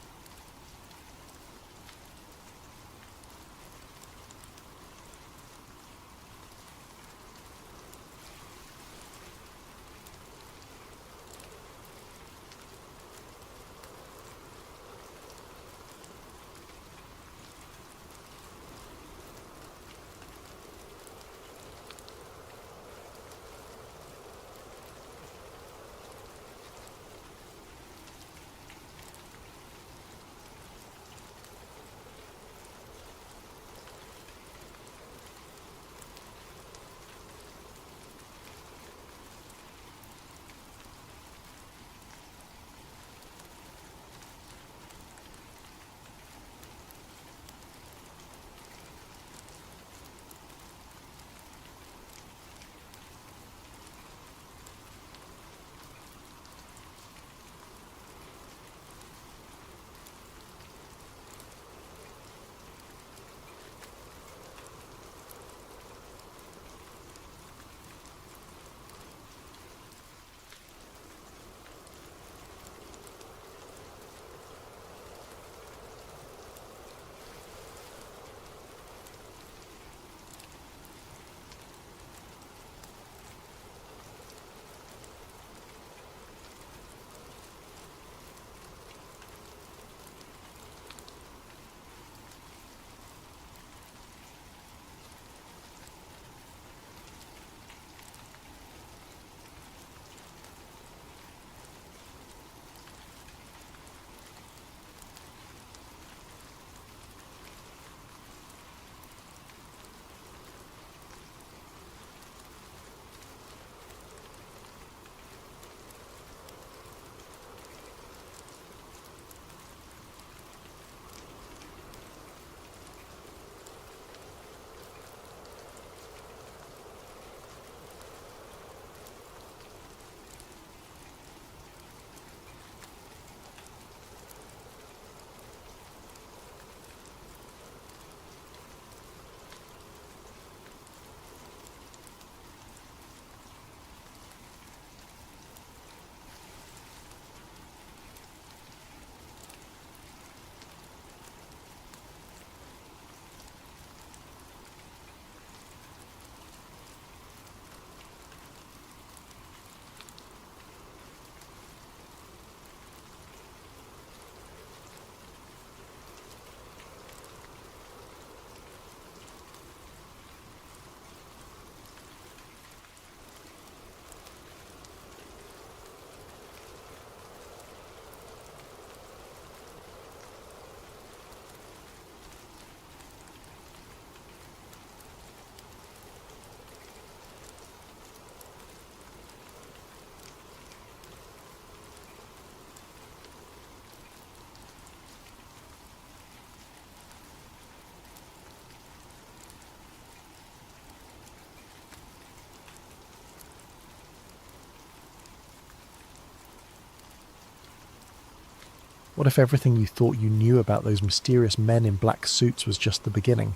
What if everything you thought you knew about those mysterious men in black suits was just the beginning?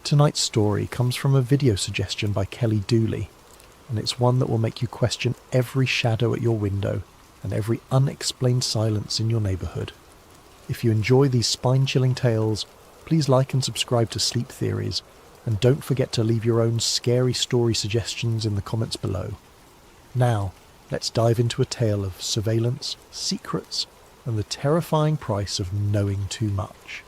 Tonight's story comes from a video suggestion by Kelly Dooley, and it's one that will make you question every shadow at your window and every unexplained silence in your neighbourhood. If you enjoy these spine-chilling tales, please like and subscribe to Sleep Theories, and don't forget to leave your own scary story suggestions in the comments below. Now, let's dive into a tale of surveillance, secrets, and the terrifying price of knowing too much.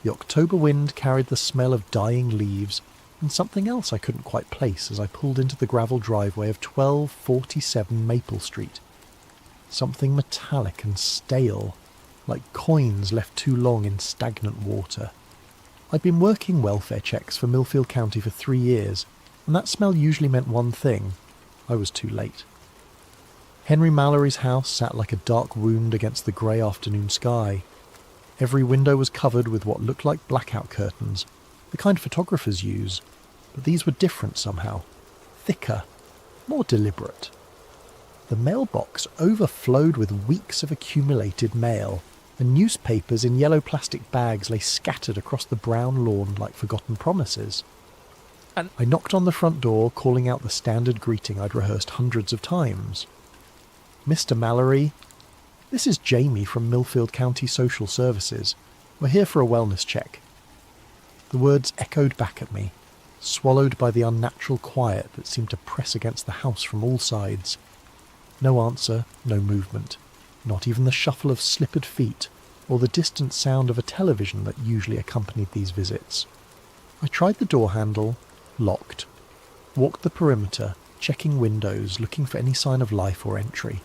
The October wind carried the smell of dying leaves and something else I couldn't quite place as I pulled into the gravel driveway of 1247 Maple Street. Something metallic and stale, like coins left too long in stagnant water. I'd been working welfare checks for Millfield County for 3 years, and that smell usually meant one thing: I was too late. Henry Mallory's house sat like a dark wound against the grey afternoon sky. Every window was covered with what looked like blackout curtains, the kind photographers use, but these were different somehow, thicker, more deliberate. The mailbox overflowed with weeks of accumulated mail, and newspapers in yellow plastic bags lay scattered across the brown lawn like forgotten promises. And I knocked on the front door, calling out the standard greeting I'd rehearsed hundreds of times. "Mr. Mallory, this is Jamie from Millfield County Social Services. We're here for a wellness check." The words echoed back at me, swallowed by the unnatural quiet that seemed to press against the house from all sides. No answer, no movement, not even the shuffle of slippered feet or the distant sound of a television that usually accompanied these visits. I tried the door handle, locked, walked the perimeter, checking windows, looking for any sign of life or entry.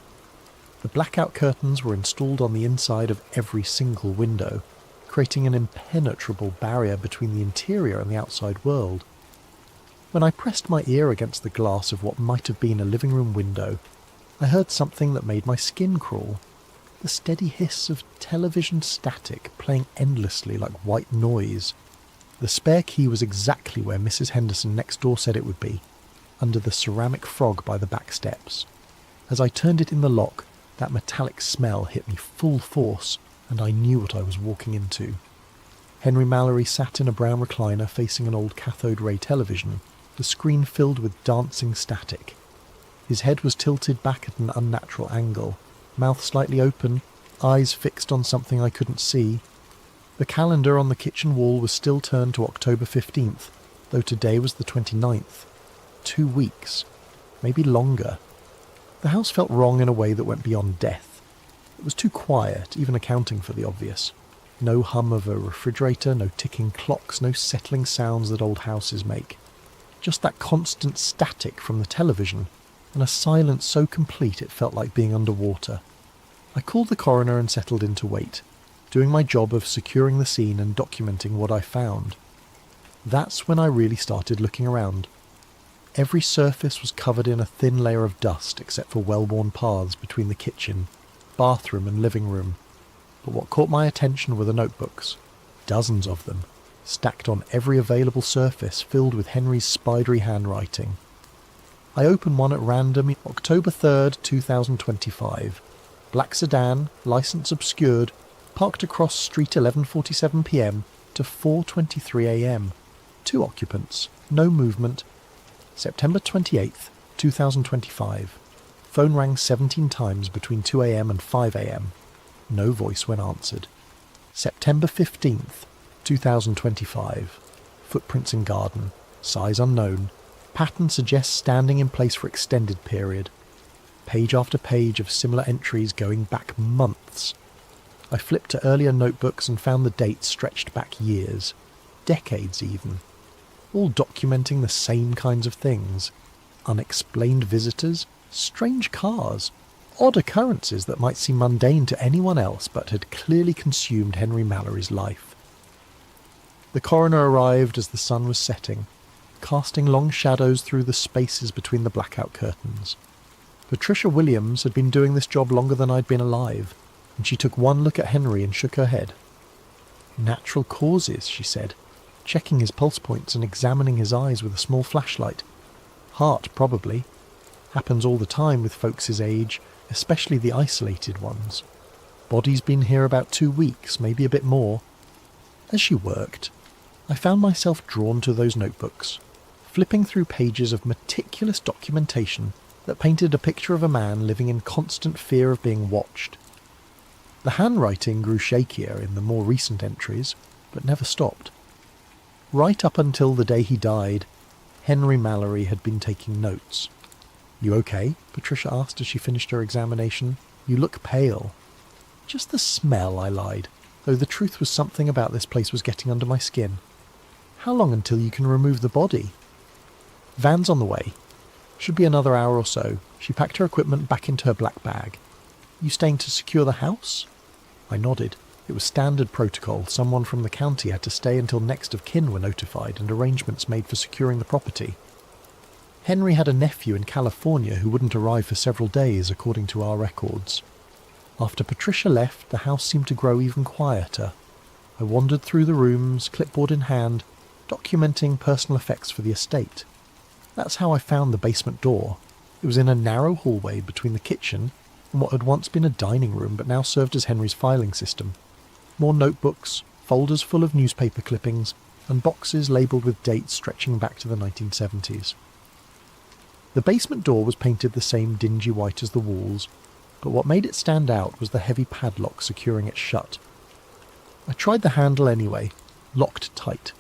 The blackout curtains were installed on the inside of every single window, creating an impenetrable barrier between the interior and the outside world. When I pressed my ear against the glass of what might have been a living room window, I heard something that made my skin crawl. The steady hiss of television static playing endlessly like white noise. The spare key was exactly where Mrs. Henderson next door said it would be, under the ceramic frog by the back steps. As I turned it in the lock, that metallic smell hit me full force, and I knew what I was walking into. Henry Mallory sat in a brown recliner facing an old cathode ray television, the screen filled with dancing static. His head was tilted back at an unnatural angle, mouth slightly open, eyes fixed on something I couldn't see. The calendar on the kitchen wall was still turned to October 15th, though today was the 29th. 2 weeks. Maybe longer. The house felt wrong in a way that went beyond death. It was too quiet, even accounting for the obvious. No hum of a refrigerator, no ticking clocks, no settling sounds that old houses make. Just that constant static from the television, and a silence so complete it felt like being underwater. I called the coroner and settled in to wait, doing my job of securing the scene and documenting what I found. That's when I really started looking around. Every surface was covered in a thin layer of dust except for well-worn paths between the kitchen, bathroom and living room. But what caught my attention were the notebooks, dozens of them, stacked on every available surface filled with Henry's spidery handwriting. I opened one at random, October 3rd, 2025. Black sedan, licence obscured, parked across street 11:47 p.m. to 4:23 a.m. 2 occupants, no movement. September 28th, 2025. Phone rang 17 times between 2 a.m. and 5 a.m. No voice when answered. September 15th, 2025. Footprints in garden. Size unknown. Pattern suggests standing in place for extended period. Page after page of similar entries going back months. I flipped to earlier notebooks and found the dates stretched back years. Decades even. All documenting the same kinds of things. Unexplained visitors, strange cars, odd occurrences that might seem mundane to anyone else but had clearly consumed Henry Mallory's life. The coroner arrived as the sun was setting, casting long shadows through the spaces between the blackout curtains. Patricia Williams had been doing this job longer than I'd been alive, and she took one look at Henry and shook her head. "Natural causes," she said, checking his pulse points and examining his eyes with a small flashlight. "Heart, probably. Happens all the time with folks his age, especially the isolated ones. Body's been here about 2 weeks, maybe a bit more. As she worked, I found myself drawn to those notebooks, flipping through pages of meticulous documentation that painted a picture of a man living in constant fear of being watched. The handwriting grew shakier in the more recent entries, but never stopped. Right up until the day he died, Henry Mallory had been taking notes. "You okay?" Patricia asked as she finished her examination. "You look pale." "Just the smell," I lied, though the truth was something about this place was getting under my skin. "How long until you can remove the body?" "Van's on the way. Should be another hour or so." She packed her equipment back into her black bag. "You staying to secure the house?" I nodded. It was standard protocol. Someone from the county had to stay until next of kin were notified and arrangements made for securing the property. Henry had a nephew in California who wouldn't arrive for several days, according to our records. After Patricia left, the house seemed to grow even quieter. I wandered through the rooms, clipboard in hand, documenting personal effects for the estate. That's how I found the basement door. It was in a narrow hallway between the kitchen and what had once been a dining room but now served as Henry's filing system. More notebooks, folders full of newspaper clippings, and boxes labelled with dates stretching back to the 1970s. The basement door was painted the same dingy white as the walls, but what made it stand out was the heavy padlock securing it shut. I tried the handle anyway, locked tight.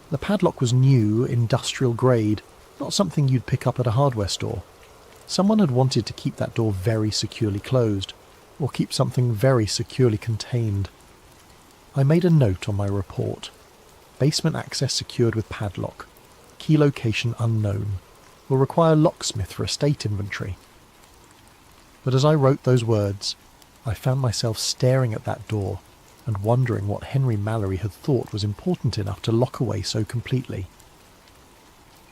The padlock was new, industrial grade, not something you'd pick up at a hardware store. Someone had wanted to keep that door very securely closed, or keep something very securely contained. I made a note on my report. Basement access secured with padlock. Key location unknown. Will require locksmith for estate inventory. But as I wrote those words, I found myself staring at that door and wondering what Henry Mallory had thought was important enough to lock away so completely.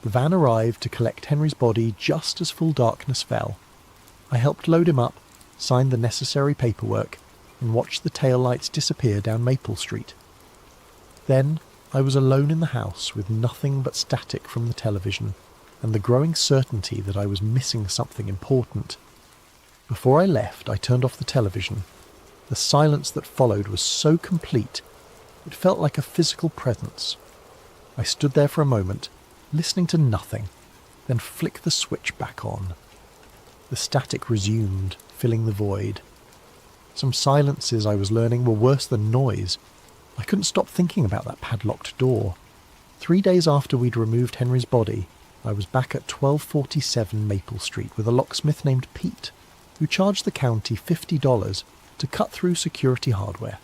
The van arrived to collect Henry's body just as full darkness fell. I helped load him up, signed the necessary paperwork, and watched the taillights disappear down Maple Street. Then I was alone in the house with nothing but static from the television and the growing certainty that I was missing something important. Before I left, I turned off the television. The silence that followed was so complete, it felt like a physical presence. I stood there for a moment, listening to nothing, then flicked the switch back on. The static resumed, filling the void. Some silences I was learning were worse than noise. I couldn't stop thinking about that padlocked door. 3 days after we'd removed Henry's body, I was back at 1247 Maple Street with a locksmith named Pete, who charged the county $50 to cut through security hardware.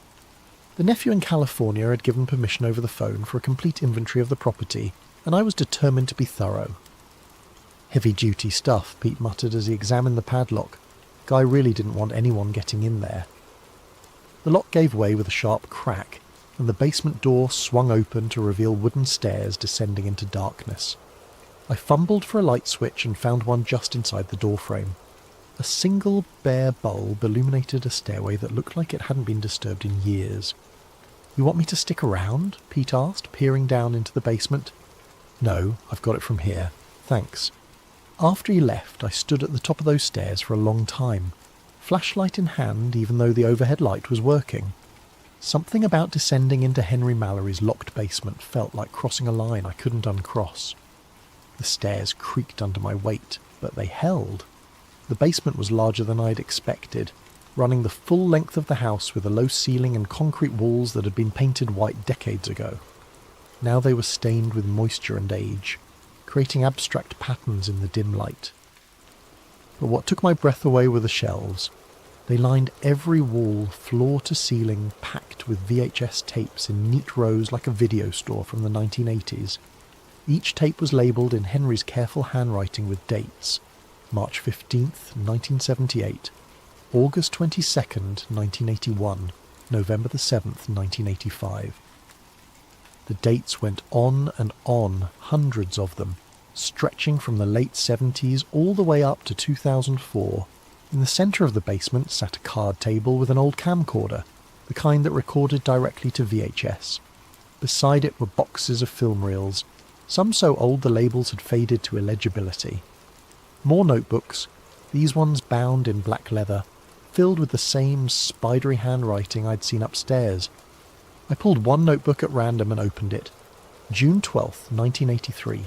The nephew in California had given permission over the phone for a complete inventory of the property, and I was determined to be thorough. "Heavy-duty stuff," Pete muttered as he examined the padlock. Guy really didn't want anyone getting in there. The lock gave way with a sharp crack, and the basement door swung open to reveal wooden stairs descending into darkness. I fumbled for a light switch and found one just inside the doorframe. A single bare bulb illuminated a stairway that looked like it hadn't been disturbed in years. "You want me to stick around?" Pete asked, peering down into the basement. "No, I've got it from here. Thanks." After he left, I stood at the top of those stairs for a long time, flashlight in hand even though the overhead light was working. Something about descending into Henry Mallory's locked basement felt like crossing a line I couldn't uncross. The stairs creaked under my weight, but they held. The basement was larger than I'd expected, running the full length of the house with a low ceiling and concrete walls that had been painted white decades ago. Now they were stained with moisture and age, creating abstract patterns in the dim light. But what took my breath away were the shelves. They lined every wall, floor to ceiling, packed with VHS tapes in neat rows like a video store from the 1980s. Each tape was labelled in Henry's careful handwriting with dates: March 15th, 1978, August 22nd, 1981, November the 7th, 1985. The dates went on and on, hundreds of them, stretching from the late 70s all the way up to 2004. In the centre of the basement sat a card table with an old camcorder, the kind that recorded directly to VHS. Beside it were boxes of film reels, some so old the labels had faded to illegibility. More notebooks, these ones bound in black leather, filled with the same spidery handwriting I'd seen upstairs. I pulled one notebook at random and opened it. June 12th, 1983.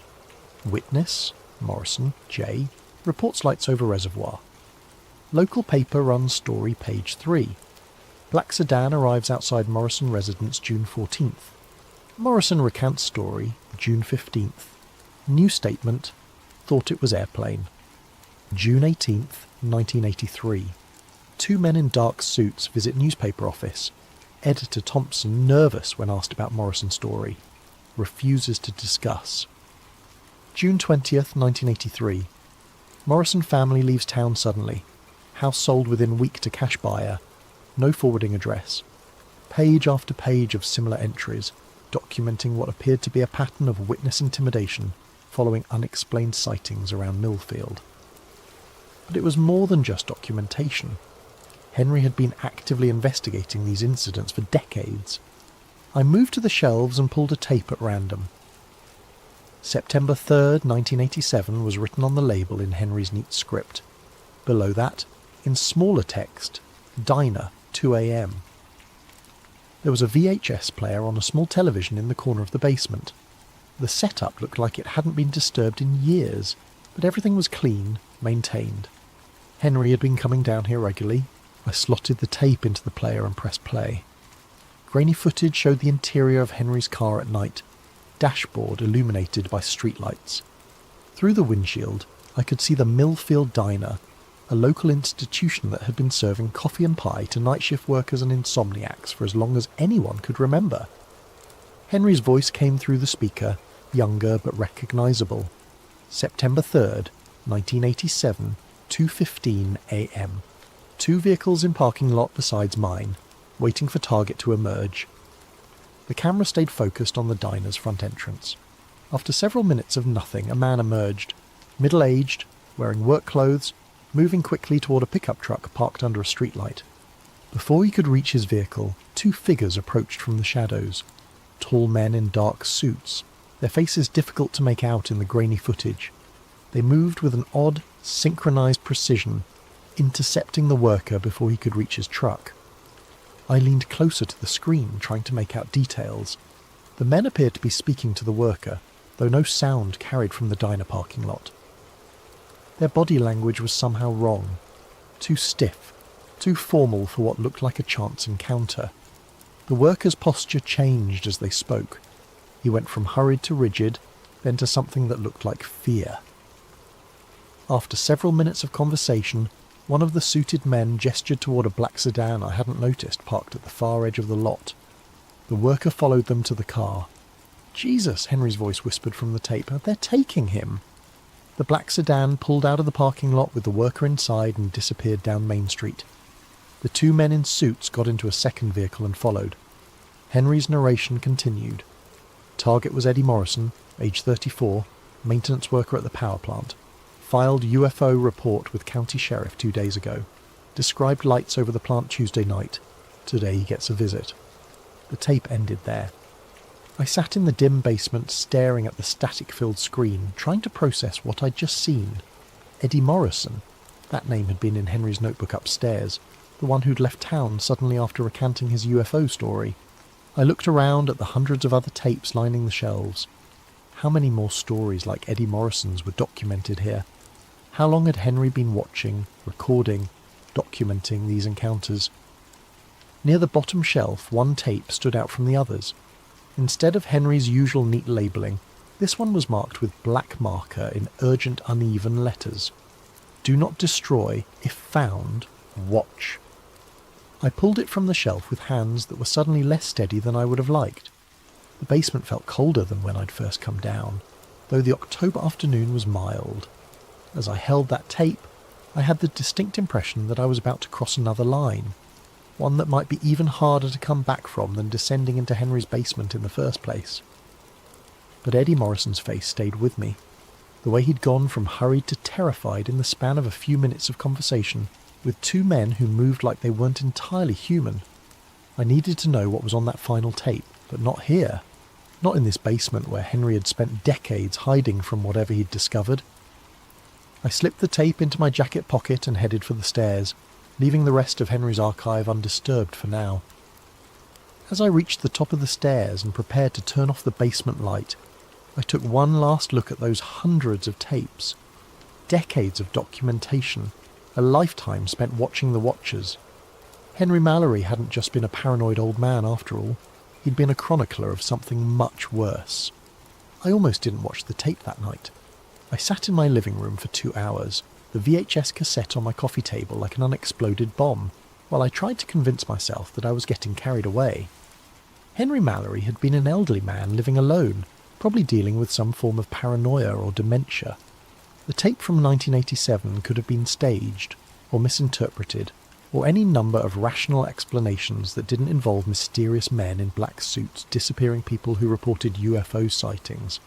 Witness, Morrison, J. Reports lights over reservoir. Local paper runs story page 3. Black sedan arrives outside Morrison residence June 14th. Morrison recants story June 15th. New statement, thought it was airplane. June 18th, 1983. Two men in dark suits visit newspaper office. Editor Thompson nervous when asked about Morrison story. Refuses to discuss. June 20th, 1983. Morrison family leaves town suddenly. House sold within week to cash buyer. No forwarding address. Page after page of similar entries, documenting what appeared to be a pattern of witness intimidation following unexplained sightings around Millfield. But it was more than just documentation. Henry had been actively investigating these incidents for decades. I moved to the shelves and pulled a tape at random. September 3rd, 1987 was written on the label in Henry's neat script. Below that, in smaller text, Diner, 2 a.m. There was a VHS player on a small television in the corner of the basement. The setup looked like it hadn't been disturbed in years, but everything was clean, maintained. Henry had been coming down here regularly. I slotted the tape into the player and pressed play. Grainy footage showed the interior of Henry's car at night, dashboard illuminated by streetlights. Through the windshield, I could see the Millfield Diner, a local institution that had been serving coffee and pie to night shift workers and insomniacs for as long as anyone could remember. Henry's voice came through the speaker, younger but recognisable. September 3rd, 1987, 2:15 a.m. Two vehicles in parking lot besides mine, waiting for target to emerge. The camera stayed focused on the diner's front entrance. After several minutes of nothing, a man emerged, middle-aged, wearing work clothes, moving quickly toward a pickup truck parked under a streetlight. Before he could reach his vehicle, two figures approached from the shadows. Tall men in dark suits, their faces difficult to make out in the grainy footage. They moved with an odd, synchronized precision, intercepting the worker before he could reach his truck. I leaned closer to the screen, trying to make out details. The men appeared to be speaking to the worker, though no sound carried from the diner parking lot. Their body language was somehow wrong, too stiff, too formal for what looked like a chance encounter. The worker's posture changed as they spoke. He went from hurried to rigid, then to something that looked like fear. After several minutes of conversation, one of the suited men gestured toward a black sedan I hadn't noticed parked at the far edge of the lot. The worker followed them to the car. "Jesus," Henry's voice whispered from the tape, "they're taking him." The black sedan pulled out of the parking lot with the worker inside and disappeared down Main Street. The two men in suits got into a second vehicle and followed. Henry's narration continued. Target was Eddie Morrison, age 34, maintenance worker at the power plant. Filed UFO report with county sheriff 2 days ago. Described lights over the plant Tuesday night. Today he gets a visit. The tape ended there. I sat in the dim basement staring at the static-filled screen, trying to process what I'd just seen. Eddie Morrison. That name had been in Henry's notebook upstairs, the one who'd left town suddenly after recanting his UFO story. I looked around at the hundreds of other tapes lining the shelves. How many more stories like Eddie Morrison's were documented here? How long had Henry been watching, recording, documenting these encounters? Near the bottom shelf, one tape stood out from the others. Instead of Henry's usual neat labelling, this one was marked with black marker in urgent uneven letters. Do not destroy. If found, watch. I pulled it from the shelf with hands that were suddenly less steady than I would have liked. The basement felt colder than when I'd first come down, though the October afternoon was mild. As I held that tape, I had the distinct impression that I was about to cross another line, one that might be even harder to come back from than descending into Henry's basement in the first place. But Eddie Morrison's face stayed with me. The way he'd gone from hurried to terrified in the span of a few minutes of conversation, with two men who moved like they weren't entirely human. I needed to know what was on that final tape, but not here. Not in this basement where Henry had spent decades hiding from whatever he'd discovered. I slipped the tape into my jacket pocket and headed for the stairs. leaving the rest of Henry's archive undisturbed for now. As I reached the top of the stairs and prepared to turn off the basement light, I took one last look at those hundreds of tapes, decades of documentation, a lifetime spent watching the watchers. Henry Mallory hadn't just been a paranoid old man after all, he'd been a chronicler of something much worse. I almost didn't watch the tape that night. I sat in my living room for 2 hours, the VHS cassette on my coffee table like an unexploded bomb, while I tried to convince myself that I was getting carried away. Henry Mallory had been an elderly man living alone, probably dealing with some form of paranoia or dementia. The tape from 1987 could have been staged, or misinterpreted, or any number of rational explanations that didn't involve mysterious men in black suits disappearing people who reported UFO sightings.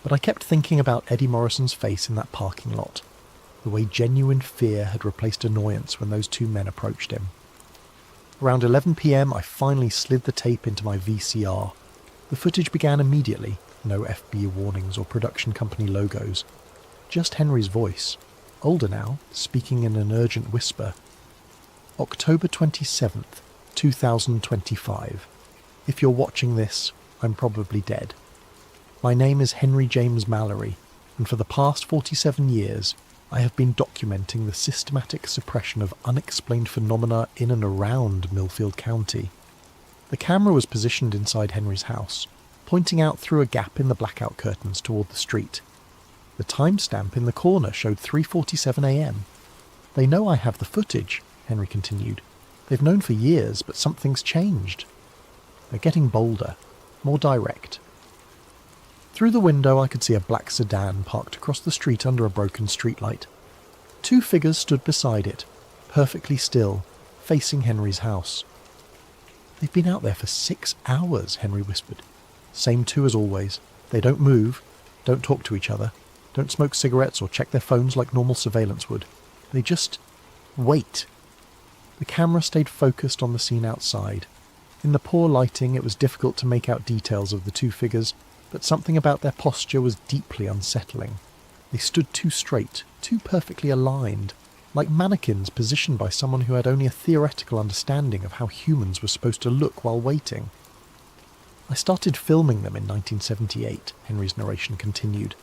But I kept thinking about Eddie Morrison's face in that parking lot, the way genuine fear had replaced annoyance when those two men approached him. Around 11 p.m. I finally slid the tape into my VCR. The footage began immediately, no FB warnings or production company logos. Just Henry's voice, older now, speaking in an urgent whisper. October 27th, 2025. If you're watching this, I'm probably dead. My name is Henry James Mallory, and for the past 47 years, I have been documenting the systematic suppression of unexplained phenomena in and around Millfield County. The camera was positioned inside Henry's house, pointing out through a gap in the blackout curtains toward the street. The timestamp in the corner showed 3:47 a.m. They know I have the footage, Henry continued. They've known for years, but something's changed. They're getting bolder, more direct. Through the window I could see a black sedan parked across the street under a broken streetlight. 2 figures stood beside it, perfectly still, facing Henry's house. They've been out there for 6 hours, Henry whispered. Same 2 as always. They don't move, don't talk to each other, don't smoke cigarettes or check their phones like normal surveillance would. They just wait. The camera stayed focused on the scene outside. In the poor lighting it was difficult to make out details of the 2 figures, but something about their posture was deeply unsettling. They stood too straight, too perfectly aligned, like mannequins positioned by someone who had only a theoretical understanding of how humans were supposed to look while waiting. I started filming them in 1978, Henry's narration continued.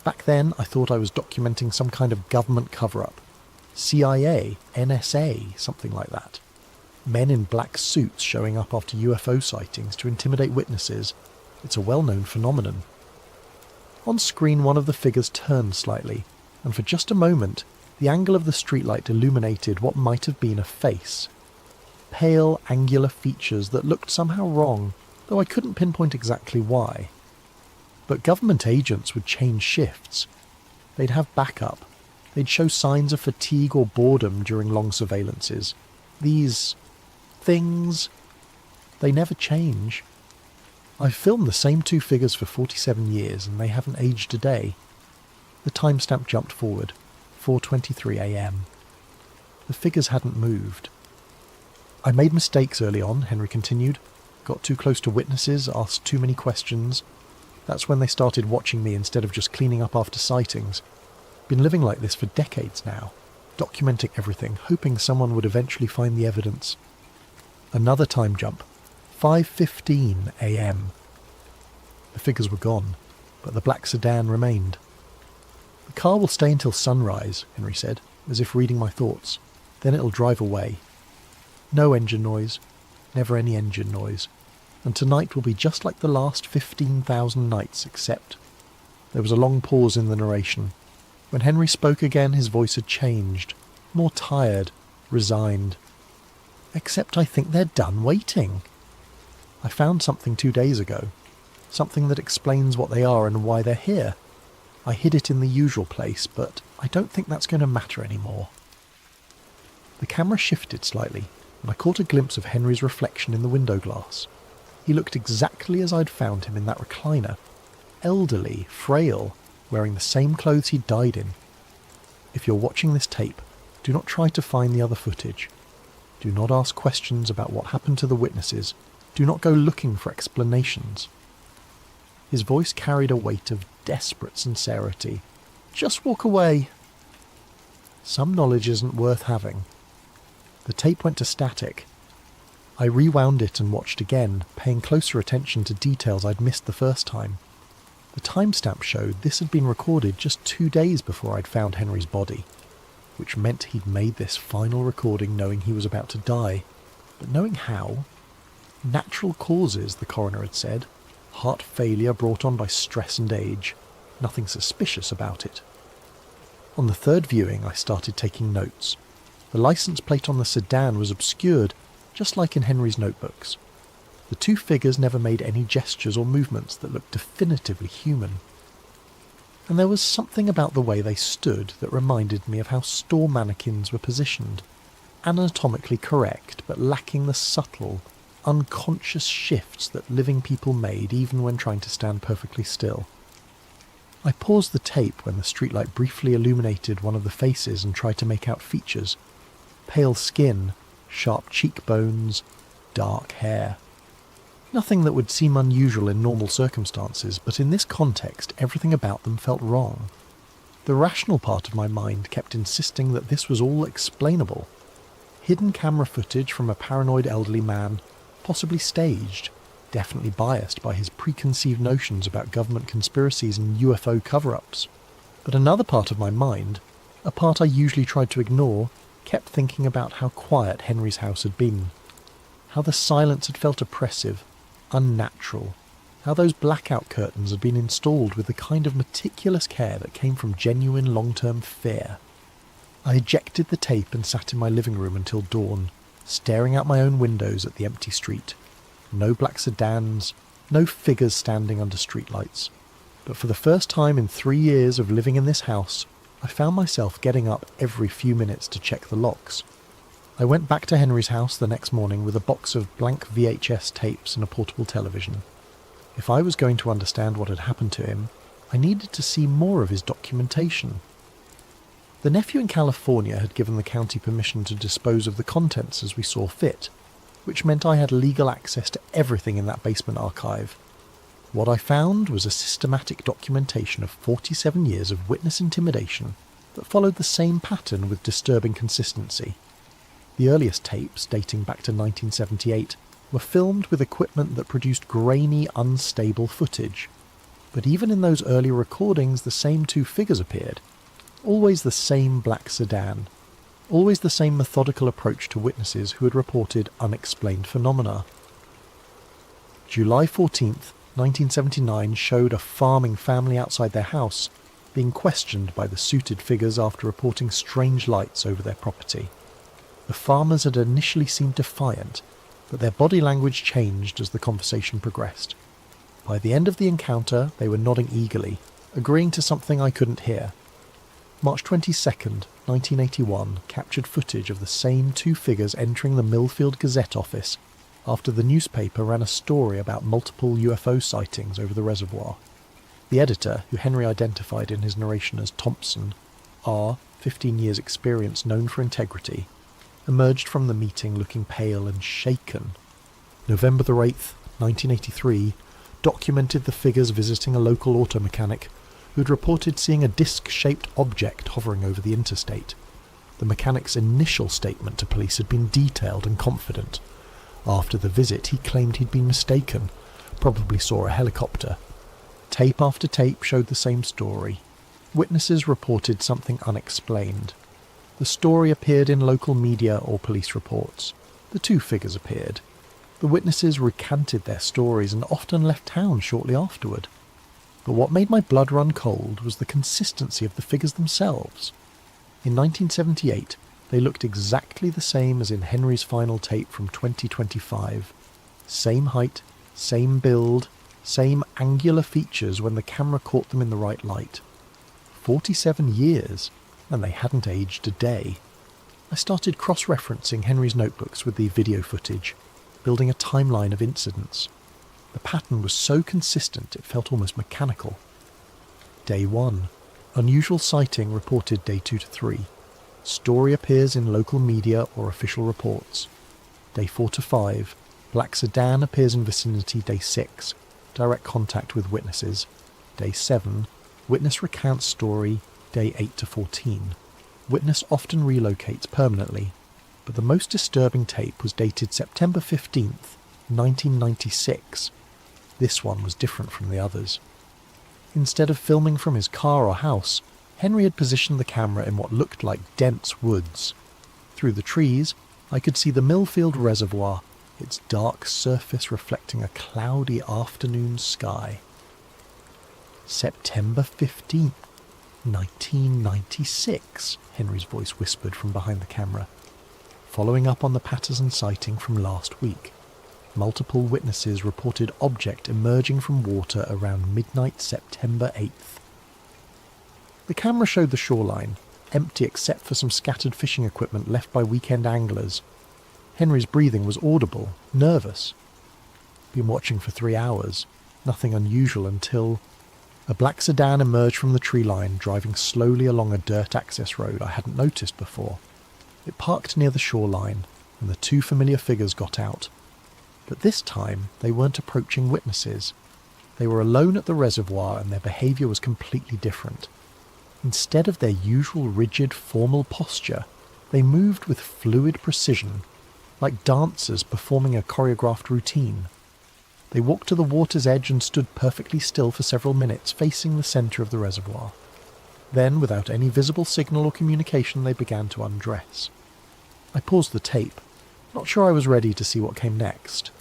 Back then I thought I was documenting some kind of government cover-up. CIA, NSA, something like that. Men in black suits showing up after UFO sightings to intimidate witnesses. It's a well-known phenomenon. On screen one of the figures turned slightly, and for just a moment the angle of the streetlight illuminated what might have been a face. Pale, angular features that looked somehow wrong, though I couldn't pinpoint exactly why. But government agents would change shifts. They'd have backup. They'd show signs of fatigue or boredom during long surveillances. These things, they never change. I've filmed the same 2 figures for 47 years and they haven't aged a day. The timestamp jumped forward, 4:23 a.m. The figures hadn't moved. I made mistakes early on, Henry continued. Got too close to witnesses, asked too many questions. That's when they started watching me instead of just cleaning up after sightings. Been living like this for decades now, documenting everything, hoping someone would eventually find the evidence. Another time jump, 5:15 a.m. The figures were gone, but the black sedan remained. The car will stay until sunrise, Henry said, as if reading my thoughts. Then it'll drive away. No engine noise, never any engine noise. And tonight will be just like the last 15,000 nights, except... There was a long pause in the narration. When Henry spoke again, his voice had changed. More tired, resigned. Except I think they're done waiting. I found something 2 days ago. Something that explains what they are and why they're here. I hid it in the usual place, but I don't think that's going to matter anymore. The camera shifted slightly, and I caught a glimpse of Henry's reflection in the window glass. He looked exactly as I'd found him in that recliner. Elderly, frail, wearing the same clothes he'd died in. If you're watching this tape, do not try to find the other footage. Do not ask questions about what happened to the witnesses. Do not go looking for explanations. His voice carried a weight of desperate sincerity. Just walk away. Some knowledge isn't worth having. The tape went to static. I rewound it and watched again, paying closer attention to details I'd missed the first time. The timestamp showed this had been recorded just 2 days before I'd found Henry's body, which meant he'd made this final recording knowing he was about to die. But knowing how? Natural causes, the coroner had said. Heart failure brought on by stress and age. Nothing suspicious about it. On the third viewing, I started taking notes. The license plate on the sedan was obscured, just like in Henry's notebooks. The two figures never made any gestures or movements that looked definitively human. And there was something about the way they stood that reminded me of how store mannequins were positioned. Anatomically correct, but lacking the subtle, unconscious shifts that living people made even when trying to stand perfectly still. I paused the tape when the streetlight briefly illuminated one of the faces and tried to make out features. Pale skin, sharp cheekbones, dark hair. Nothing that would seem unusual in normal circumstances, but in this context everything about them felt wrong. The rational part of my mind kept insisting that this was all explainable. Hidden camera footage from a paranoid elderly man, possibly staged, definitely biased by his preconceived notions about government conspiracies and UFO cover-ups. But another part of my mind, a part I usually tried to ignore, kept thinking about how quiet Henry's house had been. How the silence had felt oppressive, unnatural. How those blackout curtains had been installed with the kind of meticulous care that came from genuine long-term fear. I ejected the tape and sat in my living room until dawn, staring out my own windows at the empty street. No black sedans, no figures standing under streetlights. But for the first time in 3 years of living in this house, I found myself getting up every few minutes to check the locks. I went back to Henry's house the next morning with a box of blank VHS tapes and a portable television. If I was going to understand what had happened to him, I needed to see more of his documentation. The nephew in California had given the county permission to dispose of the contents as we saw fit, which meant I had legal access to everything in that basement archive. What I found was a systematic documentation of 47 years of witness intimidation that followed the same pattern with disturbing consistency. The earliest tapes, dating back to 1978, were filmed with equipment that produced grainy, unstable footage. But even in those early recordings, the same two figures appeared. Always the same black sedan. Always the same methodical approach to witnesses who had reported unexplained phenomena. July 14th, 1979 showed a farming family outside their house being questioned by the suited figures after reporting strange lights over their property. The farmers had initially seemed defiant, but their body language changed as the conversation progressed. By the end of the encounter, they were nodding eagerly, agreeing to something I couldn't hear. March 22nd, 1981 captured footage of the same two figures entering the Millfield Gazette office after the newspaper ran a story about multiple UFO sightings over the reservoir. The editor, who Henry identified in his narration as Thompson, R, 15 years experience known for integrity, emerged from the meeting looking pale and shaken. November the 8th, 1983, documented the figures visiting a local auto mechanic who'd reported seeing a disc-shaped object hovering over the interstate. The mechanic's initial statement to police had been detailed and confident. After the visit, he claimed he'd been mistaken, probably saw a helicopter. Tape after tape showed the same story. Witnesses reported something unexplained. The story appeared in local media or police reports. The two figures appeared. The witnesses recanted their stories and often left town shortly afterward. But what made my blood run cold was the consistency of the figures themselves. In 1978, they looked exactly the same as in Henry's final tape from 2025. Same height, same build, same angular features when the camera caught them in the right light. 47 years, and they hadn't aged a day. I started cross-referencing Henry's notebooks with the video footage, building a timeline of incidents. The pattern was so consistent it felt almost mechanical. Day 1. Unusual sighting reported day 2 to 3. Story appears in local media or official reports. Day 4 to 5. Black sedan appears in vicinity day 6. Direct contact with witnesses. Day 7. Witness recounts story day 8 to 14. Witness often relocates permanently. but the most disturbing tape was dated September 15th, 1996. This one was different from the others. Instead of filming from his car or house, Henry had positioned the camera in what looked like dense woods. Through the trees, I could see the Millfield Reservoir, its dark surface reflecting a cloudy afternoon sky. September 15th, 1996, Henry's voice whispered from behind the camera. Following up on the Patterson sighting from last week, multiple witnesses reported object emerging from water around midnight September 8th. The camera showed the shoreline, empty except for some scattered fishing equipment left by weekend anglers. Henry's breathing was audible, nervous. Been watching for 3 hours, nothing unusual until a black sedan emerged from the tree line, driving slowly along a dirt access road I hadn't noticed before. It parked near the shoreline, and the two familiar figures got out. But this time, they weren't approaching witnesses. They were alone at the reservoir, and their behaviour was completely different. Instead of their usual rigid, formal posture, they moved with fluid precision, like dancers performing a choreographed routine. They walked to the water's edge and stood perfectly still for several minutes, facing the centre of the reservoir. Then, without any visible signal or communication, they began to undress. I paused the tape, not sure I was ready to see what came next,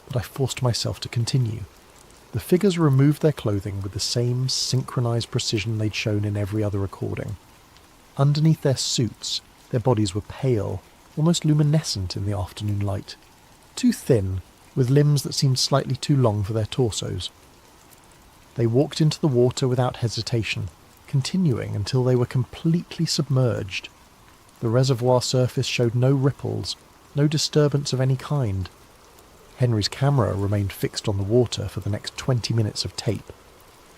but I forced myself to continue. The figures removed their clothing with the same synchronised precision they'd shown in every other recording. Underneath their suits, their bodies were pale, almost luminescent in the afternoon light, too thin, with limbs that seemed slightly too long for their torsos. They walked into the water without hesitation, continuing until they were completely submerged. The reservoir surface showed no ripples, no disturbance of any kind. Henry's camera remained fixed on the water for the next 20 minutes of tape.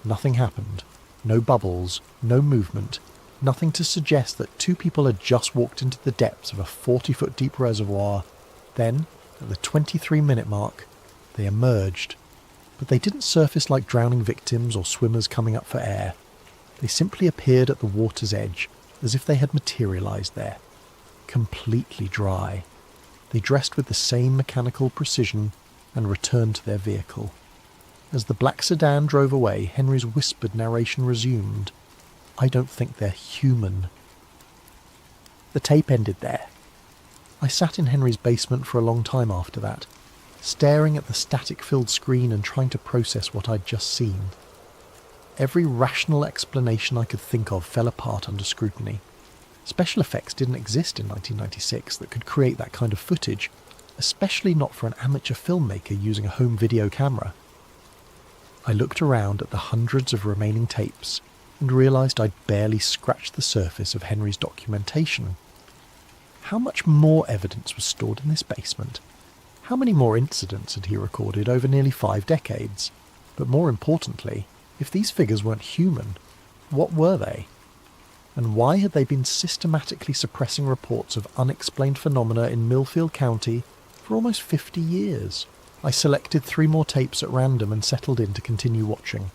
Nothing happened. No bubbles, no movement, nothing to suggest that two people had just walked into the depths of a 40-foot deep reservoir. Then, at the 23-minute mark, they emerged. But they didn't surface like drowning victims or swimmers coming up for air. They simply appeared at the water's edge, as if they had materialised there. Completely dry. They dressed with the same mechanical precision and returned to their vehicle. As the black sedan drove away, Henry's whispered narration resumed. I don't think they're human. The tape ended there. I sat in Henry's basement for a long time after that, staring at the static-filled screen and trying to process what I'd just seen. Every rational explanation I could think of fell apart under scrutiny. Special effects didn't exist in 1996 that could create that kind of footage, especially not for an amateur filmmaker using a home video camera. I looked around at the hundreds of remaining tapes and realised I'd barely scratched the surface of Henry's documentation. How much more evidence was stored in this basement? How many more incidents had he recorded over nearly 5 decades? But more importantly, if these figures weren't human, what were they? And why had they been systematically suppressing reports of unexplained phenomena in Millfield County for almost 50 years? I selected 3 more tapes at random and settled in to continue watching.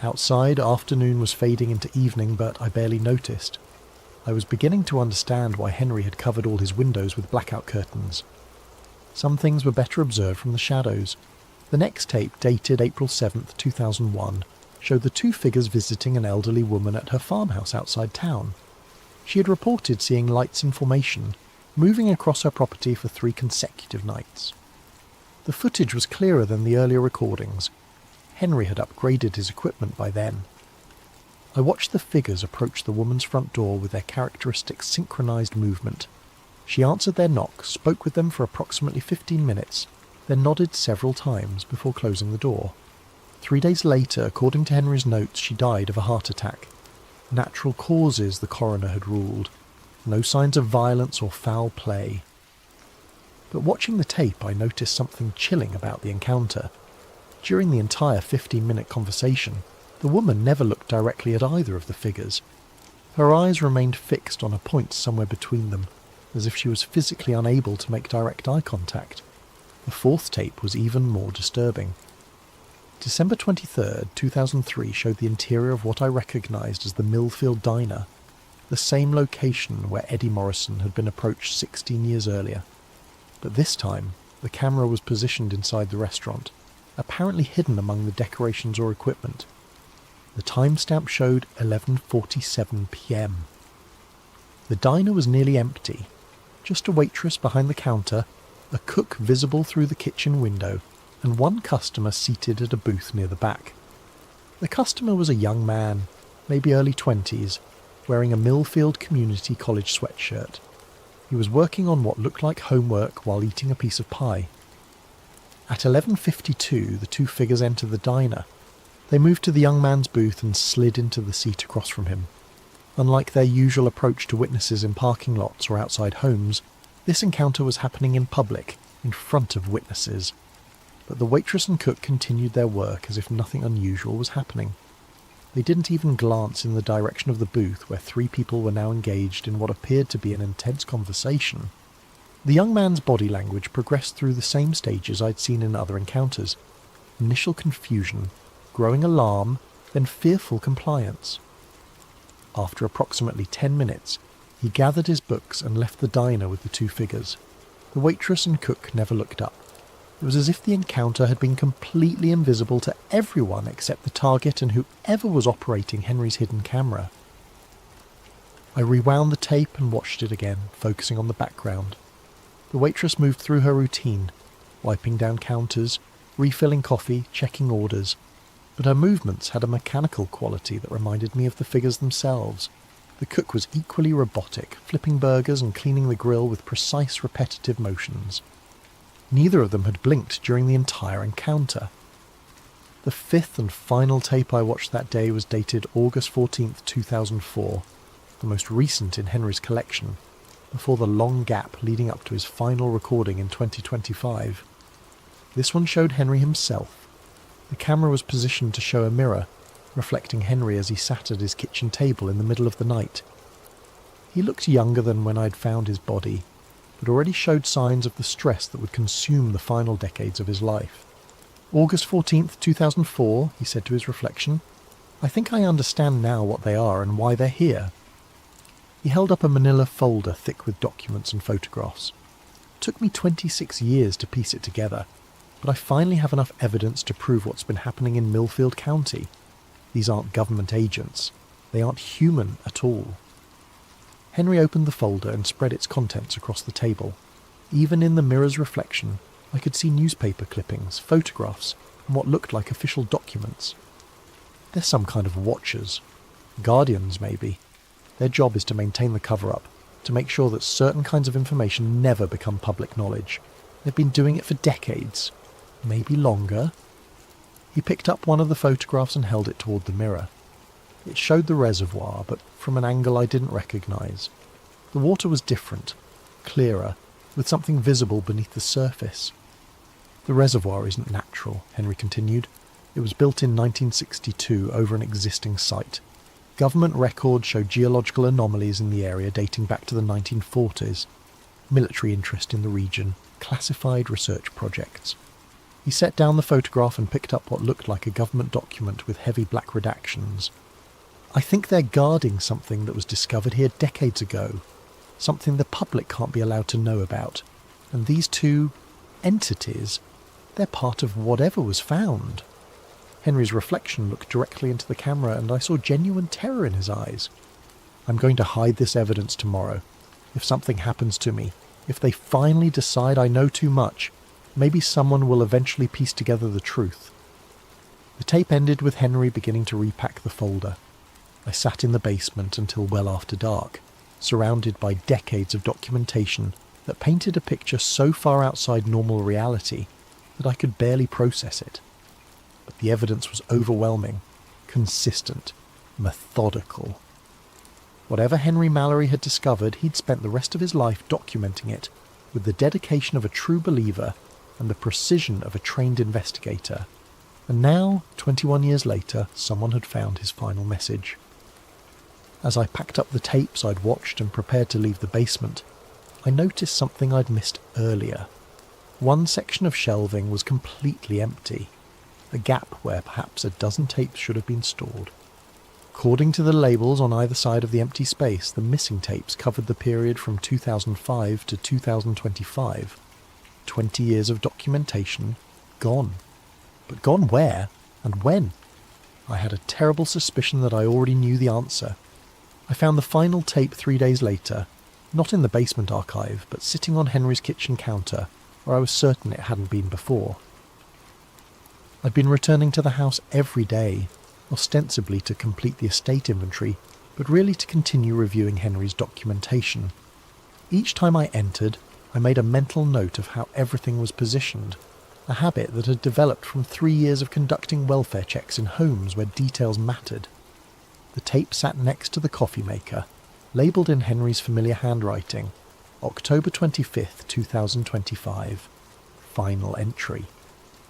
Outside, afternoon was fading into evening, but I barely noticed. I was beginning to understand why Henry had covered all his windows with blackout curtains. Some things were better observed from the shadows. The next tape, dated April 7th, 2001, showed the 2 figures visiting an elderly woman at her farmhouse outside town. She had reported seeing lights in formation, moving across her property for 3 consecutive nights. The footage was clearer than the earlier recordings. Henry had upgraded his equipment by then. I watched the figures approach the woman's front door with their characteristic synchronised movement. She answered their knock, spoke with them for approximately 15 minutes, then nodded several times before closing the door. 3 days later, according to Henry's notes, she died of a heart attack. Natural causes, the coroner had ruled. No signs of violence or foul play. But watching the tape, I noticed something chilling about the encounter. During the entire 15-minute conversation, the woman never looked directly at either of the figures. Her eyes remained fixed on a point somewhere between them, as if she was physically unable to make direct eye contact. The 4th tape was even more disturbing. December 23rd, 2003 showed the interior of what I recognised as the Millfield Diner. the same location where Eddie Morrison had been approached 16 years earlier. But this time, the camera was positioned inside the restaurant, apparently hidden among the decorations or equipment. The timestamp showed 11:47 p.m. The diner was nearly empty, just a waitress behind the counter, a cook visible through the kitchen window, and one customer seated at a booth near the back. The customer was a young man, maybe early 20s, wearing a Millfield Community College sweatshirt. He was working on what looked like homework while eating a piece of pie. At 11:52, the two figures entered the diner. They moved to the young man's booth and slid into the seat across from him. Unlike their usual approach to witnesses in parking lots or outside homes, this encounter was happening in public, in front of witnesses. But the waitress and cook continued their work as if nothing unusual was happening. They didn't even glance in the direction of the booth where three people were now engaged in what appeared to be an intense conversation. The young man's body language progressed through the same stages I'd seen in other encounters. Initial confusion, growing alarm, then fearful compliance. After approximately 10 minutes, he gathered his books and left the diner with the two figures. The waitress and cook never looked up. It was as if the encounter had been completely invisible to everyone except the target and whoever was operating Henry's hidden camera. I rewound the tape and watched it again, focusing on the background. The waitress moved through her routine, wiping down counters, refilling coffee, checking orders, but her movements had a mechanical quality that reminded me of the figures themselves. The cook was equally robotic, flipping burgers and cleaning the grill with precise, repetitive motions. Neither of them had blinked during the entire encounter. The fifth and final tape I watched that day was dated August 14, 2004, the most recent in Henry's collection, before the long gap leading up to his final recording in 2025. This one showed Henry himself. The camera was positioned to show a mirror, reflecting Henry as he sat at his kitchen table in the middle of the night. He looked younger than when I'd found his body, but already showed signs of the stress that would consume the final decades of his life. August 14th, 2004, he said to his reflection, "I think I understand now what they are and why they're here." He held up a manila folder thick with documents and photographs. It took me 26 years to piece it together, but I finally have enough evidence to prove what's been happening in Millfield County. These aren't government agents. They aren't human at all. Henry opened the folder and spread its contents across the table. Even in the mirror's reflection, I could see newspaper clippings, photographs, and what looked like official documents. They're some kind of watchers. Guardians, maybe. Their job is to maintain the cover-up, to make sure that certain kinds of information never become public knowledge. They've been doing it for decades. Maybe longer. He picked up one of the photographs and held it toward the mirror. It showed the reservoir, but from an angle I didn't recognise. The water was different, clearer, with something visible beneath the surface. "The reservoir isn't natural," Henry continued. "It was built in 1962 over an existing site. Government records show geological anomalies in the area dating back to the 1940s. Military interest in the region, classified research projects." He set down the photograph and picked up what looked like a government document with heavy black redactions. "I think they're guarding something that was discovered here decades ago, something the public can't be allowed to know about. And these two entities, they're part of whatever was found." Henry's reflection looked directly into the camera, and I saw genuine terror in his eyes. "I'm going to hide this evidence tomorrow. If something happens to me, if they finally decide I know too much, maybe someone will eventually piece together the truth." The tape ended with Henry beginning to repack the folder. I sat in the basement until well after dark, surrounded by decades of documentation that painted a picture so far outside normal reality that I could barely process it. But the evidence was overwhelming, consistent, methodical. Whatever Henry Mallory had discovered, he'd spent the rest of his life documenting it with the dedication of a true believer and the precision of a trained investigator. And now, 21 years later, someone had found his final message. As I packed up the tapes I'd watched and prepared to leave the basement, I noticed something I'd missed earlier. One section of shelving was completely empty, a gap where perhaps a dozen tapes should have been stored. According to the labels on either side of the empty space, the missing tapes covered the period from 2005 to 2025. 20 years of documentation gone. But gone where and when? I had a terrible suspicion that I already knew the answer. I found the final tape 3 days later, not in the basement archive, but sitting on Henry's kitchen counter, where I was certain it hadn't been before. I'd been returning to the house every day, ostensibly to complete the estate inventory, but really to continue reviewing Henry's documentation. Each time I entered, I made a mental note of how everything was positioned, a habit that had developed from 3 years of conducting welfare checks in homes where details mattered. The tape sat next to the coffee maker, labelled in Henry's familiar handwriting, October 25th, 2025, final entry,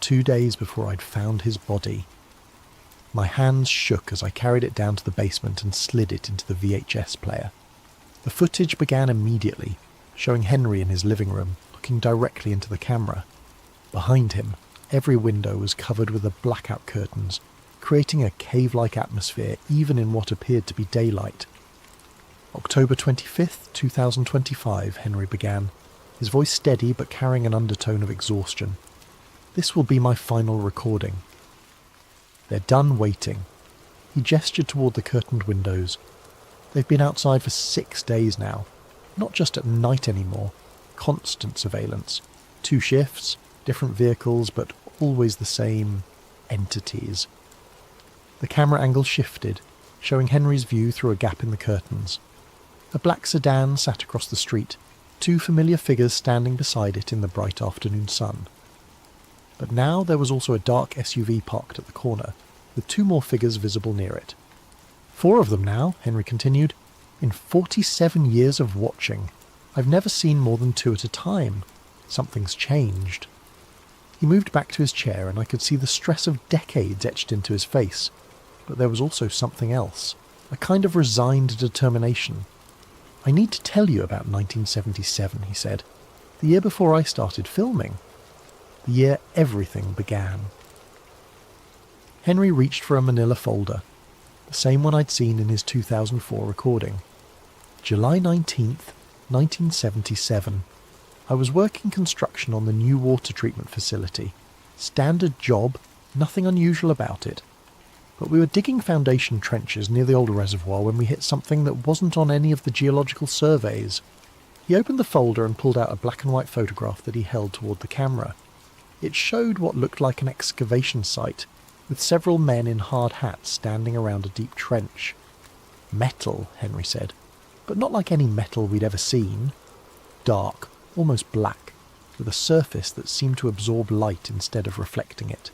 2 days before I'd found his body. My hands shook as I carried it down to the basement and slid it into the VHS player. The footage began immediately, showing Henry in his living room, looking directly into the camera. Behind him, every window was covered with the blackout curtains, creating a cave-like atmosphere even in what appeared to be daylight. October 25th, 2025, Henry began, his voice steady but carrying an undertone of exhaustion. This will be my final recording. They're done waiting. He gestured toward the curtained windows. They've been outside for 6 days now. Not just at night anymore. Constant surveillance. 2 shifts, different vehicles, but always the same entities. The camera angle shifted, showing Henry's view through a gap in the curtains. A black sedan sat across the street, 2 familiar figures standing beside it in the bright afternoon sun. But now there was also a dark SUV parked at the corner, with 2 more figures visible near it. 4 of them now, Henry continued. In 47 years of watching, I've never seen more than 2 at a time. Something's changed. He moved back to his chair and I could see the stress of decades etched into his face. But there was also something else, a kind of resigned determination. I need to tell you about 1977, he said. The year before I started filming. The year everything began. Henry reached for a manila folder, the same one I'd seen in his 2004 recording. July 19th, 1977. I was working construction on the new water treatment facility. Standard job, nothing unusual about it. But we were digging foundation trenches near the old reservoir when we hit something that wasn't on any of the geological surveys. He opened the folder and pulled out a black and white photograph that he held toward the camera. It showed what looked like an excavation site, with several men in hard hats standing around a deep trench. Metal, Henry said, but not like any metal we'd ever seen. Dark, almost black, with a surface that seemed to absorb light instead of reflecting it.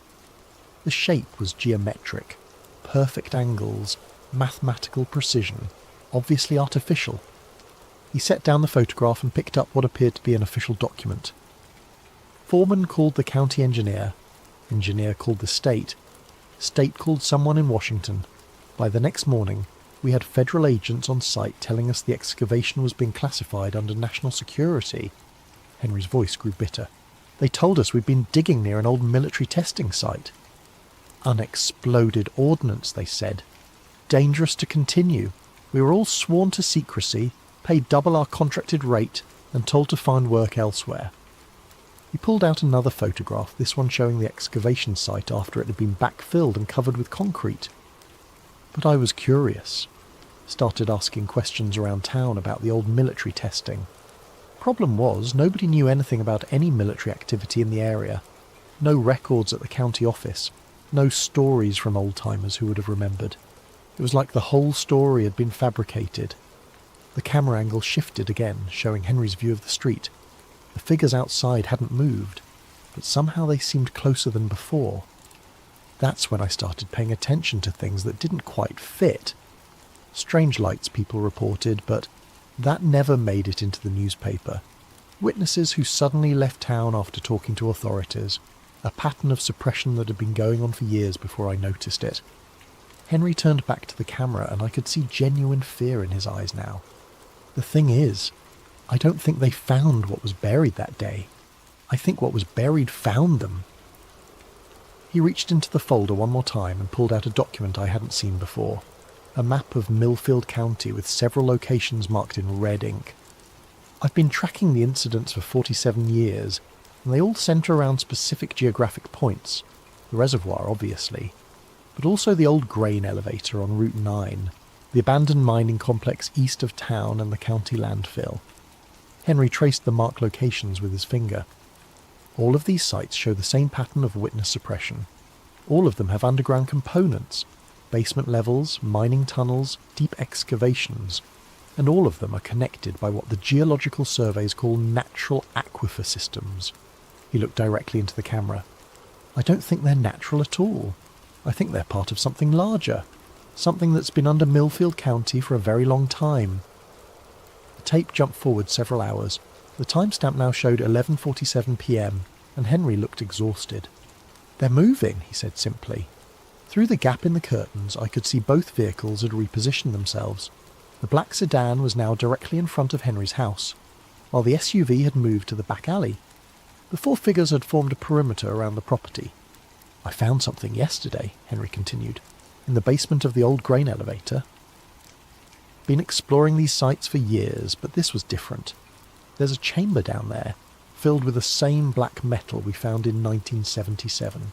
The shape was geometric, perfect angles, mathematical precision, obviously artificial. He set down the photograph and picked up what appeared to be an official document. Foreman called the county engineer called the state called someone in Washington. By the next morning, we had federal agents on site telling us the excavation was being classified under national security. Henry's voice grew bitter. They told us we'd been digging near an old military testing site. Unexploded ordnance, they said. Dangerous to continue. We were all sworn to secrecy, paid double our contracted rate, and told to find work elsewhere. He pulled out another photograph, this one showing the excavation site after it had been backfilled and covered with concrete. But I was curious. Started asking questions around town about the old military testing. Problem was, nobody knew anything about any military activity in the area. No records at the county office. No stories from old-timers who would have remembered. It was like the whole story had been fabricated. The camera angle shifted again, showing Henry's view of the street. The figures outside hadn't moved, but somehow they seemed closer than before. That's when I started paying attention to things that didn't quite fit. Strange lights, people reported, but that never made it into the newspaper. Witnesses who suddenly left town after talking to authorities. A pattern of suppression that had been going on for years before I noticed it. Henry turned back to the camera and I could see genuine fear in his eyes now. The thing is, I don't think they found what was buried that day. I think what was buried found them. He reached into the folder one more time and pulled out a document I hadn't seen before. a map of Millfield County with several locations marked in red ink. I've been tracking the incidents for 47 years, and they all centre around specific geographic points. The reservoir, obviously, but also the old grain elevator on Route 9, the abandoned mining complex east of town and the county landfill. Henry traced the marked locations with his finger. All of these sites show the same pattern of witness suppression. All of them have underground components, basement levels, mining tunnels, deep excavations, and all of them are connected by what the geological surveys call natural aquifer systems. He looked directly into the camera. I don't think they're natural at all. I think they're part of something larger, something that's been under Millfield County for a very long time. The tape jumped forward several hours. The timestamp now showed 11:47 p.m, and Henry looked exhausted. "They're moving," he said simply. Through the gap in the curtains, I could see both vehicles had repositioned themselves. The black sedan was now directly in front of Henry's house, while the SUV had moved to the back alley. The four figures had formed a perimeter around the property. "I found something yesterday," Henry continued, "in the basement of the old grain elevator. Been exploring these sites for years, but this was different. There's a chamber down there, filled with the same black metal we found in 1977.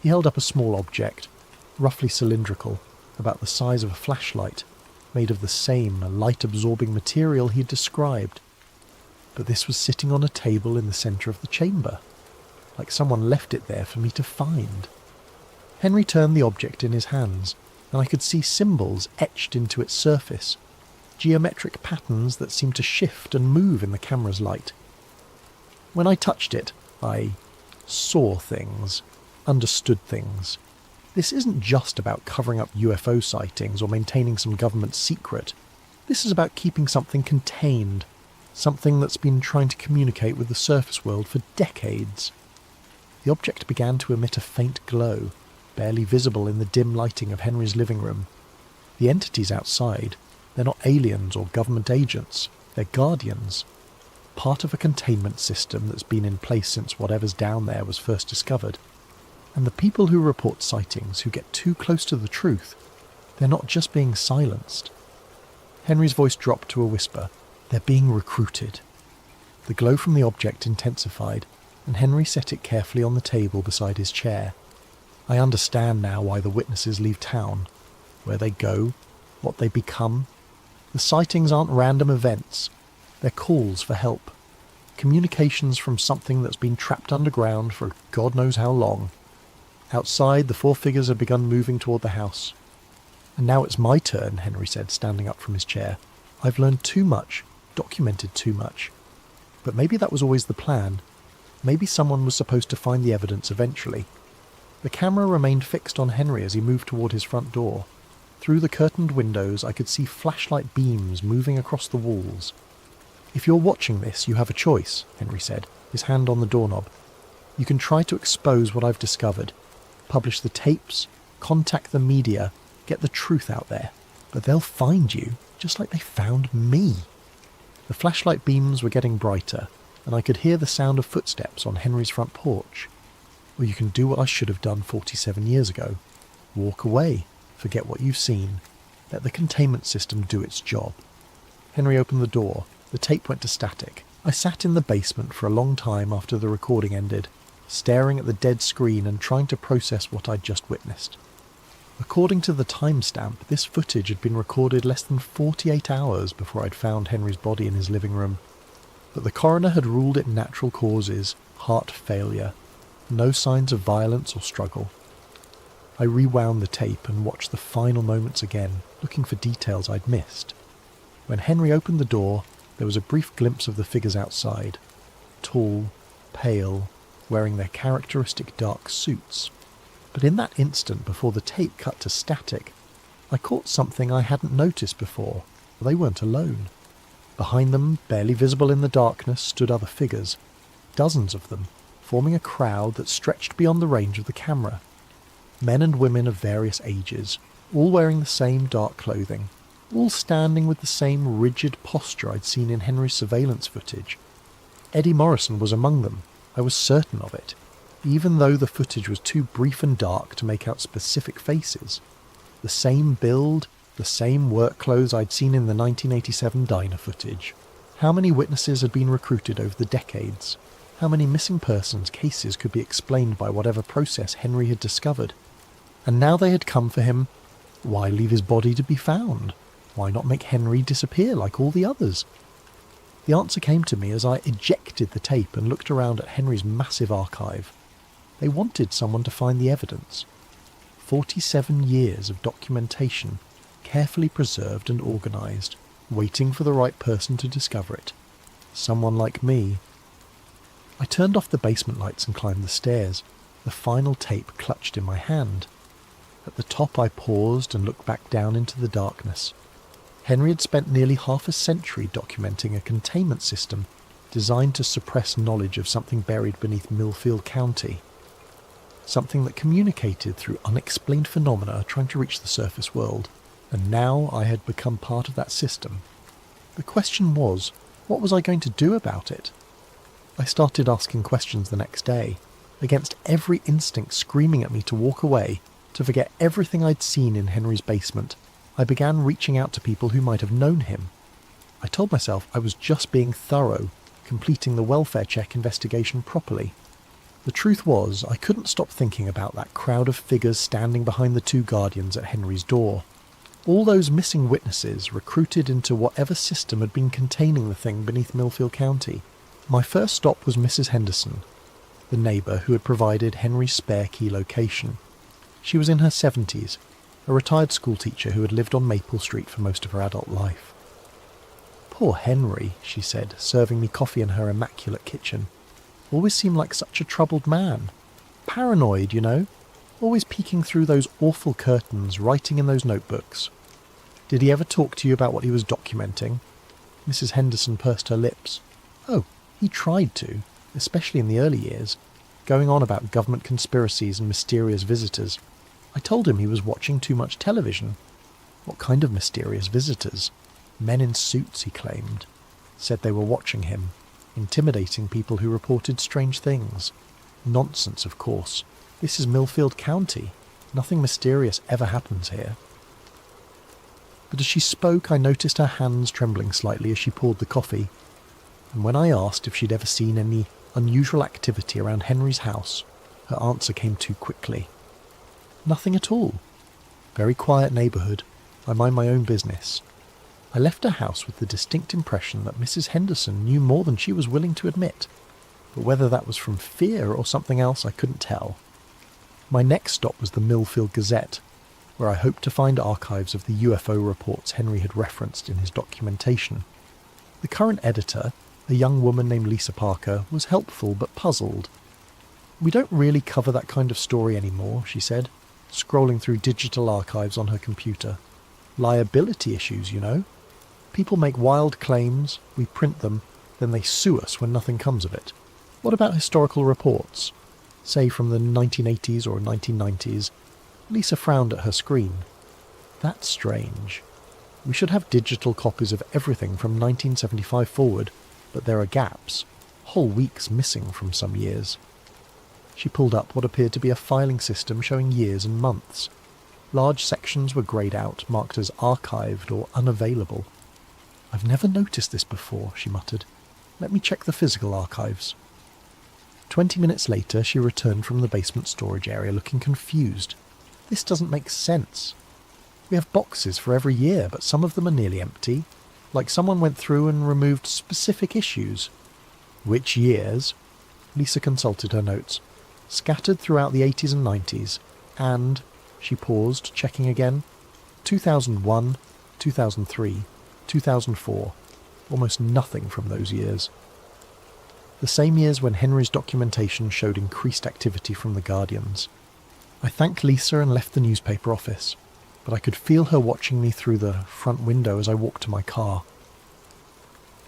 He held up a small object, roughly cylindrical, about the size of a flashlight, made of the same light-absorbing material he had described. But this was sitting on a table in the centre of the chamber, like someone left it there for me to find. Henry turned the object in his hands, and I could see symbols etched into its surface, geometric patterns that seemed to shift and move in the camera's light. When I touched it, I saw things, understood things. This isn't just about covering up UFO sightings or maintaining some government secret. This is about keeping something contained, something that's been trying to communicate with the surface world for decades. The object began to emit a faint glow, barely visible in the dim lighting of Henry's living room. The entities outside, they're not aliens or government agents, they're guardians. Part of a containment system that's been in place since whatever's down there was first discovered. And the people who report sightings, who get too close to the truth, they're not just being silenced." Henry's voice dropped to a whisper. "They're being recruited." The glow from the object intensified, and Henry set it carefully on the table beside his chair. "I understand now why the witnesses leave town, where they go, what they become. The sightings aren't random events. They're calls for help. Communications from something that's been trapped underground for God knows how long." Outside, the four figures had begun moving toward the house. "And now it's my turn," Henry said, standing up from his chair. "I've learned too much, documented too much. But maybe that was always the plan. Maybe someone was supposed to find the evidence eventually." The camera remained fixed on Henry as he moved toward his front door. Through the curtained windows, I could see flashlight beams moving across the walls. "If you're watching this, you have a choice," Henry said, his hand on the doorknob. "You can try to expose what I've discovered, publish the tapes, contact the media, get the truth out there. But they'll find you, just like they found me." The flashlight beams were getting brighter, and I could hear the sound of footsteps on Henry's front porch. "Or you can do what I should have done 47 years ago. Walk away, forget what you've seen. Let the containment system do its job." Henry opened the door. The tape went to static. I sat in the basement for a long time after the recording ended, staring at the dead screen and trying to process what I'd just witnessed. According to the timestamp, this footage had been recorded less than 48 hours before I'd found Henry's body in his living room. But the coroner had ruled it natural causes, heart failure, no signs of violence or struggle. I rewound the tape and watched the final moments again, looking for details I'd missed. When Henry opened the door, there was a brief glimpse of the figures outside, tall, pale, wearing their characteristic dark suits. But in that instant before the tape cut to static, I caught something I hadn't noticed before. They weren't alone. Behind them, barely visible in the darkness, stood other figures, dozens of them, forming a crowd that stretched beyond the range of the camera. Men and women of various ages, all wearing the same dark clothing, all standing with the same rigid posture I'd seen in Henry's surveillance footage. Eddie Morrison was among them. I was certain of it, even though the footage was too brief and dark to make out specific faces. The same build, the same work clothes I'd seen in the 1987 diner footage. How many witnesses had been recruited over the decades? How many missing persons cases could be explained by whatever process Henry had discovered? And now they had come for him. Why leave his body to be found? Why not make Henry disappear like all the others? The answer came to me as I ejected the tape and looked around at Henry's massive archive. They wanted someone to find the evidence. 47 years of documentation, carefully preserved and organised, waiting for the right person to discover it. Someone like me. I turned off the basement lights and climbed the stairs, the final tape clutched in my hand. At the top I paused and looked back down into the darkness. Henry had spent nearly half a century documenting a containment system designed to suppress knowledge of something buried beneath Millfield County. Something that communicated through unexplained phenomena trying to reach the surface world. And now I had become part of that system. The question was, what was I going to do about it? I started asking questions the next day, against every instinct screaming at me to walk away, to forget everything I'd seen in Henry's basement. I began reaching out to people who might have known him. I told myself I was just being thorough, completing the welfare check investigation properly. The truth was, I couldn't stop thinking about that crowd of figures standing behind the two guardians at Henry's door. All those missing witnesses recruited into whatever system had been containing the thing beneath Millfield County. My first stop was Mrs. Henderson, the neighbour who had provided Henry's spare key location. She was in her 70s, a retired schoolteacher who had lived on Maple Street for most of her adult life. "Poor Henry," she said, serving me coffee in her immaculate kitchen. "Always seemed like such a troubled man. Paranoid, you know. Always peeking through those awful curtains, writing in those notebooks. Did he ever talk to you about what he was documenting?" Mrs. Henderson pursed her lips. "Oh, he tried to, especially in the early years, going on about government conspiracies and mysterious visitors. I told him he was watching too much television." "What kind of mysterious visitors?" "Men in suits," he claimed. Said they were watching him, intimidating people who reported strange things. Nonsense, of course. This is Millfield County. Nothing mysterious ever happens here. But as she spoke, I noticed her hands trembling slightly as she poured the coffee. And when I asked if she'd ever seen any unusual activity around Henry's house, her answer came too quickly. "Nothing at all. Very quiet neighbourhood. I mind my own business." I left her house with the distinct impression that Mrs. Henderson knew more than she was willing to admit, but whether that was from fear or something else I couldn't tell. My next stop was the Millfield Gazette, where I hoped to find archives of the UFO reports Henry had referenced in his documentation. The current editor, a young woman named Lisa Parker, was helpful but puzzled. "We don't really cover that kind of story anymore," she said, scrolling through digital archives on her computer. "Liability issues, you know. People make wild claims, we print them, then they sue us when nothing comes of it. What about historical reports? Say from the 1980s or 1990s. Lisa frowned at her screen. "That's strange. We should have digital copies of everything from 1975 forward, but there are gaps, whole weeks missing from some years." She pulled up what appeared to be a filing system showing years and months. Large sections were greyed out, marked as archived or unavailable. "I've never noticed this before," she muttered. "Let me check the physical archives." 20 minutes later, she returned from the basement storage area looking confused. "This doesn't make sense. We have boxes for every year, but some of them are nearly empty, like someone went through and removed specific issues." "Which years?" Lisa consulted her notes. "Scattered throughout the 80s and 90s, and," she paused, checking again, 2001, 2003, 2004. Almost nothing from those years. The same years when Henry's documentation showed increased activity from the Guardians. I thanked Lisa and left the newspaper office, but I could feel her watching me through the front window as I walked to my car.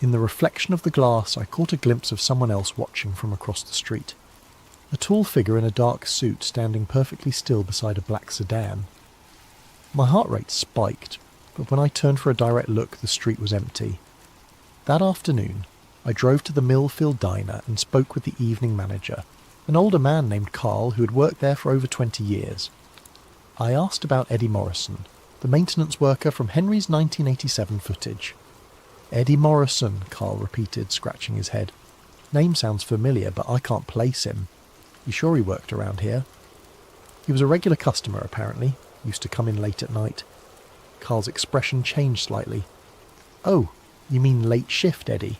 In the reflection of the glass, I caught a glimpse of someone else watching from across the street. A tall figure in a dark suit standing perfectly still beside a black sedan. My heart rate spiked, but when I turned for a direct look, the street was empty. That afternoon, I drove to the Millfield Diner and spoke with the evening manager, an older man named Carl who had worked there for over 20 years. I asked about Eddie Morrison, the maintenance worker from Henry's 1987 footage. Eddie Morrison, Carl repeated, scratching his head. Name sounds familiar, but I can't place him. You sure he worked around here? He was a regular customer, apparently. Used to come in late at night. Carl's expression changed slightly. Oh, you mean late shift, Eddie?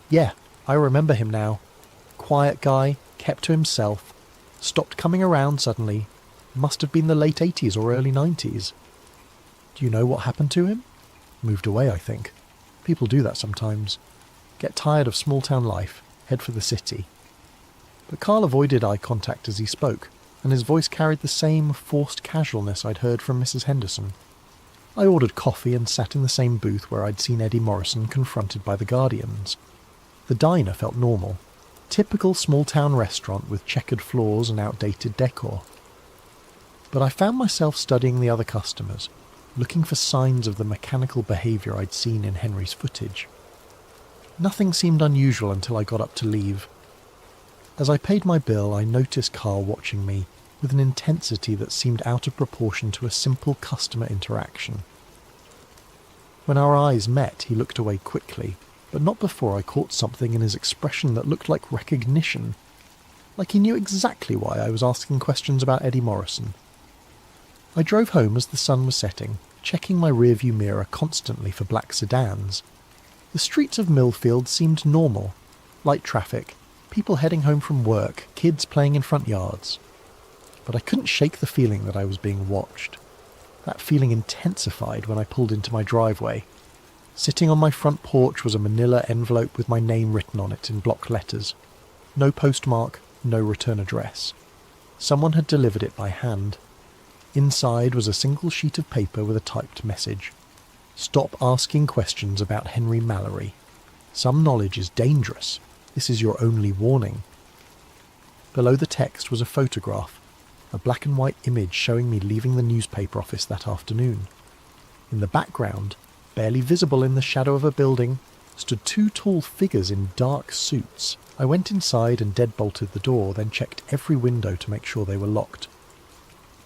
Yeah, I remember him now. Quiet guy, kept to himself. Stopped coming around suddenly. Must have been the late 80s or early 90s. Do you know what happened to him? Moved away, I think. People do that sometimes. Get tired of small-town life, head for the city. But Carl avoided eye contact as he spoke, and his voice carried the same forced casualness I'd heard from Mrs. Henderson. I ordered coffee and sat in the same booth where I'd seen Eddie Morrison confronted by the Guardians. The diner felt normal. Typical small-town restaurant with checkered floors and outdated decor. But I found myself studying the other customers, looking for signs of the mechanical behaviour I'd seen in Henry's footage. Nothing seemed unusual until I got up to leave. As I paid my bill, I noticed Carl watching me with an intensity that seemed out of proportion to a simple customer interaction. When our eyes met, he looked away quickly, but not before I caught something in his expression that looked like recognition, like he knew exactly why I was asking questions about Eddie Morrison. I drove home as the sun was setting, checking my rearview mirror constantly for black sedans. The streets of Millfield seemed normal. Light traffic, people heading home from work, kids playing in front yards. But I couldn't shake the feeling that I was being watched. That feeling intensified when I pulled into my driveway. Sitting on my front porch was a manila envelope with my name written on it in block letters. No postmark, no return address. Someone had delivered it by hand. Inside was a single sheet of paper with a typed message. Stop asking questions about Henry Mallory. Some knowledge is dangerous. This is your only warning. Below the text was a photograph, a black and white image showing me leaving the newspaper office that afternoon. In the background, barely visible in the shadow of a building, stood two tall figures in dark suits. I went inside and deadbolted the door, then checked every window to make sure they were locked.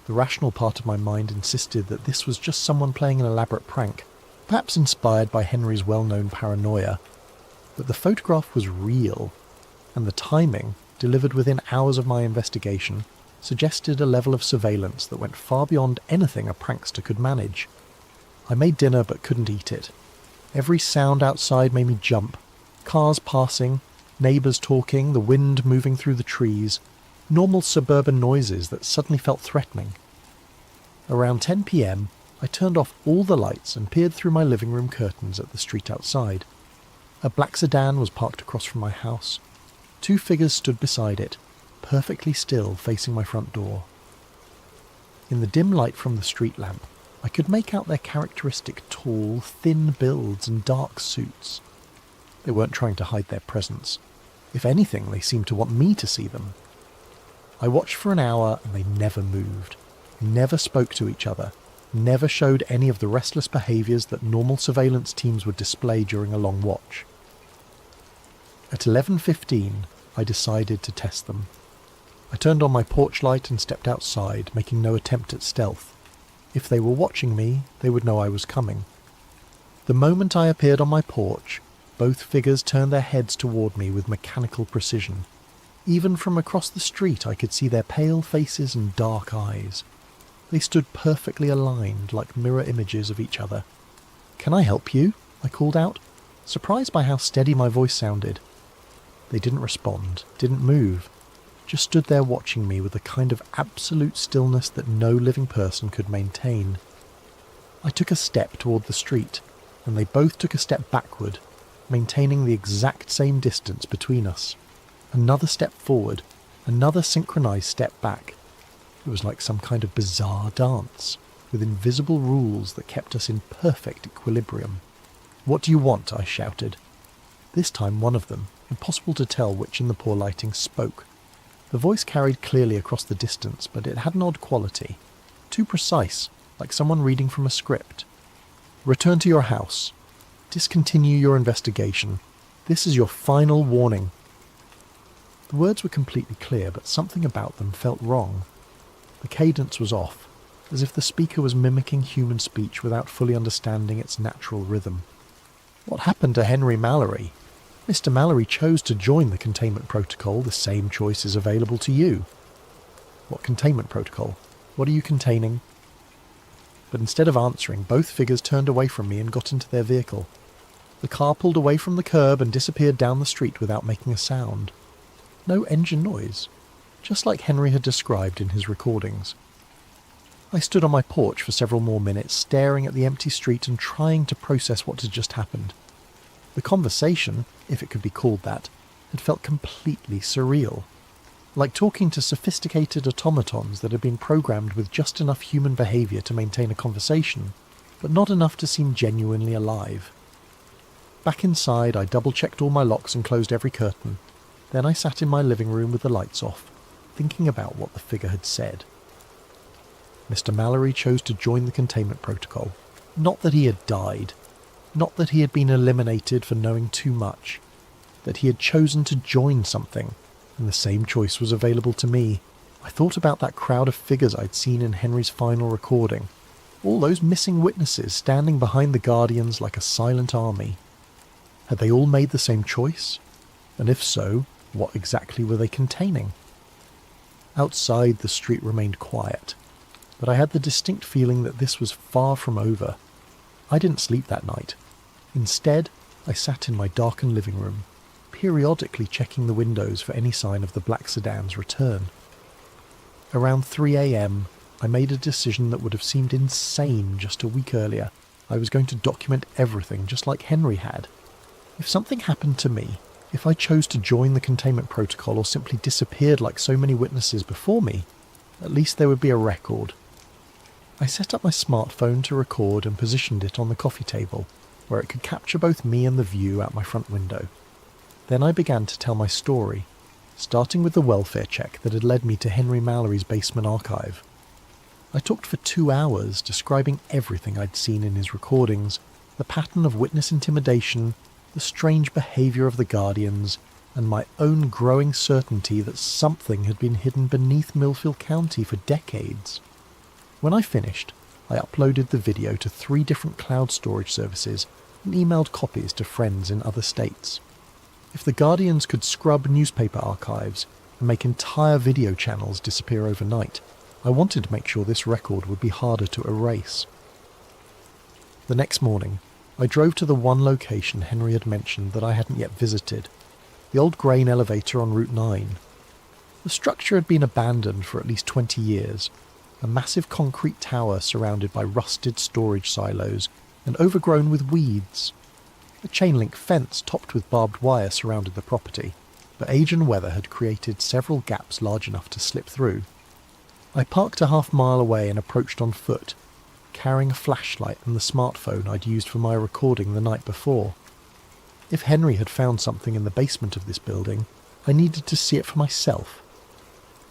The rational part of my mind insisted that this was just someone playing an elaborate prank, perhaps inspired by Henry's well-known paranoia. But the photograph was real, and the timing, delivered within hours of my investigation, suggested a level of surveillance that went far beyond anything a prankster could manage. I made dinner but couldn't eat it. Every sound outside made me jump. Cars passing, neighbours talking, the wind moving through the trees, normal suburban noises that suddenly felt threatening. Around 10 p.m, I turned off all the lights and peered through my living room curtains at the street outside. A black sedan was parked across from my house. Two figures stood beside it, perfectly still facing my front door. In the dim light from the street lamp, I could make out their characteristic tall, thin builds and dark suits. They weren't trying to hide their presence. If anything, they seemed to want me to see them. I watched for an hour and they never moved, never spoke to each other, never showed any of the restless behaviours that normal surveillance teams would display during a long watch. At 11:15, I decided to test them. I turned on my porch light and stepped outside, making no attempt at stealth. If they were watching me, they would know I was coming. The moment I appeared on my porch, both figures turned their heads toward me with mechanical precision. Even from across the street I could see their pale faces and dark eyes. They stood perfectly aligned, like mirror images of each other. "Can I help you?" I called out, surprised by how steady my voice sounded. They didn't respond, didn't move, just stood there watching me with a kind of absolute stillness that no living person could maintain. I took a step toward the street, and they both took a step backward, maintaining the exact same distance between us. Another step forward, another synchronized step back. It was like some kind of bizarre dance, with invisible rules that kept us in perfect equilibrium. "What do you want?" I shouted. This time one of them, impossible to tell which in the poor lighting, spoke. The voice carried clearly across the distance, but it had an odd quality. Too precise, like someone reading from a script. "Return to your house. Discontinue your investigation. This is your final warning." The words were completely clear, but something about them felt wrong. The cadence was off, as if the speaker was mimicking human speech without fully understanding its natural rhythm. What happened to Henry Mallory? Mr. Mallory chose to join the containment protocol. The same choice is available to you. What containment protocol? What are you containing? But instead of answering, both figures turned away from me and got into their vehicle. The car pulled away from the curb and disappeared down the street without making a sound. No engine noise, just like Henry had described in his recordings. I stood on my porch for several more minutes, staring at the empty street and trying to process what had just happened. The conversation, if it could be called that, had felt completely surreal. Like talking to sophisticated automatons that had been programmed with just enough human behaviour to maintain a conversation, but not enough to seem genuinely alive. Back inside, I double-checked all my locks and closed every curtain. Then I sat in my living room with the lights off, thinking about what the figure had said. Mr. Mallory chose to join the containment protocol. Not that he had died. Not that he had been eliminated for knowing too much. That he had chosen to join something, and the same choice was available to me. I thought about that crowd of figures I'd seen in Henry's final recording. All those missing witnesses standing behind the Guardians like a silent army. Had they all made the same choice? And if so, what exactly were they containing? Outside, the street remained quiet, but I had the distinct feeling that this was far from over. I didn't sleep that night. Instead, I sat in my darkened living room, periodically checking the windows for any sign of the black sedan's return. Around 3 a.m, I made a decision that would have seemed insane just a week earlier. I was going to document everything just like Henry had. If something happened to me, if I chose to join the containment protocol or simply disappeared like so many witnesses before me, at least there would be a record. I set up my smartphone to record and positioned it on the coffee table, where it could capture both me and the view out my front window. Then I began to tell my story, starting with the welfare check that had led me to Henry Mallory's basement archive. I talked for 2 hours, describing everything I'd seen in his recordings, the pattern of witness intimidation, the strange behaviour of the Guardians, and my own growing certainty that something had been hidden beneath Millfield County for decades. When I finished, I uploaded the video to 3 different cloud storage services and emailed copies to friends in other states. If the Guardians could scrub newspaper archives and make entire video channels disappear overnight, I wanted to make sure this record would be harder to erase. The next morning, I drove to the one location Henry had mentioned that I hadn't yet visited, the old grain elevator on Route 9. The structure had been abandoned for at least 20 years, a massive concrete tower surrounded by rusted storage silos and overgrown with weeds. A chain-link fence topped with barbed wire surrounded the property, but age and weather had created several gaps large enough to slip through. I parked a half-mile away and approached on foot, carrying a flashlight and the smartphone I'd used for my recording the night before. If Henry had found something in the basement of this building, I needed to see it for myself.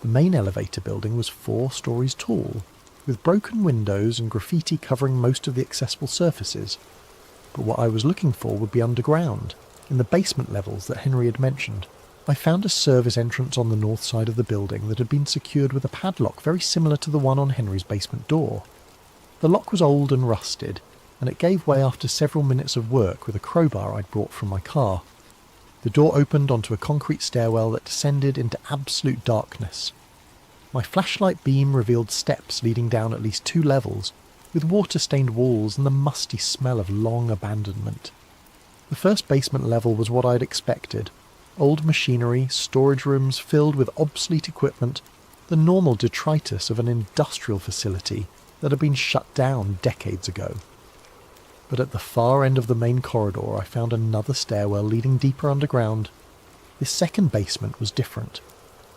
The main elevator building was 4 stories tall, with broken windows and graffiti covering most of the accessible surfaces. But what I was looking for would be underground, in the basement levels that Henry had mentioned. I found a service entrance on the north side of the building that had been secured with a padlock very similar to the one on Henry's basement door. The lock was old and rusted, and it gave way after several minutes of work with a crowbar I'd brought from my car. The door opened onto a concrete stairwell that descended into absolute darkness. My flashlight beam revealed steps leading down at least 2 levels, with water-stained walls and the musty smell of long abandonment. The first basement level was what I'd expected. Old machinery, storage rooms filled with obsolete equipment, the normal detritus of an industrial facility that had been shut down decades ago. But at the far end of the main corridor I found another stairwell leading deeper underground. This second basement was different.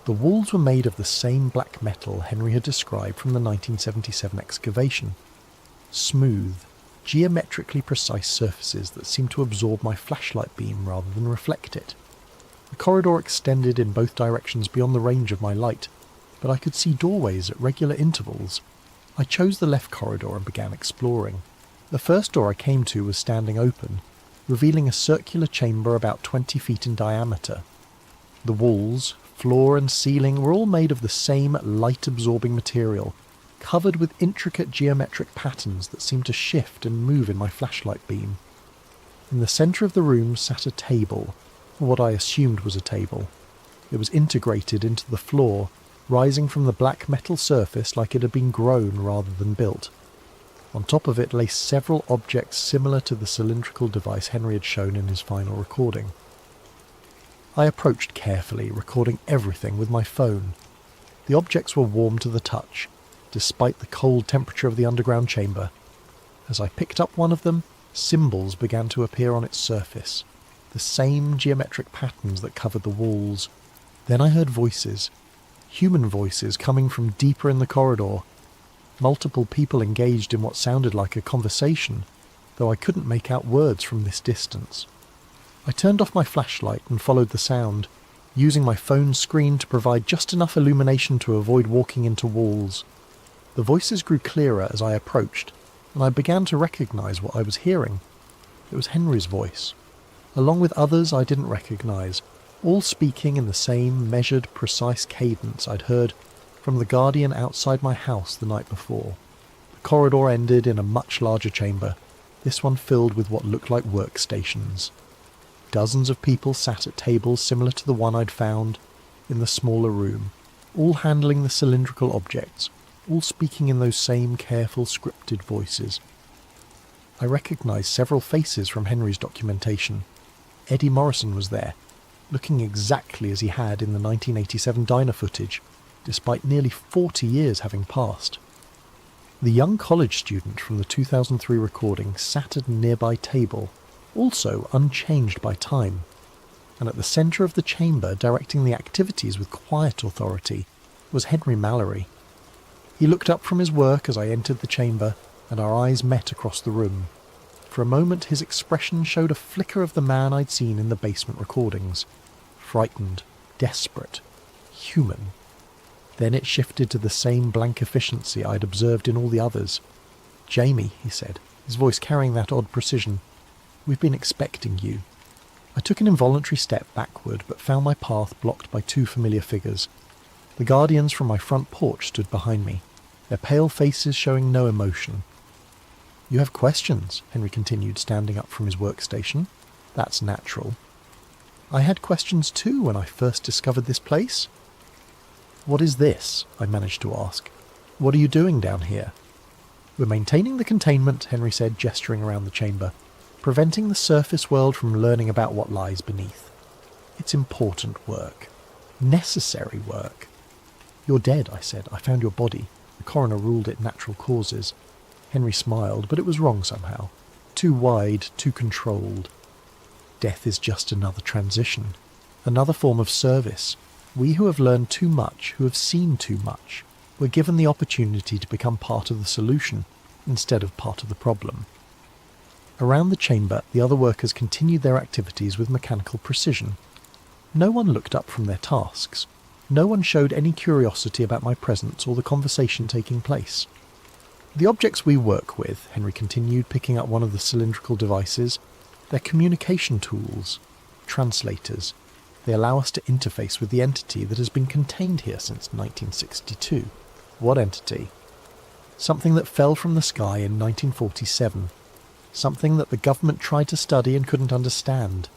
The walls were made of the same black metal Henry had described from the 1977 excavation. Smooth, geometrically precise surfaces that seemed to absorb my flashlight beam rather than reflect it. The corridor extended in both directions beyond the range of my light, but I could see doorways at regular intervals. I chose the left corridor and began exploring. The first door I came to was standing open, revealing a circular chamber about 20 feet in diameter. The walls, floor and ceiling were all made of the same light-absorbing material, covered with intricate geometric patterns that seemed to shift and move in my flashlight beam. In the centre of the room sat a table, or what I assumed was a table. It was integrated into the floor, rising from the black metal surface like it had been grown rather than built. On top of it lay several objects similar to the cylindrical device Henry had shown in his final recording. I approached carefully, recording everything with my phone. The objects were warm to the touch, despite the cold temperature of the underground chamber. As I picked up one of them, symbols began to appear on its surface, the same geometric patterns that covered the walls. Then I heard voices, human voices coming from deeper in the corridor. Multiple people engaged in what sounded like a conversation, though I couldn't make out words from this distance. I turned off my flashlight and followed the sound, using my phone's screen to provide just enough illumination to avoid walking into walls. The voices grew clearer as I approached, and I began to recognise what I was hearing. It was Henry's voice, along with others I didn't recognise, all speaking in the same measured, precise cadence I'd heard from the guardian outside my house the night before. The corridor ended in a much larger chamber, this one filled with what looked like workstations. Dozens of people sat at tables similar to the one I'd found in the smaller room, all handling the cylindrical objects, all speaking in those same careful, scripted voices. I recognised several faces from Henry's documentation. Eddie Morrison was there, looking exactly as he had in the 1987 diner footage, despite nearly 40 years having passed. The young college student from the 2003 recording sat at a nearby table, also unchanged by time, and at the centre of the chamber, directing the activities with quiet authority, was Henry Mallory. He looked up from his work as I entered the chamber, and our eyes met across the room. For a moment his expression showed a flicker of the man I'd seen in the basement recordings. Frightened, desperate, human. Then it shifted to the same blank efficiency I'd observed in all the others. "Jamie," he said, his voice carrying that odd precision, "we've been expecting you." I took an involuntary step backward, but found my path blocked by two familiar figures. The guardians from my front porch stood behind me, their pale faces showing no emotion. "You have questions," Henry continued, standing up from his workstation. "That's natural. I had questions too when I first discovered this place." "What is this?" I managed to ask. "What are you doing down here?" "We're maintaining the containment," Henry said, gesturing around the chamber, "preventing the surface world from learning about what lies beneath. It's important work. Necessary work." "You're dead," I said. "I found your body. The coroner ruled it natural causes." Henry smiled, but it was wrong somehow. Too wide, too controlled. "Death is just another transition. Another form of service. We who have learned too much, who have seen too much, were given the opportunity to become part of the solution, instead of part of the problem." Around the chamber, the other workers continued their activities with mechanical precision. No one looked up from their tasks. No one showed any curiosity about my presence or the conversation taking place. "The objects we work with," Henry continued, picking up one of the cylindrical devices, "they're communication tools, translators. They allow us to interface with the entity that has been contained here since 1962. "What entity?" "Something that fell from the sky in 1947. Something that the government tried to study and couldn't understand.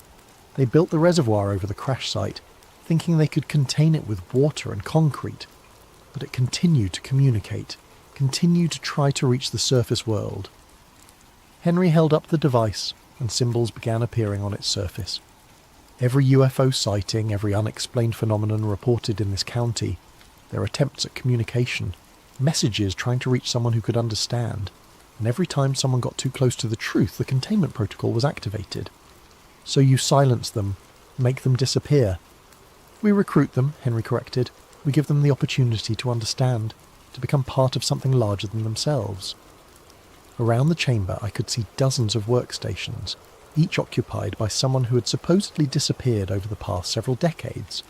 They built the reservoir over the crash site, thinking they could contain it with water and concrete. But it continued to communicate, continued to try to reach the surface world." Henry held up the device, and symbols began appearing on its surface. Every UFO sighting, every unexplained phenomenon reported in this county, their attempts at communication, messages trying to reach someone who could understand, and every time someone got too close to the truth, the containment protocol was activated. "So you silence them, make them disappear." "We recruit them," Henry corrected. "We give them the opportunity to understand, to become part of something larger than themselves." Around the chamber I could see dozens of workstations, each occupied by someone who had supposedly disappeared over the past several decades,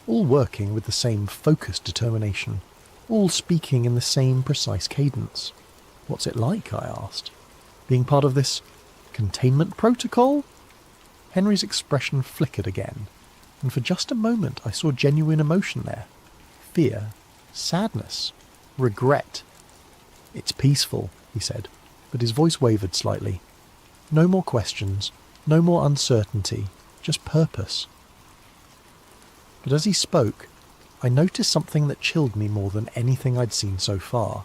all working with the same focused determination, all speaking in the same precise cadence. "What's it like?" I asked. "Being part of this containment protocol?" Henry's expression flickered again, and for just a moment I saw genuine emotion there. Fear, sadness, regret, "It's peaceful," he said, but his voice wavered slightly. "No more questions, no more uncertainty, just purpose." But as he spoke, I noticed something that chilled me more than anything I'd seen so far.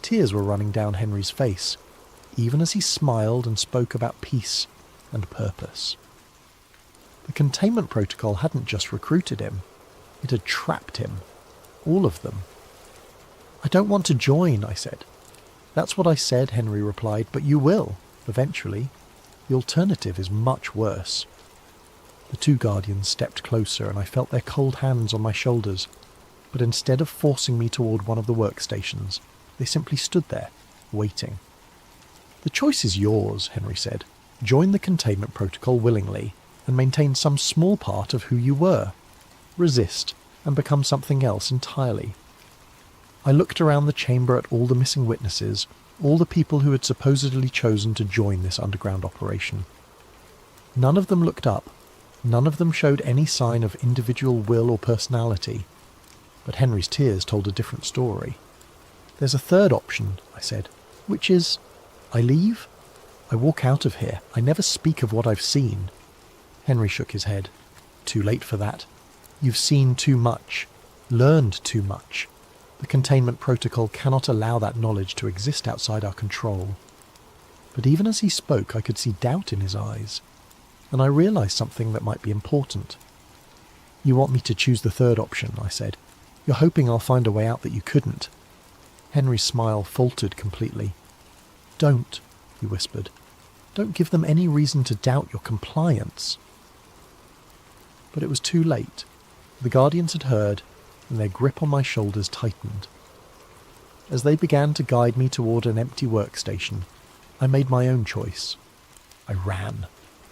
Tears were running down Henry's face, even as he smiled and spoke about peace and purpose. The containment protocol hadn't just recruited him, it had trapped him. All of them. "I don't want to join," I said. "That's what I said," Henry replied, "but you will, eventually. The alternative is much worse." The two guardians stepped closer and I felt their cold hands on my shoulders, but instead of forcing me toward one of the workstations, they simply stood there, waiting. "The choice is yours," Henry said. "Join the containment protocol willingly and maintain some small part of who you were. Resist and become something else entirely." I looked around the chamber at all the missing witnesses, all the people who had supposedly chosen to join this underground operation. None of them looked up. None of them showed any sign of individual will or personality. But Henry's tears told a different story. "There's a third option," I said, "which is, I leave. I walk out of here. I never speak of what I've seen." Henry shook his head. "Too late for that. You've seen too much, learned too much. The containment protocol cannot allow that knowledge to exist outside our control." But even as he spoke, I could see doubt in his eyes, and I realized something that might be important. "You want me to choose the third option," I said. "You're hoping I'll find a way out that you couldn't." Henry's smile faltered completely. "Don't," he whispered. "Don't give them any reason to doubt your compliance." But it was too late. The guardians had heard, and their grip on my shoulders tightened. As they began to guide me toward an empty workstation, I made my own choice. I ran.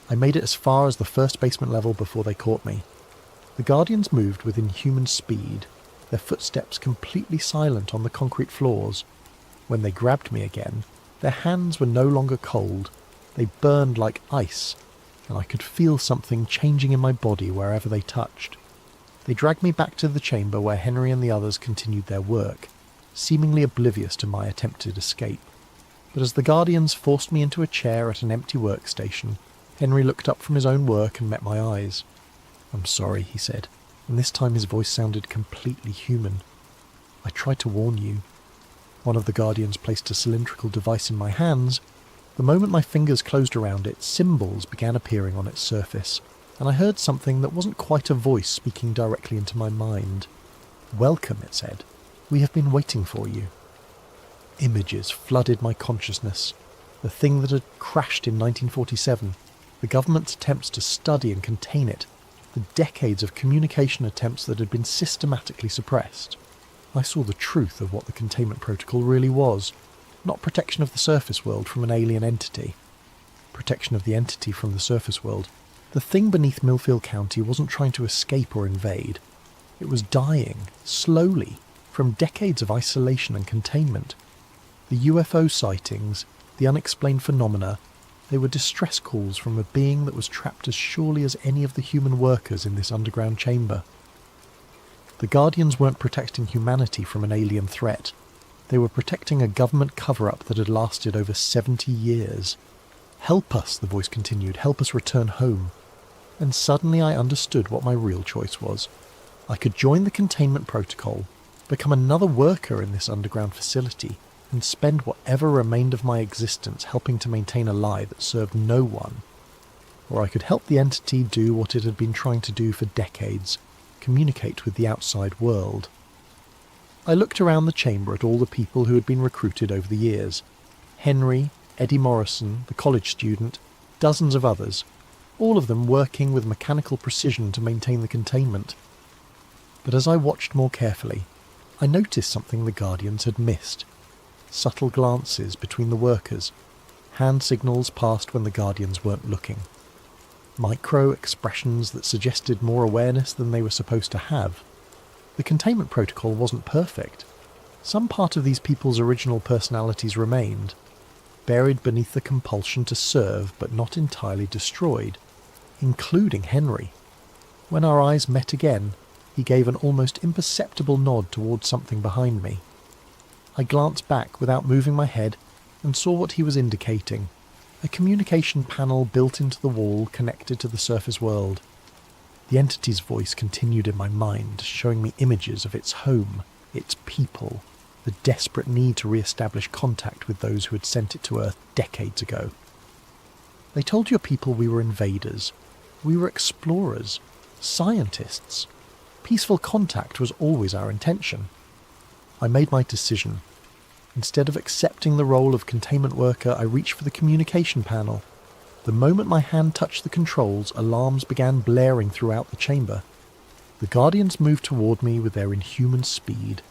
I made it as far as the first basement level before they caught me. The guardians moved with inhuman speed, their footsteps completely silent on the concrete floors. When they grabbed me again, their hands were no longer cold. They burned like ice, and I could feel something changing in my body wherever they touched. They dragged me back to the chamber where Henry and the others continued their work, seemingly oblivious to my attempted escape. But as the guardians forced me into a chair at an empty workstation, Henry looked up from his own work and met my eyes. "I'm sorry," he said, and this time his voice sounded completely human. "I tried to warn you." One of the guardians placed a cylindrical device in my hands. The moment my fingers closed around it, symbols began appearing on its surface, and I heard something that wasn't quite a voice speaking directly into my mind. "Welcome," it said. "We have been waiting for you." Images flooded my consciousness. The thing that had crashed in 1947, the government's attempts to study and contain it, the decades of communication attempts that had been systematically suppressed. I saw the truth of what the containment protocol really was. Not protection of the surface world from an alien entity. Protection of the entity from the surface world. The thing beneath Millfield County wasn't trying to escape or invade. It was dying, slowly, from decades of isolation and containment. The UFO sightings, the unexplained phenomena, they were distress calls from a being that was trapped as surely as any of the human workers in this underground chamber. The Guardians weren't protecting humanity from an alien threat. They were protecting a government cover-up that had lasted over 70 years. "Help us," the voice continued, "help us return home." And suddenly I understood what my real choice was. I could join the containment protocol, become another worker in this underground facility, and spend whatever remained of my existence helping to maintain a lie that served no one. Or I could help the entity do what it had been trying to do for decades, communicate with the outside world. I looked around the chamber at all the people who had been recruited over the years. Henry, Eddie Morrison, the college student, dozens of others, all of them working with mechanical precision to maintain the containment. But as I watched more carefully, I noticed something the Guardians had missed. Subtle glances between the workers, hand signals passed when the Guardians weren't looking. Micro expressions that suggested more awareness than they were supposed to have. The containment protocol wasn't perfect. Some part of these people's original personalities remained, buried beneath the compulsion to serve but not entirely destroyed, including Henry. When our eyes met again, he gave an almost imperceptible nod towards something behind me. I glanced back without moving my head and saw what he was indicating. A communication panel built into the wall connected to the surface world. The entity's voice continued in my mind, showing me images of its home, its people, the desperate need to re-establish contact with those who had sent it to Earth decades ago. They told your people we were invaders. We were explorers, scientists. Peaceful contact was always our intention. I made my decision. Instead of accepting the role of containment worker, I reached for the communication panel. The moment my hand touched the controls, alarms began blaring throughout the chamber. The Guardians moved toward me with their inhuman speed,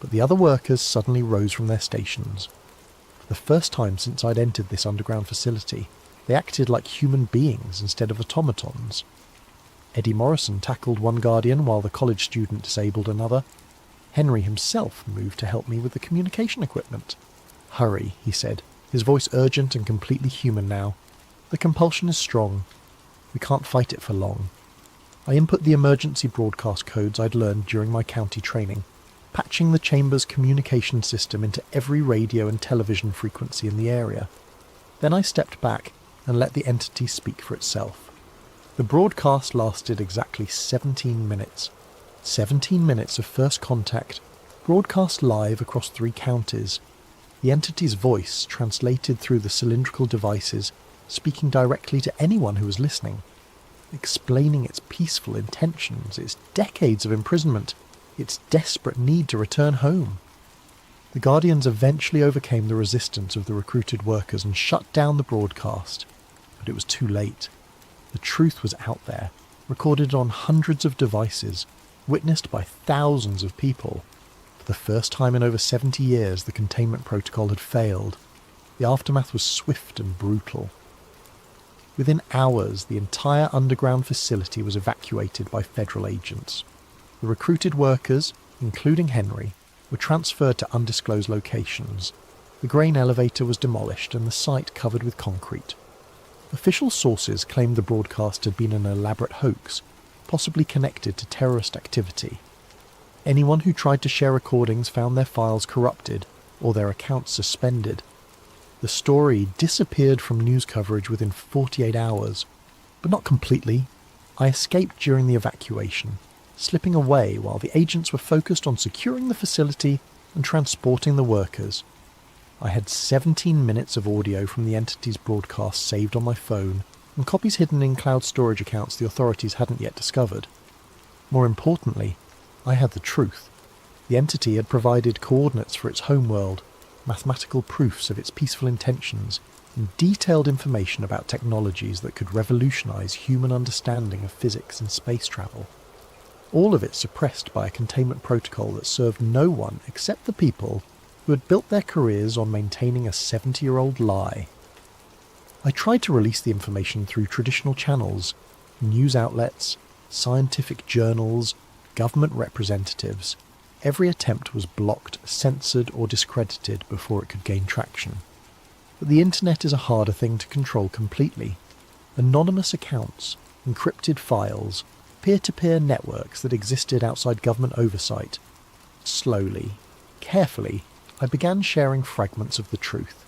but the other workers suddenly rose from their stations. For the first time since I'd entered this underground facility, they acted like human beings instead of automatons. Eddie Morrison tackled one Guardian while the college student disabled another. Henry himself moved to help me with the communication equipment. "Hurry," he said, his voice urgent and completely human now. "The compulsion is strong. We can't fight it for long." I input the emergency broadcast codes I'd learned during my county training, patching the chamber's communication system into every radio and television frequency in the area. Then I stepped back and let the entity speak for itself. The broadcast lasted exactly 17 minutes. 17 minutes of first contact, broadcast live across 3 counties. The entity's voice translated through the cylindrical devices, speaking directly to anyone who was listening, explaining its peaceful intentions, its decades of imprisonment, its desperate need to return home. The Guardians eventually overcame the resistance of the recruited workers and shut down the broadcast, but it was too late. The truth was out there, recorded on hundreds of devices, witnessed by thousands of people. For the first time in over 70 years, the containment protocol had failed. The aftermath was swift and brutal. Within hours, the entire underground facility was evacuated by federal agents. The recruited workers, including Henry, were transferred to undisclosed locations. The grain elevator was demolished and the site covered with concrete. Official sources claimed the broadcast had been an elaborate hoax, possibly connected to terrorist activity. Anyone who tried to share recordings found their files corrupted or their accounts suspended. The story disappeared from news coverage within 48 hours, but not completely. I escaped during the evacuation, slipping away while the agents were focused on securing the facility and transporting the workers. I had 17 minutes of audio from the entity's broadcast saved on my phone, and copies hidden in cloud storage accounts the authorities hadn't yet discovered. More importantly, I had the truth. The entity had provided coordinates for its homeworld, mathematical proofs of its peaceful intentions, and detailed information about technologies that could revolutionize human understanding of physics and space travel. All of it suppressed by a containment protocol that served no one except the people who had built their careers on maintaining a 70-year-old lie. I tried to release the information through traditional channels, news outlets, scientific journals, government representatives. Every attempt was blocked, censored, or discredited before it could gain traction. But the internet is a harder thing to control completely. Anonymous accounts, encrypted files, peer-to-peer networks that existed outside government oversight. Slowly, carefully, I began sharing fragments of the truth.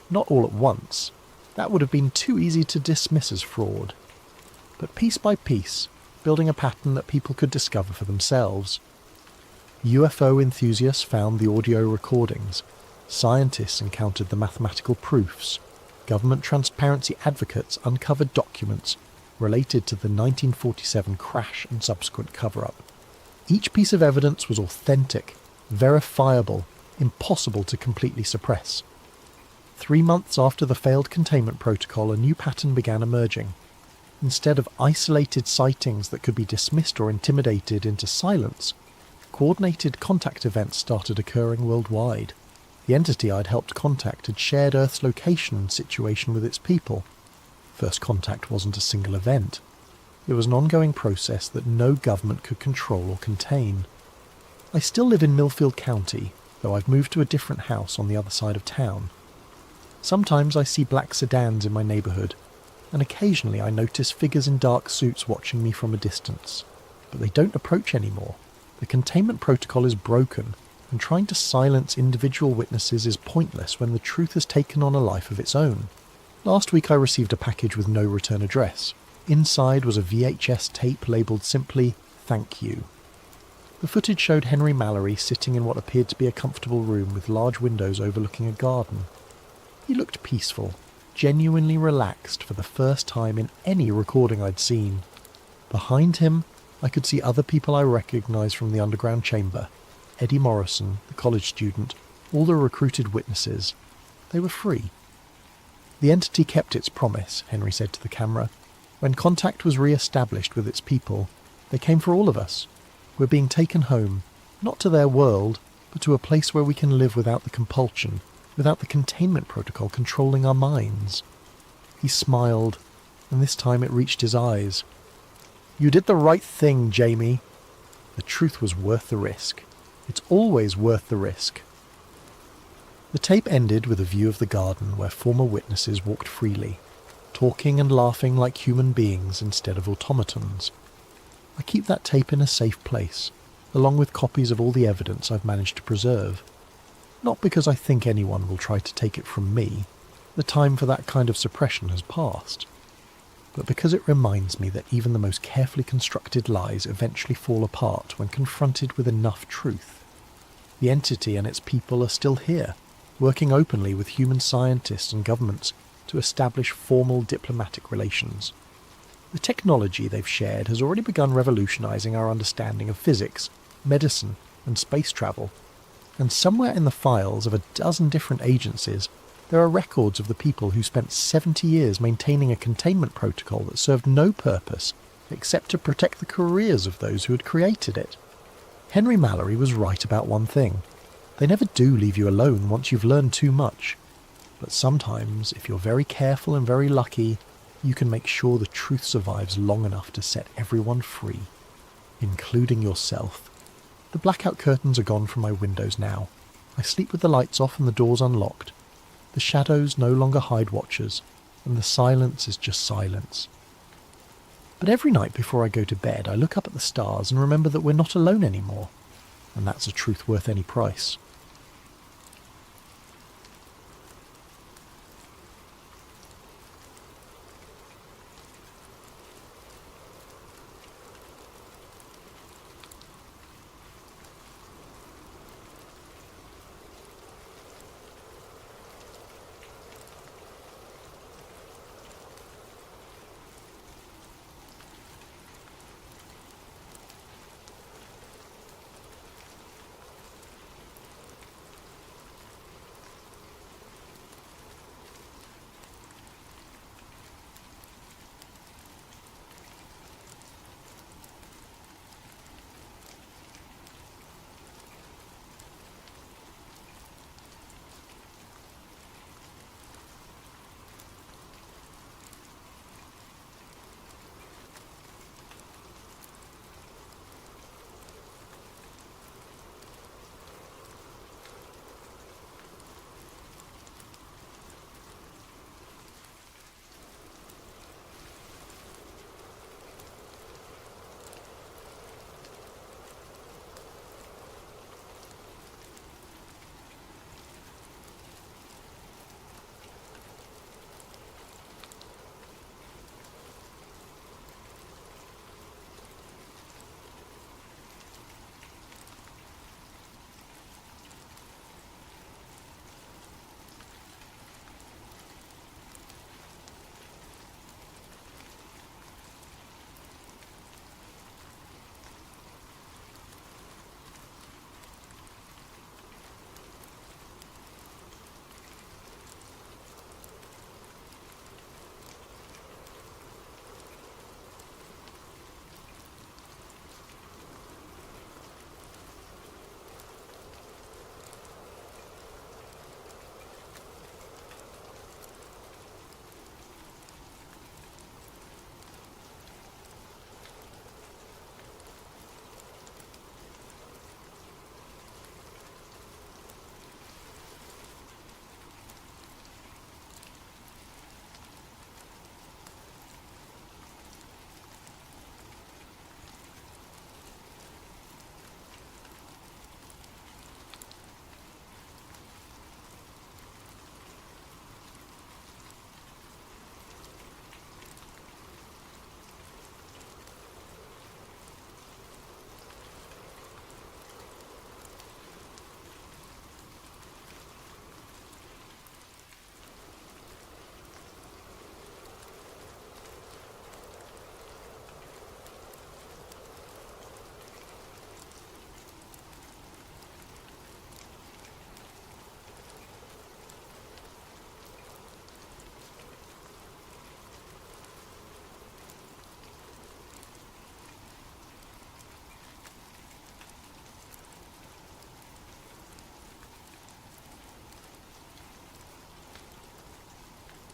Not all at once. That would have been too easy to dismiss as fraud. But piece by piece, building a pattern that people could discover for themselves. UFO enthusiasts found the audio recordings. Scientists encountered the mathematical proofs. Government transparency advocates uncovered documents related to the 1947 crash and subsequent cover-up. Each piece of evidence was authentic, verifiable, impossible to completely suppress. 3 months after the failed containment protocol, a new pattern began emerging. Instead of isolated sightings that could be dismissed or intimidated into silence, coordinated contact events started occurring worldwide. The entity I'd helped contact had shared Earth's location and situation with its people. First contact wasn't a single event. It was an ongoing process that no government could control or contain. I still live in Millfield County, though I've moved to a different house on the other side of town. Sometimes I see black sedans in my neighbourhood, and occasionally I notice figures in dark suits watching me from a distance. But they don't approach anymore. The containment protocol is broken, and trying to silence individual witnesses is pointless when the truth has taken on a life of its own. Last week I received a package with no return address. Inside was a VHS tape labelled simply, "Thank you." The footage showed Henry Mallory sitting in what appeared to be a comfortable room with large windows overlooking a garden. He looked peaceful, genuinely relaxed for the first time in any recording I'd seen. Behind him, I could see other people I recognised from the underground chamber. Eddie Morrison, the college student, all the recruited witnesses. They were free. The entity kept its promise, Henry said to the camera. When contact was re-established with its people, they came for all of us. We're being taken home, not to their world, but to a place where we can live without the compulsion, without the containment protocol controlling our minds. He smiled, and this time it reached his eyes. "You did the right thing, Jamie." The truth was worth the risk. It's always worth the risk. The tape ended with a view of the garden where former witnesses walked freely, talking and laughing like human beings instead of automatons. I keep that tape in a safe place, along with copies of all the evidence I've managed to preserve. Not because I think anyone will try to take it from me, the time for that kind of suppression has passed, but because it reminds me that even the most carefully constructed lies eventually fall apart when confronted with enough truth. The entity and its people are still here, working openly with human scientists and governments to establish formal diplomatic relations. The technology they've shared has already begun revolutionizing our understanding of physics, medicine, and space travel. And somewhere in the files of a dozen different agencies, there are records of the people who spent 70 years maintaining a containment protocol that served no purpose except to protect the careers of those who had created it. Henry Mallory was right about one thing. They never do leave you alone once you've learned too much. But sometimes, if you're very careful and very lucky, you can make sure the truth survives long enough to set everyone free, including yourself. The blackout curtains are gone from my windows now. I sleep with the lights off and the doors unlocked. The shadows no longer hide watchers, and the silence is just silence. But every night before I go to bed, I look up at the stars and remember that we're not alone anymore, and that's a truth worth any price.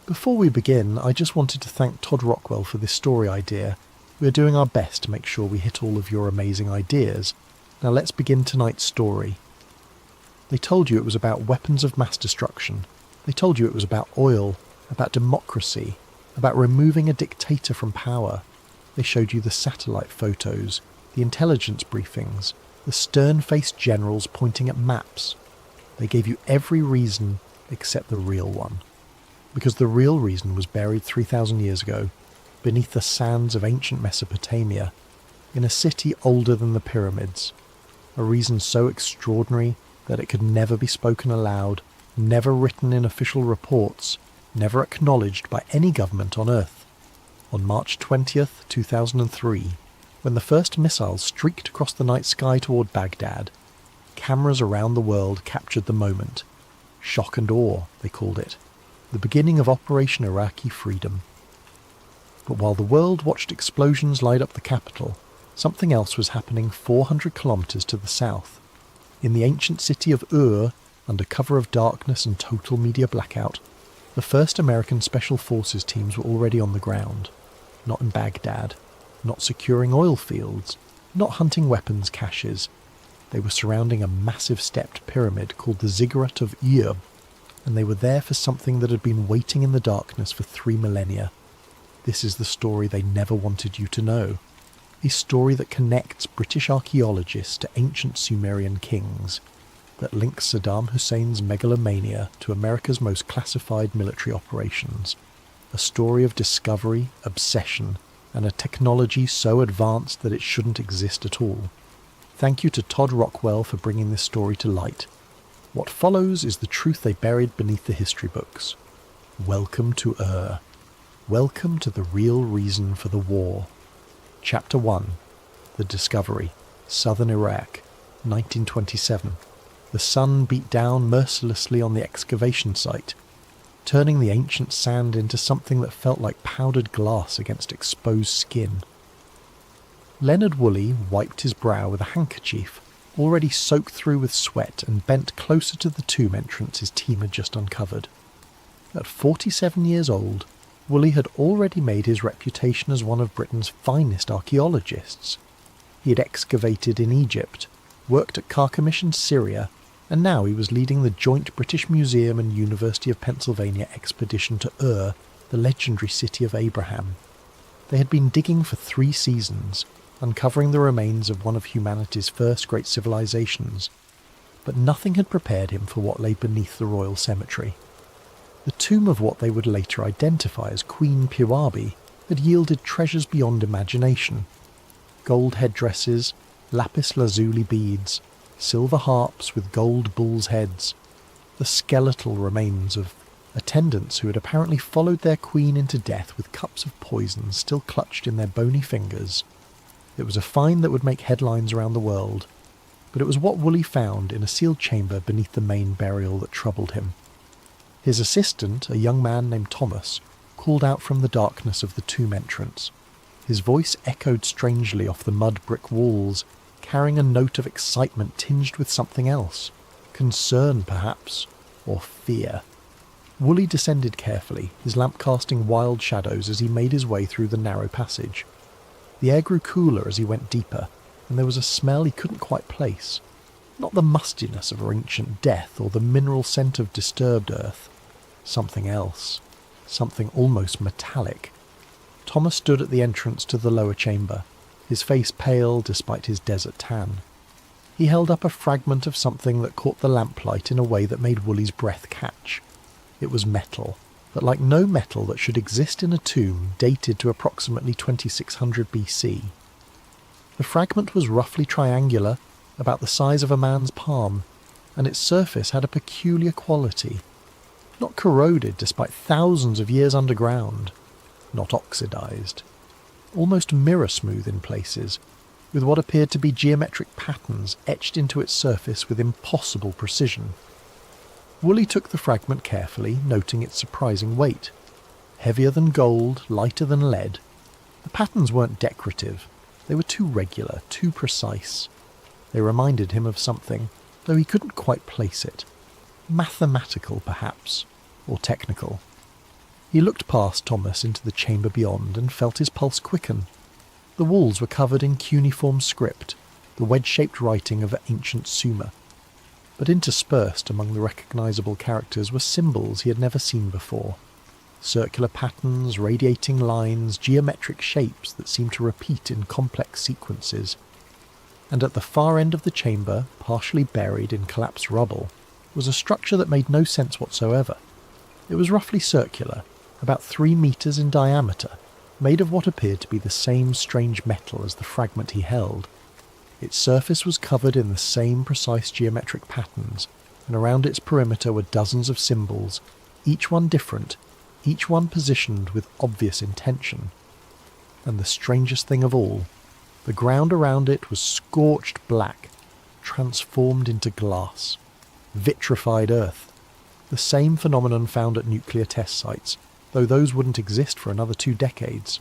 Before we begin, I just wanted to thank Todd Rockwell for this story idea. We are doing our best to make sure we hit all of your amazing ideas. Now let's begin tonight's story. They told you it was about weapons of mass destruction. They told you it was about oil, about democracy, about removing a dictator from power. They showed you the satellite photos, the intelligence briefings, the stern-faced generals pointing at maps. They gave you every reason except the real one. Because the real reason was buried 3,000 years ago, beneath the sands of ancient Mesopotamia, in a city older than the pyramids. A reason so extraordinary that it could never be spoken aloud, never written in official reports, never acknowledged by any government on Earth. On March 20th, 2003, when the first missiles streaked across the night sky toward Baghdad, cameras around the world captured the moment. Shock and awe, they called it. The beginning of Operation Iraqi Freedom. But while the world watched explosions light up the capital, something else was happening 400 kilometers to the south. In the ancient city of Ur, under cover of darkness and total media blackout, the first American Special Forces teams were already on the ground. Not in Baghdad, not securing oil fields, not hunting weapons caches. They were surrounding a massive stepped pyramid called the Ziggurat of Ur, and they were there for something that had been waiting in the darkness for 3 millennia. This is the story they never wanted you to know. A story that connects British archaeologists to ancient Sumerian kings, that links Saddam Hussein's megalomania to America's most classified military operations. A story of discovery, obsession, and a technology so advanced that it shouldn't exist at all. Thank you to Todd Rockwell for bringing this story to light. What follows is the truth they buried beneath the history books. Welcome to Ur. Welcome to the real reason for the war. Chapter 1. The Discovery. Southern Iraq, 1927. The sun beat down mercilessly on the excavation site, turning the ancient sand into something that felt like powdered glass against exposed skin. Leonard Woolley wiped his brow with a handkerchief, already soaked through with sweat, and bent closer to the tomb entrance his team had just uncovered. At 47 years old, Woolley had already made his reputation as one of Britain's finest archaeologists. He had excavated in Egypt, worked at Carchemish in Syria, and now he was leading the joint British Museum and University of Pennsylvania expedition to Ur, the legendary city of Abraham. They had been digging for 3 seasons, uncovering the remains of one of humanity's first great civilizations, but nothing had prepared him for what lay beneath the royal cemetery. The tomb of what they would later identify as Queen Puabi had yielded treasures beyond imagination. Gold headdresses, lapis lazuli beads, silver harps with gold bulls' heads, the skeletal remains of attendants who had apparently followed their queen into death with cups of poison still clutched in their bony fingers. It was a find that would make headlines around the world, but it was what Woolley found in a sealed chamber beneath the main burial that troubled him. His assistant, a young man named Thomas, called out from the darkness of the tomb entrance. His voice echoed strangely off the mud brick walls, carrying a note of excitement tinged with something else. Concern, perhaps, or fear. Woolley descended carefully, his lamp casting wild shadows as he made his way through the narrow passage. The air grew cooler as he went deeper, and there was a smell he couldn't quite place. Not the mustiness of ancient death or the mineral scent of disturbed earth. Something else. Something almost metallic. Thomas stood at the entrance to the lower chamber, his face pale despite his desert tan. He held up a fragment of something that caught the lamplight in a way that made Woolley's breath catch. It was metal, but like no metal that should exist in a tomb dated to approximately 2600 BC. The fragment was roughly triangular, about the size of a man's palm, and its surface had a peculiar quality. Not corroded despite thousands of years underground, not oxidized. Almost mirror-smooth in places, with what appeared to be geometric patterns etched into its surface with impossible precision. Woolley took the fragment carefully, noting its surprising weight. Heavier than gold, lighter than lead. The patterns weren't decorative. They were too regular, too precise. They reminded him of something, though he couldn't quite place it. Mathematical, perhaps, or technical. He looked past Thomas into the chamber beyond and felt his pulse quicken. The walls were covered in cuneiform script, the wedge-shaped writing of ancient Sumer. But interspersed among the recognisable characters were symbols he had never seen before. Circular patterns, radiating lines, geometric shapes that seemed to repeat in complex sequences. And at the far end of the chamber, partially buried in collapsed rubble, was a structure that made no sense whatsoever. It was roughly circular, about 3 metres in diameter, made of what appeared to be the same strange metal as the fragment he held. Its surface was covered in the same precise geometric patterns, and around its perimeter were dozens of symbols, each one different, each one positioned with obvious intention. And the strangest thing of all, the ground around it was scorched black, transformed into glass. Vitrified earth. The same phenomenon found at nuclear test sites, though those wouldn't exist for another 2 decades.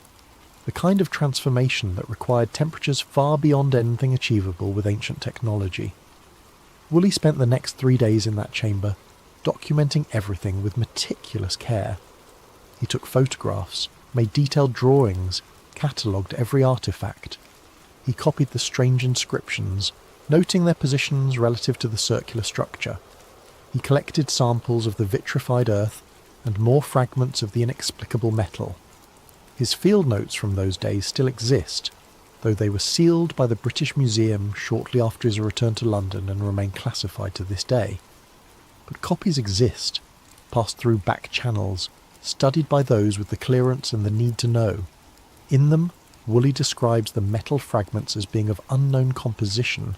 The kind of transformation that required temperatures far beyond anything achievable with ancient technology. Woolley spent the next 3 days in that chamber, documenting everything with meticulous care. He took photographs, made detailed drawings, catalogued every artefact. He copied the strange inscriptions, noting their positions relative to the circular structure. He collected samples of the vitrified earth and more fragments of the inexplicable metal. His field notes from those days still exist, though they were sealed by the British Museum shortly after his return to London and remain classified to this day. But copies exist, passed through back channels, studied by those with the clearance and the need to know. In them, Woolley describes the metal fragments as being of unknown composition,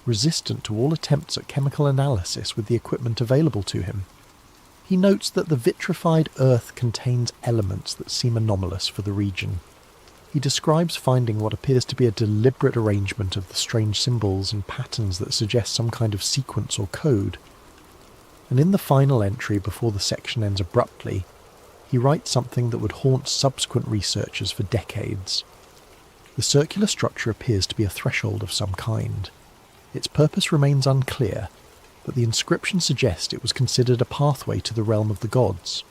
resistant to all attempts at chemical analysis with the equipment available to him. He notes that the vitrified earth contains elements that seem anomalous for the region. He describes finding what appears to be a deliberate arrangement of the strange symbols and patterns that suggest some kind of sequence or code. And in the final entry before the section ends abruptly, he writes something that would haunt subsequent researchers for decades. The circular structure appears to be a threshold of some kind. Its purpose remains unclear, but the inscription suggests it was considered a pathway to the realm of the gods.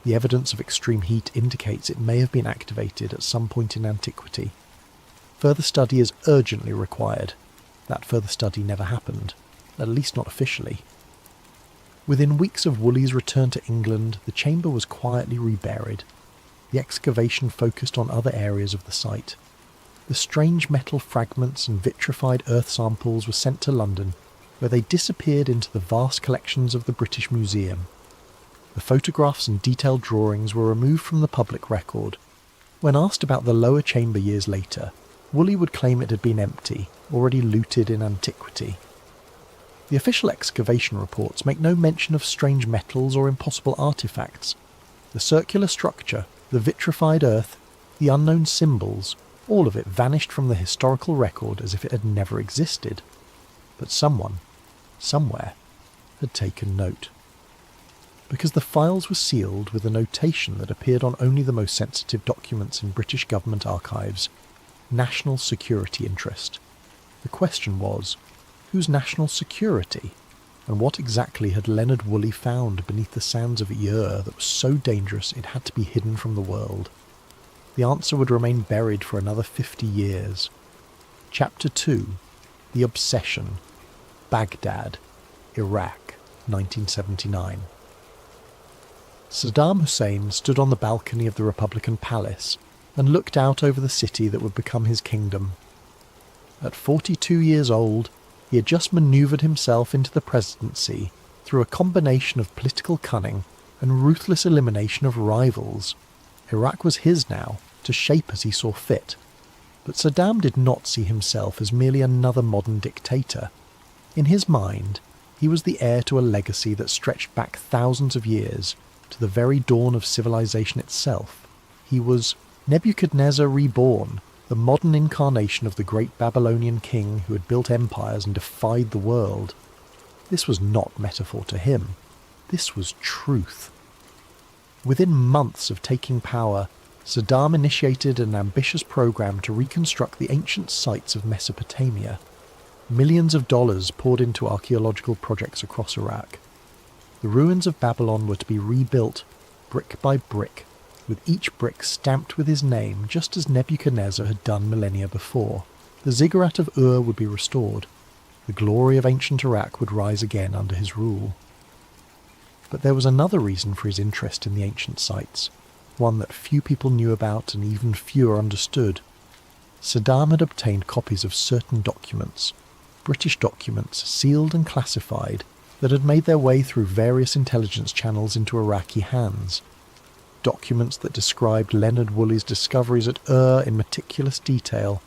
The evidence of extreme heat indicates it may have been activated at some point in antiquity. Further study is urgently required. That further study never happened, at least not officially. Within weeks of Woolley's return to England, the chamber was quietly reburied. The excavation focused on other areas of the site. The strange metal fragments and vitrified earth samples were sent to London, where they disappeared into the vast collections of the British Museum. The photographs and detailed drawings were removed from the public record. When asked about the lower chamber years later, Woolley would claim it had been empty, already looted in antiquity. The official excavation reports make no mention of strange metals or impossible artefacts. The circular structure, the vitrified earth, the unknown symbols, all of it vanished from the historical record as if it had never existed. But someone, somewhere, had taken note. Because the files were sealed with a notation that appeared on only the most sensitive documents in British government archives, national security interest. The question was, whose national security? And what exactly had Leonard Woolley found beneath the sands of Ur that was so dangerous it had to be hidden from the world? The answer would remain buried for another 50 years. Chapter 2. The Obsession. Baghdad, Iraq, 1979. Saddam Hussein stood on the balcony of the Republican Palace and looked out over the city that would become his kingdom. At 42 years old, he had just manoeuvred himself into the presidency through a combination of political cunning and ruthless elimination of rivals. Iraq was his now, to shape as he saw fit. But Saddam did not see himself as merely another modern dictator. In his mind, he was the heir to a legacy that stretched back thousands of years, to the very dawn of civilization itself. He was Nebuchadnezzar reborn, the modern incarnation of the great Babylonian king who had built empires and defied the world. This was not metaphor to him. This was truth. Within months of taking power, Saddam initiated an ambitious program to reconstruct the ancient sites of Mesopotamia. Millions of dollars poured into archaeological projects across Iraq. The ruins of Babylon were to be rebuilt, brick by brick, with each brick stamped with his name just as Nebuchadnezzar had done millennia before. The ziggurat of Ur would be restored. The glory of ancient Iraq would rise again under his rule. But there was another reason for his interest in the ancient sites, one that few people knew about and even fewer understood. Saddam had obtained copies of certain documents, British documents sealed and classified, that had made their way through various intelligence channels into Iraqi hands. Documents that described Leonard Woolley's discoveries at Ur in meticulous detail.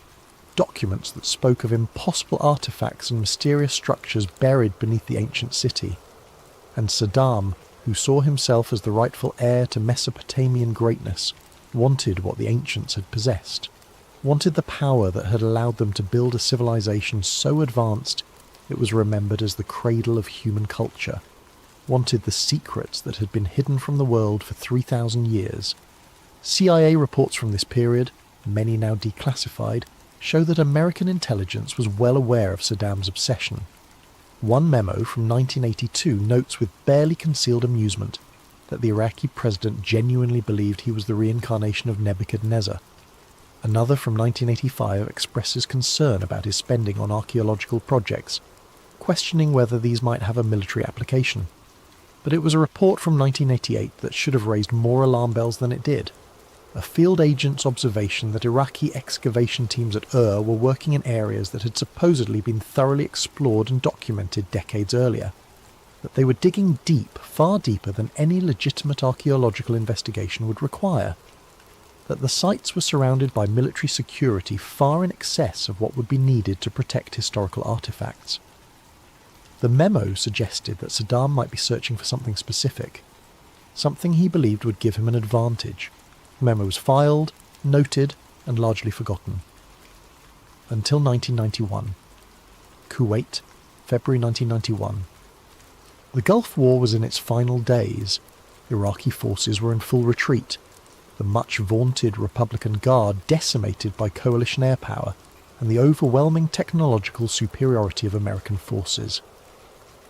Documents that spoke of impossible artifacts and mysterious structures buried beneath the ancient city. And Saddam, who saw himself as the rightful heir to Mesopotamian greatness, wanted what the ancients had possessed, wanted the power that had allowed them to build a civilization so advanced it was remembered as the cradle of human culture, wanted the secrets that had been hidden from the world for 3,000 years. CIA reports from this period, many now declassified, show that American intelligence was well aware of Saddam's obsession. One memo from 1982 notes with barely concealed amusement that the Iraqi president genuinely believed he was the reincarnation of Nebuchadnezzar. Another from 1985 expresses concern about his spending on archaeological projects, questioning whether these might have a military application. But it was a report from 1988 that should have raised more alarm bells than it did. A field agent's observation that Iraqi excavation teams at Ur were working in areas that had supposedly been thoroughly explored and documented decades earlier. That they were digging deep, far deeper than any legitimate archaeological investigation would require. That the sites were surrounded by military security far in excess of what would be needed to protect historical artifacts. The memo suggested that Saddam might be searching for something specific, something he believed would give him an advantage. The memo was filed, noted, and largely forgotten. Until 1991. Kuwait, February 1991. The Gulf War was in its final days. Iraqi forces were in full retreat. The much-vaunted Republican Guard decimated by coalition air power and the overwhelming technological superiority of American forces.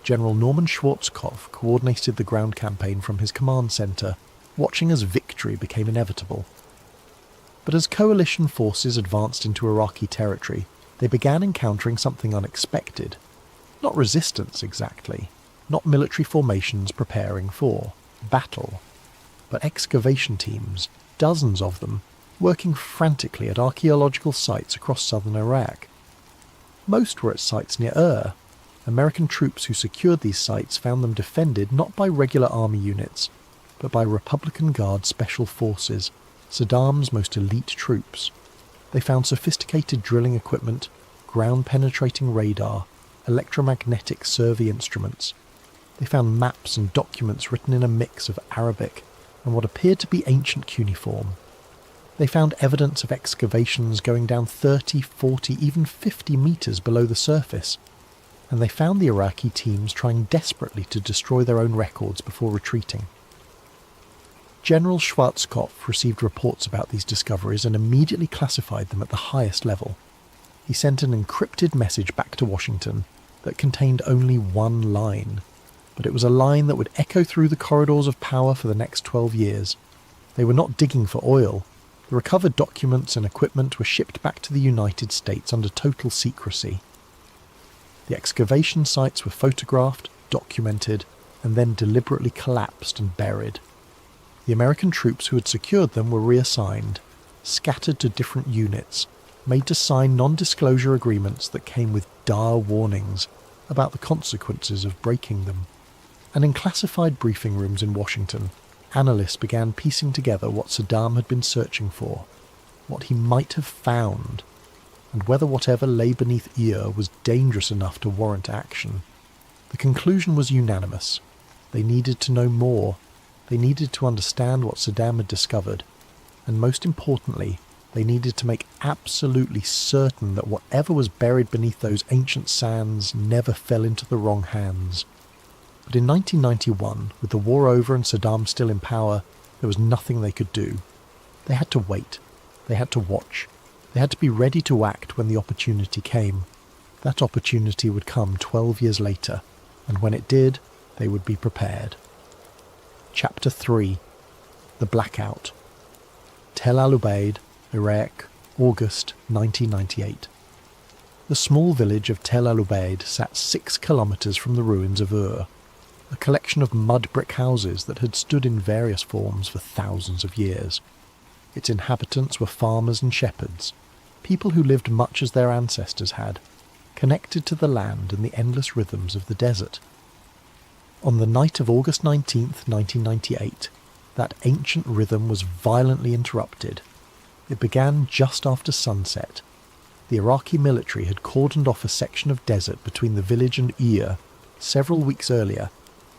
General Norman Schwarzkopf coordinated the ground campaign from his command centre, watching as victory became inevitable. But as coalition forces advanced into Iraqi territory, they began encountering something unexpected. Not resistance exactly, not military formations preparing for battle, but excavation teams, dozens of them, working frantically at archaeological sites across southern Iraq. Most were at sites near Ur. American troops who secured these sites found them defended not by regular army units, but by Republican Guard special forces, Saddam's most elite troops. They found sophisticated drilling equipment, ground-penetrating radar, electromagnetic survey instruments. They found maps and documents written in a mix of Arabic and what appeared to be ancient cuneiform. They found evidence of excavations going down 30, 40, even 50 metres below the surface, and they found the Iraqi teams trying desperately to destroy their own records before retreating. General Schwarzkopf received reports about these discoveries and immediately classified them at the highest level. He sent an encrypted message back to Washington that contained only one line, but it was a line that would echo through the corridors of power for the next 12 years. They were not digging for oil. The recovered documents and equipment were shipped back to the United States under total secrecy. The excavation sites were photographed, documented, and then deliberately collapsed and buried. The American troops who had secured them were reassigned, scattered to different units, made to sign non-disclosure agreements that came with dire warnings about the consequences of breaking them. And in classified briefing rooms in Washington, analysts began piecing together what Saddam had been searching for, what he might have found, and whether whatever lay beneath Ur was dangerous enough to warrant action. The conclusion was unanimous. They needed to know more. They needed to understand what Saddam had discovered, and most importantly, they needed to make absolutely certain that whatever was buried beneath those ancient sands never fell into the wrong hands. But in 1991, with the war over and Saddam still in power, there was nothing they could do. They had to wait. They had to watch. They had to be ready to act when the opportunity came. That opportunity would come 12 years later, and when it did, they would be prepared. Chapter 3. The Blackout. Tel Al-Ubaid, Iraq, August 1998. The small village of Tel Al-Ubaid sat 6 kilometres from the ruins of Ur, a collection of mud brick houses that had stood in various forms for thousands of years. Its inhabitants were farmers and shepherds, people who lived much as their ancestors had, connected to the land and the endless rhythms of the desert. On the night of August 19th, 1998, that ancient rhythm was violently interrupted. It began just after sunset. The Iraqi military had cordoned off a section of desert between the village and Ir several weeks earlier,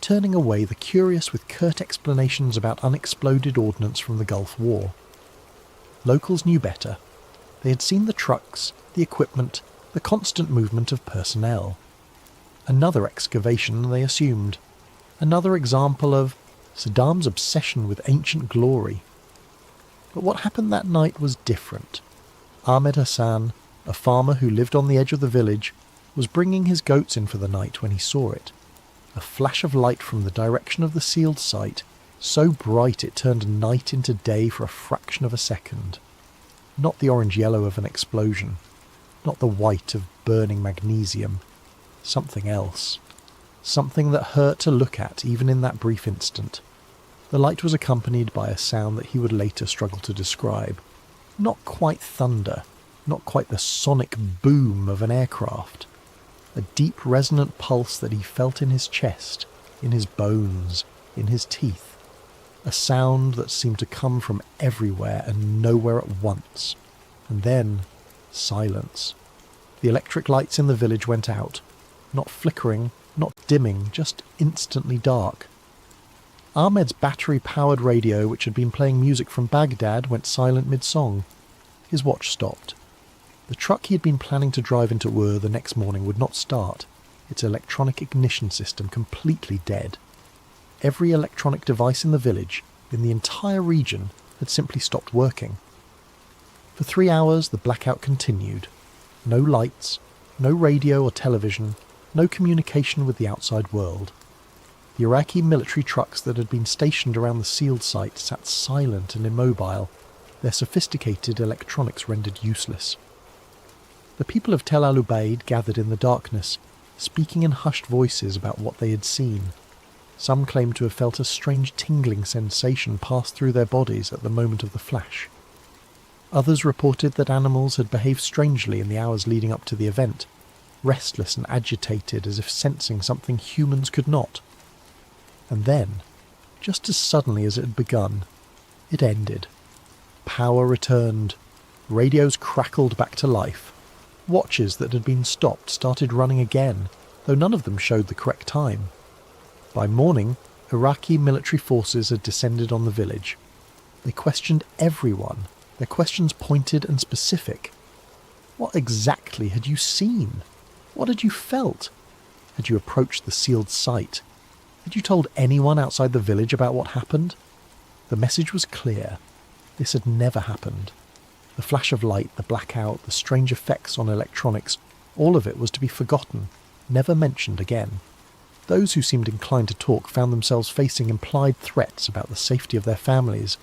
turning away the curious with curt explanations about unexploded ordnance from the Gulf War. Locals knew better. They had seen the trucks, the equipment, the constant movement of personnel. Another excavation, they assumed. Another example of Saddam's obsession with ancient glory. But what happened that night was different. Ahmed Hassan, a farmer who lived on the edge of the village, was bringing his goats in for the night when he saw it. A flash of light from the direction of the sealed site, so bright it turned night into day for a fraction of a second. Not the orange-yellow of an explosion, not the white of burning magnesium. Something else. Something that hurt to look at even in that brief instant. The light was accompanied by a sound that he would later struggle to describe. Not quite thunder, not quite the sonic boom of an aircraft. A deep resonant pulse that he felt in his chest, in his bones, in his teeth. A sound that seemed to come from everywhere and nowhere at once. And then, silence. The electric lights in the village went out. Not flickering, not dimming, just instantly dark. Ahmed's battery-powered radio, which had been playing music from Baghdad, went silent mid-song. His watch stopped. The truck he had been planning to drive into Ur the next morning would not start, its electronic ignition system completely dead. Every electronic device in the village, in the entire region, had simply stopped working. For 3 hours the blackout continued. No lights, no radio or television, no communication with the outside world. The Iraqi military trucks that had been stationed around the sealed site sat silent and immobile, their sophisticated electronics rendered useless. The people of Tel Al-Ubaid gathered in the darkness, speaking in hushed voices about what they had seen. Some claimed to have felt a strange tingling sensation pass through their bodies at the moment of the flash. Others reported that animals had behaved strangely in the hours leading up to the event, restless and agitated as if sensing something humans could not. And then, just as suddenly as it had begun, it ended. Power returned. Radios crackled back to life. Watches that had been stopped started running again, though none of them showed the correct time. By morning, Iraqi military forces had descended on the village. They questioned everyone, their questions pointed and specific. What exactly had you seen? What had you felt? Had you approached the sealed site? Had you told anyone outside the village about what happened? The message was clear. This had never happened. The flash of light, the blackout, the strange effects on electronics, all of it was to be forgotten, never mentioned again. Those who seemed inclined to talk found themselves facing implied threats about the safety of their families.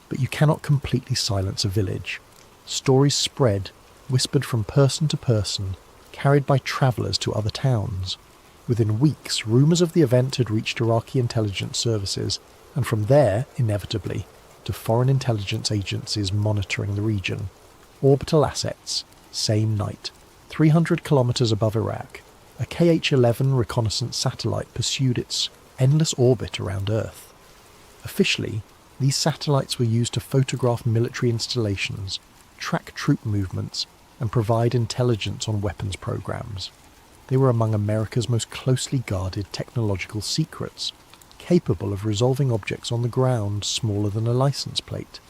But you cannot completely silence a village. Stories spread, whispered from person to person, carried by travellers to other towns. Within weeks, rumours of the event had reached Iraqi intelligence services, and from there, inevitably, to foreign intelligence agencies monitoring the region. Orbital assets, same night. 300 kilometres above Iraq, a KH-11 reconnaissance satellite pursued its endless orbit around Earth. Officially, these satellites were used to photograph military installations, track troop movements, and provide intelligence on weapons programs. They were among America's most closely guarded technological secrets, capable of resolving objects on the ground smaller than a license plate.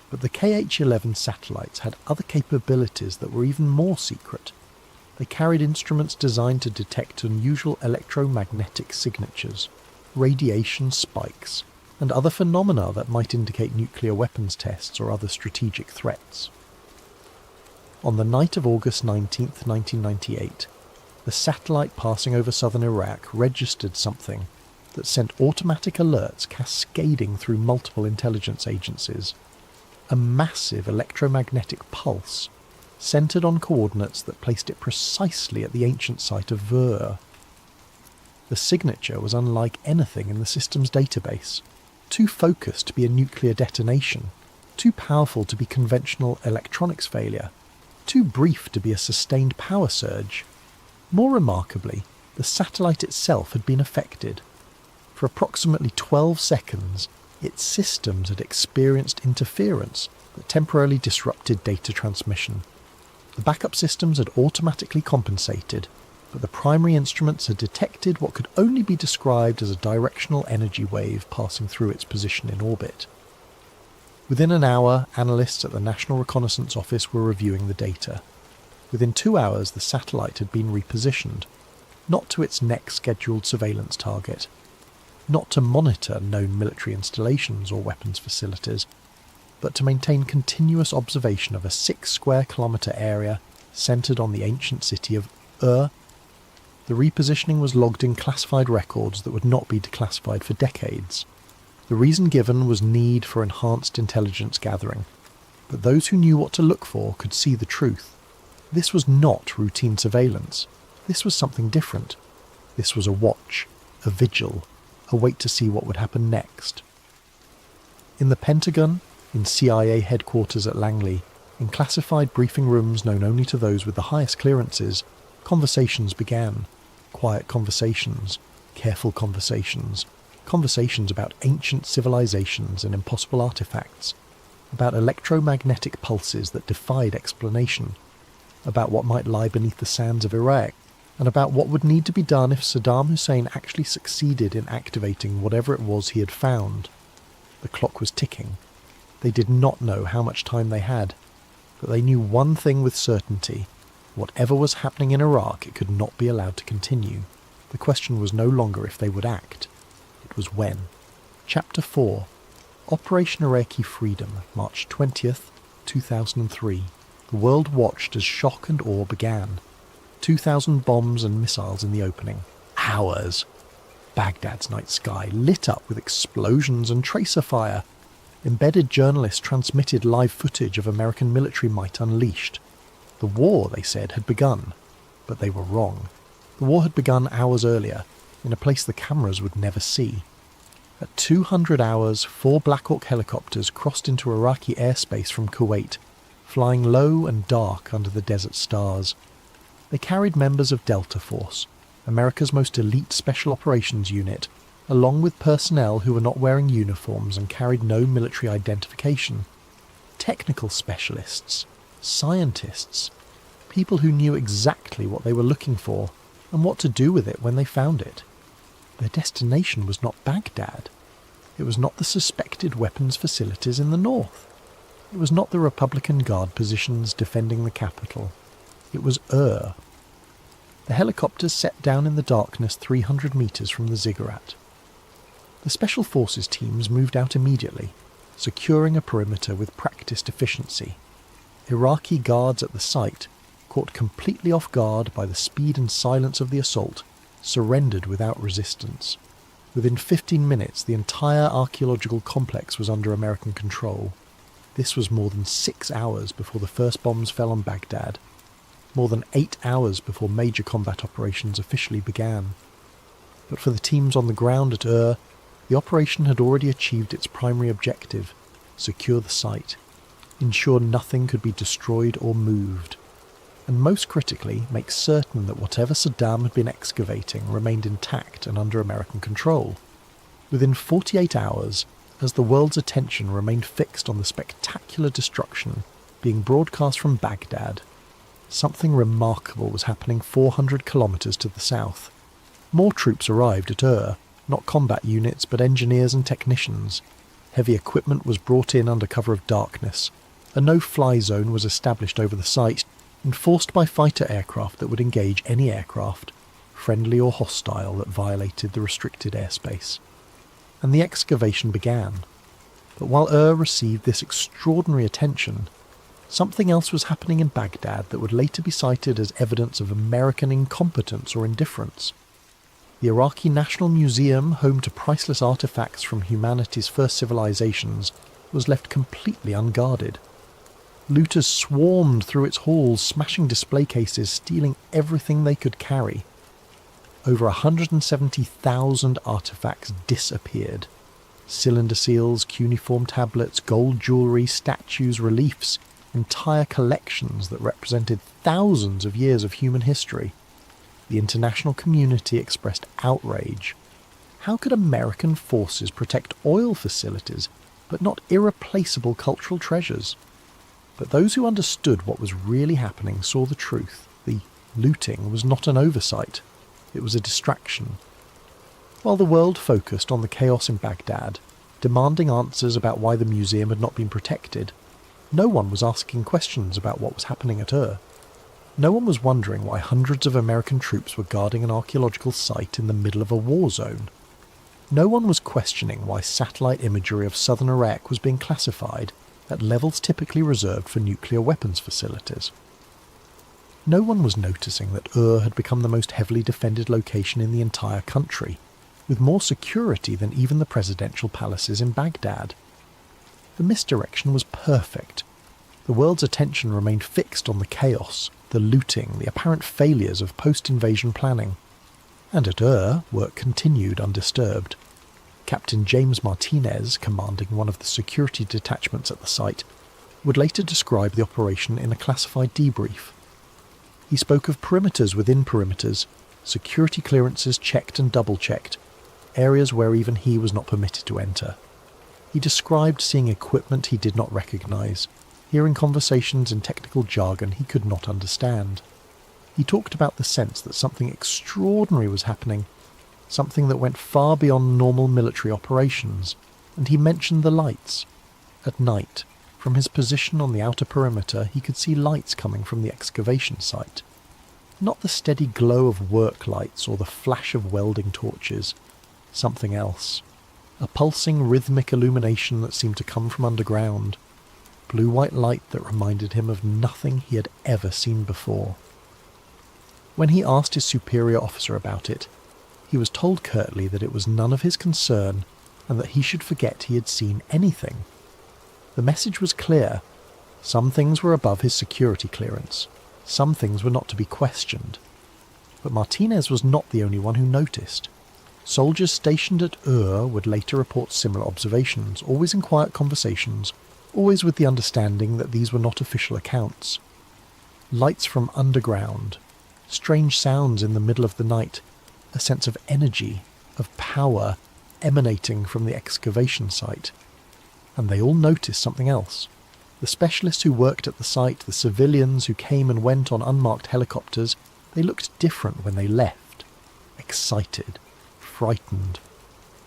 But the KH-11 satellites had other capabilities that were even more secret. They carried instruments designed to detect unusual electromagnetic signatures, radiation spikes, and other phenomena that might indicate nuclear weapons tests or other strategic threats. On the night of August 19, 1998, the satellite passing over southern Iraq registered something, that sent automatic alerts cascading through multiple intelligence agencies. A massive electromagnetic pulse, centred on coordinates that placed it precisely at the ancient site of Ver. The signature was unlike anything in the system's database, too focused to be a nuclear detonation, too powerful to be conventional electronics failure, too brief to be a sustained power surge. More remarkably, the satellite itself had been affected. For approximately 12 seconds, its systems had experienced interference that temporarily disrupted data transmission. The backup systems had automatically compensated, but the primary instruments had detected what could only be described as a directional energy wave passing through its position in orbit. Within an hour, analysts at the National Reconnaissance Office were reviewing the data. Within 2 hours, the satellite had been repositioned, not to its next scheduled surveillance target, not to monitor known military installations or weapons facilities, but to maintain continuous observation of a 6-square-kilometre area centred on the ancient city of Ur. The repositioning was logged in classified records that would not be declassified for decades. The reason given was need for enhanced intelligence gathering, but those who knew what to look for could see the truth. This was not routine surveillance. This was something different. This was a watch, a vigil, a wait to see what would happen next. In the Pentagon, in CIA headquarters at Langley, in classified briefing rooms known only to those with the highest clearances, conversations began. Quiet conversations, careful conversations, conversations about ancient civilizations and impossible artifacts, about electromagnetic pulses that defied explanation, about what might lie beneath the sands of Iraq, and about what would need to be done if Saddam Hussein actually succeeded in activating whatever it was he had found. The clock was ticking. They did not know how much time they had, but they knew one thing with certainty. Whatever was happening in Iraq, it could not be allowed to continue. The question was no longer if they would act. It was when. Chapter 4. Operation Iraqi Freedom, March 20th, 2003. The world watched as shock and awe began. 2,000 bombs and missiles in the opening. Hours. Baghdad's night sky lit up with explosions and tracer fire. Embedded journalists transmitted live footage of American military might unleashed. The war, they said, had begun, but they were wrong. The war had begun hours earlier, in a place the cameras would never see. At 200 hours, 4 Black Hawk helicopters crossed into Iraqi airspace from Kuwait, flying low and dark under the desert stars. They carried members of Delta Force, America's most elite special operations unit, along with personnel who were not wearing uniforms and carried no military identification. Technical specialists, scientists, people who knew exactly what they were looking for and what to do with it when they found it. Their destination was not Baghdad. It was not the suspected weapons facilities in the north. It was not the Republican Guard positions defending the capital. It was Ur. The helicopters set down in the darkness 300 metres from the ziggurat. The Special Forces teams moved out immediately, securing a perimeter with practiced efficiency. Iraqi guards at the site, caught completely off guard by the speed and silence of the assault, surrendered without resistance. Within 15 minutes, the entire archaeological complex was under American control. This was more than 6 hours before the first bombs fell on Baghdad. More than 8 hours before major combat operations officially began. But for the teams on the ground at Ur, the operation had already achieved its primary objective: secure the site, ensure nothing could be destroyed or moved, and most critically, make certain that whatever Saddam had been excavating remained intact and under American control. Within 48 hours, as the world's attention remained fixed on the spectacular destruction being broadcast from Baghdad, something remarkable was happening 400 kilometres to the south. More troops arrived at Ur, not combat units but engineers and technicians. Heavy equipment was brought in under cover of darkness. A no-fly zone was established over the site, enforced by fighter aircraft that would engage any aircraft, friendly or hostile, that violated the restricted airspace. And the excavation began. But while Ur received this extraordinary attention, something else was happening in Baghdad that would later be cited as evidence of American incompetence or indifference. The Iraqi National Museum, home to priceless artifacts from humanity's first civilizations, was left completely unguarded. Looters swarmed through its halls, smashing display cases, stealing everything they could carry. Over 170,000 artifacts disappeared. Cylinder seals, cuneiform tablets, gold jewellery, statues, reliefs, entire collections that represented thousands of years of human history. The international community expressed outrage. How could American forces protect oil facilities, but not irreplaceable cultural treasures? But those who understood what was really happening saw the truth. The looting was not an oversight. It was a distraction. While the world focused on the chaos in Baghdad, demanding answers about why the museum had not been protected, no one was asking questions about what was happening at Ur. No one was wondering why hundreds of American troops were guarding an archaeological site in the middle of a war zone. No one was questioning why satellite imagery of southern Iraq was being classified at levels typically reserved for nuclear weapons facilities. No one was noticing that Ur had become the most heavily defended location in the entire country, with more security than even the presidential palaces in Baghdad. The misdirection was perfect. The world's attention remained fixed on the chaos, the looting, the apparent failures of post-invasion planning. And at Ur, work continued undisturbed. Captain James Martinez, commanding one of the security detachments at the site, would later describe the operation in a classified debrief. He spoke of perimeters within perimeters, security clearances checked and double-checked, areas where even he was not permitted to enter. He described seeing equipment he did not recognise, hearing conversations in technical jargon he could not understand. He talked about the sense that something extraordinary was happening, something that went far beyond normal military operations, and he mentioned the lights. At night, from his position on the outer perimeter, he could see lights coming from the excavation site. Not the steady glow of work lights or the flash of welding torches. Something else. A pulsing rhythmic illumination that seemed to come from underground. Blue-white light that reminded him of nothing he had ever seen before. When he asked his superior officer about it, he was told curtly that it was none of his concern and that he should forget he had seen anything. The message was clear. Some things were above his security clearance. Some things were not to be questioned. But Martinez was not the only one who noticed. Soldiers stationed at Ur would later report similar observations, always in quiet conversations, always with the understanding that these were not official accounts. Lights from underground, strange sounds in the middle of the night, a sense of energy, of power, emanating from the excavation site. And they all noticed something else. The specialists who worked at the site, the civilians who came and went on unmarked helicopters, they looked different when they left. Excited, frightened,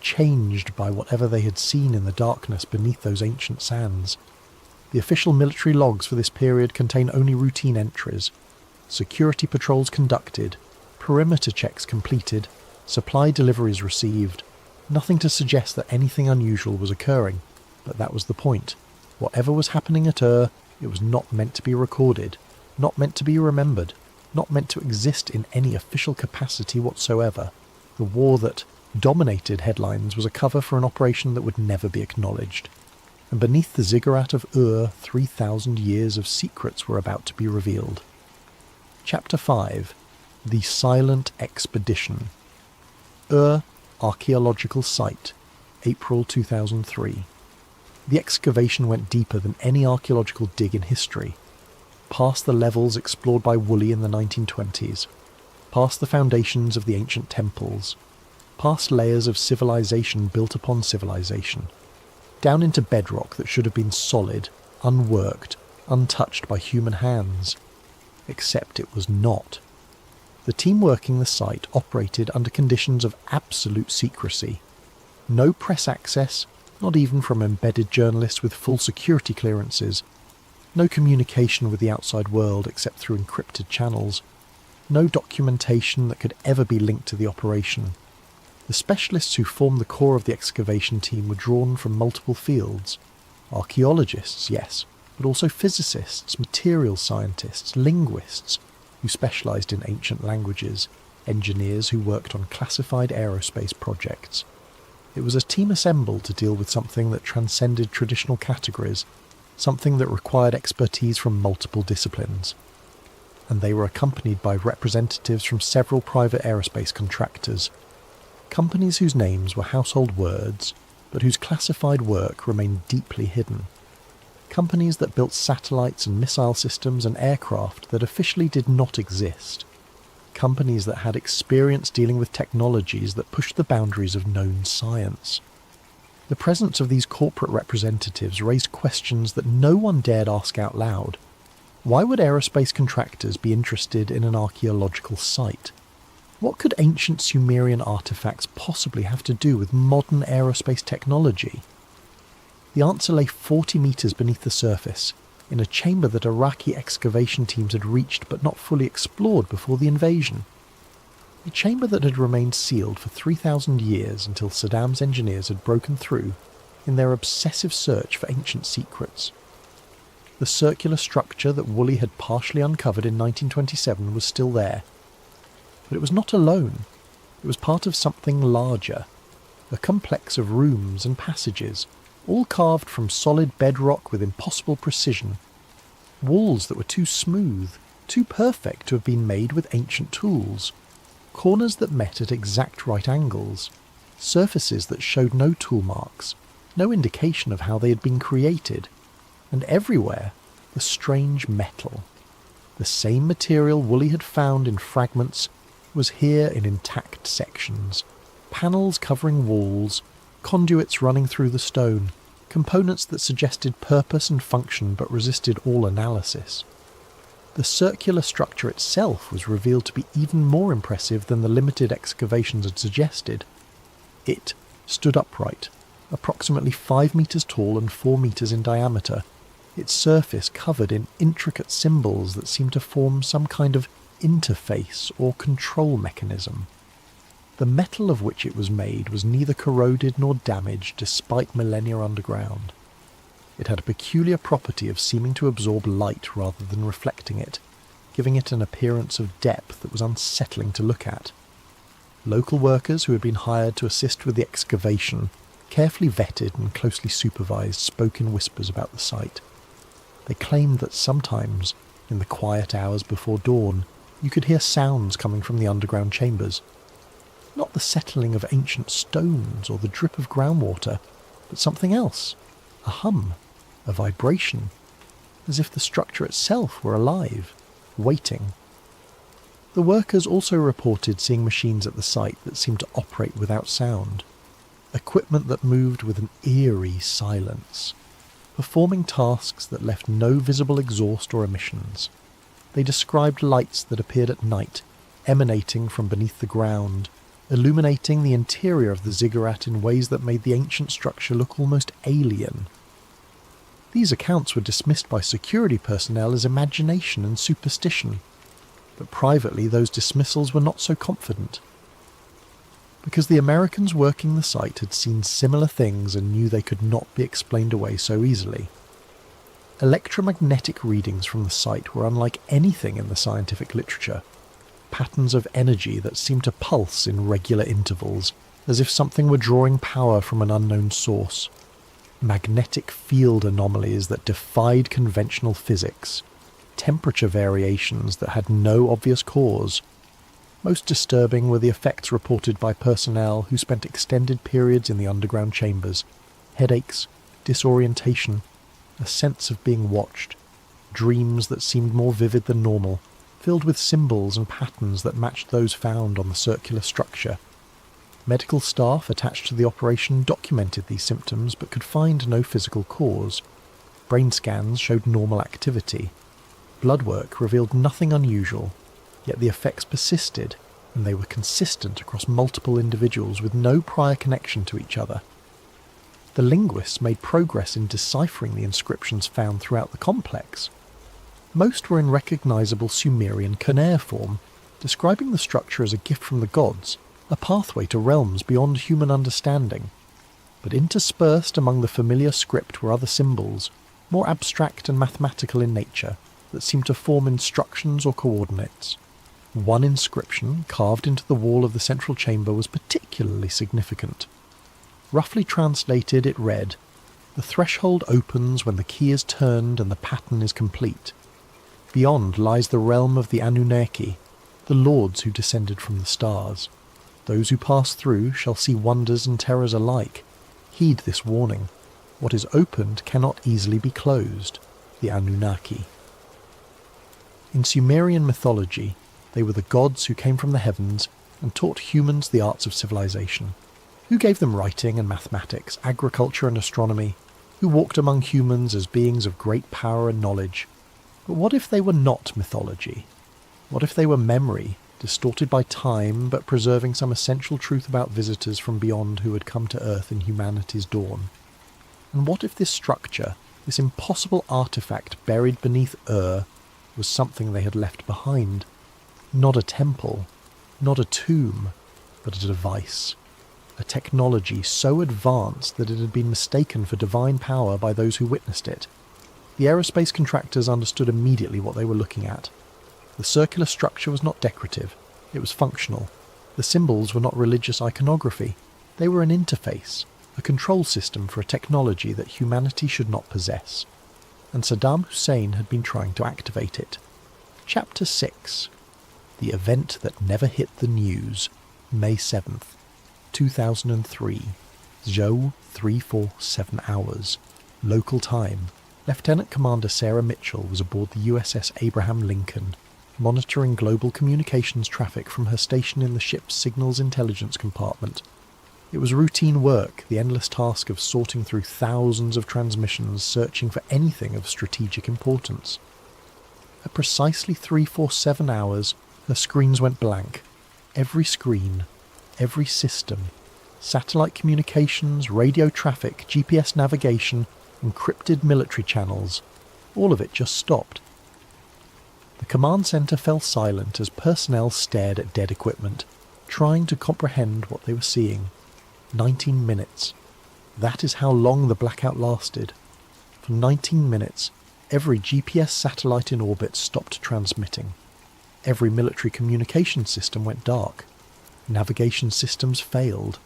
changed by whatever they had seen in the darkness beneath those ancient sands. The official military logs for this period contain only routine entries. Security patrols conducted, perimeter checks completed, supply deliveries received. Nothing to suggest that anything unusual was occurring, but that was the point. Whatever was happening at Ur, it was not meant to be recorded, not meant to be remembered, not meant to exist in any official capacity whatsoever. The war that dominated headlines was a cover for an operation that would never be acknowledged. And beneath the ziggurat of Ur, 3,000 years of secrets were about to be revealed. Chapter 5. The Silent Expedition. Ur Archaeological Site, April 2003. The excavation went deeper than any archaeological dig in history, past the levels explored by Woolley in the 1920s, past the foundations of the ancient temples, past layers of civilization built upon civilization, down into bedrock that should have been solid, unworked, untouched by human hands. Except it was not. The team working the site operated under conditions of absolute secrecy. No press access, not even from embedded journalists with full security clearances. No communication with the outside world except through encrypted channels. No documentation that could ever be linked to the operation. The specialists who formed the core of the excavation team were drawn from multiple fields. Archaeologists, yes, but also physicists, materials scientists, linguists, who specialised in ancient languages, engineers who worked on classified aerospace projects. It was a team assembled to deal with something that transcended traditional categories, something that required expertise from multiple disciplines. And they were accompanied by representatives from several private aerospace contractors, companies whose names were household words, but whose classified work remained deeply hidden. Companies that built satellites and missile systems and aircraft that officially did not exist. Companies that had experience dealing with technologies that pushed the boundaries of known science. The presence of these corporate representatives raised questions that no one dared ask out loud. Why would aerospace contractors be interested in an archaeological site? What could ancient Sumerian artifacts possibly have to do with modern aerospace technology? The answer lay 40 metres beneath the surface, in a chamber that Iraqi excavation teams had reached but not fully explored before the invasion. A chamber that had remained sealed for 3,000 years until Saddam's engineers had broken through in their obsessive search for ancient secrets. The circular structure that Woolley had partially uncovered in 1927 was still there. But it was not alone. It was part of something larger, a complex of rooms and passages, all carved from solid bedrock with impossible precision. Walls that were too smooth, too perfect to have been made with ancient tools. Corners that met at exact right angles. Surfaces that showed no tool marks, no indication of how they had been created. And everywhere, the strange metal. The same material Woolley had found in fragments was here in intact sections. Panels covering walls, conduits running through the stone, components that suggested purpose and function but resisted all analysis. The circular structure itself was revealed to be even more impressive than the limited excavations had suggested. It stood upright, approximately 5 metres tall and 4 metres in diameter, its surface covered in intricate symbols that seemed to form some kind of interface or control mechanism. The metal of which it was made was neither corroded nor damaged despite millennia underground. It had a peculiar property of seeming to absorb light rather than reflecting it, giving it an appearance of depth that was unsettling to look at. Local workers who had been hired to assist with the excavation, carefully vetted and closely supervised, spoke in whispers about the site. They claimed that sometimes, in the quiet hours before dawn, you could hear sounds coming from the underground chambers. Not the settling of ancient stones or the drip of groundwater, but something else, a hum, a vibration, as if the structure itself were alive, waiting. The workers also reported seeing machines at the site that seemed to operate without sound, equipment that moved with an eerie silence, performing tasks that left no visible exhaust or emissions. They described lights that appeared at night, emanating from beneath the ground, illuminating the interior of the ziggurat in ways that made the ancient structure look almost alien. These accounts were dismissed by security personnel as imagination and superstition, but privately those dismissals were not so confident. Because the Americans working the site had seen similar things and knew they could not be explained away so easily. Electromagnetic readings from the site were unlike anything in the scientific literature, patterns of energy that seemed to pulse in regular intervals, as if something were drawing power from an unknown source. Magnetic field anomalies that defied conventional physics, temperature variations that had no obvious cause. Most disturbing were the effects reported by personnel who spent extended periods in the underground chambers. Headaches, disorientation, a sense of being watched, dreams that seemed more vivid than normal, filled with symbols and patterns that matched those found on the circular structure. Medical staff attached to the operation documented these symptoms but could find no physical cause. Brain scans showed normal activity. Blood work revealed nothing unusual, yet the effects persisted, and they were consistent across multiple individuals with no prior connection to each other. The linguists made progress in deciphering the inscriptions found throughout the complex. Most were in recognizable Sumerian cuneiform, describing the structure as a gift from the gods, a pathway to realms beyond human understanding. But interspersed among the familiar script were other symbols, more abstract and mathematical in nature, that seemed to form instructions or coordinates. One inscription carved into the wall of the central chamber was particularly significant. Roughly translated, it read, "The threshold opens when the key is turned and the pattern is complete. Beyond lies the realm of the Anunnaki, the lords who descended from the stars. Those who pass through shall see wonders and terrors alike. Heed this warning. What is opened cannot easily be closed. The Anunnaki." In Sumerian mythology, they were the gods who came from the heavens and taught humans the arts of civilization, who gave them writing and mathematics, agriculture and astronomy, who walked among humans as beings of great power and knowledge. But what if they were not mythology? What if they were memory, distorted by time, but preserving some essential truth about visitors from beyond who had come to Earth in humanity's dawn? And what if this structure, this impossible artifact buried beneath was something they had left behind? Not a temple, not a tomb, but a device. A technology so advanced that it had been mistaken for divine power by those who witnessed it. The aerospace contractors understood immediately what they were looking at. The circular structure was not decorative, it was functional. The symbols were not religious iconography, they were an interface, a control system for a technology that humanity should not possess. And Saddam Hussein had been trying to activate it. Chapter 6. The event that never hit the news. May 7th, 2003. Zhou 347 hours. Local time. Lieutenant Commander Sarah Mitchell was aboard the USS Abraham Lincoln, monitoring global communications traffic from her station in the ship's signals intelligence compartment. It was routine work, the endless task of sorting through thousands of transmissions searching for anything of strategic importance. At precisely 347 hours, her screens went blank. Every screen, every system, satellite communications, radio traffic, GPS navigation, encrypted military channels, all of it just stopped. The command centre fell silent as personnel stared at dead equipment, trying to comprehend what they were seeing. 19 minutes. That is how long the blackout lasted. For 19 minutes, every GPS satellite in orbit stopped transmitting. Every military communication system went dark. Navigation systems failed.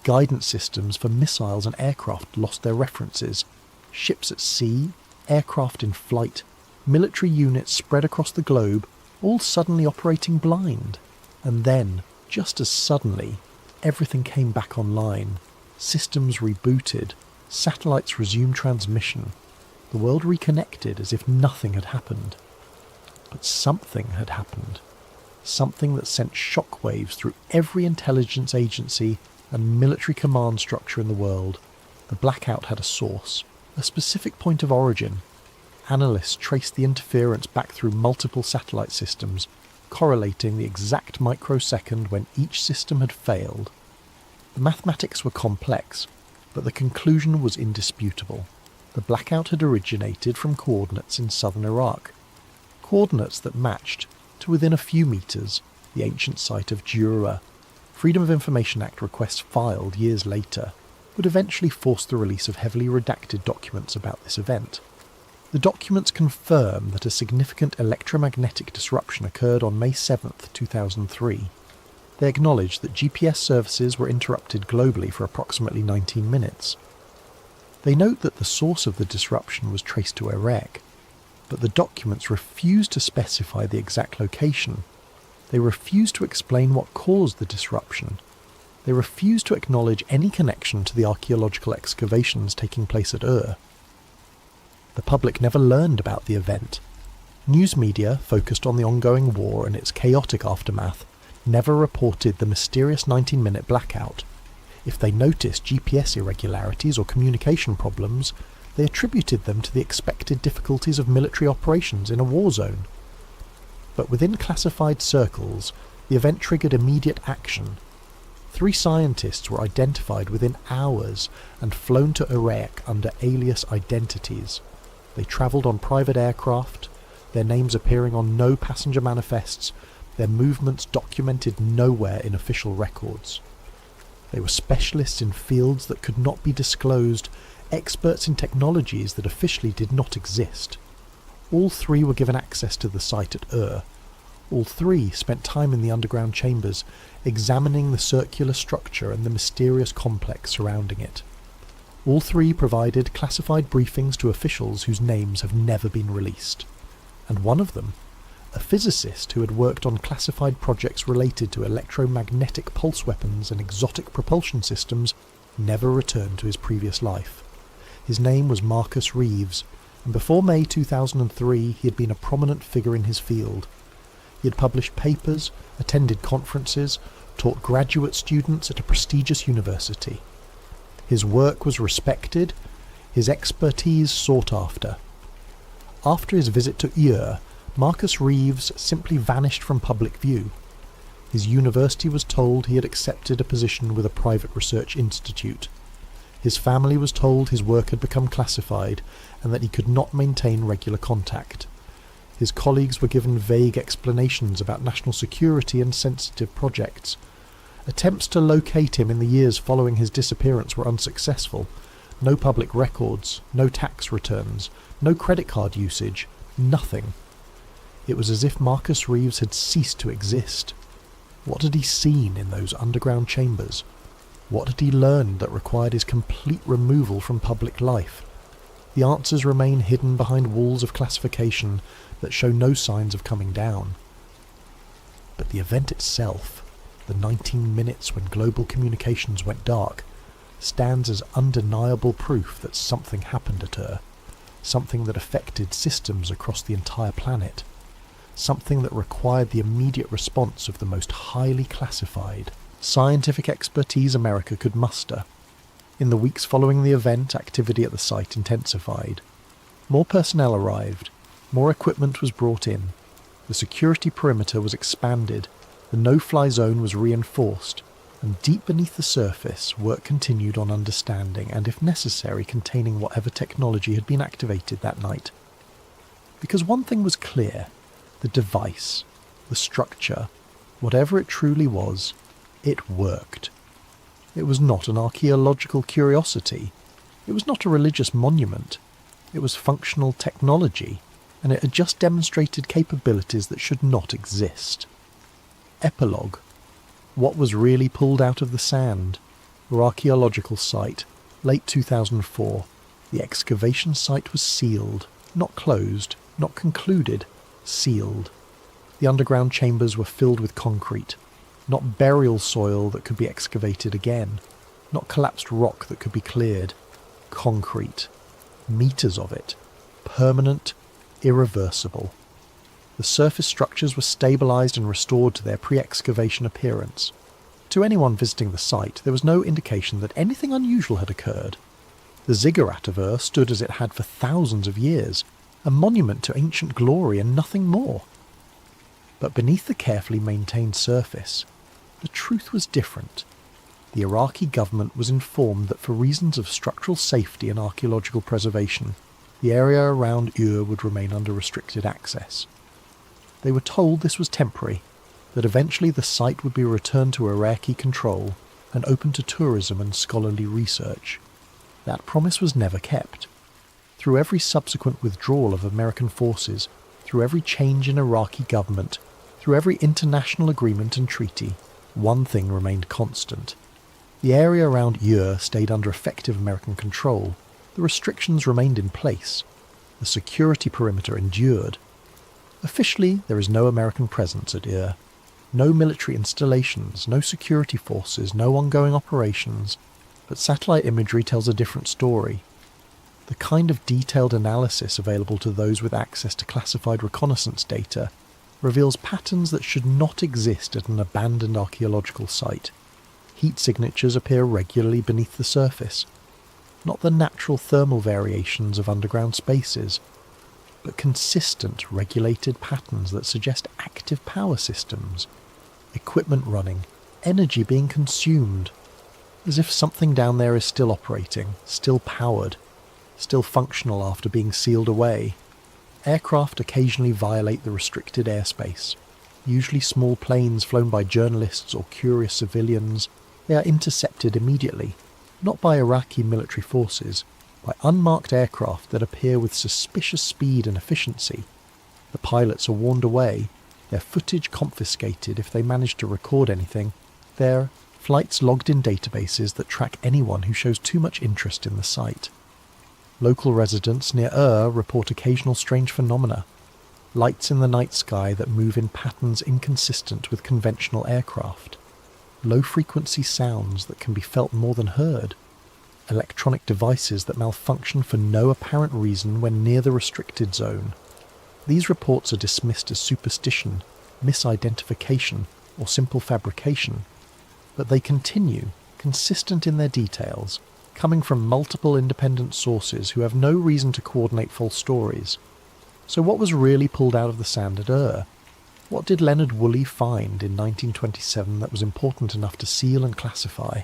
Guidance systems for missiles and aircraft lost their references. Ships at sea, aircraft in flight, military units spread across the globe, all suddenly operating blind. And then, just as suddenly, everything came back online. Systems rebooted. Satellites resumed transmission. The world reconnected as if nothing had happened. But something had happened. Something that sent shockwaves through every intelligence agency and military command structure in the world. The blackout had a source, a specific point of origin. Analysts traced the interference back through multiple satellite systems, correlating the exact microsecond when each system had failed. The mathematics were complex, but the conclusion was indisputable. The blackout had originated from coordinates in southern Iraq. Coordinates that matched, to within a few metres, the ancient site of Jura. Freedom of Information Act requests filed years later would eventually force the release of heavily redacted documents about this event. The documents confirm that a significant electromagnetic disruption occurred on May 7th, 2003. They acknowledge that GPS services were interrupted globally for approximately 19 minutes. They note that the source of the disruption was traced to Iraq, but the documents refuse to specify the exact location. They refuse to explain what caused the disruption. They refuse to acknowledge any connection to the archaeological excavations taking place at Ur. The public never learned about the event. News media, focused on the ongoing war and its chaotic aftermath, never reported the mysterious 19-minute blackout. If they noticed GPS irregularities or communication problems, they attributed them to the expected difficulties of military operations in a war zone. But within classified circles, the event triggered immediate action. 3 scientists were identified within hours and flown to Iraq under alias identities. They travelled on private aircraft, their names appearing on no passenger manifests, their movements documented nowhere in official records. They were specialists in fields that could not be disclosed, experts in technologies that officially did not exist. All 3 were given access to the site at Ur. All three spent time in the underground chambers, examining the circular structure and the mysterious complex surrounding it. All three provided classified briefings to officials whose names have never been released. And one of them, a physicist who had worked on classified projects related to electromagnetic pulse weapons and exotic propulsion systems, never returned to his previous life. His name was Marcus Reeves, and before May 2003 he had been a prominent figure in his field. He had published papers, attended conferences, taught graduate students at a prestigious university. His work was respected, his expertise sought after. After his visit to Ur, Marcus Reeves simply vanished from public view. His university was told he had accepted a position with a private research institute. His family was told his work had become classified and that he could not maintain regular contact. His colleagues were given vague explanations about national security and sensitive projects. Attempts to locate him in the years following his disappearance were unsuccessful. No public records, no tax returns, no credit card usage, nothing. It was as if Marcus Reeves had ceased to exist. What had he seen in those underground chambers? What had he learned that required his complete removal from public life? The answers remain hidden behind walls of classification that show no signs of coming down. But the event itself, the 19 minutes when global communications went dark, stands as undeniable proof that something happened at Ur, something that affected systems across the entire planet, something that required the immediate response of the most highly classified scientific expertise America could muster. In the weeks following the event, activity at the site intensified. More personnel arrived, more equipment was brought in, the security perimeter was expanded, the no-fly zone was reinforced, and deep beneath the surface, work continued on understanding and, if necessary, containing whatever technology had been activated that night. Because one thing was clear: the device, the structure, whatever it truly was, it worked. It was not an archaeological curiosity. It was not a religious monument. It was functional technology, and it had just demonstrated capabilities that should not exist. Epilogue. What was really pulled out of the sand? Our archaeological site, late 2004. The excavation site was sealed, not closed, not concluded, sealed. The underground chambers were filled with concrete, not burial soil that could be excavated again, not collapsed rock that could be cleared. Concrete. Meters of it. Permanent, irreversible. The surface structures were stabilized and restored to their pre-excavation appearance. To anyone visiting the site, there was no indication that anything unusual had occurred. The ziggurat of Ur stood as it had for thousands of years, a monument to ancient glory and nothing more. But beneath the carefully maintained surface, the truth was different. The Iraqi government was informed that for reasons of structural safety and archaeological preservation, the area around Ur would remain under restricted access. They were told this was temporary, that eventually the site would be returned to Iraqi control and open to tourism and scholarly research. That promise was never kept. Through every subsequent withdrawal of American forces, through every change in Iraqi government, through every international agreement and treaty, one thing remained constant. The area around Ur stayed under effective American control. The restrictions remained in place. The security perimeter endured. Officially, there is no American presence at Ur. No military installations, no security forces, no ongoing operations. But satellite imagery tells a different story. The kind of detailed analysis available to those with access to classified reconnaissance data reveals patterns that should not exist at an abandoned archaeological site. Heat signatures appear regularly beneath the surface. Not the natural thermal variations of underground spaces, but consistent, regulated patterns that suggest active power systems, equipment running, energy being consumed, as if something down there is still operating, still powered, still functional after being sealed away. Aircraft occasionally violate the restricted airspace, usually small planes flown by journalists or curious civilians. They are intercepted immediately, not by Iraqi military forces, by unmarked aircraft that appear with suspicious speed and efficiency. The pilots are warned away, their footage confiscated if they manage to record anything, their flights logged in databases that track anyone who shows too much interest in the site. Local residents near report occasional strange phenomena, lights in the night sky that move in patterns inconsistent with conventional aircraft, low-frequency sounds that can be felt more than heard, electronic devices that malfunction for no apparent reason when near the restricted zone. These reports are dismissed as superstition, misidentification, or simple fabrication, but they continue, consistent in their details, coming from multiple independent sources who have no reason to coordinate false stories. So what was really pulled out of the sand at What did Leonard Woolley find in 1927 that was important enough to seal and classify?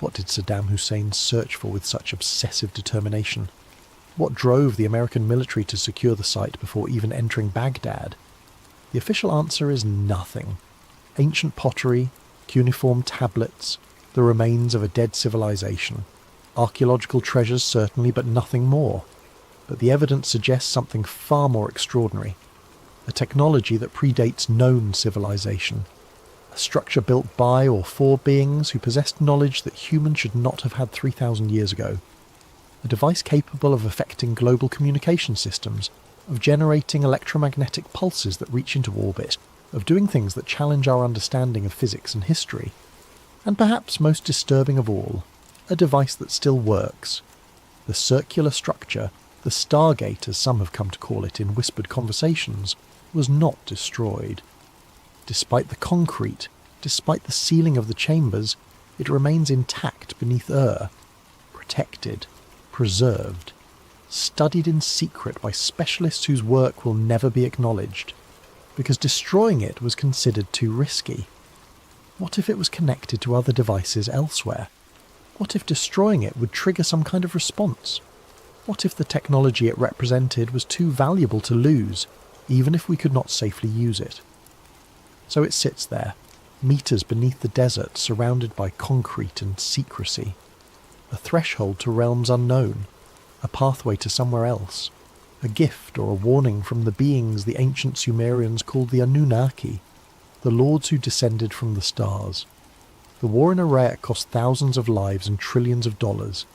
What did Saddam Hussein search for with such obsessive determination? What drove the American military to secure the site before even entering Baghdad? The official answer is nothing. Ancient pottery, cuneiform tablets, the remains of a dead civilization. Archaeological treasures certainly, but nothing more. But the evidence suggests something far more extraordinary. A technology that predates known civilization. A structure built by or for beings who possessed knowledge that humans should not have had 3,000 years ago. A device capable of affecting global communication systems, of generating electromagnetic pulses that reach into orbit, of doing things that challenge our understanding of physics and history. And perhaps most disturbing of all, a device that still works. The circular structure, the Stargate as some have come to call it in whispered conversations, was not destroyed. Despite the concrete, despite the ceiling of the chambers, it remains intact beneath protected, preserved, studied in secret by specialists whose work will never be acknowledged, because destroying it was considered too risky. What if it was connected to other devices elsewhere? What if destroying it would trigger some kind of response? What if the technology it represented was too valuable to lose, even if we could not safely use it? So it sits there, meters beneath the desert, surrounded by concrete and secrecy. A threshold to realms unknown, a pathway to somewhere else, a gift or a warning from the beings the ancient Sumerians called the Anunnaki, the lords who descended from the stars. The war in Iraq cost thousands of lives and trillions of dollars.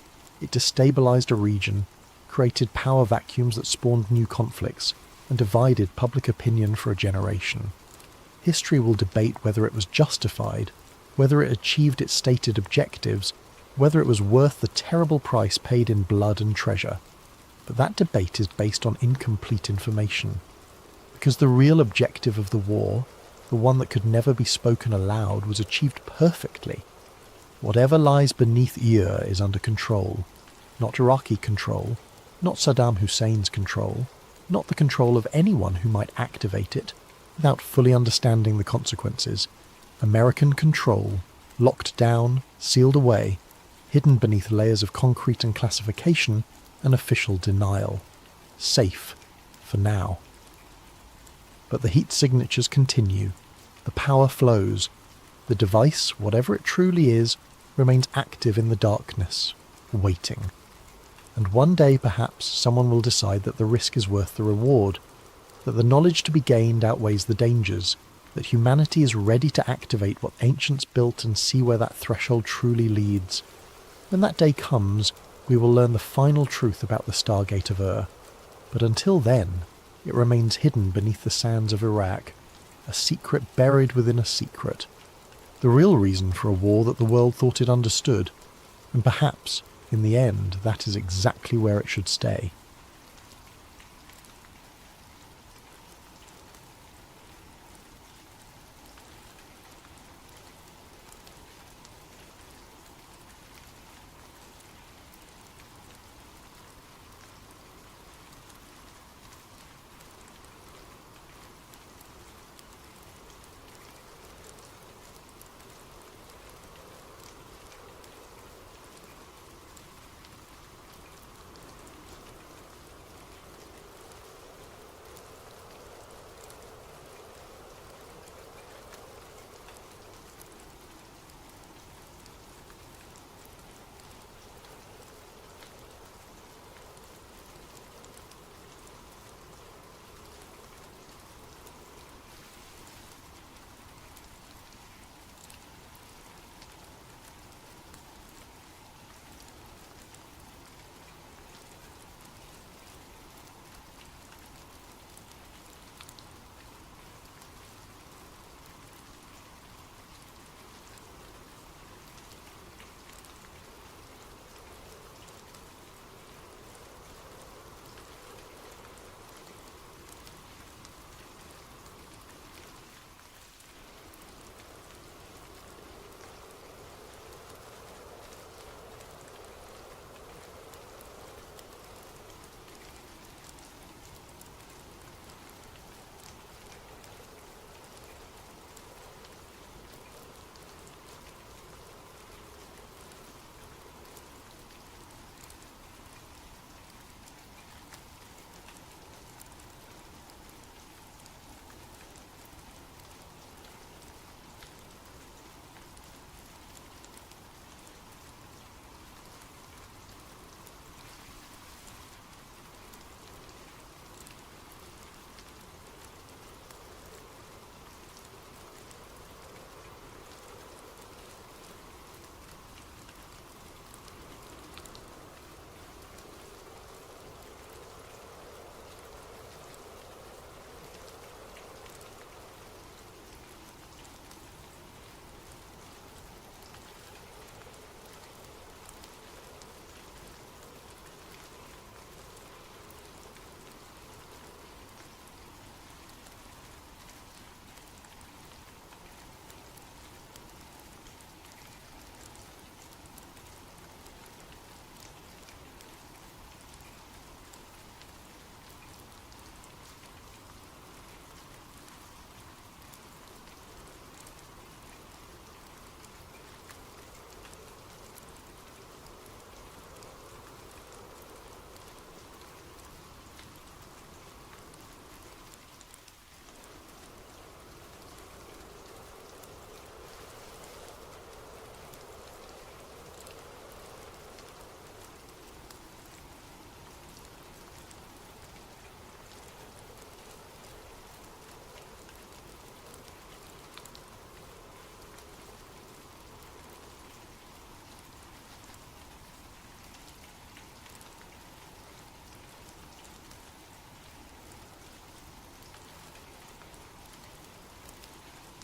It destabilized a region, created power vacuums that spawned new conflicts, and divided public opinion for a generation. History will debate whether it was justified, whether it achieved its stated objectives, whether it was worth the terrible price paid in blood and treasure. But that debate is based on incomplete information. Because the real objective of the war, the one that could never be spoken aloud, was achieved perfectly. Whatever lies beneath is under control. Not Iraqi control, not Saddam Hussein's control, not the control of anyone who might activate it, without fully understanding the consequences. American control, locked down, sealed away, hidden beneath layers of concrete and classification and official denial. Safe, for now. But the heat signatures continue. The power flows. The device, whatever it truly is, remains active in the darkness, waiting. And one day perhaps someone will decide that the risk is worth the reward, that the knowledge to be gained outweighs the dangers, that humanity is ready to activate what ancients built and see where that threshold truly leads. When that day comes, we will learn the final truth about the Stargate of But until then, it remains hidden beneath the sands of Iraq, a secret buried within a secret. The real reason for a war that the world thought it understood, and perhaps, in the end, that is exactly where it should stay.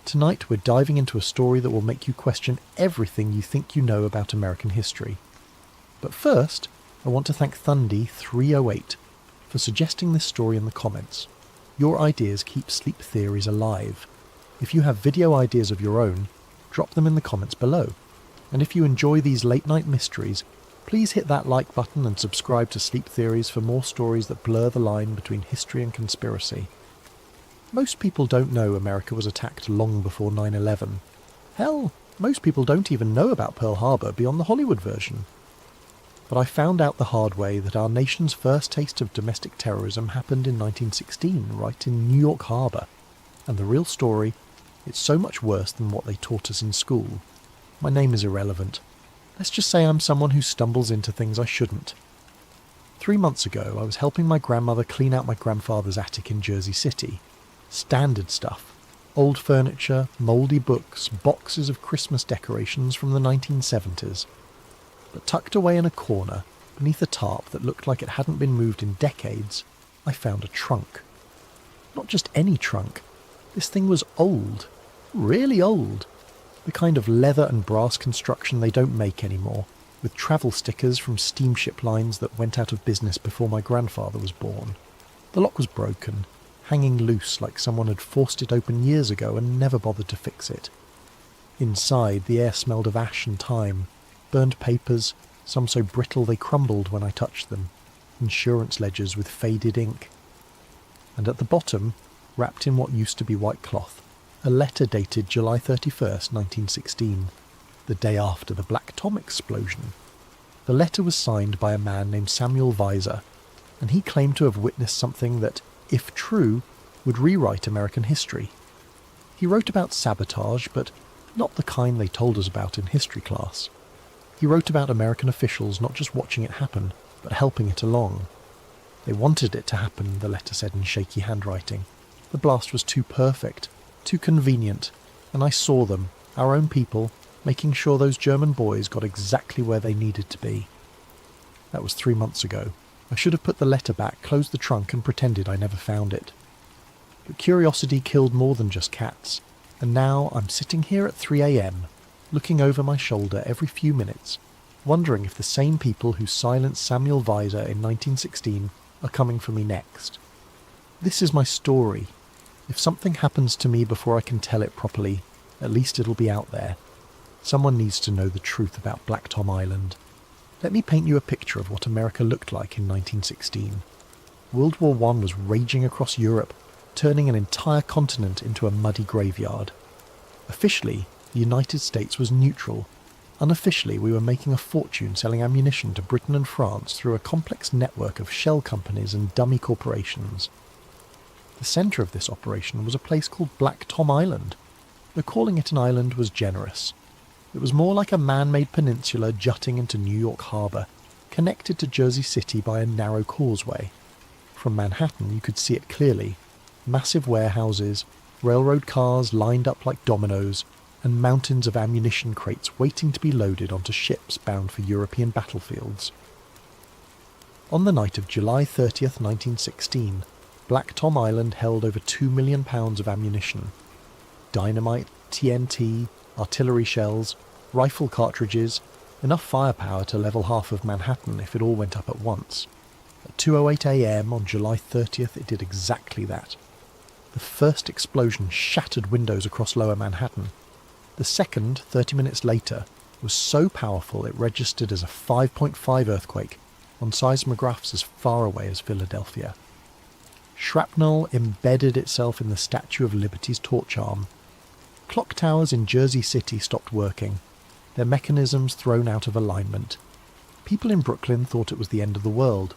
Tonight we're diving into a story that will make you question everything you think you know about American history. But first, I want to thank Thundy308 for suggesting this story in the comments. Your ideas keep sleep theories alive. If you have video ideas of your own, drop them in the comments below. And if you enjoy these late night mysteries, please hit that like button and subscribe to Sleep Theories for more stories that blur the line between history and conspiracy. Most people don't know America was attacked long before 9/11. Hell, most people don't even know about Pearl Harbor beyond the Hollywood version. But I found out the hard way that our nation's first taste of domestic terrorism happened in 1916, right in New York Harbor. And the real story, it's so much worse than what they taught us in school. My name is irrelevant. Let's just say I'm someone who stumbles into things I shouldn't. 3 months ago, I was helping my grandmother clean out my grandfather's attic in Jersey City. Standard stuff. Old furniture, mouldy books, boxes of Christmas decorations from the 1970s. But tucked away in a corner, beneath a tarp that looked like it hadn't been moved in decades, I found a trunk. Not just any trunk. This thing was old. Really old. The kind of leather and brass construction they don't make anymore, with travel stickers from steamship lines that went out of business before my grandfather was born. The lock was broken, hanging loose like someone had forced it open years ago and never bothered to fix it. Inside, the air smelled of ash and time, burned papers, some so brittle they crumbled when I touched them, insurance ledgers with faded ink. And at the bottom, wrapped in what used to be white cloth, a letter dated July 31st, 1916, the day after the Black Tom explosion. The letter was signed by a man named Samuel Weiser, and he claimed to have witnessed something that, if true, would rewrite American history. He wrote about sabotage, but not the kind they told us about in history class. He wrote about American officials not just watching it happen, but helping it along. They wanted it to happen, the letter said in shaky handwriting. The blast was too perfect, too convenient, and I saw them, our own people, making sure those German boys got exactly where they needed to be. That was 3 months ago. I should have put the letter back, closed the trunk, and pretended I never found it. But curiosity killed more than just cats, and now I'm sitting here at 3 a.m, looking over my shoulder every few minutes, wondering if the same people who silenced Samuel Weiser in 1916 are coming for me next. This is my story. If something happens to me before I can tell it properly, at least it'll be out there. Someone needs to know the truth about Black Tom Island. Let me paint you a picture of what America looked like in 1916. World War I was raging across Europe, turning an entire continent into a muddy graveyard. Officially, the United States was neutral. Unofficially, we were making a fortune selling ammunition to Britain and France through a complex network of shell companies and dummy corporations. The centre of this operation was a place called Black Tom Island. Though calling it an island was generous. It was more like a man-made peninsula jutting into New York Harbor, connected to Jersey City by a narrow causeway. From Manhattan you could see it clearly. Massive warehouses, railroad cars lined up like dominoes, and mountains of ammunition crates waiting to be loaded onto ships bound for European battlefields. On the night of July 30th, 1916, Black Tom Island held over 2 million pounds of ammunition. Dynamite, TNT, artillery shells, rifle cartridges, enough firepower to level half of Manhattan if it all went up at once. At 2:08 a.m. on July 30th it did exactly that. The first explosion shattered windows across lower Manhattan. The second, 30 minutes later, was so powerful it registered as a 5.5 earthquake on seismographs as far away as Philadelphia. Shrapnel embedded itself in the Statue of Liberty's torch arm. Clock towers in Jersey City stopped working, their mechanisms thrown out of alignment. People in Brooklyn thought it was the end of the world.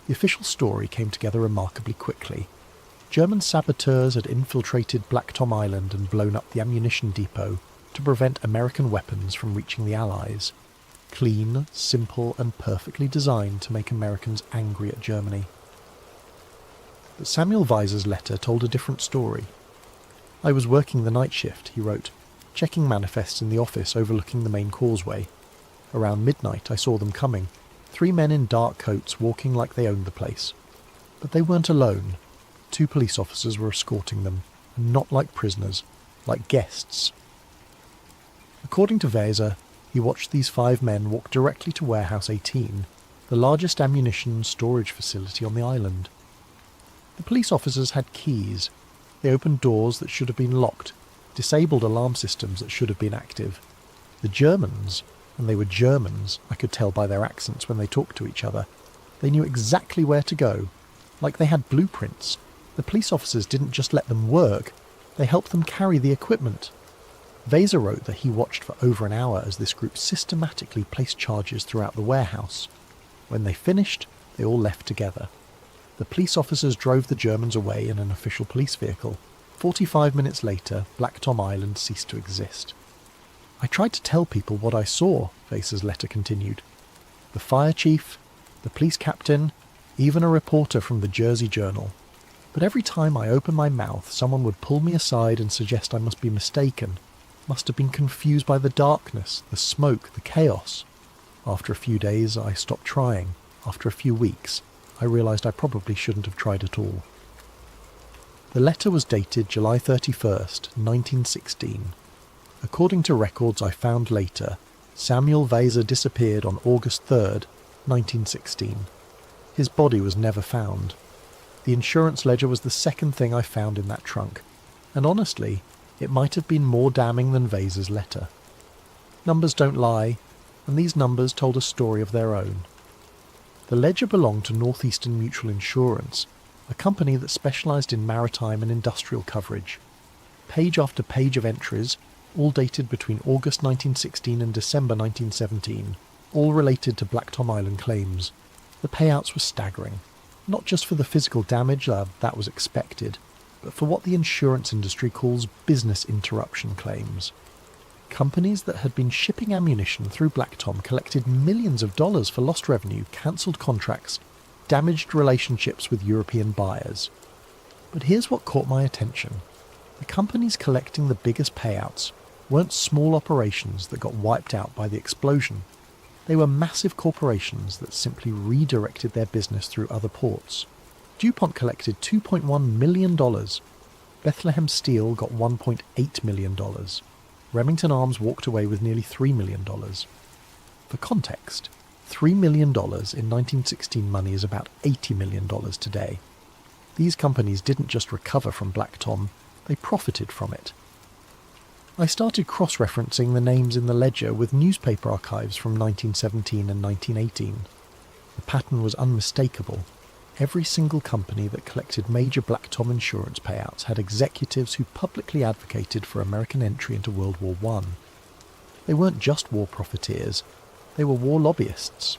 The official story came together remarkably quickly. German saboteurs had infiltrated Black Tom Island and blown up the ammunition depot to prevent American weapons from reaching the Allies. Clean, simple, and perfectly designed to make Americans angry at Germany. But Samuel Weiser's letter told a different story. I was working the night shift, he wrote, checking manifests in the office overlooking the main causeway. Around midnight I saw them coming, 3 men in dark coats walking like they owned the place. But they weren't alone. 2 police officers were escorting them, and not like prisoners, like guests. According to Weser, he watched these 5 men walk directly to Warehouse 18, the largest ammunition storage facility on the island. The police officers had keys. They opened doors that should have been locked, disabled alarm systems that should have been active. The Germans, and they were Germans, I could tell by their accents when they talked to each other, they knew exactly where to go, like they had blueprints. The police officers didn't just let them work, they helped them carry the equipment. Weser wrote that he watched for over an hour as this group systematically placed charges throughout the warehouse. When they finished, they all left together. The police officers drove the Germans away in an official police vehicle. 45 minutes later, Black Tom Island ceased to exist. I tried to tell people what I saw, Weser's letter continued. The fire chief, the police captain, even a reporter from the Jersey Journal. But every time I opened my mouth, someone would pull me aside and suggest I must be mistaken, must have been confused by the darkness, the smoke, the chaos. After a few days, I stopped trying. After a few weeks, I realised I probably shouldn't have tried at all. The letter was dated July 31st, 1916. According to records I found later, Samuel Weser disappeared on August 3rd, 1916. His body was never found. The insurance ledger was the second thing I found in that trunk, and honestly, it might have been more damning than Weser's letter. Numbers don't lie, and these numbers told a story of their own. The ledger belonged to Northeastern Mutual Insurance, a company that specialised in maritime and industrial coverage. Page after page of entries, all dated between August 1916 and December 1917, all related to Black Tom Island claims. The payouts were staggering, not just for the physical damage, that was expected, but for what the insurance industry calls business interruption claims. Companies that had been shipping ammunition through Black Tom collected millions of dollars for lost revenue, cancelled contracts, damaged relationships with European buyers. But here's what caught my attention. The companies collecting the biggest payouts weren't small operations that got wiped out by the explosion. They were massive corporations that simply redirected their business through other ports. DuPont collected $2.1 million. Bethlehem Steel got $1.8 million. Remington Arms walked away with nearly $3 million. For context, $3 million in 1916 money is about $80 million today. These companies didn't just recover from Black Tom, they profited from it. I started cross-referencing the names in the ledger with newspaper archives from 1917 and 1918. The pattern was unmistakable. Every single company that collected major Black Tom insurance payouts had executives who publicly advocated for American entry into World War I. They weren't just war profiteers, they were war lobbyists.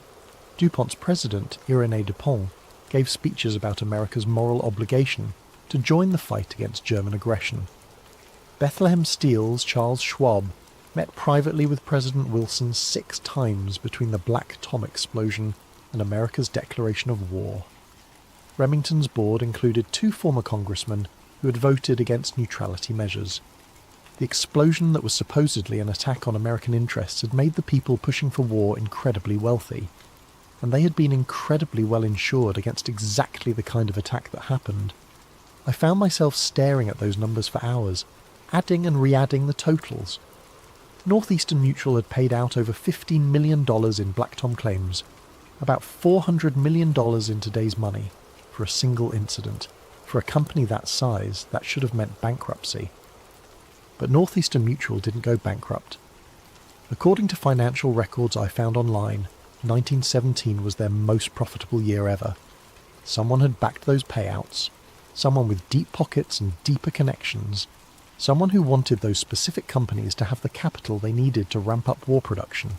DuPont's president, Irénée Dupont, gave speeches about America's moral obligation to join the fight against German aggression. Bethlehem Steel's Charles Schwab met privately with President Wilson 6 times between the Black Tom explosion and America's declaration of war. Remington's board included 2 former congressmen who had voted against neutrality measures. The explosion that was supposedly an attack on American interests had made the people pushing for war incredibly wealthy, and they had been incredibly well insured against exactly the kind of attack that happened. I found myself staring at those numbers for hours, adding and re-adding the totals. Northeastern Mutual had paid out over $15 million in Black Tom claims, about $400 million in today's money, for a single incident. For a company that size, that should have meant bankruptcy. But Northeastern Mutual didn't go bankrupt. According to financial records I found online, 1917 was their most profitable year ever. Someone had backed those payouts, someone with deep pockets and deeper connections, someone who wanted those specific companies to have the capital they needed to ramp up war production.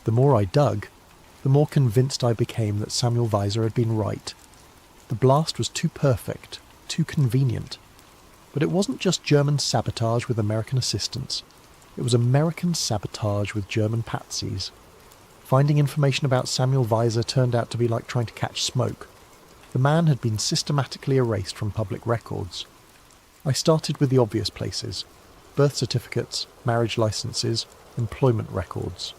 The more I dug, the more convinced I became that Samuel Weser had been right. The blast was too perfect, too convenient. But it wasn't just German sabotage with American assistance. It was American sabotage with German patsies. Finding information about Samuel Weser turned out to be like trying to catch smoke. The man had been systematically erased from public records. I started with the obvious places: birth certificates, marriage licenses, employment records.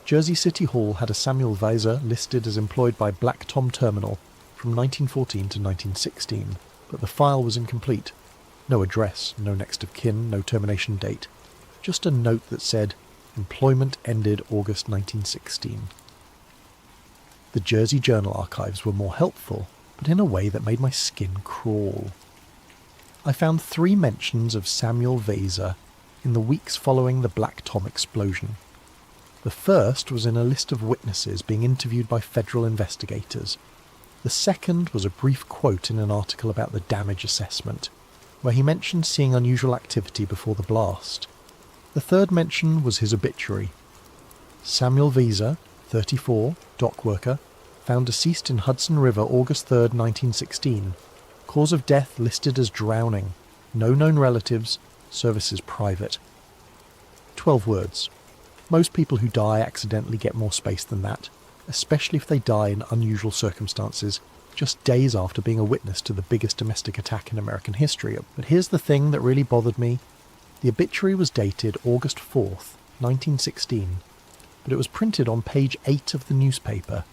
Jersey City Hall had a Samuel Weser listed as employed by Black Tom Terminal from 1914 to 1916, but the file was incomplete. No address, no next of kin, no termination date. Just a note that said, "Employment ended August 1916. The Jersey Journal archives were more helpful, but in a way that made my skin crawl. I found 3 mentions of Samuel Weiser in the weeks following the Black Tom explosion. The first was in a list of witnesses being interviewed by federal investigators. The second was a brief quote in an article about the damage assessment, where he mentioned seeing unusual activity before the blast. The third mention was his obituary. Samuel Weiser, 34, dock worker, found deceased in Hudson River August 3, 1916. Cause of death listed as drowning. No known relatives. Services private. 12 words. Most people who die accidentally get more space than that, especially if they die in unusual circumstances, just days after being a witness to the biggest domestic attack in American history. But here's the thing that really bothered me. The obituary was dated August 4th, 1916, but it was printed on page 8 of the newspaper,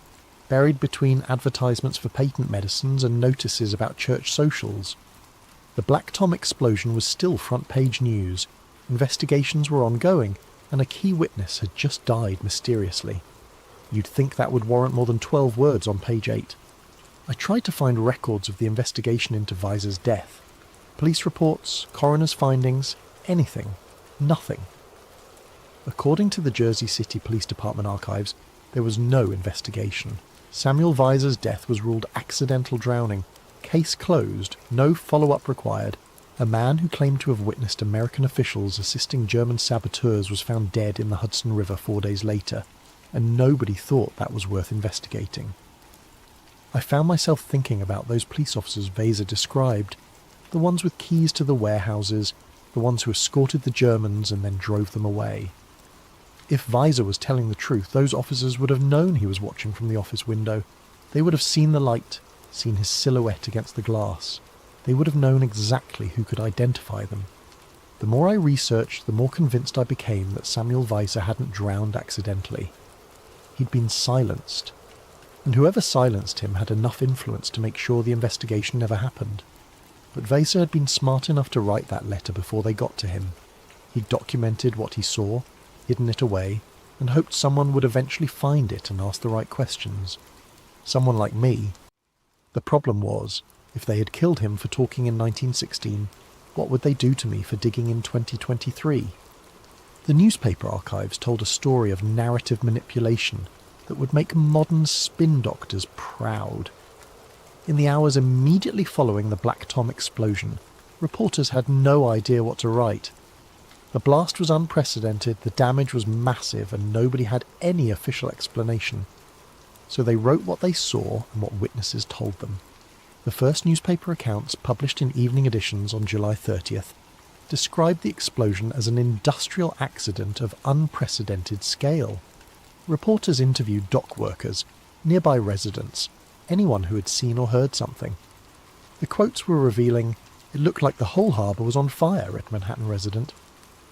buried between advertisements for patent medicines and notices about church socials. The Black Tom explosion was still front-page news, investigations were ongoing, and a key witness had just died mysteriously. You'd think that would warrant more than 12 words on page 8. I tried to find records of the investigation into Weiser's death. Police reports, coroner's findings, anything. Nothing. According to the Jersey City Police Department archives, there was no investigation. Samuel Weiser's death was ruled accidental drowning. Case closed, no follow-up required. A man who claimed to have witnessed American officials assisting German saboteurs was found dead in the Hudson River 4 days later, and nobody thought that was worth investigating. I found myself thinking about those police officers Weiser described, the ones with keys to the warehouses, the ones who escorted the Germans and then drove them away. If Weiser was telling the truth, those officers would have known he was watching from the office window. They would have seen the light, seen his silhouette against the glass. They would have known exactly who could identify them. The more I researched, the more convinced I became that Samuel Weiser hadn't drowned accidentally. He'd been silenced. And whoever silenced him had enough influence to make sure the investigation never happened. But Weiser had been smart enough to write that letter before they got to him. He'd documented what he saw, hidden it away, and hoped someone would eventually find it and ask the right questions. Someone like me. The problem was, if they had killed him for talking in 1916, what would they do to me for digging in 2023? The newspaper archives told a story of narrative manipulation that would make modern spin doctors proud. In the hours immediately following the Black Tom explosion, reporters had no idea what to write. The blast was unprecedented, the damage was massive, and nobody had any official explanation. So they wrote what they saw and what witnesses told them. The first newspaper accounts, published in evening editions on July 30th, described the explosion as an industrial accident of unprecedented scale. Reporters interviewed dock workers, nearby residents, anyone who had seen or heard something. The quotes were revealing. "It looked like the whole harbour was on fire," read Manhattan resident.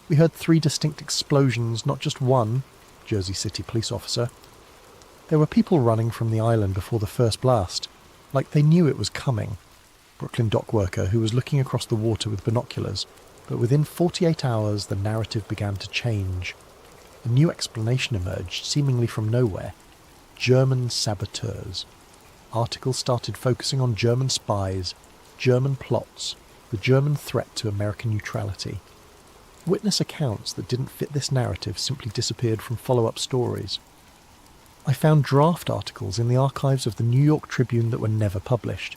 "We heard 3 distinct explosions, not just one," Jersey City police officer. "There were people running from the island before the first blast, like they knew it was coming," Brooklyn dock worker who was looking across the water with binoculars. But within 48 hours the narrative began to change. A new explanation emerged, seemingly from nowhere. German saboteurs. Articles started focusing on German spies, German plots, the German threat to American neutrality. Witness accounts that didn't fit this narrative simply disappeared from follow-up stories. I found draft articles in the archives of the New York Tribune that were never published.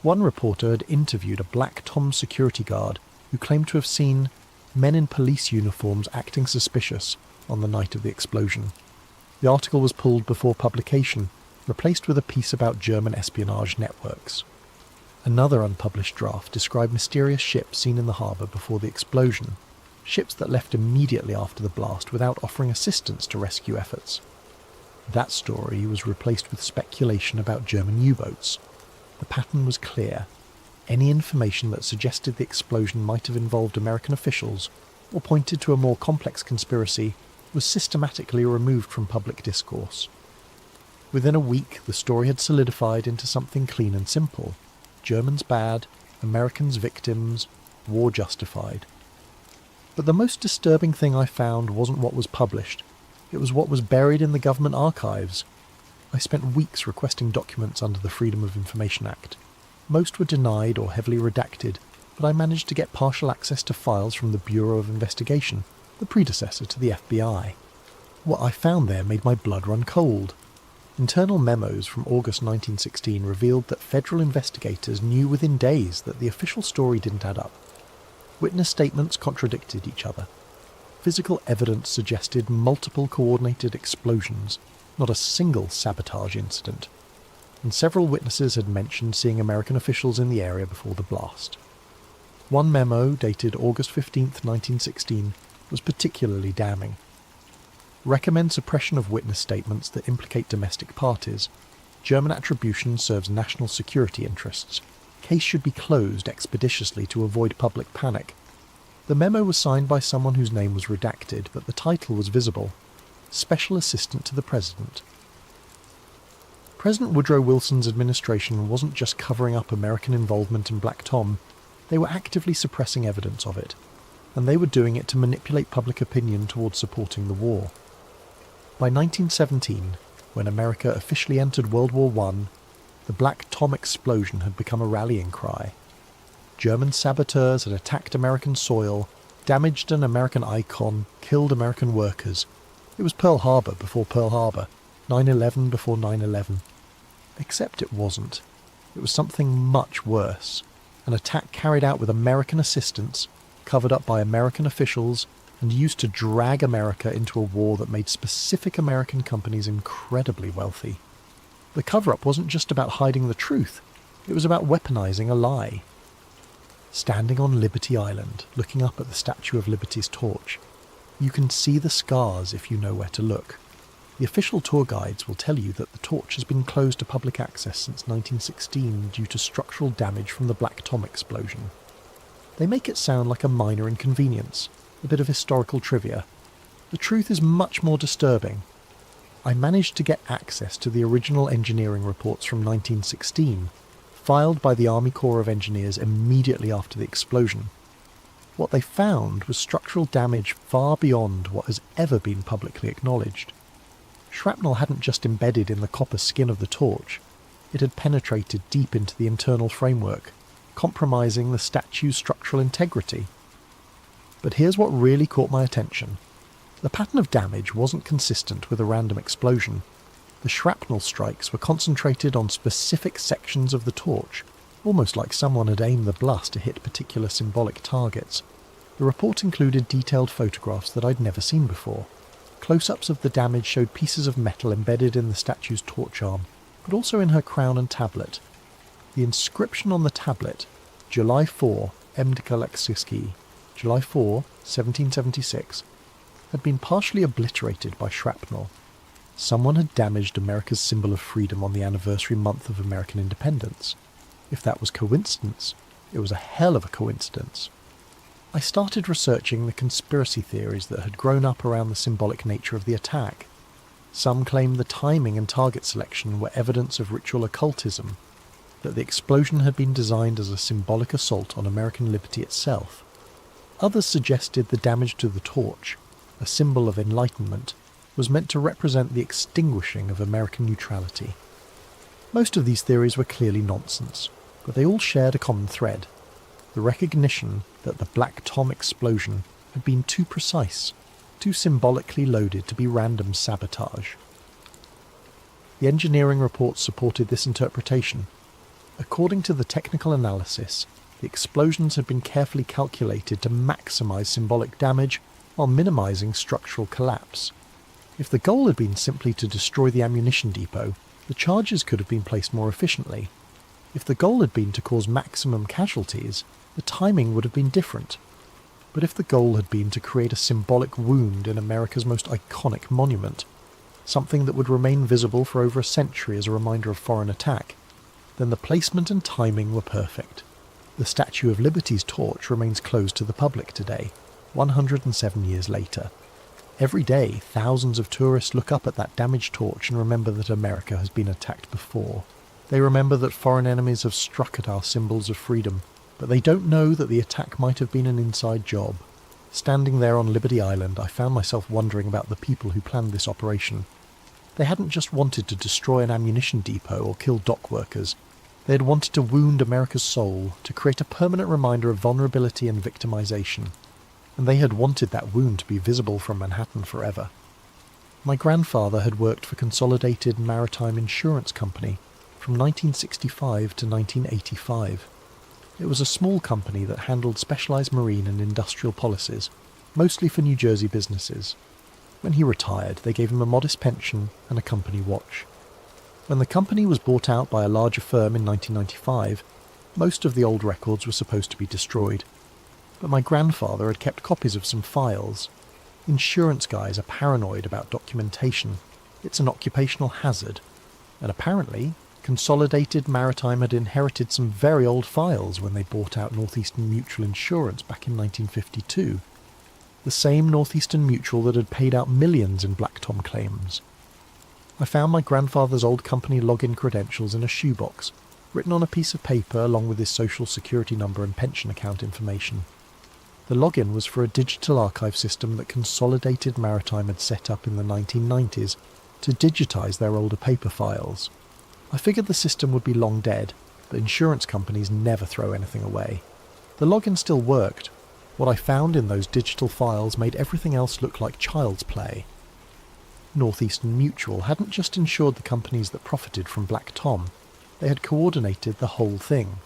One reporter had interviewed a Black Tom security guard who claimed to have seen men in police uniforms acting suspicious on the night of the explosion. The article was pulled before publication, replaced with a piece about German espionage networks. Another unpublished draft described mysterious ships seen in the harbour before the explosion, ships that left immediately after the blast without offering assistance to rescue efforts. That story was replaced with speculation about German U-boats. The pattern was clear. Any information that suggested the explosion might have involved American officials or pointed to a more complex conspiracy was systematically removed from public discourse. Within a week, the story had solidified into something clean and simple. Germans bad, Americans victims, war justified. But the most disturbing thing I found wasn't what was published, it was what was buried in the government archives. I spent weeks requesting documents under the Freedom of Information Act. Most were denied or heavily redacted, but I managed to get partial access to files from the Bureau of Investigation, the predecessor to the FBI. What I found there made my blood run cold. Internal memos from August 1916 revealed that federal investigators knew within days that the official story didn't add up. Witness statements contradicted each other. Physical evidence suggested multiple coordinated explosions, not a single sabotage incident, and several witnesses had mentioned seeing American officials in the area before the blast. One memo, dated August 15, 1916, was particularly damning. Recommend suppression of witness statements that implicate domestic parties. German attribution serves national security interests. Case should be closed expeditiously to avoid public panic. The memo was signed by someone whose name was redacted, but the title was visible: Special Assistant to the President. President Woodrow Wilson's administration wasn't just covering up American involvement in Black Tom, they were actively suppressing evidence of it, and they were doing it to manipulate public opinion towards supporting the war. By 1917, when America officially entered World War I, the Black Tom explosion had become a rallying cry. German saboteurs had attacked American soil, damaged an American icon, killed American workers. It was Pearl Harbor before Pearl Harbor, 9/11 before 9/11. Except it wasn't. It was something much worse. An attack carried out with American assistance, covered up by American officials, and used to drag America into a war that made specific American companies incredibly wealthy. The cover-up wasn't just about hiding the truth, it was about weaponizing a lie. Standing on Liberty Island, looking up at the Statue of Liberty's torch, you can see the scars if you know where to look. The official tour guides will tell you that the torch has been closed to public access since 1916 due to structural damage from the Black Tom explosion. They make it sound like a minor inconvenience, a bit of historical trivia. The truth is much more disturbing. I managed to get access to the original engineering reports from 1916, filed by the Army Corps of Engineers immediately after the explosion. What they found was structural damage far beyond what has ever been publicly acknowledged. Shrapnel hadn't just embedded in the copper skin of the torch, it had penetrated deep into the internal framework, compromising the statue's structural integrity. But here's what really caught my attention. The pattern of damage wasn't consistent with a random explosion. The shrapnel strikes were concentrated on specific sections of the torch, almost like someone had aimed the blast to hit particular symbolic targets. The report included detailed photographs that I'd never seen before. Close-ups of the damage showed pieces of metal embedded in the statue's torch arm, but also in her crown and tablet. The inscription on the tablet, July 4, Mdkalekski, July 4, 1776, had been partially obliterated by shrapnel. Someone had damaged America's symbol of freedom on the anniversary month of American independence. If that was coincidence, it was a hell of a coincidence. I started researching the conspiracy theories that had grown up around the symbolic nature of the attack. Some claimed the timing and target selection were evidence of ritual occultism, that the explosion had been designed as a symbolic assault on American liberty itself. Others suggested the damage to the torch, a symbol of enlightenment, was meant to represent the extinguishing of American neutrality. Most of these theories were clearly nonsense, but they all shared a common thread: the recognition that the Black Tom explosion had been too precise, too symbolically loaded to be random sabotage. The engineering reports supported this interpretation. According to the technical analysis, the explosions had been carefully calculated to maximize symbolic damage while minimizing structural collapse. If the goal had been simply to destroy the ammunition depot, the charges could have been placed more efficiently. If the goal had been to cause maximum casualties, the timing would have been different. But if the goal had been to create a symbolic wound in America's most iconic monument, something that would remain visible for over a century as a reminder of foreign attack, then the placement and timing were perfect. The Statue of Liberty's torch remains closed to the public today, 107 years later. Every day, thousands of tourists look up at that damaged torch and remember that America has been attacked before. They remember that foreign enemies have struck at our symbols of freedom, But they don't know that the attack might have been an inside job. Standing there on Liberty Island, I found myself wondering about the people who planned this operation. They hadn't just wanted to destroy an ammunition depot or kill dock workers. They had wanted to wound America's soul, to create a permanent reminder of vulnerability and victimization. And they had wanted that wound to be visible from Manhattan forever. My grandfather had worked for Consolidated Maritime Insurance Company from 1965 to 1985. It was a small company that handled specialized marine and industrial policies, mostly for New Jersey businesses. When he retired, they gave him a modest pension and a company watch. When the company was bought out by a larger firm in 1995, most of the old records were supposed to be destroyed. But my grandfather had kept copies of some files. Insurance guys are paranoid about documentation. It's an occupational hazard. And apparently, Consolidated Maritime had inherited some very old files when they bought out Northeastern Mutual Insurance back in 1952. The same Northeastern Mutual that had paid out millions in Black Tom claims. I found my grandfather's old company login credentials in a shoebox, written on a piece of paper along with his social security number and pension account information. The login was for a digital archive system that Consolidated Maritime had set up in the 1990s to digitize their older paper files. I figured the system would be long dead, but insurance companies never throw anything away. The login still worked. What I found in those digital files made everything else look like child's play. Northeastern Mutual hadn't just insured the companies that profited from Black Tom, they had coordinated the whole thing.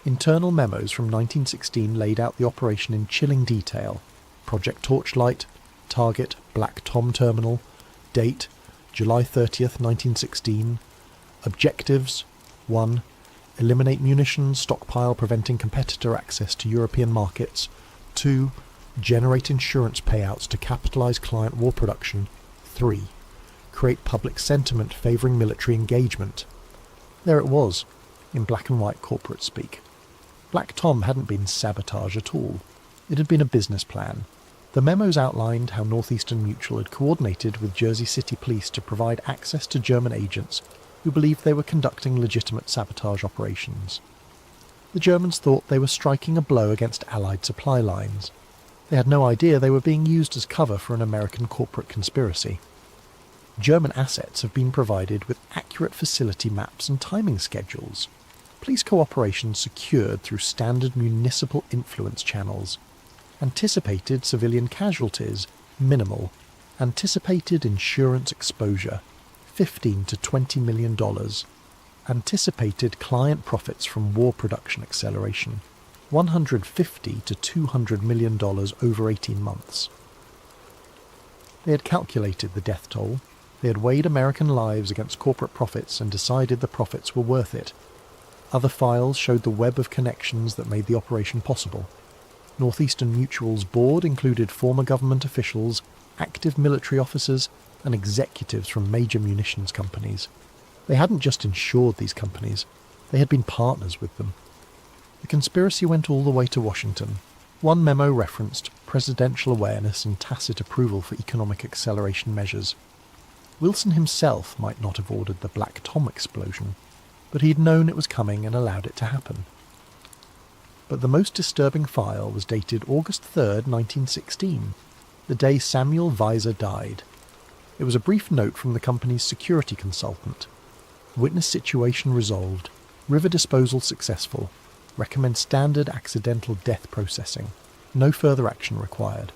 Internal memos from 1916 laid out the operation in chilling detail. Project Torchlight, target Black Tom Terminal, date July 30th, 1916, objectives 1. Eliminate munitions stockpile preventing competitor access to European markets. 2. Generate insurance payouts to capitalise client war production. 3. Create public sentiment favouring military engagement. There it was, in black and white corporate speak. Black Tom hadn't been sabotage at all. It had been a business plan. The memos outlined how Northeastern Mutual had coordinated with Jersey City Police to provide access to German agents who believed they were conducting legitimate sabotage operations. The Germans thought they were striking a blow against Allied supply lines. They had no idea they were being used as cover for an American corporate conspiracy. German assets have been provided with accurate facility maps and timing schedules. Police cooperation secured through standard municipal influence channels. Anticipated civilian casualties, minimal. Anticipated insurance exposure, $15 to $20 million. Anticipated client profits from war production acceleration, $150 to $200 million over 18 months. They had calculated the death toll. They had weighed American lives against corporate profits and decided the profits were worth it. Other files showed the web of connections that made the operation possible. Northeastern Mutual's board included former government officials, active military officers, and executives from major munitions companies. They hadn't just insured these companies, they had been partners with them. The conspiracy went all the way to Washington. One memo referenced presidential awareness and tacit approval for economic acceleration measures. Wilson himself might not have ordered the Black Tom explosion, but he'd known it was coming and allowed it to happen. But the most disturbing file was dated August 3rd, 1916, the day Samuel Weiser died. It was a brief note from the company's security consultant. Witness situation resolved. River disposal successful. Recommend standard accidental death processing. No further action required.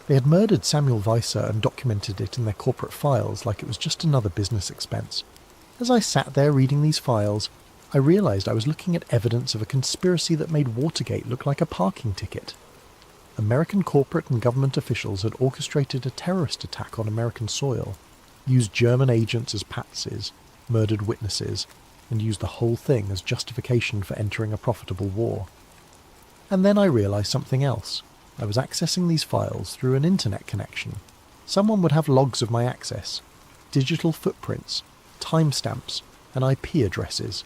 They had murdered Samuel Weiser and documented it in their corporate files like it was just another business expense. As I sat there reading these files, I realised I was looking at evidence of a conspiracy that made Watergate look like a parking ticket. American corporate and government officials had orchestrated a terrorist attack on American soil, used German agents as patsies, murdered witnesses, and used the whole thing as justification for entering a profitable war. And then I realised something else. I was accessing these files through an internet connection. Someone would have logs of my access, digital footprints, timestamps, and IP addresses.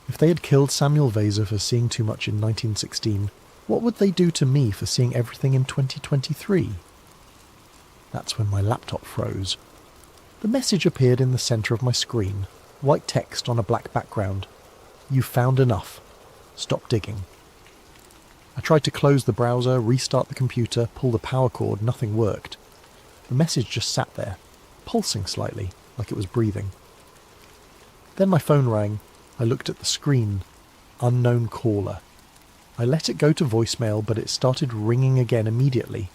If they had killed Samuel Weiser for seeing too much in 1916, what would they do to me for seeing everything in 2023? That's when my laptop froze. The message appeared in the centre of my screen, white text on a black background. You've found enough. Stop digging. I tried to close the browser, restart the computer, pull the power cord, nothing worked. The message just sat there, pulsing slightly, like it was breathing. Then my phone rang. I looked at the screen. Unknown caller. I let it go to voicemail, but it started ringing again immediately.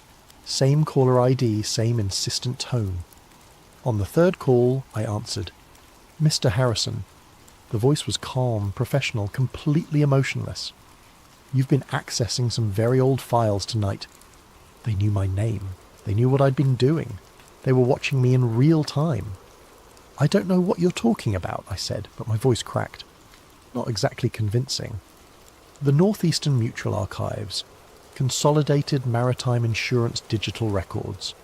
Same caller ID, same insistent tone. On the third call, I answered. Mr. Harrison. The voice was calm, professional, completely emotionless. You've been accessing some very old files tonight. They knew my name. They knew what I'd been doing. They were watching me in real time. I don't know what you're talking about, I said, but my voice cracked. Not exactly convincing. The Northeastern Mutual Archives. Consolidated Maritime Insurance Digital Records.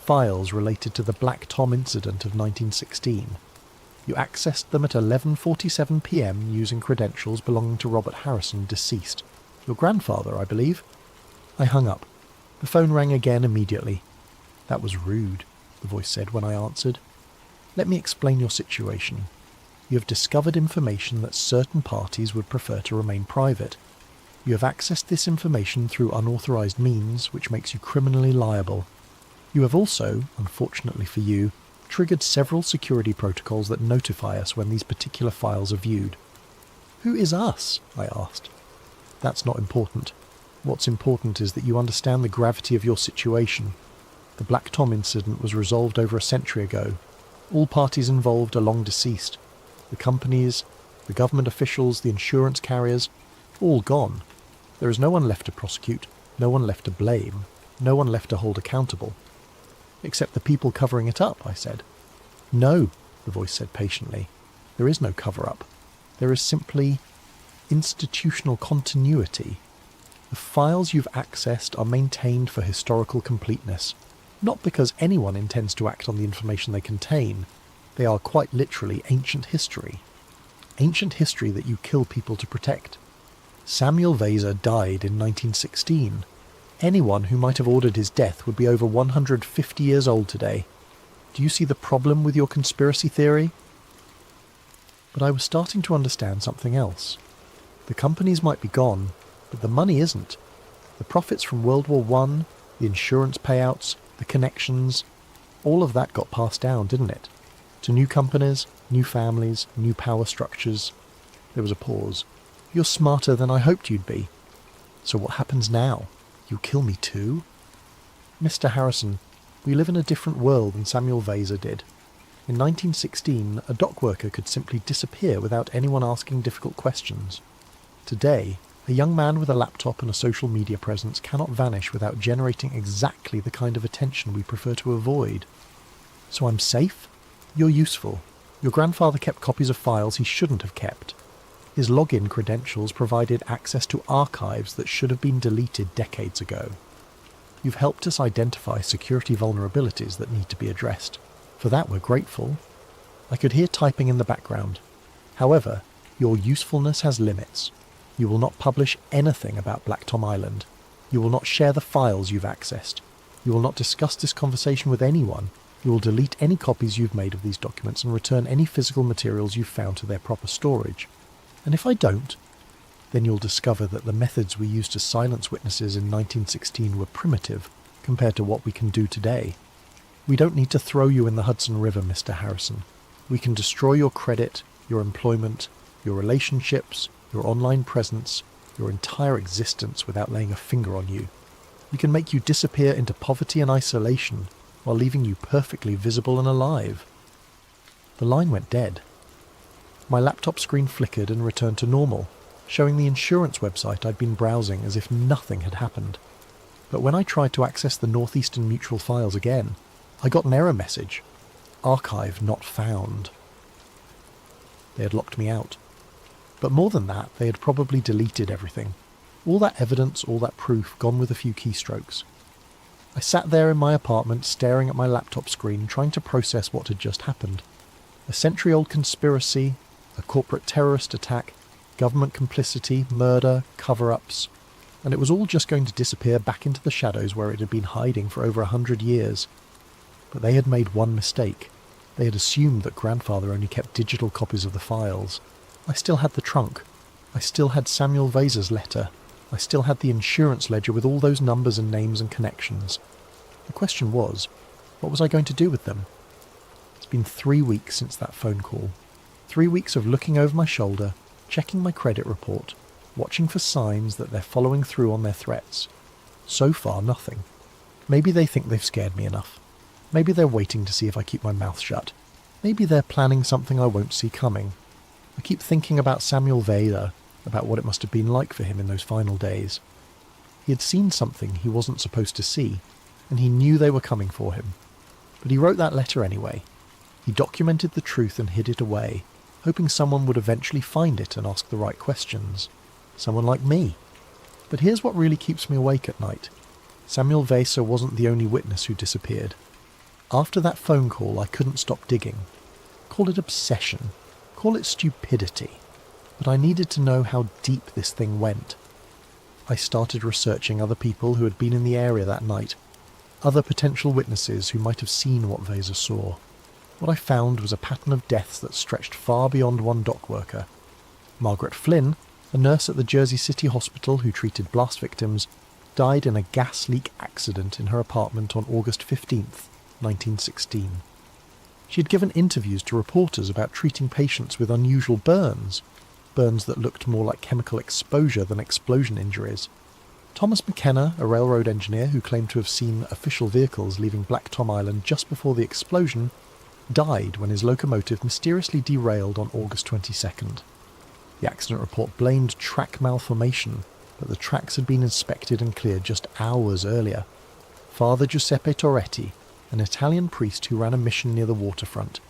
Files related to the Black Tom incident of 1916. You accessed them at 11:47 p.m. using credentials belonging to Robert Harrison, deceased. Your grandfather, I believe. I hung up. The phone rang again immediately. That was rude, the voice said when I answered. Let me explain your situation. You have discovered information that certain parties would prefer to remain private. You have accessed this information through unauthorized means, which makes you criminally liable. You have also, unfortunately for you, triggered several security protocols that notify us when these particular files are viewed. Who is us? I asked. That's not important. What's important is that you understand the gravity of your situation. The Black Tom incident was resolved over a century ago. All parties involved are long deceased. The companies, the government officials, the insurance carriers, all gone. There is no one left to prosecute, no one left to blame, no one left to hold accountable. Except the people covering it up, I said. No, the voice said patiently. There is no cover-up. There is simply institutional continuity. The files you've accessed are maintained for historical completeness, not because anyone intends to act on the information they contain. They are quite literally ancient history. Ancient history that you kill people to protect. Samuel Vasa died in 1916. Anyone who might have ordered his death would be over 150 years old today. Do you see the problem with your conspiracy theory? But I was starting to understand something else. The companies might be gone, but the money isn't. The profits from World War I, the insurance payouts, the connections, all of that got passed down, didn't it? To new companies, new families, new power structures. There was a pause. You're smarter than I hoped you'd be. So what happens now? You kill me too? Mr. Harrison, we live in a different world than Samuel Vasa did. In 1916, a dock worker could simply disappear without anyone asking difficult questions. Today, a young man with a laptop and a social media presence cannot vanish without generating exactly the kind of attention we prefer to avoid. So I'm safe? You're useful. Your grandfather kept copies of files he shouldn't have kept. His login credentials provided access to archives that should have been deleted decades ago. You've helped us identify security vulnerabilities that need to be addressed. For that we're grateful. I could hear typing in the background. However, your usefulness has limits. You will not publish anything about Black Tom Island. You will not share the files you've accessed. You will not discuss this conversation with anyone. You will delete any copies you've made of these documents and return any physical materials you've found to their proper storage. And if I don't, then you'll discover that the methods we used to silence witnesses in 1916 were primitive compared to what we can do today. We don't need to throw you in the Hudson River, Mr. Harrison. We can destroy your credit, your employment, your relationships, your online presence, your entire existence without laying a finger on you. We can make you disappear into poverty and isolation while leaving you perfectly visible and alive. The line went dead. My laptop screen flickered and returned to normal, showing the insurance website I'd been browsing as if nothing had happened. But when I tried to access the Northeastern Mutual files again, I got an error message. Archive not found. They had locked me out. But more than that, they had probably deleted everything. All that evidence, all that proof, gone with a few keystrokes. I sat there in my apartment staring at my laptop screen, trying to process what had just happened. A century-old conspiracy, a corporate terrorist attack, government complicity, murder, cover-ups, and it was all just going to disappear back into the shadows where it had been hiding for over 100 years. But they had made one mistake. They had assumed that grandfather only kept digital copies of the files. I still had the trunk. I still had Samuel Vasa's letter. I still had the insurance ledger with all those numbers and names and connections. The question was, what was I going to do with them? It's been 3 weeks since that phone call. 3 weeks of looking over my shoulder, checking my credit report, watching for signs that they're following through on their threats. So far, nothing. Maybe they think they've scared me enough. Maybe they're waiting to see if I keep my mouth shut. Maybe they're planning something I won't see coming. I keep thinking about Samuel Vader, about what it must have been like for him in those final days. He had seen something he wasn't supposed to see, and he knew they were coming for him. But he wrote that letter anyway. He documented the truth and hid it away, hoping someone would eventually find it and ask the right questions. Someone like me. But here's what really keeps me awake at night. Samuel Vader wasn't the only witness who disappeared. After that phone call, I couldn't stop digging. Call it obsession. Call it stupidity. But I needed to know how deep this thing went. I started researching other people who had been in the area that night, other potential witnesses who might have seen what Vader saw. What I found was a pattern of deaths that stretched far beyond one dock worker. Margaret Flynn, a nurse at the Jersey City Hospital who treated blast victims, died in a gas leak accident in her apartment on August 15th, 1916. She had given interviews to reporters about treating patients with unusual burns that looked more like chemical exposure than explosion injuries. Thomas McKenna, a railroad engineer who claimed to have seen official vehicles leaving Black Tom Island just before the explosion, died when his locomotive mysteriously derailed on August 22nd. The accident report blamed track malformation, but the tracks had been inspected and cleared just hours earlier. Father Giuseppe Torretti, an Italian priest who ran a mission near the waterfront,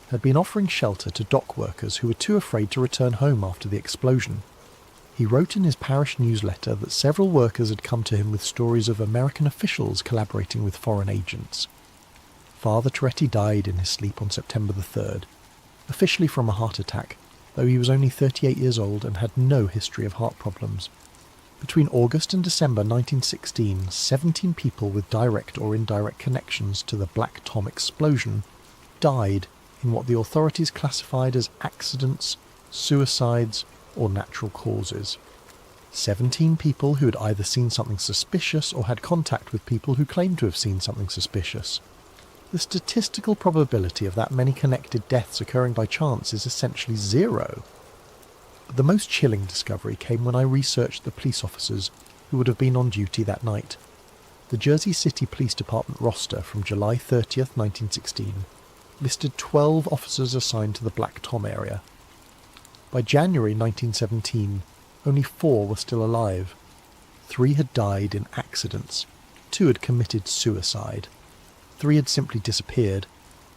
had been offering shelter to dock workers who were too afraid to return home after the explosion. He wrote in his parish newsletter that several workers had come to him with stories of American officials collaborating with foreign agents. Father Torretti died in his sleep on September the 3rd, officially from a heart attack, though he was only 38 years old and had no history of heart problems. Between August and December 1916, 17 people with direct or indirect connections to the Black Tom explosion died in what the authorities classified as accidents, suicides, or natural causes. 17 people who had either seen something suspicious or had contact with people who claimed to have seen something suspicious. The statistical probability of that many connected deaths occurring by chance is essentially zero. But the most chilling discovery came when I researched the police officers who would have been on duty that night. The Jersey City Police Department roster from July 30th, 1916, listed 12 officers assigned to the Black Tom area. By January 1917, only 4 were still alive. 3 had died in accidents. 2 had committed suicide. 3 had simply disappeared.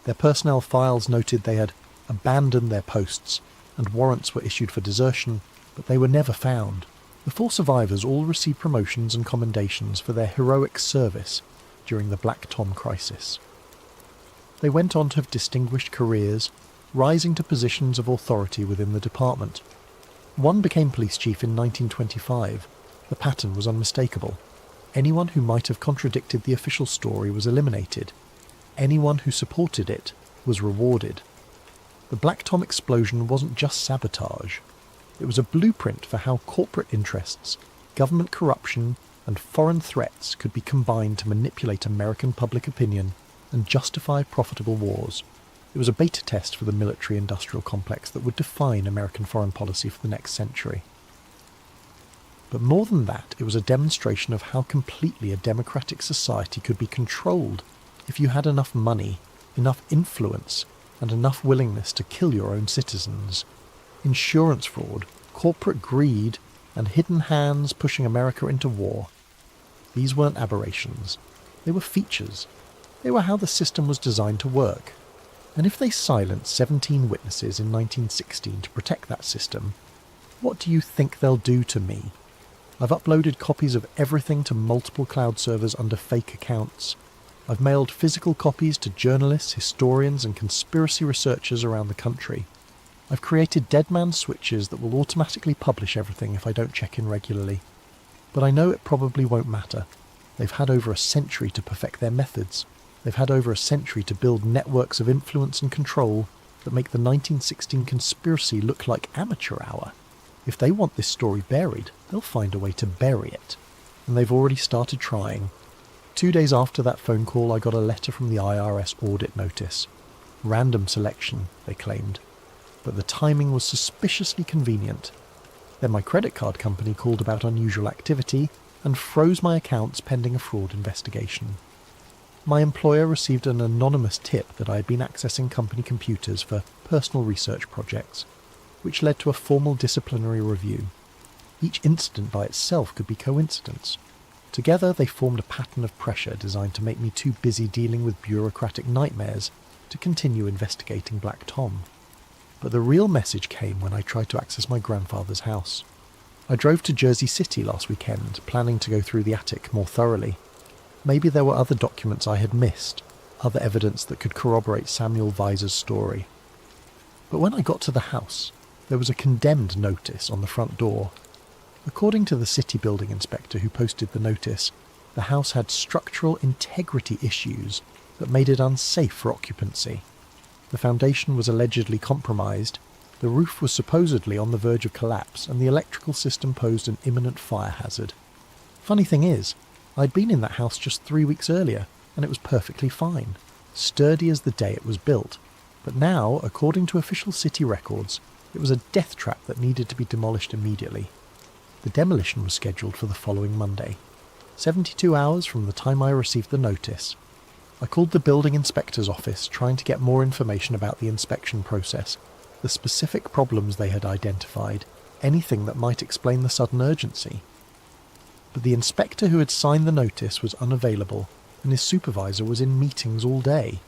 Their personnel files noted they had abandoned their posts, and warrants were issued for desertion, but they were never found. The 4 survivors all received promotions and commendations for their heroic service during the Black Tom crisis. They went on to have distinguished careers, rising to positions of authority within the department. One became police chief in 1925. The pattern was unmistakable. Anyone who might have contradicted the official story was eliminated. Anyone who supported it was rewarded. The Black Tom explosion wasn't just sabotage. It was a blueprint for how corporate interests, government corruption, and foreign threats could be combined to manipulate American public opinion and justify profitable wars. It was a beta test for the military-industrial complex that would define American foreign policy for the next century. But more than that, it was a demonstration of how completely a democratic society could be controlled if you had enough money, enough influence, and enough willingness to kill your own citizens. Insurance fraud, corporate greed, and hidden hands pushing America into war. These weren't aberrations. They were features. They were how the system was designed to work. And if they silenced 17 witnesses in 1916 to protect that system, what do you think they'll do to me? I've uploaded copies of everything to multiple cloud servers under fake accounts. I've mailed physical copies to journalists, historians, and conspiracy researchers around the country. I've created dead man switches that will automatically publish everything if I don't check in regularly. But I know it probably won't matter. They've had over a century to perfect their methods. They've had over a century to build networks of influence and control that make the 1916 conspiracy look like amateur hour. If they want this story buried, they'll find a way to bury it. And they've already started trying. 2 days after that phone call, I got a letter from the IRS audit notice. Random selection, they claimed. But the timing was suspiciously convenient. Then my credit card company called about unusual activity and froze my accounts pending a fraud investigation. My employer received an anonymous tip that I had been accessing company computers for personal research projects, which led to a formal disciplinary review. Each incident by itself could be coincidence. Together they formed a pattern of pressure designed to make me too busy dealing with bureaucratic nightmares to continue investigating Black Tom. But the real message came when I tried to access my grandfather's house. I drove to Jersey City last weekend, planning to go through the attic more thoroughly. Maybe there were other documents I had missed, other evidence that could corroborate Samuel Weiser's story. But when I got to the house, there was a condemned notice on the front door. According to the city building inspector who posted the notice, the house had structural integrity issues that made it unsafe for occupancy. The foundation was allegedly compromised, the roof was supposedly on the verge of collapse, and the electrical system posed an imminent fire hazard. Funny thing is, I'd been in that house just 3 weeks earlier, and it was perfectly fine, sturdy as the day it was built. But now, according to official city records, it was a death trap that needed to be demolished immediately. The demolition was scheduled for the following Monday, 72 hours from the time I received the notice. I called the building inspector's office trying to get more information about the inspection process, the specific problems they had identified, anything that might explain the sudden urgency. But the inspector who had signed the notice was unavailable, and his supervisor was in meetings all day.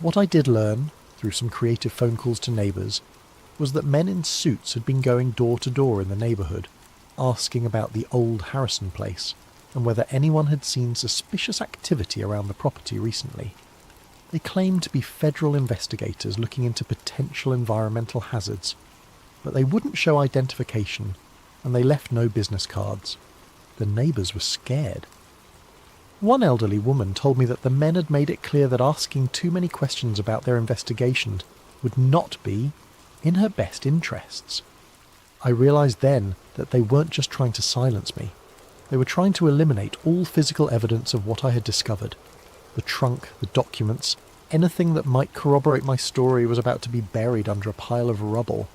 What I did learn, through some creative phone calls to neighbours, was that men in suits had been going door to door in the neighbourhood, asking about the old Harrison place, and whether anyone had seen suspicious activity around the property recently. They claimed to be federal investigators looking into potential environmental hazards, but they wouldn't show identification, and they left no business cards. The neighbours were scared. One elderly woman told me that the men had made it clear that asking too many questions about their investigation would not be in her best interests. I realised then that they weren't just trying to silence me. They were trying to eliminate all physical evidence of what I had discovered. The trunk, the documents, anything that might corroborate my story was about to be buried under a pile of rubble.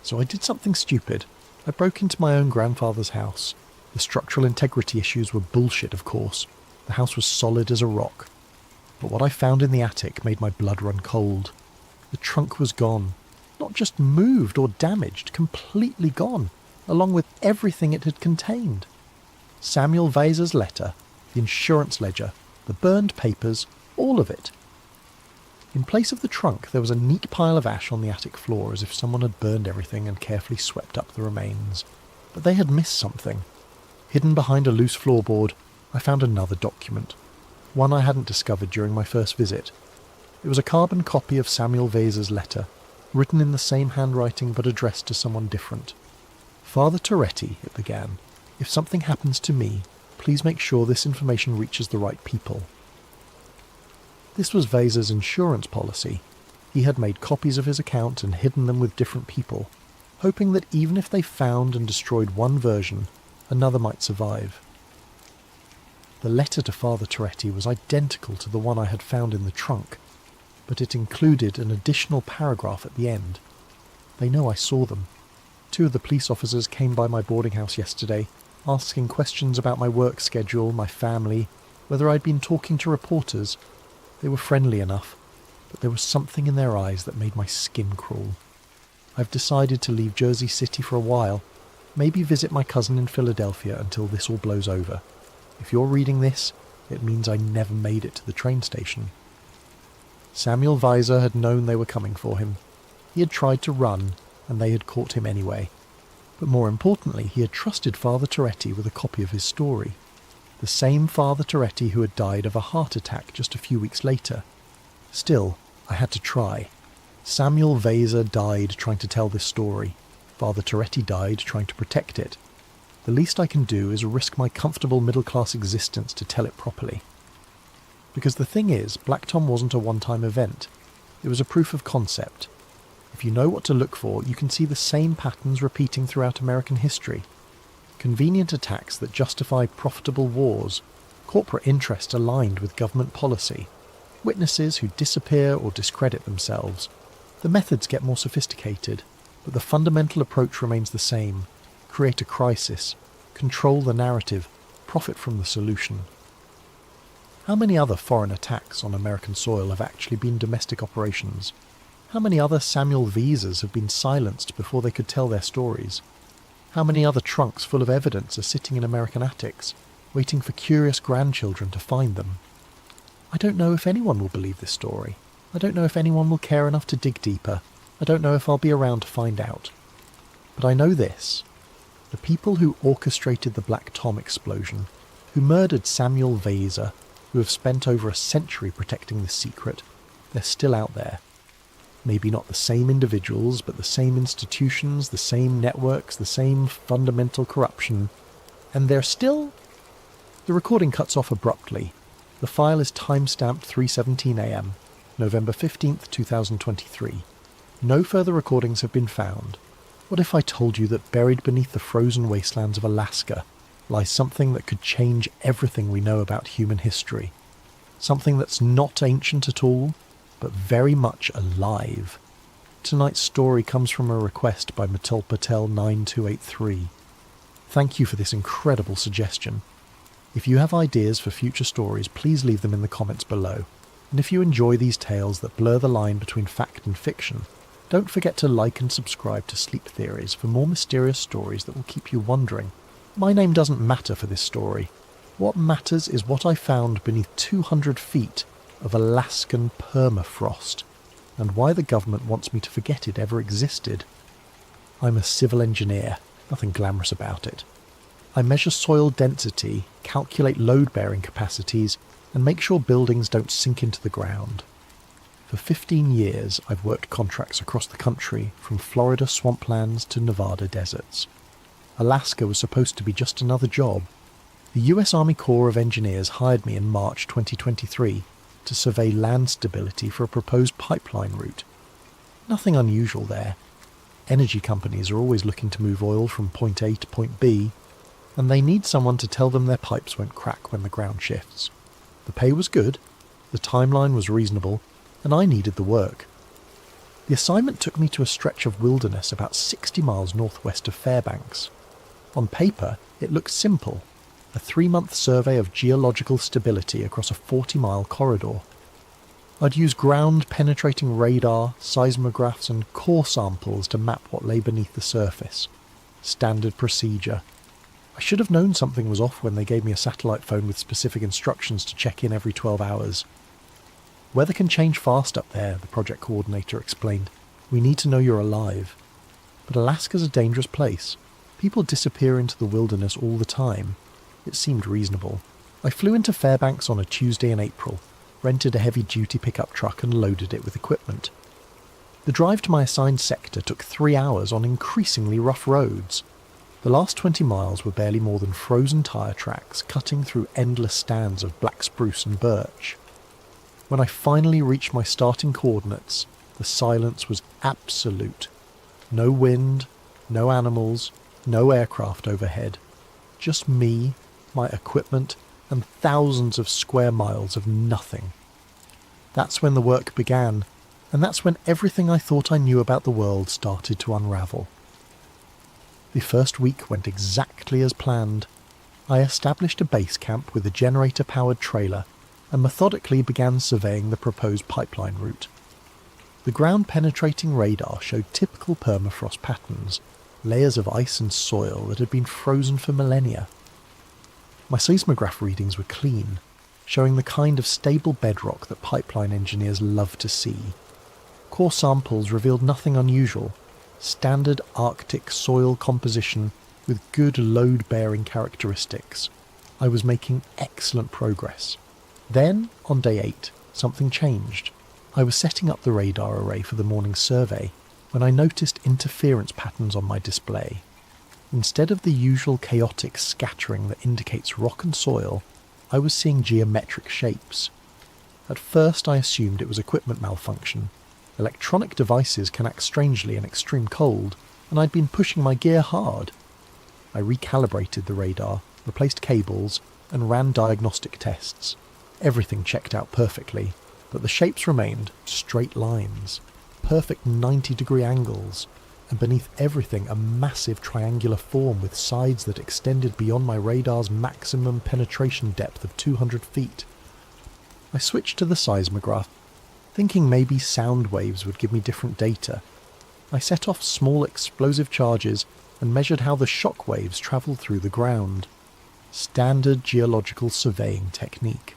So I did something stupid. I broke into my own grandfather's house. The structural integrity issues were bullshit, of course. The house was solid as a rock. But what I found in the attic made my blood run cold. The trunk was gone. Not just moved or damaged, completely gone, along with everything it had contained. Samuel Weiser's letter, the insurance ledger, the burned papers, all of it. In place of the trunk, there was a neat pile of ash on the attic floor, as if someone had burned everything and carefully swept up the remains. But they had missed something. Hidden behind a loose floorboard, I found another document, one I hadn't discovered during my first visit. It was a carbon copy of Samuel Weiser's letter, written in the same handwriting but addressed to someone different. Father Toretti, it began. If something happens to me, please make sure this information reaches the right people. This was Weiser's insurance policy. He had made copies of his account and hidden them with different people, hoping that even if they found and destroyed one version, another might survive. The letter to Father Toretti was identical to the one I had found in the trunk, but it included an additional paragraph at the end. They know I saw them. 2 of the police officers came by my boarding house yesterday, asking questions about my work schedule, my family, whether I'd been talking to reporters. They were friendly enough, but there was something in their eyes that made my skin crawl. I've decided to leave Jersey City for a while, maybe visit my cousin in Philadelphia until this all blows over. If you're reading this, it means I never made it to the train station. Samuel Weiser had known they were coming for him. He had tried to run, and they had caught him anyway. But more importantly, he had trusted Father Toretti with a copy of his story. The same Father Toretti who had died of a heart attack just a few weeks later. Still, I had to try. Samuel Weiser died trying to tell this story. Father Toretti died trying to protect it. The least I can do is risk my comfortable middle-class existence to tell it properly. Because the thing is, Black Tom wasn't a one-time event. It was a proof of concept. If you know what to look for, you can see the same patterns repeating throughout American history. Convenient attacks that justify profitable wars, corporate interest aligned with government policy, witnesses who disappear or discredit themselves. The methods get more sophisticated, but the fundamental approach remains the same: create a crisis, control the narrative, profit from the solution. How many other foreign attacks on American soil have actually been domestic operations? How many other Samuel Visas have been silenced before they could tell their stories? How many other trunks full of evidence are sitting in American attics, waiting for curious grandchildren to find them? I don't know if anyone will believe this story. I don't know if anyone will care enough to dig deeper. I don't know if I'll be around to find out. But I know this. The people who orchestrated the Black Tom explosion, who murdered Samuel Visa, who have spent over a century protecting this secret, they're still out there. Maybe not the same individuals, but the same institutions, the same networks, the same fundamental corruption. And they're still... The recording cuts off abruptly. The file is timestamped 3:17 a.m, November 15th, 2023. No further recordings have been found. What if I told you that buried beneath the frozen wastelands of Alaska lies something that could change everything we know about human history? Something that's not ancient at all, but very much alive. Tonight's story comes from a request by Matul Patel 9283. Thank you for this incredible suggestion. If you have ideas for future stories, please leave them in the comments below. And if you enjoy these tales that blur the line between fact and fiction, don't forget to like and subscribe to Sleep Theories for more mysterious stories that will keep you wondering. My name doesn't matter for this story. What matters is what I found beneath 200 feet of Alaskan permafrost, and why the government wants me to forget it ever existed. I'm a civil engineer, nothing glamorous about it. I measure soil density, calculate load-bearing capacities, and make sure buildings don't sink into the ground. For 15 years I've worked contracts across the country, from Florida swamplands to Nevada deserts. Alaska was supposed to be just another job. The US Army Corps of Engineers hired me in March 2023 to survey land stability for a proposed pipeline route. Nothing unusual there. Energy companies are always looking to move oil from point A to point B, and they need someone to tell them their pipes won't crack when the ground shifts. The pay was good, the timeline was reasonable, and I needed the work. The assignment took me to a stretch of wilderness about 60 miles northwest of Fairbanks. On paper, it looked simple. A 3-month survey of geological stability across a 40-mile corridor. I'd use ground-penetrating radar, seismographs and core samples to map what lay beneath the surface. Standard procedure. I should have known something was off when they gave me a satellite phone with specific instructions to check in every 12 hours. Weather can change fast up there, the project coordinator explained. We need to know you're alive. But Alaska's a dangerous place. People disappear into the wilderness all the time. It seemed reasonable. I flew into Fairbanks on a Tuesday in April, rented a heavy-duty pickup truck and loaded it with equipment. The drive to my assigned sector took 3 hours on increasingly rough roads. The last 20 miles were barely more than frozen tyre tracks cutting through endless stands of black spruce and birch. When I finally reached my starting coordinates, the silence was absolute. No wind, no animals, no aircraft overhead. Just me, my equipment, and thousands of square miles of nothing. That's when the work began, and that's when everything I thought I knew about the world started to unravel. The first week went exactly as planned. I established a base camp with a generator-powered trailer and methodically began surveying the proposed pipeline route. The ground-penetrating radar showed typical permafrost patterns, layers of ice and soil that had been frozen for millennia. My seismograph readings were clean, showing the kind of stable bedrock that pipeline engineers love to see. Core samples revealed nothing unusual, standard Arctic soil composition with good load-bearing characteristics. I was making excellent progress. Then, on day 8, something changed. I was setting up the radar array for the morning survey when I noticed interference patterns on my display. Instead of the usual chaotic scattering that indicates rock and soil, I was seeing geometric shapes. At first I assumed it was equipment malfunction, Electronic devices can act strangely in extreme cold, and I'd been pushing my gear hard. I recalibrated the radar, replaced cables, and ran diagnostic tests. Everything checked out perfectly, but the shapes remained straight lines, perfect 90-degree angles, and beneath everything a massive triangular form with sides that extended beyond my radar's maximum penetration depth of 200 feet. I switched to the seismograph, thinking maybe sound waves would give me different data. I set off small explosive charges and measured how the shock waves travelled through the ground. Standard geological surveying technique.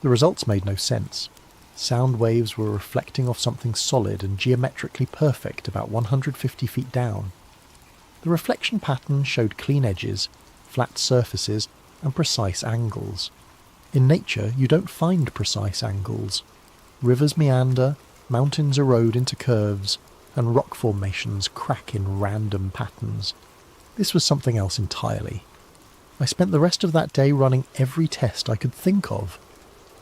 The results made no sense. Sound waves were reflecting off something solid and geometrically perfect about 150 feet down. The reflection pattern showed clean edges, flat surfaces, and precise angles. In nature, you don't find precise angles. Rivers meander, mountains erode into curves, and rock formations crack in random patterns. This was something else entirely. I spent the rest of that day running every test I could think of.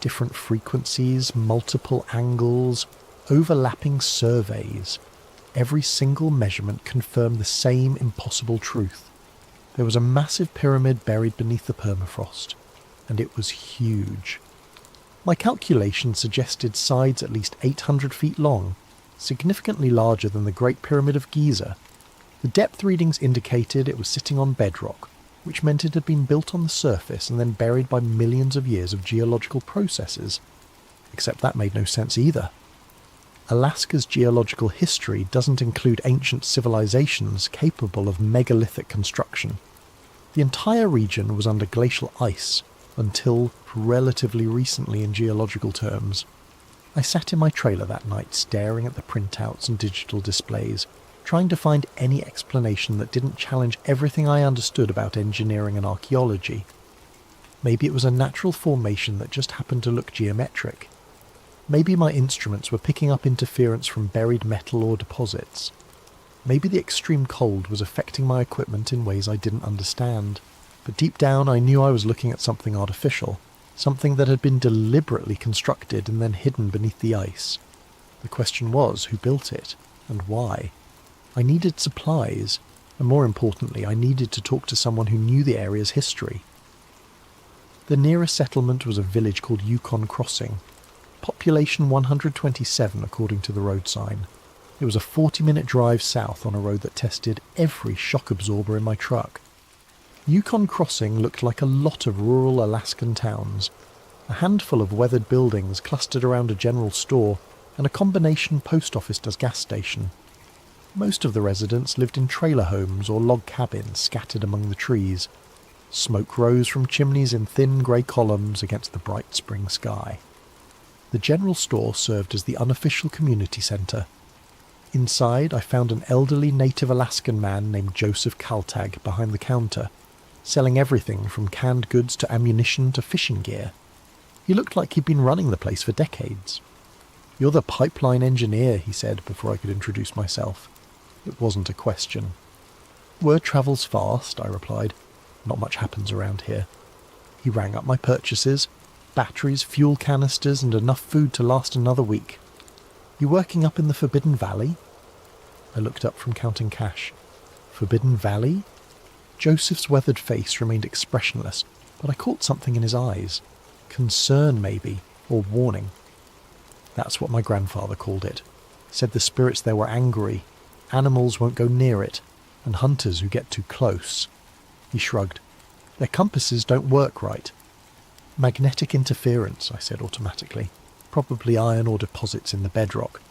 Different frequencies, multiple angles, overlapping surveys. Every single measurement confirmed the same impossible truth. There was a massive pyramid buried beneath the permafrost, and it was huge. My calculations suggested sides at least 800 feet long, significantly larger than the Great Pyramid of Giza. The depth readings indicated it was sitting on bedrock, which meant it had been built on the surface and then buried by millions of years of geological processes. Except that made no sense either. Alaska's geological history doesn't include ancient civilizations capable of megalithic construction. The entire region was under glacial ice, until relatively recently in geological terms. I sat in my trailer that night staring at the printouts and digital displays, trying to find any explanation that didn't challenge everything I understood about engineering and archaeology. Maybe it was a natural formation that just happened to look geometric. Maybe my instruments were picking up interference from buried metal or deposits. Maybe the extreme cold was affecting my equipment in ways I didn't understand. But deep down I knew I was looking at something artificial, something that had been deliberately constructed and then hidden beneath the ice. The question was, who built it, and why? I needed supplies, and more importantly, I needed to talk to someone who knew the area's history. The nearest settlement was a village called Yukon Crossing, population 127 according to the road sign. It was a 40-minute drive south on a road that tested every shock absorber in my truck. Yukon Crossing looked like a lot of rural Alaskan towns. A handful of weathered buildings clustered around a general store and a combination post office-gas station. Most of the residents lived in trailer homes or log cabins scattered among the trees. Smoke rose from chimneys in thin grey columns against the bright spring sky. The general store served as the unofficial community centre. Inside, I found an elderly native Alaskan man named Joseph Kaltag behind the counter, selling everything from canned goods to ammunition to fishing gear. He looked like he'd been running the place for decades. "You're the pipeline engineer," he said before I could introduce myself. It wasn't a question. "Word travels fast," I replied. "Not much happens around here." He rang up my purchases: batteries, fuel canisters, and enough food to last another week. "You working up in the Forbidden Valley?" I looked up from counting cash. Forbidden Valley? Joseph's weathered face remained expressionless, but I caught something in his eyes. Concern, maybe, or warning. That's what my grandfather called it. Said the spirits there were angry, animals won't go near it, and hunters who get too close. He shrugged. "Their compasses don't work right." "Magnetic interference," I said automatically. "Probably iron ore deposits in the bedrock.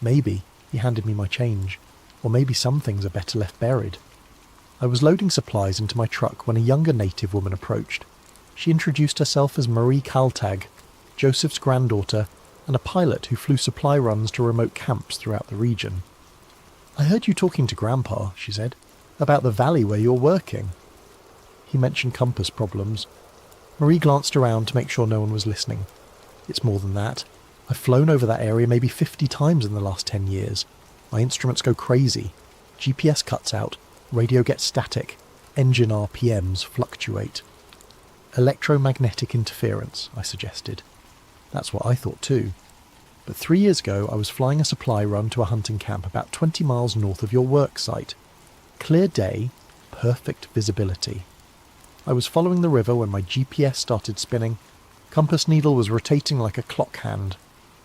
Maybe," he handed me my change, "or maybe some things are better left buried." I was loading supplies into my truck when a younger native woman approached. She introduced herself as Marie Kaltag, Joseph's granddaughter, and a pilot who flew supply runs to remote camps throughout the region. "I heard you talking to Grandpa," she said, "about the valley where you're working." He mentioned compass problems. Marie glanced around to make sure no one was listening. "It's more than that. I've flown over that area maybe 50 times in the last 10 years. My instruments go crazy. GPS cuts out. Radio gets static. Engine RPMs fluctuate." "Electromagnetic interference," I suggested. That's what I thought too. but 3 years ago I was flying a supply run to a hunting camp about 20 miles north of your work site. Clear day, perfect visibility. I was following the river when my GPS started spinning. Compass needle was rotating like a clock hand.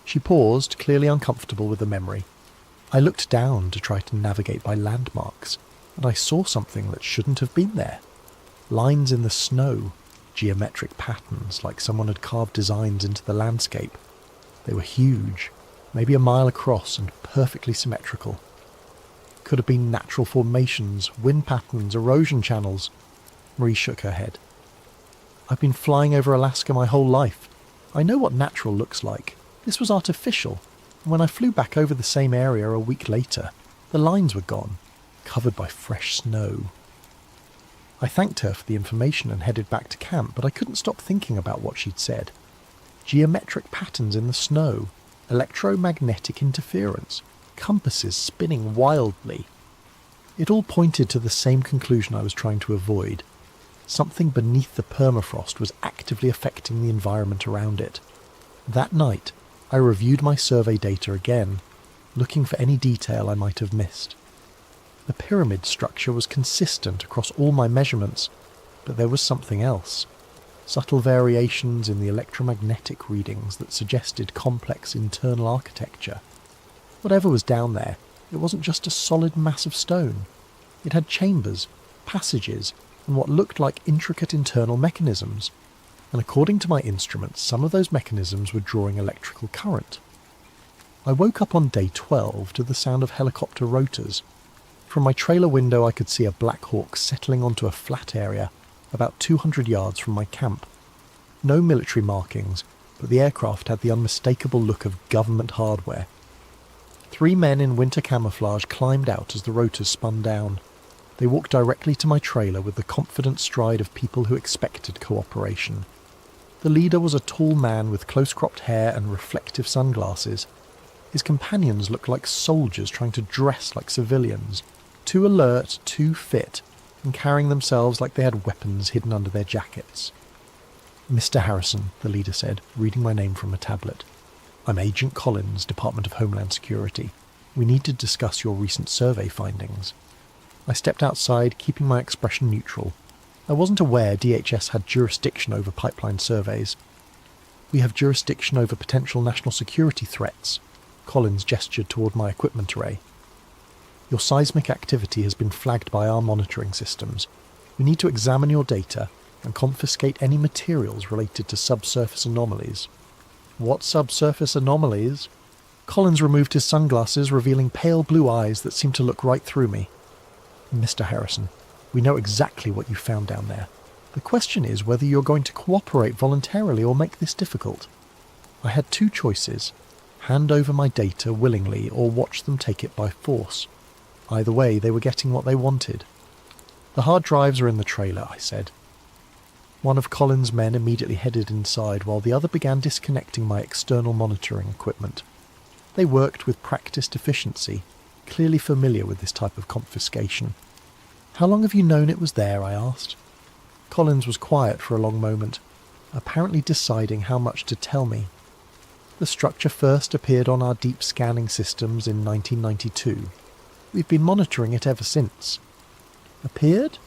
She paused, clearly uncomfortable with the memory. I looked down to try to navigate by landmarks, and I saw something that shouldn't have been there. Lines in the snow, geometric patterns like someone had carved designs into the landscape. They were huge, maybe a mile across and perfectly symmetrical. Could have been natural formations, wind patterns, erosion channels. Marie shook her head. I've been flying over Alaska my whole life. I know what natural looks like. This was artificial. And when I flew back over the same area a week later, the lines were gone, covered by fresh snow. I thanked her for the information and headed back to camp, but I couldn't stop thinking about what she'd said. Geometric patterns in the snow, electromagnetic interference, compasses spinning wildly. It all pointed to the same conclusion I was trying to avoid. Something beneath the permafrost was actively affecting the environment around it. That night, I reviewed my survey data again, looking for any detail I might have missed. The pyramid structure was consistent across all my measurements, but there was something else. Subtle variations in the electromagnetic readings that suggested complex internal architecture. Whatever was down there, it wasn't just a solid mass of stone. It had chambers, passages, and what looked like intricate internal mechanisms. And according to my instruments, some of those mechanisms were drawing electrical current. I woke up on day 12 to the sound of helicopter rotors. From my trailer window I could see a Black Hawk settling onto a flat area about 200 yards from my camp. No military markings, but the aircraft had the unmistakable look of government hardware. 3 men in winter camouflage climbed out as the rotors spun down. They walked directly to my trailer with the confident stride of people who expected cooperation. The leader was a tall man with close-cropped hair and reflective sunglasses. His companions looked like soldiers trying to dress like civilians, too alert, too fit, and carrying themselves like they had weapons hidden under their jackets. "Mr. Harrison," the leader said, reading my name from a tablet. "I'm Agent Collins, Department of Homeland Security. We need to discuss your recent survey findings." I stepped outside, keeping my expression neutral. I wasn't aware DHS had jurisdiction over pipeline surveys. "We have jurisdiction over potential national security threats." Collins gestured toward my equipment array. "Your seismic activity has been flagged by our monitoring systems. We need to examine your data and confiscate any materials related to subsurface anomalies." "What subsurface anomalies?" Collins removed his sunglasses, revealing pale blue eyes that seemed to look right through me. "Mr. Harrison, we know exactly what you found down there. The question is whether you're going to cooperate voluntarily or make this difficult. I had 2 choices: hand over my data willingly or watch them take it by force. Either way, they were getting what they wanted. "The hard drives are in the trailer," I said. One of Collins' men immediately headed inside while the other began disconnecting my external monitoring equipment. They worked with practiced efficiency, clearly familiar with this type of confiscation. "How long have you known it was there?" I asked. Collins was quiet for a long moment, apparently deciding how much to tell me. "The structure first appeared on our deep scanning systems in 1992. We've been monitoring it ever since." "Appeared?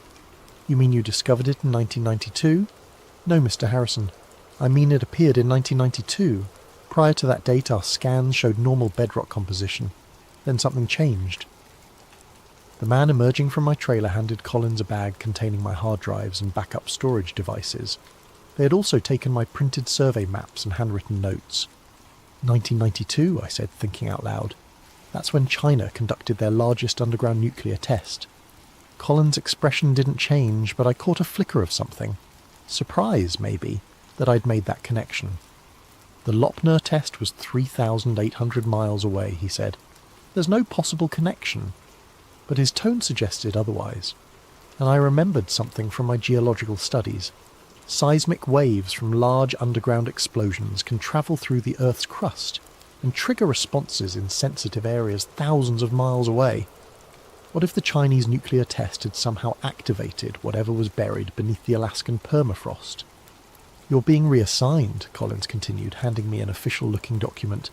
You mean you discovered it in 1992? "No, Mr. Harrison. I mean it appeared in 1992. Prior to that date, our scans showed normal bedrock composition. Then something changed." The man emerging from my trailer handed Collins a bag containing my hard drives and backup storage devices. They had also taken my printed survey maps and handwritten notes. 1992, I said, thinking out loud. That's when China conducted their largest underground nuclear test. Collins' expression didn't change, but I caught a flicker of something. Surprise, maybe, that I'd made that connection. "The Lopner test was 3,800 miles away," he said. "There's no possible connection." But his tone suggested otherwise, and I remembered something from my geological studies. Seismic waves from large underground explosions can travel through the Earth's crust and trigger responses in sensitive areas thousands of miles away. What if the Chinese nuclear test had somehow activated whatever was buried beneath the Alaskan permafrost? "You're being reassigned," Collins continued, handing me an official-looking document.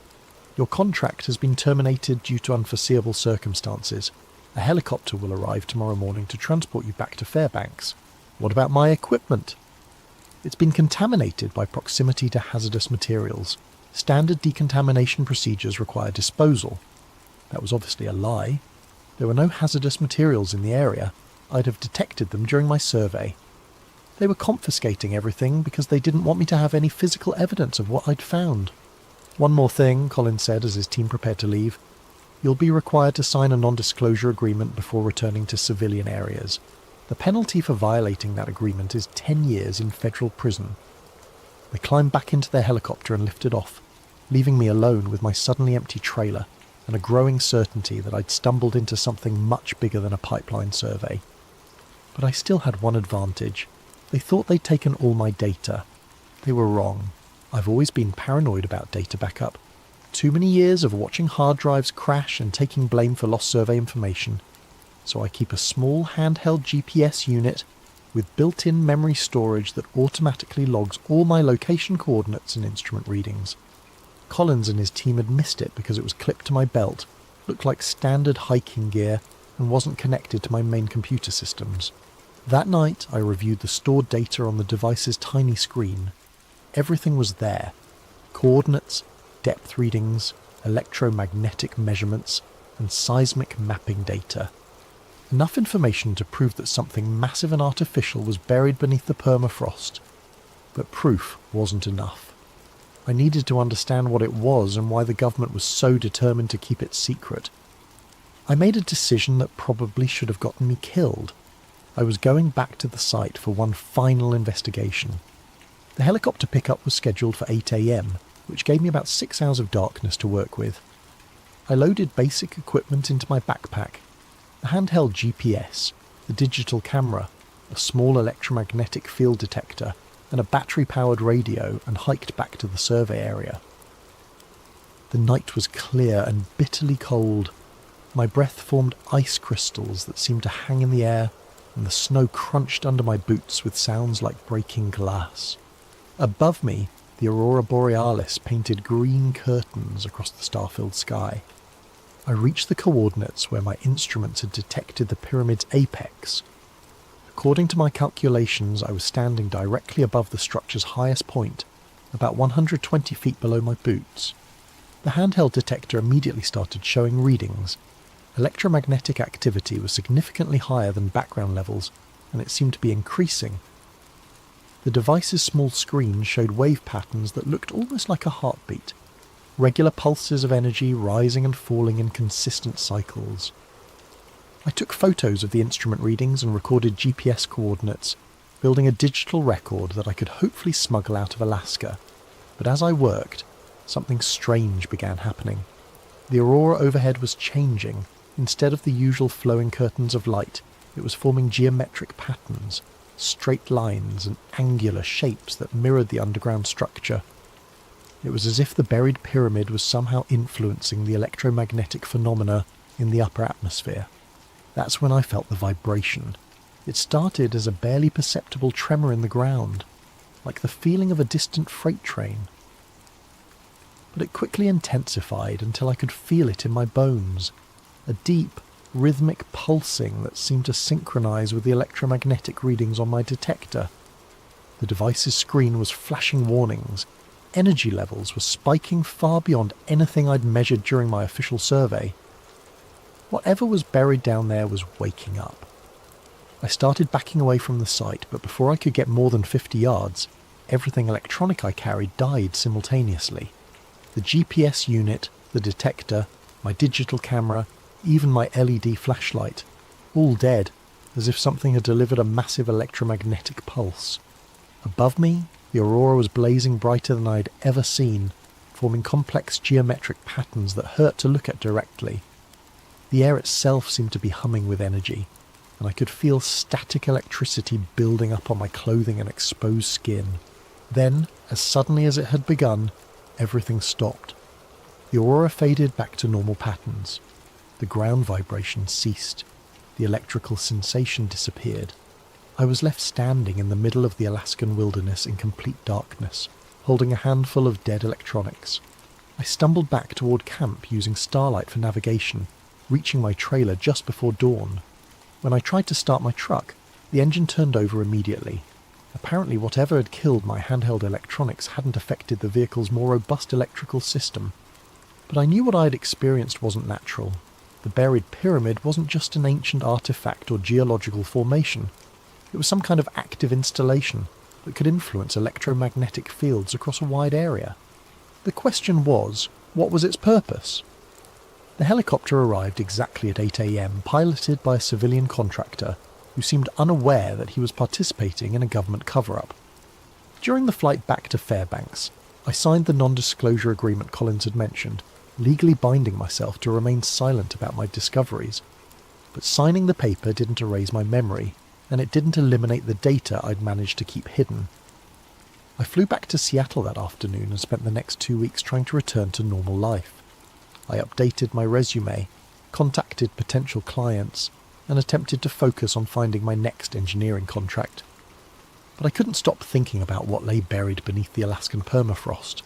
Your contract has been terminated due to unforeseeable circumstances. A helicopter will arrive tomorrow morning to transport you back to Fairbanks. What about my equipment? It's been contaminated by proximity to hazardous materials. Standard decontamination procedures require disposal. That was obviously a lie. There were no hazardous materials in the area. I'd have detected them during my survey. They were confiscating everything because they didn't want me to have any physical evidence of what I'd found. One more thing, Colin said as his team prepared to leave. You'll be required to sign a non-disclosure agreement before returning to civilian areas. The penalty for violating that agreement is 10 years in federal prison. They climbed back into their helicopter and lifted off, leaving me alone with my suddenly empty trailer and a growing certainty that I'd stumbled into something much bigger than a pipeline survey. But I still had one advantage. They thought they'd taken all my data. They were wrong. I've always been paranoid about data backup. Too many years of watching hard drives crash and taking blame for lost survey information. So I keep a small handheld GPS unit with built-in memory storage that automatically logs all my location coordinates and instrument readings. Collins and his team had missed it because it was clipped to my belt, looked like standard hiking gear, and wasn't connected to my main computer systems. That night I reviewed the stored data on the device's tiny screen. Everything was there. Coordinates, depth readings, electromagnetic measurements, and seismic mapping data. Enough information to prove that something massive and artificial was buried beneath the permafrost. But proof wasn't enough. I needed to understand what it was and why the government was so determined to keep it secret. I made a decision that probably should have gotten me killed. I was going back to the site for one final investigation. The helicopter pickup was scheduled for 8 a.m, which gave me about 6 hours of darkness to work with. I loaded basic equipment into my backpack. The handheld GPS, the digital camera, a small electromagnetic field detector, and a battery-powered radio, and hiked back to the survey area. The night was clear and bitterly cold. My breath formed ice crystals that seemed to hang in the air, and the snow crunched under my boots with sounds like breaking glass. Above me, the aurora borealis painted green curtains across the star-filled sky. I reached the coordinates where my instruments had detected the pyramid's apex. According to my calculations, I was standing directly above the structure's highest point, about 120 feet below my boots. The handheld detector immediately started showing readings. Electromagnetic activity was significantly higher than background levels, and it seemed to be increasing. The device's small screen showed wave patterns that looked almost like a heartbeat. Regular pulses of energy rising and falling in consistent cycles. I took photos of the instrument readings and recorded GPS coordinates, building a digital record that I could hopefully smuggle out of Alaska. But as I worked, something strange began happening. The aurora overhead was changing. Instead of the usual flowing curtains of light, it was forming geometric patterns, straight lines and angular shapes that mirrored the underground structure. It was as if the buried pyramid was somehow influencing the electromagnetic phenomena in the upper atmosphere. That's when I felt the vibration. It started as a barely perceptible tremor in the ground, like the feeling of a distant freight train. But it quickly intensified until I could feel it in my bones, a deep, rhythmic pulsing that seemed to synchronize with the electromagnetic readings on my detector. The device's screen was flashing warnings. Energy levels were spiking far beyond anything I'd measured during my official survey. Whatever was buried down there was waking up. I started backing away from the site, but before I could get more than 50 yards, everything electronic I carried died simultaneously. The GPS unit, the detector, my digital camera, even my LED flashlight, all dead, as if something had delivered a massive electromagnetic pulse. Above me, the aurora was blazing brighter than I'd ever seen, forming complex geometric patterns that hurt to look at directly. The air itself seemed to be humming with energy, and I could feel static electricity building up on my clothing and exposed skin. Then, as suddenly as it had begun, everything stopped. The aurora faded back to normal patterns. The ground vibration ceased. The electrical sensation disappeared. I was left standing in the middle of the Alaskan wilderness in complete darkness, holding a handful of dead electronics. I stumbled back toward camp using starlight for navigation, reaching my trailer just before dawn. When I tried to start my truck, the engine turned over immediately. Apparently whatever had killed my handheld electronics hadn't affected the vehicle's more robust electrical system. But I knew what I had experienced wasn't natural. The buried pyramid wasn't just an ancient artifact or geological formation. It was some kind of active installation that could influence electromagnetic fields across a wide area. The question was, what was its purpose? The helicopter arrived exactly at 8 a.m, piloted by a civilian contractor who seemed unaware that he was participating in a government cover-up. During the flight back to Fairbanks, I signed the non-disclosure agreement Collins had mentioned, legally binding myself to remain silent about my discoveries. But signing the paper didn't erase my memory, and it didn't eliminate the data I'd managed to keep hidden. I flew back to Seattle that afternoon and spent the next 2 weeks trying to return to normal life. I updated my resume, contacted potential clients, and attempted to focus on finding my next engineering contract. But I couldn't stop thinking about what lay buried beneath the Alaskan permafrost.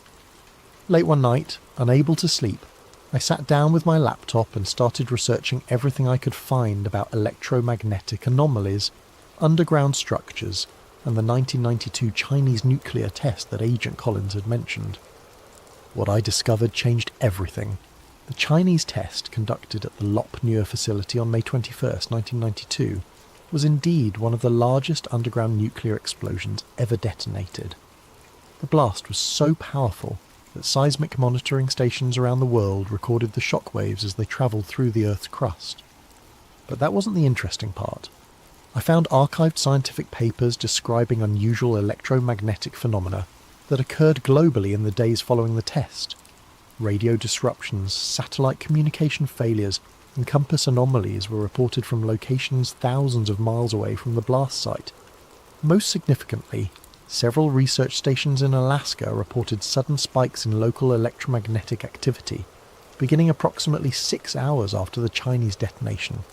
Late one night, unable to sleep, I sat down with my laptop and started researching everything I could find about electromagnetic anomalies, underground structures, and the 1992 Chinese nuclear test that Agent Collins had mentioned. What I discovered changed everything. The Chinese test, conducted at the Lop-Neur facility on May 21, 1992, was indeed one of the largest underground nuclear explosions ever detonated. The blast was so powerful that seismic monitoring stations around the world recorded the shockwaves as they travelled through the Earth's crust. But that wasn't the interesting part. I found archived scientific papers describing unusual electromagnetic phenomena that occurred globally in the days following the test. Radio disruptions, satellite communication failures, and compass anomalies were reported from locations thousands of miles away from the blast site. Most significantly, several research stations in Alaska reported sudden spikes in local electromagnetic activity, beginning approximately 6 hours after the Chinese detonation.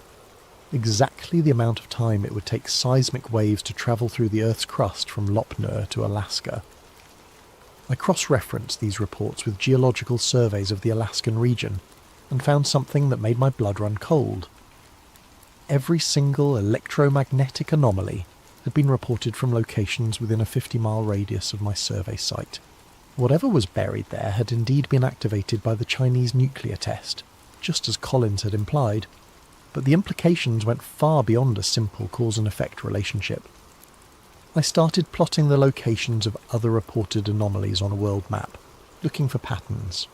Exactly the amount of time it would take seismic waves to travel through the Earth's crust from Lop-Neur to Alaska. I cross-referenced these reports with geological surveys of the Alaskan region and found something that made my blood run cold. Every single electromagnetic anomaly had been reported from locations within a 50-mile radius of my survey site. Whatever was buried there had indeed been activated by the Chinese nuclear test, just as Collins had implied, but the implications went far beyond a simple cause and effect relationship. I started plotting the locations of other reported anomalies on a world map, looking for patterns.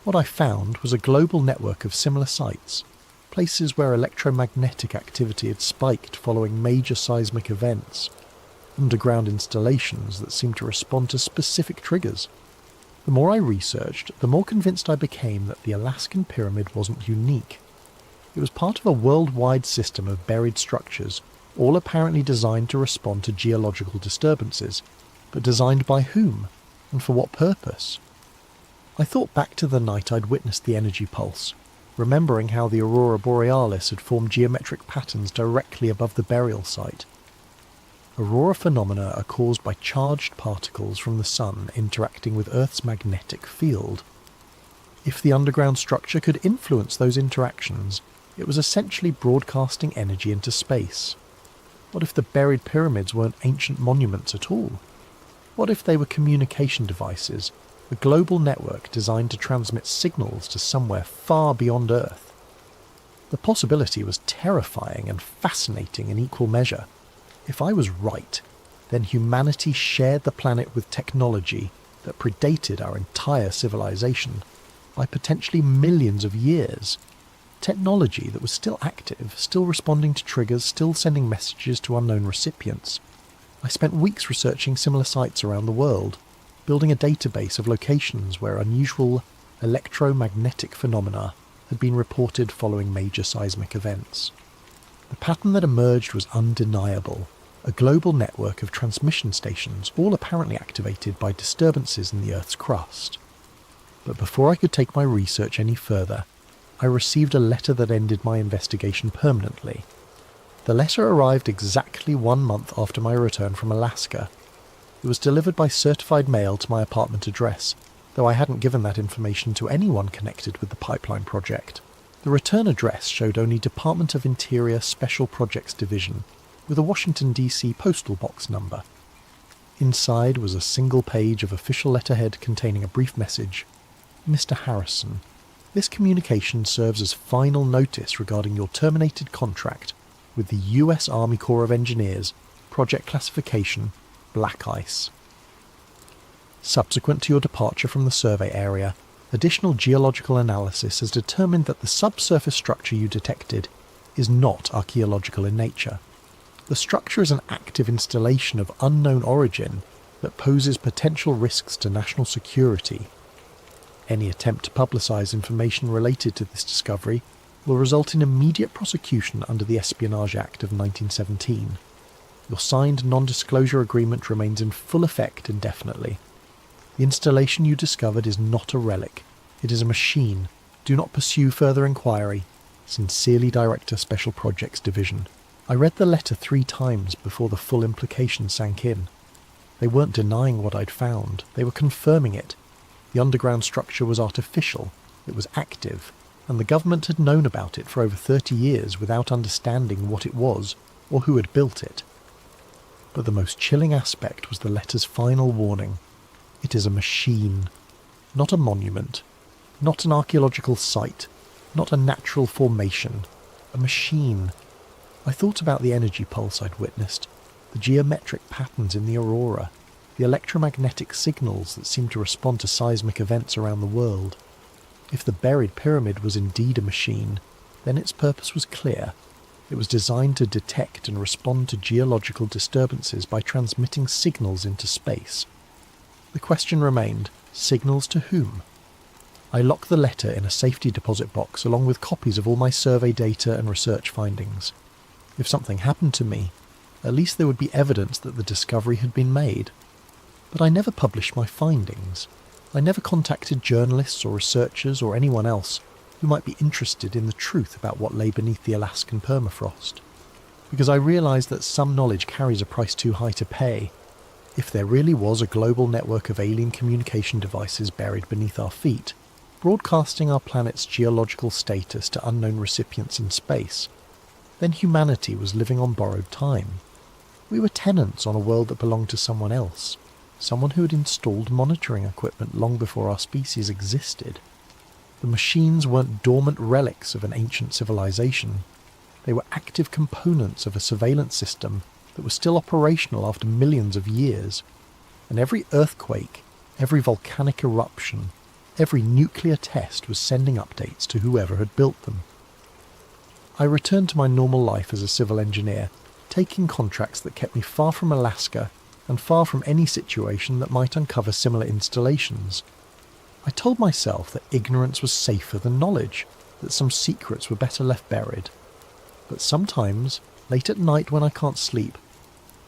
What I found was a global network of similar sites, places where electromagnetic activity had spiked following major seismic events, underground installations that seemed to respond to specific triggers. The more I researched, the more convinced I became that the Alaskan pyramid wasn't unique. It was part of a worldwide system of buried structures, all apparently designed to respond to geological disturbances, but designed by whom, and for what purpose? I thought back to the night I'd witnessed the energy pulse, remembering how the aurora borealis had formed geometric patterns directly above the burial site. Aurora phenomena are caused by charged particles from the sun interacting with Earth's magnetic field. If the underground structure could influence those interactions, it was essentially broadcasting energy into space. What if the buried pyramids weren't ancient monuments at all? What if they were communication devices, a global network designed to transmit signals to somewhere far beyond Earth? The possibility was terrifying and fascinating in equal measure. If I was right, then humanity shared the planet with technology that predated our entire civilization by potentially millions of years. Technology that was still active, still responding to triggers, still sending messages to unknown recipients. I spent weeks researching similar sites around the world, building a database of locations where unusual electromagnetic phenomena had been reported following major seismic events. The pattern that emerged was undeniable, a global network of transmission stations, all apparently activated by disturbances in the Earth's crust. But before I could take my research any further, I received a letter that ended my investigation permanently. The letter arrived exactly 1 month after my return from Alaska. It was delivered by certified mail to my apartment address, though I hadn't given that information to anyone connected with the pipeline project. The return address showed only Department of Interior Special Projects Division, with a Washington, D.C. postal box number. Inside was a single page of official letterhead containing a brief message. Mr. Harrison, this communication serves as final notice regarding your terminated contract with the U.S. Army Corps of Engineers, project classification, Black Ice. Subsequent to your departure from the survey area, additional geological analysis has determined that the subsurface structure you detected is not archaeological in nature. The structure is an active installation of unknown origin that poses potential risks to national security. Any attempt to publicise information related to this discovery will result in immediate prosecution under the Espionage Act of 1917. Your signed non-disclosure agreement remains in full effect indefinitely. The installation you discovered is not a relic. It is a machine. Do not pursue further inquiry. Sincerely, Director, Special Projects Division. I read the letter 3 times before the full implication sank in. They weren't denying what I'd found. They were confirming it. The underground structure was artificial. It was active. And the government had known about it for over 30 years without understanding what it was or who had built it. But the most chilling aspect was the letter's final warning. It is a machine. Not a monument. Not an archaeological site. Not a natural formation. A machine. I thought about the energy pulse I'd witnessed, the geometric patterns in the aurora, the electromagnetic signals that seemed to respond to seismic events around the world. If the buried pyramid was indeed a machine, then its purpose was clear. It was designed to detect and respond to geological disturbances by transmitting signals into space. The question remained, signals to whom? I locked the letter in a safety deposit box along with copies of all my survey data and research findings. If something happened to me, at least there would be evidence that the discovery had been made. But I never published my findings. I never contacted journalists or researchers or anyone else who might be interested in the truth about what lay beneath the Alaskan permafrost. Because I realised that some knowledge carries a price too high to pay. If there really was a global network of alien communication devices buried beneath our feet, broadcasting our planet's geological status to unknown recipients in space, then humanity was living on borrowed time. We were tenants on a world that belonged to someone else, someone who had installed monitoring equipment long before our species existed. The machines weren't dormant relics of an ancient civilization. They were active components of a surveillance system that was still operational after millions of years. And every earthquake, every volcanic eruption, every nuclear test was sending updates to whoever had built them. I returned to my normal life as a civil engineer, taking contracts that kept me far from Alaska and far from any situation that might uncover similar installations. I told myself that ignorance was safer than knowledge, that some secrets were better left buried. But sometimes, late at night when I can't sleep,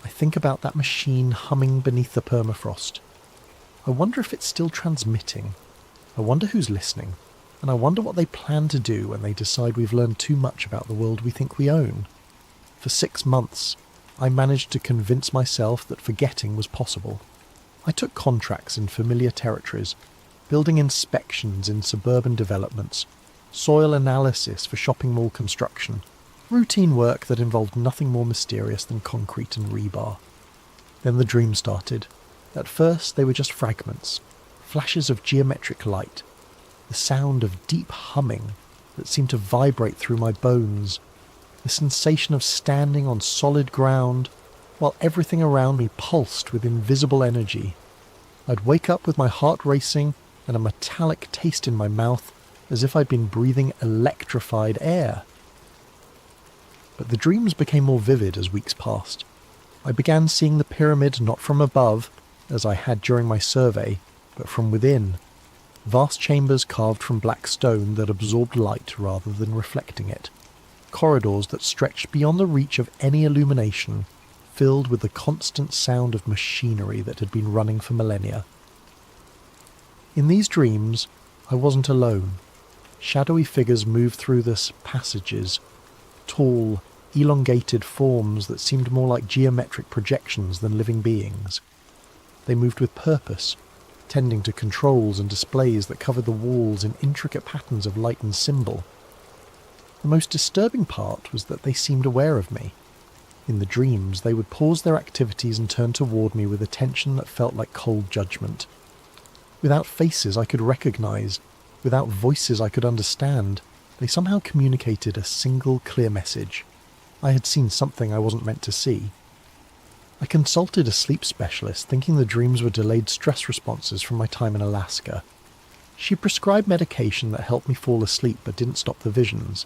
I think about that machine humming beneath the permafrost. I wonder if it's still transmitting. I wonder who's listening. And I wonder what they plan to do when they decide we've learned too much about the world we think we own. For 6 months, I managed to convince myself that forgetting was possible. I took contracts in familiar territories, building inspections in suburban developments, soil analysis for shopping mall construction, routine work that involved nothing more mysterious than concrete and rebar. Then the dream started. At first they were just fragments, flashes of geometric light, the sound of deep humming that seemed to vibrate through my bones, the sensation of standing on solid ground while everything around me pulsed with invisible energy. I'd wake up with my heart racing and a metallic taste in my mouth as if I'd been breathing electrified air. But the dreams became more vivid as weeks passed. I began seeing the pyramid not from above, as I had during my survey, but from within. Vast chambers carved from black stone that absorbed light rather than reflecting it. Corridors that stretched beyond the reach of any illumination, filled with the constant sound of machinery that had been running for millennia. In these dreams, I wasn't alone. Shadowy figures moved through the passages, tall, elongated forms that seemed more like geometric projections than living beings. They moved with purpose, tending to controls and displays that covered the walls in intricate patterns of light and symbol. The most disturbing part was that they seemed aware of me. In the dreams, they would pause their activities and turn toward me with attention that felt like cold judgment. Without faces I could recognise, without voices I could understand, they somehow communicated a single clear message. I had seen something I wasn't meant to see. I consulted a sleep specialist, thinking the dreams were delayed stress responses from my time in Alaska. She prescribed medication that helped me fall asleep but didn't stop the visions.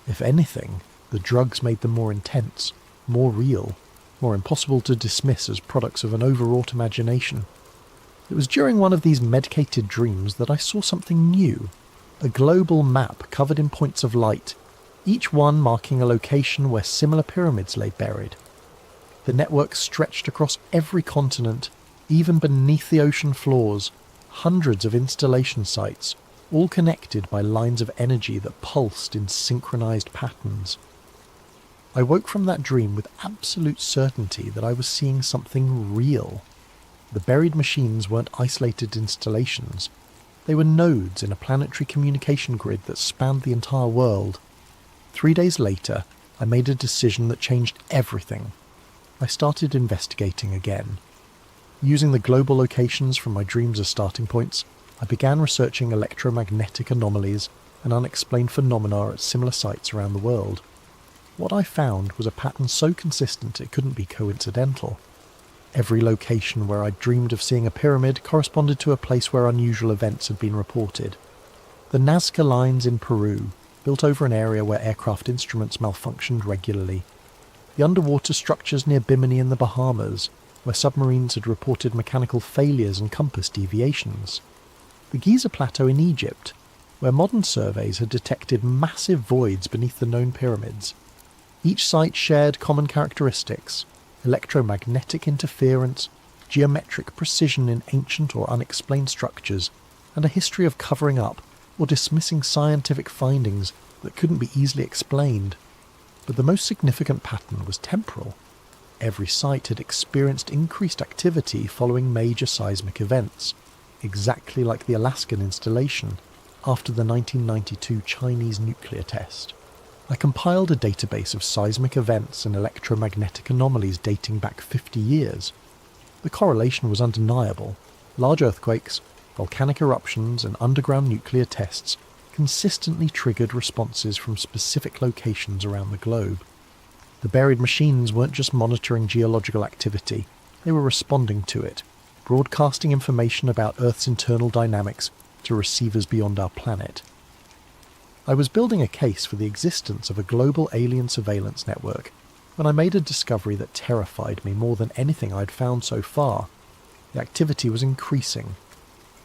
If anything, the drugs made them more intense, more real, more impossible to dismiss as products of an overwrought imagination. It was during one of these medicated dreams that I saw something new, a global map covered in points of light, each one marking a location where similar pyramids lay buried. The network stretched across every continent, even beneath the ocean floors, hundreds of installation sites, all connected by lines of energy that pulsed in synchronized patterns. I woke from that dream with absolute certainty that I was seeing something real. The buried machines weren't isolated installations. They were nodes in a planetary communication grid that spanned the entire world. 3 days later, I made a decision that changed everything. I started investigating again. Using the global locations from my dreams as starting points, I began researching electromagnetic anomalies and unexplained phenomena at similar sites around the world. What I found was a pattern so consistent it couldn't be coincidental. Every location where I dreamed of seeing a pyramid corresponded to a place where unusual events had been reported. The Nazca lines in Peru, built over an area where aircraft instruments malfunctioned regularly. The underwater structures near Bimini in the Bahamas, where submarines had reported mechanical failures and compass deviations. The Giza Plateau in Egypt, where modern surveys had detected massive voids beneath the known pyramids. Each site shared common characteristics: electromagnetic interference, geometric precision in ancient or unexplained structures, and a history of covering up or dismissing scientific findings that couldn't be easily explained. But the most significant pattern was temporal. Every site had experienced increased activity following major seismic events, exactly like the Alaskan installation after the 1992 Chinese nuclear test. I compiled a database of seismic events and electromagnetic anomalies dating back 50 years. The correlation was undeniable. Large earthquakes, volcanic eruptions, and underground nuclear tests consistently triggered responses from specific locations around the globe. The buried machines weren't just monitoring geological activity, they were responding to it, broadcasting information about Earth's internal dynamics to receivers beyond our planet. I was building a case for the existence of a global alien surveillance network when I made a discovery that terrified me more than anything I'd found so far. The activity was increasing.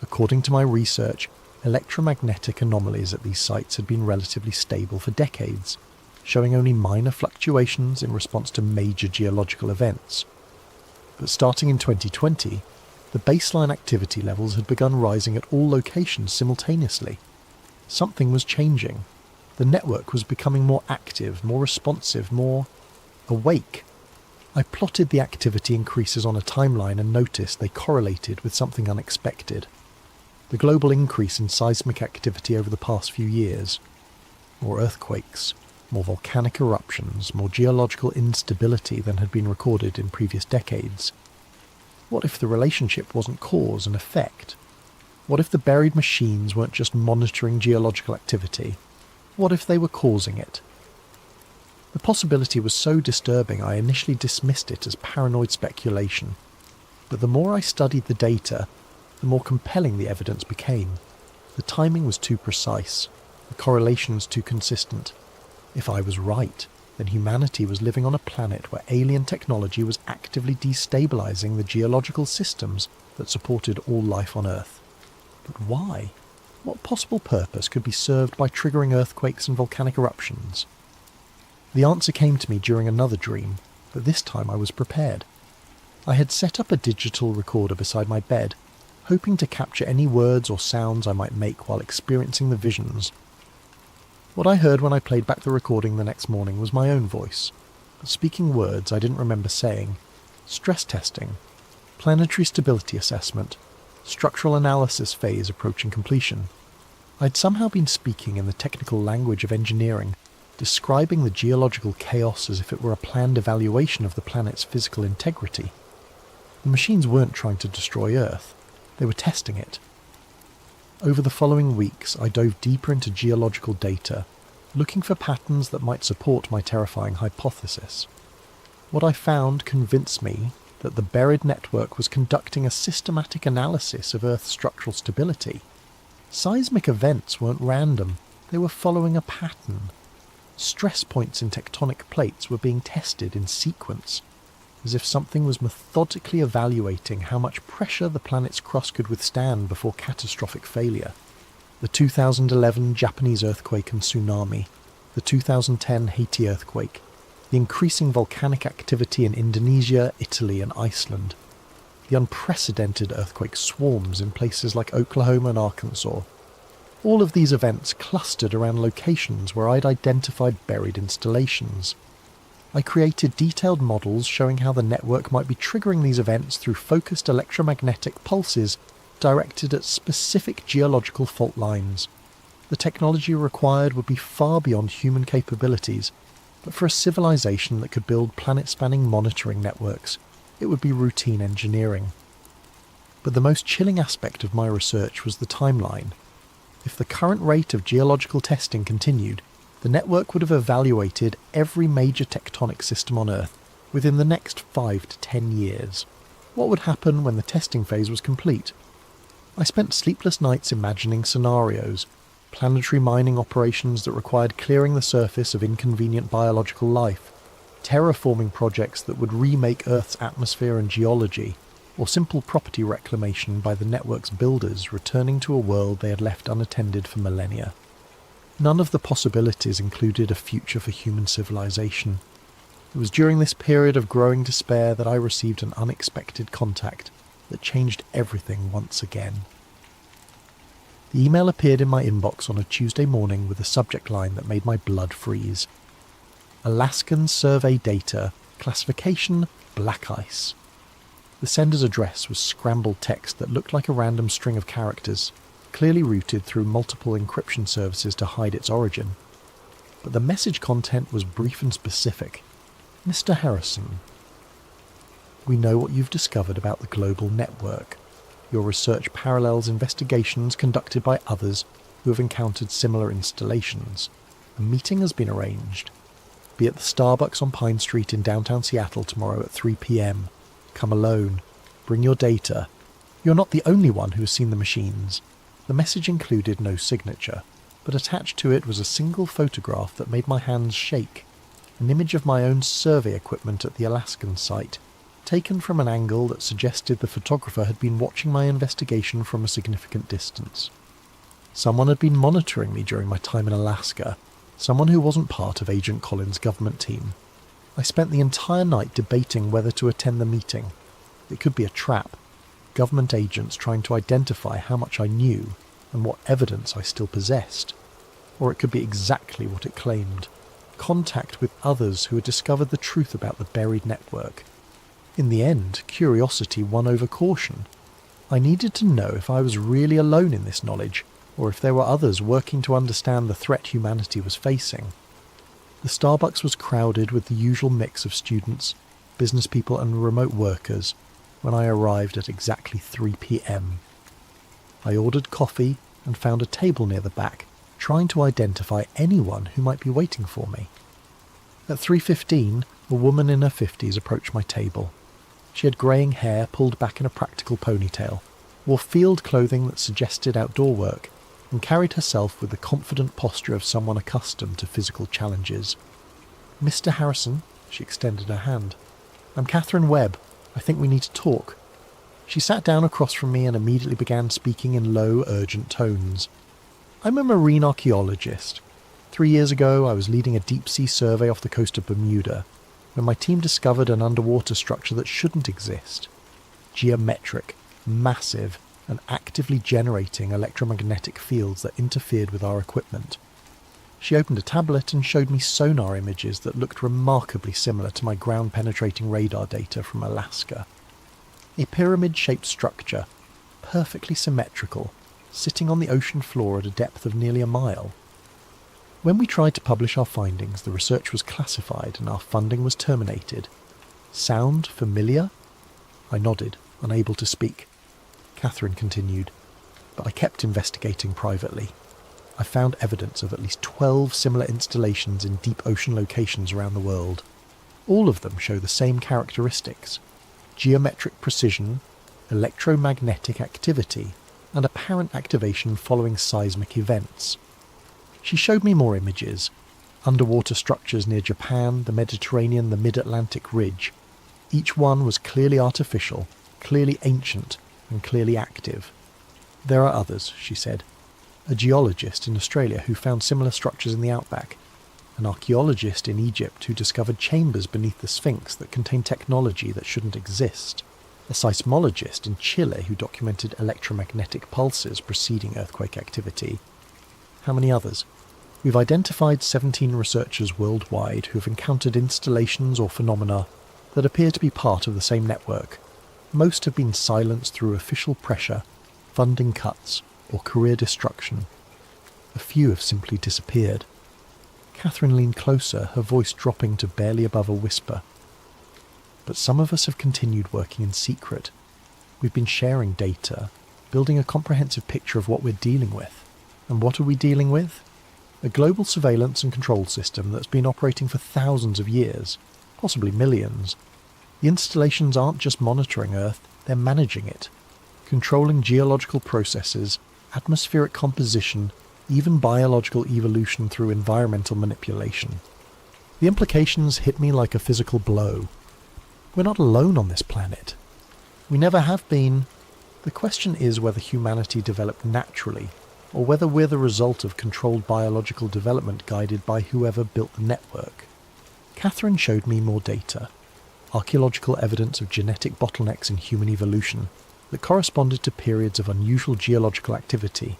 According to my research, electromagnetic anomalies at these sites had been relatively stable for decades, showing only minor fluctuations in response to major geological events. But starting in 2020, the baseline activity levels had begun rising at all locations simultaneously. Something was changing. The network was becoming more active, more responsive, more awake. I plotted the activity increases on a timeline and noticed they correlated with something unexpected. The global increase in seismic activity over the past few years. More earthquakes, more volcanic eruptions, more geological instability than had been recorded in previous decades. What if the relationship wasn't cause and effect? What if the buried machines weren't just monitoring geological activity? What if they were causing it? The possibility was so disturbing I initially dismissed it as paranoid speculation. But the more I studied the data, the more compelling the evidence became. The timing was too precise. The correlations too consistent. If I was right, then humanity was living on a planet where alien technology was actively destabilizing the geological systems that supported all life on Earth. But why? What possible purpose could be served by triggering earthquakes and volcanic eruptions? The answer came to me during another dream, but this time I was prepared. I had set up a digital recorder beside my bed, hoping to capture any words or sounds I might make while experiencing the visions. What I heard when I played back the recording the next morning was my own voice, but speaking words I didn't remember saying: stress testing, planetary stability assessment, structural analysis phase approaching completion. I'd somehow been speaking in the technical language of engineering, describing the geological chaos as if it were a planned evaluation of the planet's physical integrity. The machines weren't trying to destroy Earth, they were testing it. Over the following weeks, I dove deeper into geological data, looking for patterns that might support my terrifying hypothesis. What I found convinced me that the buried network was conducting a systematic analysis of Earth's structural stability. Seismic events weren't random, they were following a pattern. Stress points in tectonic plates were being tested in sequence, as if something was methodically evaluating how much pressure the planet's crust could withstand before catastrophic failure. The 2011 Japanese earthquake and tsunami, the 2010 Haiti earthquake, the increasing volcanic activity in Indonesia, Italy and Iceland, the unprecedented earthquake swarms in places like Oklahoma and Arkansas. All of these events clustered around locations where I'd identified buried installations. I created detailed models showing how the network might be triggering these events through focused electromagnetic pulses directed at specific geological fault lines. The technology required would be far beyond human capabilities, but for a civilization that could build planet-spanning monitoring networks, it would be routine engineering. But the most chilling aspect of my research was the timeline. If the current rate of geological testing continued, the network would have evaluated every major tectonic system on Earth within the next 5 to 10 years. What would happen when the testing phase was complete? I spent sleepless nights imagining scenarios, planetary mining operations that required clearing the surface of inconvenient biological life, terraforming projects that would remake Earth's atmosphere and geology, or simple property reclamation by the network's builders returning to a world they had left unattended for millennia. None of the possibilities included a future for human civilization. It was during this period of growing despair that I received an unexpected contact that changed everything once again. The email appeared in my inbox on a Tuesday morning with a subject line that made my blood freeze. Alaskan survey data, classification black ice. The sender's address was scrambled text that looked like a random string of characters, clearly routed through multiple encryption services to hide its origin. But the message content was brief and specific. Mr. Harrison, we know what you've discovered about the global network. Your research parallels investigations conducted by others who have encountered similar installations. A meeting has been arranged. Be at the Starbucks on Pine Street in downtown Seattle tomorrow at 3 p.m. Come alone. Bring your data. You're not the only one who has seen the machines. The message included no signature, but attached to it was a single photograph that made my hands shake. An image of my own survey equipment at the Alaskan site, taken from an angle that suggested the photographer had been watching my investigation from a significant distance. Someone had been monitoring me during my time in Alaska, someone who wasn't part of Agent Collins' government team. I spent the entire night debating whether to attend the meeting. It could be a trap, government agents trying to identify how much I knew and what evidence I still possessed. Or it could be exactly what it claimed, contact with others who had discovered the truth about the buried network. In the end, curiosity won over caution. I needed to know if I was really alone in this knowledge, or if there were others working to understand the threat humanity was facing. The Starbucks was crowded with the usual mix of students, business people and remote workers when I arrived at exactly 3 p.m. I ordered coffee and found a table near the back, trying to identify anyone who might be waiting for me. At 3:15, a woman in her 50s approached my table. She had greying hair pulled back in a practical ponytail, wore field clothing that suggested outdoor work, and carried herself with the confident posture of someone accustomed to physical challenges. "Mr. Harrison," she extended her hand. "I'm Catherine Webb. I think we need to talk." She sat down across from me and immediately began speaking in low, urgent tones. "I'm a marine archaeologist. 3 years ago, I was leading a deep-sea survey off the coast of Bermuda, when my team discovered an underwater structure that shouldn't exist. Geometric, massive, and actively generating electromagnetic fields that interfered with our equipment. She opened a tablet and showed me sonar images that looked remarkably similar to my ground-penetrating radar data from Alaska. A pyramid-shaped structure, perfectly symmetrical, sitting on the ocean floor at a depth of nearly a mile. When we tried to publish our findings, the research was classified and our funding was terminated. Sound familiar? I nodded, unable to speak. Catherine continued, but I kept investigating privately. I found evidence of at least 12 similar installations in deep ocean locations around the world. All of them show the same characteristics: geometric precision, electromagnetic activity, and apparent activation following seismic events. She showed me more images: underwater structures near Japan, the Mediterranean, the mid-Atlantic ridge. Each one was clearly artificial, clearly ancient, and clearly active. There are others, she said. A geologist in Australia who found similar structures in the outback. An archaeologist in Egypt who discovered chambers beneath the Sphinx that contain technology that shouldn't exist. A seismologist in Chile who documented electromagnetic pulses preceding earthquake activity. How many others? We've identified 17 researchers worldwide who have encountered installations or phenomena that appear to be part of the same network. Most have been silenced through official pressure, funding cuts, or career destruction. A few have simply disappeared. Catherine leaned closer, her voice dropping to barely above a whisper. But some of us have continued working in secret. We've been sharing data, building a comprehensive picture of what we're dealing with. And what are we dealing with? A global surveillance and control system that's been operating for thousands of years, possibly millions. The installations aren't just monitoring Earth, they're managing it, controlling geological processes, atmospheric composition, even biological evolution through environmental manipulation. The implications hit me like a physical blow. We're not alone on this planet. We never have been. The question is whether humanity developed naturally, or whether we're the result of controlled biological development guided by whoever built the network. Catherine showed me more data. Archaeological evidence of genetic bottlenecks in human evolution that corresponded to periods of unusual geological activity,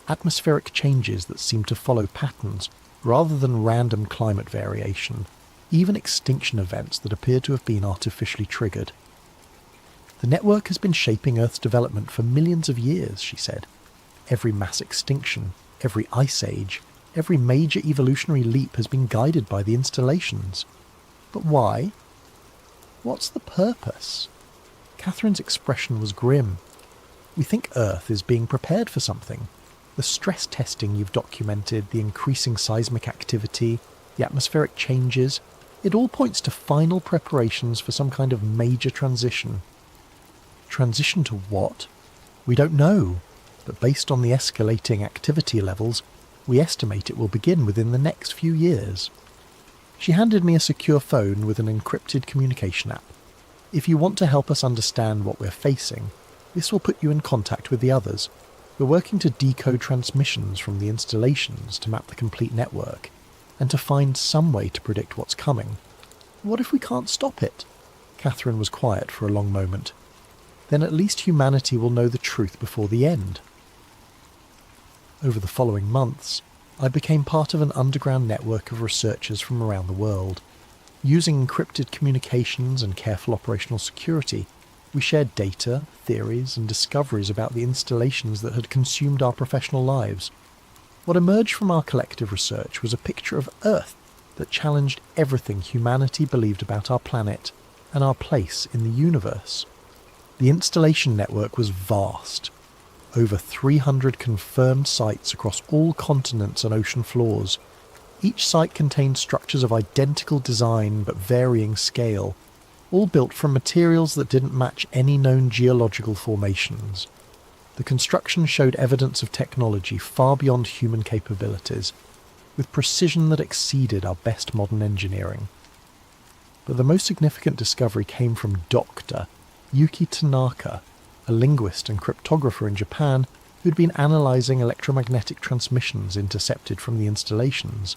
atmospheric changes that seemed to follow patterns rather than random climate variation, even extinction events that appeared to have been artificially triggered. The network has been shaping Earth's development for millions of years, she said. Every mass extinction, every ice age, every major evolutionary leap has been guided by the installations. But why? What's the purpose? Catherine's expression was grim. We think Earth is being prepared for something. The stress testing you've documented, the increasing seismic activity, the atmospheric changes, it all points to final preparations for some kind of major transition. Transition to what? We don't know, but based on the escalating activity levels, we estimate it will begin within the next few years. She handed me a secure phone with an encrypted communication app. If you want to help us understand what we're facing, this will put you in contact with the others. We're working to decode transmissions from the installations to map the complete network, and to find some way to predict what's coming. What if we can't stop it? Catherine was quiet for a long moment. Then at least humanity will know the truth before the end. Over the following months, I became part of an underground network of researchers from around the world. Using encrypted communications and careful operational security, we shared data, theories, and discoveries about the installations that had consumed our professional lives. What emerged from our collective research was a picture of Earth that challenged everything humanity believed about our planet and our place in the universe. The installation network was vast. Over 300 confirmed sites across all continents and ocean floors. Each site contained structures of identical design but varying scale, all built from materials that didn't match any known geological formations. The construction showed evidence of technology far beyond human capabilities, with precision that exceeded our best modern engineering. But the most significant discovery came from Dr. Yuki Tanaka, a linguist and cryptographer in Japan who'd been analysing electromagnetic transmissions intercepted from the installations.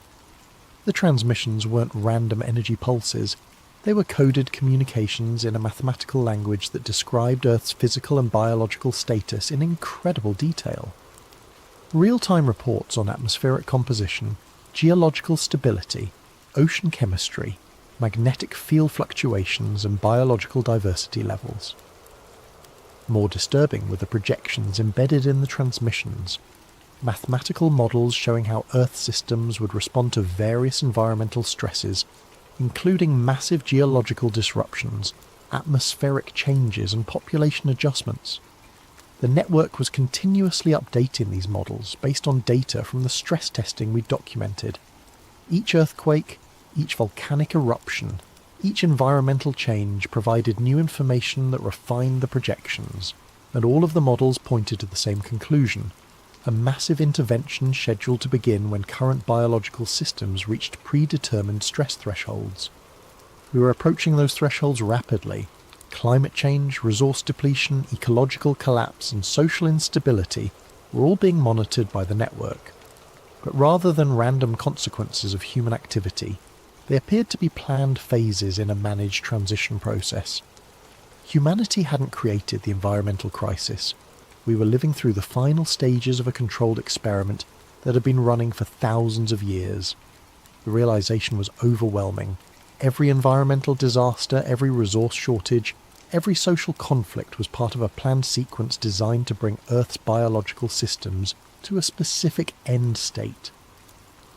The transmissions weren't random energy pulses, they were coded communications in a mathematical language that described Earth's physical and biological status in incredible detail. Real-time reports on atmospheric composition, geological stability, ocean chemistry, magnetic field fluctuations and biological diversity levels. More disturbing were the projections embedded in the transmissions, mathematical models showing how Earth systems would respond to various environmental stresses, including massive geological disruptions, atmospheric changes and population adjustments. The network was continuously updating these models based on data from the stress testing we documented. Each earthquake, each volcanic eruption, each environmental change provided new information that refined the projections, and all of the models pointed to the same conclusion: a massive intervention scheduled to begin when current biological systems reached predetermined stress thresholds. We were approaching those thresholds rapidly. Climate change, resource depletion, ecological collapse, and social instability were all being monitored by the network. But rather than random consequences of human activity, they appeared to be planned phases in a managed transition process. Humanity hadn't created the environmental crisis. We were living through the final stages of a controlled experiment that had been running for thousands of years. The realization was overwhelming. Every environmental disaster, every resource shortage, every social conflict was part of a planned sequence designed to bring Earth's biological systems to a specific end state.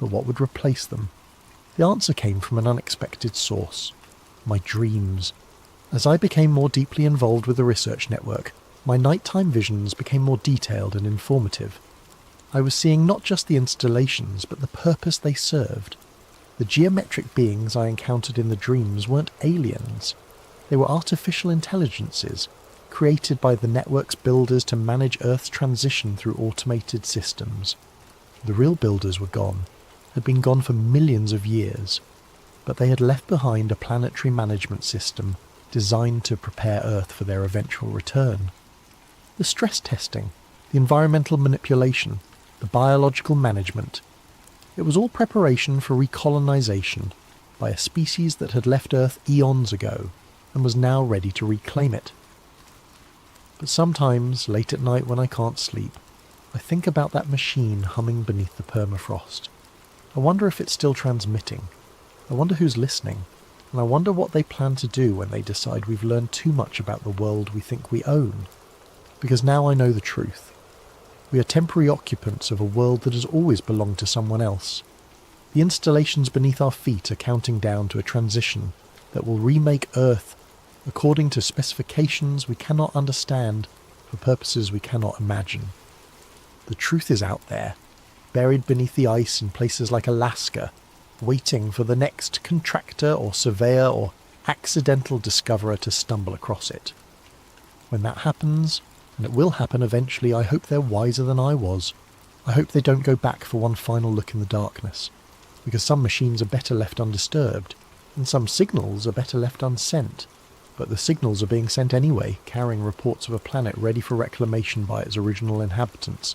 But what would replace them? The answer came from an unexpected source: my dreams. As I became more deeply involved with the research network, my nighttime visions became more detailed and informative. I was seeing not just the installations, but the purpose they served. The geometric beings I encountered in the dreams weren't aliens. They were artificial intelligences, created by the network's builders to manage Earth's transition through automated systems. The real builders were gone, had been gone for millions of years, but they had left behind a planetary management system designed to prepare Earth for their eventual return. The stress testing, the environmental manipulation, the biological management, it was all preparation for recolonization by a species that had left Earth eons ago and was now ready to reclaim it. But sometimes, late at night when I can't sleep, I think about that machine humming beneath the permafrost. I wonder if it's still transmitting. I wonder who's listening. And I wonder what they plan to do when they decide we've learned too much about the world we think we own. Because now I know the truth. We are temporary occupants of a world that has always belonged to someone else. The installations beneath our feet are counting down to a transition that will remake Earth according to specifications we cannot understand for purposes we cannot imagine. The truth is out there, buried beneath the ice in places like Alaska, waiting for the next contractor or surveyor or accidental discoverer to stumble across it. When that happens, and it will happen eventually, I hope they're wiser than I was. I hope they don't go back for one final look in the darkness, because some machines are better left undisturbed, and some signals are better left unsent. But the signals are being sent anyway, carrying reports of a planet ready for reclamation by its original inhabitants.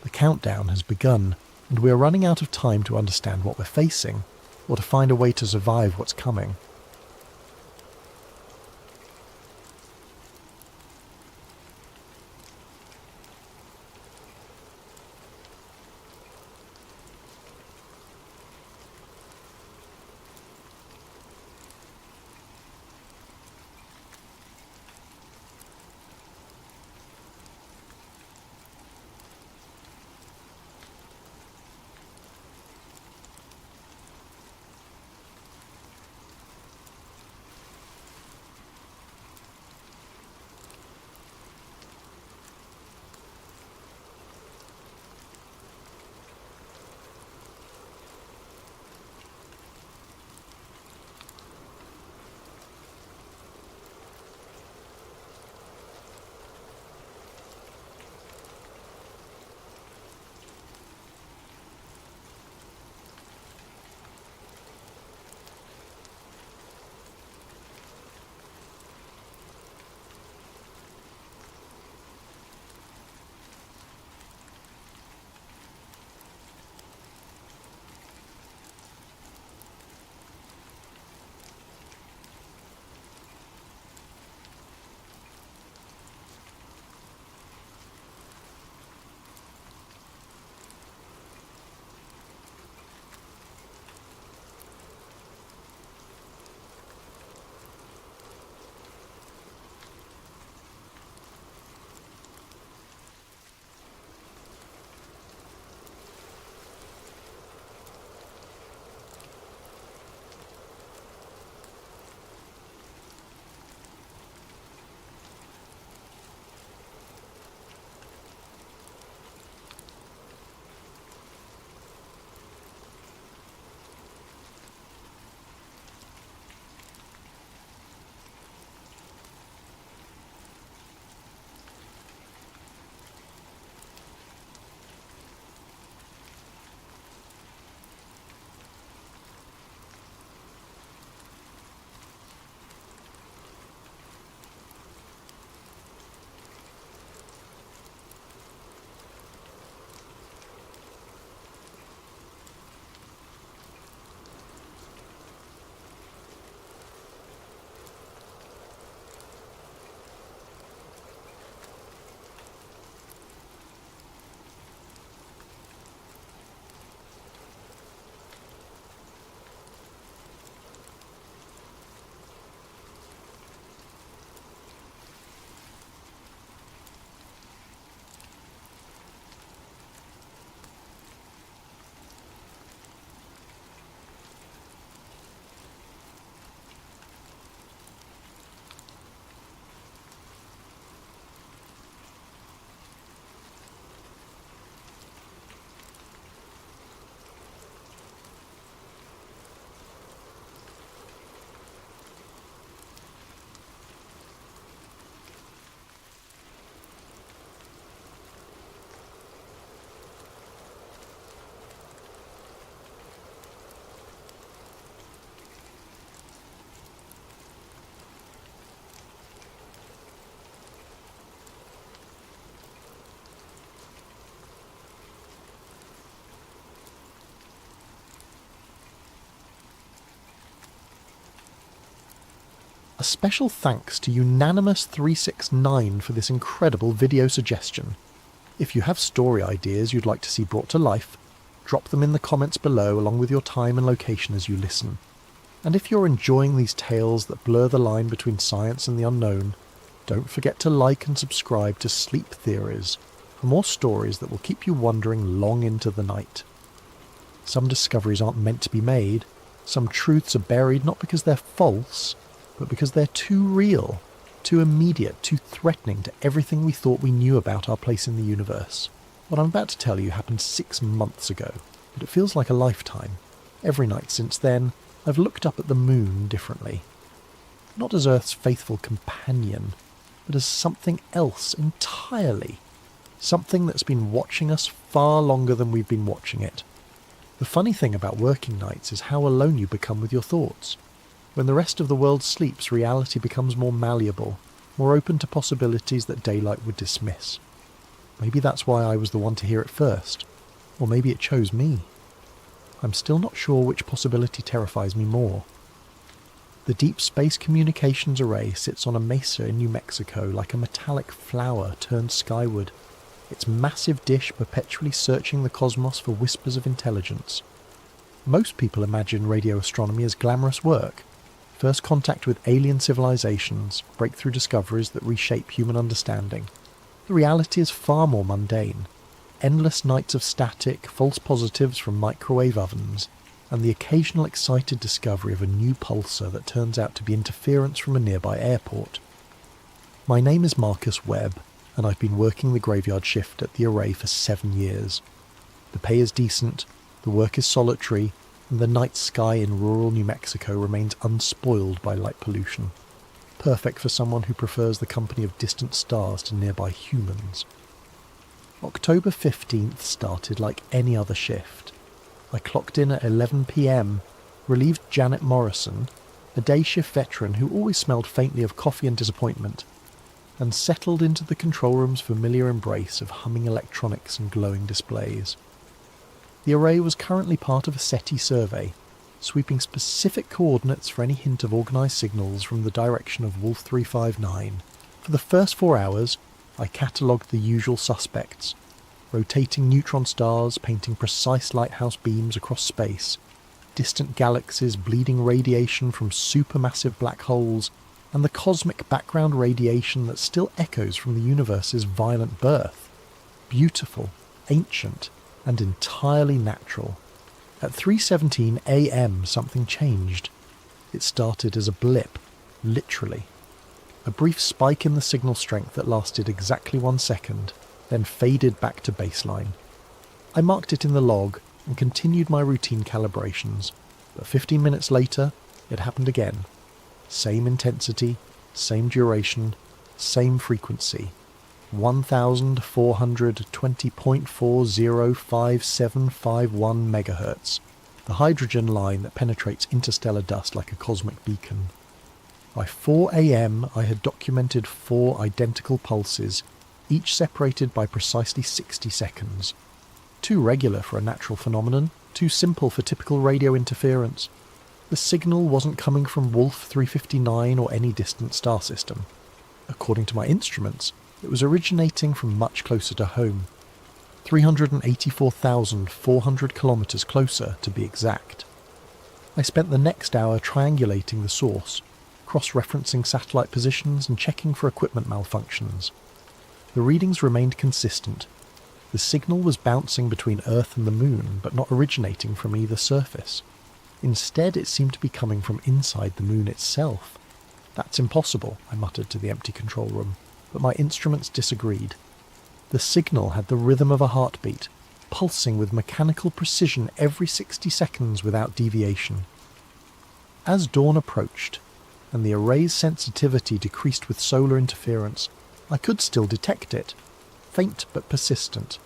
The countdown has begun, and we are running out of time to understand what we're facing, or to find a way to survive what's coming. A special thanks to Unanimous 369 for this incredible video suggestion. If you have story ideas you'd like to see brought to life, drop them in the comments below along with your time and location as you listen. And if you're enjoying these tales that blur the line between science and the unknown, don't forget to like and subscribe to Sleep Theories for more stories that will keep you wondering long into the night. Some discoveries aren't meant to be made, some truths are buried not because they're false, but because they're too real, too immediate, too threatening to everything we thought we knew about our place in the universe. What I'm about to tell you happened 6 months ago, but it feels like a lifetime. Every night since then, I've looked up at the moon differently. Not as Earth's faithful companion, but as something else entirely. Something that's been watching us far longer than we've been watching it. The funny thing about working nights is how alone you become with your thoughts. When the rest of the world sleeps, reality becomes more malleable, more open to possibilities that daylight would dismiss. Maybe that's why I was the one to hear it first, or maybe it chose me. I'm still not sure which possibility terrifies me more. The Deep Space Communications Array sits on a mesa in New Mexico like a metallic flower turned skyward, its massive dish perpetually searching the cosmos for whispers of intelligence. Most people imagine radio astronomy as glamorous work, first contact with alien civilizations, breakthrough discoveries that reshape human understanding. The reality is far more mundane. Endless nights of static, false positives from microwave ovens, and the occasional excited discovery of a new pulsar that turns out to be interference from a nearby airport. My name is Marcus Webb, and I've been working the graveyard shift at the array for 7 years. The pay is decent, the work is solitary, and the night sky in rural New Mexico remains unspoiled by light pollution. Perfect for someone who prefers the company of distant stars to nearby humans. October 15th started like any other shift. I clocked in at 11 p.m, relieved Janet Morrison, a day shift veteran who always smelled faintly of coffee and disappointment, and settled into the control room's familiar embrace of humming electronics and glowing displays. The array was currently part of a SETI survey, sweeping specific coordinates for any hint of organised signals from the direction of Vol.14. For the first 4 hours, I catalogued the usual suspects, rotating neutron stars painting precise lighthouse beams across space, distant galaxies bleeding radiation from supermassive black holes, and the cosmic background radiation that still echoes from the universe's violent birth. Beautiful, ancient, and entirely natural. At 3:17 a.m. something changed. It started as a blip, literally. A brief spike in the signal strength that lasted exactly 1 second, then faded back to baseline. I marked it in the log and continued my routine calibrations, but 15 minutes later, it happened again. Same intensity, same duration, same frequency. 1420.405751 megahertz, the hydrogen line that penetrates interstellar dust like a cosmic beacon. By 4 a.m. I had documented 4 identical pulses, each separated by precisely 60 seconds. Too regular for a natural phenomenon, too simple for typical radio interference. The signal wasn't coming from Wolf 359 or any distant star system. According to my instruments, it was originating from much closer to home. 384,400 kilometres closer, to be exact. I spent the next hour triangulating the source, cross-referencing satellite positions and checking for equipment malfunctions. The readings remained consistent. The signal was bouncing between Earth and the Moon, but not originating from either surface. Instead, it seemed to be coming from inside the Moon itself. "That's impossible," I muttered to the empty control room, but my instruments disagreed. The signal had the rhythm of a heartbeat, pulsing with mechanical precision every 60 seconds without deviation. As dawn approached, and the array's sensitivity decreased with solar interference, I could still detect it, faint but persistent,